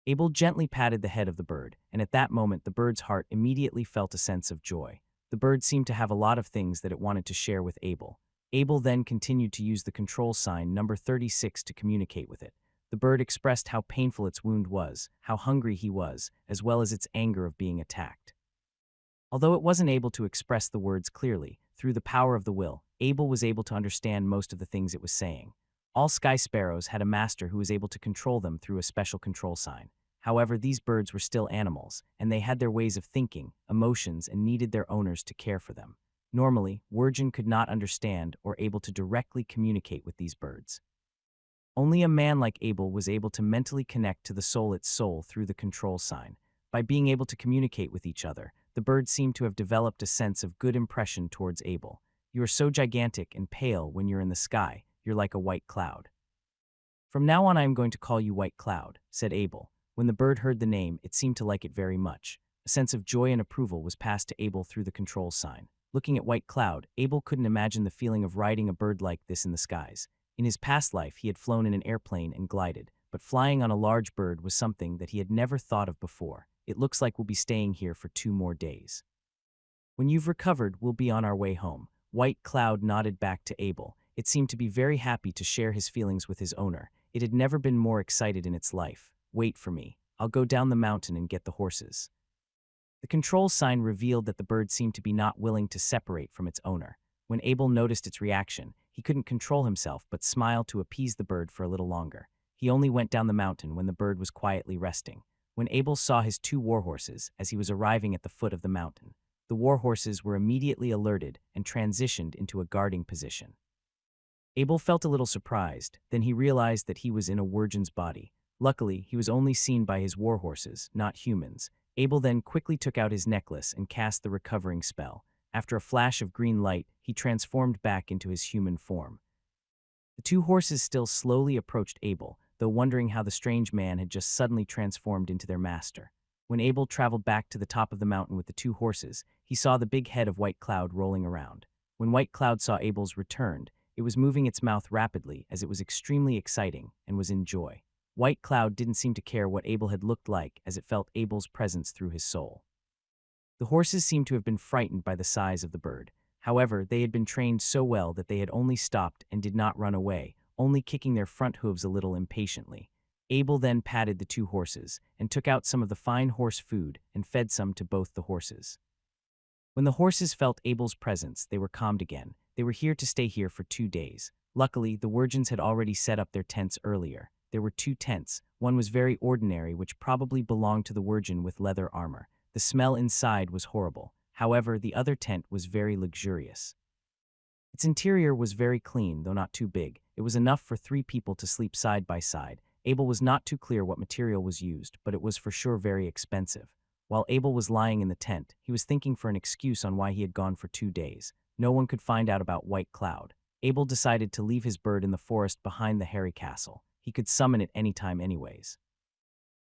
Abel gently patted the head of the bird, and at that moment the bird's heart immediately felt a sense of joy. The bird seemed to have a lot of things that it wanted to share with Abel. Abel then continued to use the control sign number 36 to communicate with it. The bird expressed how painful its wound was, how hungry he was, as well as its anger of being attacked. Although it wasn't able to express the words clearly, through the power of the will, Abel was able to understand most of the things it was saying. All Sky Sparrows had a master who was able to control them through a special control sign. However, these birds were still animals, and they had their ways of thinking, emotions, and needed their owners to care for them. Normally, Virgin could not understand or able to directly communicate with these birds. Only a man like Abel was able to mentally connect to the soul its soul through the control sign. By being able to communicate with each other, the birds seemed to have developed a sense of good impression towards Abel. "You are so gigantic and pale when you're in the sky, you're like a white cloud." "From now on I am going to call you White Cloud," said Abel. When the bird heard the name, it seemed to like it very much. A sense of joy and approval was passed to Abel through the control sign. Looking at White Cloud, Abel couldn't imagine the feeling of riding a bird like this in the skies. In his past life, he had flown in an airplane and glided, but flying on a large bird was something that he had never thought of before. "It looks like we'll be staying here for 2 more days. When you've recovered, we'll be on our way home." White Cloud nodded back to Abel. It seemed to be very happy to share his feelings with his owner. It had never been more excited in its life. "Wait for me. I'll go down the mountain and get the horses." The control sign revealed that the bird seemed to be not willing to separate from its owner. When Abel noticed its reaction, he couldn't control himself but smiled to appease the bird for a little longer. He only went down the mountain when the bird was quietly resting. When Abel saw his two warhorses as he was arriving at the foot of the mountain, the warhorses were immediately alerted and transitioned into a guarding position. Abel felt a little surprised, then he realized that he was in a Wirgen's body. Luckily, he was only seen by his warhorses, not humans. Abel then quickly took out his necklace and cast the recovering spell. After a flash of green light, he transformed back into his human form. The two horses still slowly approached Abel, though wondering how the strange man had just suddenly transformed into their master. When Abel traveled back to the top of the mountain with the two horses, he saw the big head of White Cloud rolling around. When White Cloud saw Abel's return, it was moving its mouth rapidly as it was extremely exciting and was in joy. White Cloud didn't seem to care what Abel had looked like as it felt Abel's presence through his soul. The horses seemed to have been frightened by the size of the bird. However, they had been trained so well that they had only stopped and did not run away, only kicking their front hooves a little impatiently. Abel then patted the two horses and took out some of the fine horse food and fed some to both the horses. When the horses felt Abel's presence, they were calmed again. They were here to stay here for 2 days. Luckily, the Wirgens had already set up their tents earlier. There were 2 tents. One was very ordinary, which probably belonged to the Wirgen with leather armor. The smell inside was horrible. However, the other tent was very luxurious. Its interior was very clean, though not too big. It was enough for 3 people to sleep side by side. Abel was not too clear what material was used, but it was for sure very expensive. While Abel was lying in the tent, he was thinking for an excuse on why he had gone for 2 days. No one could find out about White Cloud. Abel decided to leave his bird in the forest behind the hairy castle. He could summon it anytime anyways.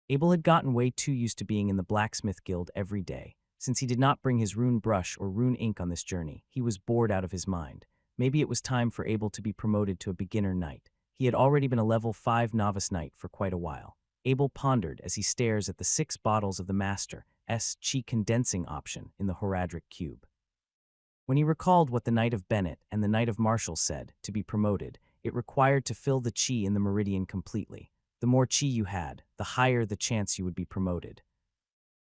Abel had gotten way too used to being in the Blacksmith Guild every day. Since he did not bring his rune brush or rune ink on this journey, he was bored out of his mind. Maybe it was time for Abel to be promoted to a beginner knight. He had already been a level 5 novice knight for quite a while. Abel pondered as he stares at the 6 bottles of the Master's chi condensing option in the Horadric cube. When he recalled what the Knight of Bennett and the Knight of Marshall said, to be promoted, it required to fill the chi in the meridian completely. The more chi you had, the higher the chance you would be promoted.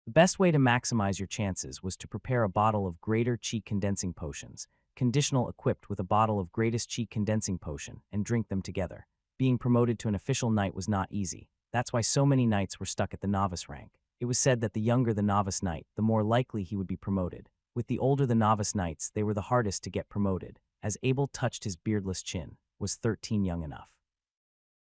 The best way to maximize your chances was to prepare a bottle of greater chi condensing potions, conditional equipped with a bottle of greatest chi condensing potion, and drink them together. Being promoted to an official knight was not easy. That's why so many knights were stuck at the novice rank. It was said that the younger the novice knight, the more likely he would be promoted. With the older the novice knights, they were the hardest to get promoted. As Abel touched his beardless chin, was 13 young enough?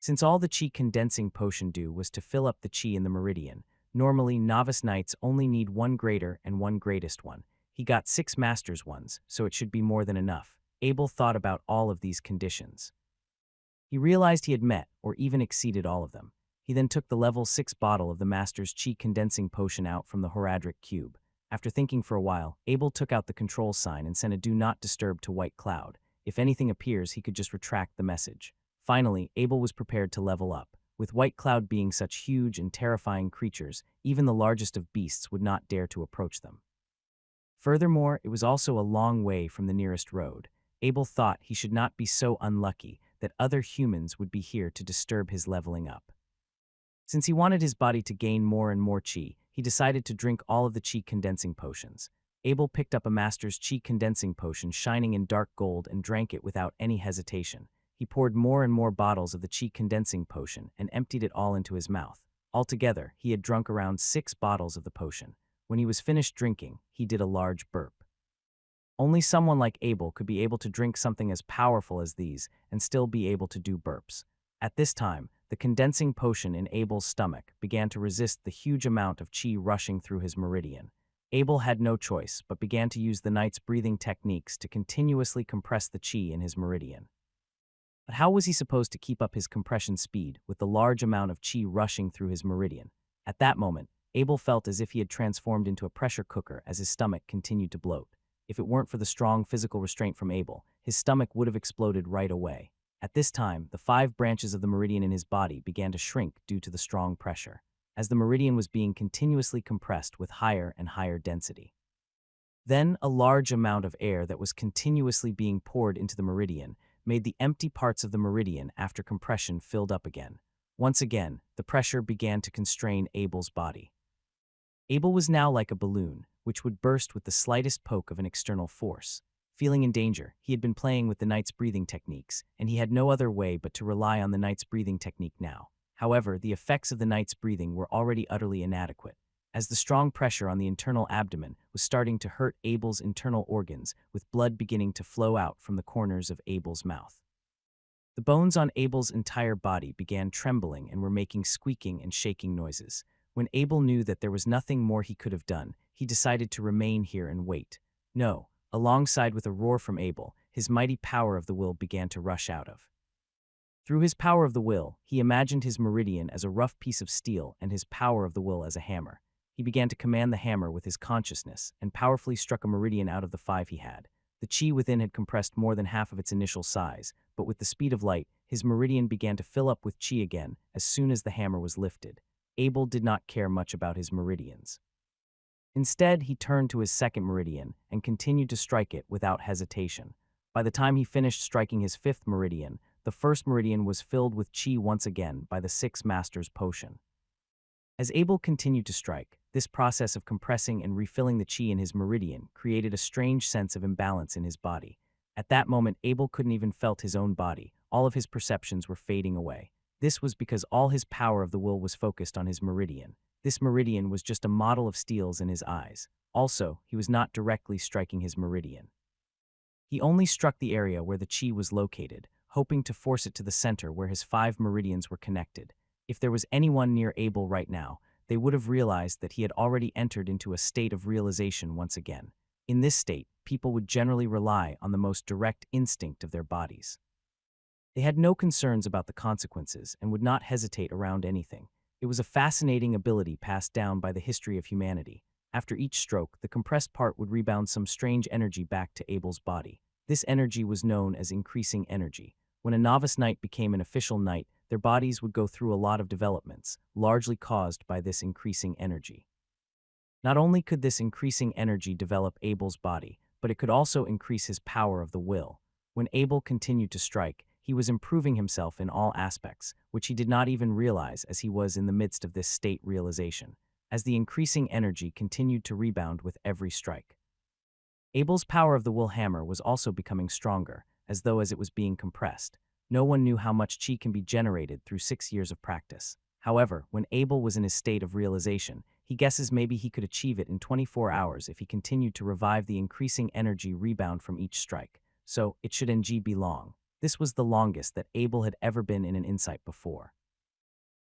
Since all the chi condensing potion do was to fill up the chi in the meridian, normally novice knights only need 1 greater and 1 greatest one. He got 6 master's ones, so it should be more than enough. Abel thought about all of these conditions. He realized he had met, or even exceeded all of them. He then took the level 6 bottle of the Master's Chi condensing potion out from the Horadric cube. After thinking for a while, Abel took out the control sign and sent a do not disturb to White Cloud. If anything appears, he could just retract the message. Finally, Abel was prepared to level up. With White Cloud being such huge and terrifying creatures, even the largest of beasts would not dare to approach them. Furthermore, it was also a long way from the nearest road. Abel thought he should not be so unlucky that other humans would be here to disturb his leveling up. Since he wanted his body to gain more and more chi, he decided to drink all of the chi condensing potions. Abel picked up a Master's Chi condensing potion shining in dark gold and drank it without any hesitation. He poured more and more bottles of the chi condensing potion and emptied it all into his mouth. Altogether, he had drunk around 6 bottles of the potion. When he was finished drinking, he did a large burp. Only someone like Abel could be able to drink something as powerful as these and still be able to do burps. At this time, the condensing potion in Abel's stomach began to resist the huge amount of chi rushing through his meridian. Abel had no choice but began to use the knight's breathing techniques to continuously compress the chi in his meridian. But how was he supposed to keep up his compression speed with the large amount of chi rushing through his meridian? At that moment, Abel felt as if he had transformed into a pressure cooker as his stomach continued to bloat. If it weren't for the strong physical restraint from Abel, his stomach would have exploded right away. At this time, the 5 branches of the meridian in his body began to shrink due to the strong pressure, as the meridian was being continuously compressed with higher and higher density. Then, a large amount of air that was continuously being poured into the meridian made the empty parts of the meridian after compression filled up again. Once again, the pressure began to constrain Abel's body. Abel was now like a balloon, which would burst with the slightest poke of an external force. Feeling in danger, he had been playing with the knight's breathing techniques, and he had no other way but to rely on the knight's breathing technique now. However, the effects of the knight's breathing were already utterly inadequate, as the strong pressure on the internal abdomen was starting to hurt Abel's internal organs, with blood beginning to flow out from the corners of Abel's mouth. The bones on Abel's entire body began trembling and were making squeaking and shaking noises. When Abel knew that there was nothing more he could have done, he decided to remain here and wait. No, alongside with a roar from Abel, his mighty power of the will began to rush out of. Through his power of the will, he imagined his meridian as a rough piece of steel and his power of the will as a hammer. He began to command the hammer with his consciousness and powerfully struck a meridian out of the 5 he had. The chi within had compressed more than half of its initial size, but with the speed of light, his meridian began to fill up with chi again as soon as the hammer was lifted. Abel did not care much about his meridians. Instead, he turned to his second meridian and continued to strike it without hesitation. By the time he finished striking his 5th meridian, the first meridian was filled with chi once again by the 6 Master's potion. As Abel continued to strike, this process of compressing and refilling the chi in his meridian created a strange sense of imbalance in his body. At that moment, Abel couldn't even felt his own body. All of his perceptions were fading away. This was because all his power of the will was focused on his meridian. This meridian was just a model of steels in his eyes. Also, he was not directly striking his meridian. He only struck the area where the chi was located, hoping to force it to the center where his 5 meridians were connected. If there was anyone near Abel right now, they would have realized that he had already entered into a state of realization once again. In this state, people would generally rely on the most direct instinct of their bodies. They had no concerns about the consequences and would not hesitate around anything. It was a fascinating ability passed down by the history of humanity. After each stroke, the compressed part would rebound some strange energy back to Abel's body. This energy was known as increasing energy. When a novice knight became an official knight, their bodies would go through a lot of developments, largely caused by this increasing energy. Not only could this increasing energy develop Abel's body, but it could also increase his power of the will. When Abel continued to strike, he was improving himself in all aspects, which he did not even realize as he was in the midst of this state realization, as the increasing energy continued to rebound with every strike. Abel's power of the will hammer was also becoming stronger, as though as it was being compressed. No one knew how much chi can be generated through 6 years of practice. However, when Abel was in his state of realization, he guesses maybe he could achieve it in 24 hours if he continued to revive the increasing energy rebound from each strike. So, it should ng be long. This was the longest that Abel had ever been in an insight before.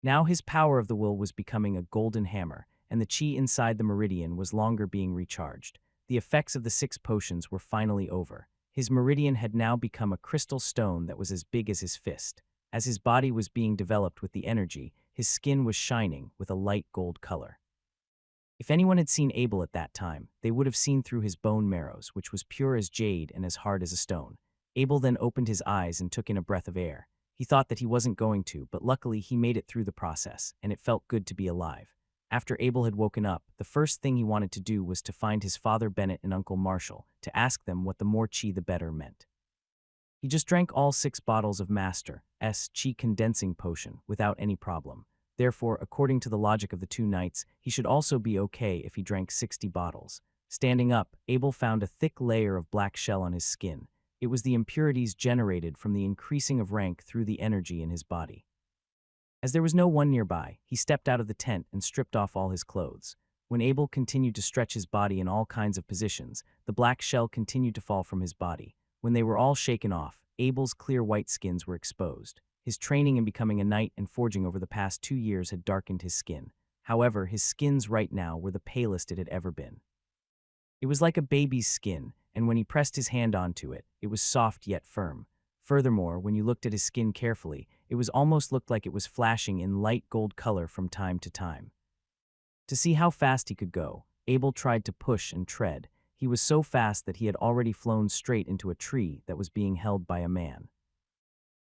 Now his power of the will was becoming a golden hammer, and the chi inside the meridian was longer being recharged. The effects of the 6 potions were finally over. His meridian had now become a crystal stone that was as big as his fist. As his body was being developed with the energy, his skin was shining with a light gold color. If anyone had seen Abel at that time, they would have seen through his bone marrows, which was pure as jade and as hard as a stone. Abel then opened his eyes and took in a breath of air. He thought that he wasn't going to, but luckily he made it through the process, and it felt good to be alive. After Abel had woken up, the first thing he wanted to do was to find his father Bennett and Uncle Marshall, to ask them what the more chi the better meant. He just drank all 6 bottles of Master's chi condensing potion without any problem. Therefore, according to the logic of the 2 knights, he should also be okay if he drank 60 bottles. Standing up, Abel found a thick layer of black shell on his skin. It was the impurities generated from the increasing of rank through the energy in his body. As there was no one nearby, he stepped out of the tent and stripped off all his clothes. When Abel continued to stretch his body in all kinds of positions, the black shell continued to fall from his body. When they were all shaken off, Abel's clear white skins were exposed. His training in becoming a knight and forging over the past 2 years had darkened his skin. However, his skins right now were the palest it had ever been. It was like a baby's skin, and when he pressed his hand onto it, it was soft yet firm. Furthermore, when you looked at his skin carefully, it was almost looked like it was flashing in light gold color from time to time. To see how fast he could go, Abel tried to push and tread. He was so fast that he had already flown straight into a tree that was being held by a man.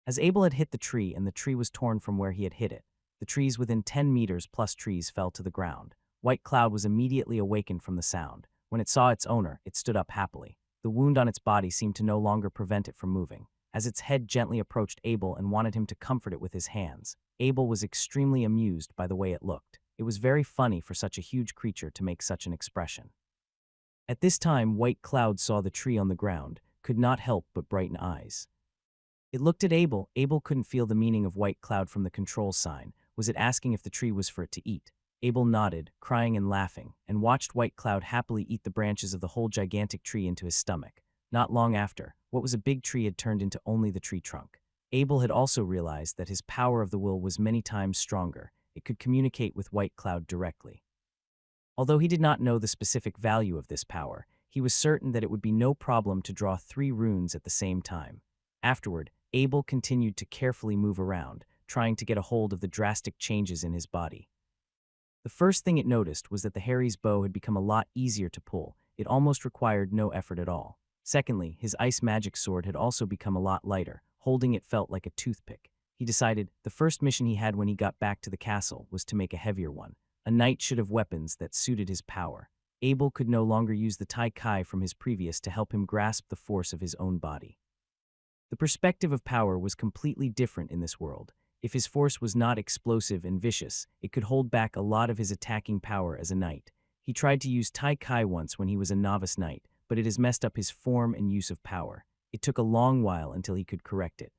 As Abel had hit the tree and the tree was torn from where he had hit it, the trees within 10 meters plus trees fell to the ground. White Cloud was immediately awakened from the sound. When it saw its owner, it stood up happily. The wound on its body seemed to no longer prevent it from moving. As its head gently approached Abel and wanted him to comfort it with his hands, Abel was extremely amused by the way it looked. It was very funny for such a huge creature to make such an expression. At this time, White Cloud saw the tree on the ground, could not help but brighten eyes. It looked at Abel. Abel couldn't feel the meaning of White Cloud from the control sign. Was it asking if the tree was for it to eat? Abel nodded, crying and laughing, and watched White Cloud happily eat the branches of the whole gigantic tree into his stomach. Not long after, what was a big tree had turned into only the tree trunk. Abel had also realized that his power of the will was many times stronger. It could communicate with White Cloud directly. Although he did not know the specific value of this power, he was certain that it would be no problem to draw 3 runes at the same time. Afterward, Abel continued to carefully move around, trying to get a hold of the drastic changes in his body. The first thing it noticed was that the Harry's bow had become a lot easier to pull. It almost required no effort at all. Secondly, his ice magic sword had also become a lot lighter. Holding it felt like a toothpick. He decided the first mission he had when he got back to the castle was to make a heavier one. A knight should have weapons that suited his power. Abel could no longer use the Tai Kai from his previous to help him grasp the force of his own body. The perspective of power was completely different in this world. If his force was not explosive and vicious, it could hold back a lot of his attacking power as a knight. He tried to use Tai Kai once when he was a novice knight, but it has messed up his form and use of power. It took a long while until he could correct it.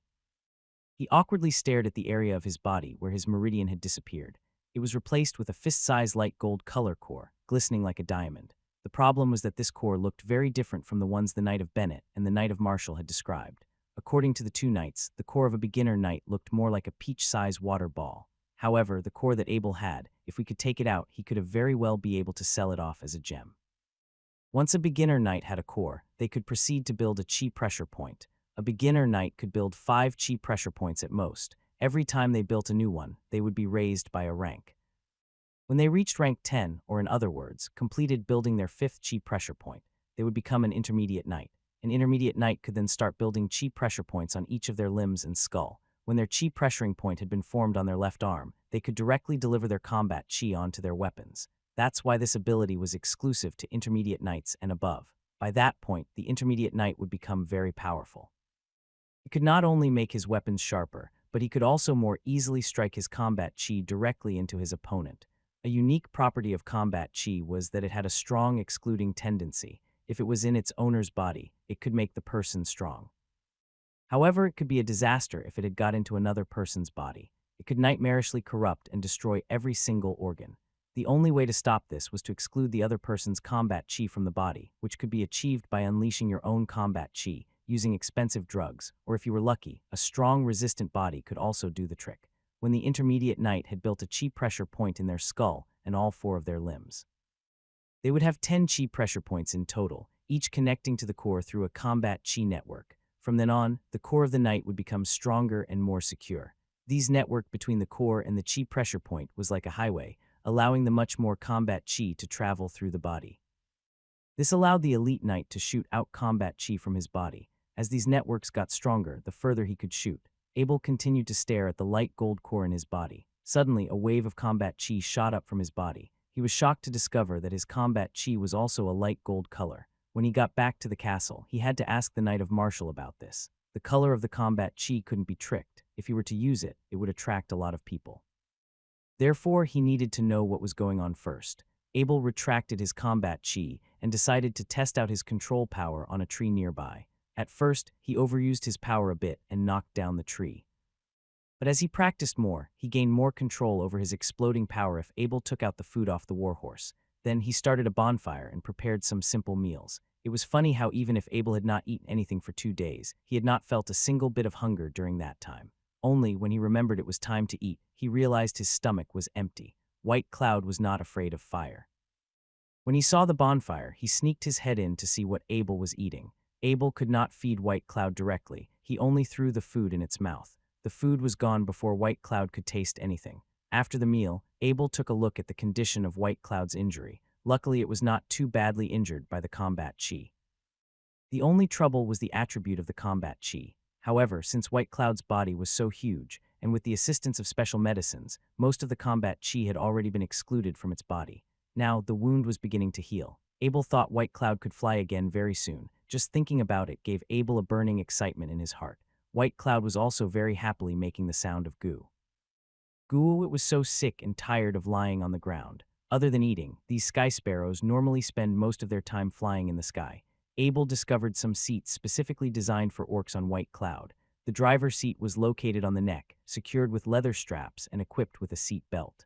He awkwardly stared at the area of his body where his meridian had disappeared. It was replaced with a fist-sized light gold color core, glistening like a diamond. The problem was that this core looked very different from the ones the Knight of Bennett and the Knight of Marshall had described. According to the 2 knights, the core of a beginner knight looked more like a peach-sized water ball. However, the core that Abel had, if we could take it out, he could have very well be able to sell it off as a gem. Once a beginner knight had a core, they could proceed to build a chi pressure point. A beginner knight could build 5 chi pressure points at most. Every time they built a new one, they would be raised by a rank. When they reached rank 10, or in other words, completed building their 5th chi pressure point, they would become an intermediate knight. An intermediate knight could then start building chi pressure points on each of their limbs and skull. When their chi pressuring point had been formed on their left arm, they could directly deliver their combat chi onto their weapons. That's why this ability was exclusive to intermediate knights and above. By that point, the intermediate knight would become very powerful. It could not only make his weapons sharper, but he could also more easily strike his combat chi directly into his opponent. A unique property of combat chi was that it had a strong excluding tendency. If it was in its owner's body, it could make the person strong. However, it could be a disaster if it had got into another person's body. It could nightmarishly corrupt and destroy every single organ. The only way to stop this was to exclude the other person's combat chi from the body, which could be achieved by unleashing your own combat chi, using expensive drugs, or if you were lucky, a strong resistant body could also do the trick. When the intermediate knight had built a chi pressure point in their skull and all 4 of their limbs, they would have 10 chi pressure points in total, each connecting to the core through a combat chi network. From then on, the core of the knight would become stronger and more secure. These network between the core and the chi pressure point was like a highway, allowing the much more combat chi to travel through the body. This allowed the elite knight to shoot out combat chi from his body. As these networks got stronger, the further he could shoot. Abel continued to stare at the light gold core in his body. Suddenly, a wave of combat chi shot up from his body. He was shocked to discover that his combat chi was also a light gold color. When he got back to the castle, he had to ask the Knight of Marshall about this. The color of the combat chi couldn't be tricked. If he were to use it, it would attract a lot of people. Therefore, he needed to know what was going on first. Abel retracted his combat chi and decided to test out his control power on a tree nearby. At first, he overused his power a bit and knocked down the tree. But as he practiced more, he gained more control over his exploding power if Abel took out the food off the warhorse. Then he started a bonfire and prepared some simple meals. It was funny how even if Abel had not eaten anything for 2 days, he had not felt a single bit of hunger during that time. Only when he remembered it was time to eat, he realized his stomach was empty. White Cloud was not afraid of fire. When he saw the bonfire, he sneaked his head in to see what Abel was eating. Abel could not feed White Cloud directly. He only threw the food in its mouth. The food was gone before White Cloud could taste anything. After the meal, Abel took a look at the condition of White Cloud's injury. Luckily, it was not too badly injured by the combat chi. The only trouble was the attribute of the combat chi. However, since White Cloud's body was so huge, and with the assistance of special medicines, most of the combat chi had already been excluded from its body. Now, the wound was beginning to heal. Abel thought White Cloud could fly again very soon. Just thinking about it gave Abel a burning excitement in his heart. White Cloud was also very happily making the sound of goo. Goo, it was so sick and tired of lying on the ground. Other than eating, these sky sparrows normally spend most of their time flying in the sky. Abel discovered some seats specifically designed for orcs on White Cloud. The driver's seat was located on the neck, secured with leather straps and equipped with a seat belt.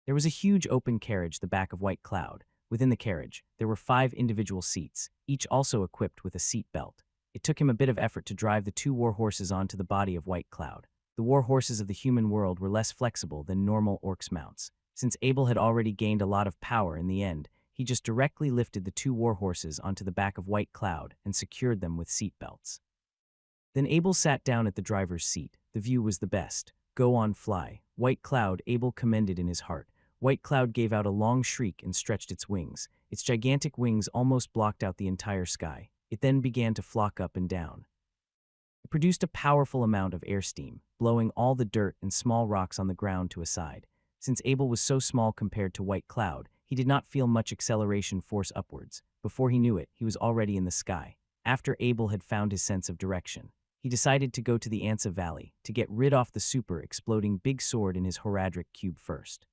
There was a huge open carriage the back of White Cloud. Within the carriage, there were 5 individual seats, each also equipped with a seat belt. It took him a bit of effort to drive the 2 war horses onto the body of White Cloud. The war horses of the human world were less flexible than normal orcs' mounts. Since Abel had already gained a lot of power in the end, he just directly lifted the 2 war horses onto the back of White Cloud and secured them with seat belts. Then Abel sat down at the driver's seat. The view was the best. Go on, fly. White Cloud, Abel commended in his heart. White Cloud gave out a long shriek and stretched its wings. Its gigantic wings almost blocked out the entire sky. It then began to flock up and down. It produced a powerful amount of air steam, blowing all the dirt and small rocks on the ground to a side. Since Abel was so small compared to White Cloud, he did not feel much acceleration force upwards. Before he knew it, he was already in the sky. After Abel had found his sense of direction, he decided to go to the Ansa Valley to get rid of the super exploding big sword in his Horadric cube first.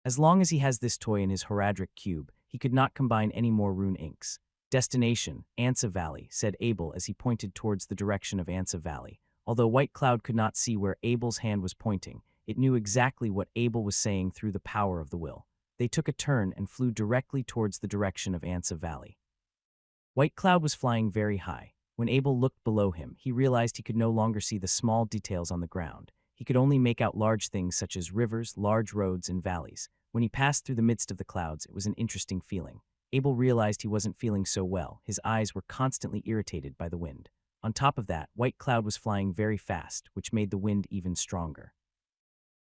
As long as he has this toy in his Horadric cube, he could not combine any more rune inks. Destination, Ansa Valley, said Abel as he pointed towards the direction of Ansa Valley. Although White Cloud could not see where Abel's hand was pointing, it knew exactly what Abel was saying through the power of the will. They took a turn and flew directly towards the direction of Ansa Valley. White Cloud was flying very high. When Abel looked below him, he realized he could no longer see the small details on the ground. He could only make out large things such as rivers, large roads, and valleys. When he passed through the midst of the clouds, it was an interesting feeling. Abel realized he wasn't feeling so well. His eyes were constantly irritated by the wind. On top of that, White Cloud was flying very fast, which made the wind even stronger.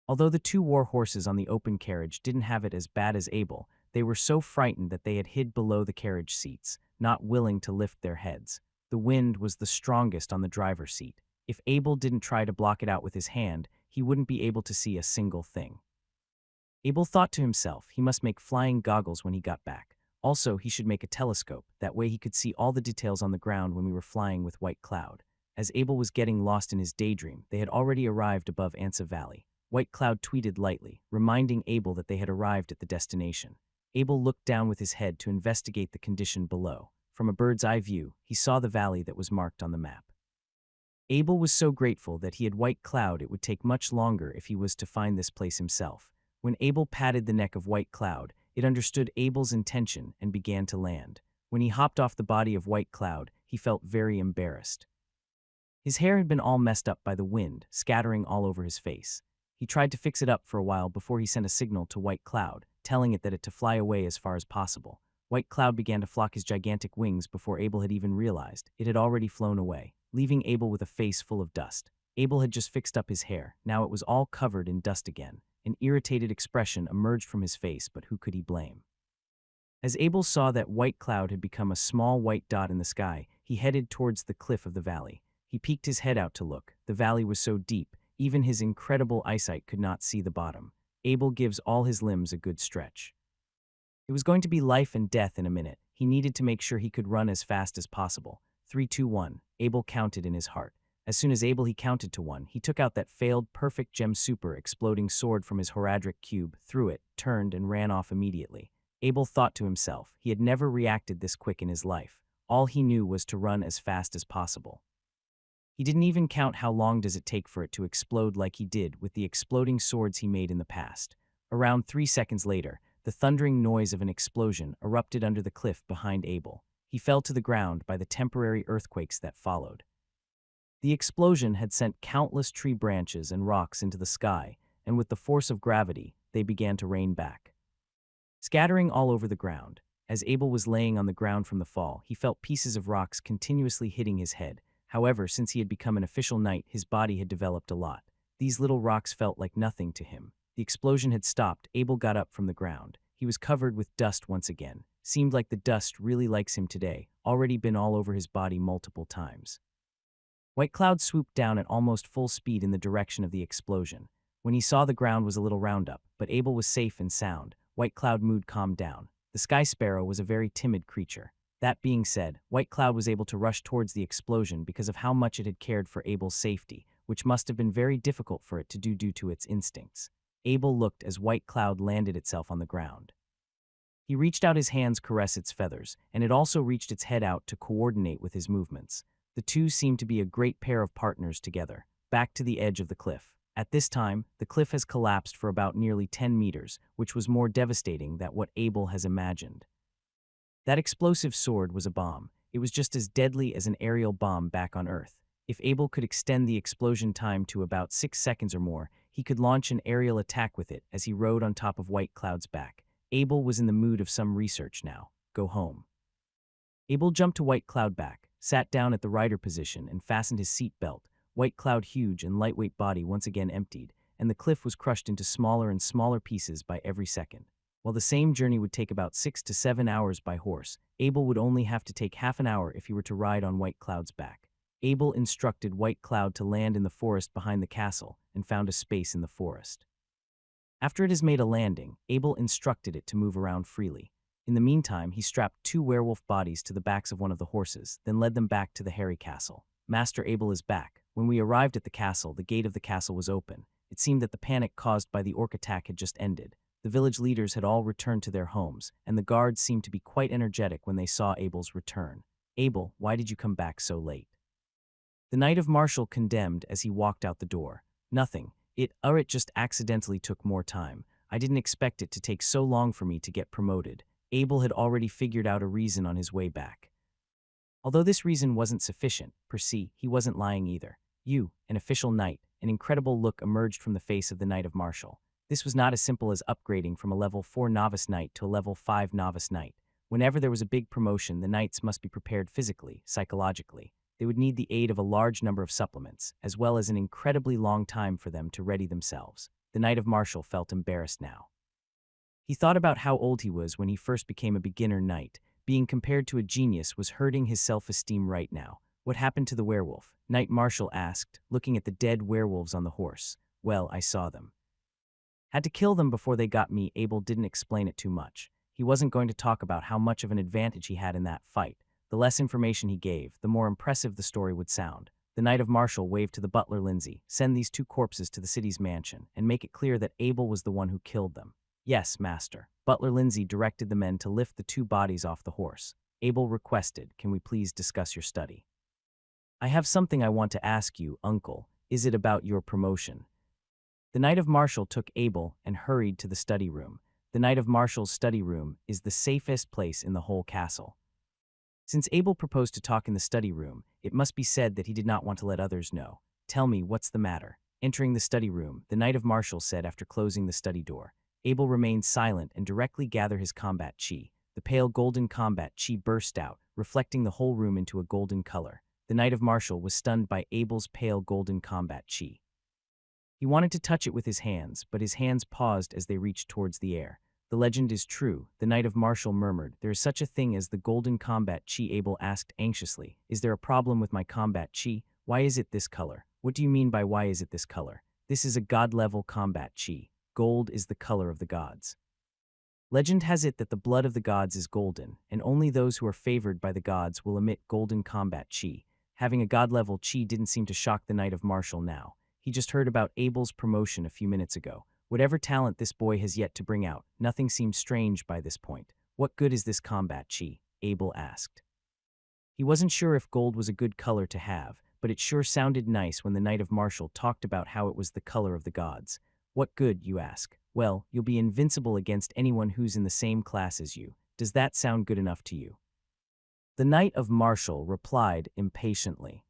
Although the 2 war horses on the open carriage didn't have it as bad as Abel, they were so frightened that they had hid below the carriage seats, not willing to lift their heads. The wind was the strongest on the driver's seat. If Abel didn't try to block it out with his hand, he wouldn't be able to see a single thing. Abel thought to himself he must make flying goggles when he got back. Also, he should make a telescope. That way he could see all the details on the ground when we were flying with White Cloud. As Abel was getting lost in his daydream, they had already arrived above Ansa Valley. White Cloud tweeted lightly, reminding Abel that they had arrived at the destination. Abel looked down with his head to investigate the condition below. From a bird's eye view, he saw the valley that was marked on the map. Abel was so grateful that he had White Cloud it would take much longer if he was to find this place himself. When Abel patted the neck of White Cloud, it understood Abel's intention and began to land. When he hopped off the body of White Cloud, he felt very embarrassed. His hair had been all messed up by the wind, scattering all over his face. He tried to fix it up for a while before he sent a signal to White Cloud, telling it to fly away as far as possible. White Cloud began to flock his gigantic wings before Abel had even realized it had already flown away, leaving Abel with a face full of dust. Abel had just fixed up his hair. Now it was all covered in dust again. An irritated expression emerged from his face, but who could he blame? As Abel saw that White Cloud had become a small white dot in the sky, he headed towards the cliff of the valley. He peeked his head out to look. The valley was so deep, even his incredible eyesight could not see the bottom. Abel gives all his limbs a good stretch. It was going to be life and death in a minute. He needed to make sure he could run as fast as possible. 3, 2, 1. Abel counted in his heart. As soon as Abel counted to 1, he took out that failed perfect gem super exploding sword from his Horadric cube, threw it, turned, and ran off immediately. Abel thought to himself, he had never reacted this quick in his life. All he knew was to run as fast as possible. He didn't even count how long does it take for it to explode like he did with the exploding swords he made in the past. Around 3 seconds later, the thundering noise of an explosion erupted under the cliff behind Abel. He fell to the ground by the temporary earthquakes that followed. The explosion had sent countless tree branches and rocks into the sky, and with the force of gravity, they began to rain back, scattering all over the ground. As Abel was laying on the ground from the fall, he felt pieces of rocks continuously hitting his head. However, since he had become an official knight, his body had developed a lot. These little rocks felt like nothing to him. The explosion had stopped. Abel got up from the ground. He was covered with dust once again. Seemed like the dust really likes him today, already been all over his body multiple times. White Cloud swooped down at almost full speed in the direction of the explosion. When he saw the ground was a little roundup, but Abel was safe and sound, White Cloud mood calmed down. The Sky Sparrow was a very timid creature. That being said, White Cloud was able to rush towards the explosion because of how much it had cared for Abel's safety, which must have been very difficult for it to do due to its instincts. Abel looked as White Cloud landed itself on the ground. He reached out his hands to caress its feathers, and it also reached its head out to coordinate with his movements. The two seemed to be a great pair of partners together. Back to the edge of the cliff. At this time, the cliff has collapsed for about nearly 10 meters, which was more devastating than what Abel has imagined. That explosive sword was a bomb. It was just as deadly as an aerial bomb back on Earth. If Abel could extend the explosion time to about 6 seconds or more, he could launch an aerial attack with it as he rode on top of White Cloud's back. Abel was in the mood of some research now. Go home. Abel jumped to White Cloud back, sat down at the rider position, and fastened his seat belt. White Cloud huge and lightweight body once again emptied, and the cliff was crushed into smaller and smaller pieces by every second. While the same journey would take about 6 to 7 hours by horse, Abel would only have to take half an hour if he were to ride on White Cloud's back. Abel instructed White Cloud to land in the forest behind the castle and found a space in the forest. After it has made a landing, Abel instructed it to move around freely. In the meantime, he strapped 2 werewolf bodies to the backs of one of the horses, then led them back to the hairy castle. Master Abel is back. When we arrived at the castle, the gate of the castle was open. It seemed that the panic caused by the Orc attack had just ended. The village leaders had all returned to their homes, and the guards seemed to be quite energetic when they saw Abel's return. Abel, why did you come back so late? The Knight of Martial condemned as he walked out the door. Nothing. It just accidentally took more time. I didn't expect it to take so long for me to get promoted. Abel had already figured out a reason on his way back. Although this reason wasn't sufficient, per se, he wasn't lying either. You, an official knight, an incredible look emerged from the face of the Knight of Martial. This was not as simple as upgrading from a level 4 novice knight to a level 5 novice knight. Whenever there was a big promotion, the knights must be prepared physically, psychologically. They would need the aid of a large number of supplements, as well as an incredibly long time for them to ready themselves. The Knight of Martial felt embarrassed now. He thought about how old he was when he first became a beginner knight. Being compared to a genius was hurting his self-esteem right now. What happened to the werewolf? Knight Martial asked, looking at the dead werewolves on the horse. Well, I saw them. Had to kill them before they got me. Abel didn't explain it too much. He wasn't going to talk about how much of an advantage he had in that fight. The less information he gave, the more impressive the story would sound. The Knight of Martial waved to the butler Lindsay, send these 2 corpses to the city's mansion, and make it clear that Abel was the one who killed them. Yes, master. Butler Lindsay directed the men to lift the 2 bodies off the horse. Abel requested, can we please discuss your study? I have something I want to ask you, uncle. Is it about your promotion? The Knight of Martial took Abel and hurried to the study room. The Knight of Martial's study room is the safest place in the whole castle. Since Abel proposed to talk in the study room, it must be said that he did not want to let others know. Tell me, what's the matter? Entering the study room, the Knight of Martial said after closing the study door. Abel remained silent and directly gathered his combat chi. The pale golden combat chi burst out, reflecting the whole room into a golden color. The Knight of Martial was stunned by Abel's pale golden combat chi. He wanted to touch it with his hands, but his hands paused as they reached towards the air. The legend is true, the Knight of Martial murmured. There is such a thing as the golden combat chi. Abel asked anxiously. Is there a problem with my combat chi? Why is it this color? What do you mean by why is it this color? This is a god-level combat chi. Gold is the color of the gods. Legend has it that the blood of the gods is golden, and only those who are favored by the gods will emit golden combat chi. Having a god-level chi didn't seem to shock the Knight of Martial now. He just heard about Abel's promotion a few minutes ago. Whatever talent this boy has yet to bring out, nothing seems strange by this point. What good is this combat chi? Abel asked. He wasn't sure if gold was a good color to have, but it sure sounded nice when the Knight of Martial talked about how it was the color of the gods. What good, you ask? Well, you'll be invincible against anyone who's in the same class as you. Does that sound good enough to you? The Knight of Martial replied impatiently.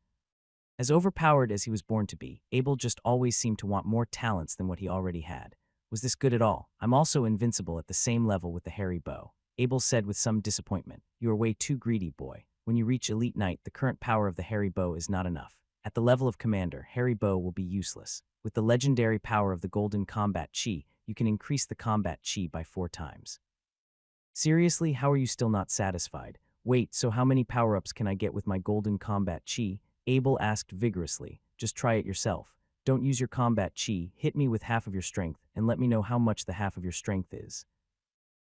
As overpowered as he was born to be, Abel just always seemed to want more talents than what he already had. Was this good at all? I'm also invincible at the same level with the hairy bow. Abel said with some disappointment. You are way too greedy, boy. When you reach Elite Knight, the current power of the hairy bow is not enough. At the level of Commander, hairy bow will be useless. With the legendary power of the Golden Combat Chi, you can increase the combat chi by 4 times. Seriously, how are you still not satisfied? Wait, so how many power-ups can I get with my Golden Combat Chi? Abel asked vigorously. Just try it yourself. Don't use your combat chi, hit me with half of your strength, and let me know how much the half of your strength is.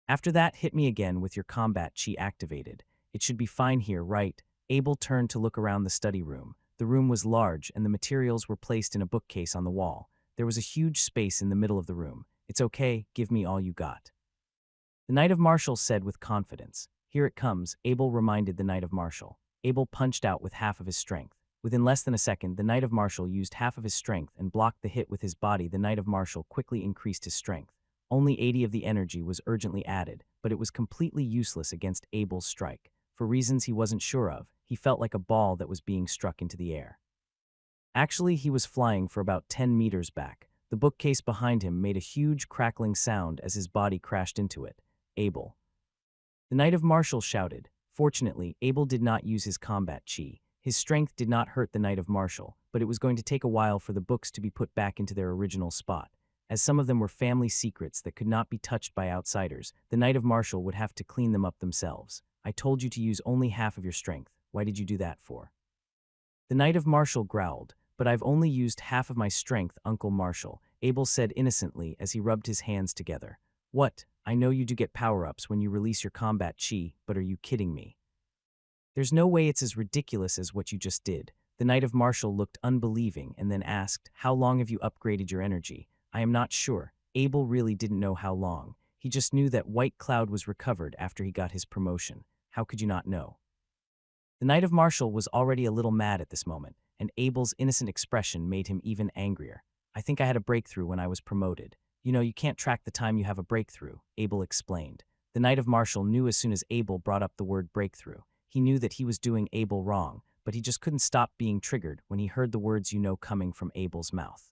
After that, hit me again with your combat chi activated. It should be fine here, right? Abel turned to look around the study room. The room was large, and the materials were placed in a bookcase on the wall. There was a huge space in the middle of the room. It's okay, give me all you got. The Knight of Martial said with confidence. Here it comes, Abel reminded the Knight of Martial. Abel punched out with half of his strength. Within less than a second, the Knight of Martial used half of his strength and blocked the hit with his body. The Knight of Martial quickly increased his strength. Only 80 of the energy was urgently added, but it was completely useless against Abel's strike. For reasons he wasn't sure of, he felt like a ball that was being struck into the air. Actually, he was flying for about 10 meters back. The bookcase behind him made a huge crackling sound as his body crashed into it. Abel. The Knight of Martial shouted. Fortunately, Abel did not use his combat chi. His strength did not hurt the Knight of Martial, but it was going to take a while for the books to be put back into their original spot. As some of them were family secrets that could not be touched by outsiders, the Knight of Martial would have to clean them up themselves. I told you to use only half of your strength. Why did you do that for? The Knight of Martial growled. But I've only used half of my strength, Uncle Martial, Abel said innocently as he rubbed his hands together. What? I know you do get power-ups when you release your combat chi, but are you kidding me? There's no way it's as ridiculous as what you just did. The Knight of Martial looked unbelieving and then asked, how long have you upgraded your energy? I am not sure. Abel really didn't know how long. He just knew that White Cloud was recovered after he got his promotion. How could you not know? The Knight of Martial was already a little mad at this moment, and Abel's innocent expression made him even angrier. I think I had a breakthrough when I was promoted. You know, you can't track the time you have a breakthrough, Abel explained. The Knight of Martial knew as soon as Abel brought up the word breakthrough. He knew that he was doing Abel wrong, but he just couldn't stop being triggered when he heard the words you know coming from Abel's mouth.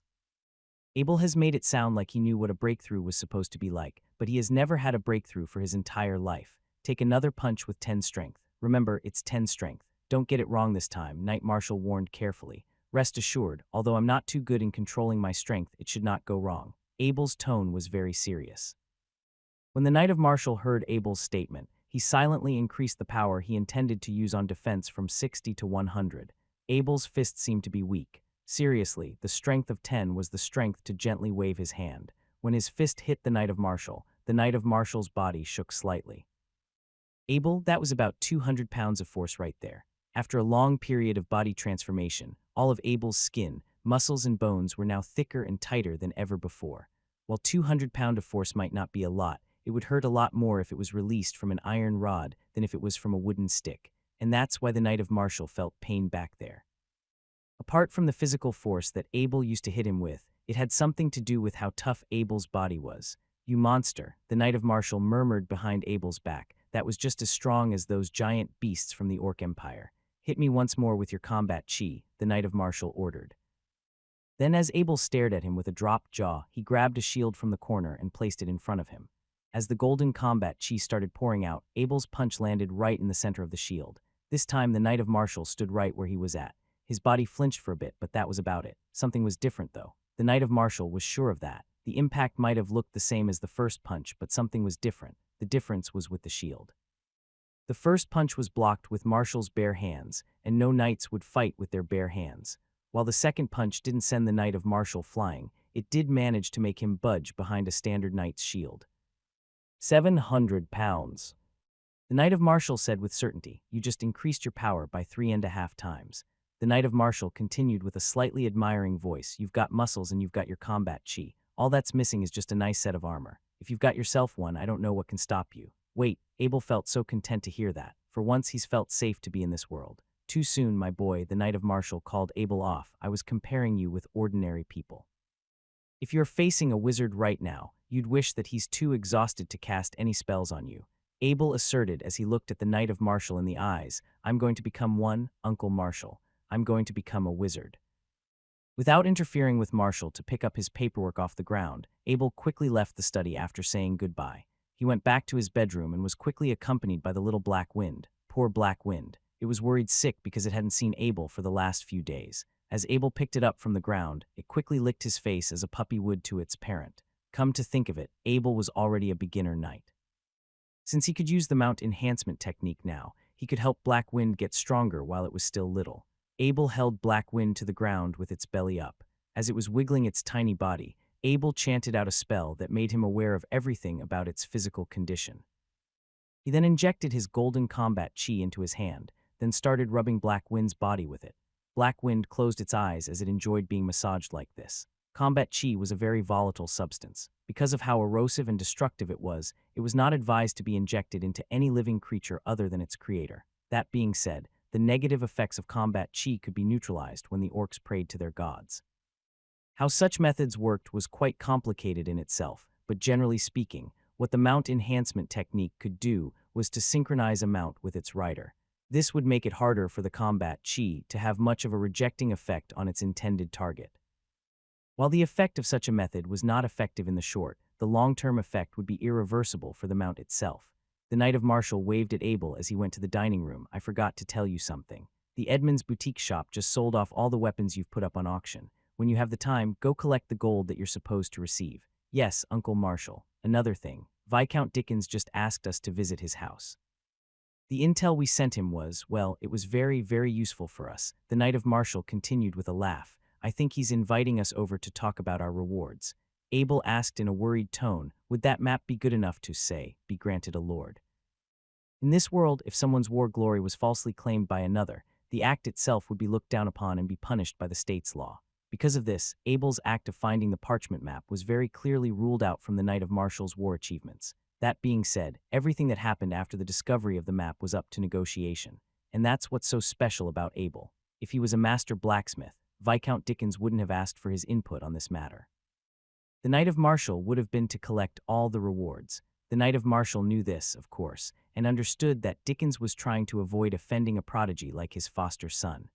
Abel has made it sound like he knew what a breakthrough was supposed to be like, but he has never had a breakthrough for his entire life. Take another punch with 10 strength. Remember, it's 10 strength. Don't get it wrong this time, Knight Martial warned carefully. Rest assured, although I'm not too good in controlling my strength, it should not go wrong. Abel's tone was very serious. When the Knight of Martial heard Abel's statement, he silently increased the power he intended to use on defense from 60 to 100. Abel's fist seemed to be weak. Seriously, the strength of 10 was the strength to gently wave his hand. When his fist hit the Knight of Martial's body shook slightly. Abel, that was about 200 pounds of force right there. After a long period of body transformation, all of Abel's skin, muscles, and bones were now thicker and tighter than ever before. While 200 pounds of force might not be a lot, it would hurt a lot more if it was released from an iron rod than if it was from a wooden stick, and that's why the Knight of Martial felt pain back there. Apart from the physical force that Abel used to hit him with, it had something to do with how tough Abel's body was. You monster, the Knight of Martial murmured behind Abel's back. That was just as strong as those giant beasts from the Orc Empire. Hit me once more with your combat chi, the Knight of Martial ordered. Then as Abel stared at him with a dropped jaw, he grabbed a shield from the corner and placed it in front of him. As the golden combat chi started pouring out, Abel's punch landed right in the center of the shield. This time the Knight of Martial stood right where he was at. His body flinched for a bit, but that was about it. Something was different though. The Knight of Martial was sure of that. The impact might have looked the same as the first punch, but something was different. The difference was with the shield. The first punch was blocked with Martial's bare hands, and no knights would fight with their bare hands. While the second punch didn't send the Knight of Martial flying, it did manage to make him budge behind a standard knight's shield. 700 pounds. The Knight of Martial said with certainty, you just increased your power by 3.5 times. The Knight of Martial continued with a slightly admiring voice, you've got muscles and you've got your combat chi. All that's missing is just a nice set of armor. If you've got yourself one, I don't know what can stop you. Wait, Abel felt so content to hear that. For once he's felt safe to be in this world. Too soon, my boy, the Knight of Martial called Abel off. I was comparing you with ordinary people. If you're facing a wizard right now, you'd wish that he's too exhausted to cast any spells on you. Abel asserted as he looked at the Knight of Martial in the eyes, I'm going to become one, Uncle Martial. I'm going to become a wizard. Without interfering with Martial to pick up his paperwork off the ground, Abel quickly left the study after saying goodbye. He went back to his bedroom and was quickly accompanied by the little Black Wind. Poor Black Wind. It was worried sick because it hadn't seen Abel for the last few days. As Abel picked it up from the ground, it quickly licked his face as a puppy would to its parent. Come to think of it, Abel was already a beginner knight. Since he could use the mount enhancement technique now, he could help Black Wind get stronger while it was still little. Abel held Black Wind to the ground with its belly up. As it was wiggling its tiny body, Abel chanted out a spell that made him aware of everything about its physical condition. He then injected his golden combat chi into his hand, then started rubbing Black Wind's body with it. Black Wind closed its eyes as it enjoyed being massaged like this. Combat chi was a very volatile substance. Because of how erosive and destructive it was not advised to be injected into any living creature other than its creator. That being said, the negative effects of combat chi could be neutralized when the orcs prayed to their gods. How such methods worked was quite complicated in itself, but generally speaking, what the mount enhancement technique could do was to synchronize a mount with its rider. This would make it harder for the combat chi to have much of a rejecting effect on its intended target. While the effect of such a method was not effective in the short, the long-term effect would be irreversible for the mount itself. The Knight of Martial waved at Abel as he went to the dining room. I forgot to tell you something. The Edmund's boutique shop just sold off all the weapons you've put up on auction. When you have the time, go collect the gold that you're supposed to receive. Yes, Uncle Marshall. Another thing, Viscount Dickens just asked us to visit his house. The intel we sent him was, well, it was very, very useful for us. The Knight of Martial continued with a laugh. I think he's inviting us over to talk about our rewards. Abel asked in a worried tone, would that map be good enough to, say, be granted a lord? In this world, if someone's war glory was falsely claimed by another, the act itself would be looked down upon and be punished by the state's law. Because of this, Abel's act of finding the parchment map was very clearly ruled out from the Knight of Martial's war achievements. That being said, everything that happened after the discovery of the map was up to negotiation. And that's what's so special about Abel. If he was a master blacksmith, Viscount Dickens wouldn't have asked for his input on this matter. The Knight of Martial would have been to collect all the rewards. The Knight of Martial knew this, of course, and understood that Dickens was trying to avoid offending a prodigy like his foster son.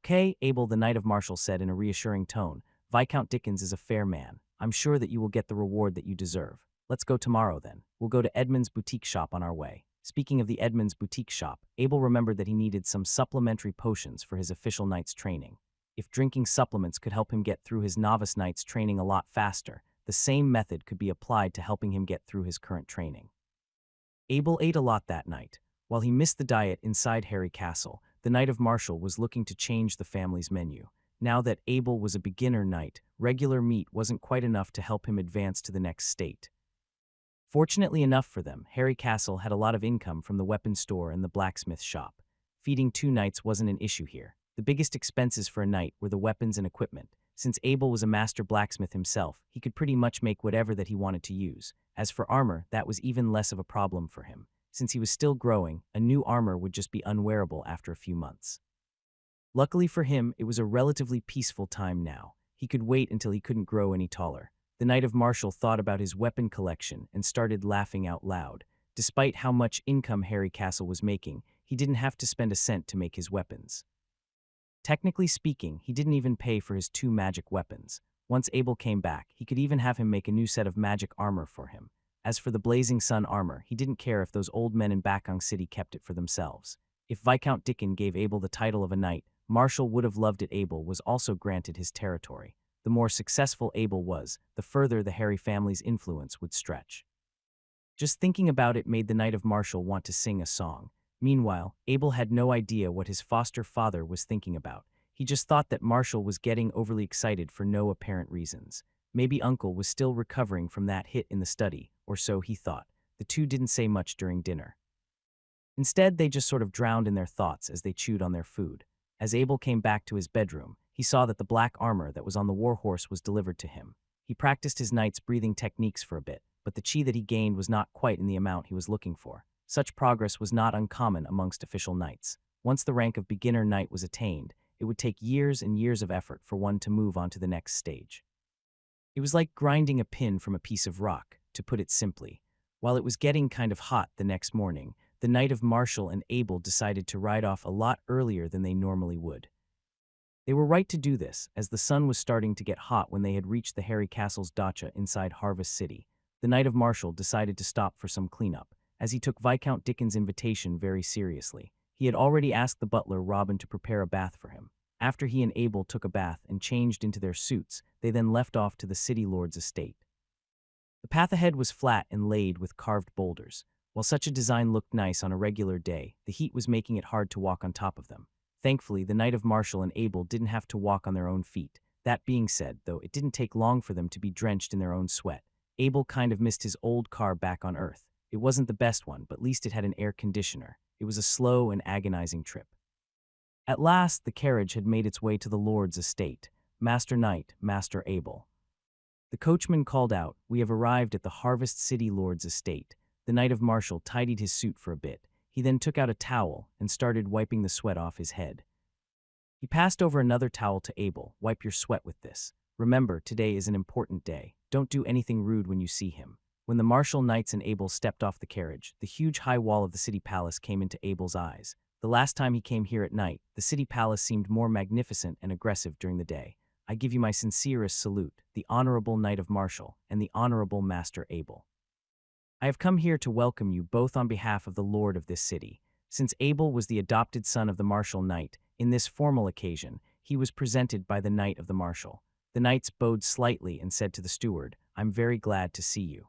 Okay, Abel, the Knight of Martial said in a reassuring tone, Viscount Dickens is a fair man. I'm sure that you will get the reward that you deserve. Let's go tomorrow then. We'll go to Edmund's boutique shop on our way. Speaking of the Edmund's boutique shop, Abel remembered that he needed some supplementary potions for his official knight's training. If drinking supplements could help him get through his novice knight's training a lot faster, the same method could be applied to helping him get through his current training. Abel ate a lot that night. While he missed the diet inside Harry Castle, the Knight of Martial was looking to change the family's menu. Now that Abel was a beginner knight, regular meat wasn't quite enough to help him advance to the next state. Fortunately enough for them, Harry Castle had a lot of income from the weapon store and the blacksmith shop. Feeding two knights wasn't an issue here. The biggest expenses for a knight were the weapons and equipment. Since Abel was a master blacksmith himself, he could pretty much make whatever that he wanted to use. As for armor, that was even less of a problem for him. Since he was still growing, a new armor would just be unwearable after a few months. Luckily for him, it was a relatively peaceful time now. He could wait until he couldn't grow any taller. The Knight of Martial thought about his weapon collection and started laughing out loud. Despite how much income Harry Castle was making, he didn't have to spend a cent to make his weapons. Technically speaking, he didn't even pay for his 2 magic weapons. Once Abel came back, he could even have him make a new set of magic armor for him. As for the Blazing Sun armor, he didn't care if those old men in Bakong City kept it for themselves. If Viscount Dickens gave Abel the title of a knight, Martial would have loved it. Abel was also granted his territory. The more successful Abel was, the further the Harry family's influence would stretch. Just thinking about it made the Knight of Martial want to sing a song. Meanwhile, Abel had no idea what his foster father was thinking about. He just thought that Martial was getting overly excited for no apparent reasons. Maybe Uncle was still recovering from that hit in the study, or so he thought. The two didn't say much during dinner. Instead, they just sort of drowned in their thoughts as they chewed on their food. As Abel came back to his bedroom, he saw that the black armor that was on the warhorse was delivered to him. He practiced his knight's breathing techniques for a bit, but the chi that he gained was not quite in the amount he was looking for. Such progress was not uncommon amongst official knights. Once the rank of beginner knight was attained, it would take years and years of effort for one to move on to the next stage. It was like grinding a pin from a piece of rock, to put it simply. While it was getting kind of hot the next morning, the Knight of Martial and Abel decided to ride off a lot earlier than they normally would. They were right to do this, as the sun was starting to get hot when they had reached the Harry Castle's dacha inside Harvest City. The Knight of Martial decided to stop for some cleanup, as he took Viscount Dickens' invitation very seriously. He had already asked the butler Robin to prepare a bath for him. After he and Abel took a bath and changed into their suits, they then left off to the city lord's estate. The path ahead was flat and laid with carved boulders. While such a design looked nice on a regular day, the heat was making it hard to walk on top of them. Thankfully, the Knight of Martial and Abel didn't have to walk on their own feet. That being said, though, it didn't take long for them to be drenched in their own sweat. Abel kind of missed his old car back on Earth. It wasn't the best one, but at least it had an air conditioner. It was a slow and agonizing trip. At last, the carriage had made its way to the Lord's estate. Master Knight, Master Abel. The coachman called out, "We have arrived at the Harvest City Lord's estate." The Knight of Martial tidied his suit for a bit. He then took out a towel and started wiping the sweat off his head. He passed over another towel to Abel. Wipe your sweat with this. Remember, today is an important day. Don't do anything rude when you see him. When the martial knights and Abel stepped off the carriage, the huge high wall of the city palace came into Abel's eyes. The last time he came here at night, the city palace seemed more magnificent and aggressive during the day. I give you my sincerest salute, the Honorable Knight of Martial and the Honorable Master Abel. I have come here to welcome you both on behalf of the Lord of this city. Since Abel was the adopted son of the Martial Knight, in this formal occasion, he was presented by the Knight of the Martial. The knights bowed slightly and said to the steward, I'm very glad to see you.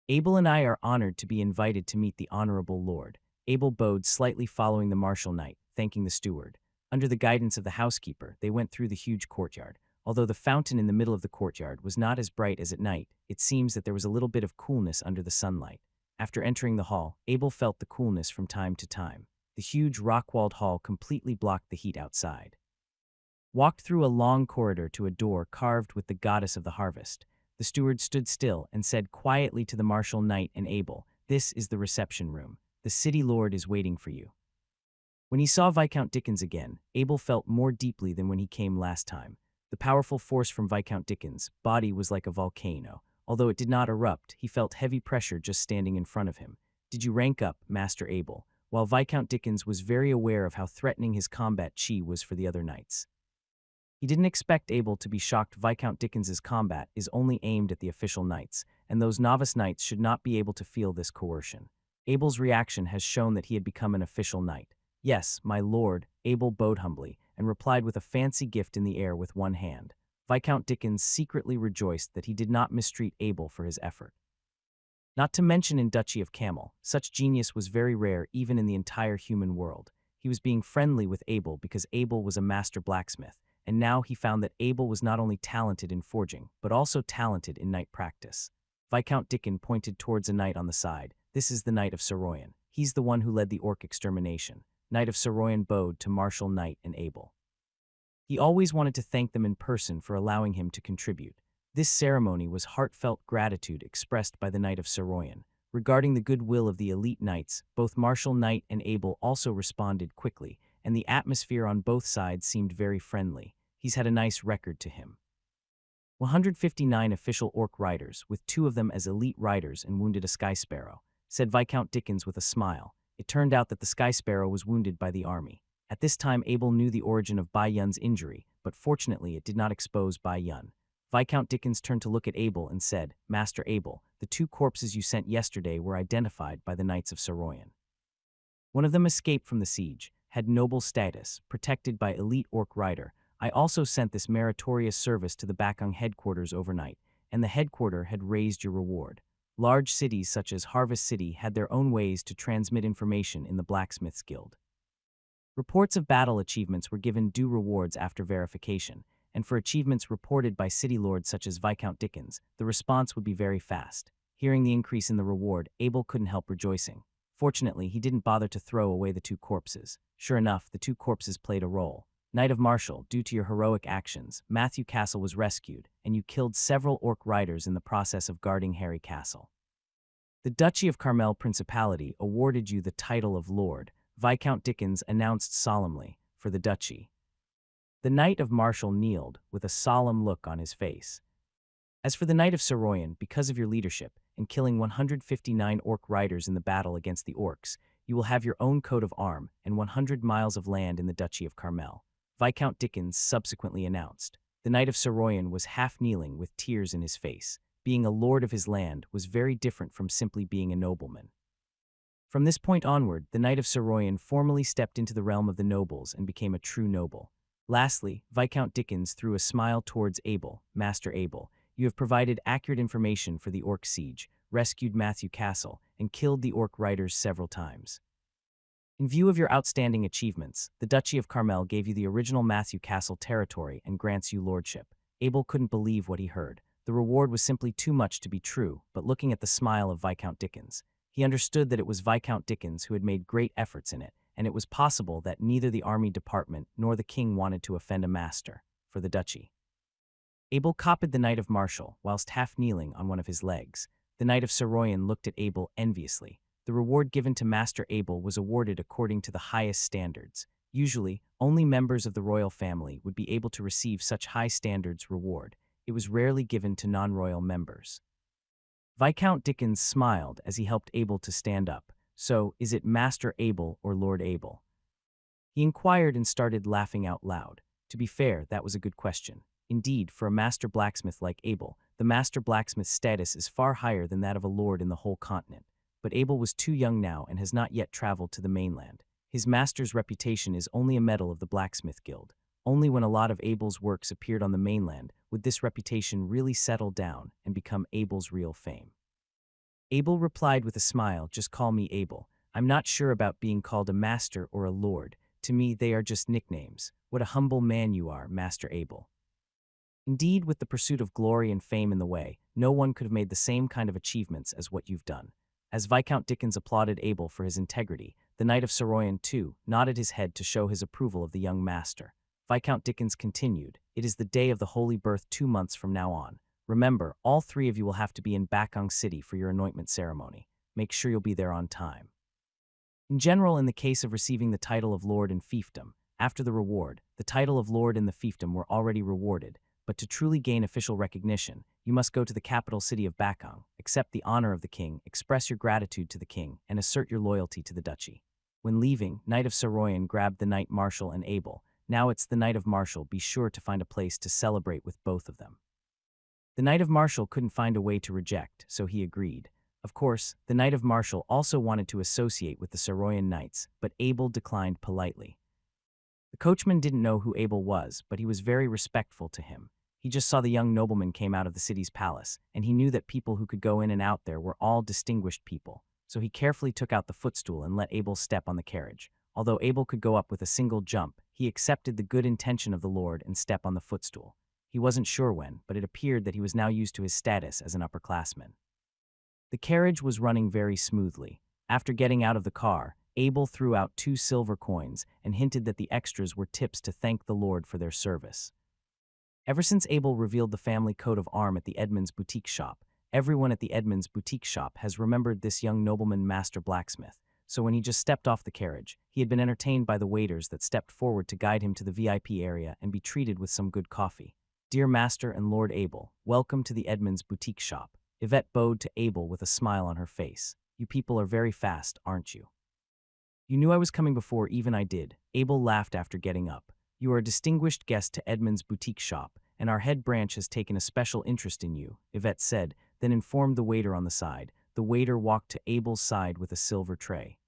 Abel and I are honored to be invited to meet the Honorable Lord. Abel bowed slightly following the Martial Knight, thanking the steward. Under the guidance of the housekeeper, they went through the huge courtyard. Although the fountain in the middle of the courtyard was not as bright as at night, it seems that there was a little bit of coolness under the sunlight. After entering the hall, Abel felt the coolness from time to time. The huge rock-walled hall completely blocked the heat outside. Walked through a long corridor to a door carved with the goddess of the harvest. The steward stood still and said quietly to the Martial Knight and Abel, This is the reception room. The city lord is waiting for you. When he saw Viscount Dickens again, Abel felt more deeply than when he came last time. The powerful force from Viscount Dickens' body was like a volcano. Although it did not erupt, he felt heavy pressure just standing in front of him. Did you rank up, Master Abel? While Viscount Dickens was very aware of how threatening his combat chi was for the other knights. He didn't expect Abel to be shocked. Viscount Dickens's combat is only aimed at the official knights, and those novice knights should not be able to feel this coercion. Abel's reaction has shown that he had become an official knight. Yes, my lord, Abel bowed humbly, and replied with a fancy gift in the air with one hand. Viscount Dickens secretly rejoiced that he did not mistreat Abel for his effort. Not to mention in Duchy of Camel, such genius was very rare even in the entire human world. He was being friendly with Abel because Abel was a master blacksmith, and now he found that Abel was not only talented in forging, but also talented in knight practice. Viscount Dickens pointed towards a knight on the side. This is the Knight of Saroyan. He's the one who led the orc extermination. Knight of Saroyan bowed to Martial Knight and Abel. He always wanted to thank them in person for allowing him to contribute. This ceremony was heartfelt gratitude expressed by the Knight of Saroyan. Regarding the goodwill of the elite knights, both Martial Knight and Abel also responded quickly, and the atmosphere on both sides seemed very friendly. He's had a nice record to him. 159 official orc riders, with 2 of them as elite riders and wounded a Sky Sparrow, said Viscount Dickens with a smile. It turned out that the Sky Sparrow was wounded by the army. At this time Abel knew the origin of Bai Yun's injury, but fortunately it did not expose Bai Yun. Viscount Dickens turned to look at Abel and said, Master Abel, the 2 corpses you sent yesterday were identified by the Knights of Saroyan. One of them escaped from the siege, had noble status, protected by elite orc rider. I also sent this meritorious service to the Bakung headquarters overnight, and the headquarter had raised your reward. Large cities such as Harvest City had their own ways to transmit information in the Blacksmith's Guild. Reports of battle achievements were given due rewards after verification, and for achievements reported by city lords such as Viscount Dickens, the response would be very fast. Hearing the increase in the reward, Abel couldn't help rejoicing. Fortunately, he didn't bother to throw away the 2 corpses. Sure enough, the 2 corpses played a role. Knight of Martial, due to your heroic actions, Matthew Castle was rescued, and you killed several orc riders in the process of guarding Harry Castle. The Duchy of Carmel Principality awarded you the title of Lord, Viscount Dickens announced solemnly, for the duchy. The Knight of Martial kneeled, with a solemn look on his face. As for the Knight of Saroyan, because of your leadership, in killing 159 orc riders in the battle against the orcs, you will have your own coat of arm and 100 miles of land in the Duchy of Carmel. Viscount Dickens subsequently announced. The Knight of Saroyan was half-kneeling with tears in his face. Being a lord of his land was very different from simply being a nobleman. From this point onward, the Knight of Saroyan formally stepped into the realm of the nobles and became a true noble. Lastly, Viscount Dickens threw a smile towards Abel. Master Abel, you have provided accurate information for the orc siege, rescued Matthew Castle, and killed the orc riders several times. In view of your outstanding achievements, the Duchy of Carmel gave you the original Matthew Castle territory and grants you lordship. Abel couldn't believe what he heard. The reward was simply too much to be true, but looking at the smile of Viscount Dickens, he understood that it was Viscount Dickens who had made great efforts in it, and it was possible that neither the army department nor the king wanted to offend a master for the duchy. Abel copied the Knight of Martial, whilst half kneeling on one of his legs. The Knight of Saroyan looked at Abel enviously. The the reward given to Master Abel was awarded according to the highest standards. Usually, only members of the royal family would be able to receive such high standards reward. It was rarely given to non-royal members. Viscount Dickens smiled as he helped Abel to stand up. So, is it Master Abel or Lord Abel? He inquired and started laughing out loud. To be fair, that was a good question. Indeed, for a master blacksmith like Abel, the master blacksmith's status is far higher than that of a lord in the whole continent. But Abel was too young now and has not yet traveled to the mainland. His master's reputation is only a medal of the Blacksmith Guild. Only when a lot of Abel's works appeared on the mainland would this reputation really settle down and become Abel's real fame. Abel replied with a smile, "Just call me Abel. I'm not sure about being called a master or a lord. To me, they are just nicknames. What a humble man you are, Master Abel." Indeed, with the pursuit of glory and fame in the way, no one could have made the same kind of achievements as what you've done. As Viscount Dickens applauded Abel for his integrity, the Knight of Saroyan, too, nodded his head to show his approval of the young master. Viscount Dickens continued, "It is the day of the Holy Birth 2 months from now on. Remember, all 3 of you will have to be in Bakong City for your anointment ceremony. Make sure you'll be there on time." In general, in the case of receiving the title of Lord and Fiefdom, after the reward, the title of Lord and the Fiefdom were already rewarded, but to truly gain official recognition, you must go to the capital city of Bakong, accept the honor of the king, express your gratitude to the king, and assert your loyalty to the duchy. When leaving, Knight of Saroyan grabbed the Knight Marshal and Abel. Now it's the Knight of Marshal. Be sure to find a place to celebrate with both of them. The Knight of Marshal couldn't find a way to reject, so he agreed. Of course, the Knight of Marshal also wanted to associate with the Saroyan Knights, but Abel declined politely. The coachman didn't know who Abel was, but he was very respectful to him. He just saw the young nobleman came out of the city's palace, and he knew that people who could go in and out there were all distinguished people. So he carefully took out the footstool and let Abel step on the carriage. Although Abel could go up with a single jump, he accepted the good intention of the lord and step on the footstool. He wasn't sure when, but it appeared that he was now used to his status as an upperclassman. The carriage was running very smoothly. After getting out of the car, Abel threw out 2 silver coins and hinted that the extras were tips to thank the lord for their service. Ever since Abel revealed the family coat of arms at the Edmunds boutique shop, everyone at the Edmunds boutique shop has remembered this young nobleman master blacksmith, so when he just stepped off the carriage, he had been entertained by the waiters that stepped forward to guide him to the VIP area and be treated with some good coffee. "Dear Master and Lord Abel, welcome to the Edmunds boutique shop." Yvette bowed to Abel with a smile on her face. "You people are very fast, aren't you?" "You knew I was coming before even I did." Abel laughed after getting up. "You are a distinguished guest to Edmund's boutique shop, and our head branch has taken a special interest in you," Yvette said, then informed the waiter on the side. The waiter walked to Abel's side with a silver tray.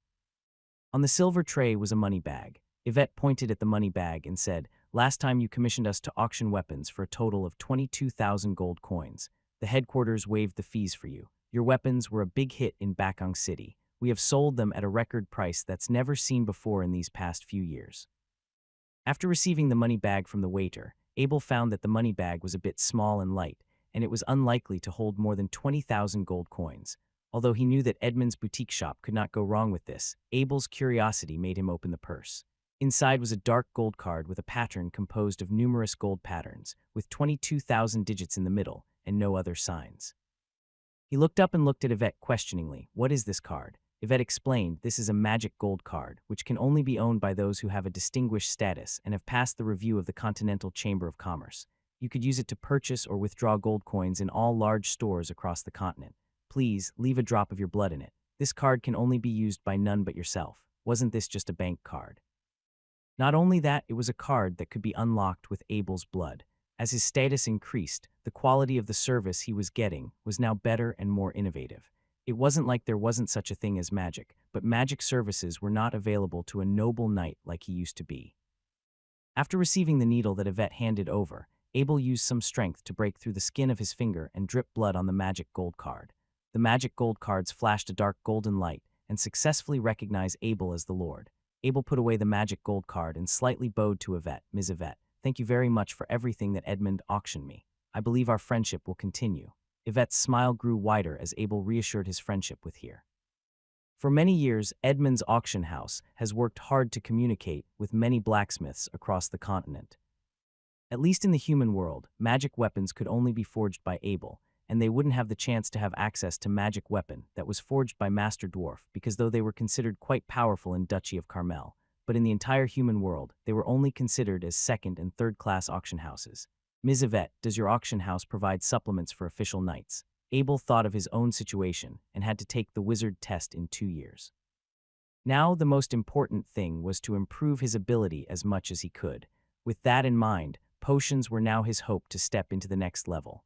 On the silver tray was a money bag. Yvette pointed at the money bag and said, "Last time you commissioned us to auction weapons for a total of 22,000 gold coins. The headquarters waived the fees for you. Your weapons were a big hit in Bakong City. We have sold them at a record price that's never seen before in these past few years." After receiving the money bag from the waiter, Abel found that the money bag was a bit small and light, and it was unlikely to hold more than 20,000 gold coins. Although he knew that Edmund's boutique shop could not go wrong with this, Abel's curiosity made him open the purse. Inside was a dark gold card with a pattern composed of numerous gold patterns, with 22,000 digits in the middle and no other signs. He looked up and looked at Yvette questioningly. "What is this card?" Yvette explained, "This is a magic gold card, which can only be owned by those who have a distinguished status and have passed the review of the Continental Chamber of Commerce. You could use it to purchase or withdraw gold coins in all large stores across the continent. Please, leave a drop of your blood in it. This card can only be used by none but yourself. Wasn't this just a bank card?" Not only that, it was a card that could be unlocked with Abel's blood. As his status increased, the quality of the service he was getting was now better and more innovative. It wasn't like there wasn't such a thing as magic, but magic services were not available to a noble knight like he used to be. After receiving the needle that Yvette handed over, Abel used some strength to break through the skin of his finger and drip blood on the magic gold card. The magic gold cards flashed a dark golden light and successfully recognized Abel as the Lord. Abel put away the magic gold card and slightly bowed to Yvette. "Ms. Yvette, thank you very much for everything that Edmund auctioned me. I believe our friendship will continue." Yvette's smile grew wider as Abel reassured his friendship with her. For many years, Edmund's auction house has worked hard to communicate with many blacksmiths across the continent. At least in the human world, magic weapons could only be forged by Abel, and they wouldn't have the chance to have access to magic weapon that was forged by Master Dwarf because though they were considered quite powerful in Duchy of Carmel, but in the entire human world, they were only considered as second- and third-class auction houses. Ms. Yvette, does your auction house provide supplements for official knights? Abel thought of his own situation and had to take the wizard test in 2 years. Now the most important thing was to improve his ability as much as he could. With that in mind, potions were now his hope to step into the next level.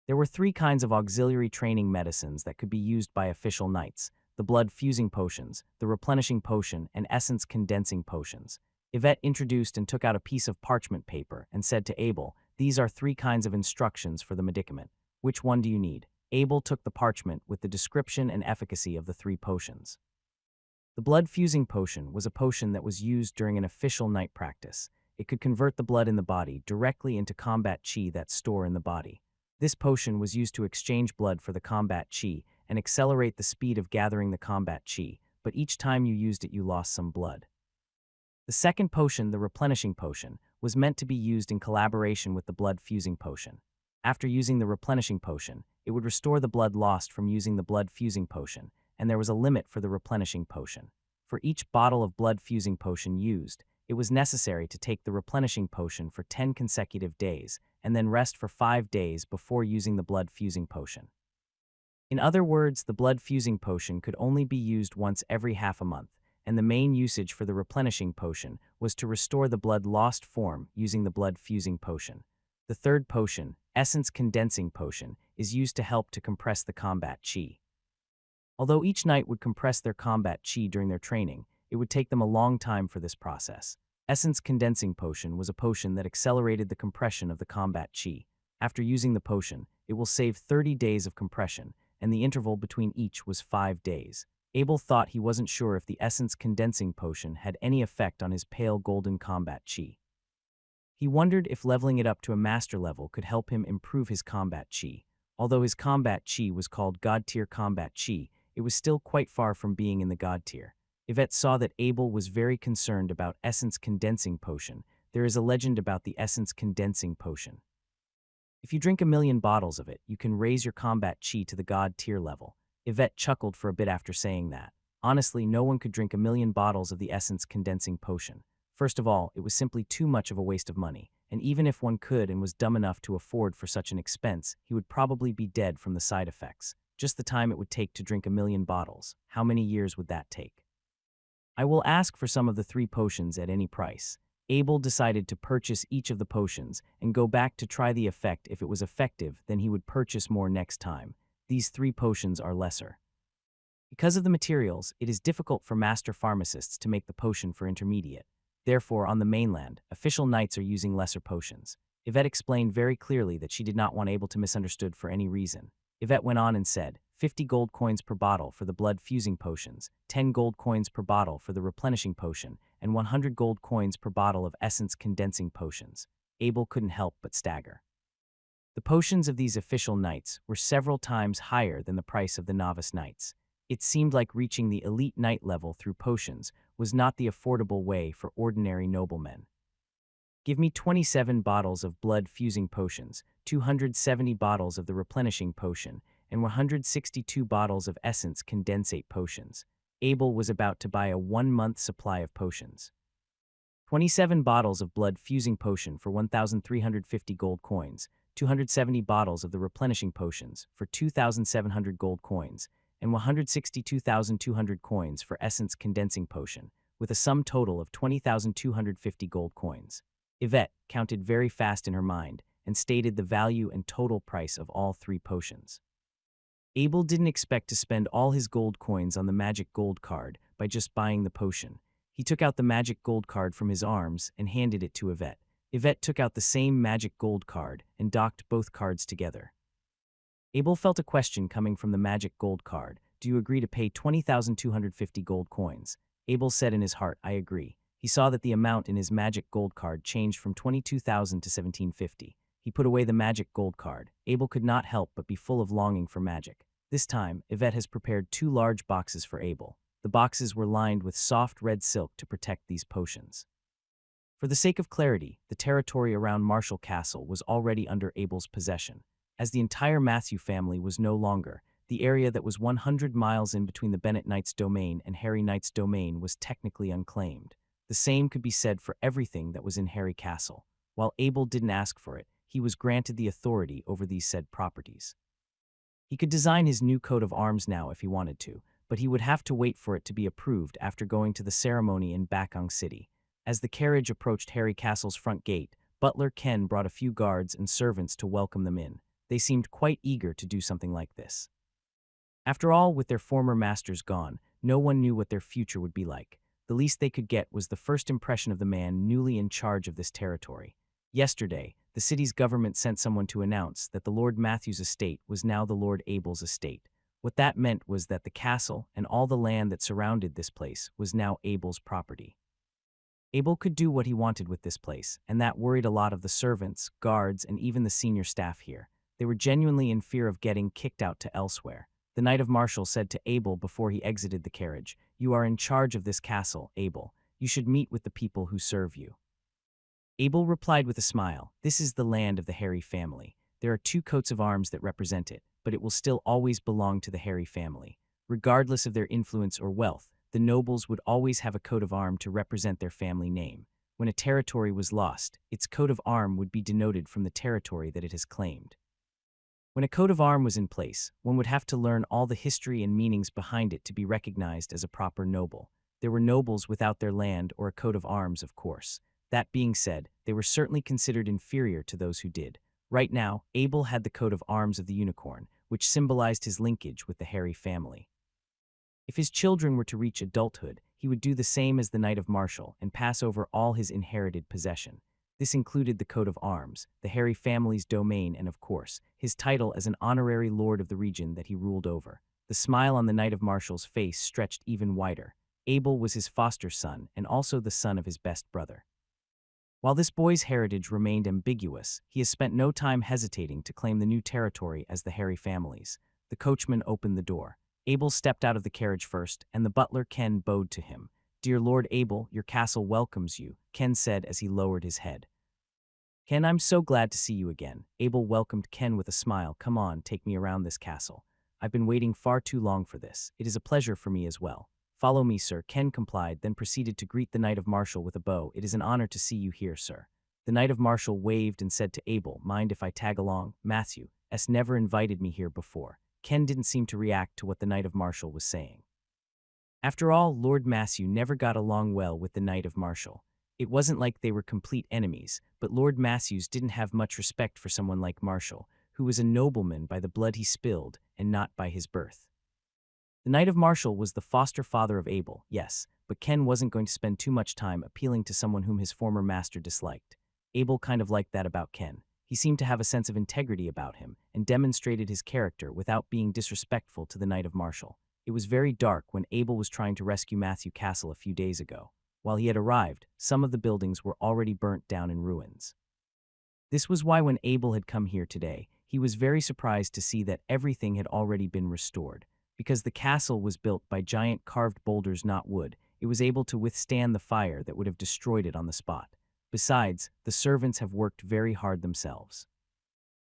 There were 3 kinds of auxiliary training medicines that could be used by official knights: the blood-fusing potions, the replenishing potion, and essence-condensing potions. Yvette introduced and took out a piece of parchment paper and said to Abel, "These are 3 kinds of instructions for the medicament. Which one do you need?" Abel took the parchment with the description and efficacy of the 3 potions. The blood-fusing potion was a potion that was used during an official knight practice. It could convert the blood in the body directly into combat chi that's stored in the body. This potion was used to exchange blood for the combat chi and accelerate the speed of gathering the combat chi, but each time you used it you lost some blood. The second potion, the replenishing potion, was meant to be used in collaboration with the blood-fusing potion. After using the replenishing potion, it would restore the blood lost from using the blood-fusing potion, and there was a limit for the replenishing potion. For each bottle of blood-fusing potion used, it was necessary to take the replenishing potion for 10 consecutive days, and then rest for 5 days before using the blood-fusing potion. In other words, the blood-fusing potion could only be used once every half a month, and the main usage for the replenishing potion was to restore the blood lost form using the blood-fusing potion. The third potion, essence-condensing potion, is used to help to compress the combat chi. Although each knight would compress their combat chi during their training, it would take them a long time for this process. Essence Condensing Potion was a potion that accelerated the compression of the combat chi. After using the potion, it will save 30 days of compression, and the interval between each was 5 days. Abel thought he wasn't sure if the Essence Condensing Potion had any effect on his pale golden combat chi. He wondered if leveling it up to a master level could help him improve his combat chi. Although his combat chi was called God Tier Combat Chi, it was still quite far from being in the God Tier. Yvette saw that Abel was very concerned about Essence Condensing Potion. There is a legend about the Essence Condensing Potion. If you drink 1,000,000 bottles of it, you can raise your combat chi to the God Tier level. Yvette chuckled for a bit after saying that. Honestly, no one could drink 1,000,000 bottles of the Essence Condensing Potion. First of all, it was simply too much of a waste of money, and even if one could and was dumb enough to afford for such an expense, he would probably be dead from the side effects. Just the time it would take to drink 1,000,000 bottles. How many years would that take? I will ask for some of the 3 potions at any price. Abel decided to purchase each of the potions and go back to try the effect. If it was effective, then he would purchase more next time. These 3 potions are lesser. Because of the materials, it is difficult for master pharmacists to make the potion for intermediate. Therefore, on the mainland, official knights are using lesser potions. Yvette explained very clearly that she did not want Abel to misunderstood for any reason. Yvette went on and said, 50 gold coins per bottle for the blood-fusing potions, 10 gold coins per bottle for the replenishing potion, and 100 gold coins per bottle of essence-condensing potions. Abel couldn't help but stagger. The potions of these official knights were several times higher than the price of the novice knights. It seemed like reaching the elite knight level through potions was not the affordable way for ordinary noblemen. Give me 27 bottles of blood-fusing potions, 270 bottles of the replenishing potion, and 162 bottles of essence condensate potions. Abel was about to buy a 1-month supply of potions. 27 bottles of blood-fusing potion for 1,350 gold coins, 270 bottles of the replenishing potions for 2,700 gold coins, and 162,200 coins for essence condensing potion, with a sum total of 20,250 gold coins. Yvette counted very fast in her mind and stated the value and total price of all 3 potions. Abel didn't expect to spend all his gold coins on the magic gold card by just buying the potion. He took out the magic gold card from his arms and handed it to Yvette. Yvette took out the same magic gold card and docked both cards together. Abel felt a question coming from the magic gold card. Do you agree to pay 20,250 gold coins? Abel said in his heart, I agree. He saw that the amount in his magic gold card changed from 22,000 to 1,750. He put away the magic gold card. Abel could not help but be full of longing for magic. This time, Yvette has prepared 2 large boxes for Abel. The boxes were lined with soft red silk to protect these potions. For the sake of clarity, the territory around Marshall Castle was already under Abel's possession. as the entire Matthew family was no longer. The area that was 100 miles in between the Bennett Knight's domain and Harry Knight's domain was technically unclaimed. The same could be said for everything that was in Harry Castle. While Abel didn't ask for it, he was granted the authority over these said properties. He could design his new coat of arms now if he wanted to, but he would have to wait for it to be approved after going to the ceremony in Bakong City. As the carriage approached Harry Castle's front gate, Butler Ken brought a few guards and servants to welcome them in. They seemed quite eager to do something like this. After all, with their former masters gone, no one knew what their future would be like. The least they could get was the first impression of the man newly in charge of this territory. Yesterday, the city's government sent someone to announce that the Lord Matthew's estate was now the Lord Abel's estate. What that meant was that the castle and all the land that surrounded this place was now Abel's property. Abel could do what he wanted with this place, and that worried a lot of the servants, guards, and even the senior staff here. They were genuinely in fear of getting kicked out to elsewhere. The Knight of Marshall said to Abel before he exited the carriage, "You are in charge of this castle, Abel. You should meet with the people who serve you." Abel replied with a smile, "This is the land of the Harry family. There are 2 coats of arms that represent it, but it will still always belong to the Harry family. Regardless of their influence or wealth, the nobles would always have a coat of arm to represent their family name. When a territory was lost, its coat of arm would be denoted from the territory that it has claimed. When a coat of arm was in place, one would have to learn all the history and meanings behind it to be recognized as a proper noble. There were nobles without their land or a coat of arms, of course. That being said, they were certainly considered inferior to those who did. Right now, Abel had the coat of arms of the unicorn, which symbolized his linkage with the Harry family. If his children were to reach adulthood, he would do the same as the Knight of Marshall and pass over all his inherited possession. This included the coat of arms, the Harry family's domain, and of course, his title as an honorary lord of the region that he ruled over. The smile on the Knight of Marshall's face stretched even wider. Abel was his foster son and also the son of his best brother. While this boy's heritage remained ambiguous, he has spent no time hesitating to claim the new territory as the Harry family's. The coachman opened the door. Abel stepped out of the carriage first, and the butler Ken bowed to him. "Dear Lord Abel, your castle welcomes you," Ken said as he lowered his head. "Ken, I'm so glad to see you again." Abel welcomed Ken with a smile. "Come on, take me around this castle. I've been waiting far too long for this. It is a pleasure for me as well." "Follow me, sir." Ken complied, then proceeded to greet the Knight of Marshall with a bow. "It is an honor to see you here, sir." The Knight of Marshall waved and said to Abel, "Mind if I tag along? Matthew S. never invited me here before." Ken didn't seem to react to what the Knight of Marshall was saying. After all, Lord Matthew never got along well with the Knight of Marshall. It wasn't like they were complete enemies, but Lord Matthews didn't have much respect for someone like Marshall, who was a nobleman by the blood he spilled and not by his birth. The Knight of Marshall was the foster father of Abel, yes, but Ken wasn't going to spend too much time appealing to someone whom his former master disliked. Abel kind of liked that about Ken. He seemed to have a sense of integrity about him and demonstrated his character without being disrespectful to the Knight of Marshall. It was very dark when Abel was trying to rescue Matthew Castle a few days ago. While he had arrived, some of the buildings were already burnt down in ruins. This was why when Abel had come here today, he was very surprised to see that everything had already been restored. Because the castle was built by giant carved boulders, not wood, it was able to withstand the fire that would have destroyed it on the spot. Besides, the servants have worked very hard themselves.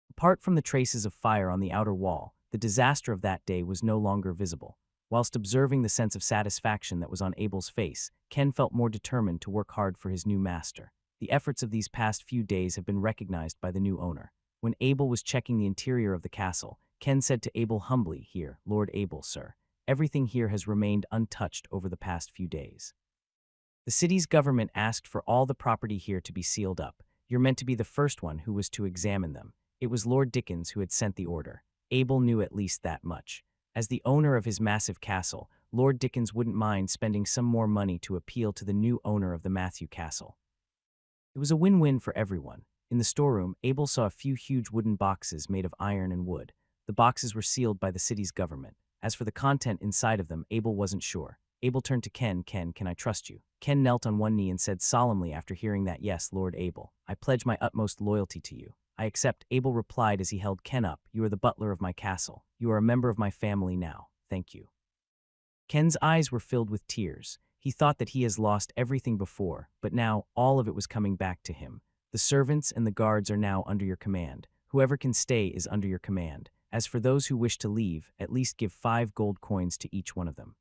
Apart from the traces of fire on the outer wall, the disaster of that day was no longer visible. Whilst observing the sense of satisfaction that was on Abel's face, Ken felt more determined to work hard for his new master. The efforts of these past few days have been recognized by the new owner. When Abel was checking the interior of the castle, Ken said to Abel humbly, "Here, Lord Abel, sir. Everything here has remained untouched over the past few days. The city's government asked for all the property here to be sealed up. You're meant to be the first one who was to examine them. It was Lord Dickens who had sent the order." Abel knew at least that much. As the owner of his massive castle, Lord Dickens wouldn't mind spending some more money to appeal to the new owner of the Matthew Castle. It was a win-win for everyone. In the storeroom, Abel saw a few huge wooden boxes made of iron and wood. The boxes were sealed by the city's government. As for the content inside of them, Abel wasn't sure. Abel turned to Ken. "Ken, can I trust you?" Ken knelt on one knee and said solemnly after hearing that, "Yes, Lord Abel. I pledge my utmost loyalty to you." "I accept," Abel replied as he held Ken up. "You are the butler of my castle. You are a member of my family now. Thank you." Ken's eyes were filled with tears. He thought that he has lost everything before, but now all of it was coming back to him. "The servants and the guards are now under your command. Whoever can stay is under your command. As for those who wish to leave, at least give 5 gold coins to each one of them.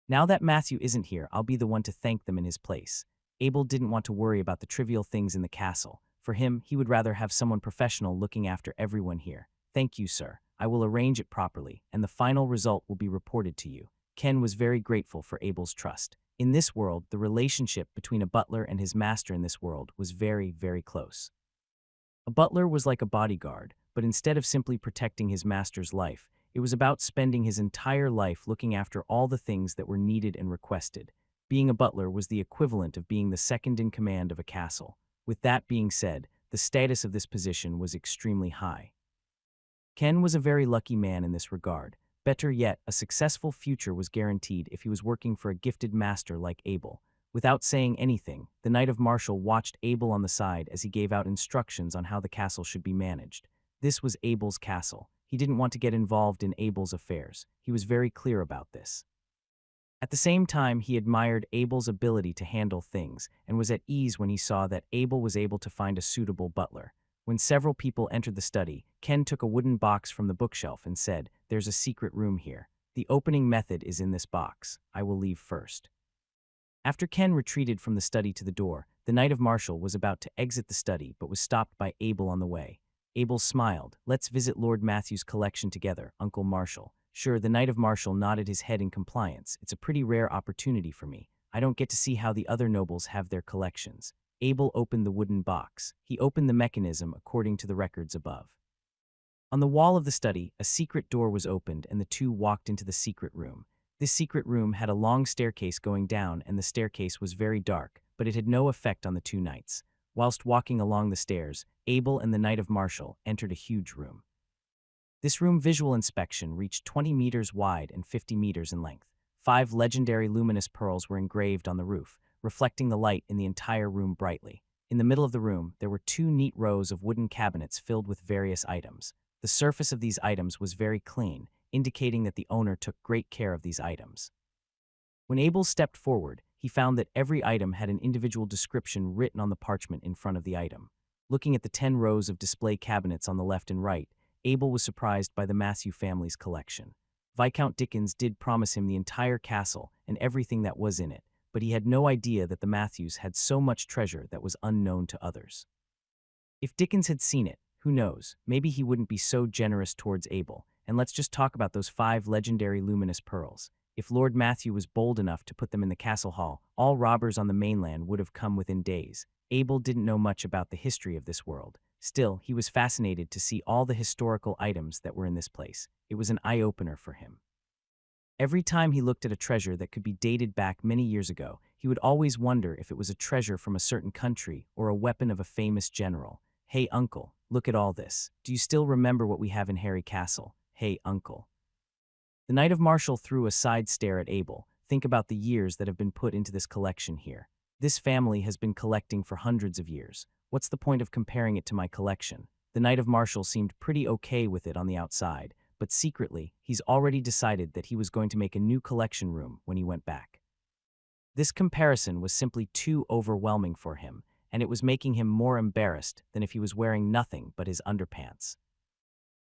Now that Matthew isn't here, I'll be the one to thank them in his place. Abel didn't want to worry about the trivial things in the castle. For him, he would rather have someone professional looking after everyone here. Thank you, sir. I will arrange it properly, and the final result will be reported to you. Ken was very grateful for Abel's trust. In this world, the relationship between a butler and his master in this world was very, very close. A butler was like a bodyguard, but instead of simply protecting his master's life, it was about spending his entire life looking after all the things that were needed and requested. Being a butler was the equivalent of being the second in command of a castle. With that being said, the status of this position was extremely high. Ken was a very lucky man in this regard. Better yet, a successful future was guaranteed if he was working for a gifted master like Abel. Without saying anything, the Knight of Marshall watched Abel on the side as he gave out instructions on how the castle should be managed. This was Abel's castle. He didn't want to get involved in Abel's affairs. He was very clear about this. At the same time, he admired Abel's ability to handle things and was at ease when he saw that Abel was able to find a suitable butler. When several people entered the study, Ken took a wooden box from the bookshelf and said, "There's a secret room here. The opening method is in this box. I will leave first." After Ken retreated from the study to the door, the Knight of Marshall was about to exit the study but was stopped by Abel on the way. Abel smiled. "Let's visit Lord Matthew's collection together, Uncle Marshall." Sure, the Knight of Marshall nodded his head in compliance. "It's a pretty rare opportunity for me. I don't get to see how the other nobles have their collections." Abel opened the wooden box. He opened the mechanism according to the records above. On the wall of the study, a secret door was opened and the two walked into the secret room. This secret room had a long staircase going down and the staircase was very dark, but it had no effect on the two knights. Whilst walking along the stairs, Abel and the Knight of Marshall entered a huge room. This room visual inspection reached 20 meters wide and 50 meters in length. 5 legendary luminous pearls were engraved on the roof, reflecting the light in the entire room brightly. In the middle of the room, there were 2 neat rows of wooden cabinets filled with various items. The surface of these items was very clean, indicating that the owner took great care of these items. When Abel stepped forward, he found that every item had an individual description written on the parchment in front of the item. Looking at the 10 rows of display cabinets on the left and right, Abel was surprised by the Matthew family's collection. Viscount Dickens did promise him the entire castle and everything that was in it, but he had no idea that the Matthews had so much treasure that was unknown to others. If Dickens had seen it, who knows, maybe he wouldn't be so generous towards Abel. And let's just talk about those 5 legendary luminous pearls. If Lord Matthew was bold enough to put them in the castle hall, all robbers on the mainland would have come within days. Abel didn't know much about the history of this world. Still, he was fascinated to see all the historical items that were in this place. It was an eye-opener for him. Every time he looked at a treasure that could be dated back many years ago, he would always wonder if it was a treasure from a certain country or a weapon of a famous general. "Hey, uncle, look at all this. Do you still remember what we have in Harry Castle? Hey, uncle." The Knight of Marshall threw a side stare at Abel. "Think about the years that have been put into this collection here. This family has been collecting for hundreds of years. What's the point of comparing it to my collection?" The Knight of Marshall seemed pretty okay with it on the outside, but secretly, he's already decided that he was going to make a new collection room when he went back. This comparison was simply too overwhelming for him, and it was making him more embarrassed than if he was wearing nothing but his underpants.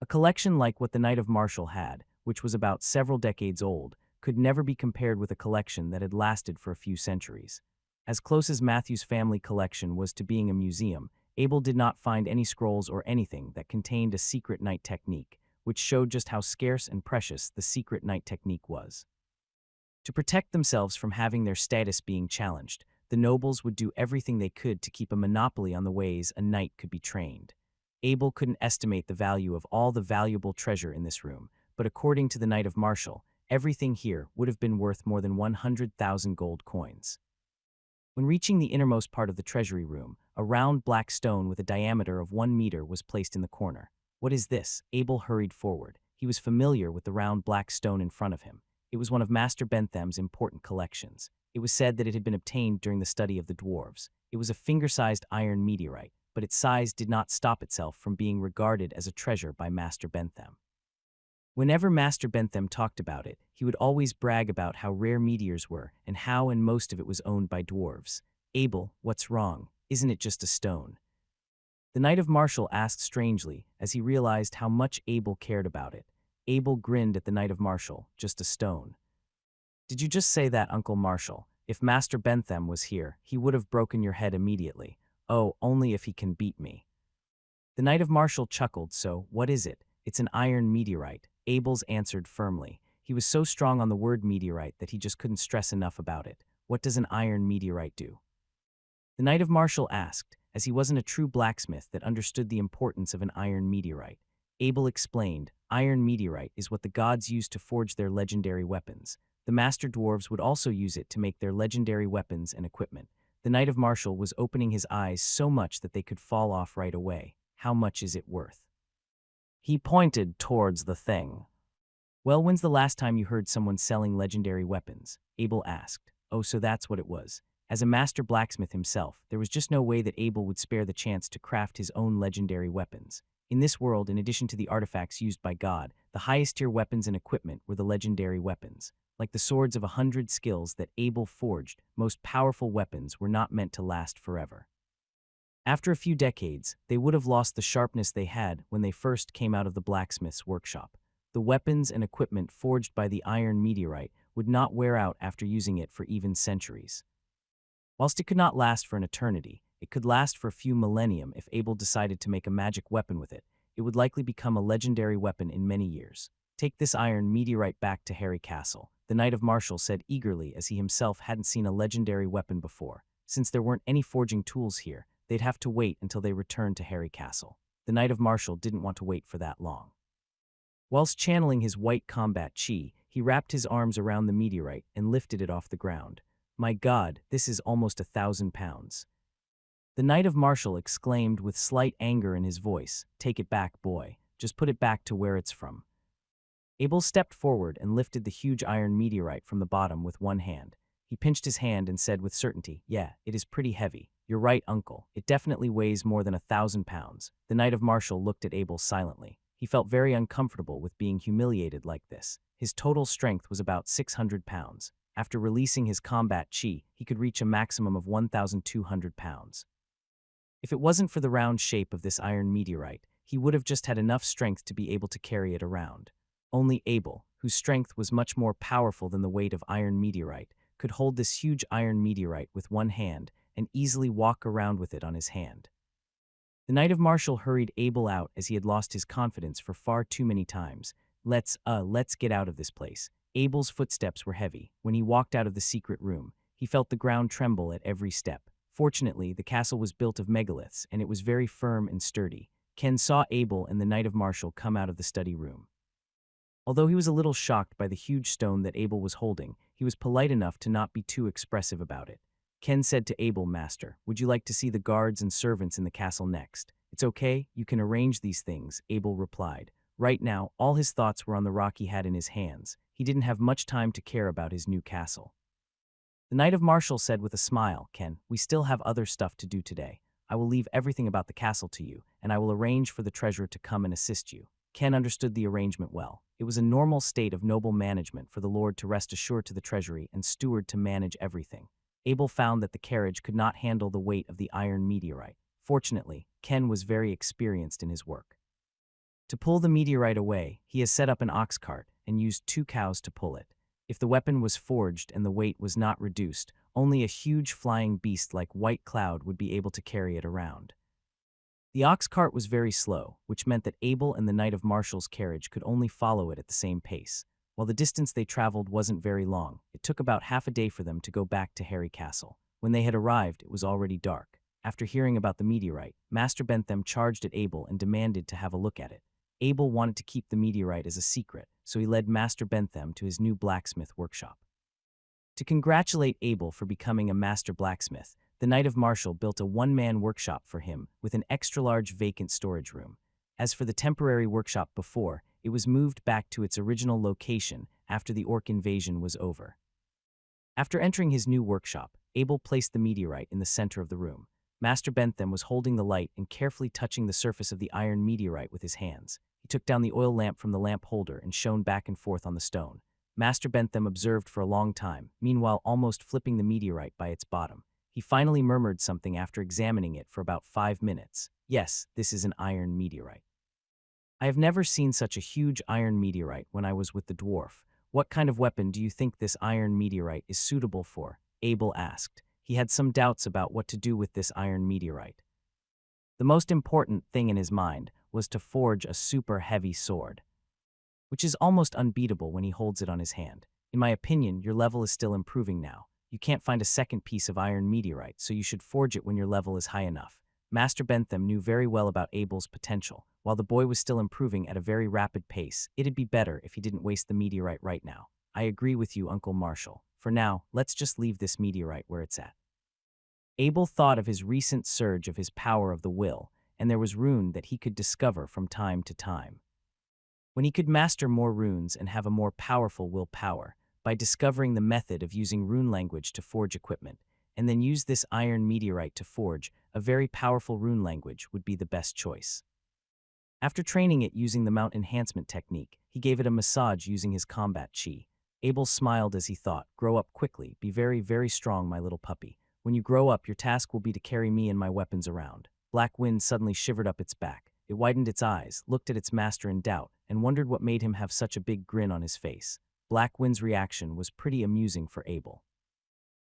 A collection like what the Knight of Marshall had, which was about several decades old, could never be compared with a collection that had lasted for a few centuries. As close as Matthew's family collection was to being a museum, Abel did not find any scrolls or anything that contained a secret knight technique, which showed just how scarce and precious the secret knight technique was. To protect themselves from having their status being challenged, the nobles would do everything they could to keep a monopoly on the ways a knight could be trained. Abel couldn't estimate the value of all the valuable treasure in this room, but according to the Knight of Marshall, everything here would have been worth more than 100,000 gold coins. When reaching the innermost part of the treasury room, a round black stone with a diameter of 1 meter was placed in the corner. "What is this?" Abel hurried forward. He was familiar with the round black stone in front of him. It was one of Master Bentham's important collections. It was said that it had been obtained during the study of the dwarves. It was a finger-sized iron meteorite, but its size did not stop itself from being regarded as a treasure by Master Bentham. Whenever Master Bentham talked about it, he would always brag about how rare meteors were and how and most of it was owned by dwarves. "Abel, what's wrong? Isn't it just a stone?" The Knight of Martial asked strangely as he realized how much Abel cared about it. Abel grinned at the Knight of Martial, just a stone. Did you just say that, Uncle Marshall? If Master Bentham was here, he would have broken your head immediately. Oh, only if he can beat me. The Knight of Martial chuckled. So, what is it? It's an iron meteorite, Abel's answered firmly. He was so strong on the word meteorite that he just couldn't stress enough about it. What does an iron meteorite do? The Knight of Martial asked, as he wasn't a true blacksmith that understood the importance of an iron meteorite. Abel explained, iron meteorite is what the gods used to forge their legendary weapons. The master dwarves would also use it to make their legendary weapons and equipment. The Knight of Martial was opening his eyes so much that they could fall off right away. How much is it worth? He pointed towards the thing. Well, when's the last time you heard someone selling legendary weapons? Abel asked. Oh, so that's what it was. As a master blacksmith himself, there was just no way that Abel would spare the chance to craft his own legendary weapons. In this world, in addition to the artifacts used by God, the highest tier weapons and equipment were the legendary weapons. Like the swords of 100 skills that Abel forged, most powerful weapons were not meant to last forever. After a few decades, they would have lost the sharpness they had when they first came out of the blacksmith's workshop. The weapons and equipment forged by the iron meteorite would not wear out after using it for even centuries. Whilst it could not last for an eternity, it could last for a few millennium if Abel decided to make a magic weapon with it. It would likely become a legendary weapon in many years. Take this iron meteorite back to Harry Castle, the Knight of Martial said eagerly as he himself hadn't seen a legendary weapon before. Since there weren't any forging tools here, they'd have to wait until they returned to Harry Castle. The Knight of Martial didn't want to wait for that long. Whilst channeling his white combat chi, he wrapped his arms around the meteorite and lifted it off the ground. My God, this is almost 1,000 pounds. The Knight of Martial exclaimed with slight anger in his voice, Take it back, boy. Just put it back to where it's from. Abel stepped forward and lifted the huge iron meteorite from the bottom with one hand. He pinched his hand and said with certainty, Yeah, it is pretty heavy. You're right, uncle. It definitely weighs more than 1,000 pounds. The Knight of Martial looked at Abel silently. He felt very uncomfortable with being humiliated like this. His total strength was about 600 pounds. After releasing his combat chi, he could reach a maximum of 1,200 pounds. If it wasn't for the round shape of this iron meteorite, he would have just had enough strength to be able to carry it around. Only Abel, whose strength was much more powerful than the weight of iron meteorite, could hold this huge iron meteorite with one hand and easily walk around with it on his hand. The Knight of Martial hurried Abel out as he had lost his confidence for far too many times. Let's get out of this place. Abel's footsteps were heavy. When he walked out of the secret room, he felt the ground tremble at every step. Fortunately, the castle was built of megaliths, and it was very firm and sturdy. Ken saw Abel and the Knight of Martial come out of the study room. Although he was a little shocked by the huge stone that Abel was holding, he was polite enough to not be too expressive about it. Ken said to Abel, Master, would you like to see the guards and servants in the castle next? It's okay, you can arrange these things, Abel replied. Right now, all his thoughts were on the rock he had in his hands. He didn't have much time to care about his new castle. The Knight of Martial said with a smile, Ken, we still have other stuff to do today. I will leave everything about the castle to you, and I will arrange for the treasurer to come and assist you. Ken understood the arrangement well. It was a normal state of noble management for the lord to rest assured to the treasury and steward to manage everything. Abel found that the carriage could not handle the weight of the iron meteorite. Fortunately, Ken was very experienced in his work. To pull the meteorite away, he has set up an ox cart and used 2 cows to pull it. If the weapon was forged and the weight was not reduced, only a huge flying beast like White Cloud would be able to carry it around. The ox cart was very slow, which meant that Abel and the Knight of Martial's carriage could only follow it at the same pace. While the distance they traveled wasn't very long, it took about half a day for them to go back to Harry Castle. When they had arrived, it was already dark. After hearing about the meteorite, Master Bentham charged at Abel and demanded to have a look at it. Abel wanted to keep the meteorite as a secret, so he led Master Bentham to his new blacksmith workshop. To congratulate Abel for becoming a master blacksmith, the Knight of Martial built a one-man workshop for him with an extra-large vacant storage room. As for the temporary workshop before, it was moved back to its original location after the Orc invasion was over. After entering his new workshop, Abel placed the meteorite in the center of the room. Master Bentham was holding the light and carefully touching the surface of the iron meteorite with his hands. He took down the oil lamp from the lamp holder and shone back and forth on the stone. Master Bentham observed for a long time, meanwhile almost flipping the meteorite by its bottom. He finally murmured something after examining it for about 5 minutes. Yes, this is an iron meteorite. I have never seen such a huge iron meteorite when I was with the dwarf. What kind of weapon do you think this iron meteorite is suitable for? Abel asked. He had some doubts about what to do with this iron meteorite. The most important thing in his mind was to forge a super heavy sword, which is almost unbeatable when he holds it on his hand. In my opinion, your level is still improving now. You can't find a second piece of iron meteorite, so you should forge it when your level is high enough. Master Bentham knew very well about Abel's potential. While the boy was still improving at a very rapid pace, it'd be better if he didn't waste the meteorite right now. I agree with you, Uncle Marshall. For now, let's just leave this meteorite where it's at. Abel thought of his recent surge of his power of the will, and there was Rune that he could discover from time to time. When he could master more runes and have a more powerful willpower, by discovering the method of using rune language to forge equipment, and then use this iron meteorite to forge, a very powerful rune language would be the best choice. After training it using the mount enhancement technique, he gave it a massage using his combat chi. Abel smiled as he thought, grow up quickly, be very, very strong, my little puppy. When you grow up, your task will be to carry me and my weapons around. Black Wind suddenly shivered up its back. It widened its eyes, looked at its master in doubt, and wondered what made him have such a big grin on his face. Black Wind's reaction was pretty amusing for Abel.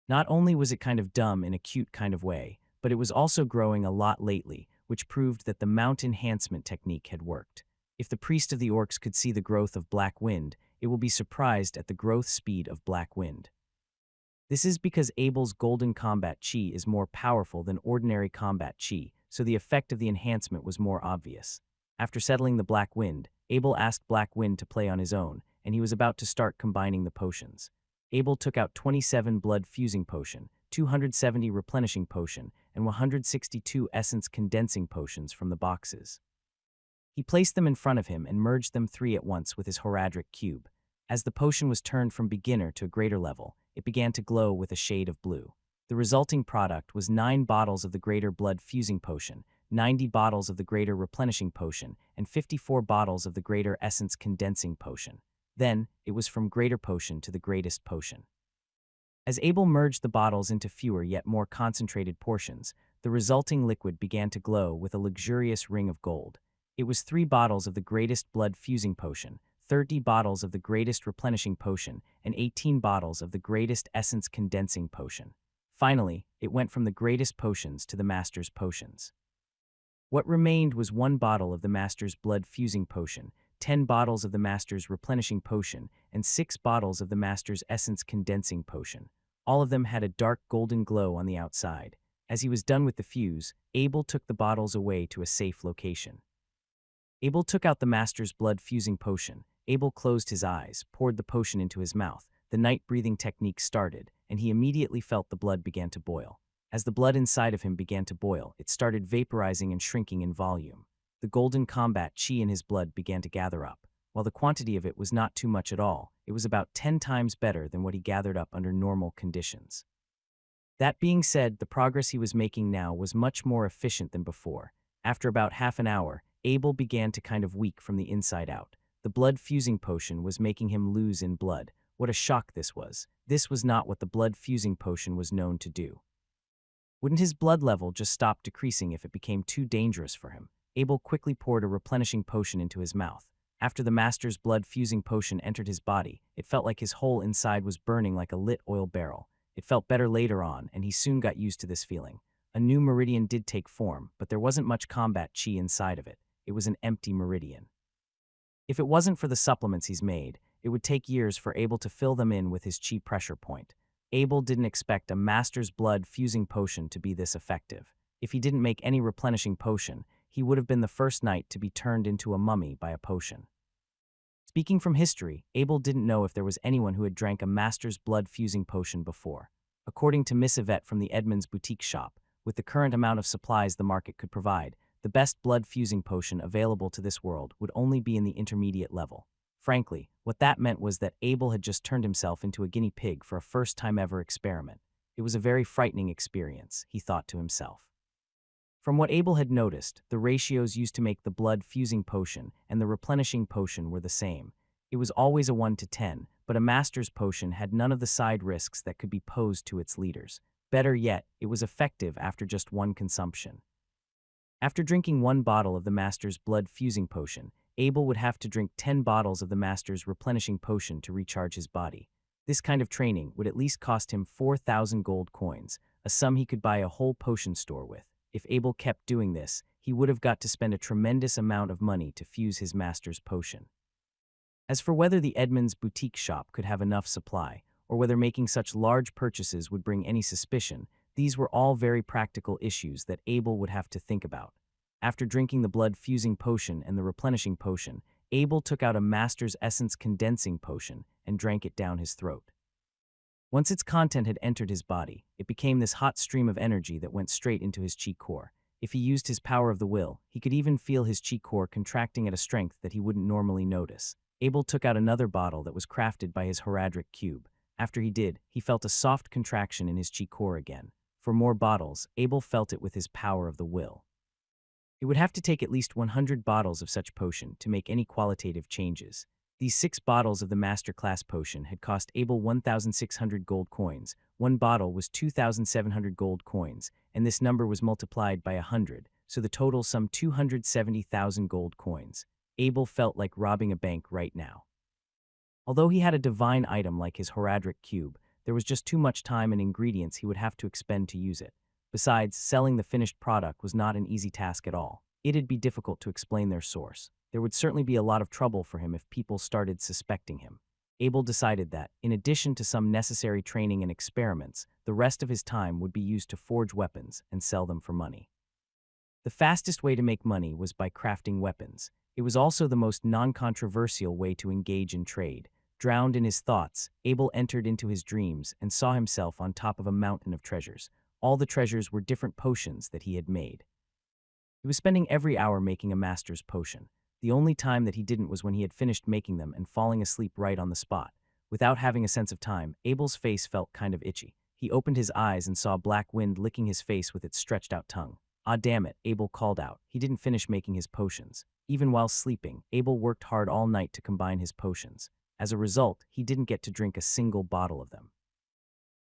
Not only was it kind of dumb in a cute kind of way, but it was also growing a lot lately, which proved that the mount enhancement technique had worked. If the priest of the orcs could see the growth of Black Wind, it will be surprised at the growth speed of Black Wind. This is because Abel's golden combat chi is more powerful than ordinary combat chi, so the effect of the enhancement was more obvious. After settling the Black Wind, Abel asked Black Wind to play on his own, and he was about to start combining the potions. Abel took out 27 blood fusing potion, 270 replenishing potion, and 162 essence condensing potions from the boxes. He placed them in front of him and merged them 3 at once with his Horadric cube. As the potion was turned from beginner to a greater level, it began to glow with a shade of blue. The resulting product was 9 bottles of the greater blood fusing potion, 90 bottles of the greater replenishing potion, and 54 bottles of the greater essence condensing potion. Then, it was from greater potion to the greatest potion. As Abel merged the bottles into fewer yet more concentrated portions, the resulting liquid began to glow with a luxurious ring of gold. It was 3 bottles of the greatest blood fusing potion, 30 bottles of the greatest replenishing potion, and 18 bottles of the greatest essence condensing potion. Finally, it went from the greatest potions to the master's potions. What remained was 1 bottle of the master's blood fusing potion, 10 bottles of the master's replenishing potion, and 6 bottles of the master's essence condensing potion. All of them had a dark golden glow on the outside. As he was done with the fuse, Abel took the bottles away to a safe location. Abel took out the master's blood fusing potion. Abel closed his eyes, poured the potion into his mouth. The night breathing technique started, and he immediately felt the blood began to boil. As the blood inside of him began to boil, it started vaporizing and shrinking in volume. The golden combat chi in his blood began to gather up. While the quantity of it was not too much at all, it was about 10 times better than what he gathered up under normal conditions. That being said, the progress he was making now was much more efficient than before. After about half an hour, Abel began to kind of weak from the inside out. The blood fusing potion was making him lose in blood. What a shock this was. This was not what the blood fusing potion was known to do. Wouldn't his blood level just stop decreasing if it became too dangerous for him? Abel quickly poured a replenishing potion into his mouth. After the master's blood fusing potion entered his body, it felt like his whole inside was burning like a lit oil barrel. It felt better later on, and he soon got used to this feeling. A new meridian did take form, but there wasn't much combat chi inside of it. It was an empty meridian. If it wasn't for the supplements he's made, it would take years for Abel to fill them in with his chi pressure point. Abel didn't expect a master's blood fusing potion to be this effective. If he didn't make any replenishing potion, he would have been the first knight to be turned into a mummy by a potion. Speaking from history, Abel didn't know if there was anyone who had drank a master's blood fusing potion before. According to Miss Yvette from the Edmonds boutique shop, with the current amount of supplies the market could provide, the best blood fusing potion available to this world would only be in the intermediate level. Frankly, what that meant was that Abel had just turned himself into a guinea pig for a first-time ever experiment. It was a very frightening experience, he thought to himself. From what Abel had noticed, the ratios used to make the blood fusing potion and the replenishing potion were the same. It was always a 1 to 10, but a master's potion had none of the side risks that could be posed to its leaders. Better yet, it was effective after just one consumption. After drinking 1 bottle of the master's blood-fusing potion, Abel would have to drink 10 bottles of the master's replenishing potion to recharge his body. This kind of training would at least cost him 4,000 gold coins, a sum he could buy a whole potion store with. If Abel kept doing this, he would have got to spend a tremendous amount of money to fuse his master's potion. As for whether the Edmund's boutique shop could have enough supply, or whether making such large purchases would bring any suspicion, these were all very practical issues that Abel would have to think about. After drinking the blood-fusing potion and the replenishing potion, Abel took out a master's essence condensing potion and drank it down his throat. Once its content had entered his body, it became this hot stream of energy that went straight into his chi core. If he used his power of the will, he could even feel his chi core contracting at a strength that he wouldn't normally notice. Abel took out another bottle that was crafted by his Horadric cube. After he did, he felt a soft contraction in his chi core again. For more bottles, Abel felt it with his power of the will. It would have to take at least 100 bottles of such potion to make any qualitative changes. These 6 bottles of the Master Class potion had cost Abel 1,600 gold coins. 1 bottle was 2,700 gold coins, and this number was multiplied by 100, so the total summed 270,000 gold coins. Abel felt like robbing a bank right now. Although he had a divine item like his Horadric cube, there was just too much time and ingredients he would have to expend to use it. Besides, selling the finished product was not an easy task at all. It'd be difficult to explain their source. There would certainly be a lot of trouble for him if people started suspecting him. Abel decided that, in addition to some necessary training and experiments, the rest of his time would be used to forge weapons and sell them for money. The fastest way to make money was by crafting weapons. It was also the most non-controversial way to engage in trade. Drowned in his thoughts, Abel entered into his dreams and saw himself on top of a mountain of treasures. All the treasures were different potions that he had made. He was spending every hour making a master's potion. The only time that he didn't was when he had finished making them and falling asleep right on the spot. Without having a sense of time, Abel's face felt kind of itchy. He opened his eyes and saw Black Wind licking his face with its stretched-out tongue. "Ah, damn it," Abel called out. He didn't finish making his potions. Even while sleeping, Abel worked hard all night to combine his potions. As a result, he didn't get to drink a single bottle of them.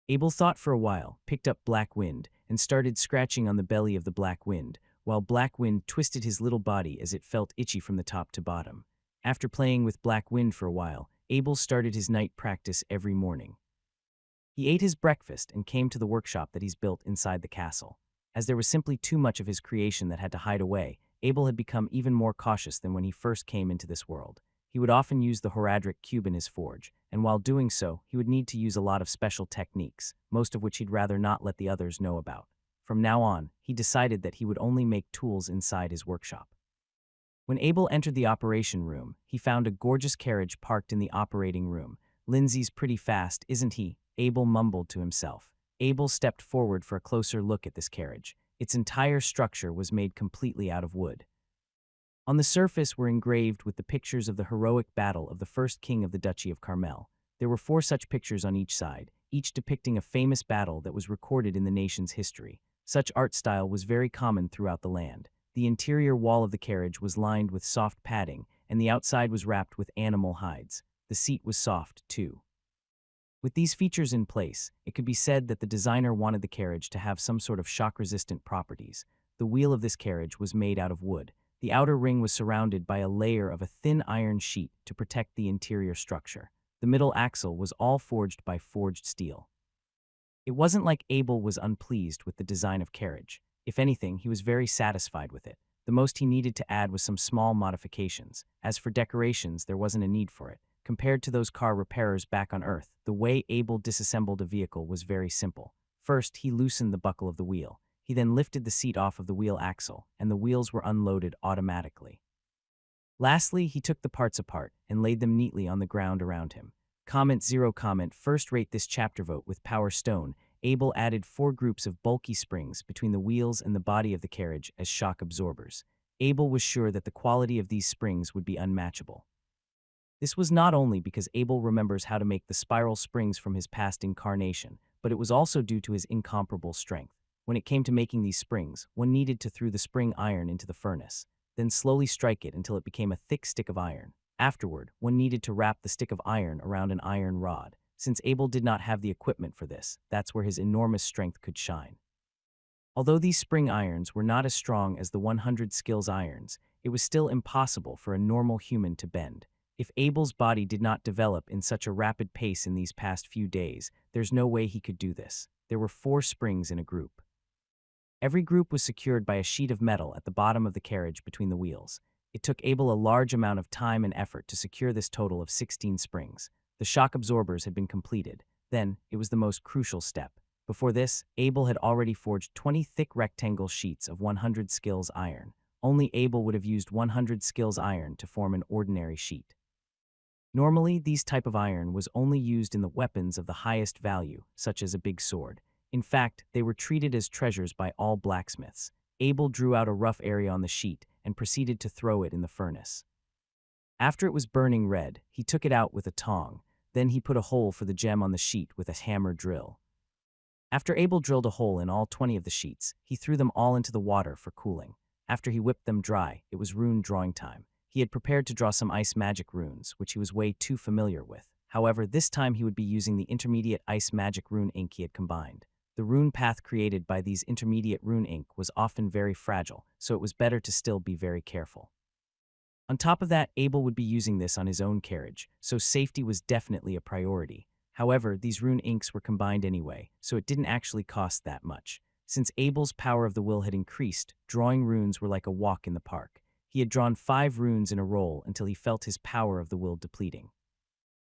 Abel thought for a while, picked up Black Wind, and started scratching on the belly of the Black Wind, while Black Wind twisted his little body as it felt itchy from the top to bottom. After playing with Black Wind for a while, Abel started his night practice every morning. He ate his breakfast and came to the workshop that he's built inside the castle. As there was simply too much of his creation that had to hide away, Abel had become even more cautious than when he first came into this world. He would often use the Horadric cube in his forge, and while doing so, he would need to use a lot of special techniques, most of which he'd rather not let the others know about. From now on, he decided that he would only make tools inside his workshop. When Abel entered the operation room, he found a gorgeous carriage parked in the operating room. "Lindsay's pretty fast, isn't he?" Abel mumbled to himself. Abel stepped forward for a closer look at this carriage. Its entire structure was made completely out of wood. On the surface were engraved with the pictures of the heroic battle of the first king of the Duchy of Carmel. There were 4 such pictures on each side, each depicting a famous battle that was recorded in the nation's history. Such art style was very common throughout the land. The interior wall of the carriage was lined with soft padding, and the outside was wrapped with animal hides. The seat was soft, too. With these features in place, it could be said that the designer wanted the carriage to have some sort of shock-resistant properties. The wheel of this carriage was made out of wood. The outer ring was surrounded by a layer of a thin iron sheet to protect the interior structure. The middle axle was all forged by forged steel. It wasn't like Abel was unpleased with the design of carriage. If anything, he was very satisfied with it. The most he needed to add was some small modifications. As for decorations, there wasn't a need for it. Compared to those car repairers back on Earth, the way Abel disassembled a vehicle was very simple. First, he loosened the buckle of the wheel. He then lifted the seat off of the wheel axle, and the wheels were unloaded automatically. Lastly, he took the parts apart and laid them neatly on the ground around him. Comment 0 comment first rate this chapter vote with Power Stone. Abel added 4 groups of bulky springs between the wheels and the body of the carriage as shock absorbers. Abel was sure that the quality of these springs would be unmatchable. This was not only because Abel remembers how to make the spiral springs from his past incarnation, but it was also due to his incomparable strength. When it came to making these springs, one needed to throw the spring iron into the furnace, then slowly strike it until it became a thick stick of iron. Afterward, one needed to wrap the stick of iron around an iron rod. Since Abel did not have the equipment for this, that's where his enormous strength could shine. Although these spring irons were not as strong as the 100 skills irons, it was still impossible for a normal human to bend. If Abel's body did not develop in such a rapid pace in these past few days, there's no way he could do this. There were 4 springs in a group. Every group was secured by a sheet of metal at the bottom of the carriage between the wheels. It took Abel a large amount of time and effort to secure this total of 16 springs. The shock absorbers had been completed. Then, it was the most crucial step. Before this, Abel had already forged 20 thick rectangle sheets of 100 skills iron. Only Abel would have used 100 skills iron to form an ordinary sheet. Normally, these type of iron was only used in the weapons of the highest value, such as a big sword. In fact, they were treated as treasures by all blacksmiths. Abel drew out a rough area on the sheet and proceeded to throw it in the furnace. After it was burning red, he took it out with a tong. Then he put a hole for the gem on the sheet with a hammer drill. After Abel drilled a hole in all 20 of the sheets, he threw them all into the water for cooling. After he whipped them dry, it was rune drawing time. He had prepared to draw some ice magic runes, which he was way too familiar with. However, this time he would be using the intermediate ice magic rune ink he had combined. The rune path created by these intermediate rune ink was often very fragile, so it was better to still be very careful. On top of that, Abel would be using this on his own carriage, so safety was definitely a priority. However, these rune inks were combined anyway, so it didn't actually cost that much. Since Abel's power of the will had increased, drawing runes were like a walk in the park. He had drawn 5 runes in a roll until he felt his power of the will depleting.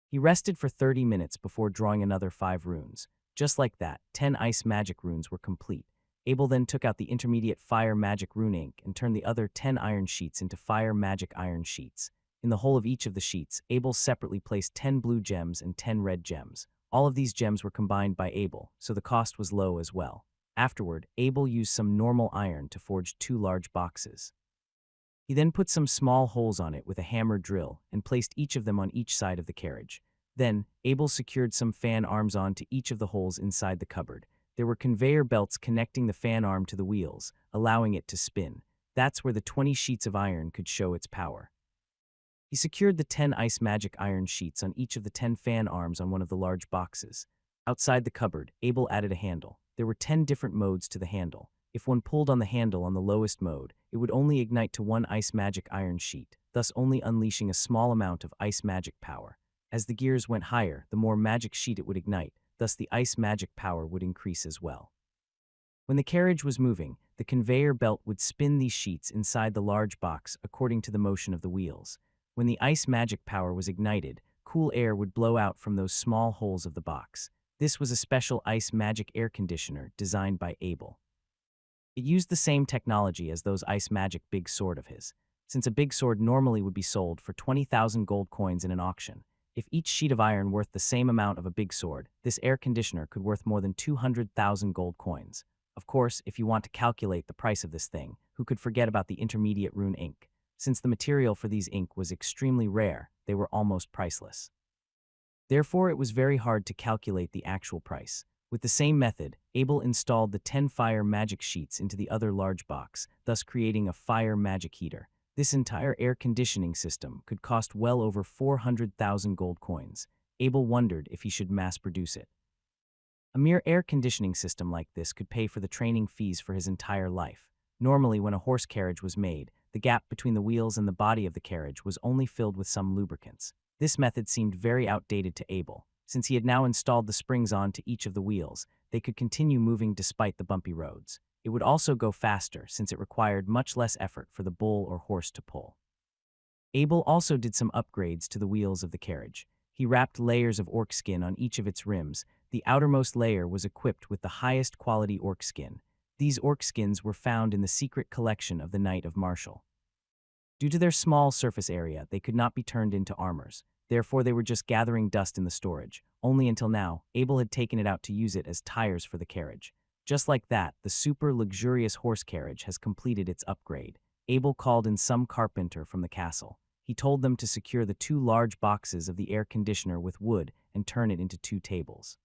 He rested for 30 minutes before drawing another 5 runes. Just like that, 10 ice magic runes were complete. Abel then took out the intermediate fire magic rune ink and turned the other 10 iron sheets into fire magic iron sheets. In the hole of each of the sheets, Abel separately placed 10 blue gems and 10 red gems. All of these gems were combined by Abel, so the cost was low as well. Afterward, Abel used some normal iron to forge 2 large boxes. He then put some small holes on it with a hammer drill and placed each of them on each side of the carriage. Then, Abel secured some fan arms onto each of the holes inside the cupboard. There were conveyor belts connecting the fan arm to the wheels, allowing it to spin. That's where the 20 sheets of iron could show its power. He secured the 10 ice magic iron sheets on each of the 10 fan arms on one of the large boxes. Outside the cupboard, Abel added a handle. There were 10 different modes to the handle. If one pulled on the handle on the lowest mode, it would only ignite to 1 ice magic iron sheet, thus only unleashing a small amount of ice magic power. As the gears went higher, the more magic sheet it would ignite, thus the ice magic power would increase as well. When the carriage was moving, the conveyor belt would spin these sheets inside the large box according to the motion of the wheels. When the ice magic power was ignited, cool air would blow out from those small holes of the box. This was a special ice magic air conditioner designed by Abel. It used the same technology as those ice magic big sword of his. Since a big sword normally would be sold for 20,000 gold coins in an auction, if each sheet of iron worth the same amount of a big sword, this air conditioner could worth more than 200,000 gold coins. Of course, if you want to calculate the price of this thing, who could forget about the intermediate rune ink? Since the material for these ink was extremely rare, they were almost priceless. Therefore, it was very hard to calculate the actual price. With the same method, Abel installed the 10 fire magic sheets into the other large box, thus creating a fire magic heater. This entire air conditioning system could cost well over 400,000 gold coins. Abel wondered if he should mass produce it. A mere air conditioning system like this could pay for the training fees for his entire life. Normally, when a horse carriage was made, the gap between the wheels and the body of the carriage was only filled with some lubricants. This method seemed very outdated to Abel. Since he had now installed the springs onto each of the wheels, they could continue moving despite the bumpy roads. It would also go faster since it required much less effort for the bull or horse to pull. Abel also did some upgrades to the wheels of the carriage. He wrapped layers of orc skin on each of its rims. The outermost layer was equipped with the highest quality orc skin. These orc skins were found in the secret collection of the Knight of Martial. Due to their small surface area, they could not be turned into armors. Therefore, they were just gathering dust in the storage. Only until now, Abel had taken it out to use it as tires for the carriage. Just like that, the super luxurious horse carriage has completed its upgrade. Abel called in some carpenter from the castle. He told them to secure the 2 large boxes of the air conditioner with wood and turn it into 2 tables.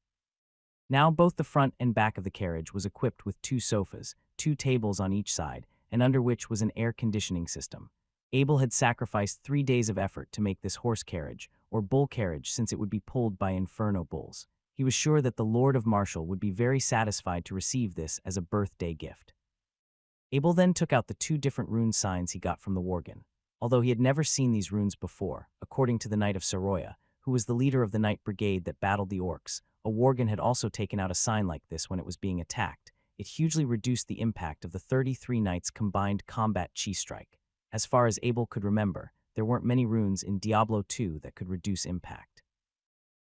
Now both the front and back of the carriage was equipped with 2 sofas, 2 tables on each side, and under which was an air conditioning system. Abel had sacrificed 3 days of effort to make this horse carriage, or bull carriage since it would be pulled by inferno bulls. He was sure that the Lord of Marshall would be very satisfied to receive this as a birthday gift. Abel then took out the 2 different rune signs he got from the worgen. Although he had never seen these runes before, according to the Knight of Saroya, who was the leader of the Knight Brigade that battled the orcs, a worgen had also taken out a sign like this when it was being attacked. It hugely reduced the impact of the 33 knights' combined combat chi strike. As far as Abel could remember, there weren't many runes in Diablo 2 that could reduce impact.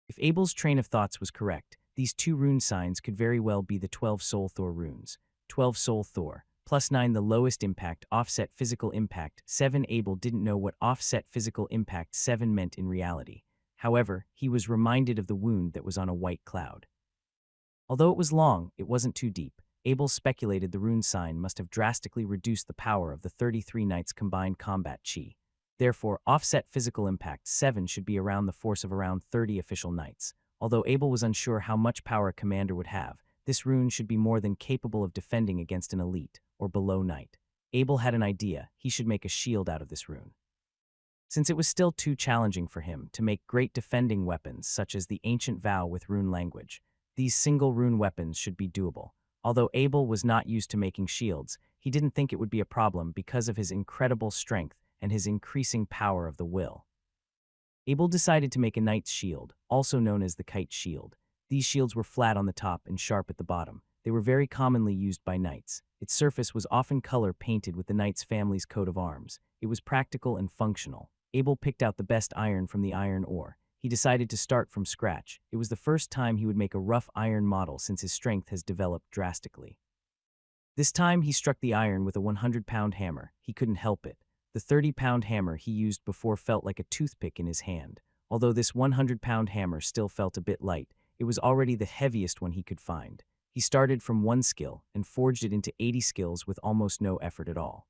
If Abel's train of thoughts was correct, these 2 rune signs could very well be the 12 Soul Thor runes. 12 Soul Thor, +9 the lowest impact, offset physical impact 7. Abel didn't know what offset physical impact 7 meant in reality. However, he was reminded of the wound that was on a white cloud. Although it was long, it wasn't too deep. Abel speculated the rune sign must have drastically reduced the power of the 33 knights' combined combat chi. Therefore, offset physical impact 7 should be around the force of around 30 official knights. Although Abel was unsure how much power a commander would have, this rune should be more than capable of defending against an elite, or below knight. Abel had an idea: he should make a shield out of this rune. Since it was still too challenging for him to make great defending weapons such as the Ancient Vow with rune language, these single rune weapons should be doable. Although Abel was not used to making shields, he didn't think it would be a problem because of his incredible strength and his increasing power of the will. Abel decided to make a knight's shield, also known as the kite shield. These shields were flat on the top and sharp at the bottom. They were very commonly used by knights. Its surface was often color painted with the knight's family's coat of arms. It was practical and functional. Abel picked out the best iron from the iron ore. He decided to start from scratch. It was the first time he would make a rough iron model since his strength has developed drastically. This time he struck the iron with a 100-pound hammer. He couldn't help it. The 30-pound hammer he used before felt like a toothpick in his hand. Although this 100-pound hammer still felt a bit light, it was already the heaviest one he could find. He started from 1 skill and forged it into 80 skills with almost no effort at all.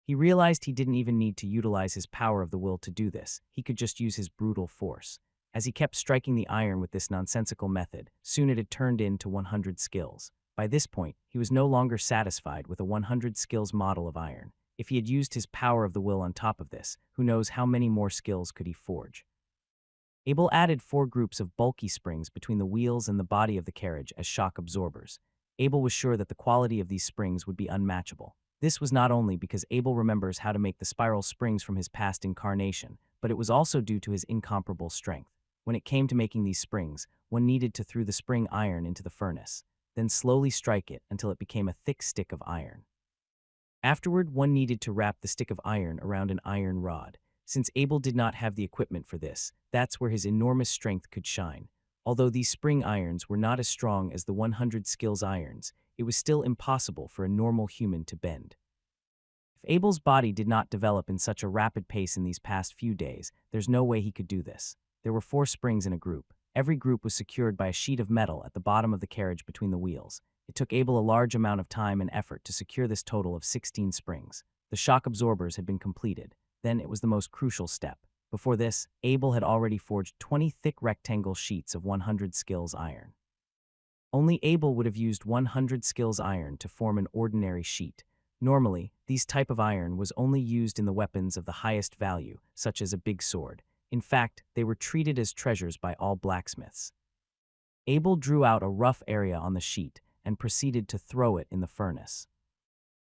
He realized he didn't even need to utilize his power of the will to do this. He could just use his brutal force. As he kept striking the iron with this nonsensical method, soon it had turned into 100 skills. By this point, he was no longer satisfied with a 100 skills model of iron. If he had used his power of the will on top of this, who knows how many more skills could he forge. Abel added 4 groups of bulky springs between the wheels and the body of the carriage as shock absorbers. Abel was sure that the quality of these springs would be unmatchable. This was not only because Abel remembers how to make the spiral springs from his past incarnation, but it was also due to his incomparable strength. When it came to making these springs, one needed to throw the spring iron into the furnace, then slowly strike it until it became a thick stick of iron. Afterward, one needed to wrap the stick of iron around an iron rod. Since Abel did not have the equipment for this, that's where his enormous strength could shine. Although these spring irons were not as strong as the 100 skills irons, it was still impossible for a normal human to bend. If Abel's body did not develop in such a rapid pace in these past few days, there's no way he could do this. There were 4 springs in a group. Every group was secured by a sheet of metal at the bottom of the carriage between the wheels. It took Abel a large amount of time and effort to secure this total of 16 springs. The shock absorbers had been completed. Then it was the most crucial step. Before this, Abel had already forged 20 thick rectangle sheets of 100 skills iron. Only Abel would have used 100 skills iron to form an ordinary sheet. Normally, these type of iron was only used in the weapons of the highest value, such as a big sword. In fact, they were treated as treasures by all blacksmiths. Abel drew out a rough area on the sheet and proceeded to throw it in the furnace.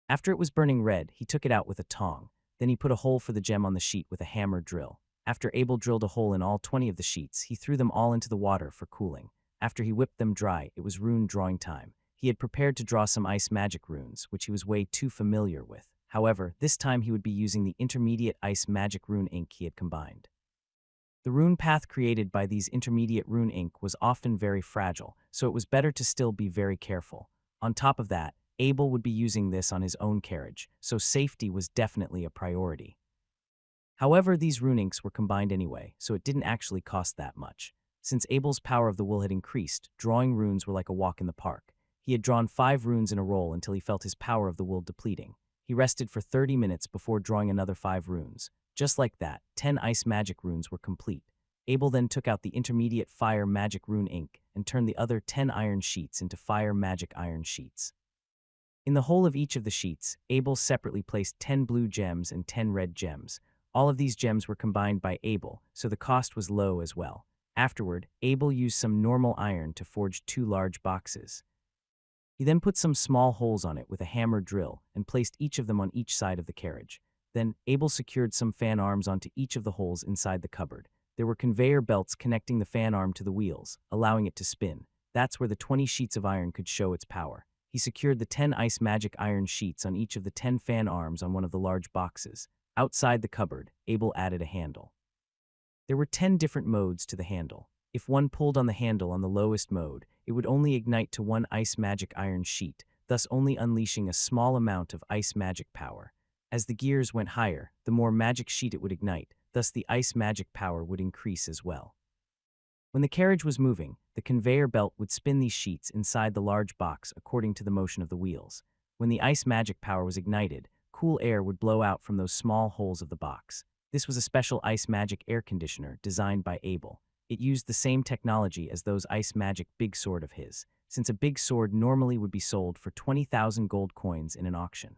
After it was burning red, he took it out with a tong. Then he put a hole for the gem on the sheet with a hammer drill. After Abel drilled a hole in all 20 of the sheets, he threw them all into the water for cooling. After he whipped them dry, it was rune drawing time. He had prepared to draw some ice magic runes, which he was way too familiar with. However, this time he would be using the intermediate ice magic rune ink he had combined. The rune path created by these intermediate rune ink was often very fragile, so it was better to still be very careful. On top of that, Abel would be using this on his own carriage, so safety was definitely a priority. However, these rune inks were combined anyway, so it didn't actually cost that much. Since Abel's power of the will had increased, drawing runes were like a walk in the park. He had drawn 5 runes in a roll until he felt his power of the will depleting. He rested for 30 minutes before drawing another 5 runes. Just like that, 10 ice magic runes were complete. Abel then took out the intermediate fire magic rune ink and turned the other 10 iron sheets into fire magic iron sheets. In the hole of each of the sheets, Abel separately placed 10 blue gems and 10 red gems. All of these gems were combined by Abel, so the cost was low as well. Afterward, Abel used some normal iron to forge 2 large boxes. He then put some small holes on it with a hammer drill and placed each of them on each side of the carriage. Then, Abel secured some fan arms onto each of the holes inside the cupboard. There were conveyor belts connecting the fan arm to the wheels, allowing it to spin. That's where the 20 sheets of iron could show its power. He secured the 10 ice magic iron sheets on each of the 10 fan arms on one of the large boxes. Outside the cupboard, Abel added a handle. There were 10 different modes to the handle. If one pulled on the handle on the lowest mode, it would only ignite to 1 ice magic iron sheet, thus only unleashing a small amount of ice magic power. As the gears went higher, the more magic sheet it would ignite, thus the ice magic power would increase as well. When the carriage was moving, the conveyor belt would spin these sheets inside the large box according to the motion of the wheels. When the ice magic power was ignited, cool air would blow out from those small holes of the box. This was a special ice magic air conditioner designed by Abel. It used the same technology as those ice magic big sword of his, since a big sword normally would be sold for 20,000 gold coins in an auction.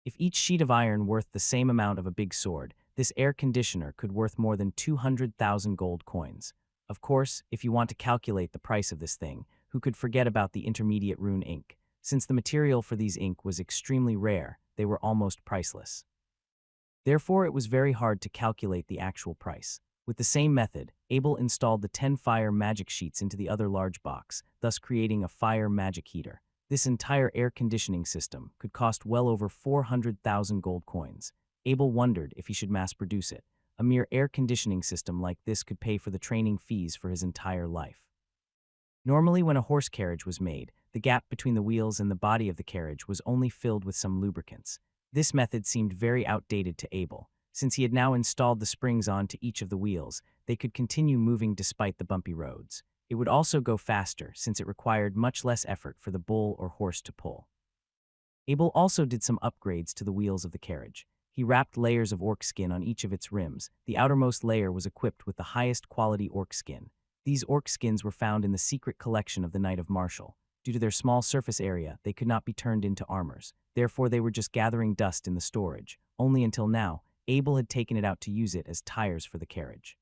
If each sheet of iron worth the same amount of a big sword, this air conditioner could worth more than 200,000 gold coins. Of course, if you want to calculate the price of this thing, who could forget about the intermediate rune ink? Since the material for these ink was extremely rare, they were almost priceless. Therefore, it was very hard to calculate the actual price. With the same method, Abel installed the 10 fire magic sheets into the other large box, thus creating a fire magic heater. This entire air conditioning system could cost well over 400,000 gold coins. Abel wondered if he should mass produce it. A mere air conditioning system like this could pay for the training fees for his entire life. Normally, when a horse carriage was made, the gap between the wheels and the body of the carriage was only filled with some lubricants. This method seemed very outdated to Abel. Since he had now installed the springs onto each of the wheels, they could continue moving despite the bumpy roads. It would also go faster since it required much less effort for the bull or horse to pull. Abel also did some upgrades to the wheels of the carriage. He wrapped layers of orc skin on each of its rims. The outermost layer was equipped with the highest quality orc skin. These orc skins were found in the secret collection of the Knight of Martial. Due to their small surface area, they could not be turned into armors. Therefore, they were just gathering dust in the storage. Only until now, Abel had taken it out to use it as tires for the carriage.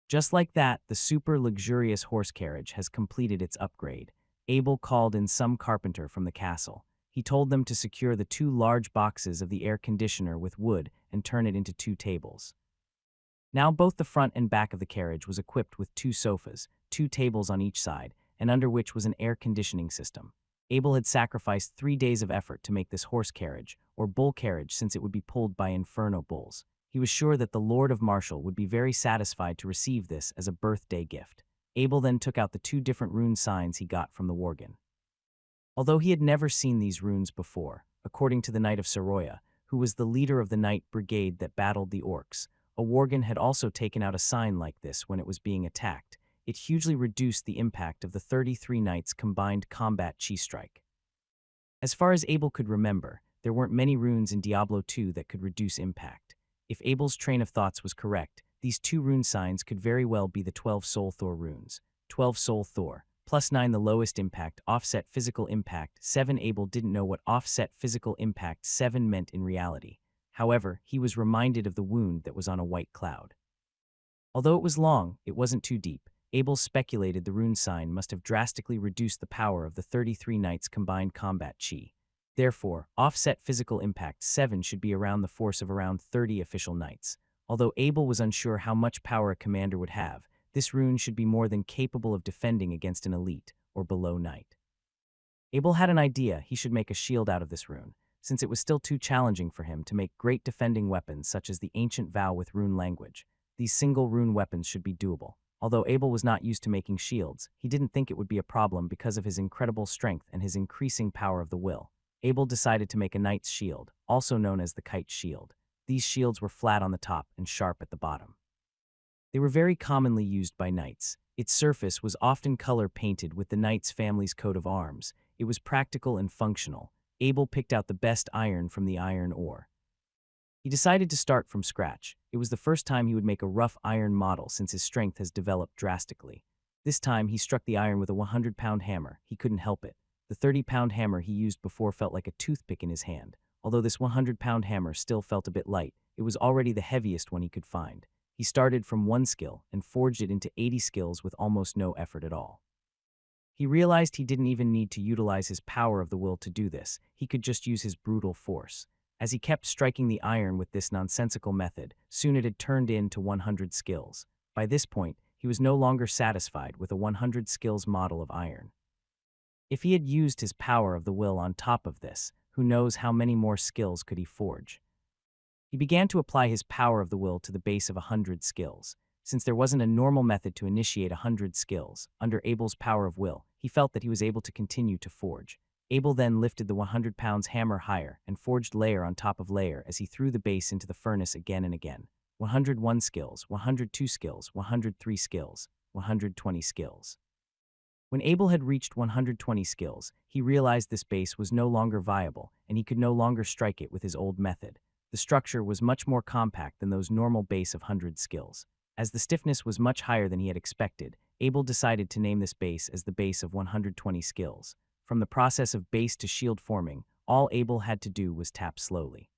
Just like that, the super luxurious horse carriage has completed its upgrade. Abel called in some carpenter from the castle. He told them to secure the 2 large boxes of the air conditioner with wood and turn it into 2 tables. Now both the front and back of the carriage was equipped with 2 sofas, 2 tables on each side, and under which was an air conditioning system. Abel had sacrificed 3 days of effort to make this horse carriage, or bull carriage, since it would be pulled by inferno bulls. He was sure that the Lord of Martial would be very satisfied to receive this as a birthday gift. Abel then took out the 2 different rune signs he got from the worgen. Although he had never seen these runes before, according to the Knight of Soroya, who was the leader of the knight brigade that battled the orcs, a worgen had also taken out a sign like this when it was being attacked. It hugely reduced the impact of the 33 knights' combined combat chi strike. As far as Abel could remember, there weren't many runes in Diablo 2 that could reduce impact. If Abel's train of thoughts was correct, these 2 rune signs could very well be the 12 Soul Thor runes. 12 Soul Thor, +9 the lowest impact, offset physical impact 7. Abel didn't know what offset physical impact 7 meant in reality. However, he was reminded of the wound that was on a white cloud. Although it was long, it wasn't too deep. Abel speculated the rune sign must have drastically reduced the power of the 33 knights' combined combat chi. Therefore, offset physical impact 7 should be around the force of around 30 official knights. Although Abel was unsure how much power a commander would have, this rune should be more than capable of defending against an elite, or below knight. Abel had an idea he should make a shield out of this rune, since it was still too challenging for him to make great defending weapons such as the ancient vow with rune language. These single rune weapons should be doable. Although Abel was not used to making shields, he didn't think it would be a problem because of his incredible strength and his increasing power of the will. Abel decided to make a knight's shield, also known as the kite shield. These shields were flat on the top and sharp at the bottom. They were very commonly used by knights. Its surface was often color-painted with the knight's family's coat of arms. It was practical and functional. Abel picked out the best iron from the iron ore. He decided to start from scratch. It was the first time he would make a rough iron model since his strength has developed drastically. This time, he struck the iron with a 100-pound hammer. He couldn't help it. The 30-pound hammer he used before felt like a toothpick in his hand. Although this 100-pound hammer still felt a bit light, it was already the heaviest one he could find. He started from 1 skill and forged it into 80 skills with almost no effort at all. He realized he didn't even need to utilize his power of the will to do this. He could just use his brutal force. As he kept striking the iron with this nonsensical method, soon it had turned into 100 skills. By this point, he was no longer satisfied with a 100 skills model of iron. If he had used his power of the will on top of this, who knows how many more skills could he forge? He began to apply his power of the will to the base of 100 skills. Since there wasn't a normal method to initiate 100 skills, under Abel's power of will, he felt that he was able to continue to forge. Abel then lifted the 100 pounds hammer higher and forged layer on top of layer as he threw the base into the furnace again and again. 101 skills, 102 skills, 103 skills, 120 skills. When Abel had reached 120 skills, he realized this base was no longer viable and he could no longer strike it with his old method. The structure was much more compact than those normal base of 100 skills. As the stiffness was much higher than he had expected, Abel decided to name this base as the base of 120 skills. From the process of base to shield forming, all Abel had to do was tap slowly.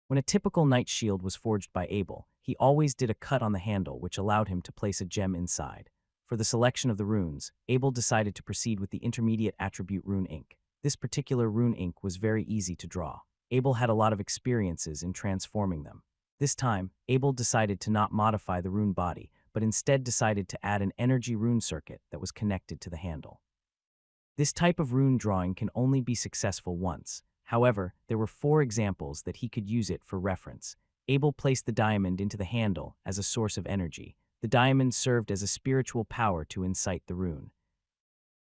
When a typical knight shield was forged by Abel, he always did a cut on the handle which allowed him to place a gem inside. For the selection of the runes, Abel decided to proceed with the intermediate attribute rune ink. This particular rune ink was very easy to draw. Abel had a lot of experiences in transforming them. This time, Abel decided to not modify the rune body, but instead decided to add an energy rune circuit that was connected to the handle. This type of rune drawing can only be successful once. However, there were 4 examples that he could use it for reference. Abel placed the diamond into the handle as a source of energy. The diamond served as a spiritual power to incite the rune.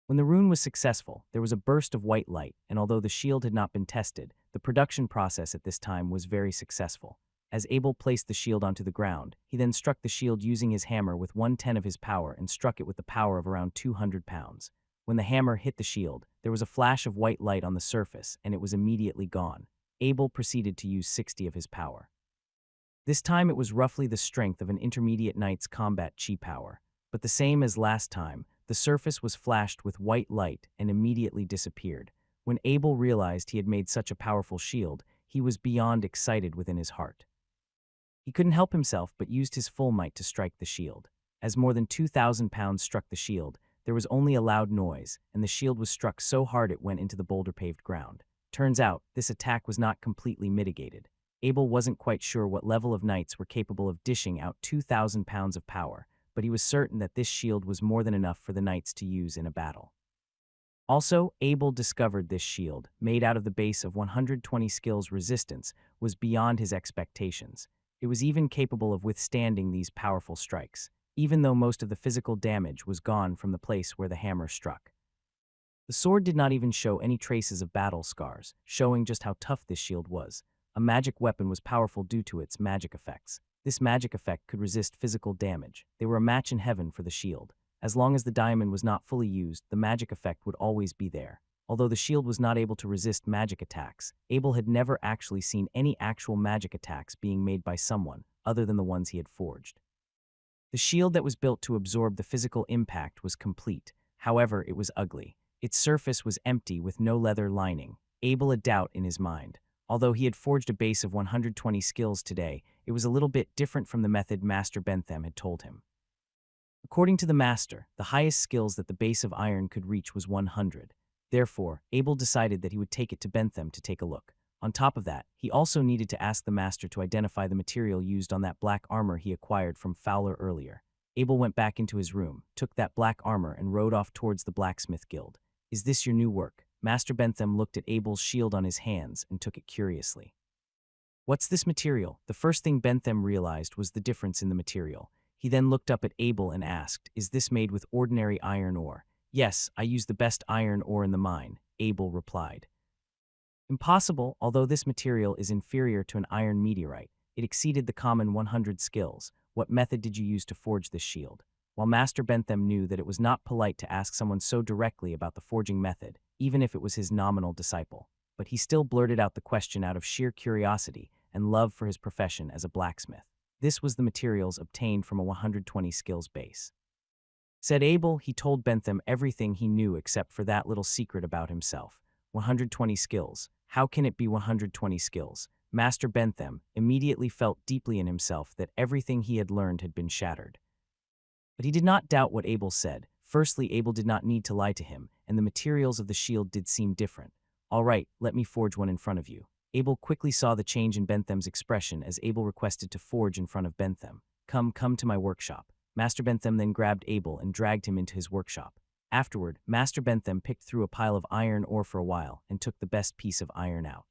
When the rune was successful, there was a burst of white light, and although the shield had not been tested, the production process at this time was very successful. As Abel placed the shield onto the ground, he then struck the shield using his hammer with 1/10 of his power and struck it with the power of around 200 pounds. When the hammer hit the shield, there was a flash of white light on the surface, and it was immediately gone. Abel proceeded to use 60 of his power. This time it was roughly the strength of an intermediate knight's combat chi power, but the same as last time, the surface was flashed with white light and immediately disappeared. When Abel realized he had made such a powerful shield, he was beyond excited within his heart. He couldn't help himself but used his full might to strike the shield. As more than 2,000 pounds struck the shield, there was only a loud noise, and the shield was struck so hard it went into the boulder-paved ground. Turns out, this attack was not completely mitigated. Abel wasn't quite sure what level of knights were capable of dishing out 2,000 pounds of power, but he was certain that this shield was more than enough for the knights to use in a battle. Also, Abel discovered this shield, made out of the base of 120 skills resistance, was beyond his expectations. It was even capable of withstanding these powerful strikes, even though most of the physical damage was gone from the place where the hammer struck. The sword did not even show any traces of battle scars, showing just how tough this shield was. A magic weapon was powerful due to its magic effects. This magic effect could resist physical damage. They were a match in heaven for the shield. As long as the diamond was not fully used, the magic effect would always be there. Although the shield was not able to resist magic attacks, Abel had never actually seen any actual magic attacks being made by someone other than the ones he had forged. The shield that was built to absorb the physical impact was complete. However, it was ugly. Its surface was empty with no leather lining. Abel had doubt in his mind. Although he had forged a base of 120 skills today, it was a little bit different from the method Master Bentham had told him. According to the master, the highest skills that the base of iron could reach was 100. Therefore, Abel decided that he would take it to Bentham to take a look. On top of that, he also needed to ask the master to identify the material used on that black armor he acquired from Fowler earlier. Abel went back into his room, took that black armor and rode off towards the blacksmith guild. "Is this your new work?" Master Bentham looked at Abel's shield on his hands and took it curiously. "What's this material?" The first thing Bentham realized was the difference in the material. He then looked up at Abel and asked, "Is this made with ordinary iron ore?" "Yes, I use the best iron ore in the mine," Abel replied. "Impossible, although this material is inferior to an iron meteorite. It exceeded the common 100 skills. What method did you use to forge this shield?" While Master Bentham knew that it was not polite to ask someone so directly about the forging method, even if it was his nominal disciple, but he still blurted out the question out of sheer curiosity and love for his profession as a blacksmith. This was the materials obtained from a 120 skills base. Said Abel, he told Bentham everything he knew except for that little secret about himself. 120 skills. How can it be 120 skills? Master Bentham immediately felt deeply in himself that everything he had learned had been shattered. But he did not doubt what Abel said. Firstly, Abel did not need to lie to him, and the materials of the shield did seem different. All right, let me forge one in front of you. Abel quickly saw the change in Bentham's expression as Abel requested to forge in front of Bentham. Come to my workshop. Master Bentham then grabbed Abel and dragged him into his workshop. Afterward, Master Bentham picked through a pile of iron ore for a while and took the best piece of iron out.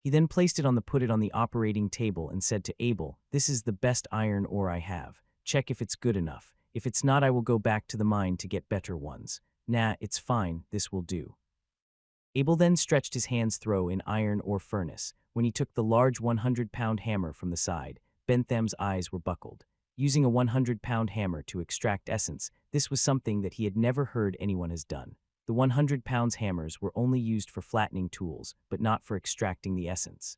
He then placed it on the operating table and said to Abel, "This is the best iron ore I have. Check if it's good enough. If it's not, I will go back to the mine to get better ones." "Nah, it's fine, this will do." Abel then stretched his hands through in iron ore furnace. When he took the large 100-pound hammer from the side, Bentham's eyes were buckled. Using a 100-pound hammer to extract essence, this was something that he had never heard anyone has done. The 100-pound hammers were only used for flattening tools, but not for extracting the essence.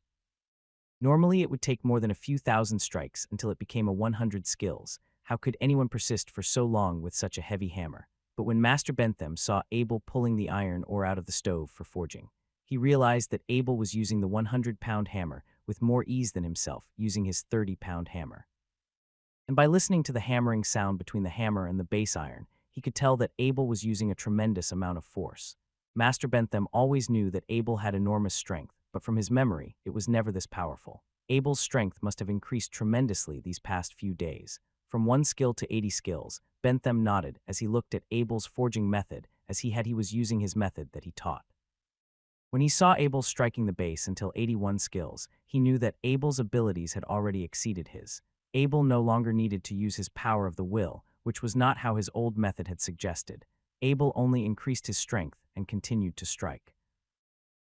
Normally, it would take more than a few thousand strikes until it became a 100 skills. How could anyone persist for so long with such a heavy hammer? But when Master Bentham saw Abel pulling the iron ore out of the stove for forging, he realized that Abel was using the 100-pound hammer with more ease than himself, using his 30-pound hammer. And by listening to the hammering sound between the hammer and the base iron, he could tell that Abel was using a tremendous amount of force. Master Bentham always knew that Abel had enormous strength, but from his memory, it was never this powerful. Abel's strength must have increased tremendously these past few days. From 1 skill to 80 skills, Bentham nodded as he looked at Abel's forging method as he was using his method that he taught. When he saw Abel striking the base until 81 skills, he knew that Abel's abilities had already exceeded his. Abel no longer needed to use his power of the will, which was not how his old method had suggested. Abel only increased his strength and continued to strike.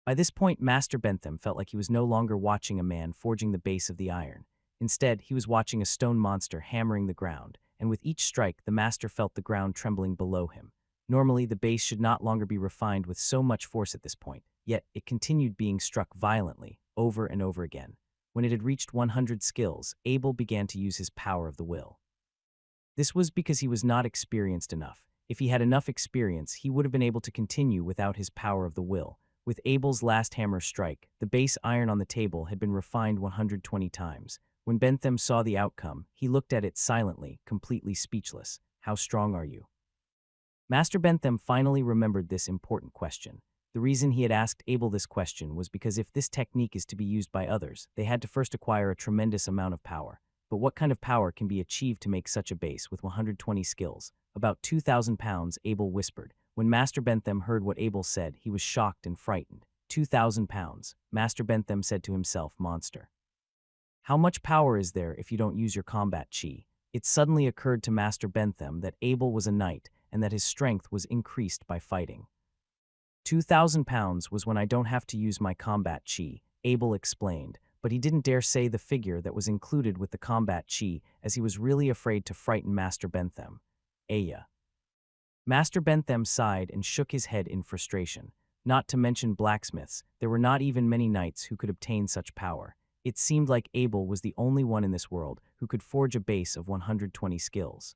By this point, Master Bentham felt like he was no longer watching a man forging the base of the iron. Instead, he was watching a stone monster hammering the ground, and with each strike, the master felt the ground trembling below him. Normally, the base should not longer be refined with so much force at this point, yet it continued being struck violently, over and over again. When it had reached 100 skills, Abel began to use his power of the will. This was because he was not experienced enough. If he had enough experience, he would have been able to continue without his power of the will. With Abel's last hammer strike, the base iron on the table had been refined 120 times. When Bentham saw the outcome, he looked at it silently, completely speechless. "How strong are you?" Master Bentham finally remembered this important question. The reason he had asked Abel this question was because if this technique is to be used by others, they had to first acquire a tremendous amount of power. But what kind of power can be achieved to make such a base with 120 skills? "About 2,000 pounds, Abel whispered. When Master Bentham heard what Abel said, he was shocked and frightened. 2,000 pounds, Master Bentham said to himself, monster. How much power is there if you don't use your combat chi? It suddenly occurred to Master Bentham that Abel was a knight and that his strength was increased by fighting. 2,000 pounds was when I don't have to use my combat chi, Abel explained, but he didn't dare say the figure that was included with the combat chi as he was really afraid to frighten Master Bentham. Aya. Master Bentham sighed and shook his head in frustration. Not to mention blacksmiths, there were not even many knights who could obtain such power. It seemed like Abel was the only one in this world who could forge a base of 120 skills.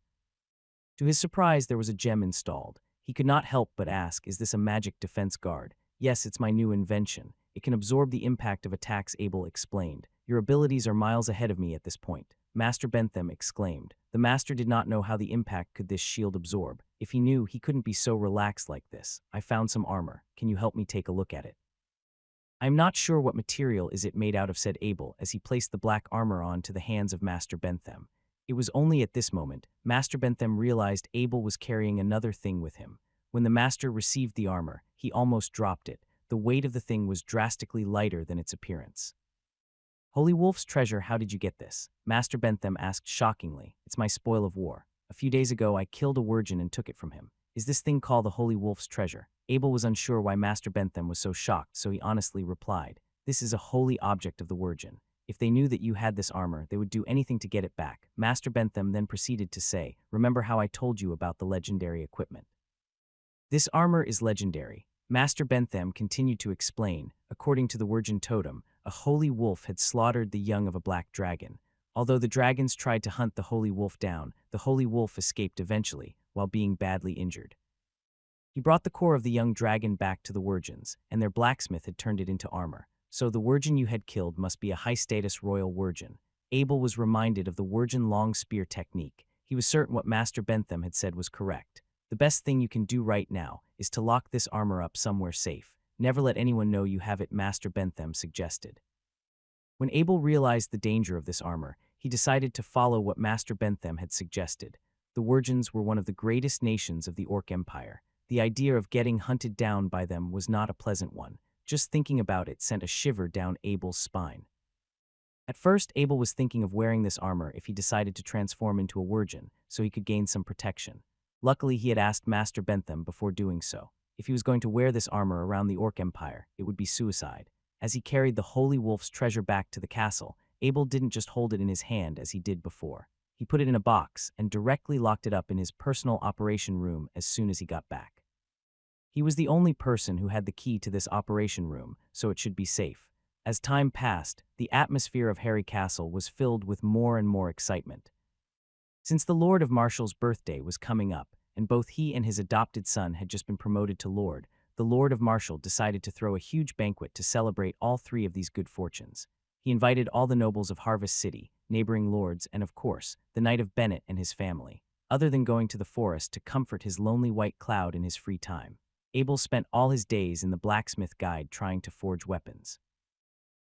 To his surprise, there was a gem installed. He could not help but ask, "Is this a magic defense guard?" "Yes, it's my new invention. It can absorb the impact of attacks," Abel explained. "Your abilities are miles ahead of me at this point," Master Bentham exclaimed. The master did not know how the impact could this shield absorb. If he knew, he couldn't be so relaxed like this. "I found some armor. Can you help me take a look at it?" "I'm not sure what material is it made out of," said Abel as he placed the black armor on to the hands of Master Bentham. It was only at this moment Master Bentham realized Abel was carrying another thing with him. When the master received the armor, he almost dropped it. The weight of the thing was drastically lighter than its appearance. "Holy Wolf's treasure, how did you get this?" Master Bentham asked shockingly. "It's my spoil of war. A few days ago I killed a virgin and took it from him. Is this thing called the Holy Wolf's treasure?" Abel was unsure why Master Bentham was so shocked, so he honestly replied, "This is a holy object of the virgin. If they knew that you had this armor, they would do anything to get it back." Master Bentham then proceeded to say, "Remember how I told you about the legendary equipment? This armor is legendary." Master Bentham continued to explain. According to the Virgin Totem, a holy wolf had slaughtered the young of a black dragon. Although the dragons tried to hunt the holy wolf down, the holy wolf escaped eventually, while being badly injured. He brought the core of the young dragon back to the virgins, and their blacksmith had turned it into armor. so the Wirgin you had killed must be a high-status royal Wirgin. Abel was reminded of the Wirgin long spear technique. He was certain what Master Bentham had said was correct. The best thing you can do right now is to lock this armor up somewhere safe. Never let anyone know you have it, Master Bentham suggested. When Abel realized the danger of this armor, he decided to follow what Master Bentham had suggested. The Wirgins were one of the greatest nations of the Orc Empire. The idea of getting hunted down by them was not a pleasant one. Just thinking about it sent a shiver down Abel's spine. At first, Abel was thinking of wearing this armor if he decided to transform into a Wirgin, so he could gain some protection. Luckily, he had asked Master Bentham before doing so. If he was going to wear this armor around the Orc Empire, it would be suicide. As he carried the Holy Wolf's treasure back to the castle, Abel didn't just hold it in his hand as he did before. He put it in a box and directly locked it up in his personal operation room as soon as he got back. He was the only person who had the key to this operation room, so it should be safe. As time passed, the atmosphere of Harry Castle was filled with more and more excitement. Since the Lord of Marshall's birthday was coming up, and both he and his adopted son had just been promoted to Lord, the Lord of Marshall decided to throw a huge banquet to celebrate all three of these good fortunes. He invited all the nobles of Harvest City, neighboring lords, and of course, the Knight of Bennett and his family. Other than going to the forest to comfort his lonely white cloud in his free time, Abel spent all his days in the blacksmith guide trying to forge weapons.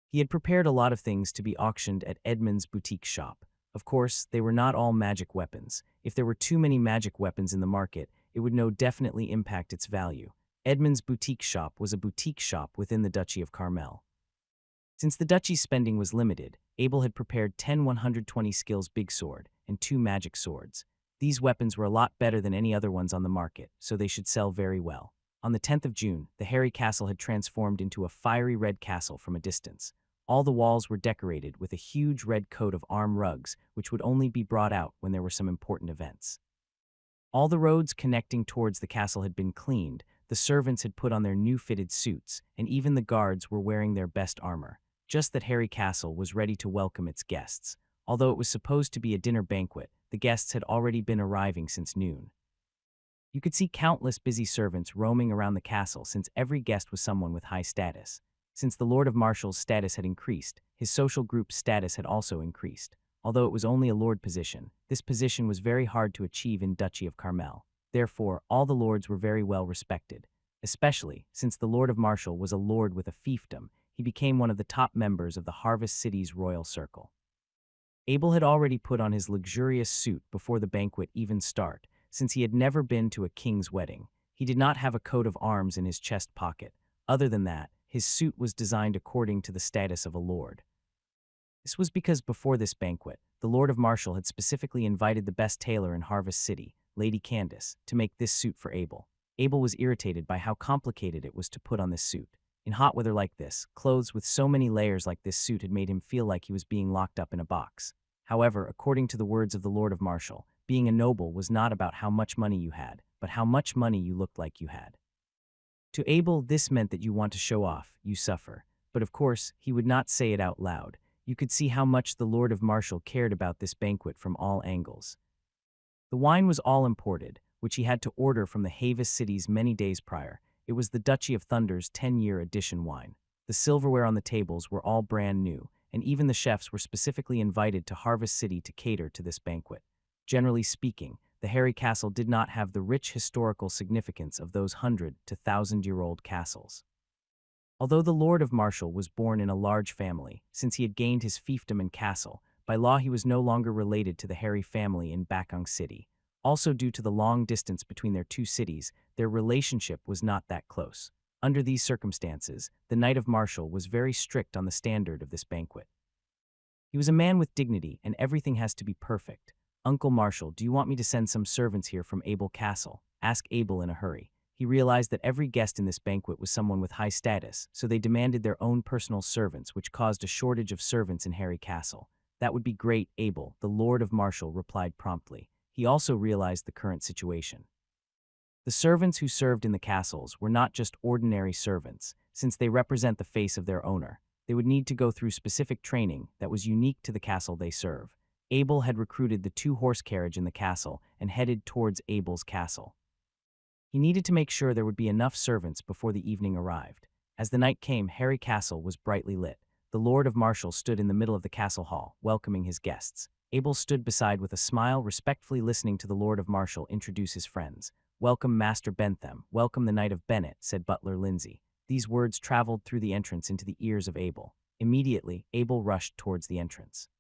He had prepared a lot of things to be auctioned at Edmund's boutique shop. Of course, they were not all magic weapons. If there were too many magic weapons in the market, it would definitely impact its value. Edmund's boutique shop was a boutique shop within the Duchy of Carmel. Since the duchy's spending was limited, Abel had prepared 10 120 skills big sword and 2 magic swords. These weapons were a lot better than any other ones on the market, so they should sell very well. On the 10th of June, the Harry Castle had transformed into a fiery red castle from a distance. All the walls were decorated with a huge red coat of arm rugs, which would only be brought out when there were some important events. All the roads connecting towards the castle had been cleaned, the servants had put on their new fitted suits, and even the guards were wearing their best armor. Just that Harry Castle was ready to welcome its guests. Although it was supposed to be a dinner banquet, the guests had already been arriving since noon. You could see countless busy servants roaming around the castle since every guest was someone with high status. Since the Lord of Marshall's status had increased, his social group's status had also increased. Although it was only a lord position, this position was very hard to achieve in Duchy of Carmel. Therefore, all the lords were very well respected. Especially, since the Lord of Marshall was a lord with a fiefdom, he became one of the top members of the Harvest City's royal circle. Abel had already put on his luxurious suit before the banquet even started, since he had never been to a king's wedding. He did not have a coat of arms in his chest pocket. Other than that, his suit was designed according to the status of a lord. This was because before this banquet, the Lord of Marshall had specifically invited the best tailor in Harvest City, Lady Candace, to make this suit for Abel. Abel was irritated by how complicated it was to put on this suit. In hot weather like this, clothes with so many layers like this suit had made him feel like he was being locked up in a box. However, according to the words of the Lord of Marshall, being a noble was not about how much money you had, but how much money you looked like you had. To Abel, this meant that you want to show off, you suffer. But of course, he would not say it out loud. You could see how much the Lord of Marshall cared about this banquet from all angles. The wine was all imported, which he had to order from the Havis cities many days prior. It was the Duchy of Thunder's 10-year edition wine. The silverware on the tables were all brand new, and even the chefs were specifically invited to Harvest City to cater to this banquet. Generally speaking, the Harry Castle did not have the rich historical significance of those 100 to 1,000-year-old castles. Although the Lord of Marshall was born in a large family, since he had gained his fiefdom and castle, by law he was no longer related to the Harry family in Bakong City. Also due to the long distance between their two cities, their relationship was not that close. Under these circumstances, the Knight of Marshall was very strict on the standard of this banquet. He was a man with dignity, and everything has to be perfect. "Uncle Marshall, do you want me to send some servants here from Abel Castle?" asked Abel in a hurry. He realized that every guest in this banquet was someone with high status, so they demanded their own personal servants, which caused a shortage of servants in Harry Castle. "That would be great, Abel," the Lord of Marshall replied promptly. He also realized the current situation. The servants who served in the castles were not just ordinary servants, since they represent the face of their owner. They would need to go through specific training that was unique to the castle they serve. Abel had recruited the 2-horse carriage in the castle and headed towards Abel's castle. He needed to make sure there would be enough servants before the evening arrived. As the night came, Harry Castle was brightly lit. The Lord of Marshall stood in the middle of the castle hall, welcoming his guests. Abel stood beside with a smile, respectfully listening to the Lord of Marshall introduce his friends. "Welcome, Master Bentham. Welcome, the Knight of Bennett," said Butler Lindsay. These words traveled through the entrance into the ears of Abel. Immediately, Abel rushed towards the entrance.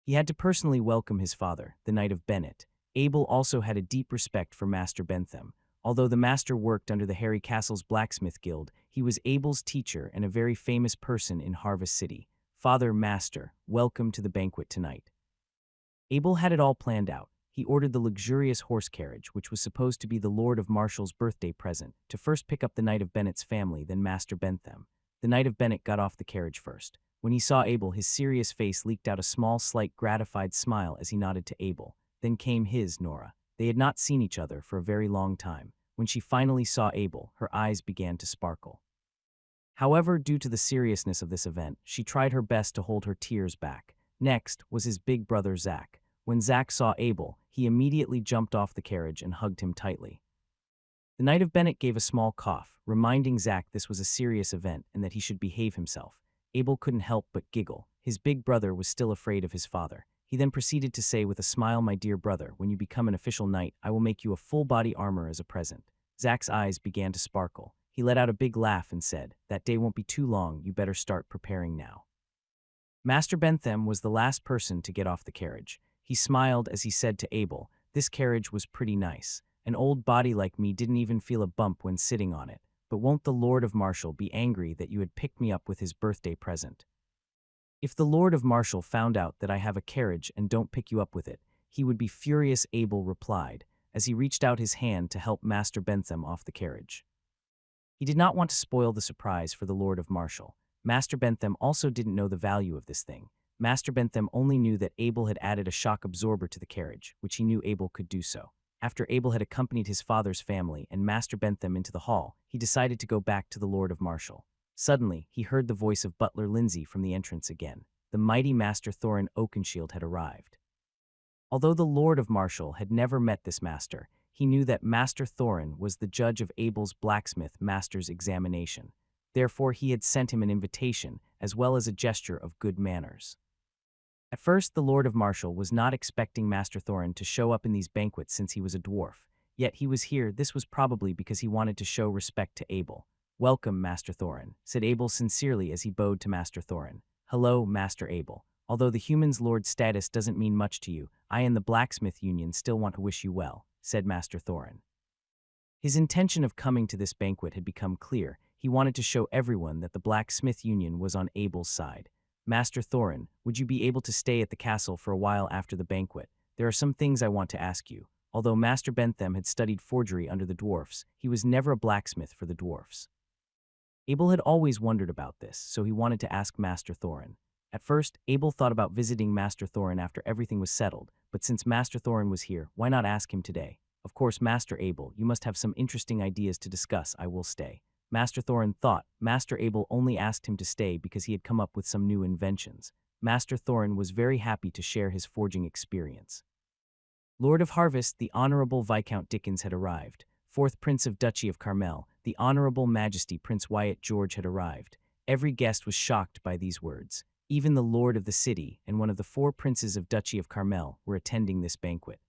He had to personally welcome his father, the Knight of Bennett. Abel also had a deep respect for Master Bentham. Although the master worked under the Harry Castle's Blacksmith Guild, he was Abel's teacher and a very famous person in Harvest City. "Father, Master, welcome to the banquet tonight." Abel had it all planned out. He ordered the luxurious horse carriage, which was supposed to be the Lord of Marshall's birthday present, to first pick up the Knight of Bennett's family, then Master Bentham. The Knight of Bennett got off the carriage first. When he saw Abel, his serious face leaked out a small, slight, gratified smile as he nodded to Abel. Then came his Nora. They had not seen each other for a very long time. When she finally saw Abel, her eyes began to sparkle. However, due to the seriousness of this event, she tried her best to hold her tears back. Next was his big brother Zach. When Zach saw Abel, he immediately jumped off the carriage and hugged him tightly. The Knight of Bennett gave a small cough, reminding Zach this was a serious event and that he should behave himself. Abel couldn't help but giggle. His big brother was still afraid of his father. He then proceeded to say with a smile, "My dear brother, when you become an official knight, I will make you a full-body armor as a present." Zach's eyes began to sparkle. He let out a big laugh and said, "That day won't be too long, you better start preparing now." Master Bentham was the last person to get off the carriage. He smiled as he said to Abel, "This carriage was pretty nice. An old body like me didn't even feel a bump when sitting on it. But won't the Lord of Marshall be angry that you had picked me up with his birthday present?" "If the Lord of Marshall found out that I have a carriage and don't pick you up with it, he would be furious," Abel replied, as he reached out his hand to help Master Bentham off the carriage. He did not want to spoil the surprise for the Lord of Marshall. Master Bentham also didn't know the value of this thing. Master Bentham only knew that Abel had added a shock absorber to the carriage, which he knew Abel could do so. After Abel had accompanied his father's family and Master Bentham into the hall, he decided to go back to the Lord of Marshall. Suddenly, he heard the voice of Butler Lindsay from the entrance again. The mighty Master Thorin Oakenshield had arrived. Although the Lord of Marshall had never met this master, he knew that Master Thorin was the judge of Abel's blacksmith master's examination. Therefore, he had sent him an invitation, as well as a gesture of good manners. At first, the Lord of Marshall was not expecting Master Thorin to show up in these banquets since he was a dwarf. Yet he was here. This was probably because he wanted to show respect to Abel. "Welcome, Master Thorin," said Abel sincerely as he bowed to Master Thorin. "Hello, Master Abel. Although the human's lord status doesn't mean much to you, I and the Blacksmith Union still want to wish you well," said Master Thorin. His intention of coming to this banquet had become clear. He wanted to show everyone that the Blacksmith Union was on Abel's side. "Master Thorin, would you be able to stay at the castle for a while after the banquet? There are some things I want to ask you." Although Master Bentham had studied forgery under the dwarfs, he was never a blacksmith for the dwarfs. Abel had always wondered about this, so he wanted to ask Master Thorin. At first, Abel thought about visiting Master Thorin after everything was settled, but since Master Thorin was here, why not ask him today? "Of course, Master Abel, you must have some interesting ideas to discuss. I will stay." Master Thorin thought. Master Abel only asked him to stay because he had come up with some new inventions. Master Thorin was very happy to share his forging experience. Lord of Harvest, the Honorable Viscount Dickens had arrived. Fourth Prince of Duchy of Carmel, the Honorable Majesty Prince Wyatt George had arrived. Every guest was shocked by these words. Even the Lord of the City and one of the 4 princes of Duchy of Carmel were attending this banquet.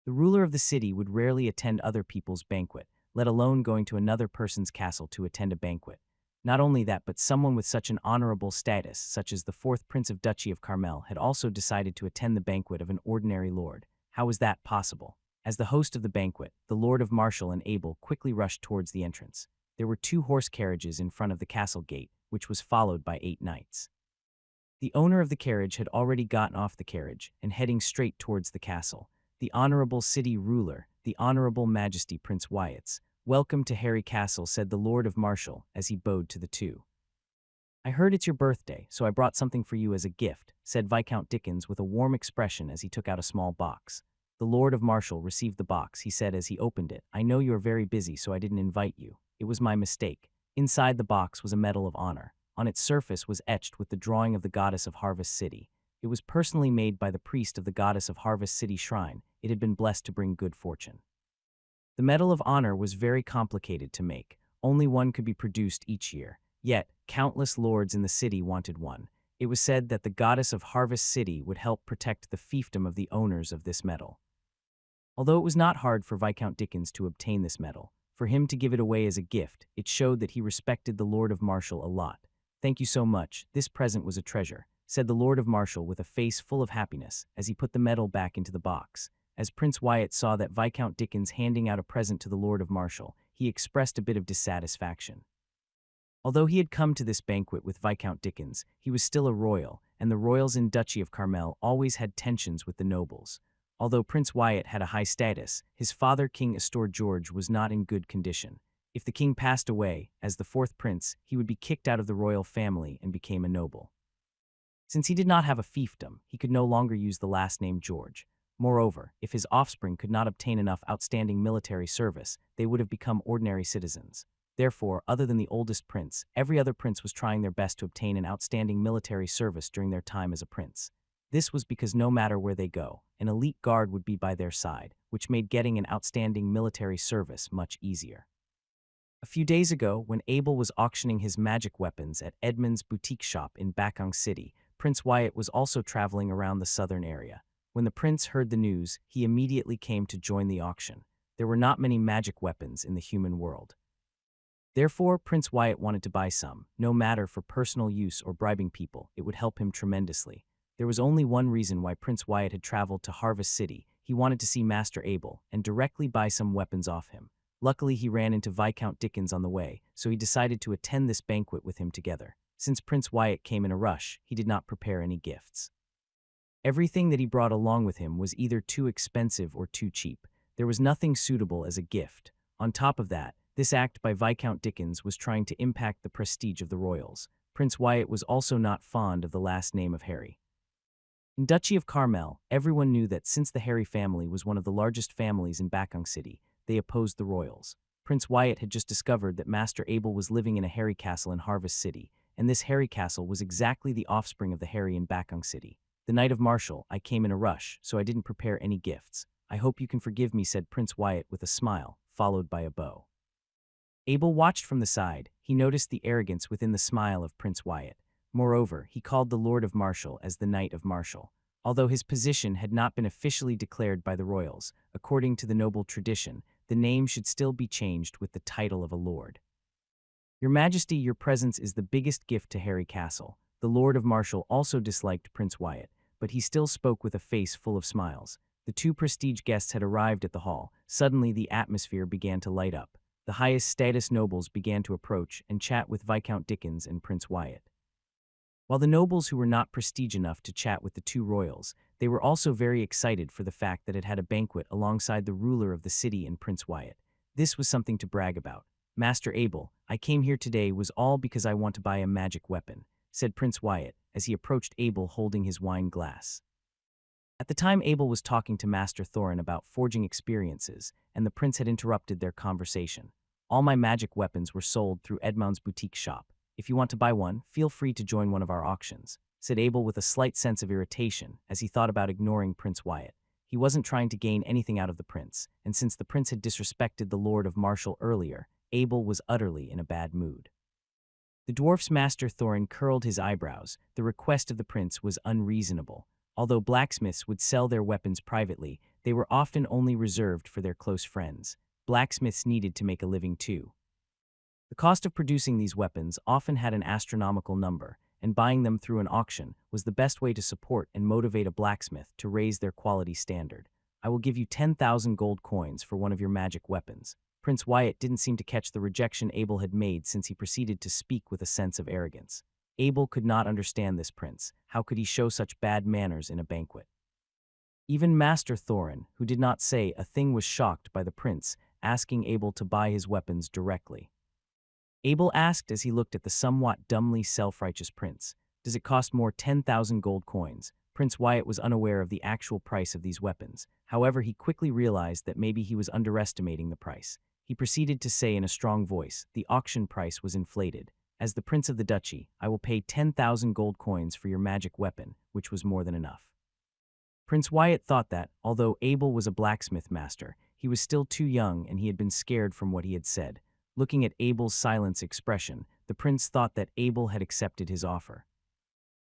The ruler of the city would rarely attend other people's banquet, let alone going to another person's castle to attend a banquet. Not only that, but someone with such an honorable status, such as the 4th Prince of Duchy of Carmel, had also decided to attend the banquet of an ordinary lord. How was that possible? As the host of the banquet, the Lord of Marshall and Abel quickly rushed towards the entrance. There were 2 horse carriages in front of the castle gate, which was followed by 8 knights. The owner of the carriage had already gotten off the carriage and heading straight towards the castle. "The Honorable City Ruler, the Honorable Majesty Prince Wyatt's, welcome to Harry Castle," said the Lord of Marshall as he bowed to the 2. "I heard it's your birthday, so I brought something for you as a gift," said Viscount Dickens with a warm expression as he took out a small box. The Lord of Marshall received the box. He said as he opened it, "I know you are very busy, so I didn't invite you. It was my mistake." Inside the box was a medal of honor. On its surface was etched with the drawing of the goddess of Harvest City. It was personally made by the priest of the goddess of Harvest City Shrine. It had been blessed to bring good fortune. The Medal of Honor was very complicated to make. only one could be produced each year. Yet, countless lords in the city wanted one. It was said that the goddess of Harvest City would help protect the fiefdom of the owners of this metal. Although it was not hard for Viscount Dickens to obtain this metal, for him to give it away as a gift, it showed that he respected the Lord of Marshall a lot. "Thank you so much, this present was a treasure," said the Lord of Marshall with a face full of happiness as he put the metal back into the box. As Prince Wyatt saw that Viscount Dickens handing out a present to the Lord of Marshall, he expressed a bit of dissatisfaction. Although he had come to this banquet with Viscount Dickens, he was still a royal, and the royals in Duchy of Carmel always had tensions with the nobles. Although Prince Wyatt had a high status, his father King Astor George was not in good condition. If the king passed away, as the fourth prince, he would be kicked out of the royal family and became a noble. Since he did not have a fiefdom, he could no longer use the last name George. Moreover, if his offspring could not obtain enough outstanding military service, they would have become ordinary citizens. Therefore, other than the oldest prince, every other prince was trying their best to obtain an outstanding military service during their time as a prince. This was because no matter where they go, an elite guard would be by their side, which made getting an outstanding military service much easier. A few days ago, when Abel was auctioning his magic weapons at Edmund's boutique shop in Bakong City, Prince Wyatt was also traveling around the southern area. When the prince heard the news, he immediately came to join the auction. There were not many magic weapons in the human world. Therefore, Prince Wyatt wanted to buy some, no matter for personal use or bribing people, it would help him tremendously. There was only one reason why Prince Wyatt had traveled to Harvest City. He wanted to see Master Abel and directly buy some weapons off him. Luckily, he ran into Viscount Dickens on the way, so he decided to attend this banquet with him together. Since Prince Wyatt came in a rush, he did not prepare any gifts. Everything that he brought along with him was either too expensive or too cheap. There was nothing suitable as a gift. On top of that, this act by Viscount Dickens was trying to impact the prestige of the royals. Prince Wyatt was also not fond of the last name of Harry. In Duchy of Carmel, everyone knew that since the Harry family was one of the largest families in Bakong City, they opposed the royals. Prince Wyatt had just discovered that Master Abel was living in a Harry castle in Harvest City, and this Harry castle was exactly the offspring of the Harry in Bakong City. "The night of Marshall, I came in a rush, so I didn't prepare any gifts. I hope you can forgive me," said Prince Wyatt with a smile, followed by a bow. Abel watched from the side. He noticed the arrogance within the smile of Prince Wyatt. Moreover, he called the Lord of Marshall as the Knight of Marshall. Although his position had not been officially declared by the royals, according to the noble tradition, the name should still be changed with the title of a lord. "Your Majesty, your presence is the biggest gift to Harry Castle." The Lord of Marshall also disliked Prince Wyatt, but he still spoke with a face full of smiles. The two prestige guests had arrived at the hall. Suddenly, the atmosphere began to light up. The highest status nobles began to approach and chat with Viscount Dickens and Prince Wyatt. While the nobles who were not prestige enough to chat with the two royals, they were also very excited for the fact that it had a banquet alongside the ruler of the city and Prince Wyatt. This was something to brag about. "Master Abel, I came here today was all because I want to buy a magic weapon," said Prince Wyatt as he approached Abel holding his wine glass. At the time, Abel was talking to Master Thorin about forging experiences, and the prince had interrupted their conversation. "All my magic weapons were sold through Edmund's boutique shop. If you want to buy one, feel free to join one of our auctions," said Abel with a slight sense of irritation as he thought about ignoring Prince Wyatt. He wasn't trying to gain anything out of the prince, and since the prince had disrespected the Lord of Marshall earlier, Abel was utterly in a bad mood. The dwarf's Master Thorin curled his eyebrows. The request of the prince was unreasonable. Although blacksmiths would sell their weapons privately, they were often only reserved for their close friends. Blacksmiths needed to make a living too. The cost of producing these weapons often had an astronomical number, and buying them through an auction was the best way to support and motivate a blacksmith to raise their quality standard. "I will give you 10,000 gold coins for one of your magic weapons." Prince Wyatt didn't seem to catch the rejection Abel had made since he proceeded to speak with a sense of arrogance. Abel could not understand this prince. How could he show such bad manners in a banquet? Even Master Thorin, who did not say a thing, was shocked by the prince asking Abel to buy his weapons directly. Abel asked as he looked at the somewhat dumbly self-righteous prince, "Does it cost more 10,000 gold coins?" Prince Wyatt was unaware of the actual price of these weapons. However, he quickly realized that maybe he was underestimating the price. He proceeded to say in a strong voice, "The auction price was inflated. As the prince of the duchy, I will pay 10,000 gold coins for your magic weapon," which was more than enough. Prince Wyatt thought that, although Abel was a blacksmith master, he was still too young and he had been scared from what he had said. Looking at Abel's silence expression, the prince thought that Abel had accepted his offer.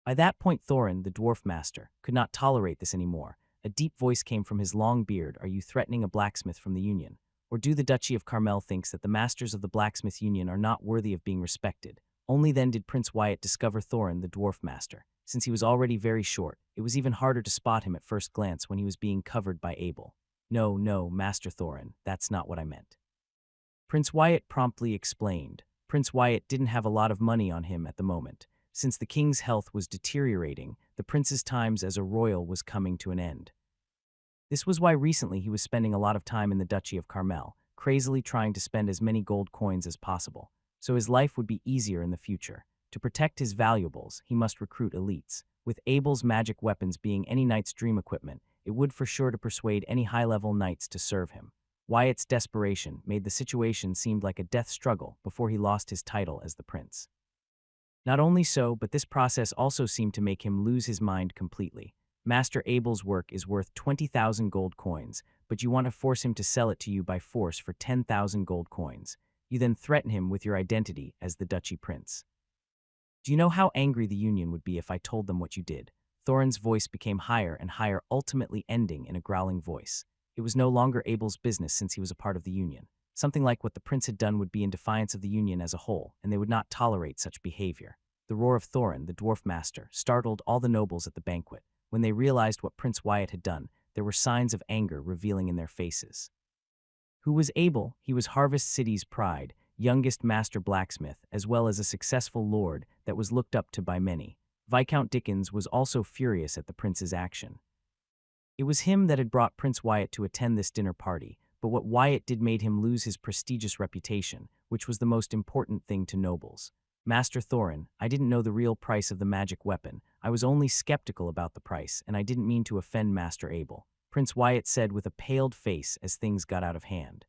By that point, Thorin, the dwarf master, could not tolerate this anymore. A deep voice came from his long beard. Are you threatening a blacksmith from the Union? Or do the Duchy of Carmel thinks that the masters of the Blacksmith Union are not worthy of being respected? Only then did Prince Wyatt discover Thorin, the dwarf master. Since he was already very short, it was even harder to spot him at first glance when he was being covered by Abel. No, no, Master Thorin, that's not what I meant. Prince Wyatt promptly explained. Prince Wyatt didn't have a lot of money on him at the moment. Since the king's health was deteriorating, the prince's times as a royal was coming to an end. This was why recently he was spending a lot of time in the Duchy of Carmel, crazily trying to spend as many gold coins as possible, so his life would be easier in the future. To protect his valuables, he must recruit elites. With Abel's magic weapons being any knight's dream equipment, it would for sure to persuade any high-level knights to serve him. Wyatt's desperation made the situation seem like a death struggle before he lost his title as the prince. Not only so, but this process also seemed to make him lose his mind completely. Master Abel's work is worth 20,000 gold coins, but you want to force him to sell it to you by force for 10,000 gold coins. You then threaten him with your identity as the Duchy Prince. Do you know how angry the Union would be if I told them what you did? Thorin's voice became higher and higher, ultimately ending in a growling voice. It was no longer Abel's business since he was a part of the Union. Something like what the prince had done would be in defiance of the Union as a whole, and they would not tolerate such behavior. The roar of Thorin, the dwarf master, startled all the nobles at the banquet. When they realized what Prince Wyatt had done, there were signs of anger revealing in their faces. Who was Abel? He was Harvest City's pride, youngest master blacksmith, as well as a successful lord that was looked up to by many. Viscount Dickens was also furious at the prince's action. It was him that had brought Prince Wyatt to attend this dinner party, but what Wyatt did made him lose his prestigious reputation, which was the most important thing to nobles. Master Thorin, I didn't know the real price of the magic weapon. I was only skeptical about the price, and I didn't mean to offend Master Abel, Prince Wyatt said with a paled face as things got out of hand.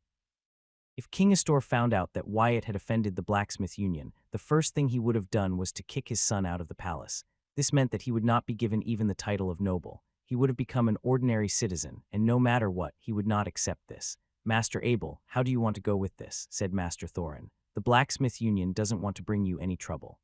If King Astor found out that Wyatt had offended the Blacksmith Union, the first thing he would have done was to kick his son out of the palace. This meant that he would not be given even the title of noble. He would have become an ordinary citizen, and no matter what, he would not accept this. Master Abel, how do you want to go with this? Said Master Thorin. The Blacksmith Union doesn't want to bring you any trouble.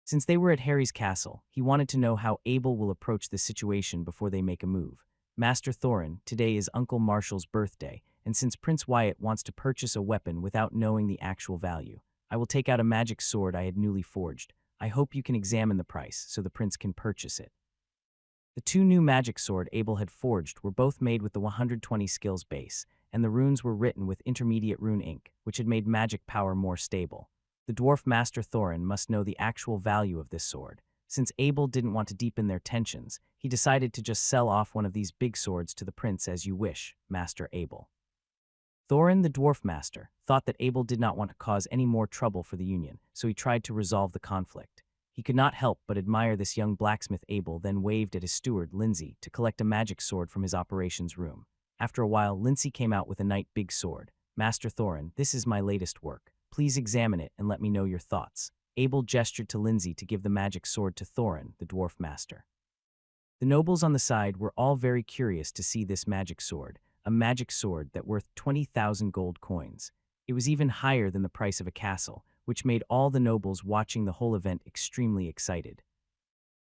Since they were at Harry's castle, he wanted to know how Abel will approach this situation before they make a move. Master Thorin, today is Uncle Marshall's birthday, and since Prince Wyatt wants to purchase a weapon without knowing the actual value, I will take out a magic sword I had newly forged. I hope you can examine the price so the prince can purchase it. The two new magic sword Abel had forged were both made with the 120 skills base, and the runes were written with intermediate rune ink, which had made magic power more stable. The dwarf Master Thorin must know the actual value of this sword. Since Abel didn't want to deepen their tensions, he decided to just sell off one of these big swords to the prince as you wish, Master Abel. Thorin, the dwarf master, thought that Abel did not want to cause any more trouble for the Union, so he tried to resolve the conflict. He could not help but admire this young blacksmith. Abel then waved at his steward, Lindsay, to collect a magic sword from his operations room. After a while, Lindsay came out with a nice big sword. Master Thorin, this is my latest work. Please examine it and let me know your thoughts. Abel gestured to Lindsay to give the magic sword to Thorin, the dwarf master. The nobles on the side were all very curious to see this magic sword, a magic sword that worth 20,000 gold coins. It was even higher than the price of a castle, which made all the nobles watching the whole event extremely excited.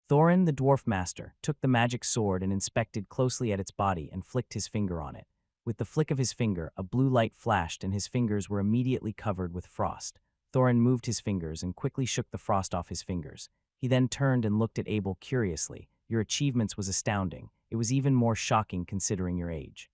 Thorin, the dwarf master, took the magic sword and inspected closely at its body and flicked his finger on it. With the flick of his finger, a blue light flashed and his fingers were immediately covered with frost. Thorin moved his fingers and quickly shook the frost off his fingers. He then turned and looked at Abel curiously. Your achievements was astounding. It was even more shocking considering your age.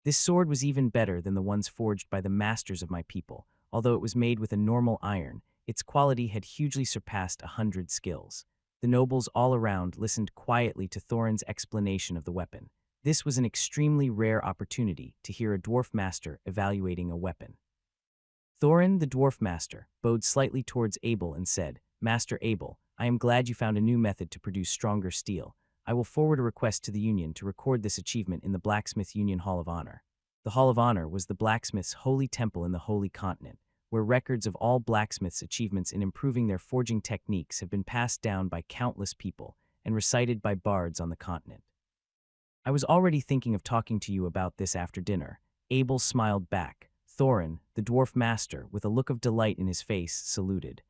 This sword was even better than the ones forged by the masters of my people. Although it was made with a normal iron, its quality had hugely surpassed 100 skills. The nobles all around listened quietly to Thorin's explanation of the weapon. This was an extremely rare opportunity to hear a dwarf master evaluating a weapon. Thorin, the dwarf master, bowed slightly towards Abel and said, Master Abel, I am glad you found a new method to produce stronger steel. I will forward a request to the Union to record this achievement in the Blacksmith Union Hall of Honor. The Hall of Honor was the blacksmith's holy temple in the Holy Continent, where records of all blacksmiths' achievements in improving their forging techniques have been passed down by countless people and recited by bards on the continent. I was already thinking of talking to you about this after dinner. Abel smiled back. Thorin, the dwarf master, with a look of delight in his face, saluted.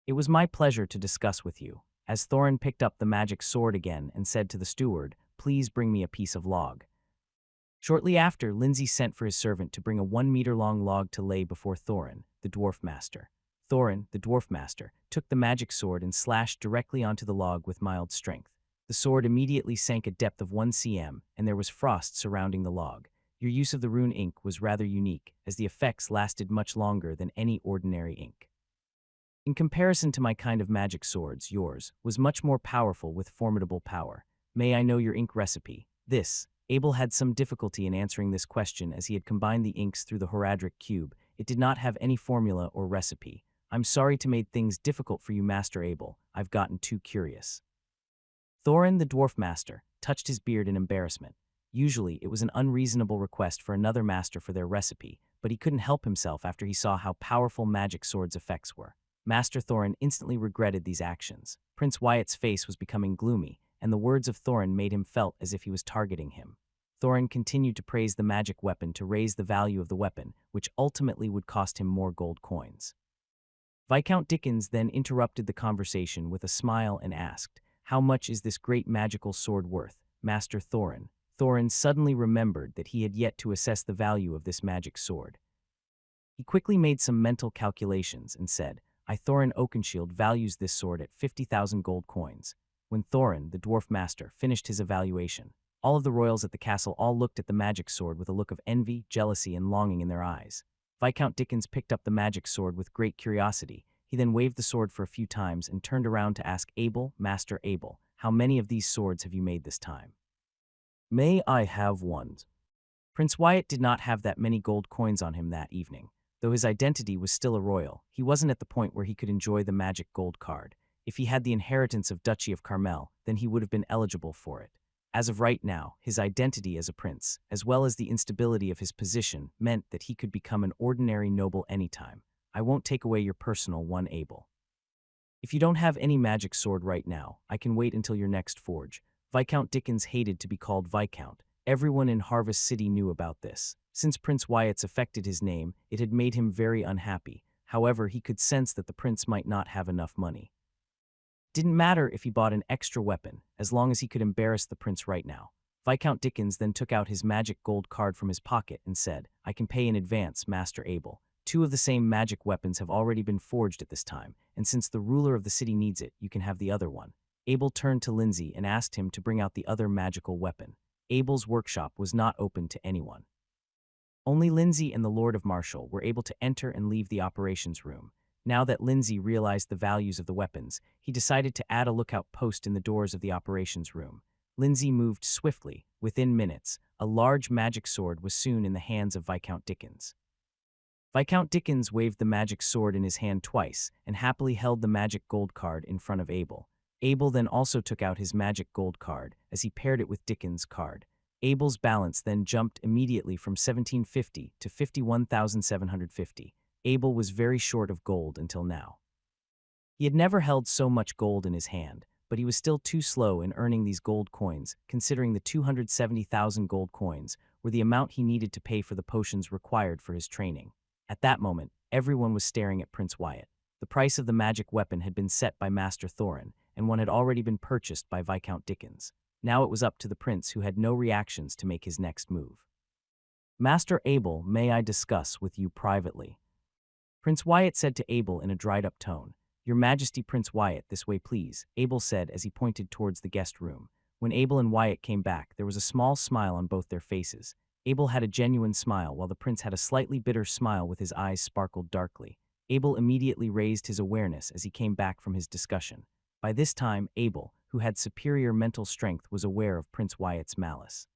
"It was my pleasure to discuss with you," as Thorin picked up the magic sword again and said to the steward, "Please bring me a piece of log." Shortly after, Lindsay sent for his servant to bring a 1-meter-long log to lay before Thorin, the dwarf master. Thorin, the dwarf master, took the magic sword and slashed directly onto the log with mild strength. The sword immediately sank a depth of 1 cm, and there was frost surrounding the log. Your use of the rune ink was rather unique, as the effects lasted much longer than any ordinary ink. In comparison to my kind of magic swords, yours was much more powerful with formidable power. May I know your ink recipe? Abel had some difficulty in answering this question as he had combined the inks through the Horadric cube. It did not have any formula or recipe. "I'm sorry to make things difficult for you, Master Abel. I've gotten too curious." Thorin, the dwarf master, touched his beard in embarrassment. Usually, it was an unreasonable request for another master for their recipe, but he couldn't help himself after he saw how powerful magic swords' effects were. Master Thorin instantly regretted these actions. Prince Wyatt's face was becoming gloomy, and the words of Thorin made him felt as if he was targeting him. Thorin continued to praise the magic weapon to raise the value of the weapon, which ultimately would cost him more gold coins. Viscount Dickens then interrupted the conversation with a smile and asked, "How much is this great magical sword worth, Master Thorin?" Thorin suddenly remembered that he had yet to assess the value of this magic sword. He quickly made some mental calculations and said, Thorin Oakenshield values this sword at 50,000 gold coins." When Thorin, the dwarf master, finished his evaluation, all of the royals at the castle all looked at the magic sword with a look of envy, jealousy, and longing in their eyes. Viscount Dickens picked up the magic sword with great curiosity. He then waved the sword for a few times and turned around to ask Abel, "Master Abel, how many of these swords have you made this time?" "May I have one?" Prince Wyatt did not have that many gold coins on him that evening. Though his identity was still a royal, he wasn't at the point where he could enjoy the magic gold card. If he had the inheritance of Duchy of Carmel, then he would have been eligible for it. As of right now, his identity as a prince, as well as the instability of his position, meant that he could become an ordinary noble anytime. "I won't take away your personal one, Abel. If you don't have any magic sword right now, I can wait until your next forge." Viscount Dickens hated to be called Viscount. Everyone in Harvest City knew about this. Since Prince Wyatt's affected his name, it had made him very unhappy. However, he could sense that the prince might not have enough money. Didn't matter if he bought an extra weapon, as long as he could embarrass the prince right now. Viscount Dickens then took out his magic gold card from his pocket and said, "I can pay in advance, Master Abel. 2 of the same magic weapons have already been forged at this time, and since the ruler of the city needs it, you can have the other one." Abel turned to Lindsay and asked him to bring out the other magical weapon. Abel's workshop was not open to anyone. Only Lindsay and the Lord of Marshall were able to enter and leave the operations room. Now that Lindsay realized the values of the weapons, he decided to add a lookout post in the doors of the operations room. Lindsay moved swiftly. Within minutes, a large magic sword was soon in the hands of Viscount Dickens. Viscount Dickens waved the magic sword in his hand twice and happily held the magic gold card in front of Abel. Abel then also took out his magic gold card as he paired it with Dickens' card. Abel's balance then jumped immediately from 1750 to 51,750. Abel was very short of gold until now. He had never held so much gold in his hand, but he was still too slow in earning these gold coins, considering the 270,000 gold coins were the amount he needed to pay for the potions required for his training. At that moment, everyone was staring at Prince Wyatt. The price of the magic weapon had been set by Master Thorin, and one had already been purchased by Viscount Dickens. Now it was up to the prince, who had no reactions, to make his next move. "Master Abel, may I discuss with you privately?" Prince Wyatt said to Abel in a dried-up tone. "Your Majesty, Prince Wyatt, this way please," Abel said as he pointed towards the guest room. When Abel and Wyatt came back, there was a small smile on both their faces. Abel had a genuine smile, while the prince had a slightly bitter smile with his eyes sparkled darkly. Abel immediately raised his awareness as he came back from his discussion. By this time, Abel, who had superior mental strength, was aware of Prince Wyatt's malice.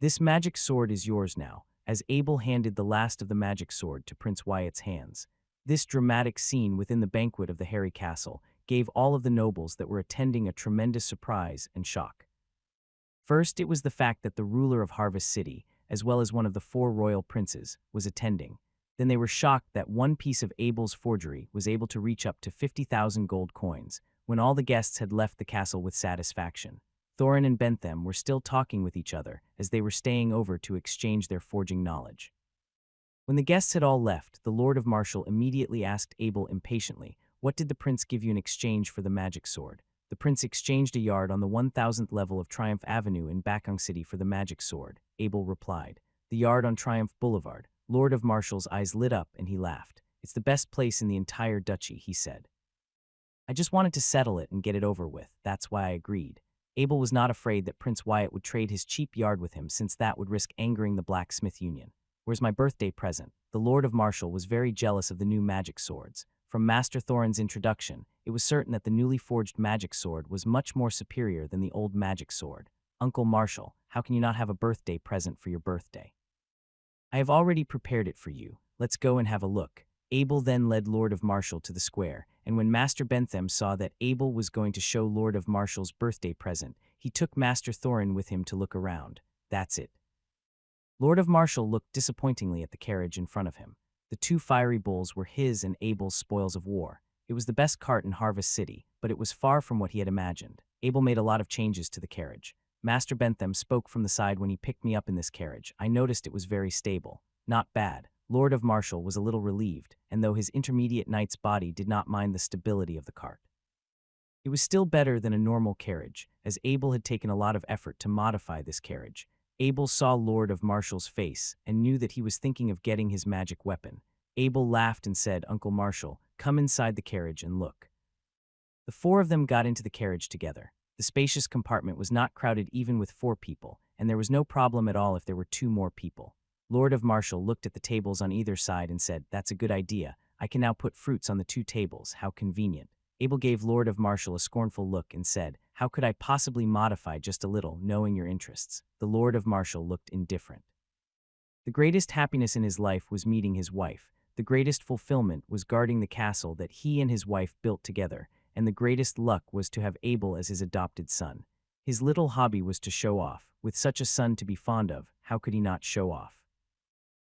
"This magic sword is yours now," as Abel handed the last of the magic sword to Prince Wyatt's hands. This dramatic scene within the banquet of the Hairy Castle gave all of the nobles that were attending a tremendous surprise and shock. First, it was the fact that the ruler of Harvest City, as well as one of the 4 royal princes, was attending. Then they were shocked that one piece of Abel's forgery was able to reach up to 50,000 gold coins. When all the guests had left the castle with satisfaction, Thorin and Bentham were still talking with each other as they were staying over to exchange their forging knowledge. When the guests had all left, the Lord of Marshall immediately asked Abel impatiently, "What did the prince give you in exchange for the magic sword?" The prince exchanged a yard on the 1000th level of Triumph Avenue in Bakong City for the magic sword, Abel replied. The yard on Triumph Boulevard. Lord of Marshall's eyes lit up and he laughed. "It's the best place in the entire duchy," he said. "I just wanted to settle it and get it over with, that's why I agreed." Abel was not afraid that Prince Wyatt would trade his cheap yard with him since that would risk angering the Blacksmith Union. "Where's my birthday present?" The Lord of Marshall was very jealous of the new magic swords. From Master Thorin's introduction, it was certain that the newly forged magic sword was much more superior than the old magic sword. "Uncle Marshall, how can you not have a birthday present for your birthday?" "I have already prepared it for you. Let's go and have a look." Abel then led Lord of Marshall to the square, and when Master Bentham saw that Abel was going to show Lord of Marshall's birthday present, he took Master Thorin with him to look around. "That's it." Lord of Marshall looked disappointingly at the carriage in front of him. The two fiery bulls were his and Abel's spoils of war. It was the best cart in Harvest City, but it was far from what he had imagined. Abel made a lot of changes to the carriage. "Master Bentham spoke from the side when he picked me up in this carriage. I noticed it was very stable. Not bad." Lord of Marshall was a little relieved, and though his intermediate knight's body did not mind the stability of the cart. It was still better than a normal carriage, as Abel had taken a lot of effort to modify this carriage. Abel saw Lord of Marshall's face and knew that he was thinking of getting his magic weapon. Abel laughed and said, "Uncle Marshall, come inside the carriage and look." The four of them got into the carriage together. The spacious compartment was not crowded even with 4 people, and there was no problem at all if there were 2 more people. Lord of Marshall looked at the tables on either side and said, "That's a good idea. I can now put fruits on the 2 tables. How convenient." Abel gave Lord of Marshall a scornful look and said, "How could I possibly modify just a little, knowing your interests?" The Lord of Marshall looked indifferent. The greatest happiness in his life was meeting his wife. The greatest fulfillment was guarding the castle that he and his wife built together, and the greatest luck was to have Abel as his adopted son. His little hobby was to show off. With such a son to be fond of, how could he not show off?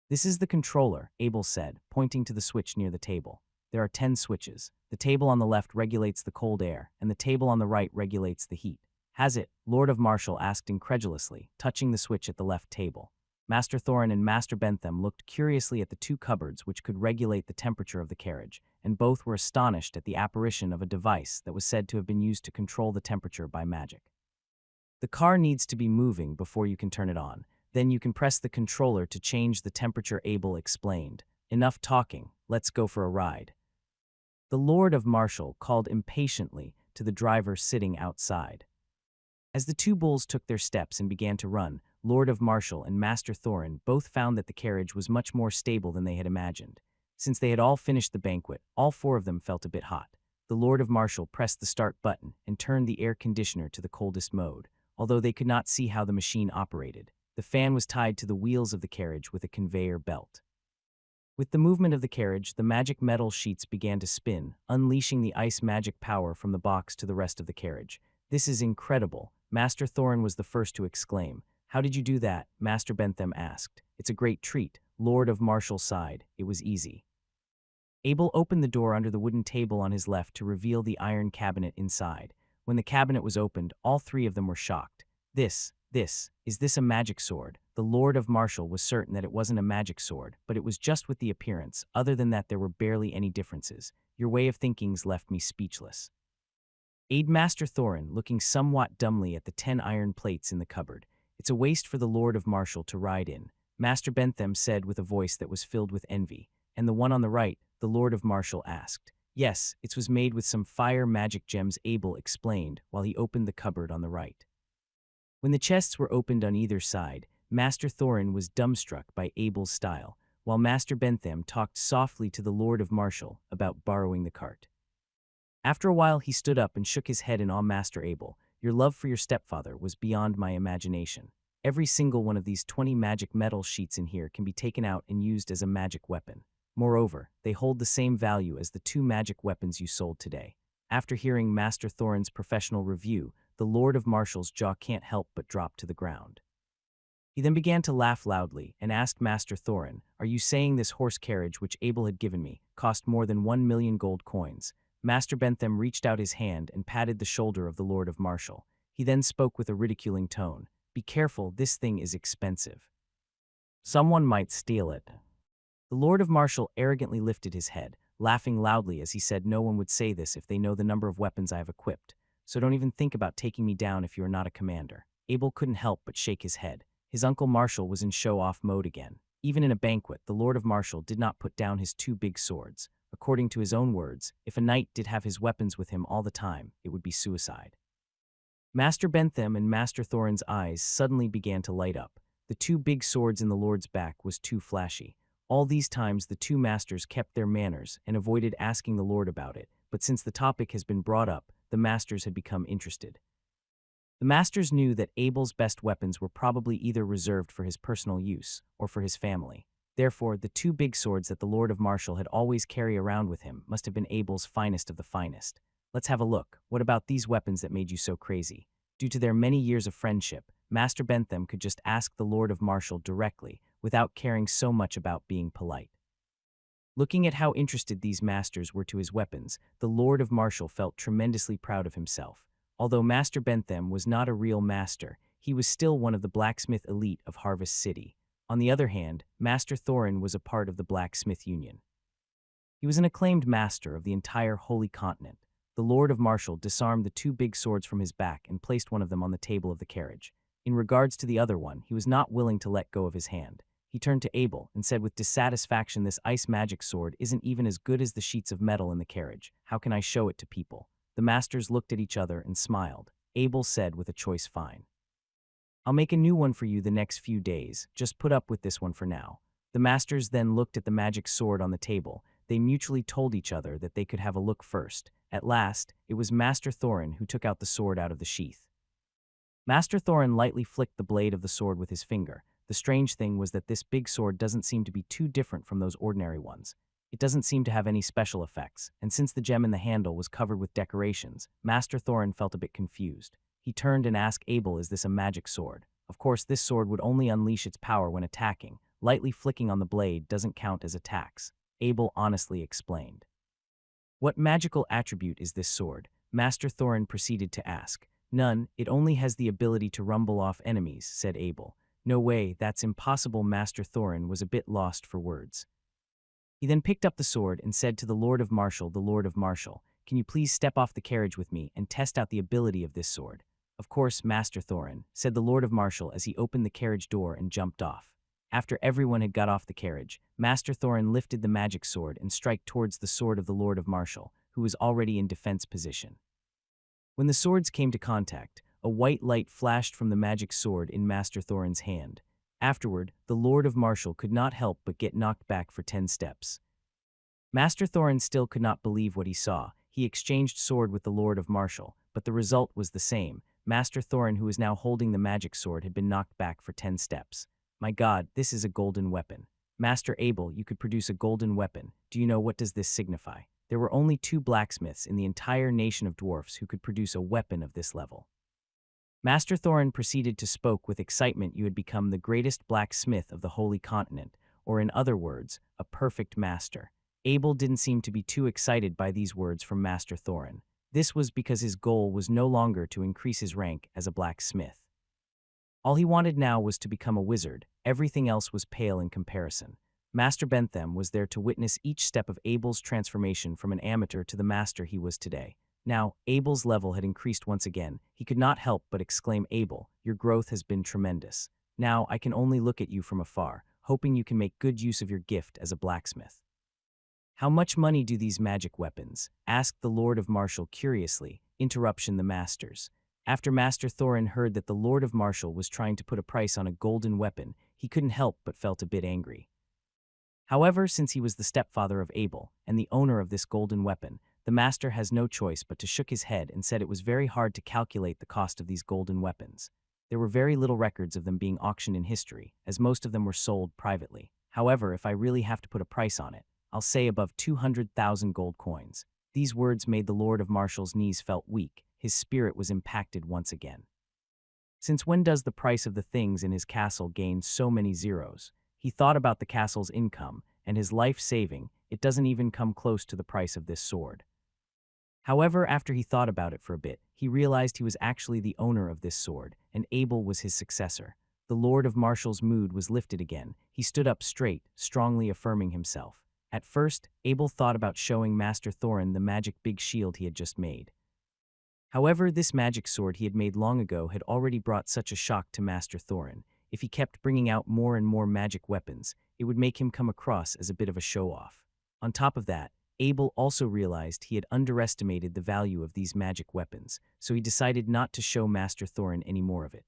"This is the controller," Abel said, pointing to the switch near the table. "There are 10 switches. The table on the left regulates the cold air, and the table on the right regulates the heat." "Has it?" Lord of Marshall asked incredulously, touching the switch at the left table. Master Thorin and Master Bentham looked curiously at the 2 cupboards which could regulate the temperature of the carriage, and both were astonished at the apparition of a device that was said to have been used to control the temperature by magic. "The car needs to be moving before you can turn it on. Then you can press the controller to change the temperature," Abel explained. "Enough talking, let's go for a ride." The Lord of Marshall called impatiently to the driver sitting outside. As the 2 bulls took their steps and began to run, Lord of Marshall and Master Thorin both found that the carriage was much more stable than they had imagined. Since they had all finished the banquet, all 4 of them felt a bit hot. The Lord of Marshall pressed the start button and turned the air conditioner to the coldest mode, although they could not see how the machine operated. The fan was tied to the wheels of the carriage with a conveyor belt. With the movement of the carriage, the magic metal sheets began to spin, unleashing the ice magic power from the box to the rest of the carriage. "This is incredible." Master Thorin was the first to exclaim. "How did you do that?" Master Bentham asked. "It's a great treat." Lord of Marshall sighed. "It was easy." Abel opened the door under the wooden table on his left to reveal the iron cabinet inside. When the cabinet was opened, all 3 of them were shocked. Is this a magic sword?" The Lord of Marshall was certain that it wasn't a magic sword, but it was just with the appearance. Other than that, there were barely any differences. "Your way of thinking's left me speechless." Aid Master Thorin, looking somewhat dumbly at the 10 iron plates in the cupboard. "It's a waste for the Lord of Marshall to ride in," Master Bentham said with a voice that was filled with envy. "And the one on the right?" the Lord of Marshall asked. "Yes, it was made with some fire magic gems," Abel explained while he opened the cupboard on the right. When the chests were opened on either side, Master Thorin was dumbstruck by Abel's style, while Master Bentham talked softly to the Lord of Marshall about borrowing the cart. After a while, he stood up and shook his head in awe. "Master Abel, your love for your stepfather was beyond my imagination. Every single one of these 20 magic metal sheets in here can be taken out and used as a magic weapon. Moreover, they hold the same value as the 2 magic weapons you sold today." After hearing Master Thorin's professional review, the Lord of Marshall's jaw can't help but drop to the ground. He then began to laugh loudly and asked Master Thorin, "Are you saying this horse carriage which Abel had given me cost more than 1,000,000 gold coins?" Master Bentham reached out his hand and patted the shoulder of the Lord of Marshall. He then spoke with a ridiculing tone. "Be careful, this thing is expensive. Someone might steal it." The Lord of Marshall arrogantly lifted his head, laughing loudly as he said, "No one would say this if they know the number of weapons I have equipped, so don't even think about taking me down if you are not a commander." Abel couldn't help but shake his head. His uncle Marshall was in show-off mode again. Even in a banquet, the Lord of Marshall did not put down his two big swords. According to his own words, if a knight did have his weapons with him all the time, it would be suicide. Master Bentham and Master Thorin's eyes suddenly began to light up. The two big swords in the Lord's back was too flashy. All these times the two masters kept their manners and avoided asking the Lord about it, but since the topic has been brought up, the masters had become interested. The masters knew that Abel's best weapons were probably either reserved for his personal use or for his family. Therefore, the two big swords that the Lord of Marshall had always carried around with him must have been Abel's finest of the finest. Let's have a look. What about these weapons that made you so crazy? Due to their many years of friendship, Master Bentham could just ask the Lord of Marshall directly, without caring so much about being polite. Looking at how interested these masters were to his weapons, the Lord of Marshall felt tremendously proud of himself. Although Master Bentham was not a real master, he was still one of the blacksmith elite of Harvest City. On the other hand, Master Thorin was a part of the Blacksmith Union. He was an acclaimed master of the entire Holy Continent. The Lord of Marshall disarmed the two big swords from his back and placed one of them on the table of the carriage. In regards to the other one, he was not willing to let go of his hand. He turned to Abel and said with dissatisfaction, "This ice magic sword isn't even as good as the sheets of metal in the carriage. How can I show it to people?" The masters looked at each other and smiled. Abel said with a choice fine, "I'll make a new one for you the next few days. Just put up with this one for now." The masters then looked at the magic sword on the table. They mutually told each other that they could have a look first. At last, it was Master Thorin who took out the sword out of the sheath. Master Thorin lightly flicked the blade of the sword with his finger. The strange thing was that this big sword doesn't seem to be too different from those ordinary ones. It doesn't seem to have any special effects, and since the gem in the handle was covered with decorations, Master Thorin felt a bit confused. He turned and asked Abel, "Is this a magic sword?" Of course, this sword would only unleash its power when attacking. Lightly flicking on the blade doesn't count as attacks. Abel honestly explained. "What magical attribute is this sword?" Master Thorin proceeded to ask. "None, it only has the ability to rumble off enemies," said Abel. "No way, that's impossible." Master Thorin was a bit lost for words. He then picked up the sword and said to the Lord of Marshall, "The Lord of Marshall, can you please step off the carriage with me and test out the ability of this sword?" "Of course, Master Thorin," said the Lord of Marshall as he opened the carriage door and jumped off. After everyone had got off the carriage, Master Thorin lifted the magic sword and struck towards the sword of the Lord of Marshall, who was already in defense position. When the swords came to contact, a white light flashed from the magic sword in Master Thorin's hand. Afterward, the Lord of Marshall could not help but get knocked back for 10 steps. Master Thorin still could not believe what he saw. He exchanged sword with the Lord of Marshall, but the result was the same. Master Thorin, who was now holding the magic sword, had been knocked back for 10 steps. "My God, this is a golden weapon. Master Abel, you could produce a golden weapon. Do you know what does this signify?" There were only 2 blacksmiths in the entire nation of dwarfs who could produce a weapon of this level. Master Thorin proceeded to spoke with excitement. "You had become the greatest blacksmith of the Holy Continent, or in other words, a perfect master." Abel didn't seem to be too excited by these words from Master Thorin. This was because his goal was no longer to increase his rank as a blacksmith. All he wanted now was to become a wizard. Everything else was pale in comparison. Master Bentham was there to witness each step of Abel's transformation from an amateur to the master he was today. Now, Abel's level had increased once again. He could not help but exclaim, "Abel, your growth has been tremendous. Now I can only look at you from afar, hoping you can make good use of your gift as a blacksmith." "How much money do these magic weapons?" asked the Lord of Marshall curiously. Interruption: the masters. After Master Thorin heard that the Lord of Marshall was trying to put a price on a golden weapon, he couldn't help but felt a bit angry. However, since he was the stepfather of Abel and the owner of this golden weapon, the master has no choice but to shook his head and said it was very hard to calculate the cost of these golden weapons. There were very little records of them being auctioned in history, as most of them were sold privately. However, if I really have to put a price on it, I'll say above 200,000 gold coins. These words made the Lord of Marshall's knees felt weak. His spirit was impacted once again. Since when does the price of the things in his castle gain so many zeros? He thought about the castle's income and his life saving. It doesn't even come close to the price of this sword. However, after he thought about it for a bit, he realized he was actually the owner of this sword, and Abel was his successor. The Lord of Martial's mood was lifted again. He stood up straight, strongly affirming himself. At first, Abel thought about showing Master Thorin the magic big shield he had just made. However, this magic sword he had made long ago had already brought such a shock to Master Thorin. If he kept bringing out more and more magic weapons, it would make him come across as a bit of a show-off. On top of that, Abel also realized he had underestimated the value of these magic weapons, so he decided not to show Master Thorin any more of it.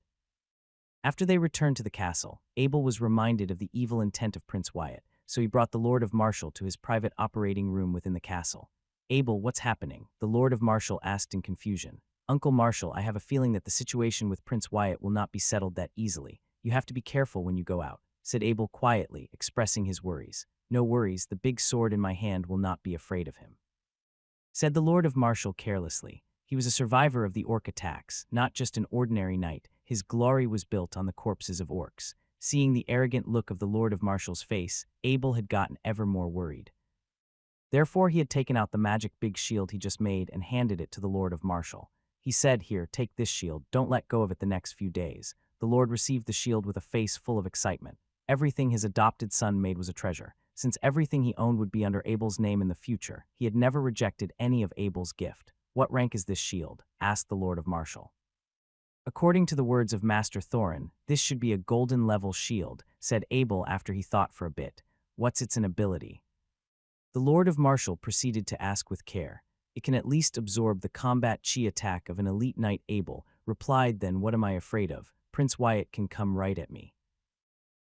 After they returned to the castle, Abel was reminded of the evil intent of Prince Wyatt, so he brought the Lord of Martial to his private operating room within the castle. "Abel, what's happening?" the Lord of Martial asked in confusion. "Uncle Martial, I have a feeling that the situation with Prince Wyatt will not be settled that easily. You have to be careful when you go out," said Abel quietly, expressing his worries. "No worries, the big sword in my hand will not be afraid of him," said the Lord of Martial carelessly. He was a survivor of the Orc attacks, not just an ordinary knight. His glory was built on the corpses of orcs. Seeing the arrogant look of the Lord of Martial's face, Abel had gotten ever more worried. Therefore, he had taken out the magic big shield he just made and handed it to the Lord of Martial. He said, "Here, take this shield, don't let go of it the next few days." The Lord received the shield with a face full of excitement. Everything his adopted son made was a treasure. Since everything he owned would be under Abel's name in the future, he had never rejected any of Abel's gift. "What rank is this shield?" asked the Lord of Martial. "According to the words of Master Thorin, this should be a golden-level shield," said Abel after he thought for a bit. "What's its ability?" The Lord of Martial proceeded to ask with care. "It can at least absorb the combat chi attack of an elite knight." Abel replied, "Then what am I afraid of? Prince Wyatt can come right at me.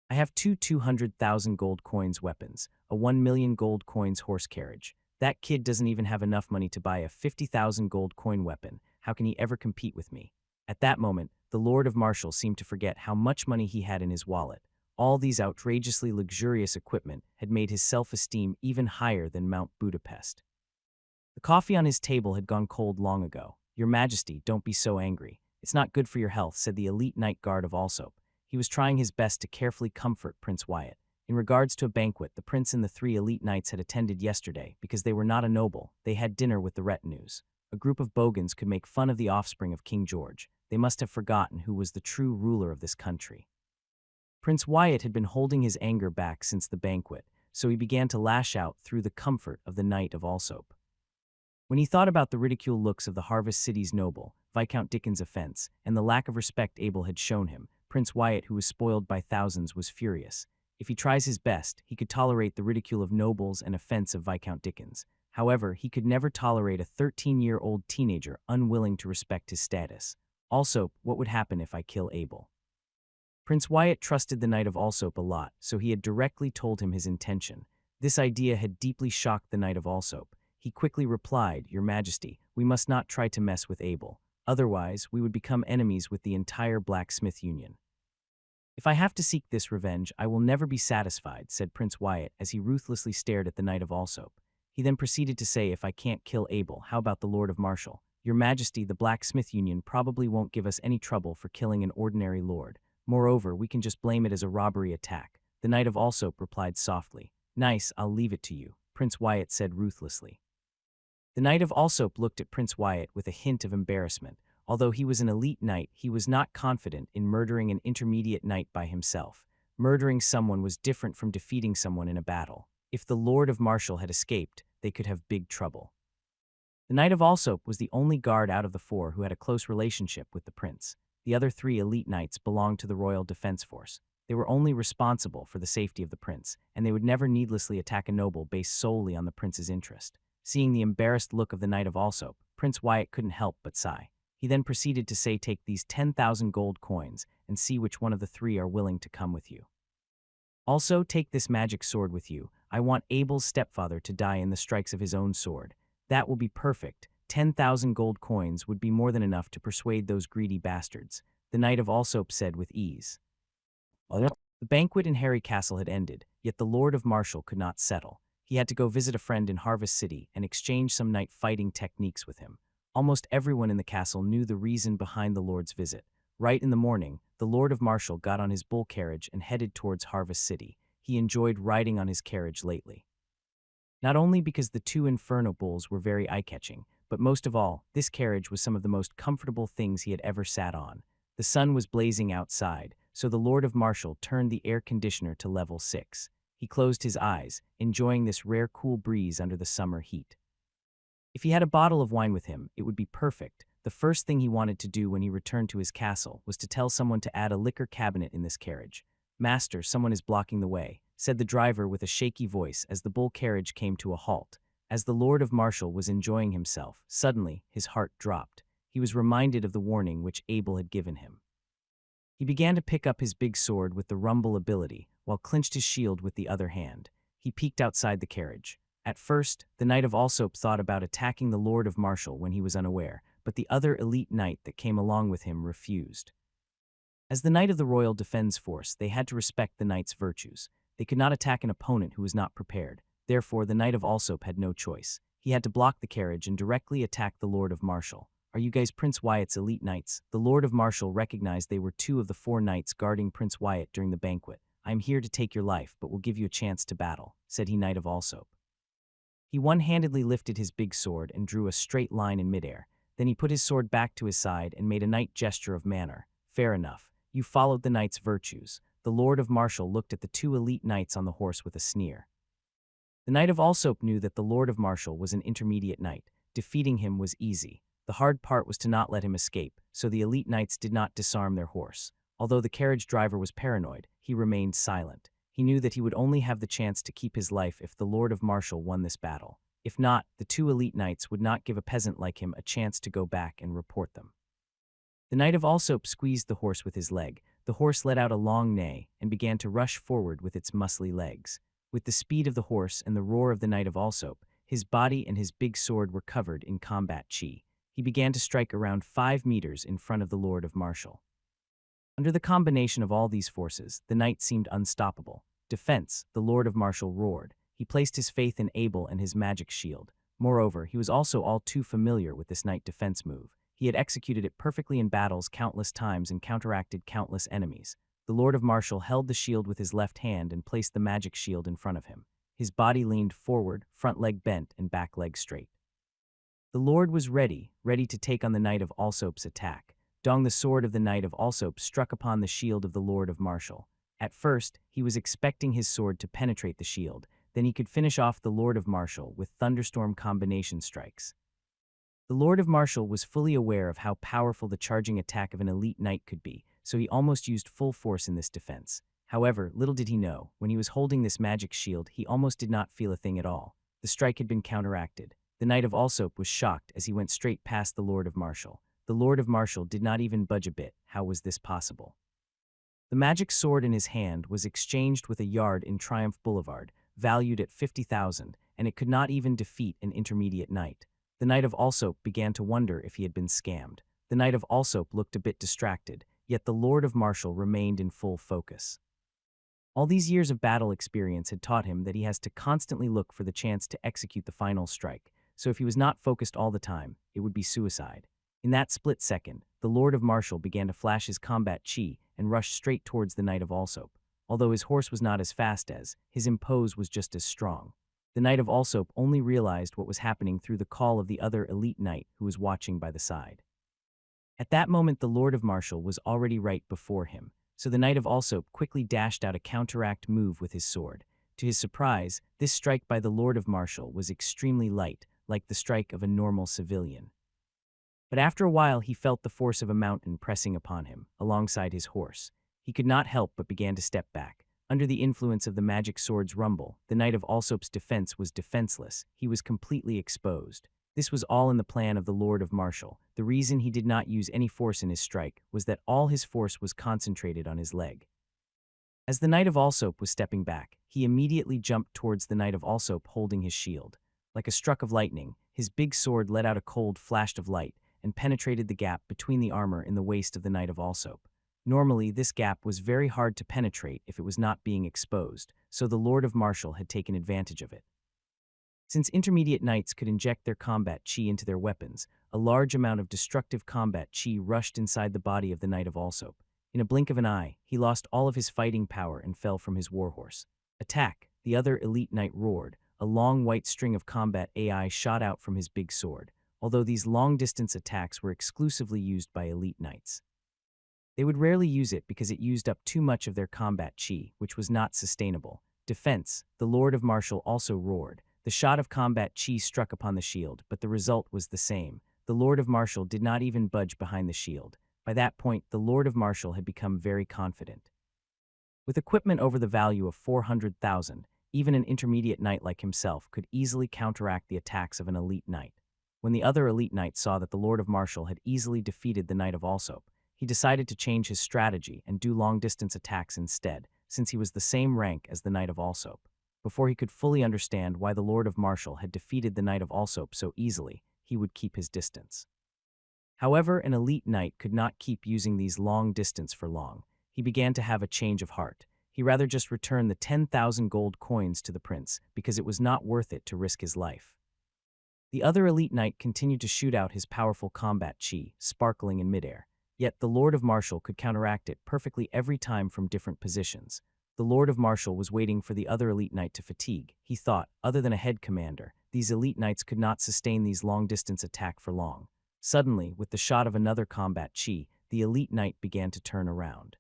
I have two 200,000 gold coins weapons, a 1 million gold coins horse carriage. That kid doesn't even have enough money to buy a 50,000 gold coin weapon. How can he ever compete with me?" At that moment, the Lord of Martial seemed to forget how much money he had in his wallet. All these outrageously luxurious equipment had made his self-esteem even higher than Mount Budapest. The coffee on his table had gone cold long ago. "Your Majesty, don't be so angry. It's not good for your health," said the elite knight guard of Alsop. He was trying his best to carefully comfort Prince Wyatt. In regards to a banquet the prince and the 3 elite knights had attended yesterday, because they were not a noble, they had dinner with the retinues. A group of bogans could make fun of the offspring of King George. They must have forgotten who was the true ruler of this country. Prince Wyatt had been holding his anger back since the banquet, so he began to lash out through the comfort of the Knight of Alsop. When he thought about the ridicule looks of the Harvest City's noble, Viscount Dickens' offense, and the lack of respect Abel had shown him, Prince Wyatt, who was spoiled by thousands, was furious. If he tries his best, he could tolerate the ridicule of nobles and offense of Viscount Dickens. However, he could never tolerate a 13-year-old teenager unwilling to respect his status. "Also, what would happen if I kill Abel?" Prince Wyatt trusted the Knight of Alsop a lot, so he had directly told him his intention. This idea had deeply shocked the Knight of Alsop. He quickly replied, "Your Majesty, we must not try to mess with Abel. Otherwise, we would become enemies with the entire Blacksmith Union." "If I have to seek this revenge, I will never be satisfied," said Prince Wyatt as he ruthlessly stared at the Knight of Alsop. He then proceeded to say, "If I can't kill Abel, how about the Lord of Martial? Your Majesty, the Blacksmith Union probably won't give us any trouble for killing an ordinary lord. Moreover, we can just blame it as a robbery attack." The Knight of Alsop replied softly. "Nice, I'll leave it to you," Prince Wyatt said ruthlessly. The Knight of Alsop looked at Prince Wyatt with a hint of embarrassment. Although he was an elite knight, he was not confident in murdering an intermediate knight by himself. Murdering someone was different from defeating someone in a battle. If the Lord of Martial had escaped, they could have big trouble. The Knight of Alsop was the only guard out of the 4 who had a close relationship with the prince. The other 3 elite knights belonged to the Royal Defense Force. They were only responsible for the safety of the prince, and they would never needlessly attack a noble based solely on the prince's interest. Seeing the embarrassed look of the Knight of Alsop, Prince Wyatt couldn't help but sigh. He then proceeded to say, "Take these 10,000 gold coins and see which one of the 3 are willing to come with you. Also, take this magic sword with you. I want Abel's stepfather to die in the strikes of his own sword. That will be perfect. 10,000 gold coins would be more than enough to persuade those greedy bastards," the Knight of Alsop said with ease. The banquet in Harry Castle had ended, yet the Lord of Martial could not settle. He had to go visit a friend in Harvest City and exchange some knight fighting techniques with him. Almost everyone in the castle knew the reason behind the Lord's visit. Right in the morning, the Lord of Martial got on his bull carriage and headed towards Harvest City. He enjoyed riding on his carriage lately. Not only because the 2 inferno bulls were very eye-catching, but most of all, this carriage was some of the most comfortable things he had ever sat on. The sun was blazing outside, so the Lord of Martial turned the air conditioner to level 6. He closed his eyes, enjoying this rare cool breeze under the summer heat. If he had a bottle of wine with him, it would be perfect. The first thing he wanted to do when he returned to his castle was to tell someone to add a liquor cabinet in this carriage. "Master, someone is blocking the way," said the driver with a shaky voice as the bull carriage came to a halt. As the Lord of Martial was enjoying himself, suddenly his heart dropped. He was reminded of the warning which Abel had given him. He began to pick up his big sword with the rumble ability, while clenched his shield with the other hand. He peeked outside the carriage. At first, the Knight of Alsop thought about attacking the Lord of Martial when he was unaware, but the other elite knight that came along with him refused. As the Knight of the Royal Defense Force, they had to respect the knight's virtues. They could not attack an opponent who was not prepared. Therefore, the Knight of Alsop had no choice. He had to block the carriage and directly attack the Lord of Martial. "Are you guys Prince Wyatt's elite knights?" The Lord of Martial recognized they were 2 of the 4 knights guarding Prince Wyatt during the banquet. "I am here to take your life, but will give you a chance to battle," said he, Knight of Alsop. He one-handedly lifted his big sword and drew a straight line in midair. Then he put his sword back to his side and made a knight gesture of manner. "Fair enough. You followed the knight's virtues." The Lord of Martial looked at the 2 elite knights on the horse with a sneer. The Knight of Alsop knew that the Lord of Martial was an intermediate knight. Defeating him was easy. The hard part was to not let him escape, so the elite knights did not disarm their horse. Although the carriage driver was paranoid, he remained silent. He knew that he would only have the chance to keep his life if the Lord of Martial won this battle. If not, the 2 elite knights would not give a peasant like him a chance to go back and report them. The Knight of Alsop squeezed the horse with his leg. The horse let out a long neigh and began to rush forward with its muscly legs. With the speed of the horse and the roar of the Knight of Alsop, his body and his big sword were covered in combat chi. He began to strike around 5 meters in front of the Lord of Martial. Under the combination of all these forces, the knight seemed unstoppable. "Defense," the Lord of Martial roared. He placed his faith in Abel and his magic shield. Moreover, he was also all too familiar with this knight defense move. He had executed it perfectly in battles countless times and counteracted countless enemies. The Lord of Martial held the shield with his left hand and placed the magic shield in front of him. His body leaned forward, front leg bent and back leg straight. The Lord was ready to take on the Knight of Alsop's attack. Dong, the sword of the Knight of Alsop, struck upon the shield of the Lord of Martial. At first, he was expecting his sword to penetrate the shield. Then he could finish off the Lord of Martial with thunderstorm combination strikes. The Lord of Martial was fully aware of how powerful the charging attack of an elite knight could be, so he almost used full force in this defense. However, little did he know, when he was holding this magic shield, he almost did not feel a thing at all. The strike had been counteracted. The Knight of Alsop was shocked as he went straight past the Lord of Martial. The Lord of Martial did not even budge a bit. How was this possible? The magic sword in his hand was exchanged with a yard in Triumph Boulevard, valued at 50,000, and it could not even defeat an intermediate knight. The Knight of Alsop began to wonder if he had been scammed. The Knight of Alsop looked a bit distracted, yet the Lord of Martial remained in full focus. All these years of battle experience had taught him that he has to constantly look for the chance to execute the final strike, so if he was not focused all the time, it would be suicide. In that split second, the Lord of Martial began to flash his combat chi and rush straight towards the Knight of Alsop. Although his horse was not as fast as, his impose was just as strong. The Knight of Alsop only realized what was happening through the call of the other elite knight who was watching by the side. At that moment, the Lord of Martial was already right before him, so the Knight of Alsop quickly dashed out a counteract move with his sword. To his surprise, this strike by the Lord of Martial was extremely light, like the strike of a normal civilian. But after a while, he felt the force of a mountain pressing upon him, alongside his horse. He could not help but began to step back. Under the influence of the magic sword's rumble, the Knight of Alsop's defense was defenseless. He was completely exposed. This was all in the plan of the Lord of Martial. The reason he did not use any force in his strike was that all his force was concentrated on his leg. As the Knight of Alsop was stepping back, he immediately jumped towards the Knight of Alsop holding his shield. Like a struck of lightning, his big sword let out a cold flash of light and penetrated the gap between the armor in the waist of the Knight of Alsop. Normally, this gap was very hard to penetrate if it was not being exposed, so the Lord of Martial had taken advantage of it. Since intermediate knights could inject their combat chi into their weapons, a large amount of destructive combat chi rushed inside the body of the Knight of Alsop. In a blink of an eye, he lost all of his fighting power and fell from his warhorse. "Attack!" the other elite knight roared. A long white string of combat AI shot out from his big sword, although these long-distance attacks were exclusively used by elite knights. They would rarely use it because it used up too much of their combat chi, which was not sustainable. Defense, the Lord of Martial also roared. The shot of combat chi struck upon the shield, but the result was the same. The Lord of Martial did not even budge behind the shield. By that point, the Lord of Martial had become very confident. With equipment over the value of 400,000, even an intermediate knight like himself could easily counteract the attacks of an elite knight. When the other elite knight saw that the Lord of Martial had easily defeated the Knight of Alsop, he decided to change his strategy and do long-distance attacks instead, since he was the same rank as the Knight of Alsop. Before he could fully understand why the Lord of Martial had defeated the Knight of Alsop so easily, he would keep his distance. However, an elite knight could not keep using these long distance for long. He began to have a change of heart. He rather just returned the 10,000 gold coins to the prince because it was not worth it to risk his life. The other elite knight continued to shoot out his powerful combat chi, sparkling in midair. Yet the Lord of Martial could counteract it perfectly every time from different positions. The Lord of Martial was waiting for the other elite knight to fatigue. He thought, other than a head commander, these elite knights could not sustain these long-distance attacks for long. Suddenly, with the shot of another combat chi, the elite knight began to turn around.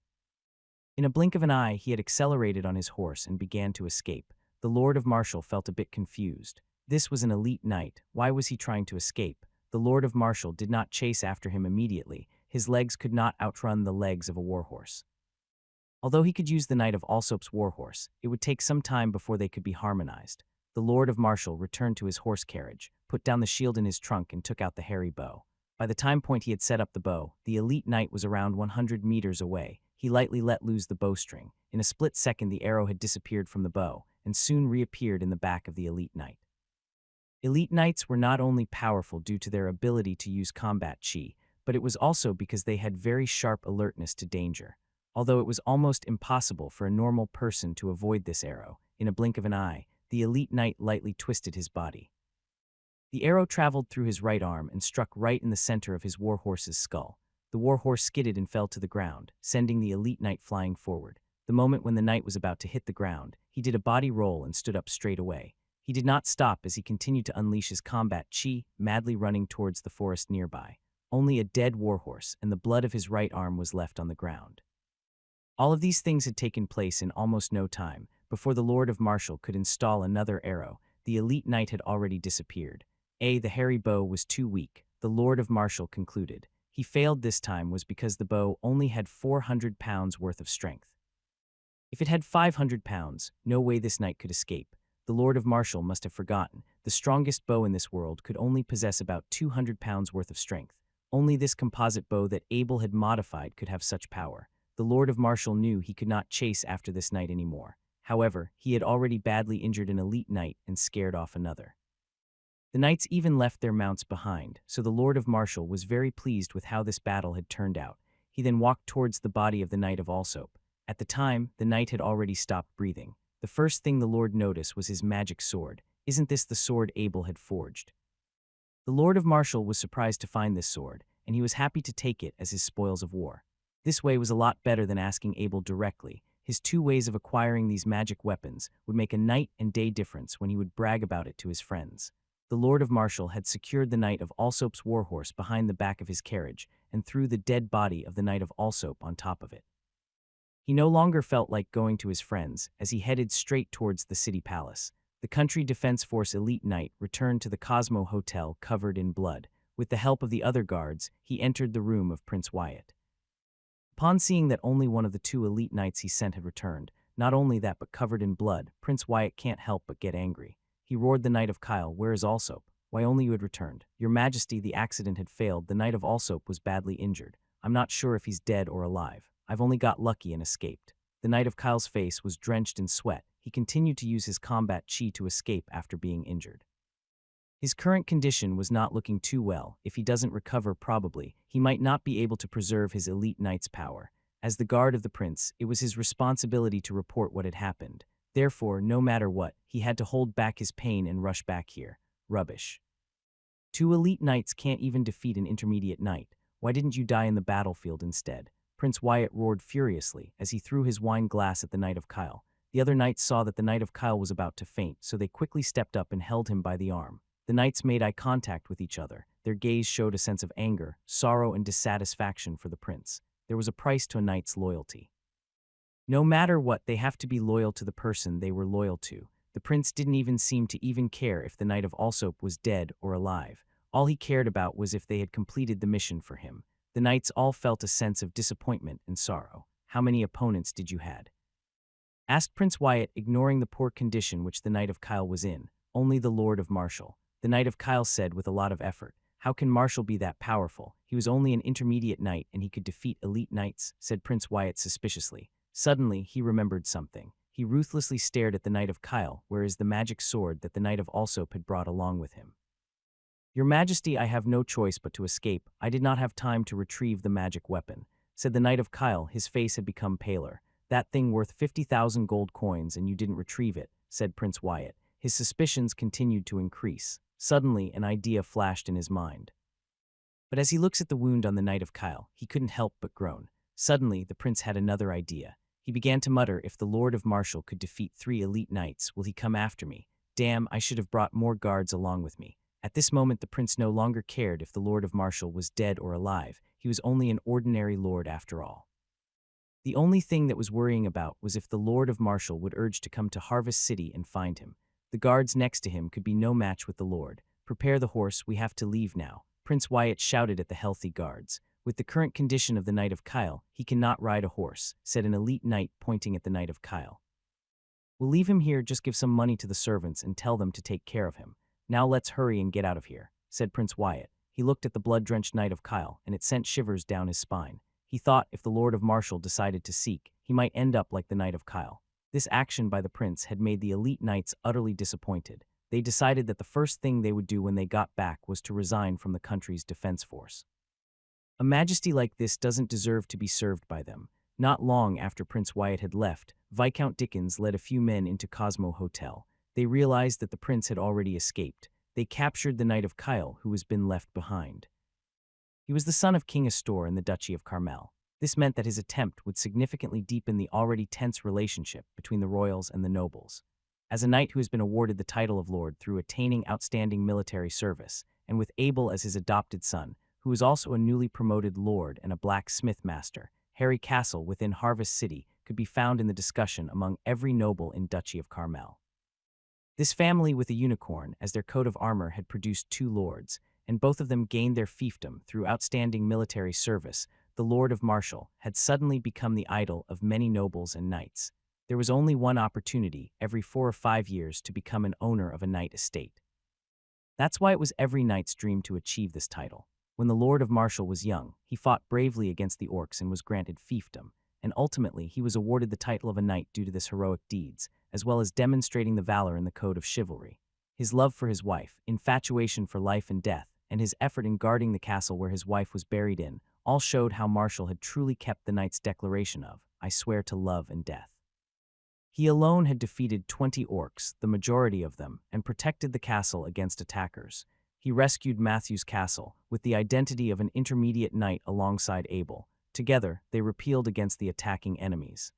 In a blink of an eye, he had accelerated on his horse and began to escape. The Lord of Martial felt a bit confused. This was an elite knight. Why was he trying to escape? The Lord of Martial did not chase after him immediately. His legs could not outrun the legs of a warhorse. Although he could use the Knight of Alsop's warhorse, it would take some time before they could be harmonized. The Lord of Martial returned to his horse carriage, put down the shield in his trunk and took out the hairy bow. By the time point he had set up the bow, the elite knight was around 100 meters away. He lightly let loose the bowstring. In a split second the arrow had disappeared from the bow, and soon reappeared in the back of the elite knight. Elite knights were not only powerful due to their ability to use combat chi, but it was also because they had very sharp alertness to danger. Although it was almost impossible for a normal person to avoid this arrow, in a blink of an eye, the elite knight lightly twisted his body. The arrow traveled through his right arm and struck right in the center of his warhorse's skull. The warhorse skidded and fell to the ground, sending the elite knight flying forward. The moment when the knight was about to hit the ground, he did a body roll and stood up straight away. He did not stop as he continued to unleash his combat chi, madly running towards the forest nearby. Only a dead warhorse and the blood of his right arm was left on the ground. All of these things had taken place in almost no time. Before the Lord of Martial could install another arrow, the elite knight had already disappeared. The hairy bow was too weak, the Lord of Martial concluded. He failed this time was because the bow only had 400 pounds worth of strength. If it had 500 pounds, no way this knight could escape. The Lord of Martial must have forgotten. The strongest bow in this world could only possess about 200 pounds worth of strength. Only this composite bow that Abel had modified could have such power. The Lord of Martial knew he could not chase after this knight anymore. However, he had already badly injured an elite knight and scared off another. The knights even left their mounts behind, so the Lord of Martial was very pleased with how this battle had turned out. He then walked towards the body of the Knight of Alsop. At the time, the knight had already stopped breathing. The first thing the Lord noticed was his magic sword. Isn't this the sword Abel had forged? The Lord of Martial was surprised to find this sword, and he was happy to take it as his spoils of war. This way was a lot better than asking Abel directly. His two ways of acquiring these magic weapons would make a night and day difference when he would brag about it to his friends. The Lord of Martial had secured the Knight of Alsop's warhorse behind the back of his carriage and threw the dead body of the Knight of Alsop on top of it. He no longer felt like going to his friends as he headed straight towards the city palace. The Country Defense Force elite knight returned to the Cosmo Hotel covered in blood. With the help of the other guards, he entered the room of Prince Wyatt. Upon seeing that only one of the two elite knights he sent had returned, not only that but covered in blood, Prince Wyatt can't help but get angry. He roared the Knight of Kyle, "Where is Alsop? Why only you had returned? Your Majesty, the accident had failed. The Knight of Alsop was badly injured. I'm not sure if he's dead or alive. I've only got lucky and escaped." The Knight of Kyle's face was drenched in sweat. He continued to use his combat chi to escape after being injured. His current condition was not looking too well. If he doesn't recover probably, he might not be able to preserve his elite knight's power. As the guard of the prince, it was his responsibility to report what had happened. Therefore, no matter what, he had to hold back his pain and rush back here. Rubbish. Two elite knights can't even defeat an intermediate knight. Why didn't you die in the battlefield instead? Prince Wyatt roared furiously as he threw his wine glass at the Knight of Kyle. The other knights saw that the Knight of Kyle was about to faint, so they quickly stepped up and held him by the arm. The knights made eye contact with each other. Their gaze showed a sense of anger, sorrow, and dissatisfaction for the prince. There was a price to a knight's loyalty. No matter what, they have to be loyal to the person they were loyal to. The prince didn't even seem to even care if the Knight of Alsop was dead or alive. All he cared about was if they had completed the mission for him. The knights all felt a sense of disappointment and sorrow. How many opponents did you had? Asked Prince Wyatt, ignoring the poor condition which the Knight of Kyle was in. Only the Lord of Marshall. The Knight of Kyle said with a lot of effort. How can Marshall be that powerful? He was only an intermediate knight and he could defeat elite knights, said Prince Wyatt suspiciously. Suddenly, he remembered something. He ruthlessly stared at the Knight of Kyle, where is the magic sword that the Knight of Alsop had brought along with him. Your Majesty, I have no choice but to escape. I did not have time to retrieve the magic weapon, said the Knight of Kyle. His face had become paler. That thing worth 50,000 gold coins and you didn't retrieve it, said Prince Wyatt. His suspicions continued to increase. Suddenly, an idea flashed in his mind. But as he looks at the wound on the Knight of Kyle, he couldn't help but groan. Suddenly, the prince had another idea. He began to mutter, if the Lord of Marshall could defeat 3 elite knights, will he come after me? Damn, I should have brought more guards along with me. At this moment, the prince no longer cared if the Lord of Marshall was dead or alive. He was only an ordinary lord after all. The only thing that was worrying about was if the Lord of Marshall would urge to come to Harvest City and find him. The guards next to him could be no match with the Lord. Prepare the horse, we have to leave now. Prince Wyatt shouted at the healthy guards. With the current condition of the Knight of Kyle, he cannot ride a horse, said an elite knight pointing at the Knight of Kyle. We'll leave him here, just give some money to the servants and tell them to take care of him. Now let's hurry and get out of here, said Prince Wyatt. He looked at the blood-drenched Knight of Kyle, and it sent shivers down his spine. He thought if the Lord of Marshall decided to seek, he might end up like the Knight of Kyle. This action by the prince had made the elite knights utterly disappointed. They decided that the first thing they would do when they got back was to resign from the country's defense force. A majesty like this doesn't deserve to be served by them. Not long after Prince Wyatt had left, Viscount Dickens led a few men into Cosmo Hotel. They realized that the prince had already escaped. They captured the Knight of Kyle, who was been left behind. He was the son of King Astor in the Duchy of Carmel. This meant that his attempt would significantly deepen the already tense relationship between the royals and the nobles. As a knight who has been awarded the title of lord through attaining outstanding military service, and with Abel as his adopted son, who was also a newly promoted lord and a blacksmith master, Harry Castle within Harvest City could be found in the discussion among every noble in Duchy of Carmel. This family with a unicorn as their coat of armor had produced 2 lords, and both of them gained their fiefdom through outstanding military service. The Lord of Marshall had suddenly become the idol of many nobles and knights. There was only one opportunity every 4 or 5 years to become an owner of a knight estate. That's why it was every knight's dream to achieve this title. When the Lord of Marshall was young, he fought bravely against the orcs and was granted fiefdom, and ultimately he was awarded the title of a knight due to this heroic deeds, as well as demonstrating the valor in the code of chivalry. His love for his wife, infatuation for life and death, and his effort in guarding the castle where his wife was buried in, all showed how Marshall had truly kept the knight's declaration of, I swear to love and death. He alone had defeated 20 orcs, the majority of them, and protected the castle against attackers. He rescued Matthew's castle with the identity of an intermediate knight alongside Abel. Together, they repelled against the attacking enemies.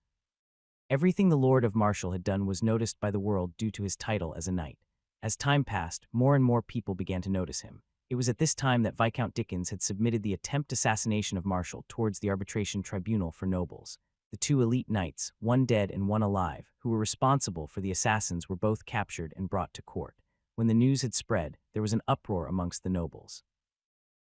Everything the Lord of Marshall had done was noticed by the world due to his title as a knight. As time passed, more and more people began to notice him. It was at this time that Viscount Dickens had submitted the attempted assassination of Marshall towards the arbitration tribunal for nobles. The 2 elite knights, one dead and one alive, who were responsible for the assassins were both captured and brought to court. When the news had spread, there was an uproar amongst the nobles.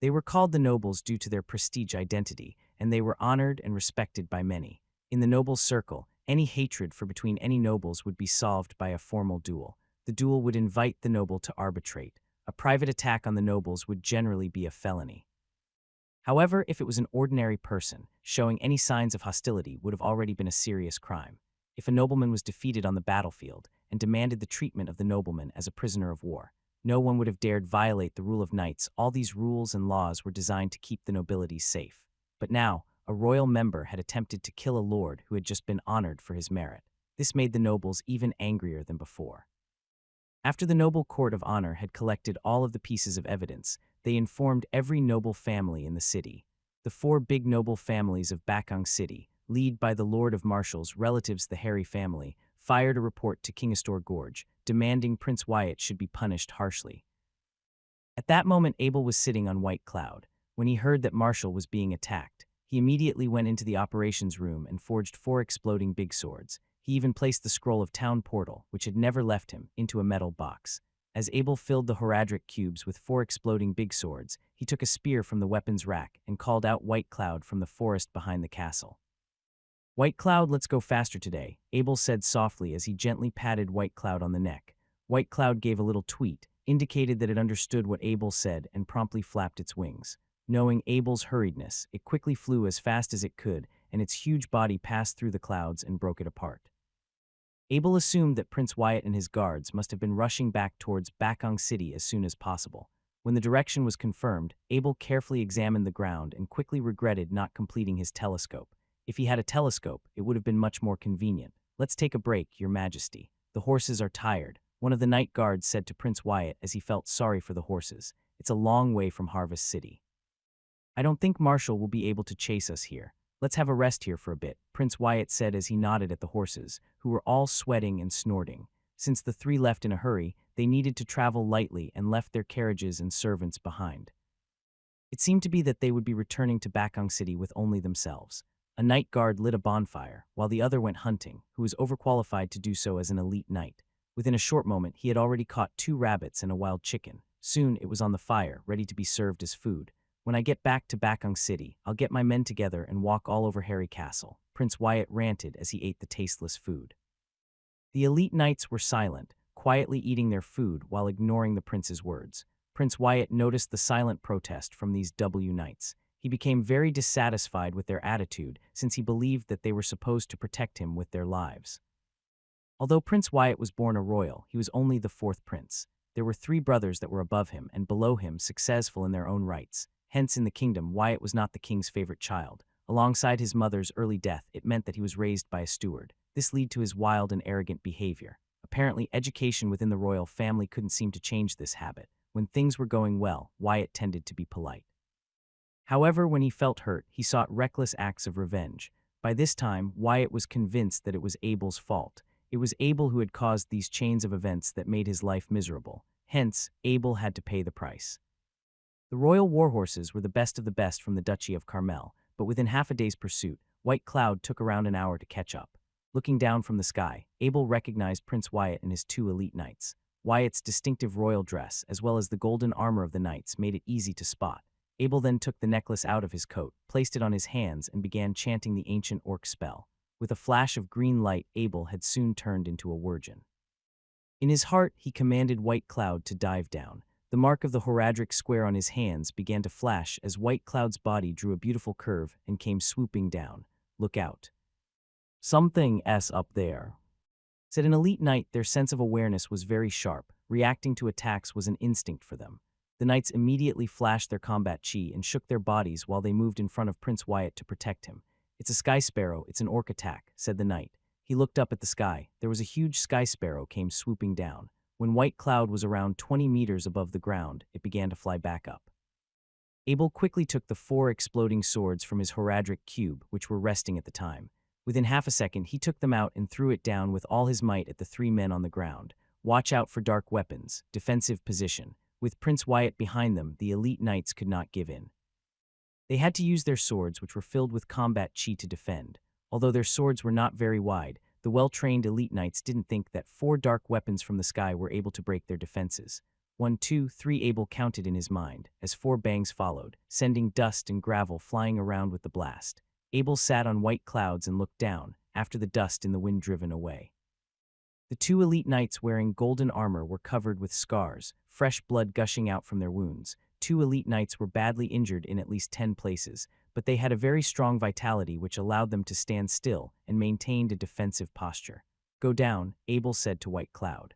They were called the nobles due to their prestige identity, and they were honored and respected by many. In the nobles' circle, any hatred for between any nobles would be solved by a formal duel. The duel would invite the noble to arbitrate. A private attack on the nobles would generally be a felony. However, if it was an ordinary person, showing any signs of hostility would have already been a serious crime. If a nobleman was defeated on the battlefield and demanded the treatment of the nobleman as a prisoner of war, no one would have dared violate the rule of knights. All these rules and laws were designed to keep the nobility safe. But now, a royal member had attempted to kill a lord who had just been honored for his merit. This made the nobles even angrier than before. After the noble court of honor had collected all of the pieces of evidence, they informed every noble family in the city. The 4 big noble families of Bakong City, led by the Lord of Marshall's relatives, the Harry family, fired a report to King Astor Gorge, demanding Prince Wyatt should be punished harshly. At that moment, Abel was sitting on White Cloud. When he heard that Marshall was being attacked, He immediately went into the operations room and forged 4 exploding big swords. He even placed the scroll of Town Portal, which had never left him, into a metal box. As Abel filled the Horadric cubes with 4 exploding big swords, he took a spear from the weapons rack and called out White Cloud from the forest behind the castle. "White Cloud, let's go faster today," Abel said softly as he gently patted White Cloud on the neck. White Cloud gave a little tweet, indicated that it understood what Abel said, and promptly flapped its wings. Knowing Abel's hurriedness, it quickly flew as fast as it could, and its huge body passed through the clouds and broke it apart. Abel assumed that Prince Wyatt and his guards must have been rushing back towards Bakong City as soon as possible. When the direction was confirmed, Abel carefully examined the ground and quickly regretted not completing his telescope. If he had a telescope, it would have been much more convenient. "Let's take a break, Your Majesty. The horses are tired," one of the night guards said to Prince Wyatt as he felt sorry for the horses. "It's a long way from Harvest City. I don't think Marshall will be able to chase us here. Let's have a rest here for a bit," Prince Wyatt said as he nodded at the horses, who were all sweating and snorting. Since the 3 left in a hurry, they needed to travel lightly and left their carriages and servants behind. It seemed to be that they would be returning to Bakong City with only themselves. A night guard lit a bonfire, while the other went hunting, who was overqualified to do so as an elite knight. Within a short moment, he had already caught 2 rabbits and a wild chicken. Soon, it was on the fire, ready to be served as food. "When I get back to Bakong City, I'll get my men together and walk all over Harry Castle," Prince Wyatt ranted as he ate the tasteless food. The elite knights were silent, quietly eating their food while ignoring the prince's words. Prince Wyatt noticed the silent protest from these knights. He became very dissatisfied with their attitude since he believed that they were supposed to protect him with their lives. Although Prince Wyatt was born a royal, he was only the 4th prince. There were 3 brothers that were above him and below him, successful in their own rights. Hence, in the kingdom, Wyatt was not the king's favorite child. Alongside his mother's early death, it meant that he was raised by a steward. This led to his wild and arrogant behavior. Apparently, education within the royal family couldn't seem to change this habit. When things were going well, Wyatt tended to be polite. However, when he felt hurt, he sought reckless acts of revenge. By this time, Wyatt was convinced that it was Abel's fault. It was Abel who had caused these chains of events that made his life miserable. Hence, Abel had to pay the price. The royal warhorses were the best of the best from the Duchy of Carmel, but within half a day's pursuit, White Cloud took around an hour to catch up. Looking down from the sky, Abel recognized Prince Wyatt and his 2 elite knights. Wyatt's distinctive royal dress, as well as the golden armor of the knights, made it easy to spot. Abel then took the necklace out of his coat, placed it on his hands, and began chanting the ancient orc spell. With a flash of green light, Abel had soon turned into a wirgin. In his heart, he commanded White Cloud to dive down. The mark of the Horadric square on his hands began to flash as White Cloud's body drew a beautiful curve and came swooping down. "Look out. Something's up there," said an elite knight. Their sense of awareness was very sharp. Reacting to attacks was an instinct for them. The knights immediately flashed their combat chi and shook their bodies while they moved in front of Prince Wyatt to protect him. "It's a sky sparrow, it's an orc attack," said the knight. He looked up at the sky. There was a huge sky sparrow came swooping down. When White Cloud was around 20 meters above the ground, it began to fly back up. Abel quickly took the 4 exploding swords from his Horadric cube, which were resting at the time. Within half a second, he took them out and threw it down with all his might at the 3 men on the ground. Watch out for dark weapons, defensive position. With Prince Wyatt behind them, the elite knights could not give in. They had to use their swords, which were filled with combat chi, to defend. Although their swords were not very wide, the well-trained elite knights didn't think that 4 dark weapons from the sky were able to break their defenses. 1, 2, 3, Abel counted in his mind, as 4 bangs followed, sending dust and gravel flying around with the blast. Abel sat on white clouds and looked down, after the dust in the wind driven away. The 2 elite knights wearing golden armor were covered with scars, fresh blood gushing out from their wounds. 2 elite knights were badly injured in at least 10 places, but they had a very strong vitality which allowed them to stand still and maintained a defensive posture. "Go down," Abel said to White Cloud.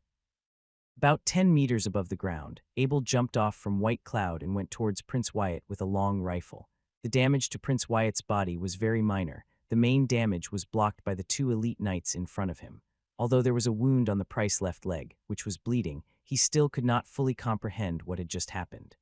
About 10 meters above the ground, Abel jumped off from White Cloud and went towards Prince Wyatt with a long rifle. The damage to Prince Wyatt's body was very minor. The main damage was blocked by the 2 elite knights in front of him. Although there was a wound on the price left leg, which was bleeding, he still could not fully comprehend what had just happened.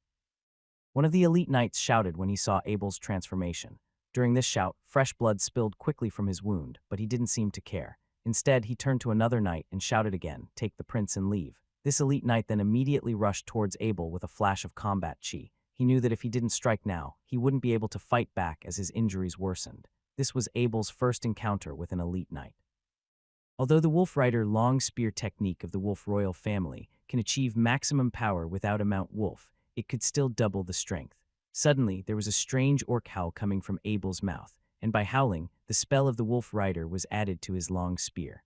One of the elite knights shouted when he saw Abel's transformation. During this shout, fresh blood spilled quickly from his wound, but he didn't seem to care. Instead, he turned to another knight and shouted again, "Take the prince and leave." This elite knight then immediately rushed towards Abel with a flash of combat chi. He knew that if he didn't strike now, he wouldn't be able to fight back as his injuries worsened. This was Abel's first encounter with an elite knight. Although the Wolf Rider long spear technique of the Wolf royal family can achieve maximum power without a mount wolf, it could still double the strength. Suddenly, there was a strange orc howl coming from Abel's mouth, and by howling, the spell of the Wolf Rider was added to his long spear.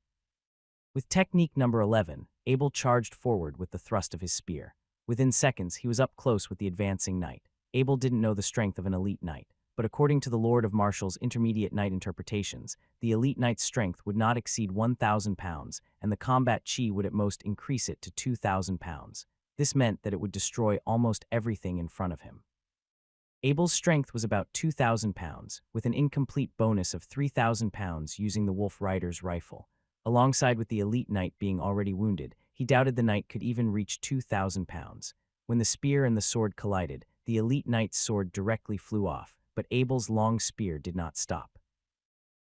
With technique number 11, Abel charged forward with the thrust of his spear. Within seconds, he was up close with the advancing knight. Abel didn't know the strength of an elite knight, but according to the Lord of Martial's intermediate knight interpretations, the elite knight's strength would not exceed 1,000 pounds, and the combat chi would at most increase it to 2,000 pounds. This meant that it would destroy almost everything in front of him. Abel's strength was about 2,000 pounds, with an incomplete bonus of 3,000 pounds using the Wolf Rider's rifle. Alongside with the elite knight being already wounded, he doubted the knight could even reach 2,000 pounds. When the spear and the sword collided, the elite knight's sword directly flew off, but Abel's long spear did not stop.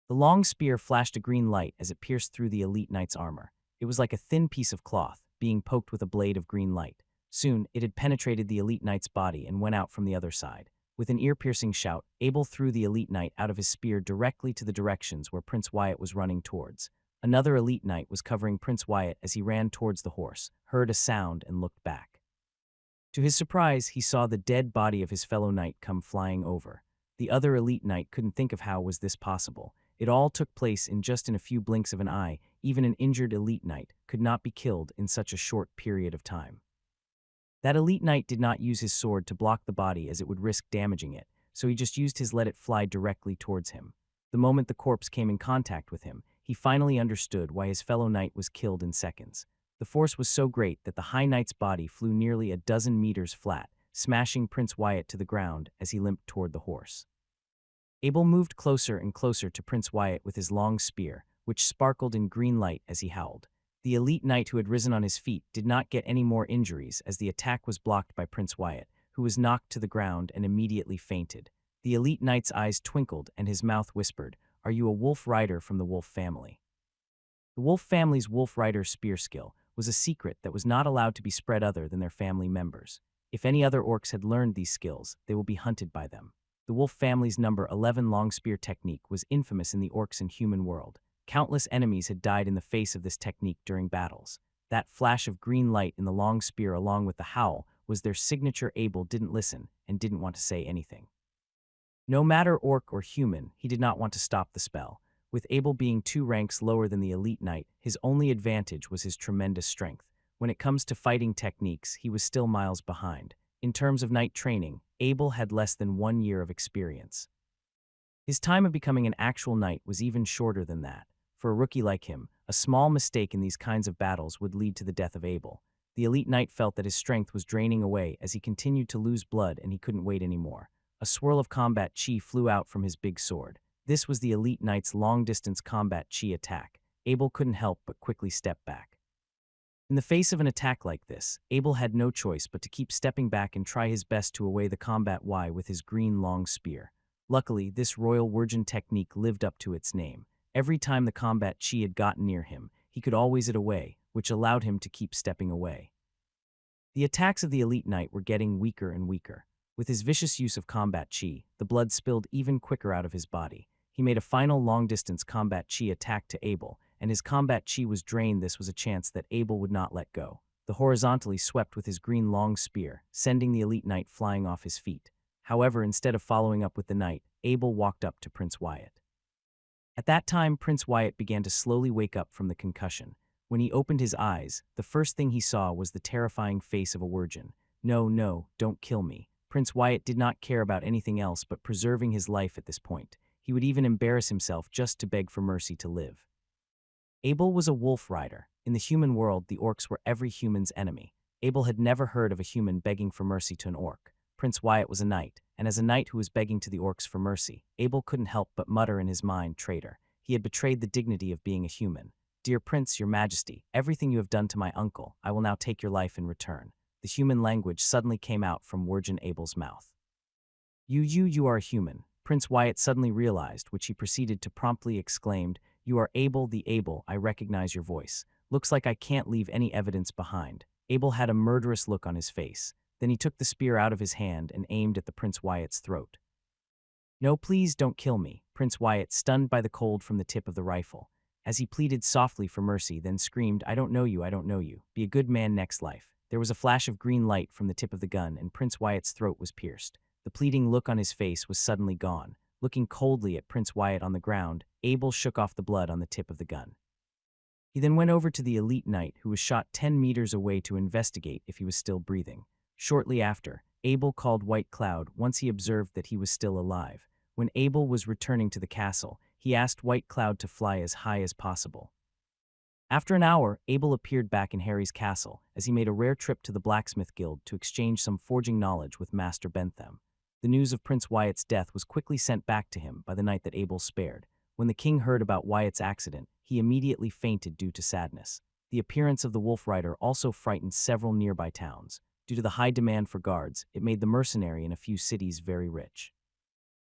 The long spear flashed a green light as it pierced through the elite knight's armor. It was like a thin piece of cloth, being poked with a blade of green light. Soon, it had penetrated the elite knight's body and went out from the other side. With an ear-piercing shout, Abel threw the elite knight out of his spear directly to the directions where Prince Wyatt was running towards. Another elite knight was covering Prince Wyatt as he ran towards the horse, heard a sound, and looked back. To his surprise, he saw the dead body of his fellow knight come flying over. The other elite knight couldn't think of how was this possible. It all took place in a few blinks of an eye. Even an injured elite knight could not be killed in such a short period of time. That elite knight did not use his sword to block the body as it would risk damaging it, so he just used his let it fly directly towards him. The moment the corpse came in contact with him, he finally understood why his fellow knight was killed in seconds. The force was so great that the High Knight's body flew nearly a dozen meters flat, smashing Prince Wyatt to the ground as he limped toward the horse. Abel moved closer and closer to Prince Wyatt with his long spear, which sparkled in green light as he howled. The elite knight who had risen on his feet did not get any more injuries as the attack was blocked by Prince Wyatt, who was knocked to the ground and immediately fainted. The elite knight's eyes twinkled and his mouth whispered, "Are you a wolf rider from the wolf family?" The wolf family's wolf rider spear skill was a secret that was not allowed to be spread other than their family members. If any other orcs had learned these skills, they will be hunted by them. The wolf family's number 11 long spear technique was infamous in the orcs and human world. Countless enemies had died in the face of this technique during battles. That flash of green light in the long spear along with the howl was their signature. Abel didn't listen and didn't want to say anything. No matter orc or human, he did not want to stop the spell. With Abel being 2 ranks lower than the elite knight, his only advantage was his tremendous strength. When it comes to fighting techniques, he was still miles behind. In terms of knight training, Abel had less than 1 year of experience. His time of becoming an actual knight was even shorter than that. For a rookie like him, a small mistake in these kinds of battles would lead to the death of Abel. The elite knight felt that his strength was draining away as he continued to lose blood and he couldn't wait anymore. A swirl of combat chi flew out from his big sword. This was the elite knight's long-distance combat chi attack. Abel couldn't help but quickly step back. In the face of an attack like this, Abel had no choice but to keep stepping back and try his best to away the combat Y with his green long spear. Luckily, this royal virgin technique lived up to its name. Every time the combat chi had gotten near him, he could always it away, which allowed him to keep stepping away. The attacks of the elite knight were getting weaker and weaker. With his vicious use of combat chi, the blood spilled even quicker out of his body. He made a final long-distance combat chi attack to Abel, and his combat chi was drained. This was a chance that Abel would not let go. The horizontally swept with his green long spear, sending the elite knight flying off his feet. However, instead of following up with the knight, Abel walked up to Prince Wyatt. At that time, Prince Wyatt began to slowly wake up from the concussion. When he opened his eyes, the first thing he saw was the terrifying face of a virgin. "No, no, don't kill me." Prince Wyatt did not care about anything else but preserving his life at this point. He would even embarrass himself just to beg for mercy to live. Abel was a wolf rider. In the human world, the orcs were every human's enemy. Abel had never heard of a human begging for mercy to an orc. Prince Wyatt was a knight, and as a knight who was begging to the orcs for mercy, Abel couldn't help but mutter in his mind, "Traitor." He had betrayed the dignity of being a human. "Dear Prince, your Majesty, everything you have done to my uncle, I will now take your life in return." The human language suddenly came out from Virgin Abel's mouth. You are a human," Prince Wyatt suddenly realized, which he proceeded to promptly exclaimed, "You are Abel the Abel, I recognize your voice. Looks like I can't leave any evidence behind." Abel had a murderous look on his face. Then he took the spear out of his hand and aimed at the Prince Wyatt's throat. "No, please don't kill me," Prince Wyatt, stunned by the cold from the tip of the rifle. As he pleaded softly for mercy, then screamed, "I don't know you, I don't know you. Be a good man next life." There was a flash of green light from the tip of the gun, and Prince Wyatt's throat was pierced. The pleading look on his face was suddenly gone. Looking coldly at Prince Wyatt on the ground, Abel shook off the blood on the tip of the gun. He then went over to the elite knight, who was shot 10 meters away, to investigate if he was still breathing. Shortly after, Abel called White Cloud once he observed that he was still alive. When Abel was returning to the castle, he asked White Cloud to fly as high as possible. After an hour, Abel appeared back in Harry's castle, as he made a rare trip to the Blacksmith Guild to exchange some forging knowledge with Master Bentham. The news of Prince Wyatt's death was quickly sent back to him by the knight that Abel spared. When the king heard about Wyatt's accident, he immediately fainted due to sadness. The appearance of the Wolf Rider also frightened several nearby towns. Due to the high demand for guards, it made the mercenary in a few cities very rich.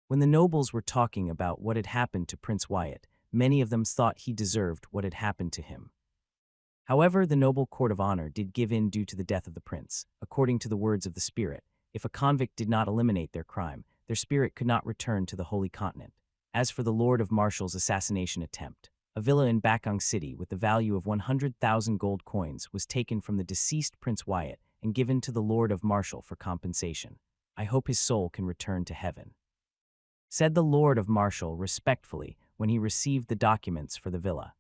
When the nobles were talking about what had happened to Prince Wyatt, many of them thought he deserved what had happened to him. However, the noble court of honor did give in due to the death of the prince. According to the words of the spirit, if a convict did not eliminate their crime, their spirit could not return to the Holy Continent. As for the Lord of Marshall's assassination attempt, a villa in Bakong City with the value of 100,000 gold coins was taken from the deceased Prince Wyatt and given to the Lord of Marshall for compensation. "I hope his soul can return to heaven," said the Lord of Marshall respectfully when he received the documents for the villa.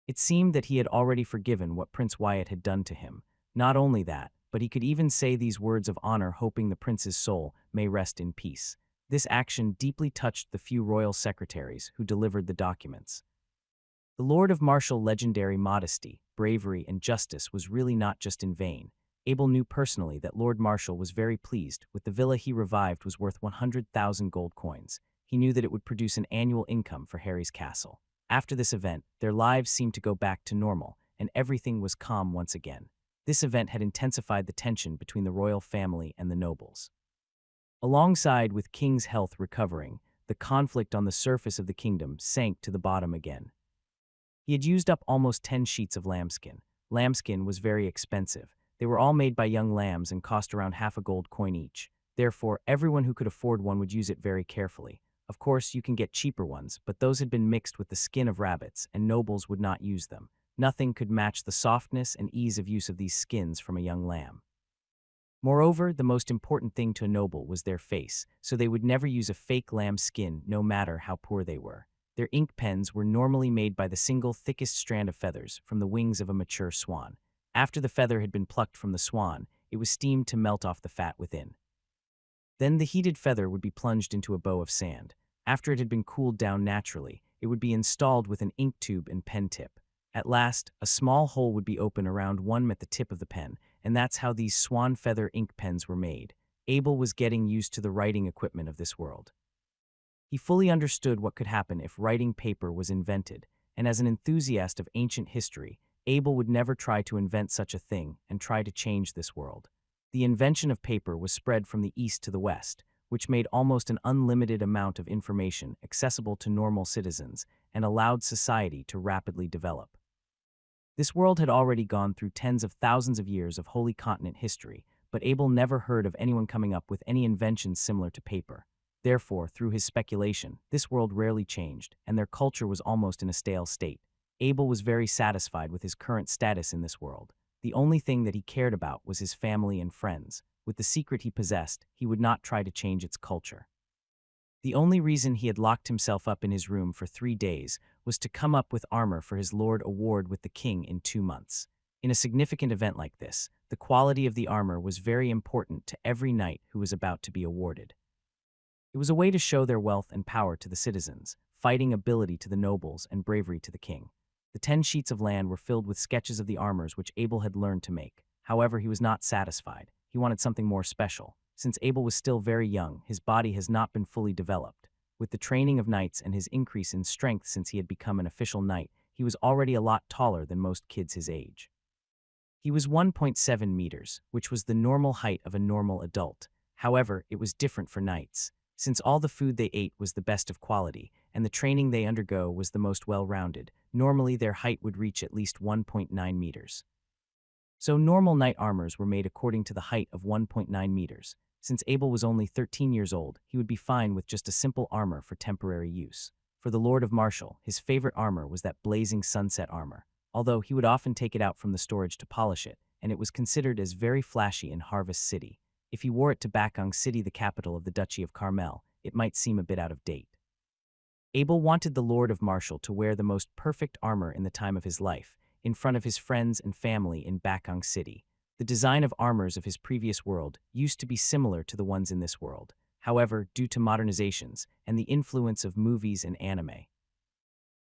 It seemed that he had already forgiven what Prince Wyatt had done to him. Not only that, but he could even say these words of honor, hoping the prince's soul may rest in peace. This action deeply touched the few royal secretaries who delivered the documents. The Lord of Marshall's legendary modesty, bravery, and justice was really not just in vain. Abel knew personally that Lord Marshall was very pleased with the villa he revived was worth 100,000 gold coins. He knew that it would produce an annual income for Harry's castle. After this event, their lives seemed to go back to normal, and everything was calm once again. This event had intensified the tension between the royal family and the nobles. Alongside with King's health recovering, the conflict on the surface of the kingdom sank to the bottom again. He had used up almost 10 sheets of lambskin. Lambskin was very expensive. They were all made by young lambs and cost around half a gold coin each. Therefore, everyone who could afford one would use it very carefully. Of course, you can get cheaper ones, but those had been mixed with the skin of rabbits, and nobles would not use them. Nothing could match the softness and ease of use of these skins from a young lamb. Moreover, the most important thing to a noble was their face, so they would never use a fake lamb skin no matter how poor they were. Their ink pens were normally made by the single thickest strand of feathers from the wings of a mature swan. After the feather had been plucked from the swan, it was steamed to melt off the fat within. Then the heated feather would be plunged into a bow of sand. After it had been cooled down naturally, it would be installed with an ink tube and pen tip. At last, a small hole would be open around one at the tip of the pen, and that's how these swan feather ink pens were made. Abel was getting used to the writing equipment of this world. He fully understood what could happen if writing paper was invented, and as an enthusiast of ancient history, Abel would never try to invent such a thing and try to change this world. The invention of paper was spread from the east to the west, which made almost an unlimited amount of information accessible to normal citizens and allowed society to rapidly develop. This world had already gone through tens of thousands of years of Holy Continent history, but Abel never heard of anyone coming up with any inventions similar to paper. Therefore, through his speculation, this world rarely changed, and their culture was almost in a stale state. Abel was very satisfied with his current status in this world. The only thing that he cared about was his family and friends. With the secret he possessed, he would not try to change its culture. The only reason he had locked himself up in his room for 3 days was to come up with armor for his lord award with the king in 2 months. In a significant event like this, the quality of the armor was very important to every knight who was about to be awarded. It was a way to show their wealth and power to the citizens, fighting ability to the nobles, and bravery to the king. The 10 sheets of land were filled with sketches of the armors which Abel had learned to make. However, he was not satisfied. He wanted something more special. Since Abel was still very young, his body has not been fully developed. With the training of knights and his increase in strength since he had become an official knight, he was already a lot taller than most kids his age. He was 1.7 meters, which was the normal height of a normal adult. However, it was different for knights. Since all the food they ate was the best of quality, and the training they undergo was the most well-rounded, normally their height would reach at least 1.9 meters. So normal knight armors were made according to the height of 1.9 meters. Since Abel was only 13 years old, he would be fine with just a simple armor for temporary use. For the Lord of Marshall, his favorite armor was that blazing sunset armor, although he would often take it out from the storage to polish it, and it was considered as very flashy in Harvest City. If he wore it to Bakong City, the capital of the Duchy of Carmel, it might seem a bit out of date. Abel wanted the Lord of Marshall to wear the most perfect armor in the time of his life, in front of his friends and family in Bakong City. The design of armors of his previous world used to be similar to the ones in this world. However, due to modernizations and the influence of movies and anime,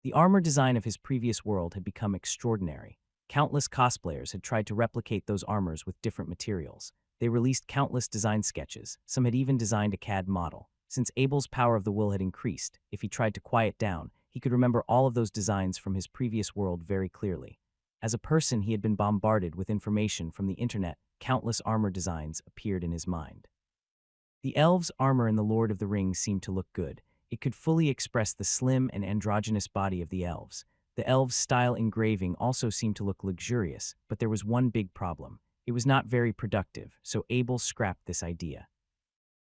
the armor design of his previous world had become extraordinary. Countless cosplayers had tried to replicate those armors with different materials. They released countless design sketches. Some had even designed a CAD model. Since Abel's power of the will had increased, if he tried to quiet down, he could remember all of those designs from his previous world very clearly. As a person, he had been bombarded with information from the internet. Countless armor designs appeared in his mind. The elves' armor in The Lord of the Rings seemed to look good. It could fully express the slim and androgynous body of the elves. The elves' style engraving also seemed to look luxurious, but there was one big problem. It was not very productive, so Abel scrapped this idea.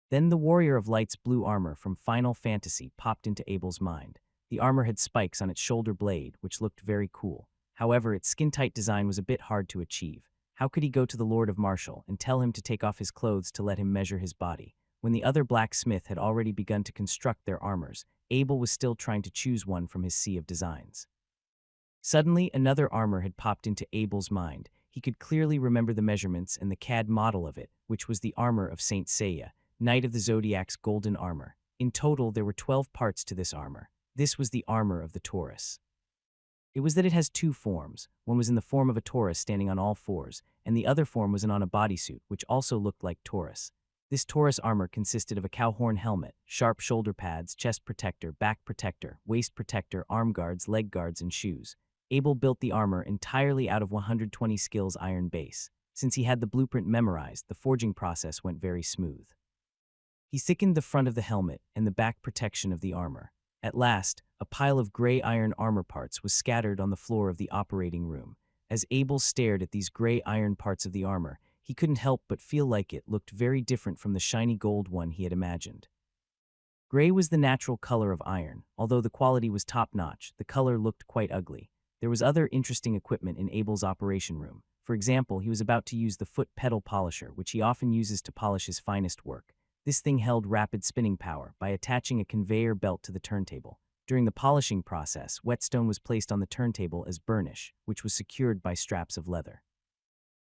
Then the Warrior of Light's blue armor from Final Fantasy popped into Abel's mind. The armor had spikes on its shoulder blade, which looked very cool. However, its skin-tight design was a bit hard to achieve. How could he go to the Lord of Marshall and tell him to take off his clothes to let him measure his body? When the other blacksmith had already begun to construct their armors, Abel was still trying to choose one from his sea of designs. Suddenly, another armor had popped into Abel's mind. He could clearly remember the measurements and the CAD model of it, which was the armor of Saint Seiya, Knight of the Zodiac's golden armor. In total, there were 12 parts to this armor. This was the armor of the Taurus. It was that it has two forms. One was in the form of a Taurus standing on all fours, and the other form was on a bodysuit, which also looked like Taurus. This Taurus armor consisted of a cow horn helmet, sharp shoulder pads, chest protector, back protector, waist protector, arm guards, leg guards, and shoes. Abel built the armor entirely out of 120 skills iron base. Since he had the blueprint memorized, the forging process went very smooth. He thickened the front of the helmet and the back protection of the armor. At last, a pile of gray iron armor parts was scattered on the floor of the operating room. As Abel stared at these gray iron parts of the armor, he couldn't help but feel like it looked very different from the shiny gold one he had imagined. Gray was the natural color of iron. Although the quality was top-notch, the color looked quite ugly. There was other interesting equipment in Abel's operation room. For example, he was about to use the foot pedal polisher, which he often uses to polish his finest work. This thing held rapid spinning power by attaching a conveyor belt to the turntable. During the polishing process, whetstone was placed on the turntable as burnish, which was secured by straps of leather.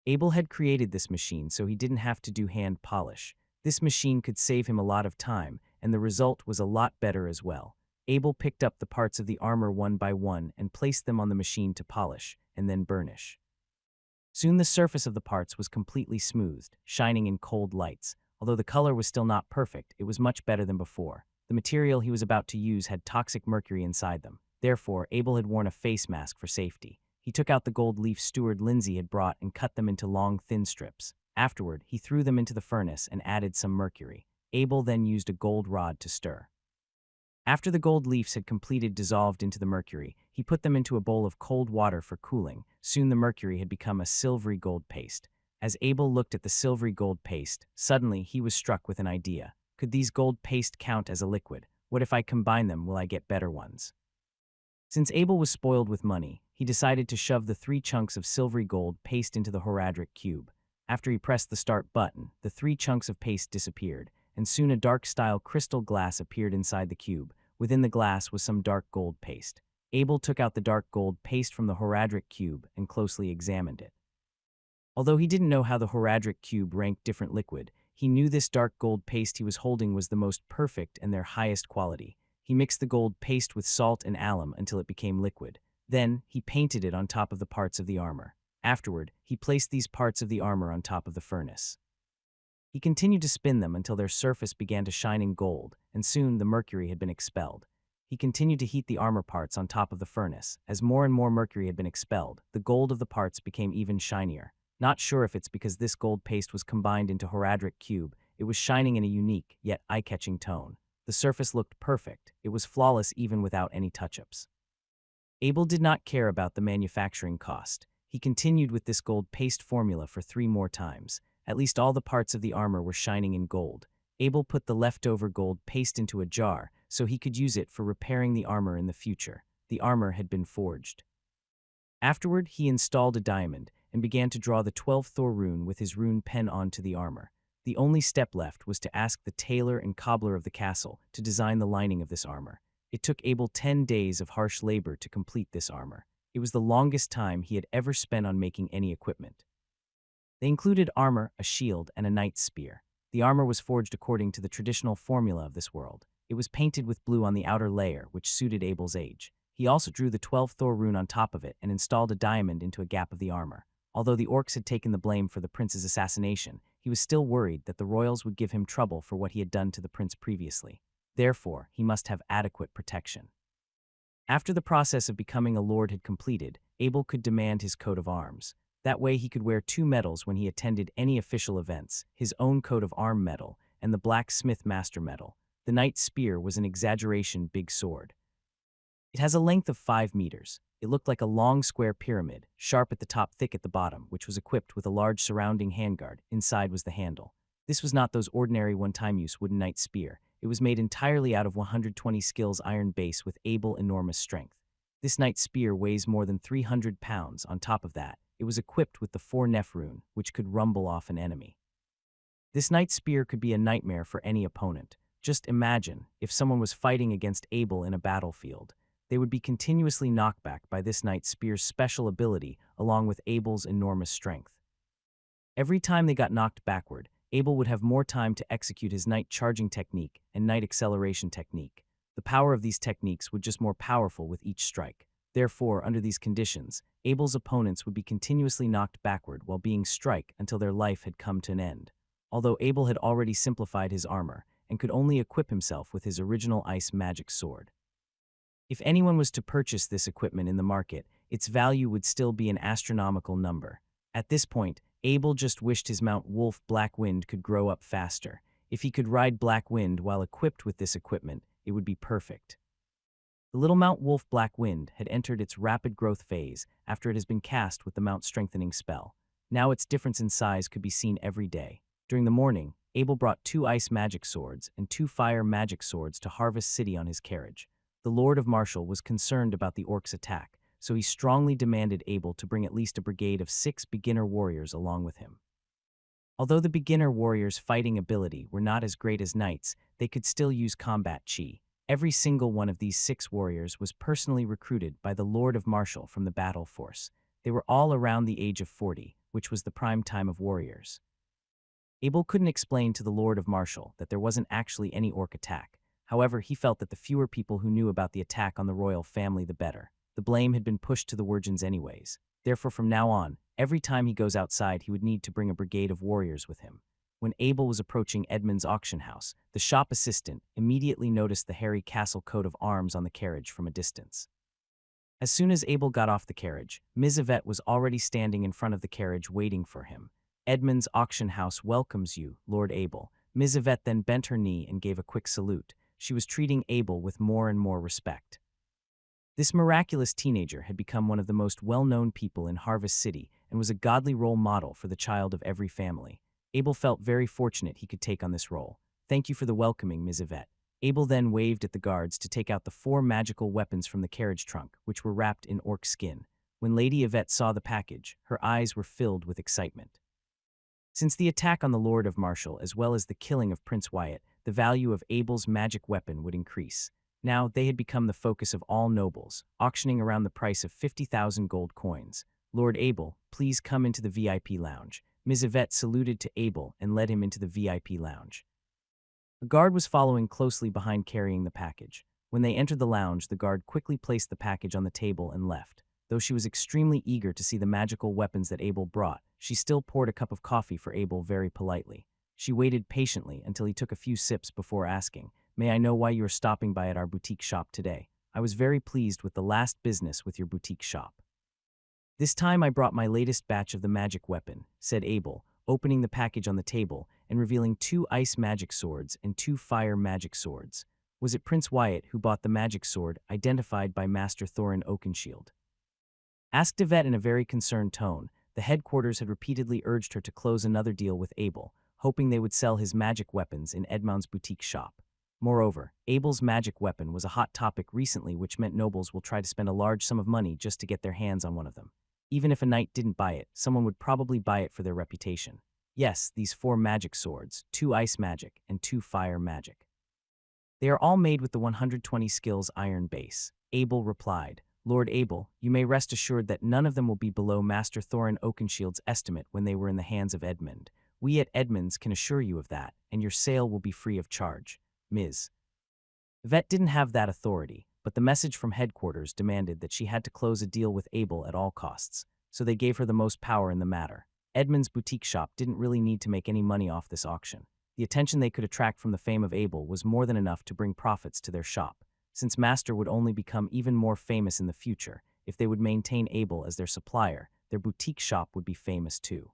Abel had created this machine so he didn't have to do hand polish. This machine could save him a lot of time, and the result was a lot better as well. Abel picked up the parts of the armor one by one and placed them on the machine to polish, and then burnish. Soon the surface of the parts was completely smoothed, shining in cold lights. Although the color was still not perfect, it was much better than before. The material he was about to use had toxic mercury inside them. Therefore, Abel had worn a face mask for safety. He took out the gold leaf steward Lindsay had brought and cut them into long, thin strips. Afterward, he threw them into the furnace and added some mercury. Abel then used a gold rod to stir. After the gold leaves had completed dissolved into the mercury, he put them into a bowl of cold water for cooling. Soon the mercury had become a silvery gold paste. As Abel looked at the silvery gold paste, suddenly he was struck with an idea. Could these gold paste count as a liquid? What if I combine them? Will I get better ones? Since Abel was spoiled with money, he decided to shove the 3 chunks of silvery gold paste into the Horadric cube. After he pressed the start button, the 3 chunks of paste disappeared, and soon a dark-style crystal glass appeared inside the cube. Within the glass was some dark gold paste. Abel took out the dark gold paste from the Horadric cube and closely examined it. Although he didn't know how the Horadric cube ranked different liquid, he knew this dark gold paste he was holding was the most perfect and their highest quality. He mixed the gold paste with salt and alum until it became liquid. Then, he painted it on top of the parts of the armor. Afterward, he placed these parts of the armor on top of the furnace. He continued to spin them until their surface began to shine in gold, and soon the mercury had been expelled. He continued to heat the armor parts on top of the furnace. As more and more mercury had been expelled, the gold of the parts became even shinier. Not sure if it's because this gold paste was combined into Horadric cube, it was shining in a unique, yet eye-catching tone. The surface looked perfect. It was flawless even without any touch-ups. Abel did not care about the manufacturing cost. He continued with this gold paste formula for 3 more times. At least all the parts of the armor were shining in gold. Abel put the leftover gold paste into a jar so he could use it for repairing the armor in the future. The armor had been forged. Afterward, he installed a diamond and began to draw the 12th Thor rune with his rune pen onto the armor. The only step left was to ask the tailor and cobbler of the castle to design the lining of this armor. It took Abel 10 days of harsh labor to complete this armor. It was the longest time he had ever spent on making any equipment. They included armor, a shield, and a knight's spear. The armor was forged according to the traditional formula of this world. It was painted with blue on the outer layer, which suited Abel's age. He also drew the 12th Thor rune on top of it and installed a diamond into a gap of the armor. Although the orcs had taken the blame for the prince's assassination, he was still worried that the royals would give him trouble for what he had done to the prince previously. Therefore, he must have adequate protection. After the process of becoming a lord had completed, Abel could demand his coat of arms. That way he could wear 2 medals when he attended any official events, his own coat of arm medal and the Blacksmith Master medal. The knight's spear was an exaggeration big sword. It has a length of 5 meters. It looked like a long square pyramid, sharp at the top, thick at the bottom, which was equipped with a large surrounding handguard. Inside was the handle. This was not those ordinary one-time-use wooden knight spear. It was made entirely out of 120 skills iron base with Abel enormous strength. This knight spear weighs more than 300 pounds. On top of that, it was equipped with the 4 Neph rune, which could rumble off an enemy. This knight spear could be a nightmare for any opponent. Just imagine if someone was fighting against Abel in a battlefield. They would be continuously knocked back by this knight spear's special ability along with Abel's enormous strength. Every time they got knocked backward, Abel would have more time to execute his knight charging technique and knight acceleration technique. The power of these techniques would just more powerful with each strike. Therefore, under these conditions, Abel's opponents would be continuously knocked backward while being strike until their life had come to an end. Although Abel had already simplified his armor and could only equip himself with his original ice magic sword. If anyone was to purchase this equipment in the market, its value would still be an astronomical number. At this point, Abel just wished his Mount Wolf Black Wind could grow up faster. If he could ride Black Wind while equipped with this equipment, it would be perfect. The little Mount Wolf Black Wind had entered its rapid growth phase after it has been cast with the Mount Strengthening spell. Now its difference in size could be seen every day. During the morning, Abel brought 2 ice magic swords and 2 fire magic swords to Harvest City on his carriage. The Lord of Marshall was concerned about the orcs' attack, so he strongly demanded Abel to bring at least a brigade of 6 beginner warriors along with him. Although the beginner warriors' fighting ability were not as great as knights, they could still use combat chi. Every single one of these 6 warriors was personally recruited by the Lord of Marshall from the battle force. They were all around the age of 40, which was the prime time of warriors. Abel couldn't explain to the Lord of Marshall that there wasn't actually any orc attack. However, he felt that the fewer people who knew about the attack on the royal family, the better. The blame had been pushed to the Wirgins anyways. Therefore, from now on, every time he goes outside, he would need to bring a brigade of warriors with him. When Abel was approaching Edmund's auction house, the shop assistant immediately noticed the hairy castle coat of arms on the carriage from a distance. As soon as Abel got off the carriage, Ms. Yvette was already standing in front of the carriage waiting for him. "Edmund's auction house welcomes you, Lord Abel." Ms. Yvette then bent her knee and gave a quick salute. She was treating Abel with more and more respect. This miraculous teenager had become one of the most well-known people in Harvest City and was a godly role model for the child of every family. Abel felt very fortunate he could take on this role. "Thank you for the welcoming, Ms. Yvette." Abel then waved at the guards to take out the 4 magical weapons from the carriage trunk, which were wrapped in orc skin. When Lady Yvette saw the package, her eyes were filled with excitement. Since the attack on the Lord of Marshall as well as the killing of Prince Wyatt, the value of Abel's magic weapon would increase. Now, they had become the focus of all nobles, auctioning around the price of 50,000 gold coins. "Lord Abel, please come into the VIP lounge." Ms. Yvette saluted to Abel and led him into the VIP lounge. A guard was following closely behind carrying the package. When they entered the lounge, the guard quickly placed the package on the table and left. Though she was extremely eager to see the magical weapons that Abel brought, she still poured a cup of coffee for Abel very politely. She waited patiently until he took a few sips before asking, "May I know why you are stopping by at our boutique shop today? I was very pleased with the last business with your boutique shop." "This time I brought my latest batch of the magic weapon," said Abel, opening the package on the table and revealing 2 ice magic swords and 2 fire magic swords. Was it Prince Wyatt who bought the magic sword identified by Master Thorin Oakenshield? asked Yvette in a very concerned tone. The headquarters had repeatedly urged her to close another deal with Abel, hoping they would sell his magic weapons in Edmond's boutique shop. Moreover, Abel's magic weapon was a hot topic recently, which meant nobles will try to spend a large sum of money just to get their hands on one of them. Even if a knight didn't buy it, someone would probably buy it for their reputation. Yes, these 4 magic swords, 2 ice magic, and 2 fire magic. They are all made with the 120 skills iron base. Abel replied, Lord Abel, you may rest assured that none of them will be below Master Thorin Oakenshield's estimate when they were in the hands of Edmund. We at Edmund's can assure you of that, and your sale will be free of charge. Ms. Yvette didn't have that authority, but the message from headquarters demanded that she had to close a deal with Abel at all costs, so they gave her the most power in the matter. Edmund's boutique shop didn't really need to make any money off this auction. The attention they could attract from the fame of Abel was more than enough to bring profits to their shop, since Master would only become even more famous in the future. If they would maintain Abel as their supplier, their boutique shop would be famous too.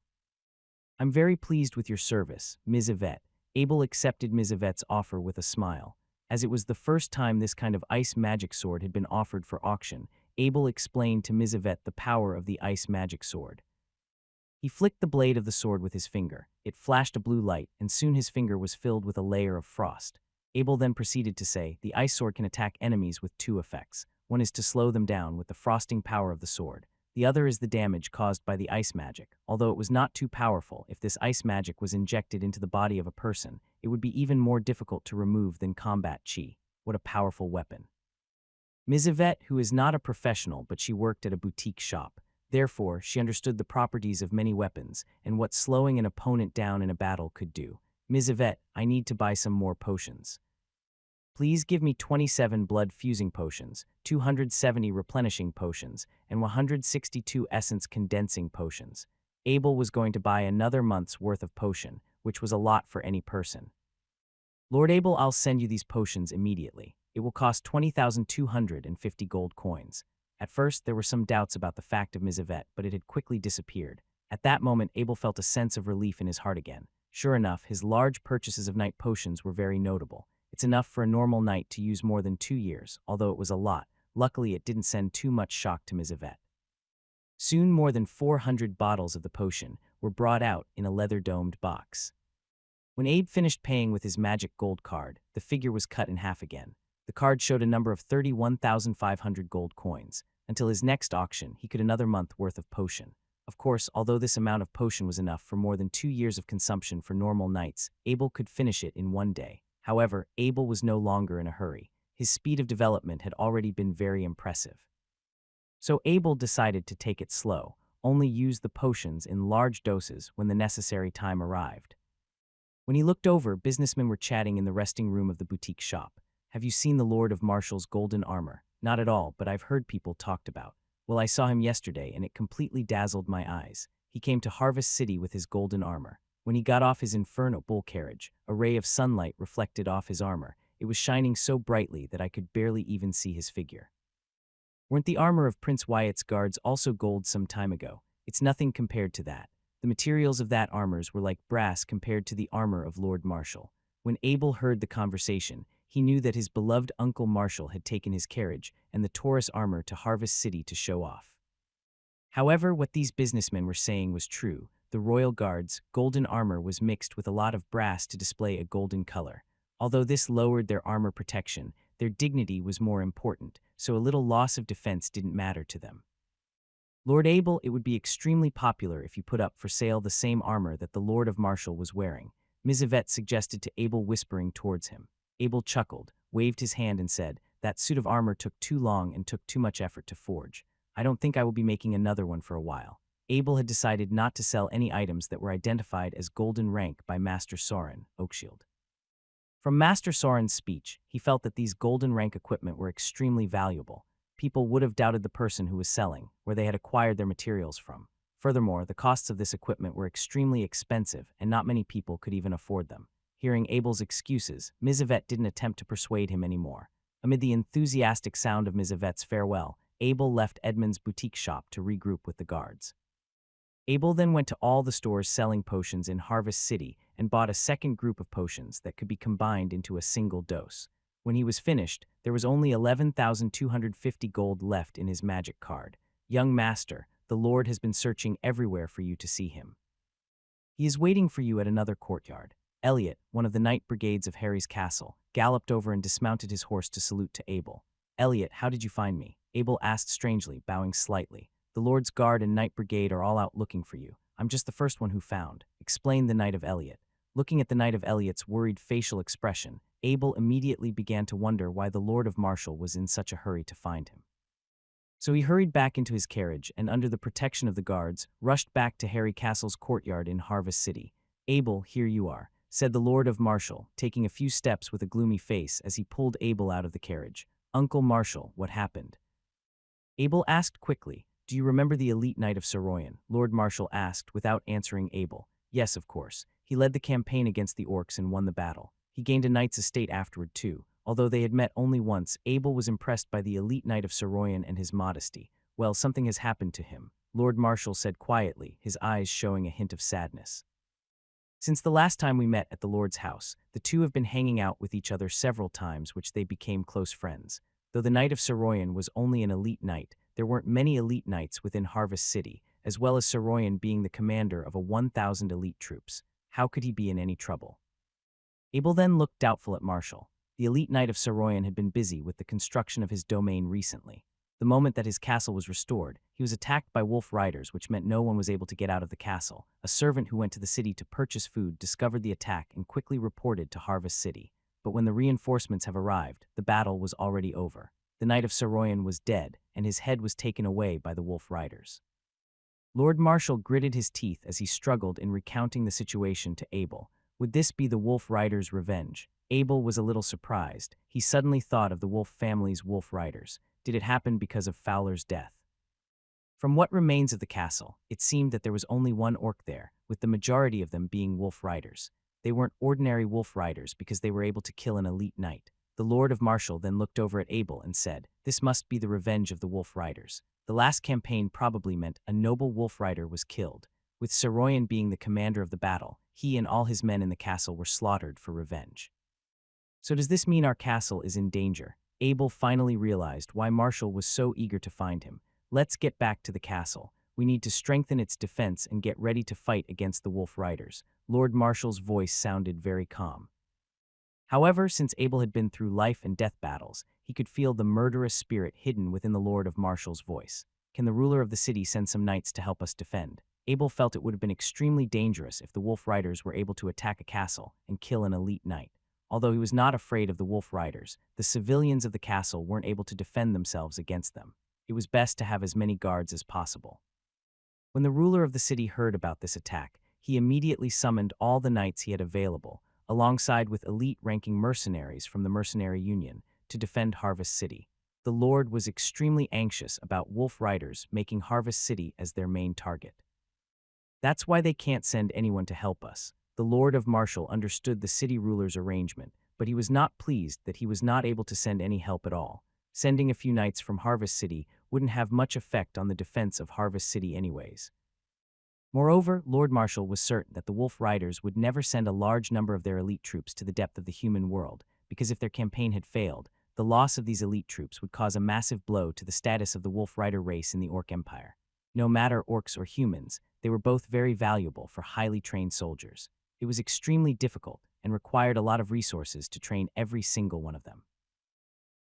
I'm very pleased with your service, Ms. Yvette. Abel accepted Ms. Yvette's offer with a smile. As it was the first time this kind of ice magic sword had been offered for auction, Abel explained to Ms. Yvette the power of the ice magic sword. He flicked the blade of the sword with his finger. It flashed a blue light, and soon his finger was filled with a layer of frost. Abel then proceeded to say, the ice sword can attack enemies with 2 effects. One is to slow them down with the frosting power of the sword. The other is the damage caused by the ice magic. Although it was not too powerful, if this ice magic was injected into the body of a person, it would be even more difficult to remove than combat chi. What a powerful weapon. Ms. Yvette, who is not a professional but she worked at a boutique shop, therefore she understood the properties of many weapons and what slowing an opponent down in a battle could do. Ms. Yvette, I need to buy some more potions. Please give me 27 blood fusing potions, 270 replenishing potions, and 162 essence condensing potions. Abel was going to buy another month's worth of potion, which was a lot for any person. Lord Abel, I'll send you these potions immediately. It will cost 20,250 gold coins. At first, there were some doubts about the fact of Ms. Yvette, but it had quickly disappeared. At that moment, Abel felt a sense of relief in his heart again. Sure enough, his large purchases of knight potions were very notable. It's enough for a normal knight to use more than 2 years, although it was a lot. Luckily, it didn't send too much shock to Ms. Yvette. Soon more than 400 bottles of the potion were brought out in a leather-domed box. When Abe finished paying with his magic gold card, the figure was cut in half again. The card showed a number of 31,500 gold coins. Until his next auction, he could another month worth of potion. Of course, although this amount of potion was enough for more than 2 years of consumption for normal knights, Abel could finish it in 1 day. However, Abel was no longer in a hurry. His speed of development had already been very impressive. So Abel decided to take it slow, only use the potions in large doses when the necessary time arrived. When he looked over, businessmen were chatting in the resting room of the boutique shop. Have you seen the Lord of Marshall's golden armor? Not at all, but I've heard people talked about. Well, I saw him yesterday and it completely dazzled my eyes. He came to Harvest City with his golden armor. When he got off his inferno bull carriage, a ray of sunlight reflected off his armor. It was shining so brightly that I could barely even see his figure. Weren't the armor of Prince Wyatt's guards also gold some time ago? It's nothing compared to that. The materials of that armors were like brass compared to the armor of Lord Marshall. When Abel heard the conversation, he knew that his beloved Uncle Marshall had taken his carriage and the Taurus armor to Harvest City to show off. However, what these businessmen were saying was true. The royal guards' golden armor was mixed with a lot of brass to display a golden color. Although this lowered their armor protection, their dignity was more important, so a little loss of defense didn't matter to them. Lord Abel, it would be extremely popular if you put up for sale the same armor that the Lord of Marshall was wearing, Ms. Yvette suggested to Abel, whispering towards him. Abel chuckled, waved his hand and said, that suit of armor took too long and took too much effort to forge. I don't think I will be making another one for a while. Abel had decided not to sell any items that were identified as golden rank by Master Soren, Oakshield. From Master Soren's speech, he felt that these golden rank equipment were extremely valuable. People would have doubted the person who was selling, where they had acquired their materials from. Furthermore, the costs of this equipment were extremely expensive, and not many people could even afford them. Hearing Abel's excuses, Ms. Yvette didn't attempt to persuade him anymore. Amid the enthusiastic sound of Ms. Yvette's farewell, Abel left Edmund's boutique shop to regroup with the guards. Abel then went to all the stores selling potions in Harvest City and bought a second group of potions that could be combined into a single dose. When he was finished, there was only 11,250 gold left in his magic card. "Young master, the Lord has been searching everywhere for you to see him. He is waiting for you at another courtyard." Elliot, one of the knight brigades of Harry's castle, galloped over and dismounted his horse to salute to Abel. "Elliot, how did you find me?" Abel asked strangely, bowing slightly. "The Lord's Guard and Knight Brigade are all out looking for you. I'm just the first one who found," explained the Knight of Elliot. Looking at the Knight of Elliot's worried facial expression, Abel immediately began to wonder why the Lord of Marshall was in such a hurry to find him. So he hurried back into his carriage and, under the protection of the guards, rushed back to Harry Castle's courtyard in Harvest City. "Abel, here you are," said the Lord of Marshall, taking a few steps with a gloomy face as he pulled Abel out of the carriage. "Uncle Marshall, what happened?" Abel asked quickly. "Do you remember the elite knight of Saroyan?" Lord Marshall asked without answering Abel. "Yes, of course. He led the campaign against the orcs and won the battle. He gained a knight's estate afterward too." Although they had met only once, Abel was impressed by the elite knight of Saroyan and his modesty. "Well, something has happened to him," Lord Marshall said quietly, his eyes showing a hint of sadness. "Since the last time we met at the Lord's house, the two have been hanging out with each other several times, which they became close friends. Though the knight of Saroyan was only an elite knight, there weren't many elite knights within Harvest City, as well as Saroyan being the commander of a 1,000 elite troops. How could he be in any trouble?" Abel then looked doubtful at Marshall. The elite knight of Saroyan had been busy with the construction of his domain recently. The moment that his castle was restored, he was attacked by wolf riders, which meant no one was able to get out of the castle. A servant who went to the city to purchase food discovered the attack and quickly reported to Harvest City. But when the reinforcements have arrived, the battle was already over. The knight of Saroyan was dead, and his head was taken away by the wolf riders. Lord Marshall gritted his teeth as he struggled in recounting the situation to Abel. Would this be the wolf riders' revenge? Abel was a little surprised. He suddenly thought of the wolf family's wolf riders. Did it happen because of Fowler's death? From what remains of the castle, it seemed that there was only one orc there, with the majority of them being wolf riders. They weren't ordinary wolf riders because they were able to kill an elite knight. The Lord of Marshall then looked over at Abel and said, "This must be the revenge of the wolf riders. The last campaign probably meant a noble wolf rider was killed. With Saroyan being the commander of the battle, he and all his men in the castle were slaughtered for revenge. So does this mean our castle is in danger?" Abel finally realized why Marshall was so eager to find him. "Let's get back to the castle. We need to strengthen its defense and get ready to fight against the wolf riders." Lord Marshall's voice sounded very calm. However, since Abel had been through life and death battles, he could feel the murderous spirit hidden within the Lord of Marshall's voice. "Can the ruler of the city send some knights to help us defend?" Abel felt it would have been extremely dangerous if the wolf riders were able to attack a castle and kill an elite knight. Although he was not afraid of the wolf riders, the civilians of the castle weren't able to defend themselves against them. It was best to have as many guards as possible. When the ruler of the city heard about this attack, he immediately summoned all the knights he had available, alongside with elite-ranking mercenaries from the Mercenary Union, to defend Harvest City. The Lord was extremely anxious about wolf riders making Harvest City as their main target. "That's why they can't send anyone to help us." The Lord of Marshall understood the city ruler's arrangement, but he was not pleased that he was not able to send any help at all. Sending a few knights from Harvest City wouldn't have much effect on the defense of Harvest City anyways. Moreover, Lord Marshall was certain that the wolf riders would never send a large number of their elite troops to the depth of the human world, because if their campaign had failed, the loss of these elite troops would cause a massive blow to the status of the wolf rider race in the Orc Empire. No matter orcs or humans, they were both very valuable for highly trained soldiers. It was extremely difficult and required a lot of resources to train every single one of them.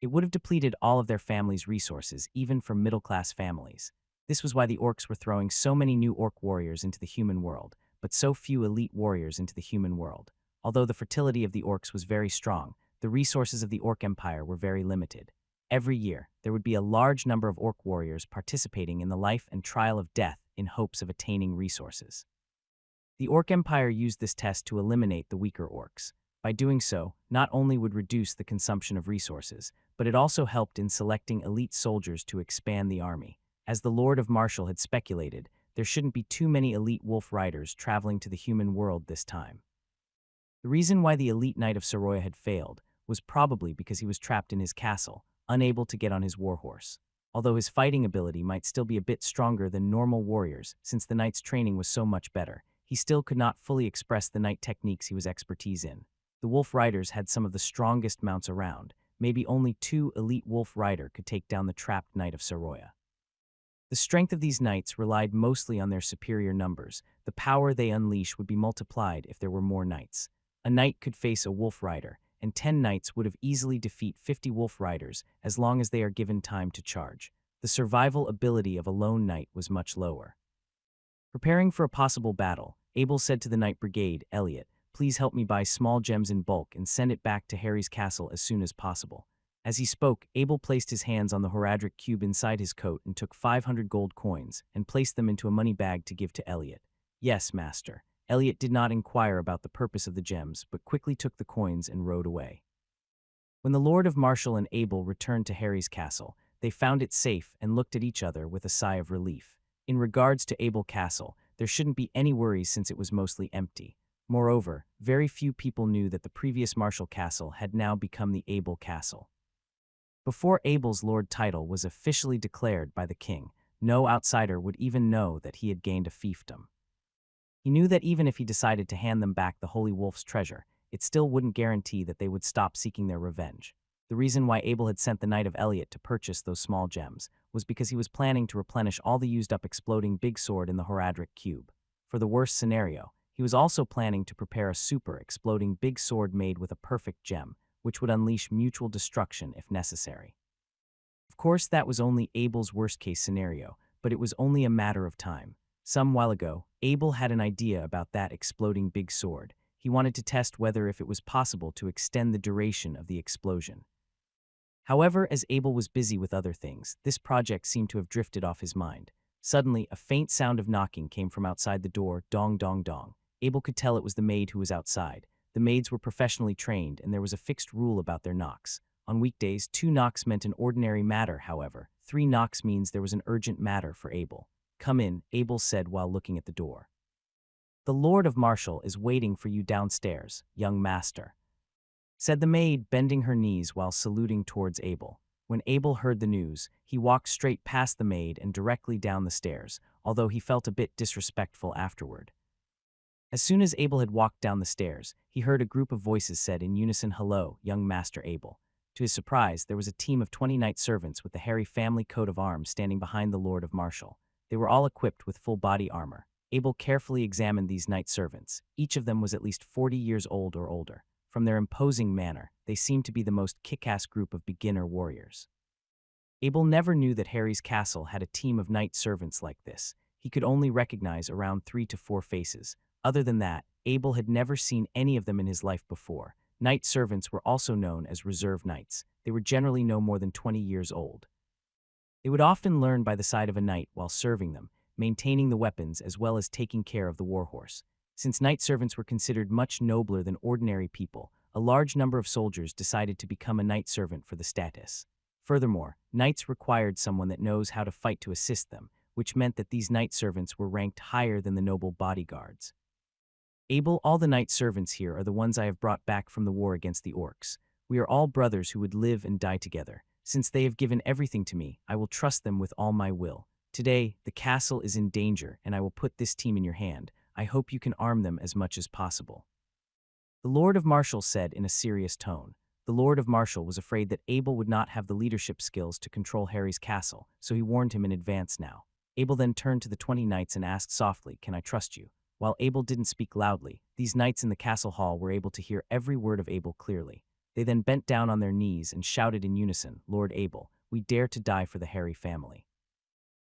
It would have depleted all of their families' resources, even for middle-class families. This was why the orcs were throwing so many new orc warriors into the human world, but so few elite warriors into the human world. Although the fertility of the orcs was very strong, the resources of the Orc Empire were very limited. Every year, there would be a large number of orc warriors participating in the life and trial of death in hopes of attaining resources. The Orc Empire used this test to eliminate the weaker orcs. By doing so, not only would reduce the consumption of resources, but it also helped in selecting elite soldiers to expand the army. As the Lord of Marshall had speculated, there shouldn't be too many elite wolf riders traveling to the human world this time. The reason why the elite knight of Saroya had failed was probably because he was trapped in his castle, unable to get on his warhorse. Although his fighting ability might still be a bit stronger than normal warriors since the knight's training was so much better, he still could not fully express the knight techniques he was expertise in. The wolf riders had some of the strongest mounts around. Maybe only 2 elite wolf rider could take down the trapped knight of Saroya. The strength of these knights relied mostly on their superior numbers. The power they unleash would be multiplied if there were more knights. A knight could face a wolf rider, and 10 knights would have easily defeat 50 wolf riders as long as they are given time to charge. The survival ability of a lone knight was much lower. Preparing for a possible battle, Abel said to the Knight Brigade, "Elliot, please help me buy small gems in bulk and send it back to Harry's castle as soon as possible." As he spoke, Abel placed his hands on the Horadric cube inside his coat and took 500 gold coins and placed them into a money bag to give to Elliot. "Yes, master." Elliot did not inquire about the purpose of the gems, but quickly took the coins and rode away. When the Lord of Marshall and Abel returned to Harry's castle, they found it safe and looked at each other with a sigh of relief. In regards to Abel Castle, there shouldn't be any worries since it was mostly empty. Moreover, very few people knew that the previous Marshall Castle had now become the Abel Castle. Before Abel's lord title was officially declared by the king, no outsider would even know that he had gained a fiefdom. He knew that even if he decided to hand them back the Holy Wolf's treasure, it still wouldn't guarantee that they would stop seeking their revenge. The reason why Abel had sent the Knight of Elliot to purchase those small gems was because he was planning to replenish all the used-up exploding big sword in the Horadric cube. For the worst scenario, he was also planning to prepare a super exploding big sword made with a perfect gem, which would unleash mutual destruction if necessary. Of course, that was only Abel's worst-case scenario, but it was only a matter of time. Some while ago, Abel had an idea about that exploding big sword. He wanted to test whether if it was possible to extend the duration of the explosion. However, as Abel was busy with other things, this project seemed to have drifted off his mind. Suddenly, a faint sound of knocking came from outside the door, dong dong dong. Abel could tell it was the maid who was outside. The maids were professionally trained, and there was a fixed rule about their knocks. On weekdays, 2 knocks meant an ordinary matter, however. 3 knocks means there was an urgent matter for Abel. "Come in," Abel said while looking at the door. "The Lord of Marshall is waiting for you downstairs, young master," said the maid, bending her knees while saluting towards Abel. When Abel heard the news, he walked straight past the maid and directly down the stairs, although he felt a bit disrespectful afterward. As soon as Abel had walked down the stairs, he heard a group of voices said in unison, "Hello, young Master Abel." To his surprise, there was a team of 20 knight servants with the Harry family coat of arms standing behind the Lord of Marshall. They were all equipped with full body armor. Abel carefully examined these knight servants. Each of them was at least 40 years old or older. From their imposing manner, they seemed to be the most kick-ass group of beginner warriors. Abel never knew that Harry's castle had a team of knight servants like this. He could only recognize around 3 to 4 faces. Other than that, Abel had never seen any of them in his life before. Knight servants were also known as reserve knights. They were generally no more than 20 years old. They would often learn by the side of a knight while serving them, maintaining the weapons as well as taking care of the warhorse. Since knight servants were considered much nobler than ordinary people, a large number of soldiers decided to become a knight servant for the status. Furthermore, knights required someone that knows how to fight to assist them, which meant that these knight servants were ranked higher than the noble bodyguards. "Abel, all the knight servants here are the ones I have brought back from the war against the orcs. We are all brothers who would live and die together. Since they have given everything to me, I will trust them with all my will. Today, the castle is in danger, and I will put this team in your hand. I hope you can arm them as much as possible." The Lord of Marshall said in a serious tone. The Lord of Marshall was afraid that Abel would not have the leadership skills to control Harry's castle, so he warned him in advance now. Abel then turned to the 20 knights and asked softly, "Can I trust you?" While Abel didn't speak loudly, these knights in the castle hall were able to hear every word of Abel clearly. They then bent down on their knees and shouted in unison, "Lord Abel, we dare to die for the Harry family."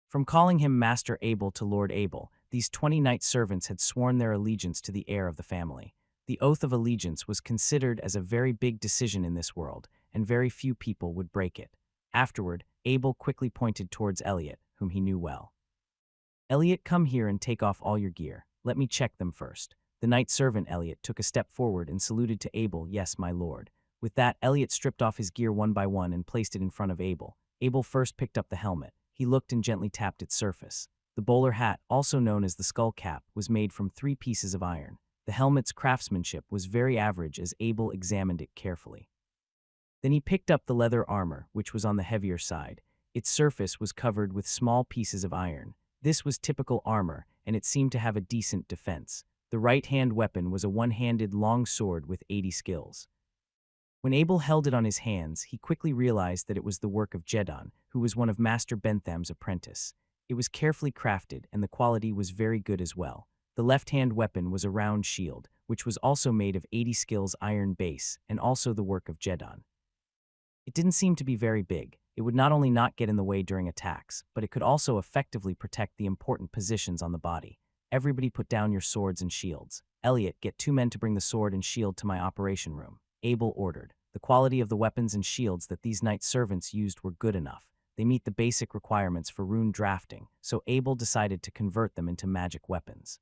From calling him Master Abel to Lord Abel, these 20 knight servants had sworn their allegiance to the heir of the family. The oath of allegiance was considered as a very big decision in this world, and very few people would break it. Afterward, Abel quickly pointed towards Elliot, whom he knew well. "Elliot, come here and take off all your gear. Let me check them first." The knight servant Elliot took a step forward and saluted to Abel, "Yes, my lord." With that, Elliot stripped off his gear one by one and placed it in front of Abel. Abel first picked up the helmet. He looked and gently tapped its surface. The bowler hat, also known as the skull cap, was made from 3 pieces of iron. The helmet's craftsmanship was very average as Abel examined it carefully. Then he picked up the leather armor, which was on the heavier side. Its surface was covered with small pieces of iron. This was typical armor, and it seemed to have a decent defense. The right-hand weapon was a one-handed long sword with 80 skills. When Abel held it on his hands, he quickly realized that it was the work of Jedon, who was one of Master Bentham's apprentice. It was carefully crafted, and the quality was very good as well. The left-hand weapon was a round shield, which was also made of 80 skills iron base, and also the work of Jedon. It didn't seem to be very big. It would not only not get in the way during attacks, but it could also effectively protect the important positions on the body. Everybody put down your swords and shields. Elliot, get 2 men to bring the sword and shield to my operation room. Abel ordered. The quality of the weapons and shields that these knight servants used were good enough. They meet the basic requirements for rune drafting, so Abel decided to convert them into magic weapons.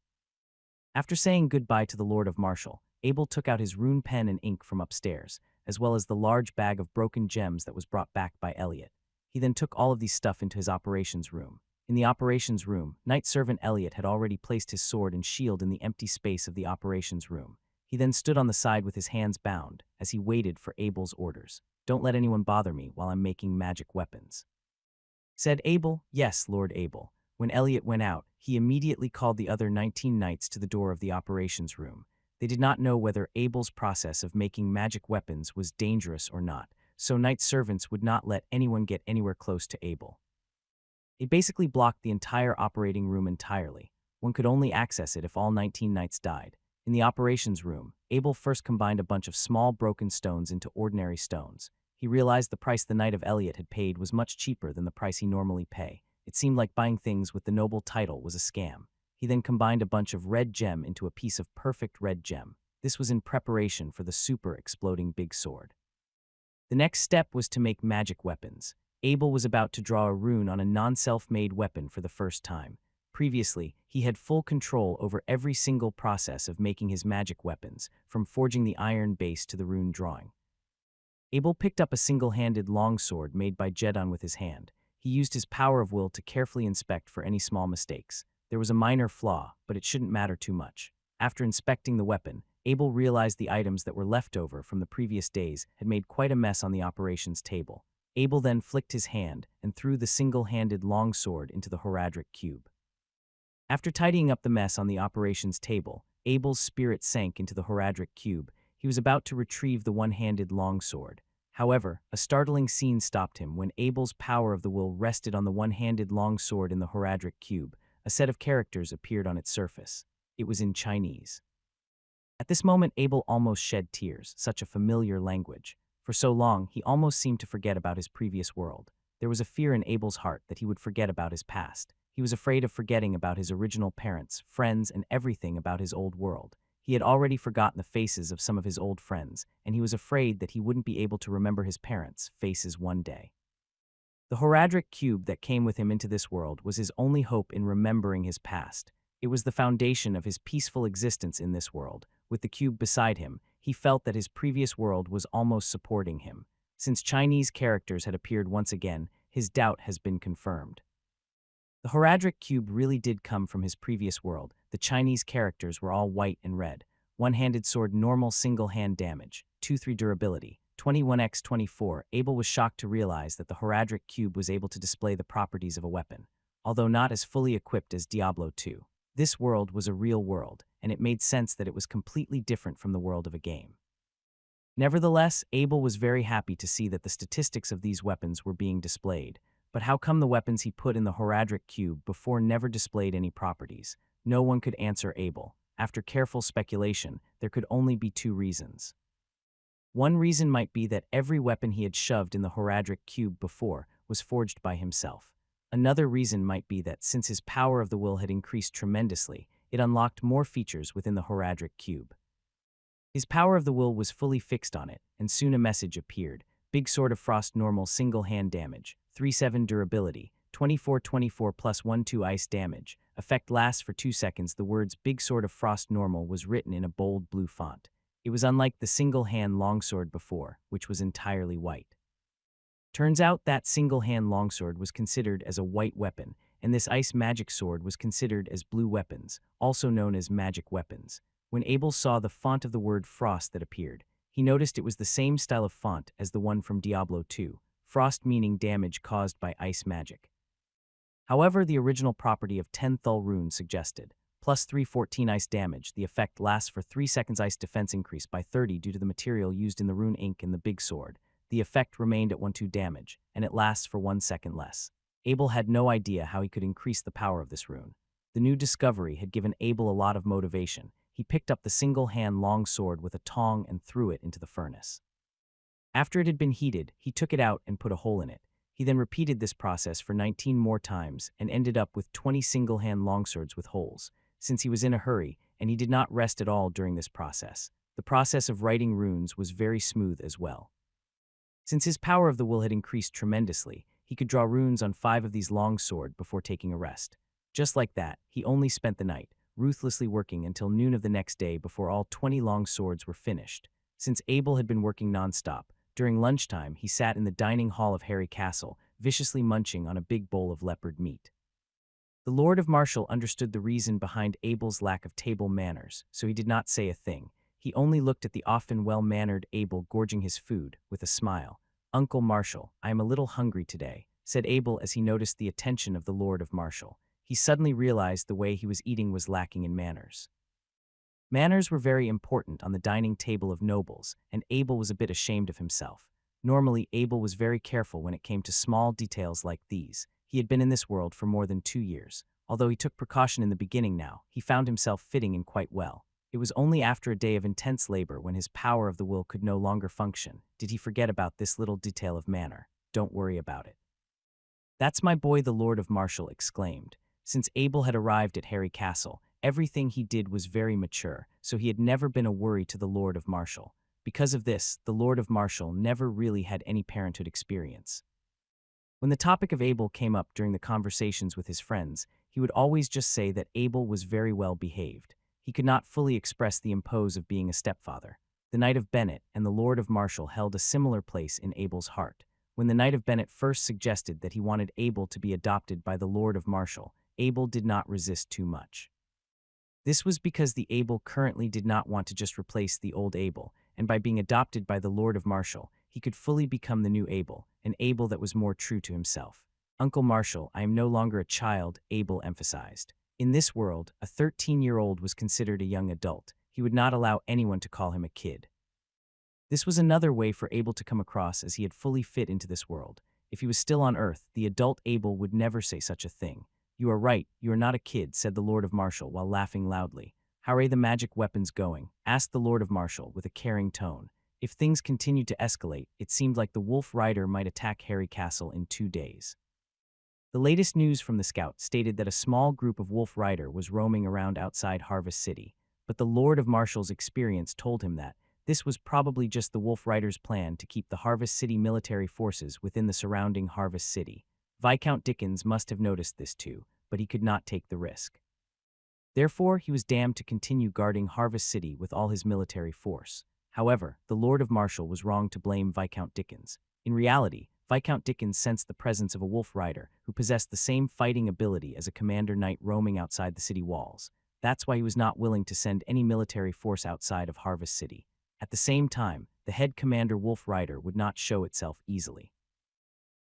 After saying goodbye to the Lord of Martial, Abel took out his rune pen and ink from upstairs, as well as the large bag of broken gems that was brought back by Elliot. He then took all of these stuff into his operations room. In the operations room, Knight Servant Elliot had already placed his sword and shield in the empty space of the operations room. He then stood on the side with his hands bound, as he waited for Abel's orders. "Don't let anyone bother me while I'm making magic weapons," said Abel. "Yes, Lord Abel." When Elliot went out, he immediately called the other 19 knights to the door of the operations room. They did not know whether Abel's process of making magic weapons was dangerous or not, so knight servants would not let anyone get anywhere close to Abel. It basically blocked the entire operating room entirely. One could only access it if all 19 knights died. In the operations room, Abel first combined a bunch of small broken stones into ordinary stones. He realized the price the Knight of Elliot had paid was much cheaper than the price he normally pay. It seemed like buying things with the noble title was a scam. He then combined a bunch of red gem into a piece of perfect red gem. This was in preparation for the super exploding big sword. The next step was to make magic weapons. Abel was about to draw a rune on a non-self-made weapon for the first time. Previously, he had full control over every single process of making his magic weapons, from forging the iron base to the rune drawing. Abel picked up a single-handed longsword made by Jedon with his hand. He used his power of will to carefully inspect for any small mistakes. There was a minor flaw, but it shouldn't matter too much. After inspecting the weapon, Abel realized the items that were left over from the previous days had made quite a mess on the operations table. Abel then flicked his hand and threw the single-handed longsword into the Horadric cube. After tidying up the mess on the operations table, Abel's spirit sank into the Horadric cube. He was about to retrieve the one-handed longsword. However, a startling scene stopped him when Abel's power of the will rested on the one-handed longsword in the Horadric cube. A set of characters appeared on its surface. It was in Chinese. At this moment, Abel almost shed tears, such a familiar language. For so long, he almost seemed to forget about his previous world. There was a fear in Abel's heart that he would forget about his past. He was afraid of forgetting about his original parents, friends, and everything about his old world. He had already forgotten the faces of some of his old friends, and he was afraid that he wouldn't be able to remember his parents' faces one day. The Horadric cube that came with him into this world was his only hope in remembering his past. It was the foundation of his peaceful existence in this world. With the cube beside him, he felt that his previous world was almost supporting him. Since Chinese characters had appeared once again, his doubt has been confirmed. The Horadric cube really did come from his previous world. The Chinese characters were all white and red. One-handed sword, normal single-hand damage, 2-3 durability, 21x24. Abel was shocked to realize that the Horadric cube was able to display the properties of a weapon, although not as fully equipped as Diablo 2. This world was a real world, and it made sense that it was completely different from the world of a game. Nevertheless, Abel was very happy to see that the statistics of these weapons were being displayed. But how come the weapons he put in the Horadric cube before never displayed any properties? No one could answer Abel. After careful speculation, there could only be 2 reasons. One reason might be that every weapon he had shoved in the Horadric cube before was forged by himself. Another reason might be that since his power of the will had increased tremendously, it unlocked more features within the Horadric cube. His power of the will was fully fixed on it, and soon a message appeared. Big Sword of Frost, normal single-hand damage, 3-7 durability, 24-24 plus 1-2 ice damage. Effect lasts for 2 seconds. The words Big Sword of Frost normal was written in a bold blue font. It was unlike the single-hand longsword before, which was entirely white. Turns out that single-hand longsword was considered as a white weapon, and this ice magic sword was considered as blue weapons, also known as magic weapons. When Abel saw the font of the word Frost that appeared, he noticed it was the same style of font as the one from Diablo 2, Frost meaning damage caused by ice magic. However, the original property of 10 Thul Rune suggested, plus 314 ice damage. The effect lasts for 3 seconds. Ice defense increased by 30 due to the material used in the rune ink in the big sword. The effect remained at 1-2 damage, and it lasts for 1 second less. Abel had no idea how he could increase the power of this rune. The new discovery had given Abel a lot of motivation. He picked up the single-hand longsword with a tong and threw it into the furnace. After it had been heated, he took it out and put a hole in it. He then repeated this process for 19 more times and ended up with 20 single-hand longswords with holes. Since he was in a hurry, and he did not rest at all during this process, the process of writing runes was very smooth as well. Since his power of the will had increased tremendously, he could draw runes on 5 of these longsword before taking a rest. Just like that, he only spent the night, ruthlessly working until noon of the next day before all 20 longswords were finished. Since Abel had been working non-stop, during lunchtime he sat in the dining hall of Harry Castle, viciously munching on a big bowl of leopard meat. The Lord of Marshall understood the reason behind Abel's lack of table manners, so he did not say a thing. He only looked at the often well-mannered Abel gorging his food, with a smile. "Uncle Marshall, I am a little hungry today," said Abel as he noticed the attention of the Lord of Marshall. He suddenly realized the way he was eating was lacking in manners. Manners were very important on the dining table of nobles, and Abel was a bit ashamed of himself. Normally, Abel was very careful when it came to small details like these. He had been in this world for more than 2 years. Although he took precaution in the beginning now, he found himself fitting in quite well. It was only after a day of intense labor when his power of the will could no longer function did he forget about this little detail of manner. Don't worry about it. "That's my boy," the Lord of Marshall exclaimed. Since Abel had arrived at Harry Castle, everything he did was very mature, so he had never been a worry to the Lord of Marshall. Because of this, the Lord of Marshall never really had any parenthood experience. When the topic of Abel came up during the conversations with his friends, he would always just say that Abel was very well behaved. He could not fully express the impose of being a stepfather. The Knight of Bennett and the Lord of Marshall held a similar place in Abel's heart. When the Knight of Bennett first suggested that he wanted Abel to be adopted by the Lord of Marshall, Abel did not resist too much. This was because the Abel currently did not want to just replace the old Abel, and by being adopted by the Lord of Marshall, he could fully become the new Abel, an Abel that was more true to himself. "Uncle Marshall, I am no longer a child," Abel emphasized. In this world, a 13-year-old was considered a young adult. He would not allow anyone to call him a kid. This was another way for Abel to come across as he had fully fit into this world. If he was still on Earth, the adult Abel would never say such a thing. "You are right, you are not a kid," said the Lord of Marshall while laughing loudly. "How are the magic weapons going?" asked the Lord of Marshall with a caring tone. If things continued to escalate, it seemed like the Wolf Rider might attack Harry Castle in 2 days. The latest news from the scout stated that a small group of Wolf Rider was roaming around outside Harvest City, but the Lord of Marshall's experience told him that this was probably just the Wolf Rider's plan to keep the Harvest City military forces within the surrounding Harvest City. Viscount Dickens must have noticed this too, but he could not take the risk. Therefore, he was damned to continue guarding Harvest City with all his military force. However, the Lord of Marshall was wrong to blame Viscount Dickens. In reality, Viscount Dickens sensed the presence of a Wolf Rider who possessed the same fighting ability as a commander knight roaming outside the city walls. That's why he was not willing to send any military force outside of Harvest City. At the same time, the head commander Wolf Rider would not show itself easily.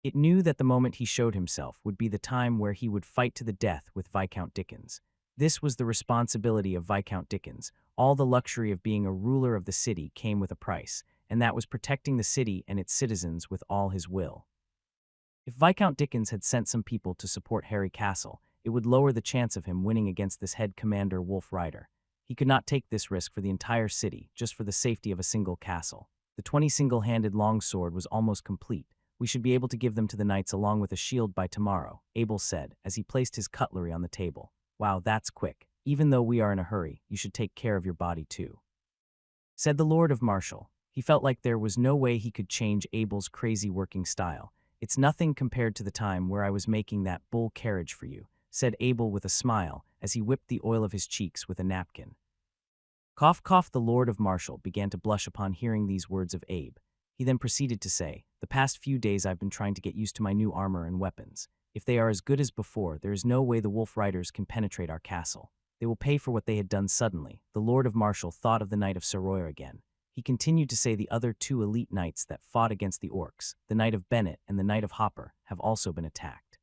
It knew that the moment he showed himself would be the time where he would fight to the death with Viscount Dickens. This was the responsibility of Viscount Dickens. All the luxury of being a ruler of the city came with a price, and that was protecting the city and its citizens with all his will. If Viscount Dickens had sent some people to support Harry Castle, it would lower the chance of him winning against this head commander Wolf Rider. He could not take this risk for the entire city, just for the safety of a single castle. The 20 single-handed longsword was almost complete. "We should be able to give them to the knights along with a shield by tomorrow," Abel said, as he placed his cutlery on the table. "Wow, that's quick. Even though we are in a hurry, you should take care of your body too," said the Lord of Marshall. He felt like there was no way he could change Abel's crazy working style. "It's nothing compared to the time where I was making that bull carriage for you," said Abel with a smile as he whipped the oil of his cheeks with a napkin. Cough, cough. The Lord of Marshall began to blush upon hearing these words of Abe. He then proceeded to say, "The past few days I've been trying to get used to my new armor and weapons. If they are as good as before, there is no way the Wolf Riders can penetrate our castle. They will pay for what they had done." Suddenly, the Lord of Marshall thought of the Knight of Soroya again. He continued to say the other 2 elite knights that fought against the orcs, the Knight of Bennett and the Knight of Hopper, have also been attacked.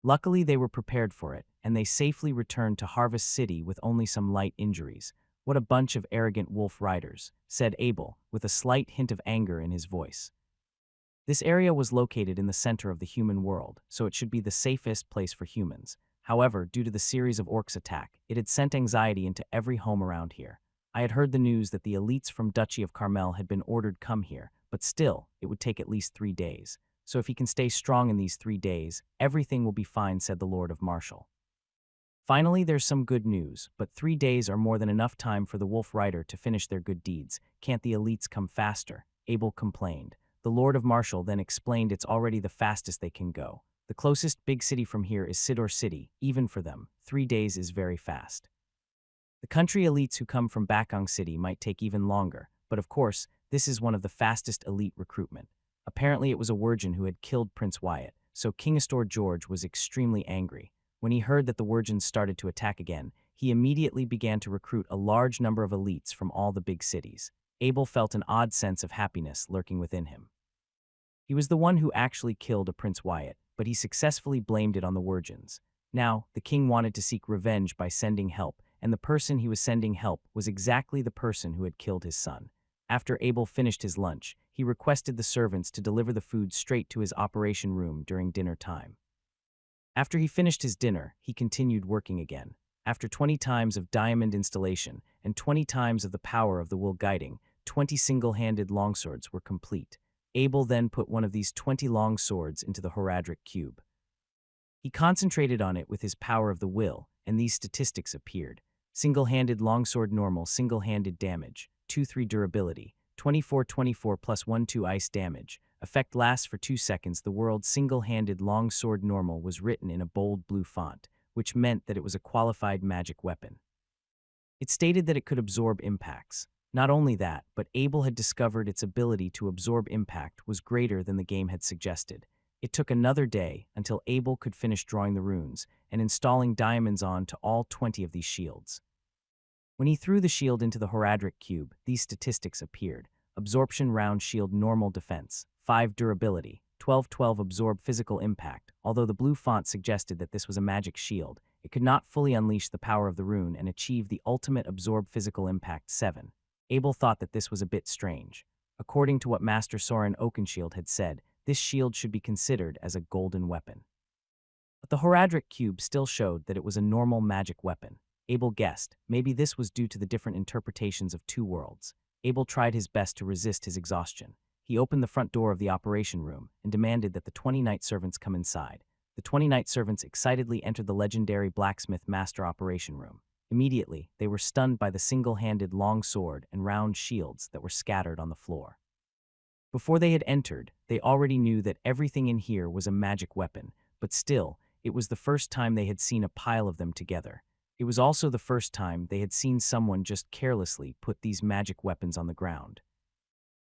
Luckily, they were prepared for it, and they safely returned to Harvest City with only some light injuries. "What a bunch of arrogant Wolf Riders," said Abel, with a slight hint of anger in his voice. This area was located in the center of the human world, so it should be the safest place for humans. However, due to the series of Orcs Attack, it had sent anxiety into every home around here. I had heard the news that the elites from Duchy of Carmel had been ordered come here, but still, it would take at least 3 days. So if he can stay strong in these 3 days, everything will be fine, said the Lord of Marshall. Finally, there's some good news, but 3 days are more than enough time for the Wolf Rider to finish their good deeds. Can't the elites come faster? Abel complained. The Lord of Marshall then explained it's already the fastest they can go. The closest big city from here is Sidor City. Even for them, 3 days is very fast. The country elites who come from Bakong City might take even longer, but of course, this is one of the fastest elite recruitment. Apparently it was a Wirgin who had killed Prince Wyatt, so King Astor George was extremely angry. When he heard that the Wirgins started to attack again, he immediately began to recruit a large number of elites from all the big cities. Abel felt an odd sense of happiness lurking within him. He was the one who actually killed a Prince Wyatt, but he successfully blamed it on the Wirgins. Now, the king wanted to seek revenge by sending help, and the person he was sending help was exactly the person who had killed his son. After Abel finished his lunch, he requested the servants to deliver the food straight to his operation room during dinner time. After he finished his dinner, he continued working again. After 20 times of diamond installation and 20 times of the power of the will guiding, 20 single-handed longswords were complete. Abel then put one of these 20 long swords into the Horadric cube. He concentrated on it with his power of the will, and these statistics appeared. Single-handed longsword normal, single-handed damage, 2-3 durability, 24-24 plus 1-2 ice damage. Effect lasts for 2 seconds. The world's single-handed longsword normal was written in a bold blue font, which meant that it was a qualified magic weapon. It stated that it could absorb impacts. Not only that, but Abel had discovered its ability to absorb impact was greater than the game had suggested. It took another day until Abel could finish drawing the runes and installing diamonds on to all 20 of these shields. When he threw the shield into the Horadric cube, these statistics appeared. Absorption round shield normal defense, 5 durability, 12-12 absorb physical impact. Although the blue font suggested that this was a magic shield, it could not fully unleash the power of the rune and achieve the ultimate absorb physical impact 7. Abel thought that this was a bit strange. According to what Master Soren Oakenshield had said, this shield should be considered as a golden weapon. But the Horadric cube still showed that it was a normal magic weapon. Abel guessed, maybe this was due to the different interpretations of 2 worlds. Abel tried his best to resist his exhaustion. He opened the front door of the operation room and demanded that the 20 knight servants come inside. The 20 knight servants excitedly entered the legendary Blacksmith Master operation room. Immediately, they were stunned by the single-handed long sword and round shields that were scattered on the floor. Before they had entered, they already knew that everything in here was a magic weapon, but still, it was the first time they had seen a pile of them together. It was also the first time they had seen someone just carelessly put these magic weapons on the ground.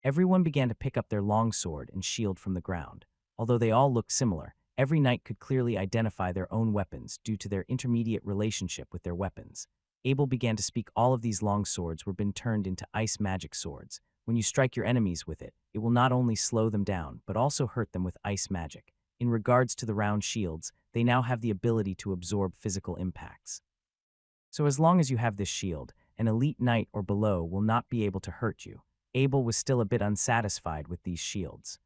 Everyone began to pick up their longsword and shield from the ground. Although they all looked similar, every knight could clearly identify their own weapons due to their intermediate relationship with their weapons. Abel began to speak. All of these long swords were been turned into ice magic swords. When you strike your enemies with it, it will not only slow them down, but also hurt them with ice magic. In regards to the round shields, they now have the ability to absorb physical impacts. So as long as you have this shield, an elite knight or below will not be able to hurt you. Abel was still a bit unsatisfied with these shields.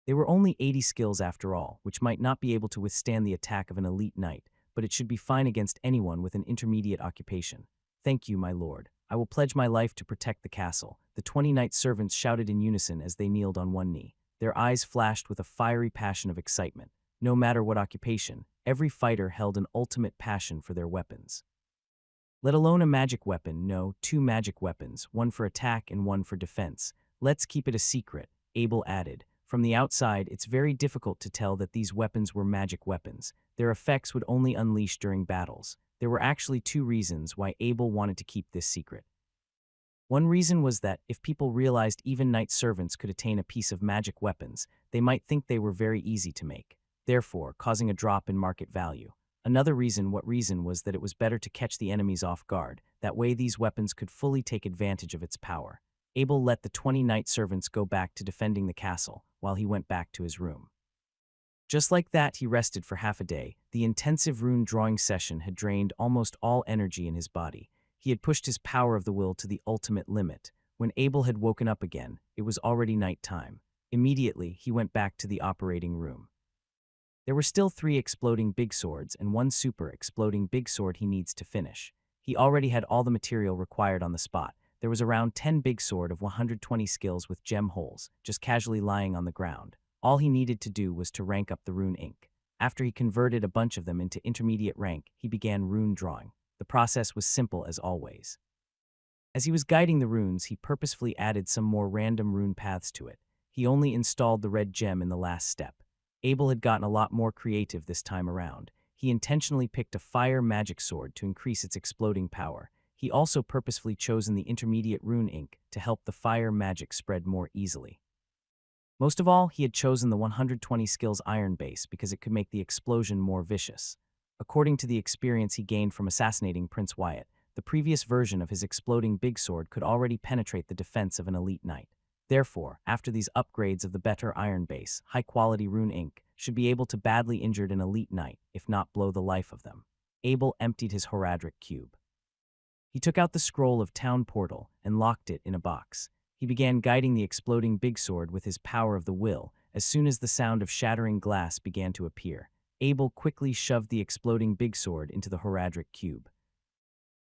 They were only 80 skills after all, which might not be able to withstand the attack of an elite knight, but it should be fine against anyone with an intermediate occupation. Thank you, my lord. I will pledge my life to protect the castle. The 20 knight servants shouted in unison as they kneeled on one knee. Their eyes flashed with a fiery passion of excitement. No matter what occupation, every fighter held an ultimate passion for their weapons. Let alone a magic weapon, no, 2 magic weapons, one for attack and one for defense. Let's keep it a secret, Abel added. From the outside, it's very difficult to tell that these weapons were magic weapons. Their effects would only unleash during battles. There were actually 2 reasons why Abel wanted to keep this secret. One reason was that if people realized even knight servants could attain a piece of magic weapons, they might think they were very easy to make, therefore causing a drop in market value. Another reason was that it was better to catch the enemies off guard. That way these weapons could fully take advantage of its power. Abel let the 20 knight servants go back to defending the castle, while he went back to his room. Just like that, he rested for half a day. The intensive rune drawing session had drained almost all energy in his body. He had pushed his power of the will to the ultimate limit. When Abel had woken up again, it was already night time. Immediately, he went back to the operating room. There were still 3 exploding big swords and 1 super exploding big sword he needs to finish. He already had all the material required on the spot. There was around 10 big sword of 120 skills with gem holes, just casually lying on the ground. All he needed to do was to rank up the rune ink. After he converted a bunch of them into intermediate rank, he began rune drawing. The process was simple as always. As he was guiding the runes, he purposefully added some more random rune paths to it. He only installed the red gem in the last step. Abel had gotten a lot more creative this time around. He intentionally picked a fire magic sword to increase its exploding power. He also purposefully chosen the intermediate rune ink to help the fire magic spread more easily. Most of all, he had chosen the 120 skills iron base because it could make the explosion more vicious. According to the experience he gained from assassinating Prince Wyatt, the previous version of his exploding big sword could already penetrate the defense of an elite knight. Therefore, after these upgrades of the better iron base, high-quality rune ink should be able to badly injure an elite knight, if not blow the life of them. Abel emptied his Horadric cube. He took out the scroll of Town Portal and locked it in a box. He began guiding the exploding big sword with his power of the will. As soon as the sound of shattering glass began to appear, Abel quickly shoved the exploding big sword into the Horadric cube.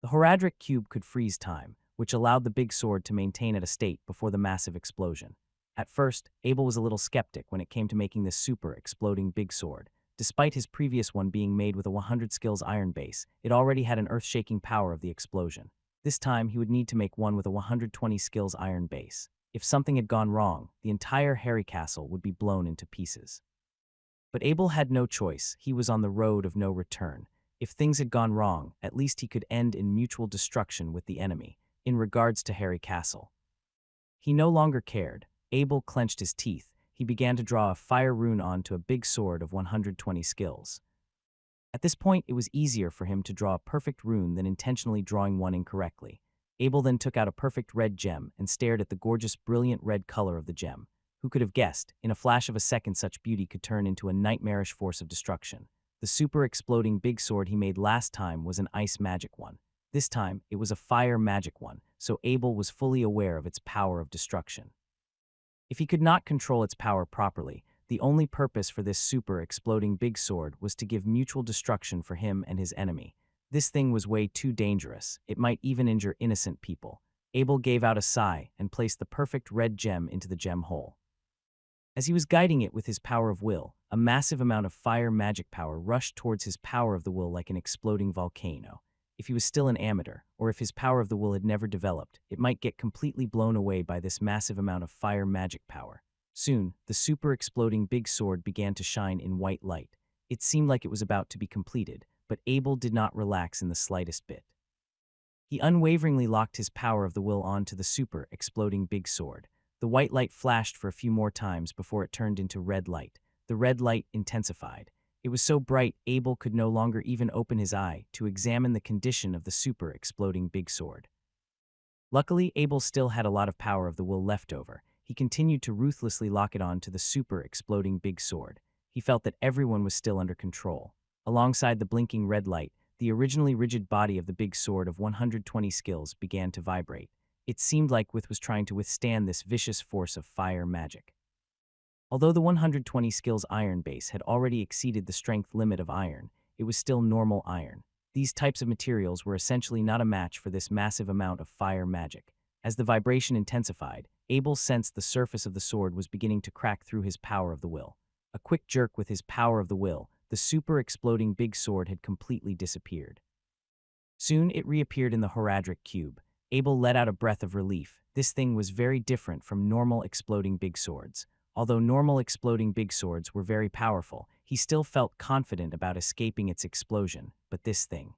The Horadric cube could freeze time, which allowed the big sword to maintain at a state before the massive explosion. At first, Abel was a little skeptic when it came to making this super exploding big sword. Despite his previous one being made with a 100 skills iron base, it already had an earth-shaking power of the explosion. This time, he would need to make one with a 120 skills iron base. If something had gone wrong, the entire Harry Castle would be blown into pieces. But Abel had no choice. He was on the road of no return. If things had gone wrong, at least he could end in mutual destruction with the enemy. In regards to Harry Castle, he no longer cared. Abel clenched his teeth. He began to draw a fire rune onto a big sword of 120 skills. At this point, it was easier for him to draw a perfect rune than intentionally drawing one incorrectly. Abel then took out a perfect red gem and stared at the gorgeous, brilliant red color of the gem. Who could have guessed? In a flash of a second, such beauty could turn into a nightmarish force of destruction. The super exploding big sword he made last time was an ice magic one. This time, it was a fire magic one, so Abel was fully aware of its power of destruction. If he could not control its power properly, the only purpose for this super exploding big sword was to give mutual destruction for him and his enemy. This thing was way too dangerous. It might even injure innocent people. Abel gave out a sigh and placed the perfect red gem into the gem hole. As he was guiding it with his power of will, a massive amount of fire magic power rushed towards his power of the will like an exploding volcano. If he was still an amateur, or if his power of the will had never developed, it might get completely blown away by this massive amount of fire magic power. Soon, the super exploding big sword began to shine in white light. It seemed like it was about to be completed, but Abel did not relax in the slightest bit. He unwaveringly locked his power of the will onto the super exploding big sword. The white light flashed for a few more times before it turned into red light. The red light intensified. It was so bright, Abel could no longer even open his eye to examine the condition of the super exploding big sword. Luckily, Abel still had a lot of power of the will left over. He continued to ruthlessly lock it on to the super exploding big sword. He felt that everyone was still under control. Alongside the blinking red light, the originally rigid body of the big sword of 120 skills began to vibrate. It seemed like With was trying to withstand this vicious force of fire magic. Although the 120 skills iron base had already exceeded the strength limit of iron, it was still normal iron. These types of materials were essentially not a match for this massive amount of fire magic. As the vibration intensified, Abel sensed the surface of the sword was beginning to crack through his power of the will. A quick jerk with his power of the will, the super exploding big sword had completely disappeared. Soon it reappeared in the Horadric cube. Abel let out a breath of relief. This thing was very different from normal exploding big swords. Although normal exploding big swords were very powerful, he still felt confident about escaping its explosion. But this thing,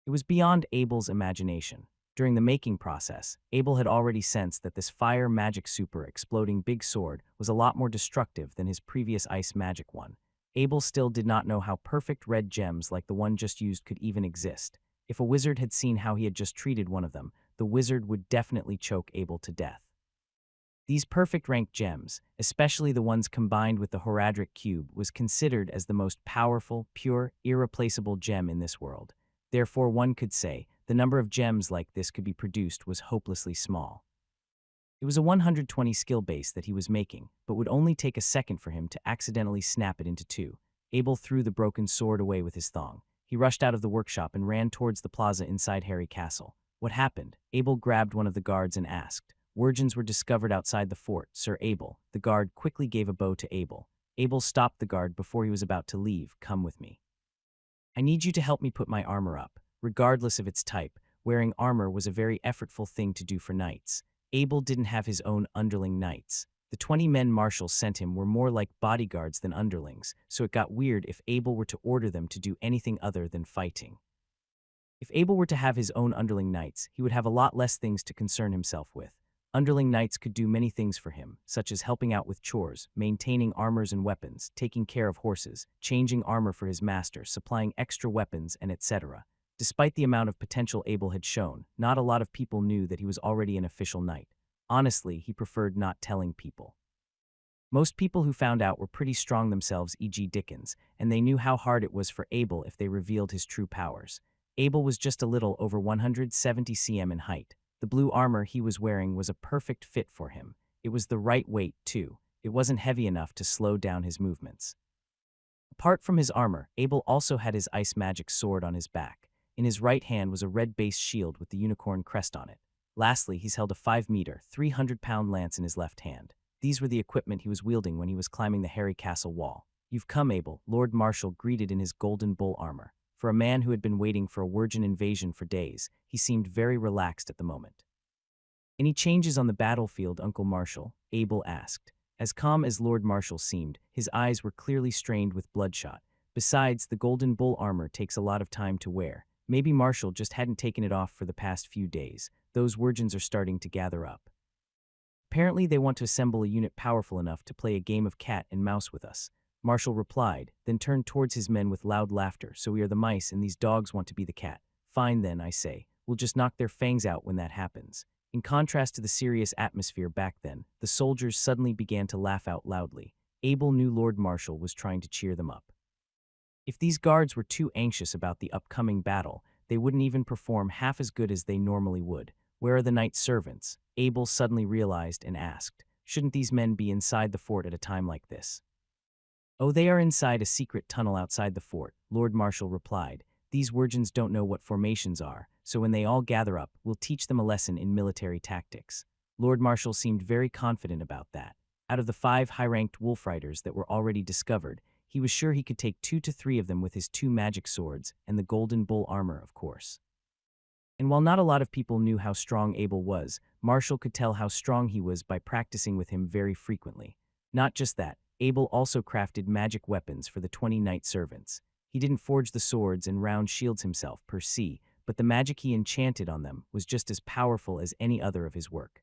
it was beyond Abel's imagination. During the making process, Abel had already sensed that this fire magic super exploding big sword was a lot more destructive than his previous ice magic one. Abel still did not know how perfect red gems like the one just used could even exist. If a wizard had seen how he had just treated one of them, the wizard would definitely choke Abel to death. These perfect ranked gems, especially the ones combined with the Horadric cube, was considered as the most powerful, pure, irreplaceable gem in this world. Therefore, one could say the number of gems like this could be produced was hopelessly small. It was a 120 skill base that he was making, but would only take a second for him to accidentally snap it into two. Abel threw the broken sword away with his thong. He rushed out of the workshop and ran towards the plaza inside Harry Castle. What happened? Abel grabbed one of the guards and asked. Virgins were discovered outside the fort, Sir Abel. The guard quickly gave a bow to Abel. Abel stopped the guard before he was about to leave. Come with me. I need you to help me put my armor up. Regardless of its type, wearing armor was a very effortful thing to do for knights. Abel didn't have his own underling knights. The 20 men Marshall sent him were more like bodyguards than underlings, so it got weird if Abel were to order them to do anything other than fighting. If Abel were to have his own underling knights, he would have a lot less things to concern himself with. Underling knights could do many things for him, such as helping out with chores, maintaining armors and weapons, taking care of horses, changing armor for his master, supplying extra weapons, and etc. Despite the amount of potential Abel had shown, not a lot of people knew that he was already an official knight. Honestly, he preferred not telling people. Most people who found out were pretty strong themselves, e.g. Dickens, and they knew how hard it was for Abel if they revealed his true powers. Abel was just a little over 170 cm in height. The blue armor he was wearing was a perfect fit for him. It was the right weight, too. It wasn't heavy enough to slow down his movements. Apart from his armor, Abel also had his ice magic sword on his back. In his right hand was a red-based shield with the unicorn crest on it. Lastly, he's held a 5-meter, 300-pound lance in his left hand. These were the equipment he was wielding when he was climbing the Harry Castle wall. You've come, Abel, Lord Marshal greeted in his golden bull armor. For a man who had been waiting for a virgin invasion for days, he seemed very relaxed at the moment. Any changes on the battlefield, Uncle Marshal? Abel asked. As calm as Lord Marshal seemed, his eyes were clearly strained with bloodshot. Besides, the golden bull armor takes a lot of time to wear. Maybe Marshal just hadn't taken it off for the past few days. Those virgins are starting to gather up. Apparently they want to assemble a unit powerful enough to play a game of cat and mouse with us. Marshal replied, then turned towards his men with loud laughter. So we are the mice and these dogs want to be the cat. Fine then, I say. We'll just knock their fangs out when that happens. In contrast to the serious atmosphere back then, the soldiers suddenly began to laugh out loudly. Abel knew Lord Marshal was trying to cheer them up. If these guards were too anxious about the upcoming battle, they wouldn't even perform half as good as they normally would. Where are the knight servants? Abel suddenly realized and asked. Shouldn't these men be inside the fort at a time like this? Oh, they are inside a secret tunnel outside the fort, Lord Marshal replied. These virgins don't know what formations are, so when they all gather up, we'll teach them a lesson in military tactics. Lord Marshal seemed very confident about that. Out of the 5 high-ranked wolf riders that were already discovered, he was sure he could take 2 to 3 of them with his 2 magic swords and the golden bull armor, of course. And while not a lot of people knew how strong Abel was, Marshal could tell how strong he was by practicing with him very frequently. Not just that, Abel also crafted magic weapons for the 20 knight servants. He didn't forge the swords and round shields himself per se, but the magic he enchanted on them was just as powerful as any other of his work.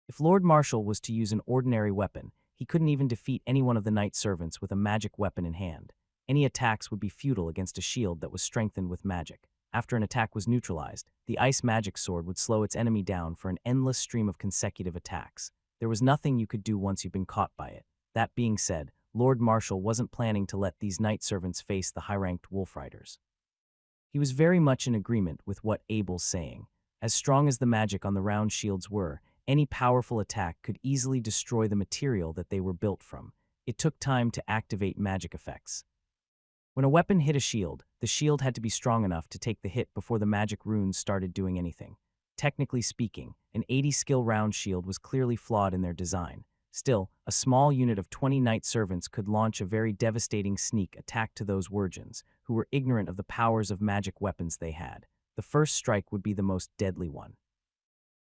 If Lord Marshal was to use an ordinary weapon, he couldn't even defeat any one of the knight servants with a magic weapon in hand. Any attacks would be futile against a shield that was strengthened with magic. After an attack was neutralized, the ice magic sword would slow its enemy down for an endless stream of consecutive attacks. There was nothing you could do once you've been caught by it. That being said, Lord Marshal wasn't planning to let these knight servants face the high-ranked wolf riders. He was very much in agreement with what Abel's saying. As strong as the magic on the round shields were, any powerful attack could easily destroy the material that they were built from. It took time to activate magic effects. When a weapon hit a shield, the shield had to be strong enough to take the hit before the magic runes started doing anything. Technically speaking, an 80-skill round shield was clearly flawed in their design. Still, a small unit of 20 knight servants could launch a very devastating sneak attack to those virgins, who were ignorant of the powers of magic weapons they had. The first strike would be the most deadly one.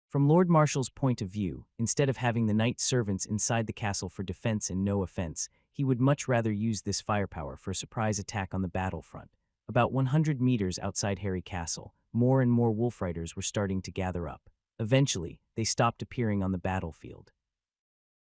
From Lord Marshal's point of view, instead of having the knight servants inside the castle for defense and no offense, he would much rather use this firepower for a surprise attack on the battlefront. About 100 meters outside Harry Castle, more and more wolf riders were starting to gather up. Eventually, they stopped appearing on the battlefield.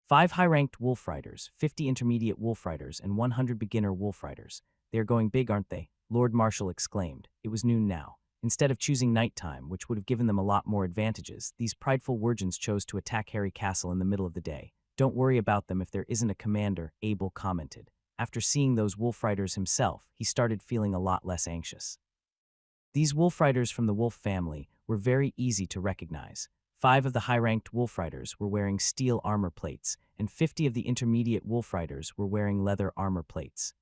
5 high-ranked wolf riders, 50 intermediate wolf riders, and 100 beginner wolf riders. They are going big, aren't they? Lord Marshal exclaimed. It was noon now. Instead of choosing nighttime, which would have given them a lot more advantages, these prideful virgins chose to attack Harry Castle in the middle of the day. Don't worry about them if there isn't a commander, Abel commented. After seeing those wolf riders himself, he started feeling a lot less anxious. These wolf riders from the wolf family were very easy to recognize. 5 of the high-ranked wolf riders were wearing steel armor plates, and 50 of the intermediate wolf riders were wearing leather armor plates.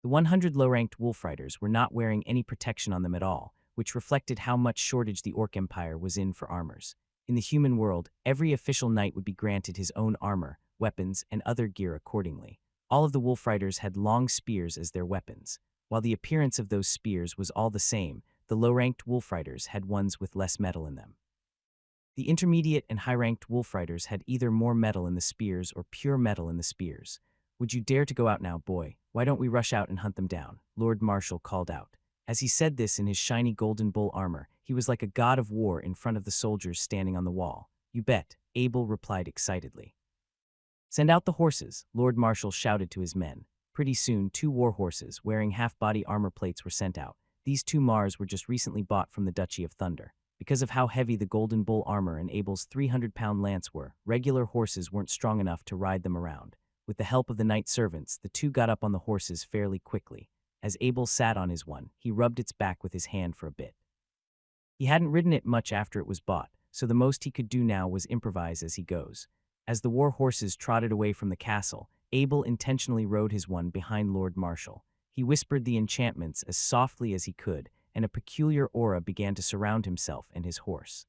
The 100 low-ranked wolf riders were not wearing any protection on them at all, which reflected how much shortage the Orc Empire was in for armors. In the human world, every official knight would be granted his own armor, weapons, and other gear accordingly. All of the wolf riders had long spears as their weapons. While the appearance of those spears was all the same, the low-ranked wolf riders had ones with less metal in them. The intermediate and high-ranked wolf riders had either more metal in the spears or pure metal in the spears. "Would you dare to go out now, boy? Why don't we rush out and hunt them down?" Lord Marshal called out. As he said this in his shiny golden bull armor, he was like a god of war in front of the soldiers standing on the wall. "You bet," Abel replied excitedly. "Send out the horses," Lord Marshal shouted to his men. Pretty soon, 2 war horses wearing half-body armor plates were sent out. These 2 Mars were just recently bought from the Duchy of Thunder. Because of how heavy the golden bull armor and Abel's 300-pound lance were, regular horses weren't strong enough to ride them around. With the help of the knight servants, the 2 got up on the horses fairly quickly. As Abel sat on his one, he rubbed its back with his hand for a bit. He hadn't ridden it much after it was bought, so the most he could do now was improvise as he goes. As the war horses trotted away from the castle, Abel intentionally rode his one behind Lord Marshal. He whispered the enchantments as softly as he could, and a peculiar aura began to surround himself and his horse.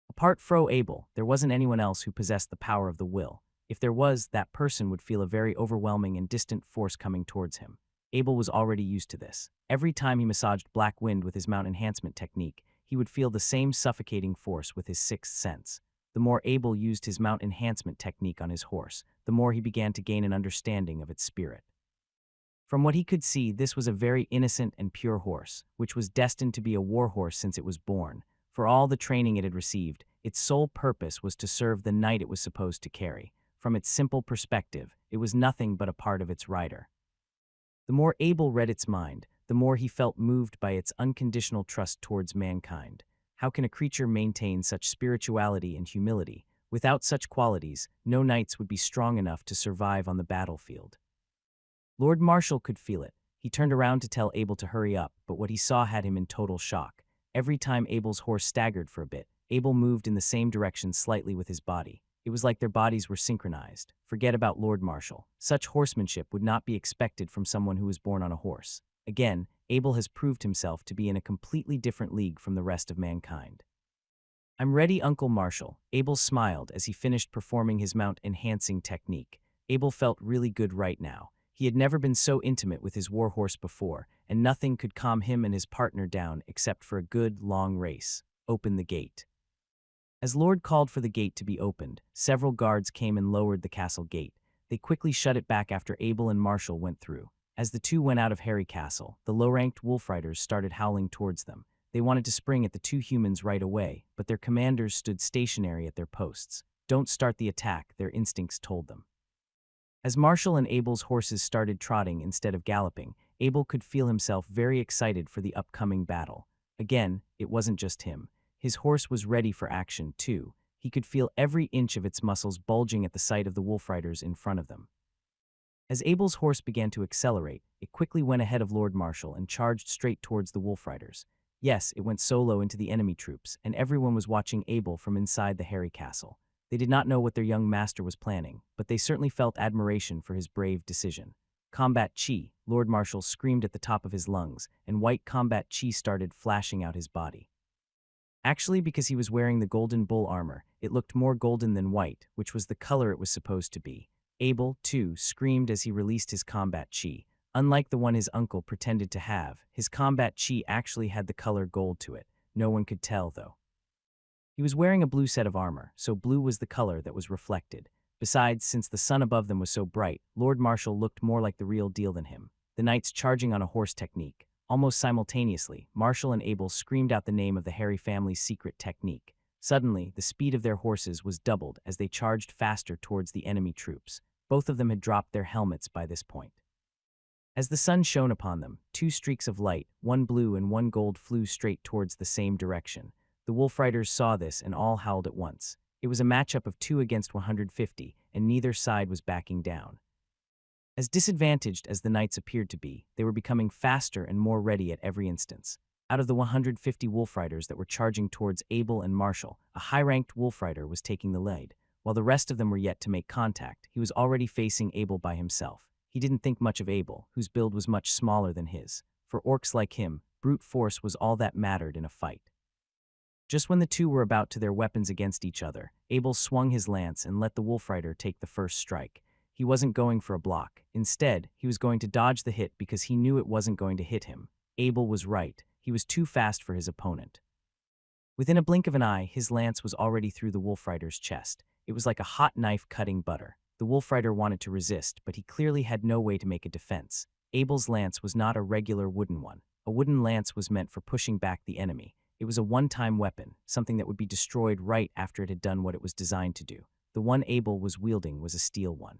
Apart from Abel, there wasn't anyone else who possessed the power of the will. If there was, that person would feel a very overwhelming and distant force coming towards him. Abel was already used to this. Every time he massaged Black Wind with his mount enhancement technique, he would feel the same suffocating force with his 6th sense. The more Abel used his mount enhancement technique on his horse, the more he began to gain an understanding of its spirit. From what he could see, this was a very innocent and pure horse, which was destined to be a war horse since it was born. For all the training it had received, its sole purpose was to serve the knight it was supposed to carry. From its simple perspective, it was nothing but a part of its rider. The more Abel read its mind, the more he felt moved by its unconditional trust towards mankind. How can a creature maintain such spirituality and humility? Without such qualities, no knights would be strong enough to survive on the battlefield. Lord Marshal could feel it. He turned around to tell Abel to hurry up, but what he saw had him in total shock. Every time Abel's horse staggered for a bit, Abel moved in the same direction slightly with his body. It was like their bodies were synchronized. Forget about Lord Marshal. Such horsemanship would not be expected from someone who was born on a horse. Again, Abel has proved himself to be in a completely different league from the rest of mankind. "I'm ready, Uncle Marshal." Abel smiled as he finished performing his mount-enhancing technique. Abel felt really good right now. He had never been so intimate with his warhorse before, and nothing could calm him and his partner down except for a good, long race. "Open the gate." As Lord called for the gate to be opened, several guards came and lowered the castle gate. They quickly shut it back after Abel and Marshal went through. As the 2 went out of Harry Castle, the low-ranked wolf riders started howling towards them. They wanted to spring at the 2 humans right away, but their commanders stood stationary at their posts. "Don't start the attack," their instincts told them. As Marshal and Abel's horses started trotting instead of galloping, Abel could feel himself very excited for the upcoming battle. Again, it wasn't just him. His horse was ready for action, too. He could feel every inch of its muscles bulging at the sight of the wolf riders in front of them. As Abel's horse began to accelerate, it quickly went ahead of Lord Marshal and charged straight towards the wolf riders. Yes, it went solo into the enemy troops, and everyone was watching Abel from inside the Harry Castle. They did not know what their young master was planning, but they certainly felt admiration for his brave decision. "Combat Chi," Lord Marshal screamed at the top of his lungs, and white combat Chi started flashing out his body. Actually, because he was wearing the golden bull armor, it looked more golden than white, which was the color it was supposed to be. Abel, too, screamed as he released his combat chi. Unlike the one his uncle pretended to have, his combat chi actually had the color gold to it. No one could tell, though. He was wearing a blue set of armor, so blue was the color that was reflected. Besides, since the sun above them was so bright, Lord Marshal looked more like the real deal than him. The knights charging on a horse technique. Almost simultaneously, Marshal and Abel screamed out the name of the Harry family's secret technique. Suddenly, the speed of their horses was doubled as they charged faster towards the enemy troops. Both of them had dropped their helmets by this point. As the sun shone upon them, 2 streaks of light, one blue and one gold, flew straight towards the same direction. The wolf riders saw this and all howled at once. It was a matchup of 2 against 150, and neither side was backing down. As disadvantaged as the knights appeared to be, they were becoming faster and more ready at every instance. Out of the 150 wolf riders that were charging towards Abel and Marshall, a high-ranked wolf rider was taking the lead. While the rest of them were yet to make contact, he was already facing Abel by himself. He didn't think much of Abel, whose build was much smaller than his. For orcs like him, brute force was all that mattered in a fight. Just when the two were about to their weapons against each other, Abel swung his lance and let the wolf rider take the first strike. He wasn't going for a block. Instead, he was going to dodge the hit because he knew it wasn't going to hit him. Abel was right. He was too fast for his opponent. Within a blink of an eye, his lance was already through the wolf rider's chest. It was like a hot knife cutting butter. The wolf rider wanted to resist, but he clearly had no way to make a defense. Abel's lance was not a regular wooden one. A wooden lance was meant for pushing back the enemy. It was a one-time weapon, something that would be destroyed right after it had done what it was designed to do. The one Abel was wielding was a steel one.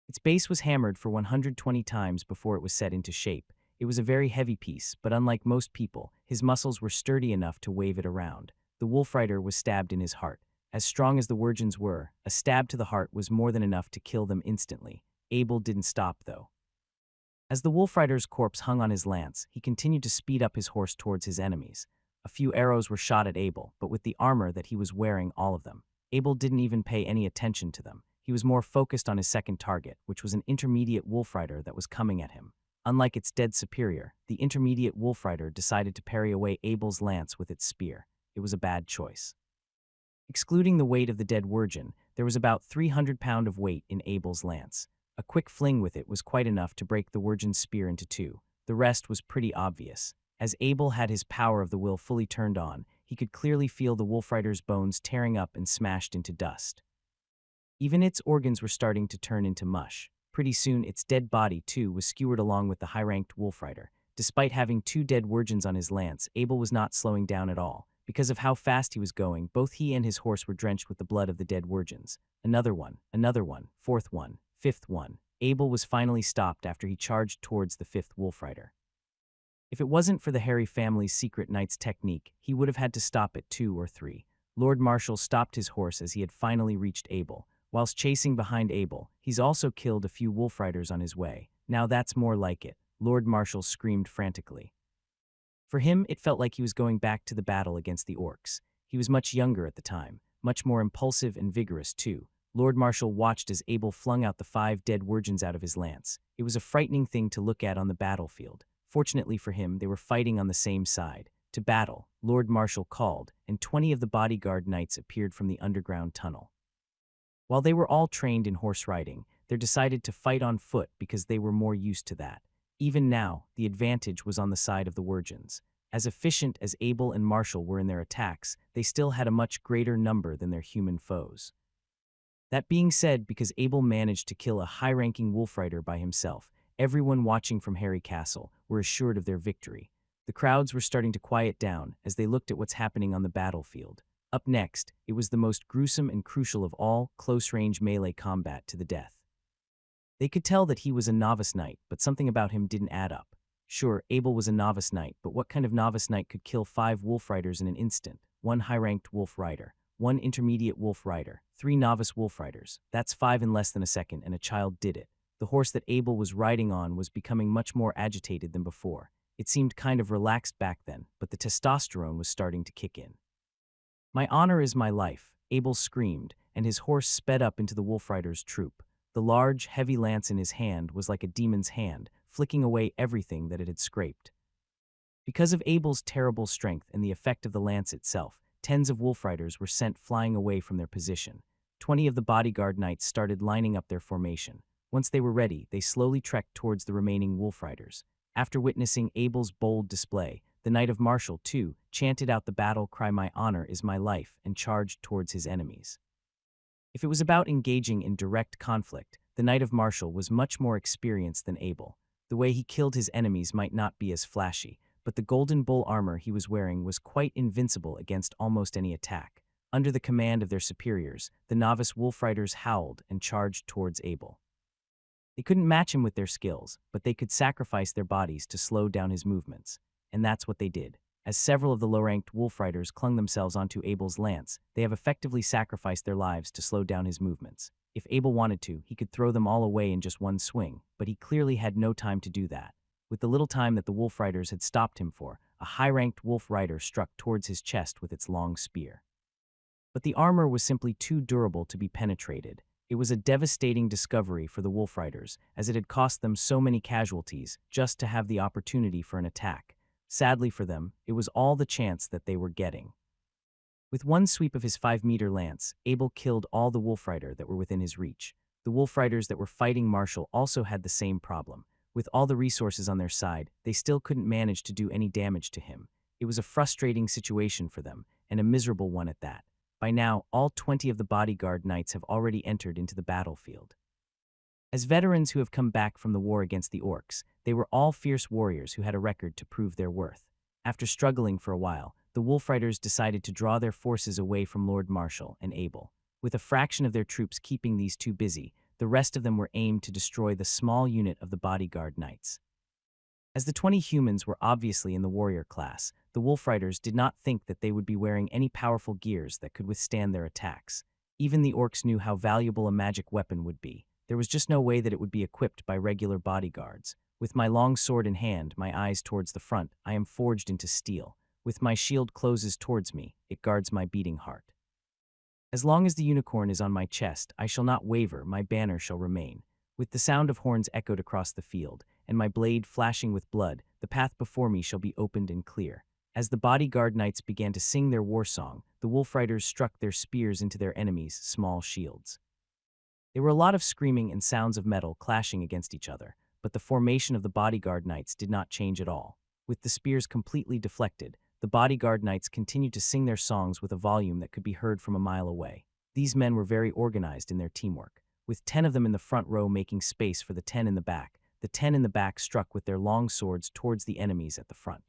Its base was hammered for 120 times before it was set into shape. It was a very heavy piece, but unlike most people, his muscles were sturdy enough to wave it around. The wolf rider was stabbed in his heart. As strong as the Wurgens were, a stab to the heart was more than enough to kill them instantly. Abel didn't stop, though. As the wolf rider's corpse hung on his lance, he continued to speed up his horse towards his enemies. A few arrows were shot at Abel, but with the armor that he was wearing, all of them. Abel didn't even pay any attention to them. He was more focused on his second target, which was an intermediate wolf rider that was coming at him. Unlike its dead superior, the intermediate wolf rider decided to parry away Abel's lance with its spear. It was a bad choice. Excluding the weight of the dead Wurgen, there was about 300 pounds of weight in Abel's lance. A quick fling with it was quite enough to break the Wurgen's spear into two. The rest was pretty obvious. As Abel had his power of the will fully turned on, he could clearly feel the wolf rider's bones tearing up and smashed into dust. Even its organs were starting to turn into mush. Pretty soon, its dead body, too, was skewered along with the high-ranked wolf rider. Despite having two dead Wurgens on his lance, Abel was not slowing down at all. Because of how fast he was going, both he and his horse were drenched with the blood of the dead Wurgens. Another one, fourth one, fifth one. Abel was finally stopped after he charged towards the fifth wolf rider. If it wasn't for the Harry family's secret knight's technique, he would have had to stop at 2 or 3. Lord Marshall stopped his horse as he had finally reached Abel. Whilst chasing behind Abel, he's also killed a few wolf riders on his way. Now that's more like it, Lord Marshall screamed frantically. For him, it felt like he was going back to the battle against the orcs. He was much younger at the time, much more impulsive and vigorous too. Lord Marshall watched as Abel flung out the 5 dead Wurgens out of his lance. It was a frightening thing to look at on the battlefield. Fortunately for him, they were fighting on the same side. To battle, Lord Marshall called, and 20 of the bodyguard knights appeared from the underground tunnel. While they were all trained in horse riding, they decided to fight on foot because they were more used to that. Even now, the advantage was on the side of the Wurgens. As efficient as Abel and Marshall were in their attacks, they still had a much greater number than their human foes. That being said, because Abel managed to kill a high-ranking wolf rider by himself, everyone watching from Harry Castle were assured of their victory. The crowds were starting to quiet down as they looked at what's happening on the battlefield. Up next, it was the most gruesome and crucial of all, close-range melee combat to the death. They could tell that he was a novice knight, but something about him didn't add up. Sure, Abel was a novice knight, but what kind of novice knight could kill 5 wolf riders in an instant? 1 high-ranked wolf rider, 1 intermediate wolf rider, 3 novice wolf riders. That's 5 in less than a second, and a child did it. The horse that Abel was riding on was becoming much more agitated than before. It seemed kind of relaxed back then, but the testosterone was starting to kick in. "My honor is my life," Abel screamed, and his horse sped up into the wolf rider's troop. The large, heavy lance in his hand was like a demon's hand, flicking away everything that it had scraped. Because of Abel's terrible strength and the effect of the lance itself, tens of wolf riders were sent flying away from their position. 20 of the bodyguard knights started lining up their formation. Once they were ready, they slowly trekked towards the remaining wolf riders. After witnessing Abel's bold display, the Knight of Marshall, too, chanted out the battle cry, "My honor is my life," and charged towards his enemies. If it was about engaging in direct conflict, the Knight of Marshall was much more experienced than Abel. The way he killed his enemies might not be as flashy, but the golden bull armor he was wearing was quite invincible against almost any attack. Under the command of their superiors, the novice wolf riders howled and charged towards Abel. They couldn't match him with their skills, but they could sacrifice their bodies to slow down his movements. And that's what they did. As several of the low-ranked wolf riders clung themselves onto Abel's lance, they have effectively sacrificed their lives to slow down his movements. If Abel wanted to, he could throw them all away in just one swing, but he clearly had no time to do that. With the little time that the wolf riders had stopped him for, a high-ranked wolf rider struck towards his chest with its long spear. But the armor was simply too durable to be penetrated. It was a devastating discovery for the wolf riders, as it had cost them so many casualties just to have the opportunity for an attack. Sadly for them, it was all the chance that they were getting. With one sweep of his 5-meter lance, Abel killed all the wolf rider that were within his reach. The wolf riders that were fighting Marshall also had the same problem. With all the resources on their side, they still couldn't manage to do any damage to him. It was a frustrating situation for them, and a miserable one at that. By now, all 20 of the bodyguard knights have already entered into the battlefield. As veterans who have come back from the war against the orcs, they were all fierce warriors who had a record to prove their worth. After struggling for a while, the wolf riders decided to draw their forces away from Lord Marshall and Abel. With a fraction of their troops keeping these two busy, the rest of them were aimed to destroy the small unit of the bodyguard knights. As the 20 humans were obviously in the warrior class, the wolf riders did not think that they would be wearing any powerful gears that could withstand their attacks. Even the orcs knew how valuable a magic weapon would be. There was just no way that it would be equipped by regular bodyguards. With my long sword in hand, my eyes towards the front, I am forged into steel. With my shield closes towards me, it guards my beating heart. As long as the unicorn is on my chest, I shall not waver, my banner shall remain. With the sound of horns echoed across the field, and my blade flashing with blood, the path before me shall be opened and clear. As the bodyguard knights began to sing their war song, the wolf riders struck their spears into their enemies' small shields. There were a lot of screaming and sounds of metal clashing against each other, but the formation of the bodyguard knights did not change at all. With the spears completely deflected, the bodyguard knights continued to sing their songs with a volume that could be heard from a mile away. These men were very organized in their teamwork. With 10 of them in the front row making space for the 10 in the back, the 10 in the back struck with their long swords towards the enemies at the front.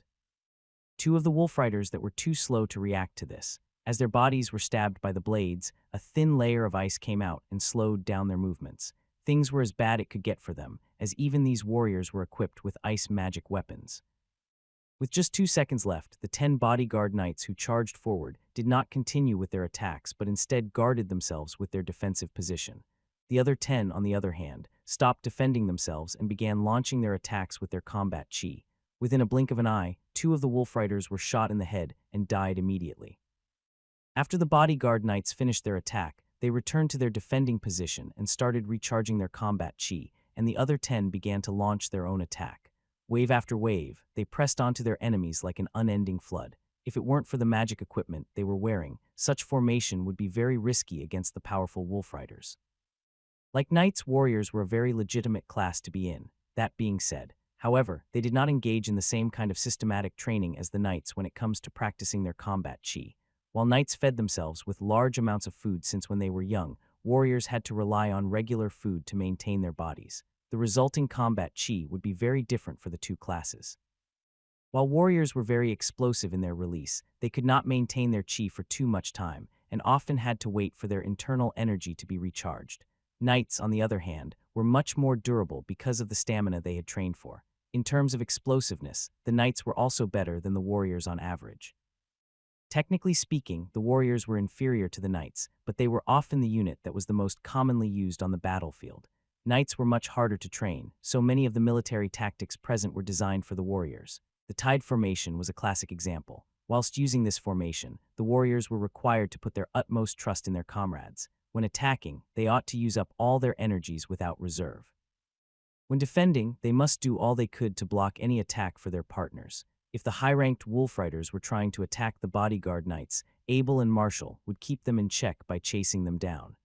2 of the wolf riders that were too slow to react to this. As their bodies were stabbed by the blades, a thin layer of ice came out and slowed down their movements. Things were as bad it could get for them, as even these warriors were equipped with ice magic weapons. With just 2 seconds left, the 10 bodyguard knights who charged forward did not continue with their attacks but instead guarded themselves with their defensive position. The other 10, on the other hand, stopped defending themselves and began launching their attacks with their combat chi. Within a blink of an eye, 2 of the wolf riders were shot in the head and died immediately. After the bodyguard knights finished their attack, they returned to their defending position and started recharging their combat chi, and the other 10 began to launch their own attack. Wave after wave, they pressed onto their enemies like an unending flood. If it weren't for the magic equipment they were wearing, such formation would be very risky against the powerful wolf riders. Like knights, warriors were a very legitimate class to be in. That being said, however, they did not engage in the same kind of systematic training as the knights when it comes to practicing their combat chi. While knights fed themselves with large amounts of food since when they were young, warriors had to rely on regular food to maintain their bodies. The resulting combat chi would be very different for the two classes. While warriors were very explosive in their release, they could not maintain their chi for too much time, and often had to wait for their internal energy to be recharged. Knights, on the other hand, were much more durable because of the stamina they had trained for. In terms of explosiveness, the knights were also better than the warriors on average. Technically speaking, the warriors were inferior to the knights, but they were often the unit that was the most commonly used on the battlefield. Knights were much harder to train, so many of the military tactics present were designed for the warriors. The tide formation was a classic example. Whilst using this formation, the warriors were required to put their utmost trust in their comrades. When attacking, they ought to use up all their energies without reserve. When defending, they must do all they could to block any attack for their partners. If the high-ranked wolf riders were trying to attack the bodyguard knights, Abel and Marshall would keep them in check by chasing them down.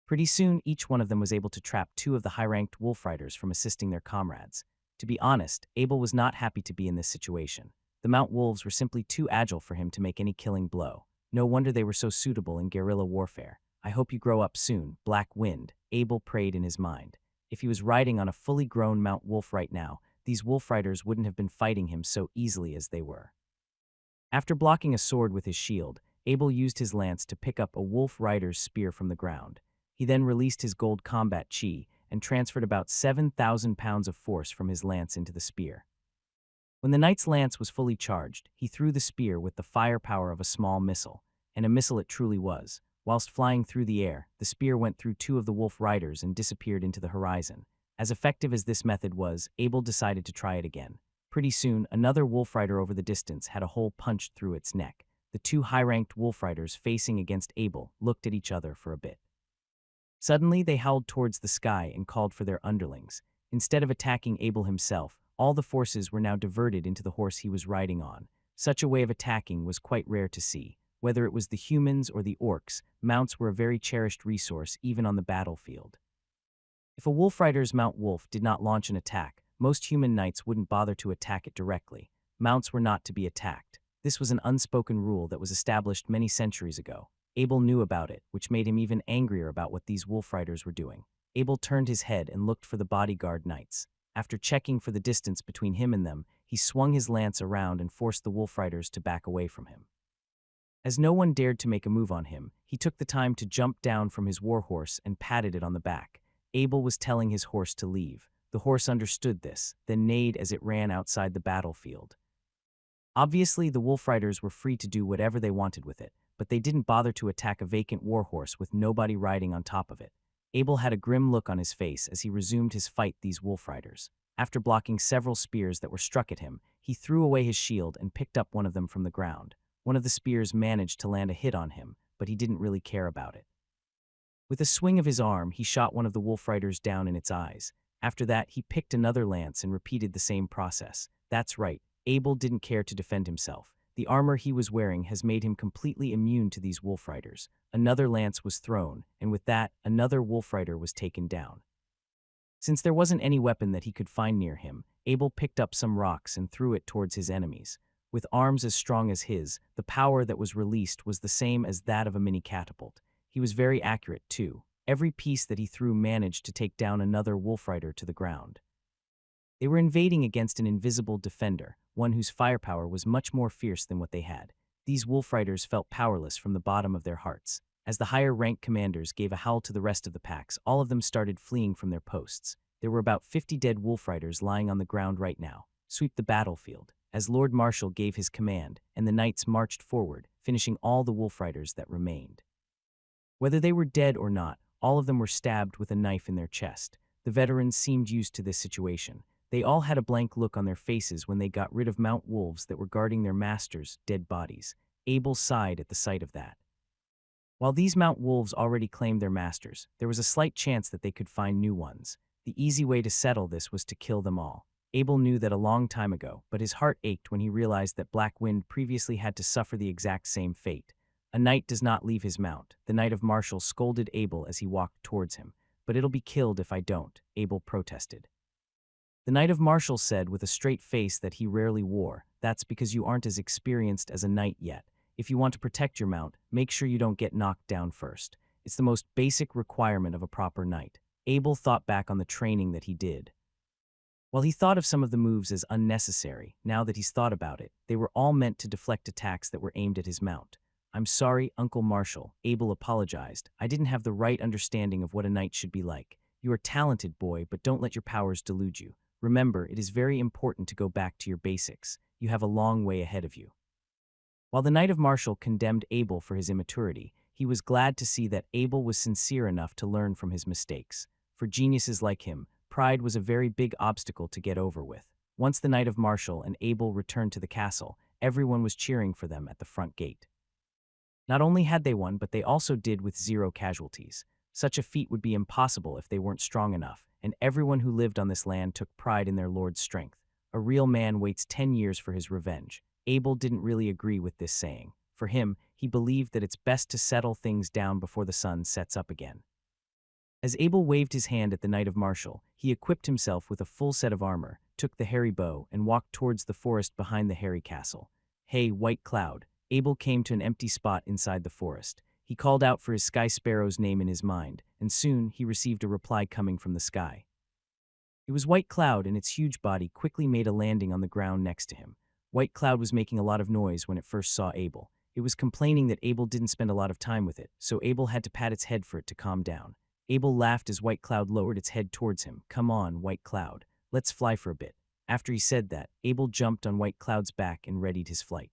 Pretty soon, each one of them was able to trap 2 of the high-ranked wolf riders from assisting their comrades. To be honest, Abel was not happy to be in this situation. The Mount Wolves were simply too agile for him to make any killing blow. No wonder they were so suitable in guerrilla warfare. I hope you grow up soon, Black Wind, Abel prayed in his mind. If he was riding on a fully grown Mount Wolf right now, these wolf riders wouldn't have been fighting him so easily as they were. After blocking a sword with his shield, Abel used his lance to pick up a wolf rider's spear from the ground. He then released his gold combat chi and transferred about 7,000 pounds of force from his lance into the spear. When the knight's lance was fully charged, he threw the spear with the firepower of a small missile, and a missile it truly was. Whilst flying through the air, the spear went through 2 of the wolf riders and disappeared into the horizon. As effective as this method was, Abel decided to try it again. Pretty soon, another wolf rider over the distance had a hole punched through its neck. The two high-ranked wolf riders facing against Abel looked at each other for a bit. Suddenly, they howled towards the sky and called for their underlings. Instead of attacking Abel himself, all the forces were now diverted into the horse he was riding on. Such a way of attacking was quite rare to see. Whether it was the humans or the orcs, mounts were a very cherished resource even on the battlefield. If a wolf rider's mount wolf did not launch an attack, most human knights wouldn't bother to attack it directly. Mounts were not to be attacked. This was an unspoken rule that was established many centuries ago. Abel knew about it, which made him even angrier about what these wolf riders were doing. Abel turned his head and looked for the bodyguard knights. After checking for the distance between him and them, he swung his lance around and forced the wolf riders to back away from him. As no one dared to make a move on him, he took the time to jump down from his warhorse and patted it on the back. Abel was telling his horse to leave. The horse understood this, then neighed as it ran outside the battlefield. Obviously, the wolf riders were free to do whatever they wanted with it, but they didn't bother to attack a vacant warhorse with nobody riding on top of it. Abel had a grim look on his face as he resumed his fight these wolf riders. After blocking several spears that were struck at him, he threw away his shield and picked up one of them from the ground. One of the spears managed to land a hit on him, but he didn't really care about it. With a swing of his arm, he shot one of the wolf riders down in its eyes. After that, he picked another lance and repeated the same process. That's right, Abel didn't care to defend himself. The armor he was wearing has made him completely immune to these wolf riders. Another lance was thrown, and with that, another wolf rider was taken down. Since there wasn't any weapon that he could find near him, Abel picked up some rocks and threw it towards his enemies. With arms as strong as his, the power that was released was the same as that of a mini catapult. He was very accurate, too. Every piece that he threw managed to take down another wolf rider to the ground. They were invading against an invisible defender, one whose firepower was much more fierce than what they had. These wolf riders felt powerless from the bottom of their hearts. As the higher-ranked commanders gave a howl to the rest of the packs, all of them started fleeing from their posts. There were about 50 dead wolf riders lying on the ground right now. Sweep the battlefield, as Lord Marshal gave his command, and the knights marched forward, finishing all the wolf riders that remained. Whether they were dead or not, all of them were stabbed with a knife in their chest. The veterans seemed used to this situation. They all had a blank look on their faces when they got rid of mount wolves that were guarding their masters' dead bodies. Abel sighed at the sight of that. While these mount wolves already claimed their masters, there was a slight chance that they could find new ones. The easy way to settle this was to kill them all. Abel knew that a long time ago, but his heart ached when he realized that Black Wind previously had to suffer the exact same fate. A knight does not leave his mount. The Knight of Marshall scolded Abel as he walked towards him. But it'll be killed if I don't, Abel protested. The Knight of Marshall said with a straight face that he rarely wore, that's because you aren't as experienced as a knight yet. If you want to protect your mount, make sure you don't get knocked down first. It's the most basic requirement of a proper knight. Abel thought back on the training that he did. While he thought of some of the moves as unnecessary, now that he's thought about it, they were all meant to deflect attacks that were aimed at his mount. I'm sorry, Uncle Marshall, Abel apologized. I didn't have the right understanding of what a knight should be like. You are talented, boy, but don't let your powers delude you. Remember, it is very important to go back to your basics. You have a long way ahead of you. While the Knight of Marshall condemned Abel for his immaturity, he was glad to see that Abel was sincere enough to learn from his mistakes. For geniuses like him, pride was a very big obstacle to get over with. Once the Knight of Marshall and Abel returned to the castle, everyone was cheering for them at the front gate. Not only had they won, but they also did with 0 casualties. Such a feat would be impossible if they weren't strong enough, and everyone who lived on this land took pride in their lord's strength. A real man waits 10 years for his revenge. Abel didn't really agree with this saying. For him, he believed that it's best to settle things down before the sun sets up again. As Abel waved his hand at the Knight of Marshall, he equipped himself with a full set of armor, took the hairy bow, and walked towards the forest behind the hairy castle. Hey, White Cloud. Abel came to an empty spot inside the forest. He called out for his Sky Sparrow's name in his mind, and soon he received a reply coming from the sky. It was White Cloud, and its huge body quickly made a landing on the ground next to him. White Cloud was making a lot of noise when it first saw Abel. It was complaining that Abel didn't spend a lot of time with it, so Abel had to pat its head for it to calm down. Abel laughed as White Cloud lowered its head towards him. Come on, White Cloud. Let's fly for a bit. After he said that, Abel jumped on White Cloud's back and readied his flight.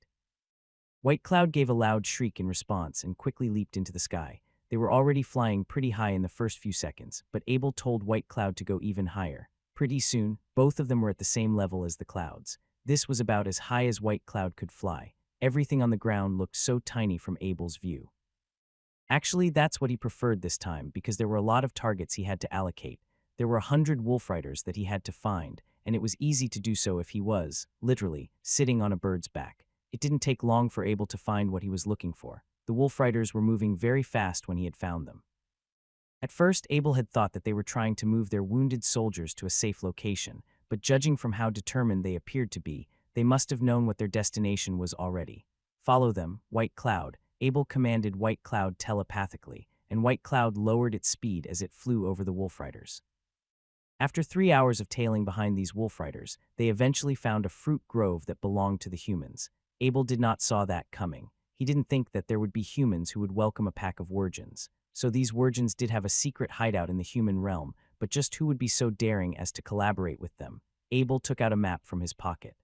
White Cloud gave a loud shriek in response and quickly leaped into the sky. They were already flying pretty high in the first few seconds, but Abel told White Cloud to go even higher. Pretty soon, both of them were at the same level as the clouds. This was about as high as White Cloud could fly. Everything on the ground looked so tiny from Abel's view. Actually, that's what he preferred this time, because there were a lot of targets he had to allocate. There were 100 wolf riders that he had to find, and it was easy to do so if he was, literally, sitting on a bird's back. It didn't take long for Abel to find what he was looking for. The wolf riders were moving very fast when he had found them. At first, Abel had thought that they were trying to move their wounded soldiers to a safe location, but judging from how determined they appeared to be, they must have known what their destination was already. Follow them, White Cloud. Abel commanded White Cloud telepathically, and White Cloud lowered its speed as it flew over the wolf riders. After 3 hours of tailing behind these wolf riders, they eventually found a fruit grove that belonged to the humans. Abel did not saw that coming. He didn't think that there would be humans who would welcome a pack of Wurgens. So these Wurgens did have a secret hideout in the human realm, but just who would be so daring as to collaborate with them? Abel took out a map from his pocket.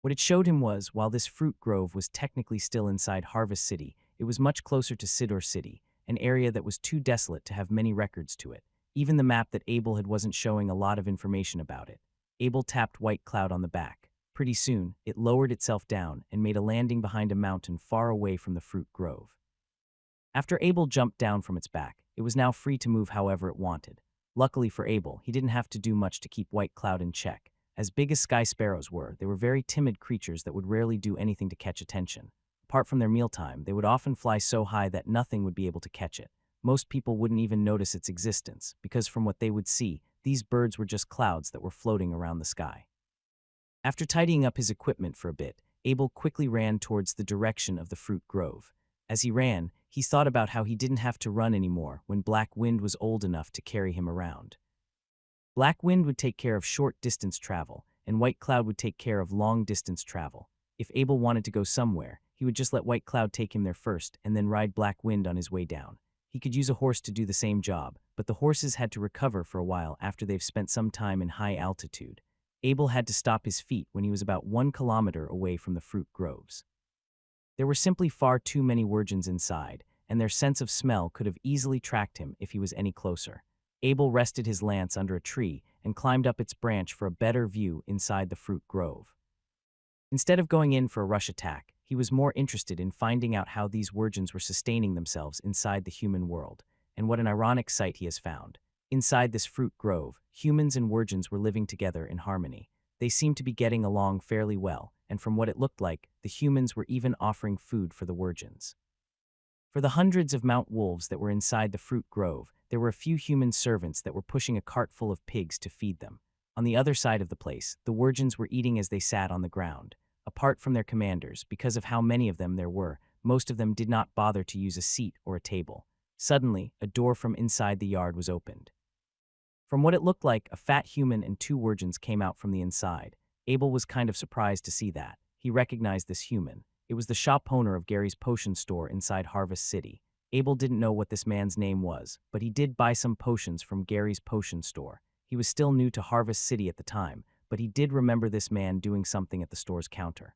What it showed him was, while this fruit grove was technically still inside Harvest City, it was much closer to Sidor City, an area that was too desolate to have many records to it. Even the map that Abel had wasn't showing a lot of information about it. Abel tapped White Cloud on the back. Pretty soon, it lowered itself down and made a landing behind a mountain far away from the fruit grove. After Abel jumped down from its back, it was now free to move however it wanted. Luckily for Abel, he didn't have to do much to keep White Cloud in check. As big as sky sparrows were, they were very timid creatures that would rarely do anything to catch attention. Apart from their mealtime, they would often fly so high that nothing would be able to catch it. Most people wouldn't even notice its existence, because from what they would see, these birds were just clouds that were floating around the sky. After tidying up his equipment for a bit, Abel quickly ran towards the direction of the fruit grove. As he ran, he thought about how he didn't have to run anymore when Black Wind was old enough to carry him around. Black Wind would take care of short-distance travel, and White Cloud would take care of long-distance travel. If Abel wanted to go somewhere, he would just let White Cloud take him there first and then ride Black Wind on his way down. He could use a horse to do the same job, but the horses had to recover for a while after they've spent some time in high altitude. Abel had to stop his feet when he was about 1 kilometer away from the fruit groves. There were simply far too many Wurgens inside, and their sense of smell could have easily tracked him if he was any closer. Abel rested his lance under a tree and climbed up its branch for a better view inside the fruit grove. Instead of going in for a rush attack, he was more interested in finding out how these Wurgens were sustaining themselves inside the human world, and what an ironic sight he has found. Inside this fruit grove, humans and Wurgens were living together in harmony. They seemed to be getting along fairly well, and from what it looked like, the humans were even offering food for the Wurgens. For the hundreds of Mount Wolves that were inside the fruit grove, there were a few human servants that were pushing a cart full of pigs to feed them. On the other side of the place, the Wurgens were eating as they sat on the ground. Apart from their commanders, because of how many of them there were, most of them did not bother to use a seat or a table. Suddenly, a door from inside the yard was opened. From what it looked like, a fat human and 2 Wurgens came out from the inside. Abel was kind of surprised to see that. He recognized this human. It was the shop owner of Gary's potion store inside Harvest City. Abel didn't know what this man's name was, but he did buy some potions from Gary's potion store. He was still new to Harvest City at the time, but he did remember this man doing something at the store's counter.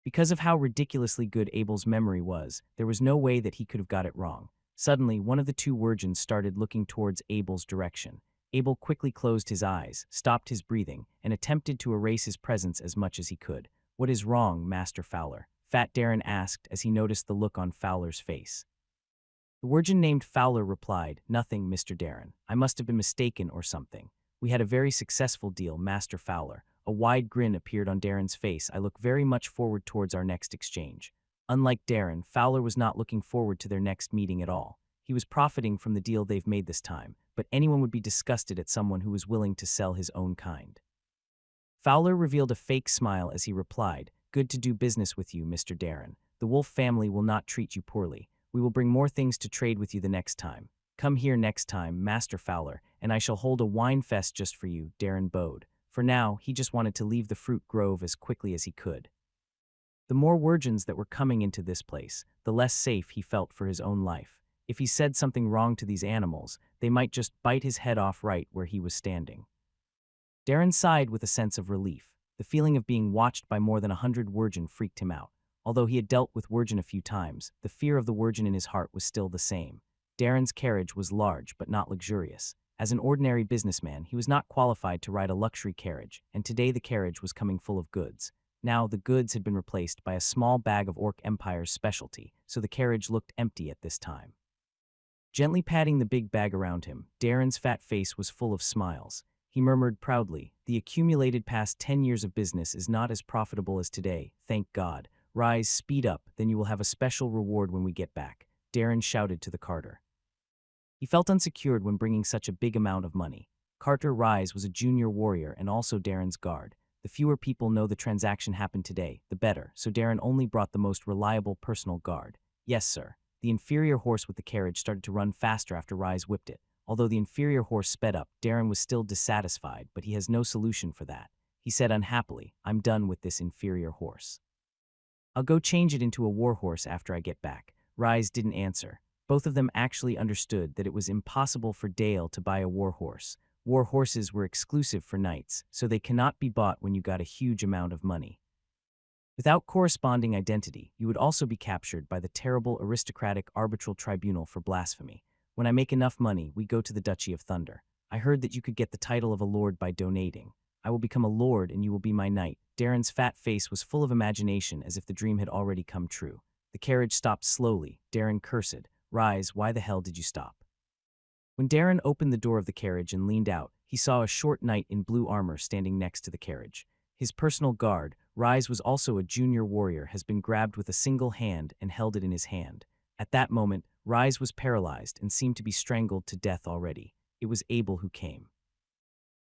Because of how ridiculously good Abel's memory was, there was no way that he could have got it wrong. Suddenly, one of the 2 Wurgens started looking towards Abel's direction. Abel quickly closed his eyes, stopped his breathing, and attempted to erase his presence as much as he could. "What is wrong, Master Fowler?" Fat Darren asked as he noticed the look on Fowler's face. The Wurgen named Fowler replied, "Nothing, Mr. Darren. I must have been mistaken or something. We had a very successful deal, Master Fowler." A wide grin appeared on Darren's face. "I look very much forward towards our next exchange." Unlike Darren, Fowler was not looking forward to their next meeting at all. He was profiting from the deal they've made this time, but anyone would be disgusted at someone who was willing to sell his own kind. Fowler revealed a fake smile as he replied, "Good to do business with you, Mr. Darren. The Wolf family will not treat you poorly. We will bring more things to trade with you the next time. Come here next time, Master Fowler, and I shall hold a wine fest just for you," Darren bowed. For now, he just wanted to leave the fruit grove as quickly as he could. The more Wurgens that were coming into this place, the less safe he felt for his own life. If he said something wrong to these animals, they might just bite his head off right where he was standing. Darren sighed with a sense of relief. The feeling of being watched by more than 100 Wurgen freaked him out. Although he had dealt with Wurgen a few times, the fear of the Wurgen in his heart was still the same. Darren's carriage was large but not luxurious. As an ordinary businessman, he was not qualified to ride a luxury carriage, and today the carriage was coming full of goods. Now, the goods had been replaced by a small bag of Orc Empire's specialty, so the carriage looked empty at this time. Gently patting the big bag around him, Darren's fat face was full of smiles. He murmured proudly, "The accumulated past 10 years of business is not as profitable as today, thank God. Rise, speed up, then you will have a special reward when we get back," Darren shouted to the carter. He felt unsecured when bringing such a big amount of money. Carter Rise was a junior warrior and also Darren's guard. The fewer people know the transaction happened today, the better, so Darren only brought the most reliable personal guard. "Yes, sir." The inferior horse with the carriage started to run faster after Rise whipped it. Although the inferior horse sped up, Darren was still dissatisfied, but he has no solution for that. He said unhappily, "I'm done with this inferior horse. I'll go change it into a war horse after I get back." Rise didn't answer. Both of them actually understood that it was impossible for Dale to buy a war horse. War horses were exclusive for knights, so they cannot be bought when you got a huge amount of money. Without corresponding identity, you would also be captured by the terrible aristocratic arbitral tribunal for blasphemy. "When I make enough money, we go to the Duchy of Thunder. I heard that you could get the title of a lord by donating. I will become a lord and you will be my knight." Darren's fat face was full of imagination as if the dream had already come true. The carriage stopped slowly. Darren cursed, "Rise, why the hell did you stop?" When Darren opened the door of the carriage and leaned out, he saw a short knight in blue armor standing next to the carriage. His personal guard, Rise was also a junior warrior, has been grabbed with a single hand and held it in his hand. At that moment, Rise was paralyzed and seemed to be strangled to death already. It was Abel who came.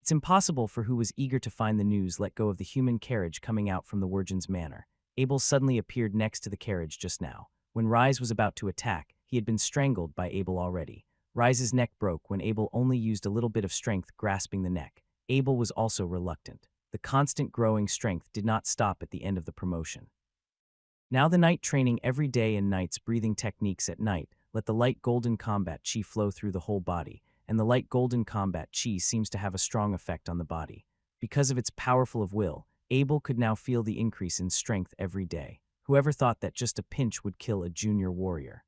It's impossible for who was eager to find the news let go of the human carriage coming out from the Virgin's manor. Abel suddenly appeared next to the carriage just now. When Rise was about to attack, he had been strangled by Abel already. Rise's neck broke when Abel only used a little bit of strength grasping the neck. Abel was also reluctant. The constant growing strength did not stop at the end of the promotion. Now the knight training every day in knight's breathing techniques at night let the light golden combat chi flow through the whole body, and the light golden combat chi seems to have a strong effect on the body. Because of its powerful of will, Abel could now feel the increase in strength every day. Whoever thought that just a pinch would kill a junior warrior?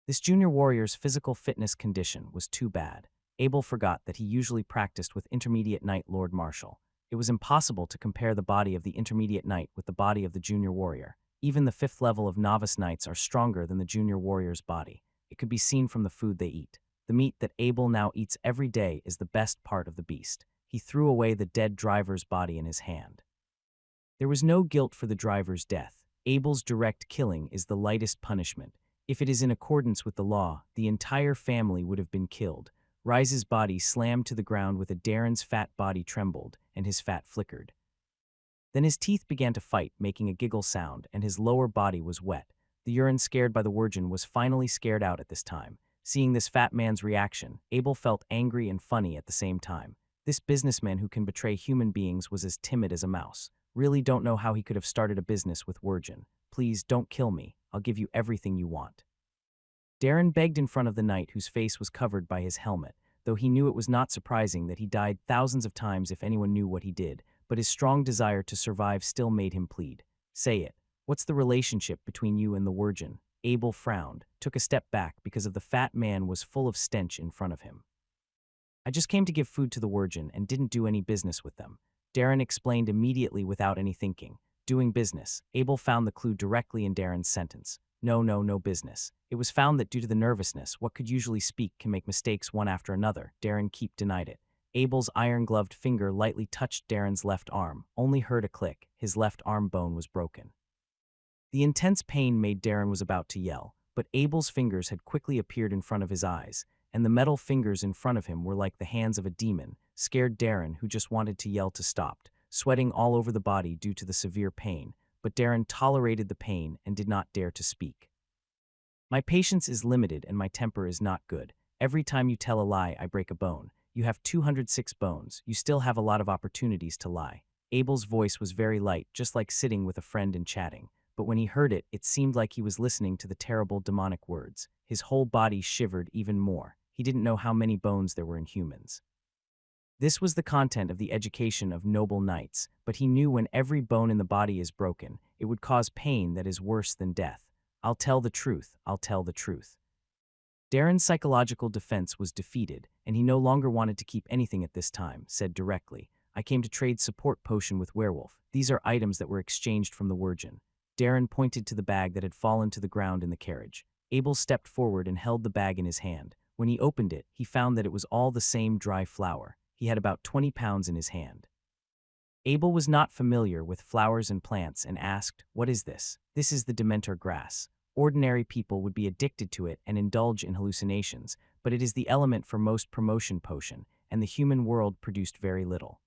This junior warrior's physical fitness condition was too bad. Abel forgot that he usually practiced with intermediate knight Lord Marshal. It was impossible to compare the body of the intermediate knight with the body of the junior warrior. Even the 5th level of novice knights are stronger than the junior warrior's body. It could be seen from the food they eat. The meat that Abel now eats every day is the best part of the beast. He threw away the dead driver's body in his hand. There was no guilt for the driver's death. Abel's direct killing is the lightest punishment. If it is in accordance with the law, the entire family would have been killed. Rise's body slammed to the ground with Darren's fat body trembled, and his fat flickered. Then his teeth began to fight, making a giggle sound, and his lower body was wet. The urine scared by the Virgin was finally scared out at this time. Seeing this fat man's reaction, Abel felt angry and funny at the same time. This businessman who can betray human beings was as timid as a mouse. Really don't know how he could have started a business with Virgin. "Please don't kill me. I'll give you everything you want." Darren begged in front of the knight whose face was covered by his helmet, though he knew it was not surprising that he died thousands of times if anyone knew what he did, but his strong desire to survive still made him plead. "Say it. What's the relationship between you and the Virgin?" Abel frowned, took a step back because of the fat man was full of stench in front of him. "I just came to give food to the Virgin and didn't do any business with them." Darren explained immediately without any thinking. Doing business. Abel found the clue directly in Darren's sentence. No business. It was found that due to the nervousness, what could usually speak can make mistakes one after another. Darren denied it. Abel's iron-gloved finger lightly touched Darren's left arm, only heard a click. His left arm bone was broken. The intense pain made Darren was about to yell, but Abel's fingers had quickly appeared in front of his eyes, and the metal fingers in front of him were like the hands of a demon. Scared Darren, who just wanted to yell, to stopped, sweating all over the body due to the severe pain, but Darren tolerated the pain and did not dare to speak. "My patience is limited and my temper is not good. Every time you tell a lie, I break a bone. You have 206 bones. You still have a lot of opportunities to lie." Abel's voice was very light, just like sitting with a friend and chatting, but when he heard it, it seemed like he was listening to the terrible demonic words. His whole body shivered even more. He didn't know how many bones there were in humans. This was the content of the education of noble knights, but he knew when every bone in the body is broken, it would cause pain that is worse than death. "I'll tell the truth, I'll tell the truth." Darren's psychological defense was defeated, and he no longer wanted to keep anything at this time, said directly, I came to trade support potion with Werewolf. These are items that were exchanged from the Wirgin. Darren pointed to the bag that had fallen to the ground in the carriage. Abel stepped forward and held the bag in his hand. When he opened it, he found that it was all the same dry flour. He had about 20 pounds in his hand. Abel was not familiar with flowers and plants and asked, What is this? This is the Dementor grass. Ordinary people would be addicted to it and indulge in hallucinations, but it is the element for most promotion potion, and the human world produced very little.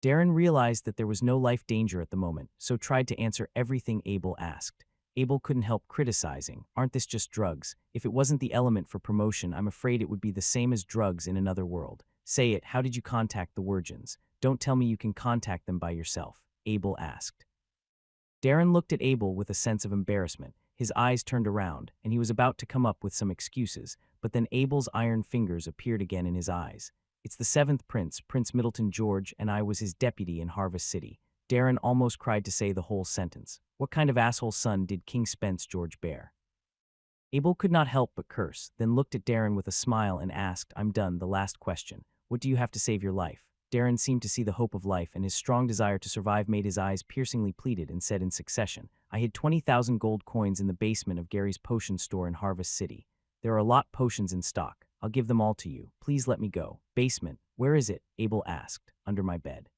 Darren realized that there was no life danger at the moment, so tried to answer everything Abel asked. Abel couldn't help criticizing, aren't this just drugs? If it wasn't the element for promotion, I'm afraid it would be the same as drugs in another world. Say it, how did you contact the Wirgins? Don't tell me you can contact them by yourself, Abel asked. Darren looked at Abel with a sense of embarrassment. His eyes turned around, and he was about to come up with some excuses, but then Abel's iron fingers appeared again in his eyes. It's the seventh prince, Prince Middleton George, and I was his deputy in Harvest City. Darren almost cried to say the whole sentence. What kind of asshole son did King Spence George bear? Abel could not help but curse, then looked at Darren with a smile and asked, I'm done, the last question. What do you have to save your life? Darren seemed to see the hope of life, and his strong desire to survive made his eyes piercingly pleaded and said in succession, I hid 20,000 gold coins in the basement of Gary's potion store in Harvest City. There are a lot potions in stock. I'll give them all to you. Please let me go. Basement, where is it? Abel asked. Under my bed.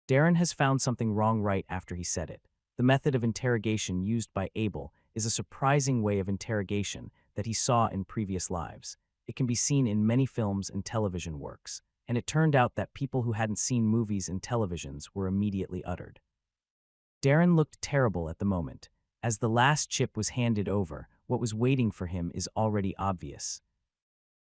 Darren has found something wrong right after he said it. The method of interrogation used by Abel is a surprising way of interrogation that he saw in previous lives. It can be seen in many films and television works, and it turned out that people who hadn't seen movies and televisions were immediately uttered. Darren looked terrible at the moment. As the last chip was handed over, what was waiting for him is already obvious.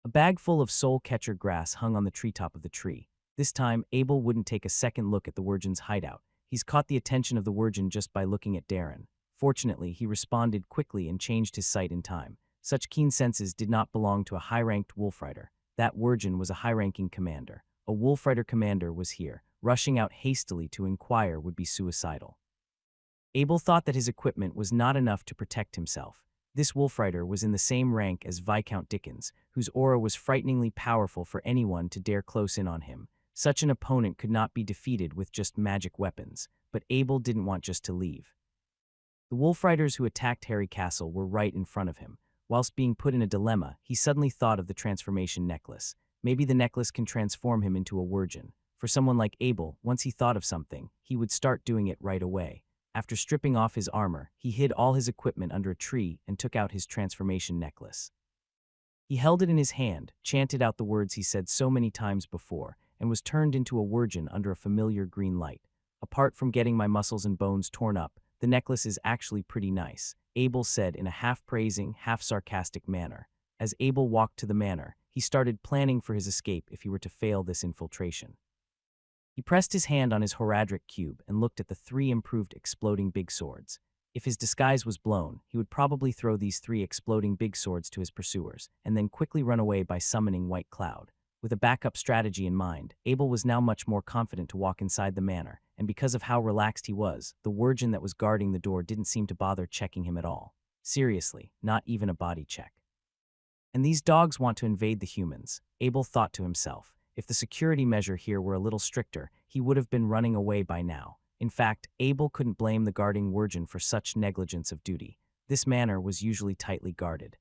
A bag full of soul-catcher grass hung on the treetop of the tree. This time, Abel wouldn't take a second look at the Wirgin's hideout. He's caught the attention of the Wirgin just by looking at Darren. Fortunately, he responded quickly and changed his sight in time. Such keen senses did not belong to a high-ranked wolfrider. That Wirgin was a high-ranking commander. A wolfrider commander was here. Rushing out hastily to inquire would be suicidal. Abel thought that his equipment was not enough to protect himself. This wolfrider was in the same rank as Viscount Dickens, whose aura was frighteningly powerful for anyone to dare close in on him. Such an opponent could not be defeated with just magic weapons, but Abel didn't want just to leave. The wolfriders who attacked Harry Castle were right in front of him. Whilst being put in a dilemma, he suddenly thought of the transformation necklace. Maybe the necklace can transform him into a Wirgin. For someone like Abel, once he thought of something, he would start doing it right away. After stripping off his armor, he hid all his equipment under a tree and took out his transformation necklace. He held it in his hand, chanted out the words he said so many times before, and was turned into a Wirgin under a familiar green light. Apart from getting my muscles and bones torn up, the necklace is actually pretty nice, Abel said in a half-praising, half-sarcastic manner. As Abel walked to the manor, he started planning for his escape if he were to fail this infiltration. He pressed his hand on his Horadric cube and looked at the 3 improved exploding big swords. If his disguise was blown, he would probably throw these 3 exploding big swords to his pursuers, and then quickly run away by summoning White Cloud. With a backup strategy in mind, Abel was now much more confident to walk inside the manor, and because of how relaxed he was, the Wirgin that was guarding the door didn't seem to bother checking him at all. Seriously, not even a body check. And these dogs want to invade the humans, Abel thought to himself. If the security measure here were a little stricter, he would have been running away by now. In fact, Abel couldn't blame the guarding Wirgin for such negligence of duty. This manor was usually tightly guarded.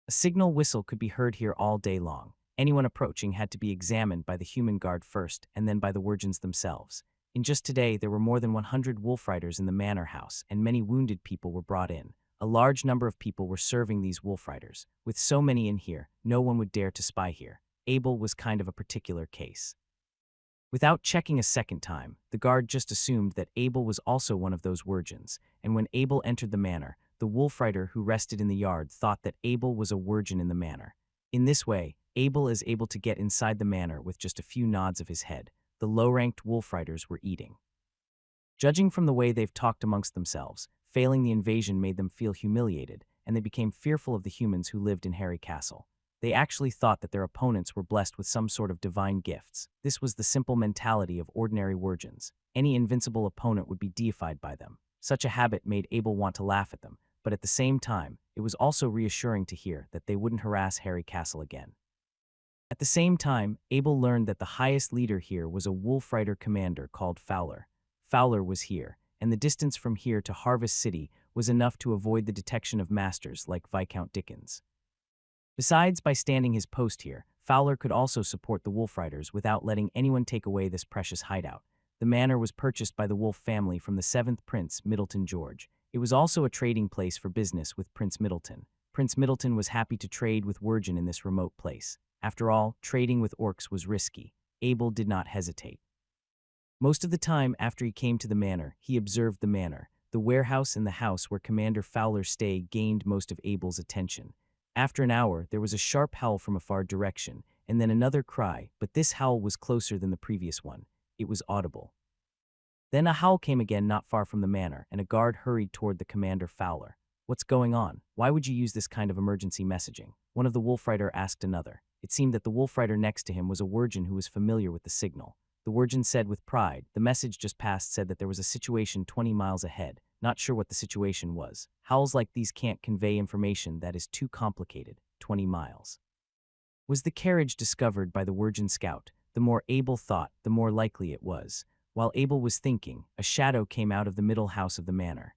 A signal whistle could be heard here all day long. Anyone approaching had to be examined by the human guard first, and then by the Wirgins themselves. In just today, there were more than 100 wolfriders in the manor house, and many wounded people were brought in. A large number of people were serving these wolfriders. With so many in here, no one would dare to spy here. Abel was kind of a particular case. Without checking a second time, the guard just assumed that Abel was also one of those Wirgins, and when Abel entered the manor, the wolfrider who rested in the yard thought that Abel was a Wirgin in the manor. In this way, Abel is able to get inside the manor with just a few nods of his head. The low-ranked wolfriders were eating. Judging from the way they've talked amongst themselves, failing the invasion made them feel humiliated, and they became fearful of the humans who lived in Harry Castle. They actually thought that their opponents were blessed with some sort of divine gifts. This was the simple mentality of ordinary Wirgins. Any invincible opponent would be deified by them. Such a habit made Abel want to laugh at them, but at the same time, it was also reassuring to hear that they wouldn't harass Harry Castle again. At the same time, Abel learned that the highest leader here was a wolf rider commander called Fowler. Fowler was here, and the distance from here to Harvest City was enough to avoid the detection of masters like Viscount Dickens. Besides, by standing his post here, Fowler could also support the wolf riders without letting anyone take away this precious hideout. The manor was purchased by the Wolf family from the 7th Prince, Middleton George. It was also a trading place for business with Prince Middleton. Prince Middleton was happy to trade with Wergen in this remote place. After all, trading with orcs was risky. Abel did not hesitate. Most of the time after he came to the manor, he observed the manor. The warehouse and the house where Commander Fowler stayed gained most of Abel's attention. After an hour, there was a sharp howl from a far direction, and then another cry, but this howl was closer than the previous one. It was audible. Then a howl came again not far from the manor, and a guard hurried toward the Commander Fowler. "What's going on? Why would you use this kind of emergency messaging?" one of the wolf rider asked another. It seemed that the wolf rider next to him was a Wergen who was familiar with the signal. The Wergen said with pride, "The message just passed said that there was a situation 20 miles ahead. Not sure what the situation was. Howls like these can't convey information that is too complicated. 20 miles. Was the carriage discovered by the Wergen scout? The more Abel thought, the more likely it was. While Abel was thinking, a shadow came out of the middle house of the manor.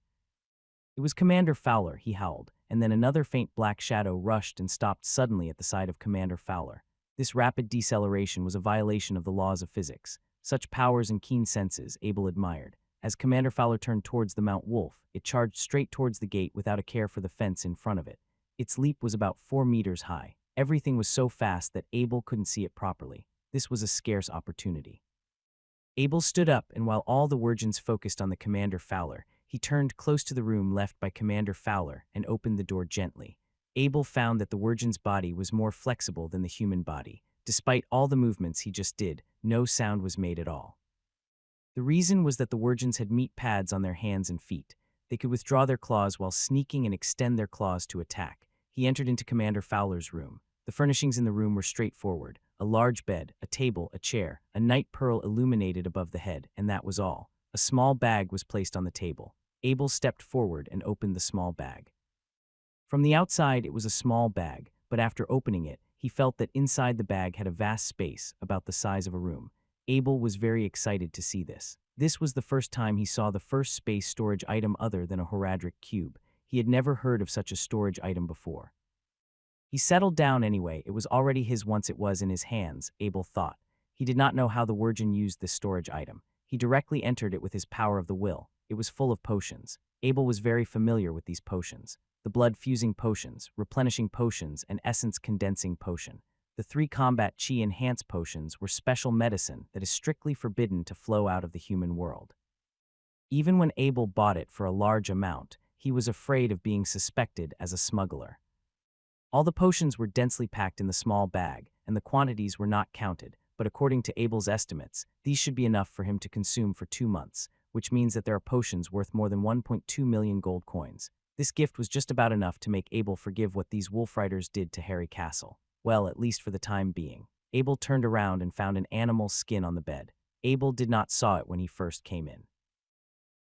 It was Commander Fowler, he howled, and then another faint black shadow rushed and stopped suddenly at the side of Commander Fowler. This rapid deceleration was a violation of the laws of physics. Such powers and keen senses Abel admired. As Commander Fowler turned towards the Mount Wolf, it charged straight towards the gate without a care for the fence in front of it. Its leap was about 4 meters high. Everything was so fast that Abel couldn't see it properly. This was a scarce opportunity. Abel stood up, and while all the Wergens focused on the Commander Fowler, he turned close to the room left by Commander Fowler and opened the door gently. Abel found that the Wergen's body was more flexible than the human body. Despite all the movements he just did, no sound was made at all. The reason was that the Wergens had meat pads on their hands and feet. They could withdraw their claws while sneaking and extend their claws to attack. He entered into Commander Fowler's room. The furnishings in the room were straightforward. A large bed, a table, a chair, a night pearl illuminated above the head, and that was all. A small bag was placed on the table. Abel stepped forward and opened the small bag. From the outside, it was a small bag, but after opening it, he felt that inside the bag had a vast space, about the size of a room. Abel was very excited to see this. This was the first time he saw the first space storage item other than a Horadric cube. He had never heard of such a storage item before. He settled down anyway. It was already his once it was in his hands, Abel thought. He did not know how the Wergen used this storage item. He directly entered it with his power of the will. It was full of potions. Abel was very familiar with these potions. The blood-fusing potions, replenishing potions, and essence-condensing potion. The 3 combat chi enhance potions were special medicine that is strictly forbidden to flow out of the human world. Even when Abel bought it for a large amount, he was afraid of being suspected as a smuggler. All the potions were densely packed in the small bag, and the quantities were not counted, but according to Abel's estimates, these should be enough for him to consume for 2 months, which means that there are potions worth more than 1.2 million gold coins. This gift was just about enough to make Abel forgive what these wolf riders did to Harry Castle. Well, at least for the time being. Abel turned around and found an animal's skin on the bed. Abel did not saw it when he first came in.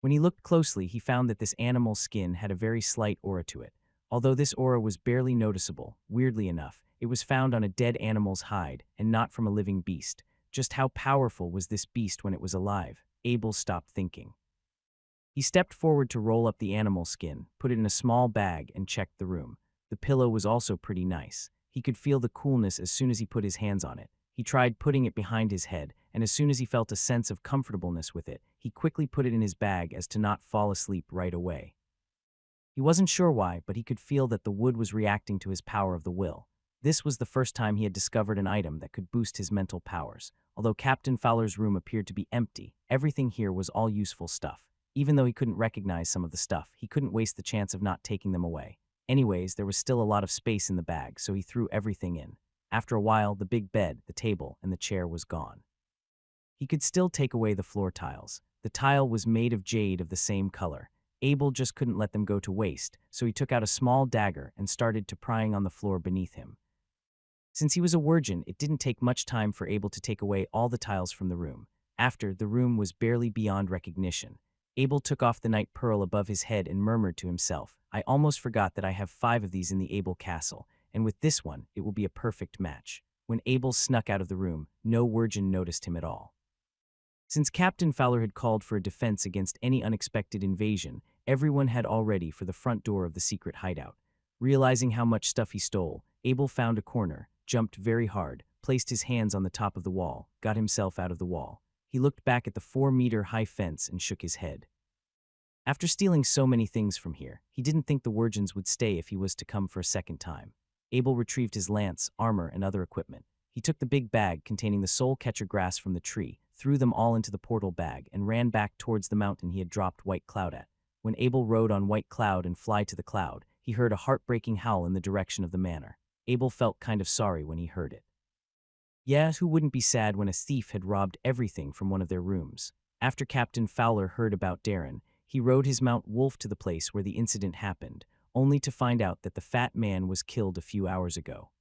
When he looked closely, he found that this animal's skin had a very slight aura to it. Although this aura was barely noticeable, weirdly enough, it was found on a dead animal's hide and not from a living beast. Just how powerful was this beast when it was alive? Abel stopped thinking. He stepped forward to roll up the animal skin, put it in a small bag, and checked the room. The pillow was also pretty nice. He could feel the coolness as soon as he put his hands on it. He tried putting it behind his head, and as soon as he felt a sense of comfortableness with it, he quickly put it in his bag as to not fall asleep right away. He wasn't sure why, but he could feel that the wood was reacting to his power of the will. This was the first time he had discovered an item that could boost his mental powers. Although Captain Fowler's room appeared to be empty, everything here was all useful stuff. Even though he couldn't recognize some of the stuff, he couldn't waste the chance of not taking them away. Anyways, there was still a lot of space in the bag, so he threw everything in. After a while, the big bed, the table, and the chair was gone. He could still take away the floor tiles. The tile was made of jade of the same color. Abel just couldn't let them go to waste, so he took out a small dagger and started to prying on the floor beneath him. Since he was a Wergen, it didn't take much time for Abel to take away all the tiles from the room. After, the room was barely beyond recognition. Abel took off the night pearl above his head and murmured to himself, I almost forgot that I have 5 of these in the Abel castle, and with this one, it will be a perfect match. When Abel snuck out of the room, no Wirgin noticed him at all. Since Captain Fowler had called for a defense against any unexpected invasion, everyone had all ready for the front door of the secret hideout. Realizing how much stuff he stole, Abel found a corner, jumped very hard, placed his hands on the top of the wall, got himself out of the wall. He looked back at the 4-meter-high fence and shook his head. After stealing so many things from here, he didn't think the Wirgins would stay if he was to come for a second time. Abel retrieved his lance, armor, and other equipment. He took the big bag containing the soul catcher grass from the tree, threw them all into the portal bag, and ran back towards the mountain he had dropped White Cloud at. When Abel rode on White Cloud and fly to the cloud, he heard a heartbreaking howl in the direction of the manor. Abel felt kind of sorry when he heard it. Yeah, who wouldn't be sad when a thief had robbed everything from one of their rooms? After Captain Fowler heard about Darren, he rode his Mount Wolf to the place where the incident happened, only to find out that the fat man was killed a few hours ago.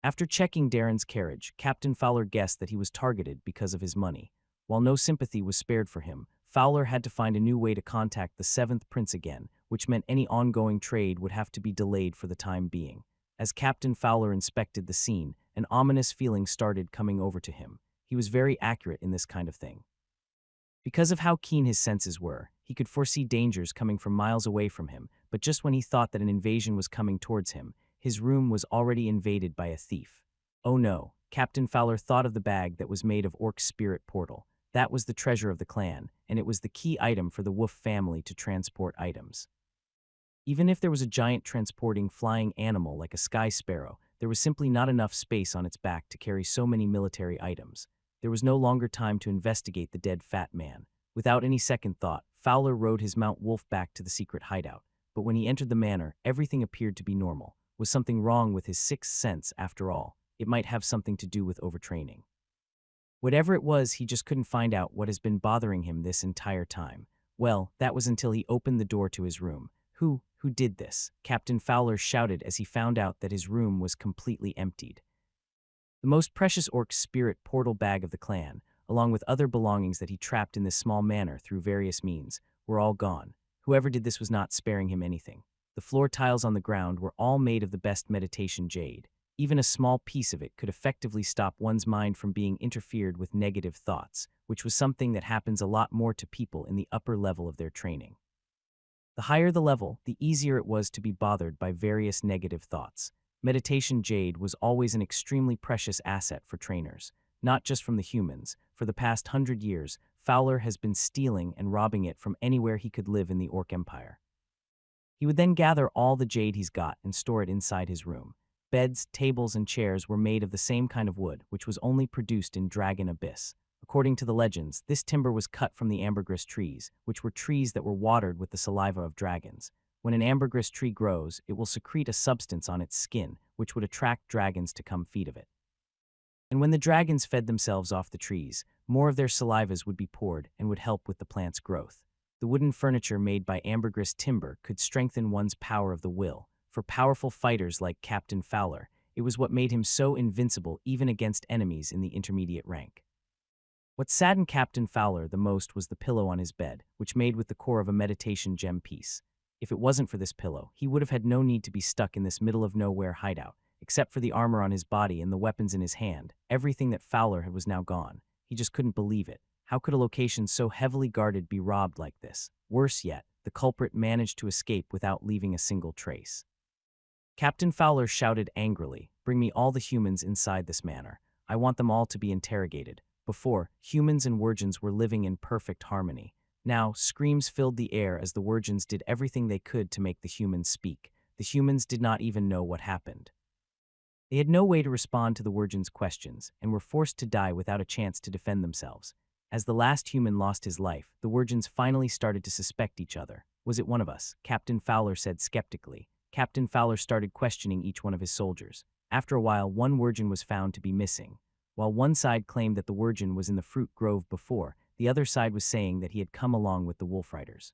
After checking Darren's carriage, Captain Fowler guessed that he was targeted because of his money. While no sympathy was spared for him, Fowler had to find a new way to contact the 7th Prince again, which meant any ongoing trade would have to be delayed for the time being. As Captain Fowler inspected the scene, an ominous feeling started coming over to him. He was very accurate in this kind of thing. Because of how keen his senses were, he could foresee dangers coming from miles away from him, but just when he thought that an invasion was coming towards him, his room was already invaded by a thief. Oh no, Captain Fowler thought of the bag that was made of Orc's spirit portal. That was the treasure of the clan, and it was the key item for the Wolf family to transport items. Even if there was a giant transporting flying animal like a sky sparrow, there was simply not enough space on its back to carry so many military items. There was no longer time to investigate the dead fat man. Without any second thought, Fowler rode his Mount Wolf back to the secret hideout. But when he entered the manor, everything appeared to be normal. Was something wrong with his 6th sense after all? It might have something to do with overtraining. Whatever it was, he just couldn't find out what has been bothering him this entire time. Well, that was until he opened the door to his room. Who did this? Captain Fowler shouted as he found out that his room was completely emptied. The most precious Orc spirit portal bag of the clan, along with other belongings that he trapped in this small manor through various means, were all gone. Whoever did this was not sparing him anything. The floor tiles on the ground were all made of the best meditation jade. Even a small piece of it could effectively stop one's mind from being interfered with negative thoughts, which was something that happens a lot more to people in the upper level of their training. The higher the level, the easier it was to be bothered by various negative thoughts. Meditation jade was always an extremely precious asset for trainers, not just from the humans. For the past 100 years, Fowler has been stealing and robbing it from anywhere he could live in the Orc Empire. He would then gather all the jade he's got and store it inside his room. Beds, tables, and chairs were made of the same kind of wood, which was only produced in Dragon Abyss. According to the legends, this timber was cut from the ambergris trees, which were trees that were watered with the saliva of dragons. When an ambergris tree grows, it will secrete a substance on its skin, which would attract dragons to come feed of it. And when the dragons fed themselves off the trees, more of their salivas would be poured and would help with the plant's growth. The wooden furniture made by ambergris timber could strengthen one's power of the will. For powerful fighters like Captain Fowler, it was what made him so invincible even against enemies in the intermediate rank. What saddened Captain Fowler the most was the pillow on his bed, which made with the core of a meditation gem piece. If it wasn't for this pillow, he would have had no need to be stuck in this middle-of-nowhere hideout. Except for the armor on his body and the weapons in his hand, everything that Fowler had was now gone. He just couldn't believe it. How could a location so heavily guarded be robbed like this? Worse yet, the culprit managed to escape without leaving a single trace. Captain Fowler shouted angrily, "Bring me all the humans inside this manor. I want them all to be interrogated." Before, humans and Wirgins were living in perfect harmony. Now, screams filled the air as the Wirgins did everything they could to make the humans speak. The humans did not even know what happened. They had no way to respond to the Wirgins' questions and were forced to die without a chance to defend themselves. As the last human lost his life, the Wirgins finally started to suspect each other. "Was it one of us?" Captain Fowler said skeptically. Captain Fowler started questioning each one of his soldiers. After a while, one Wirgin was found to be missing. While one side claimed that the Wirgin was in the fruit grove before, the other side was saying that he had come along with the Wolf Riders.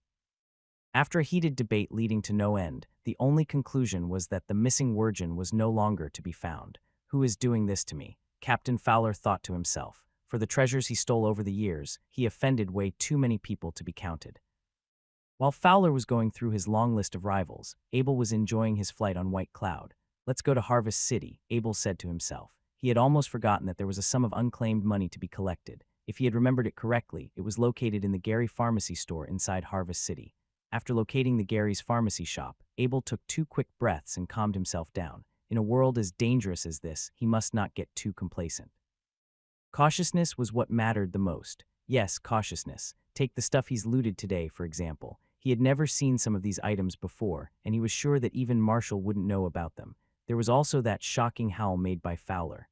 After a heated debate leading to no end, the only conclusion was that the missing Wirgin was no longer to be found. "Who is doing this to me?" Captain Fowler thought to himself. For the treasures he stole over the years, he offended way too many people to be counted. While Fowler was going through his long list of rivals, Abel was enjoying his flight on White Cloud. Let's go to Harvest City, Abel said to himself. He had almost forgotten that there was a sum of unclaimed money to be collected. If he had remembered it correctly, it was located in the Gary Pharmacy store inside Harvest City. After locating the Gary's pharmacy shop, Abel took 2 quick breaths and calmed himself down. In a world as dangerous as this, he must not get too complacent. Cautiousness was what mattered the most. Yes, cautiousness. Take the stuff he's looted today, for example. He had never seen some of these items before, and he was sure that even Marshall wouldn't know about them. There was also that shocking howl made by Fowler.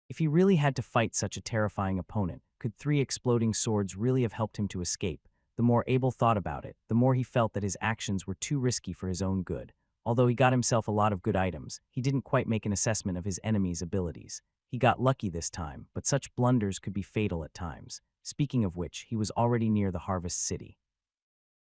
If he really had to fight such a terrifying opponent, could 3 exploding swords really have helped him to escape? The more Abel thought about it, the more he felt that his actions were too risky for his own good. Although he got himself a lot of good items, he didn't quite make an assessment of his enemy's abilities. He got lucky this time, but such blunders could be fatal at times. Speaking of which, he was already near the Harvest City.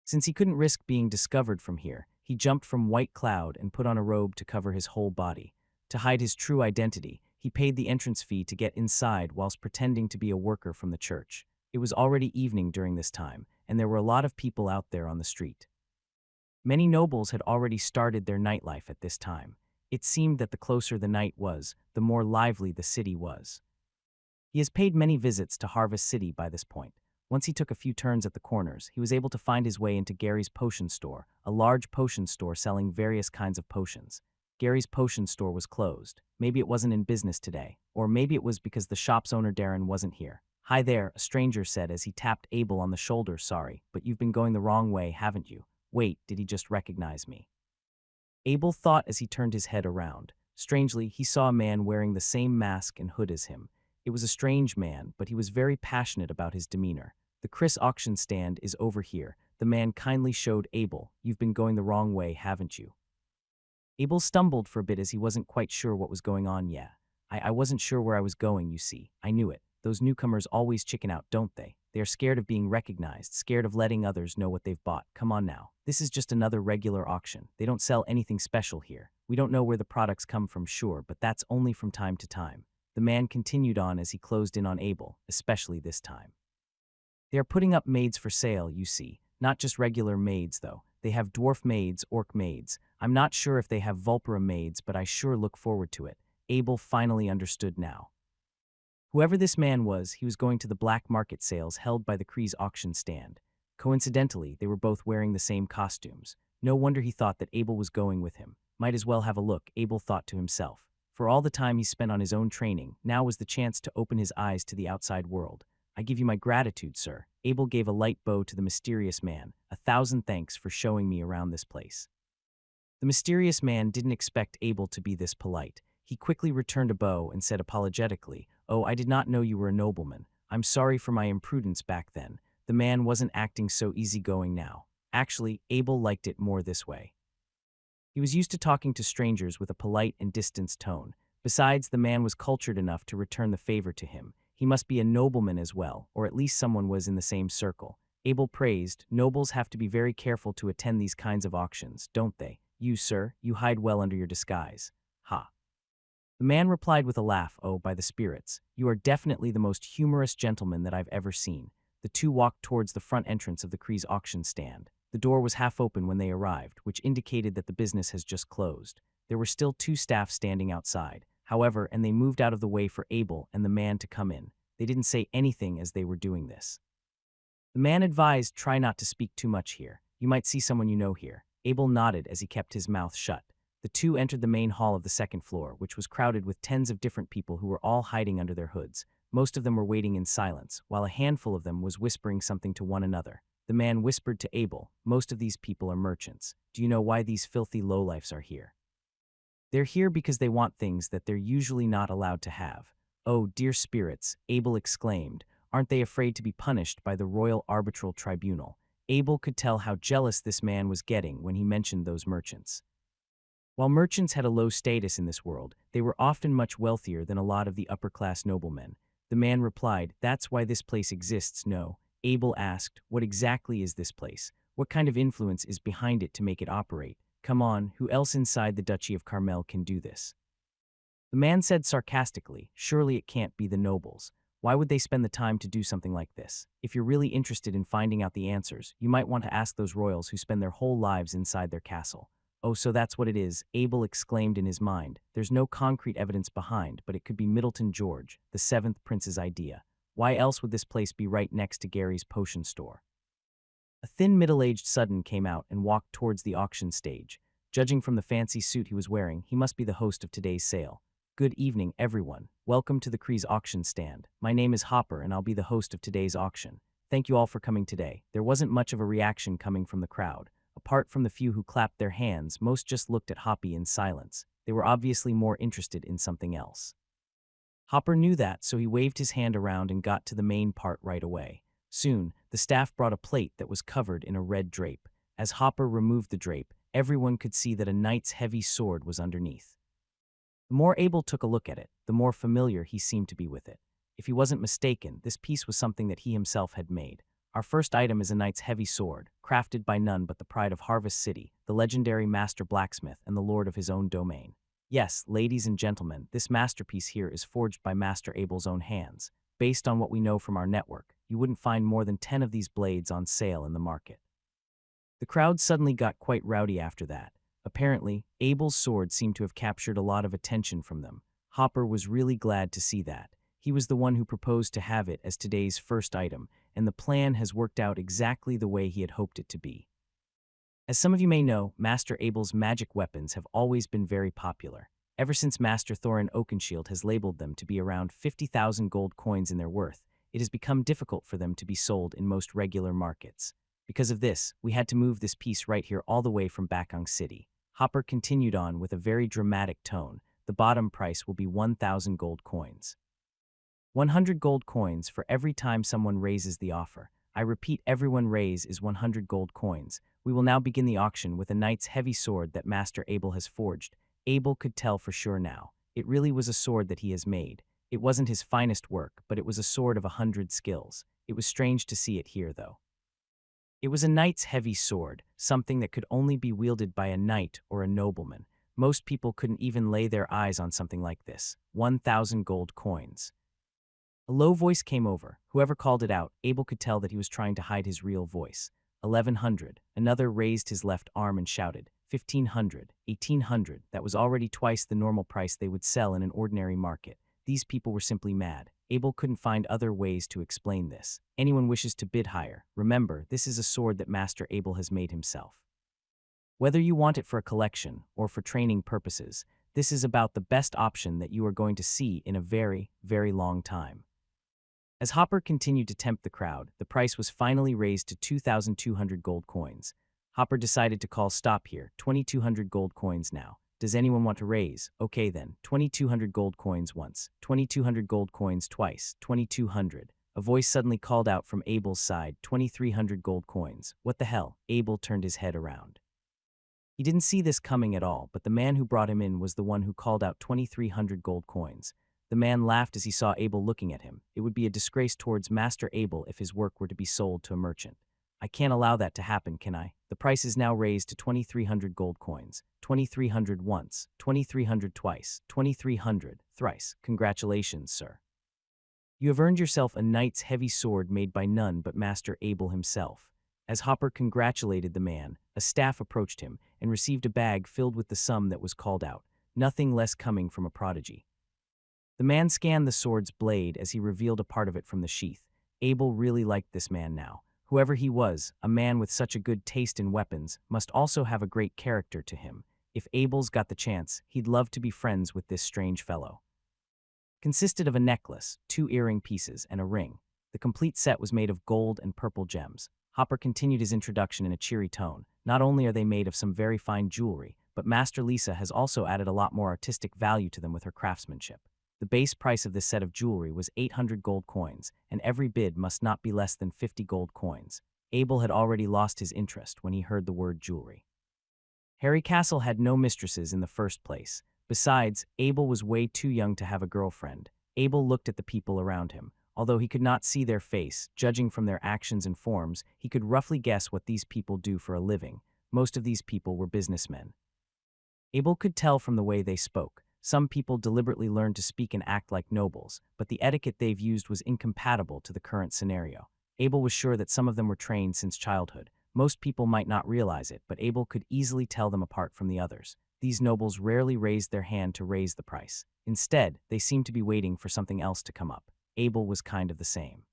Since he couldn't risk being discovered from here, he jumped from White Cloud and put on a robe to cover his whole body. To hide his true identity, he paid the entrance fee to get inside whilst pretending to be a worker from the church. It was already evening during this time, and there were a lot of people out there on the street. Many nobles had already started their nightlife at this time. It seemed that the closer the night was, the more lively the city was. He has paid many visits to Harvest City by this point. Once he took a few turns at the corners, he was able to find his way into Gary's potion store, a large potion store selling various kinds of potions. Gary's potion store was closed. Maybe it wasn't in business today, or maybe it was because the shop's owner Darren wasn't here. "Hi there," a stranger said as he tapped Abel on the shoulder. "Sorry, but you've been going the wrong way, haven't you? Wait, did he just recognize me?" Abel thought as he turned his head around. Strangely, he saw a man wearing the same mask and hood as him. It was a strange man, but he was very passionate about his demeanor. "The Chris auction stand is over here," the man kindly showed Abel. "You've been going the wrong way, haven't you?" Abel stumbled for a bit as he wasn't quite sure what was going on. "Yeah, I wasn't sure where I was going, you see. I knew it. Those newcomers always chicken out, don't they? They are scared of being recognized, scared of letting others know what they've bought. Come on now. This is just another regular auction. They don't sell anything special here. We don't know where the products come from, sure, but that's only from time to time." The man continued on as he closed in on Abel, especially this time. "They are putting up maids for sale, you see. Not just regular maids, though. They have dwarf maids, orc maids. I'm not sure if they have Vulpera maids, but I sure look forward to it." Abel finally understood now. Whoever this man was, he was going to the black market sales held by the Kree's auction stand. Coincidentally, they were both wearing the same costumes. No wonder he thought that Abel was going with him. Might as well have a look, Abel thought to himself. For all the time he spent on his own training, now was the chance to open his eyes to the outside world. "I give you my gratitude, sir." Abel gave a light bow to the mysterious man. "1,000 thanks for showing me around this place." The mysterious man didn't expect Abel to be this polite. He quickly returned a bow and said apologetically, "Oh, I did not know you were a nobleman. I'm sorry for my imprudence back then." The man wasn't acting so easygoing now. Actually, Abel liked it more this way. He was used to talking to strangers with a polite and distanced tone. Besides, the man was cultured enough to return the favor to him. He must be a nobleman as well, or at least someone was in the same circle. Abel praised, "Nobles have to be very careful to attend these kinds of auctions, don't they? You, sir, you hide well under your disguise." "Ha." The man replied with a laugh. "Oh, by the spirits, you are definitely the most humorous gentleman that I've ever seen." The two walked towards the front entrance of the Kree's auction stand. The door was half open when they arrived, which indicated that the business has just closed. There were still 2 staff standing outside, however, and they moved out of the way for Abel and the man to come in. They didn't say anything as they were doing this. The man advised, "Try not to speak too much here. You might see someone you know here." Abel nodded as he kept his mouth shut. The two entered the main hall of the second floor, which was crowded with tens of different people who were all hiding under their hoods. Most of them were waiting in silence, while a handful of them was whispering something to one another. The man whispered to Abel, "Most of these people are merchants. Do you know why these filthy lowlifes are here? They're here because they want things that they're usually not allowed to have." "Oh, dear spirits," Abel exclaimed. "Aren't they afraid to be punished by the Royal Arbitral Tribunal?" Abel could tell how jealous this man was getting when he mentioned those merchants. While merchants had a low status in this world, they were often much wealthier than a lot of the upper-class noblemen. The man replied, "That's why this place exists, no." Abel asked, "What exactly is this place? What kind of influence is behind it to make it operate? Come on, who else inside the Duchy of Carmel can do this?" The man said sarcastically, "Surely it can't be the nobles." Why would they spend the time to do something like this? If you're really interested in finding out the answers, you might want to ask those royals who spend their whole lives inside their castle. Oh, so that's what it is, Abel exclaimed in his mind. There's no concrete evidence behind, but it could be Middleton George, the seventh prince's idea. Why else would this place be right next to Gary's potion store? A thin middle-aged sudden came out and walked towards the auction stage. Judging from the fancy suit he was wearing, he must be the host of today's sale. Good evening, everyone. Welcome to the Kree's auction stand. My name is Hopper, and I'll be the host of today's auction. Thank you all for coming today. There wasn't much of a reaction coming from the crowd. Apart from the few who clapped their hands, most just looked at Hoppy in silence. They were obviously more interested in something else. Hopper knew that, so he waved his hand around and got to the main part right away. Soon, the staff brought a plate that was covered in a red drape. As Hopper removed the drape, everyone could see that a knight's heavy sword was underneath. The more Abel took a look at it, the more familiar he seemed to be with it. If he wasn't mistaken, this piece was something that he himself had made. Our first item is a knight's heavy sword, crafted by none but the pride of Harvest City, the legendary master blacksmith and the lord of his own domain. Yes, ladies and gentlemen, this masterpiece here is forged by Master Abel's own hands. Based on what we know from our network, you wouldn't find more than 10 of these blades on sale in the market. The crowd suddenly got quite rowdy after that. Apparently, Abel's sword seemed to have captured a lot of attention from them. Hopper was really glad to see that. He was the one who proposed to have it as today's first item, and the plan has worked out exactly the way he had hoped it to be. As some of you may know, Master Abel's magic weapons have always been very popular. Ever since Master Thorin Oakenshield has labeled them to be around 50,000 gold coins in their worth, it has become difficult for them to be sold in most regular markets. Because of this, we had to move this piece right here all the way from Bakong City. Hopper continued on with a very dramatic tone. The bottom price will be 1,000 gold coins. 100 gold coins for every time someone raises the offer. I repeat, everyone raise is 100 gold coins. We will now begin the auction with a knight's heavy sword that Master Abel has forged. Abel could tell for sure now. It really was a sword that he has made. It wasn't his finest work, but it was a sword of 100 skills. It was strange to see it here, though. It was a knight's heavy sword, something that could only be wielded by a knight or a nobleman. Most people couldn't even lay their eyes on something like this. 1,000 gold coins. A low voice came over. Whoever called it out, Abel could tell that he was trying to hide his real voice. 1,100. Another raised his left arm and shouted, 1,500, 1,800. That was already twice the normal price they would sell in an ordinary market. These people were simply mad. Abel couldn't find other ways to explain this. Anyone wishes to bid higher. Remember, this is a sword that Master Abel has made himself. Whether you want it for a collection or for training purposes, this is about the best option that you are going to see in a very, very long time. As Hopper continued to tempt the crowd, the price was finally raised to 2,200 gold coins. Hopper decided to call stop here. 2,200 gold coins now. Does anyone want to raise? Okay then, 2,200 gold coins once, 2,200 gold coins twice, 2,200. A voice suddenly called out from Abel's side, 2,300 gold coins. What the hell? Abel turned his head around. He didn't see this coming at all, but the man who brought him in was the one who called out 2,300 gold coins. The man laughed as he saw Abel looking at him. It would be a disgrace towards Master Abel if his work were to be sold to a merchant. I can't allow that to happen, can I? The price is now raised to 2,300 gold coins. 2,300 once, 2,300 twice, 2,300 thrice. Congratulations, sir. You have earned yourself a knight's heavy sword made by none but Master Abel himself. As Hopper congratulated the man, a staff approached him and received a bag filled with the sum that was called out, nothing less coming from a prodigy. The man scanned the sword's blade as he revealed a part of it from the sheath. Abel really liked this man now. Whoever he was, a man with such a good taste in weapons must also have a great character to him. If Abel's got the chance, he'd love to be friends with this strange fellow. Consisted of a necklace, 2 earring pieces, and a ring. The complete set was made of gold and purple gems. Hopper continued his introduction in a cheery tone. Not only are they made of some very fine jewelry, but Master Lisa has also added a lot more artistic value to them with her craftsmanship. The base price of this set of jewelry was 800 gold coins, and every bid must not be less than 50 gold coins. Abel had already lost his interest when he heard the word jewelry. Harry Castle had no mistresses in the first place. Besides, Abel was way too young to have a girlfriend. Abel looked at the people around him. Although he could not see their face, judging from their actions and forms, he could roughly guess what these people do for a living. Most of these people were businessmen. Abel could tell from the way they spoke. Some people deliberately learned to speak and act like nobles, but the etiquette they've used was incompatible to the current scenario. Abel was sure that some of them were trained since childhood. Most people might not realize it, but Abel could easily tell them apart from the others. These nobles rarely raised their hand to raise the price. Instead, they seemed to be waiting for something else to come up. Abel was kind of the same.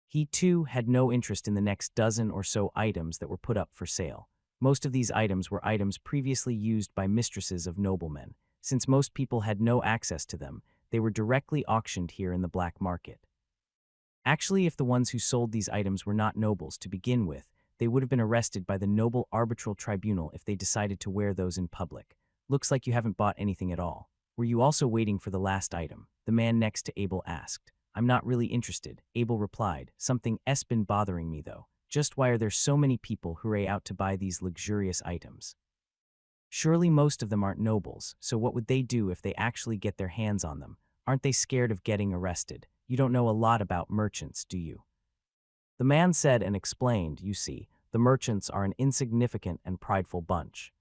He, too, had no interest in the next dozen or so items that were put up for sale. Most of these items were items previously used by mistresses of noblemen. Since most people had no access to them, they were directly auctioned here in the black market. Actually, if the ones who sold these items were not nobles to begin with, they would have been arrested by the noble arbitral tribunal if they decided to wear those in public. Looks like you haven't bought anything at all. Were you also waiting for the last item? The man next to Abel asked. I'm not really interested, Abel replied. Something's been bothering me though. Just why are there so many people hooray out to buy these luxurious items? Surely most of them aren't nobles, so what would they do if they actually get their hands on them? Aren't they scared of getting arrested? You don't know a lot about merchants, do you? The man said and explained, you see, the merchants are an insignificant and prideful bunch.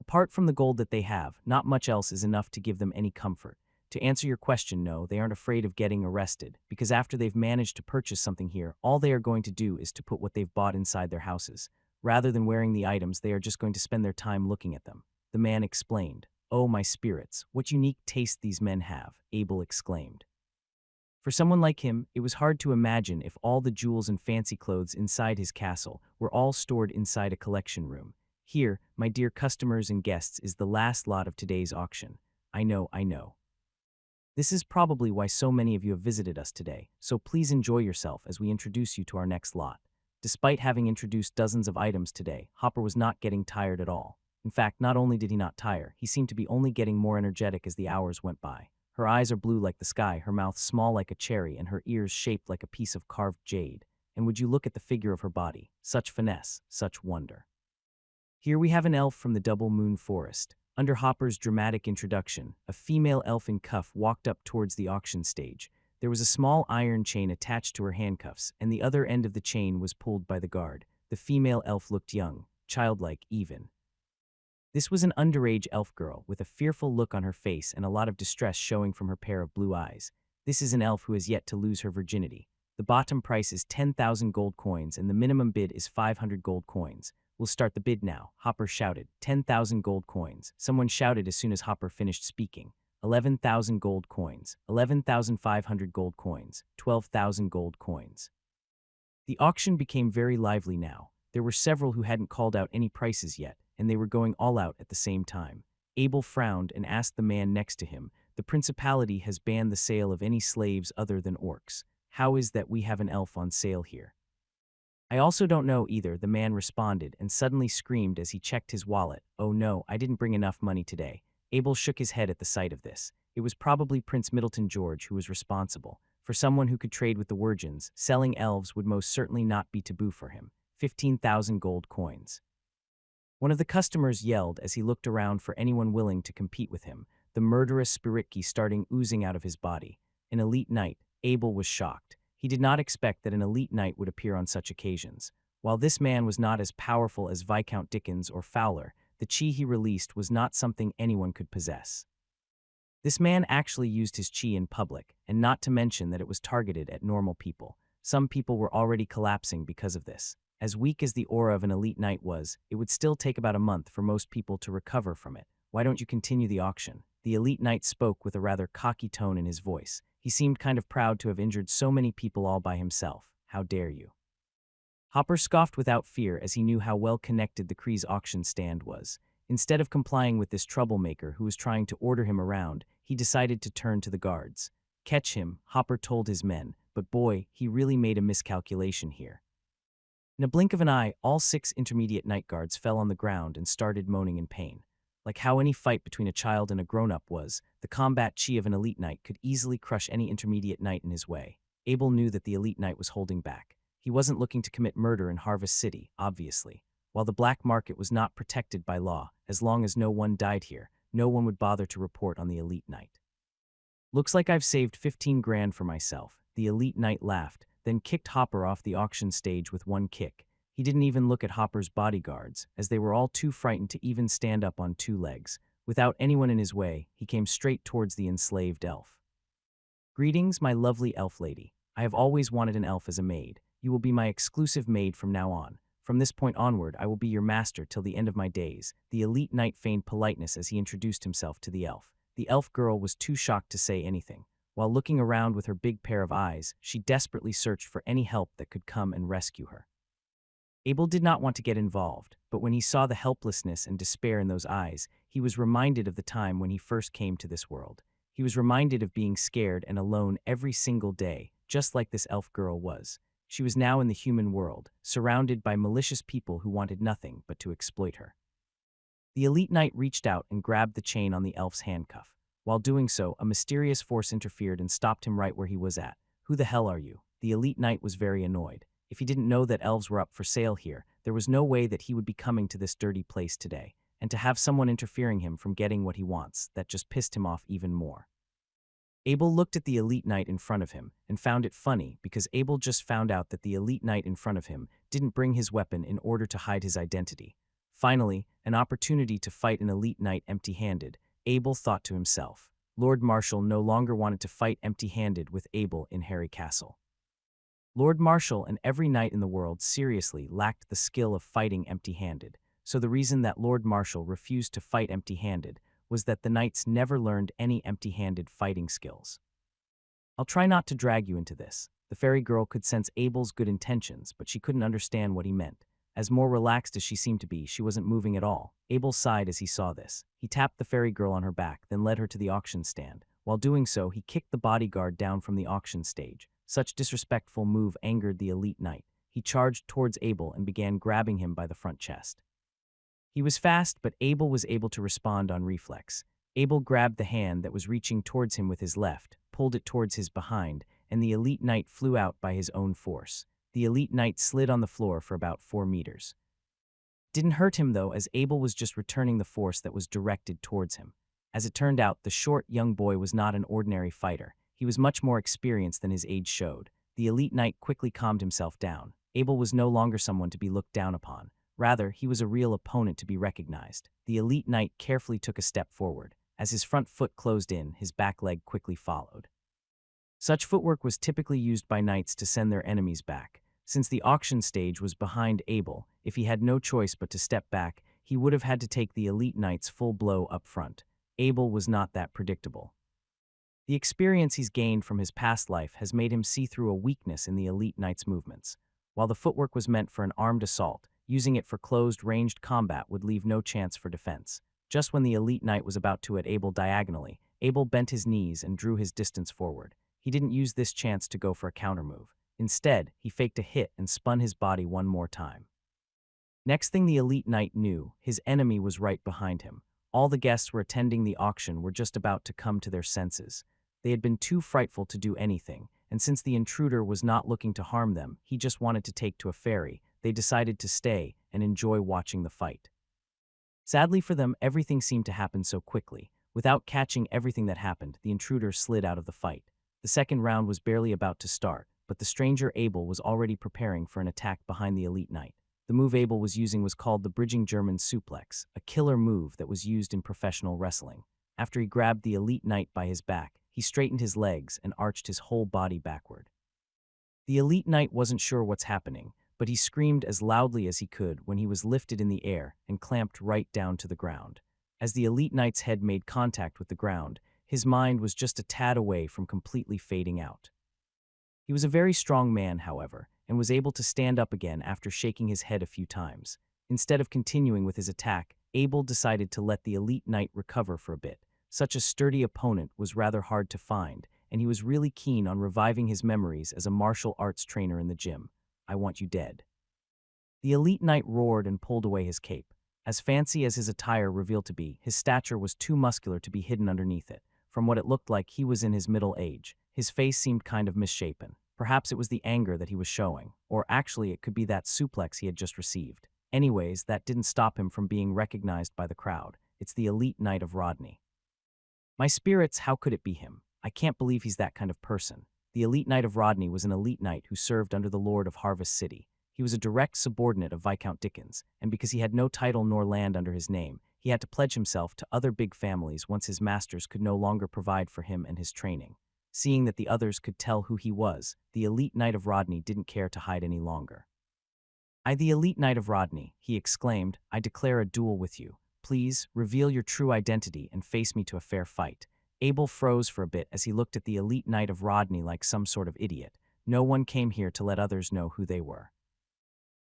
Apart from the gold that they have, not much else is enough to give them any comfort. To answer your question, no, they aren't afraid of getting arrested, because after they've managed to purchase something here, all they are going to do is to put what they've bought inside their houses. Rather than wearing the items, they are just going to spend their time looking at them. The man explained. Oh, my spirits, what unique taste these men have, Abel exclaimed. For someone like him, it was hard to imagine if all the jewels and fancy clothes inside his castle were all stored inside a collection room. Here, my dear customers and guests, is the last lot of today's auction. I know. This is probably why so many of you have visited us today, so please enjoy yourself as we introduce you to our next lot. Despite having introduced dozens of items today, Hopper was not getting tired at all. In fact, not only did he not tire, he seemed to be only getting more energetic as the hours went by. Her eyes are blue like the sky, her mouth small like a cherry, and her ears shaped like a piece of carved jade. And would you look at the figure of her body? Such finesse, such wonder. Here we have an elf from the Double Moon Forest. Under Hopper's dramatic introduction, a female elf in cuff walked up towards the auction stage. There was a small iron chain attached to her handcuffs, and the other end of the chain was pulled by the guard. The female elf looked young, childlike even. This was an underage elf girl with a fearful look on her face and a lot of distress showing from her pair of blue eyes. This is an elf who has yet to lose her virginity. The bottom price is 10,000 gold coins and the minimum bid is 500 gold coins. We'll start the bid now, Hopper shouted. 10,000 gold coins. Someone shouted as soon as Hopper finished speaking. 11,000 gold coins. 11,500 gold coins. 12,000 gold coins. The auction became very lively now. There were several who hadn't called out any prices yet, and they were going all out at the same time. Abel frowned and asked the man next to him, the principality has banned the sale of any slaves other than orcs. How is that we have an elf on sale here? I also don't know either, the man responded and suddenly screamed as he checked his wallet. Oh no, I didn't bring enough money today. Abel shook his head at the sight of this. It was probably Prince Middleton George who was responsible. For someone who could trade with the Wurgens, selling elves would most certainly not be taboo for him. 15,000 gold coins. One of the customers yelled as he looked around for anyone willing to compete with him, the murderous spiritki starting oozing out of his body. An elite knight, Abel was shocked. He did not expect that an elite knight would appear on such occasions. While this man was not as powerful as Viscount Dickens or Fowler, the chi he released was not something anyone could possess. This man actually used his chi in public, and not to mention that it was targeted at normal people. Some people were already collapsing because of this. As weak as the aura of an elite knight was, it would still take about a month for most people to recover from it. Why don't you continue the auction? The elite knight spoke with a rather cocky tone in his voice. He seemed kind of proud to have injured so many people all by himself. How dare you? Hopper scoffed without fear as he knew how well connected the Kree's auction stand was. Instead of complying with this troublemaker who was trying to order him around, he decided to turn to the guards. Catch him, Hopper told his men, but boy, he really made a miscalculation here. In a blink of an eye, all 6 intermediate night guards fell on the ground and started moaning in pain. Like how any fight between a child and a grown-up was, the combat chi of an elite knight could easily crush any intermediate knight in his way. Abel knew that the elite knight was holding back. He wasn't looking to commit murder in Harvest City, obviously. While the black market was not protected by law, as long as no one died here, no one would bother to report on the elite knight. Looks like I've saved 15 grand for myself, the elite knight laughed, then kicked Hopper off the auction stage with one kick. He didn't even look at Hopper's bodyguards, as they were all too frightened to even stand up on 2 legs. Without anyone in his way, he came straight towards the enslaved elf. "Greetings, my lovely elf lady. I have always wanted an elf as a maid. You will be my exclusive maid from now on. From this point onward, I will be your master till the end of my days." The elite knight feigned politeness as he introduced himself to the elf. The elf girl was too shocked to say anything. While looking around with her big pair of eyes, she desperately searched for any help that could come and rescue her. Abel did not want to get involved, but when he saw the helplessness and despair in those eyes, he was reminded of the time when he first came to this world. He was reminded of being scared and alone every single day, just like this elf girl was. She was now in the human world, surrounded by malicious people who wanted nothing but to exploit her. The elite knight reached out and grabbed the chain on the elf's handcuff. While doing so, a mysterious force interfered and stopped him right where he was at. "Who the hell are you?" The elite knight was very annoyed. If he didn't know that elves were up for sale here, there was no way that he would be coming to this dirty place today. And to have someone interfering him from getting what he wants, that just pissed him off even more. Abel looked at the elite knight in front of him and found it funny because Abel just found out that the elite knight in front of him didn't bring his weapon in order to hide his identity. Finally, an opportunity to fight an elite knight empty-handed. Abel thought to himself. Lord Marshall no longer wanted to fight empty-handed with Abel in Harry Castle. Lord Marshall and every knight in the world seriously lacked the skill of fighting empty-handed, so the reason that Lord Marshall refused to fight empty-handed was that the knights never learned any empty-handed fighting skills. "I'll try not to drag you into this." The fairy girl could sense Abel's good intentions, but she couldn't understand what he meant. As more relaxed as she seemed to be, she wasn't moving at all. Abel sighed as he saw this. He tapped the fairy girl on her back, then led her to the auction stand. While doing so, he kicked the bodyguard down from the auction stage. Such disrespectful move angered the elite knight. He charged towards Abel and began grabbing him by the front chest. He was fast, but Abel was able to respond on reflex. Abel grabbed the hand that was reaching towards him with his left, pulled it towards his behind, and the elite knight flew out by his own force. The elite knight slid on the floor for about 4 meters. Didn't hurt him though, as Abel was just returning the force that was directed towards him. As it turned out, the short, young boy was not an ordinary fighter. He was much more experienced than his age showed. The elite knight quickly calmed himself down. Abel was no longer someone to be looked down upon. Rather, he was a real opponent to be recognized. The elite knight carefully took a step forward. As his front foot closed in, his back leg quickly followed. Such footwork was typically used by knights to send their enemies back. Since the auction stage was behind Abel, if he had no choice but to step back, he would have had to take the elite knight's full blow up front. Abel was not that predictable. The experience he's gained from his past life has made him see through a weakness in the elite knight's movements. While the footwork was meant for an armed assault, using it for closed, ranged combat would leave no chance for defense. Just when the elite knight was about to hit Abel diagonally, Abel bent his knees and drew his distance forward. He didn't use this chance to go for a countermove. Instead, he faked a hit and spun his body one more time. Next thing the elite knight knew, his enemy was right behind him. All the guests who were attending the auction were just about to come to their senses. They had been too frightful to do anything, and since the intruder was not looking to harm them, he just wanted to take to a ferry, they decided to stay and enjoy watching the fight. Sadly for them, everything seemed to happen so quickly. Without catching everything that happened, the intruder slid out of the fight. The second round was barely about to start, but the stranger Abel was already preparing for an attack behind the elite knight. The move Abel was using was called the bridging German suplex, a killer move that was used in professional wrestling. After he grabbed the elite knight by his back, he straightened his legs and arched his whole body backward. The elite knight wasn't sure what's happening, but he screamed as loudly as he could when he was lifted in the air and clamped right down to the ground. As the elite knight's head made contact with the ground, his mind was just a tad away from completely fading out. He was a very strong man, however, and was able to stand up again after shaking his head a few times. Instead of continuing with his attack, Abel decided to let the elite knight recover for a bit. Such a sturdy opponent was rather hard to find, and he was really keen on reviving his memories as a martial arts trainer in the gym. "I want you dead." The elite knight roared and pulled away his cape. As fancy as his attire revealed to be, his stature was too muscular to be hidden underneath it. From what it looked like, he was in his middle age. His face seemed kind of misshapen. Perhaps it was the anger that he was showing, or actually it could be that suplex he had just received. Anyways, that didn't stop him from being recognized by the crowd. It's the elite knight of Rodney. My spirits, how could it be him? I can't believe he's that kind of person. The elite knight of Rodney was an elite knight who served under the Lord of Harvest City. He was a direct subordinate of Viscount Dickens, and because he had no title nor land under his name, He had to pledge himself to other big families once his masters could no longer provide for him and his training. Seeing that the others could tell who he was, the elite knight of Rodney didn't care to hide any longer. "I, the elite knight of Rodney," he exclaimed, "I declare a duel with you. Please, reveal your true identity and face me to a fair fight." Abel froze for a bit as he looked at the elite knight of Rodney like some sort of idiot. No one came here to let others know who they were.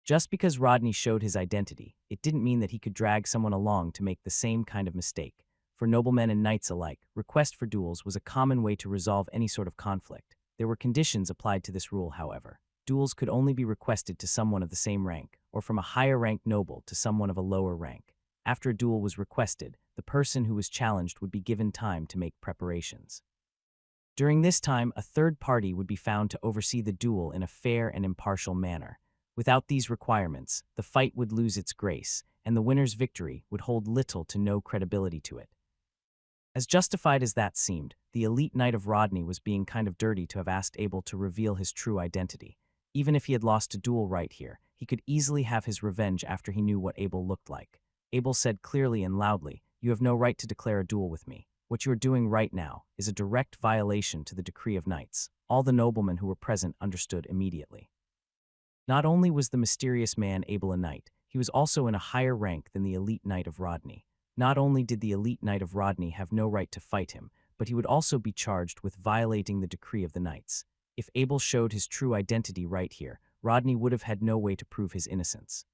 Just because Rodney showed his identity, it didn't mean that he could drag someone along to make the same kind of mistake. For noblemen and knights alike, request for duels was a common way to resolve any sort of conflict. There were conditions applied to this rule, however. Duels could only be requested to someone of the same rank, or from a higher-ranked noble to someone of a lower rank. After a duel was requested, the person who was challenged would be given time to make preparations. During this time, a third party would be found to oversee the duel in a fair and impartial manner. Without these requirements, the fight would lose its grace, and the winner's victory would hold little to no credibility to it. As justified as that seemed, the elite knight of Rodney was being kind of dirty to have asked Abel to reveal his true identity. Even if he had lost a duel right here, he could easily have his revenge after he knew what Abel looked like. Abel said clearly and loudly, "You have no right to declare a duel with me. What you are doing right now is a direct violation to the decree of knights." All the noblemen who were present understood immediately. Not only was the mysterious man Abel a knight, he was also in a higher rank than the elite knight of Rodney. Not only did the elite knight of Rodney have no right to fight him, but he would also be charged with violating the decree of the knights. If Abel showed his true identity right here, Rodney would have had no way to prove his innocence.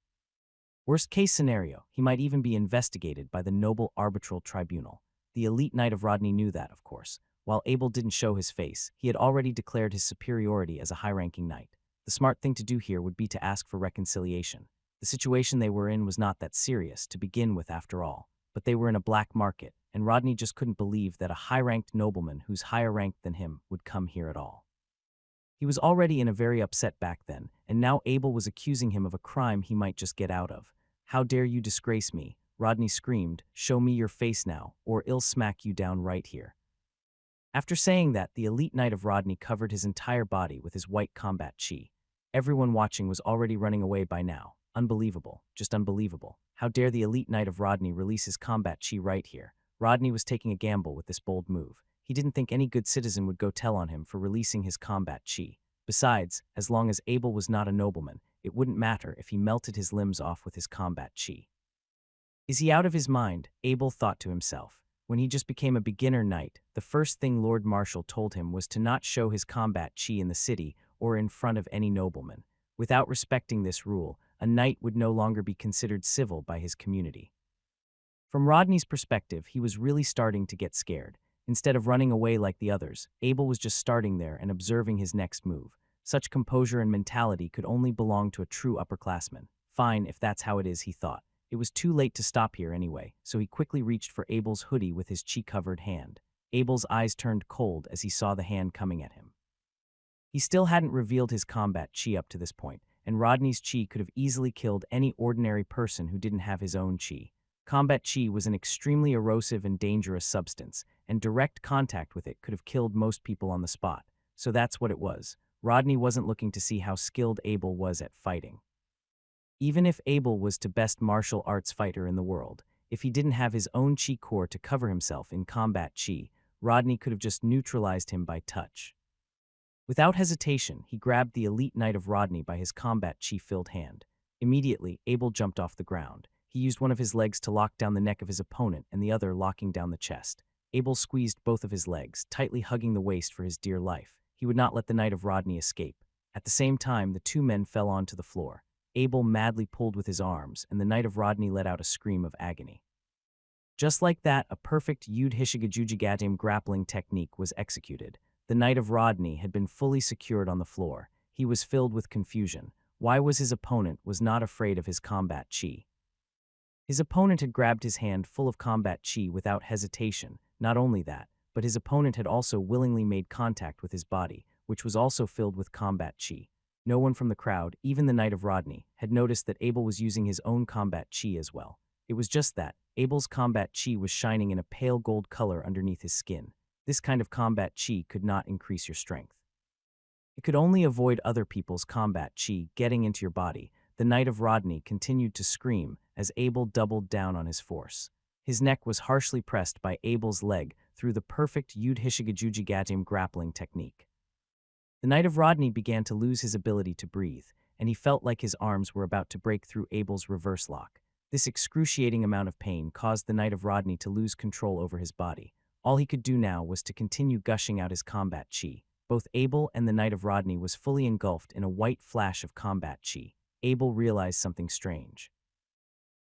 Worst case scenario, he might even be investigated by the noble arbitral tribunal. The elite knight of Rodney knew that, of course. While Abel didn't show his face, he had already declared his superiority as a high-ranking knight. The smart thing to do here would be to ask for reconciliation. The situation they were in was not that serious to begin with after all, but they were in a black market, and Rodney just couldn't believe that a high-ranked nobleman who's higher ranked than him would come here at all. He was already in a very upset back then, and now Abel was accusing him of a crime he might just get out of. "How dare you disgrace me?" Rodney screamed. "Show me your face now, or I'll smack you down right here." After saying that, the elite knight of Rodney covered his entire body with his white combat chi. Everyone watching was already running away by now. Unbelievable, just unbelievable. How dare the elite knight of Rodney release his combat chi right here? Rodney was taking a gamble with this bold move. He didn't think any good citizen would go tell on him for releasing his combat chi. Besides, as long as Abel was not a nobleman, it wouldn't matter if he melted his limbs off with his combat chi. Is he out of his mind? Abel thought to himself. When he just became a beginner knight, the first thing Lord Marshal told him was to not show his combat chi in the city or in front of any nobleman. Without respecting this rule, a knight would no longer be considered civil by his community. From Rodney's perspective, he was really starting to get scared. Instead of running away like the others, Abel was just starting there and observing his next move. Such composure and mentality could only belong to a true upperclassman. Fine, if that's how it is, he thought. It was too late to stop here anyway, so he quickly reached for Abel's hoodie with his chi-covered hand. Abel's eyes turned cold as he saw the hand coming at him. He still hadn't revealed his combat chi up to this point, and Rodney's chi could have easily killed any ordinary person who didn't have his own chi. Combat chi was an extremely erosive and dangerous substance, and direct contact with it could have killed most people on the spot. So that's what it was. Rodney wasn't looking to see how skilled Abel was at fighting. Even if Abel was the best martial arts fighter in the world, if he didn't have his own chi core to cover himself in combat chi, Rodney could have just neutralized him by touch. Without hesitation, he grabbed the elite knight of Rodney by his combat chi-filled hand. Immediately, Abel jumped off the ground. He used one of his legs to lock down the neck of his opponent and the other locking down the chest. Abel squeezed both of his legs, tightly hugging the waist for his dear life. He would not let the knight of Rodney escape. At the same time, the two men fell onto the floor. Abel madly pulled with his arms, and the knight of Rodney let out a scream of agony. Just like that, a perfect Yud-Hishigajujigadim grappling technique was executed. The knight of Rodney had been fully secured on the floor. He was filled with confusion. Why was his opponent not afraid of his combat chi? His opponent had grabbed his hand full of combat chi without hesitation. Not only that, but his opponent had also willingly made contact with his body, which was also filled with combat chi. No one from the crowd, even the knight of Rodney, had noticed that Abel was using his own combat chi as well. It was just that Abel's combat chi was shining in a pale gold color underneath his skin. This kind of combat chi could not increase your strength. It could only avoid other people's combat chi getting into your body. The knight of Rodney continued to scream as Abel doubled down on his force. His neck was harshly pressed by Abel's leg through the perfect Yud-Hishigajujigatim grappling technique. The Knight of Rodney began to lose his ability to breathe, and he felt like his arms were about to break through Abel's reverse lock. This excruciating amount of pain caused the Knight of Rodney to lose control over his body. All he could do now was to continue gushing out his combat chi. Both Abel and the Knight of Rodney was fully engulfed in a white flash of combat chi. Abel realized something strange.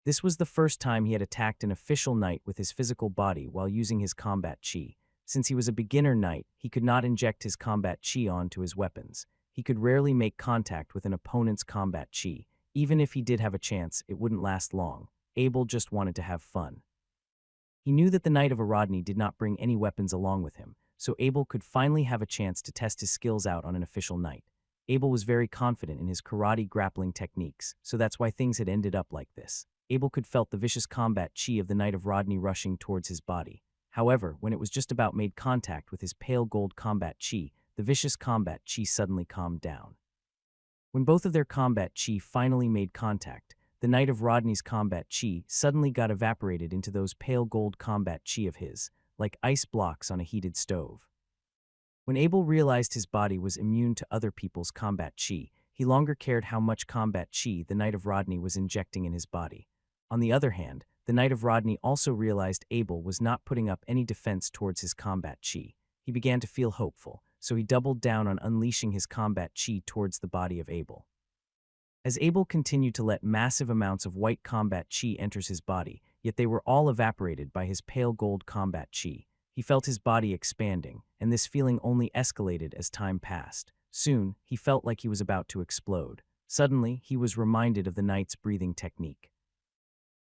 This was the first time he had attacked an official knight with his physical body while using his combat chi. Since he was a beginner knight, he could not inject his combat chi onto his weapons. He could rarely make contact with an opponent's combat chi. Even if he did have a chance, it wouldn't last long. Abel just wanted to have fun. He knew that the Knight of Rodney did not bring any weapons along with him, so Abel could finally have a chance to test his skills out on an official knight. Abel was very confident in his karate grappling techniques, so that's why things had ended up like this. Abel could felt the vicious combat chi of the Knight of Rodney rushing towards his body. However, when it was just about made contact with his pale gold combat chi, the vicious combat chi suddenly calmed down. When both of their combat chi finally made contact, the Knight of Rodney's combat chi suddenly got evaporated into those pale gold combat chi of his, like ice blocks on a heated stove. When Abel realized his body was immune to other people's combat chi, he longer cared how much combat chi the Knight of Rodney was injecting in his body. On the other hand, the Knight of Rodney also realized Abel was not putting up any defense towards his combat chi. He began to feel hopeful, so he doubled down on unleashing his combat chi towards the body of Abel. As Abel continued to let massive amounts of white combat chi enter his body, yet they were all evaporated by his pale gold combat chi, he felt his body expanding, and this feeling only escalated as time passed. Soon, he felt like he was about to explode. Suddenly, he was reminded of the knight's breathing technique.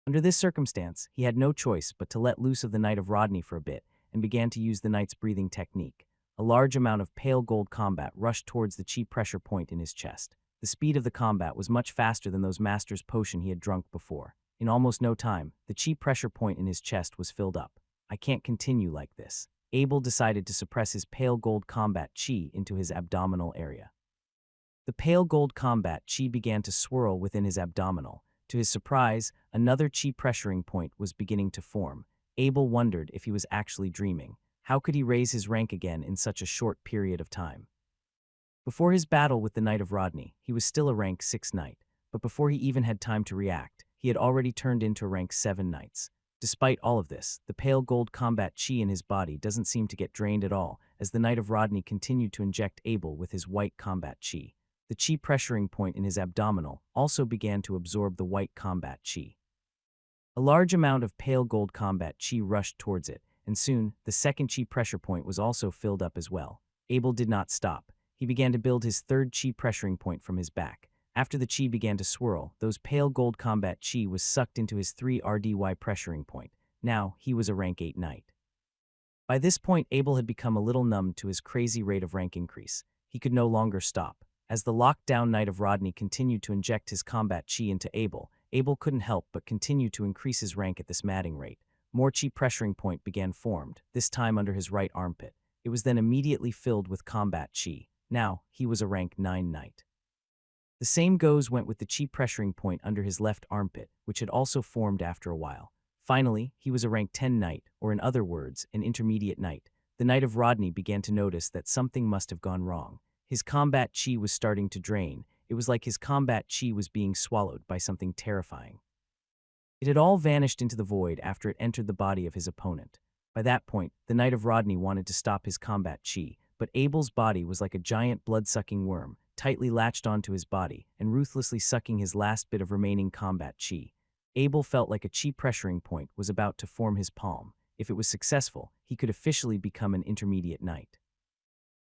Under this circumstance, he had no choice but to let loose of the Knight of Rodney for a bit, and began to use the knight's breathing technique. A large amount of pale gold combat rushed towards the chi pressure point in his chest. The speed of the combat was much faster than those master's potion he had drunk before. In almost no time, the chi pressure point in his chest was filled up. I can't continue like this. Abel decided to suppress his pale gold combat chi into his abdominal area. The pale gold combat chi began to swirl within his abdominal. To his surprise, another chi pressuring point was beginning to form. Abel wondered if he was actually dreaming. How could he raise his rank again in such a short period of time? Before his battle with the Knight of Rodney, he was still a rank 6 knight, but before he even had time to react, he had already turned into a rank 7 knights. Despite all of this, the pale gold combat chi in his body doesn't seem to get drained at all, as the Knight of Rodney continued to inject Abel with his white combat chi. The chi pressuring point in his abdominal also began to absorb the white combat chi. A large amount of pale gold combat chi rushed towards it, and soon, the second chi pressure point was also filled up as well. Abel did not stop. He began to build his third chi pressuring point from his back. After the chi began to swirl, those pale gold combat chi was sucked into his 3 RDY pressuring point. Now, he was a rank 8 knight. By this point, Abel had become a little numb to his crazy rate of rank increase. He could no longer stop. As the locked-down Knight of Rodney continued to inject his combat chi into Abel, Abel couldn't help but continue to increase his rank at this madding rate. More chi pressuring point began formed, this time under his right armpit. It was then immediately filled with combat chi. Now, he was a rank 9 knight. The same went with the chi pressuring point under his left armpit, which had also formed after a while. Finally, he was a rank 10 knight, or in other words, an intermediate knight. The Knight of Rodney began to notice that something must have gone wrong. His combat chi was starting to drain. It was like his combat chi was being swallowed by something terrifying. It had all vanished into the void after it entered the body of his opponent. By that point, the Knight of Rodney wanted to stop his combat chi, but Abel's body was like a giant blood-sucking worm, tightly latched onto his body and ruthlessly sucking his last bit of remaining combat chi. Abel felt like a chi pressuring point was about to form his palm. If it was successful, he could officially become an intermediate knight.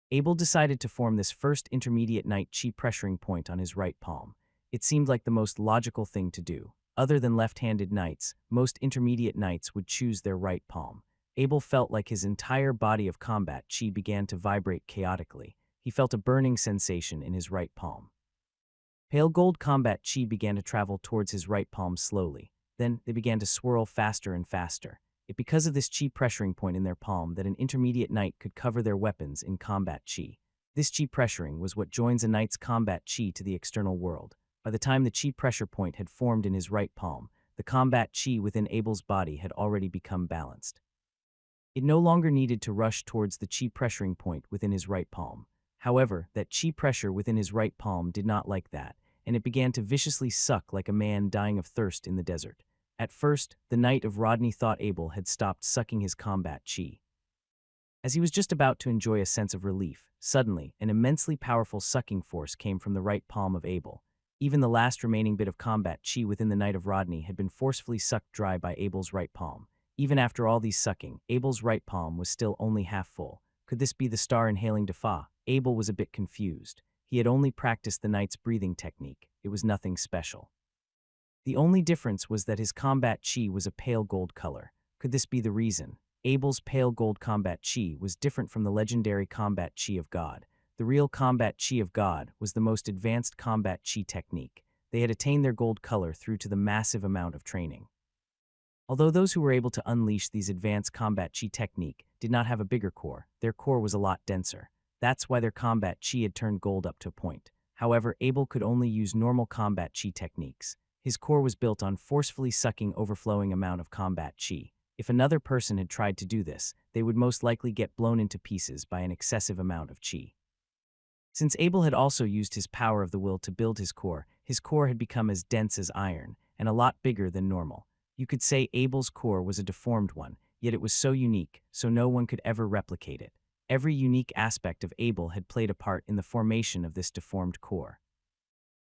Abel decided to form this first intermediate knight chi pressuring point on his right palm. It seemed like the most logical thing to do. Other than left-handed knights, most intermediate knights would choose their right palm. Abel felt like his entire body of combat chi began to vibrate chaotically. He felt a burning sensation in his right palm. Pale gold combat chi began to travel towards his right palm slowly. Then they began to swirl faster and faster. Because of this chi pressuring point in their palm that an intermediate knight could cover their weapons in combat chi. This chi pressuring was what joins a knight's combat chi to the external world. By the time the chi pressure point had formed in his right palm, the combat chi within Abel's body had already become balanced. It no longer needed to rush towards the chi pressuring point within his right palm. However, that chi pressure within his right palm did not like that, and it began to viciously suck like a man dying of thirst in the desert. At first, the Knight of Rodney thought Abel had stopped sucking his combat chi. As he was just about to enjoy a sense of relief, suddenly, an immensely powerful sucking force came from the right palm of Abel. Even the last remaining bit of combat chi within the Knight of Rodney had been forcefully sucked dry by Abel's right palm. Even after all these sucking, Abel's right palm was still only half full. Could this be the star inhaling Defa? Abel was a bit confused. He had only practiced the knight's breathing technique. It was nothing special. The only difference was that his combat chi was a pale gold color. Could this be the reason? Abel's pale gold combat chi was different from the legendary combat chi of God. The real combat chi of God was the most advanced combat chi technique. They had attained their gold color through to the massive amount of training. Although those who were able to unleash these advanced combat chi technique did not have a bigger core, their core was a lot denser. That's why their combat chi had turned gold up to a point. However, Abel could only use normal combat chi techniques. His core was built on forcefully sucking overflowing amount of combat chi. If another person had tried to do this, they would most likely get blown into pieces by an excessive amount of chi. Since Abel had also used his power of the will to build his core had become as dense as iron, and a lot bigger than normal. You could say Abel's core was a deformed one, yet it was so unique, so no one could ever replicate it. Every unique aspect of Abel had played a part in the formation of this deformed core.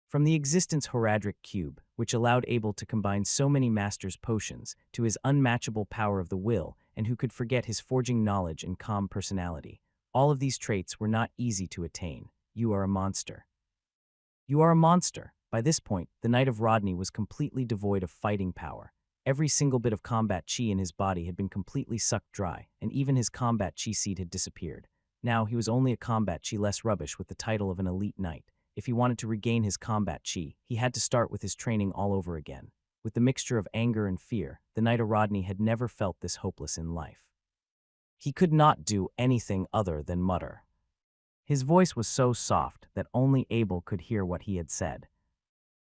From the existence Horadric cube, which allowed Abel to combine so many master's potions, to his unmatchable power of the will, and who could forget his forging knowledge and calm personality. All of these traits were not easy to attain. You are a monster. You are a monster. By this point, the Knight of Rodney was completely devoid of fighting power. Every single bit of combat chi in his body had been completely sucked dry, and even his combat chi seed had disappeared. Now he was only a combat chi less rubbish with the title of an elite knight. If he wanted to regain his combat chi, he had to start with his training all over again. With the mixture of anger and fear, the Knight of Rodney had never felt this hopeless in life. He could not do anything other than mutter. His voice was so soft that only Abel could hear what he had said.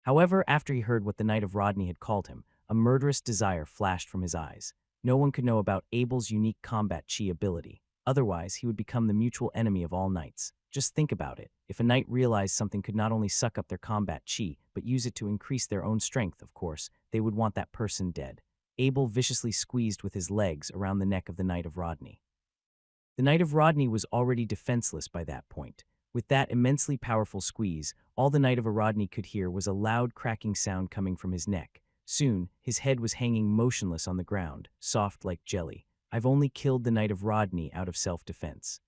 However, after he heard what the Knight of Rodney had called him, a murderous desire flashed from his eyes. No one could know about Abel's unique combat chi ability. Otherwise, he would become the mutual enemy of all knights. Just think about it. If a knight realized something could not only suck up their combat chi, but use it to increase their own strength, of course, they would want that person dead. Abel viciously squeezed with his legs around the neck of the Knight of Rodney. The Knight of Rodney was already defenseless by that point. With that immensely powerful squeeze, all the Knight of Rodney could hear was a loud cracking sound coming from his neck. Soon, his head was hanging motionless on the ground, soft like jelly. I've only killed the Knight of Rodney out of self-defense.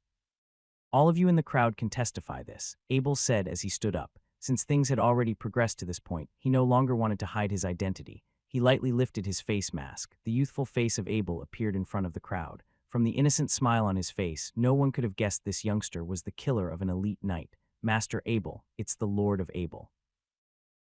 All of you in the crowd can testify this, Abel said as he stood up. Since things had already progressed to this point, he no longer wanted to hide his identity. He lightly lifted his face mask. The youthful face of Abel appeared in front of the crowd. From the innocent smile on his face, no one could have guessed this youngster was the killer of an elite knight. Master Abel, it's the Lord of Abel.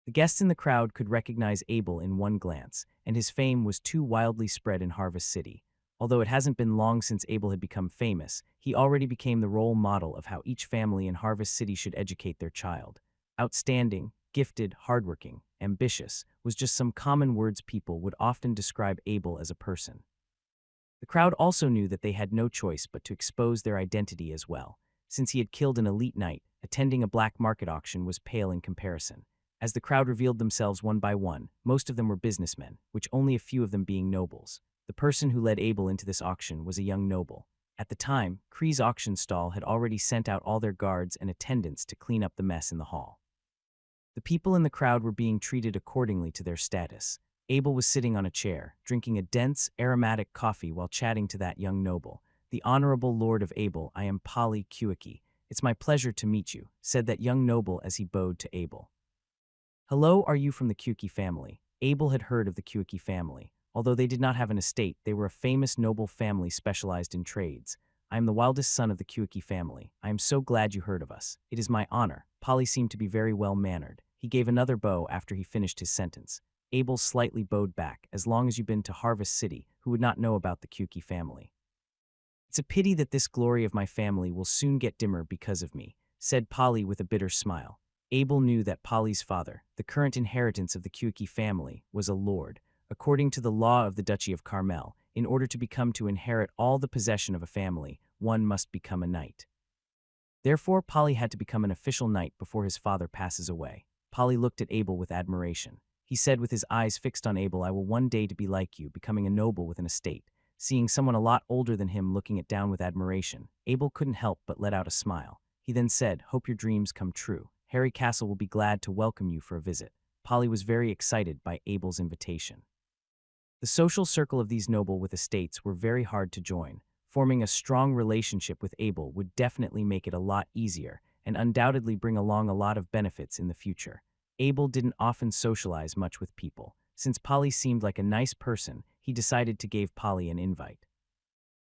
The guests in the crowd could recognize Abel in one glance, and his fame was too wildly spread in Harvest City. Although it hasn't been long since Abel had become famous, he already became the role model of how each family in Harvest City should educate their child. Outstanding, gifted, hardworking, ambitious was just some common words people would often describe Abel as a person. The crowd also knew that they had no choice but to expose their identity as well. Since he had killed an elite knight, attending a black market auction was pale in comparison. As the crowd revealed themselves one by one, most of them were businessmen, which only a few of them being nobles. The person who led Abel into this auction was a young noble. At the time, Kree's auction stall had already sent out all their guards and attendants to clean up the mess in the hall. The people in the crowd were being treated accordingly to their status. Abel was sitting on a chair, drinking a dense, aromatic coffee while chatting to that young noble. The Honorable Lord of Abel, I am Polly Kuiki. It's my pleasure to meet you, said that young noble as he bowed to Abel. Hello, are you from the Kuiki family? Abel had heard of the Kuiki family. Although they did not have an estate, they were a famous noble family specialized in trades. I am the wildest son of the Kuiki family. I am so glad you heard of us. It is my honor. Polly seemed to be very well-mannered. He gave another bow after he finished his sentence. Abel slightly bowed back. As long as you've been to Harvest City, who would not know about the Kuiki family? It's a pity that this glory of my family will soon get dimmer because of me, said Polly with a bitter smile. Abel knew that Polly's father, the current inheritance of the Kuiki family, was a lord According to the law of the Duchy of Carmel, in order to inherit all the possession of a family, one must become a knight. Therefore, Polly had to become an official knight before his father passes away. Polly looked at Abel with admiration. He said with his eyes fixed on Abel, "I will one day to be like you, becoming a noble with an estate." Seeing someone a lot older than him looking it down with admiration, Abel couldn't help but let out a smile. He then said, "Hope your dreams come true. Harry Castle will be glad to welcome you for a visit." Polly was very excited by Abel's invitation. The social circle of these noble with estates were very hard to join. Forming a strong relationship with Abel would definitely make it a lot easier and undoubtedly bring along a lot of benefits in the future. Abel didn't often socialize much with people. Since Polly seemed like a nice person, he decided to give Polly an invite.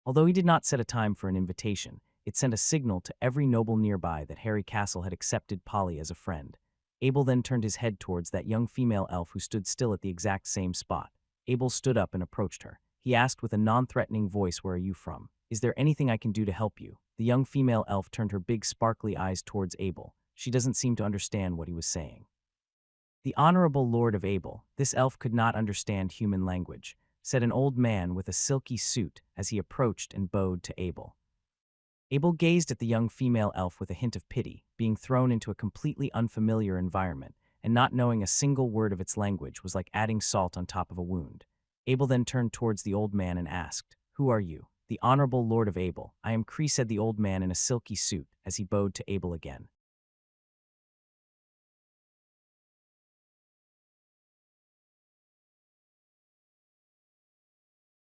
Although he did not set a time for an invitation, it sent a signal to every noble nearby that Harry Castle had accepted Polly as a friend. Abel then turned his head towards that young female elf who stood still at the exact same spot. Abel stood up and approached her. He asked with a non-threatening voice, "Where are you from? Is there anything I can do to help you?" The young female elf turned her big sparkly eyes towards Abel. She doesn't seem to understand what he was saying. "The Honorable Lord of Abel," this elf could not understand human language, said an old man with a silky suit as he approached and bowed to Abel. Abel gazed at the young female elf with a hint of pity, being thrown into a completely unfamiliar environment, and not knowing a single word of its language was like adding salt on top of a wound. Abel then turned towards the old man and asked, "Who are you?" "The Honorable Lord of Abel. I am Cree," said the old man in a silky suit as he bowed to Abel again.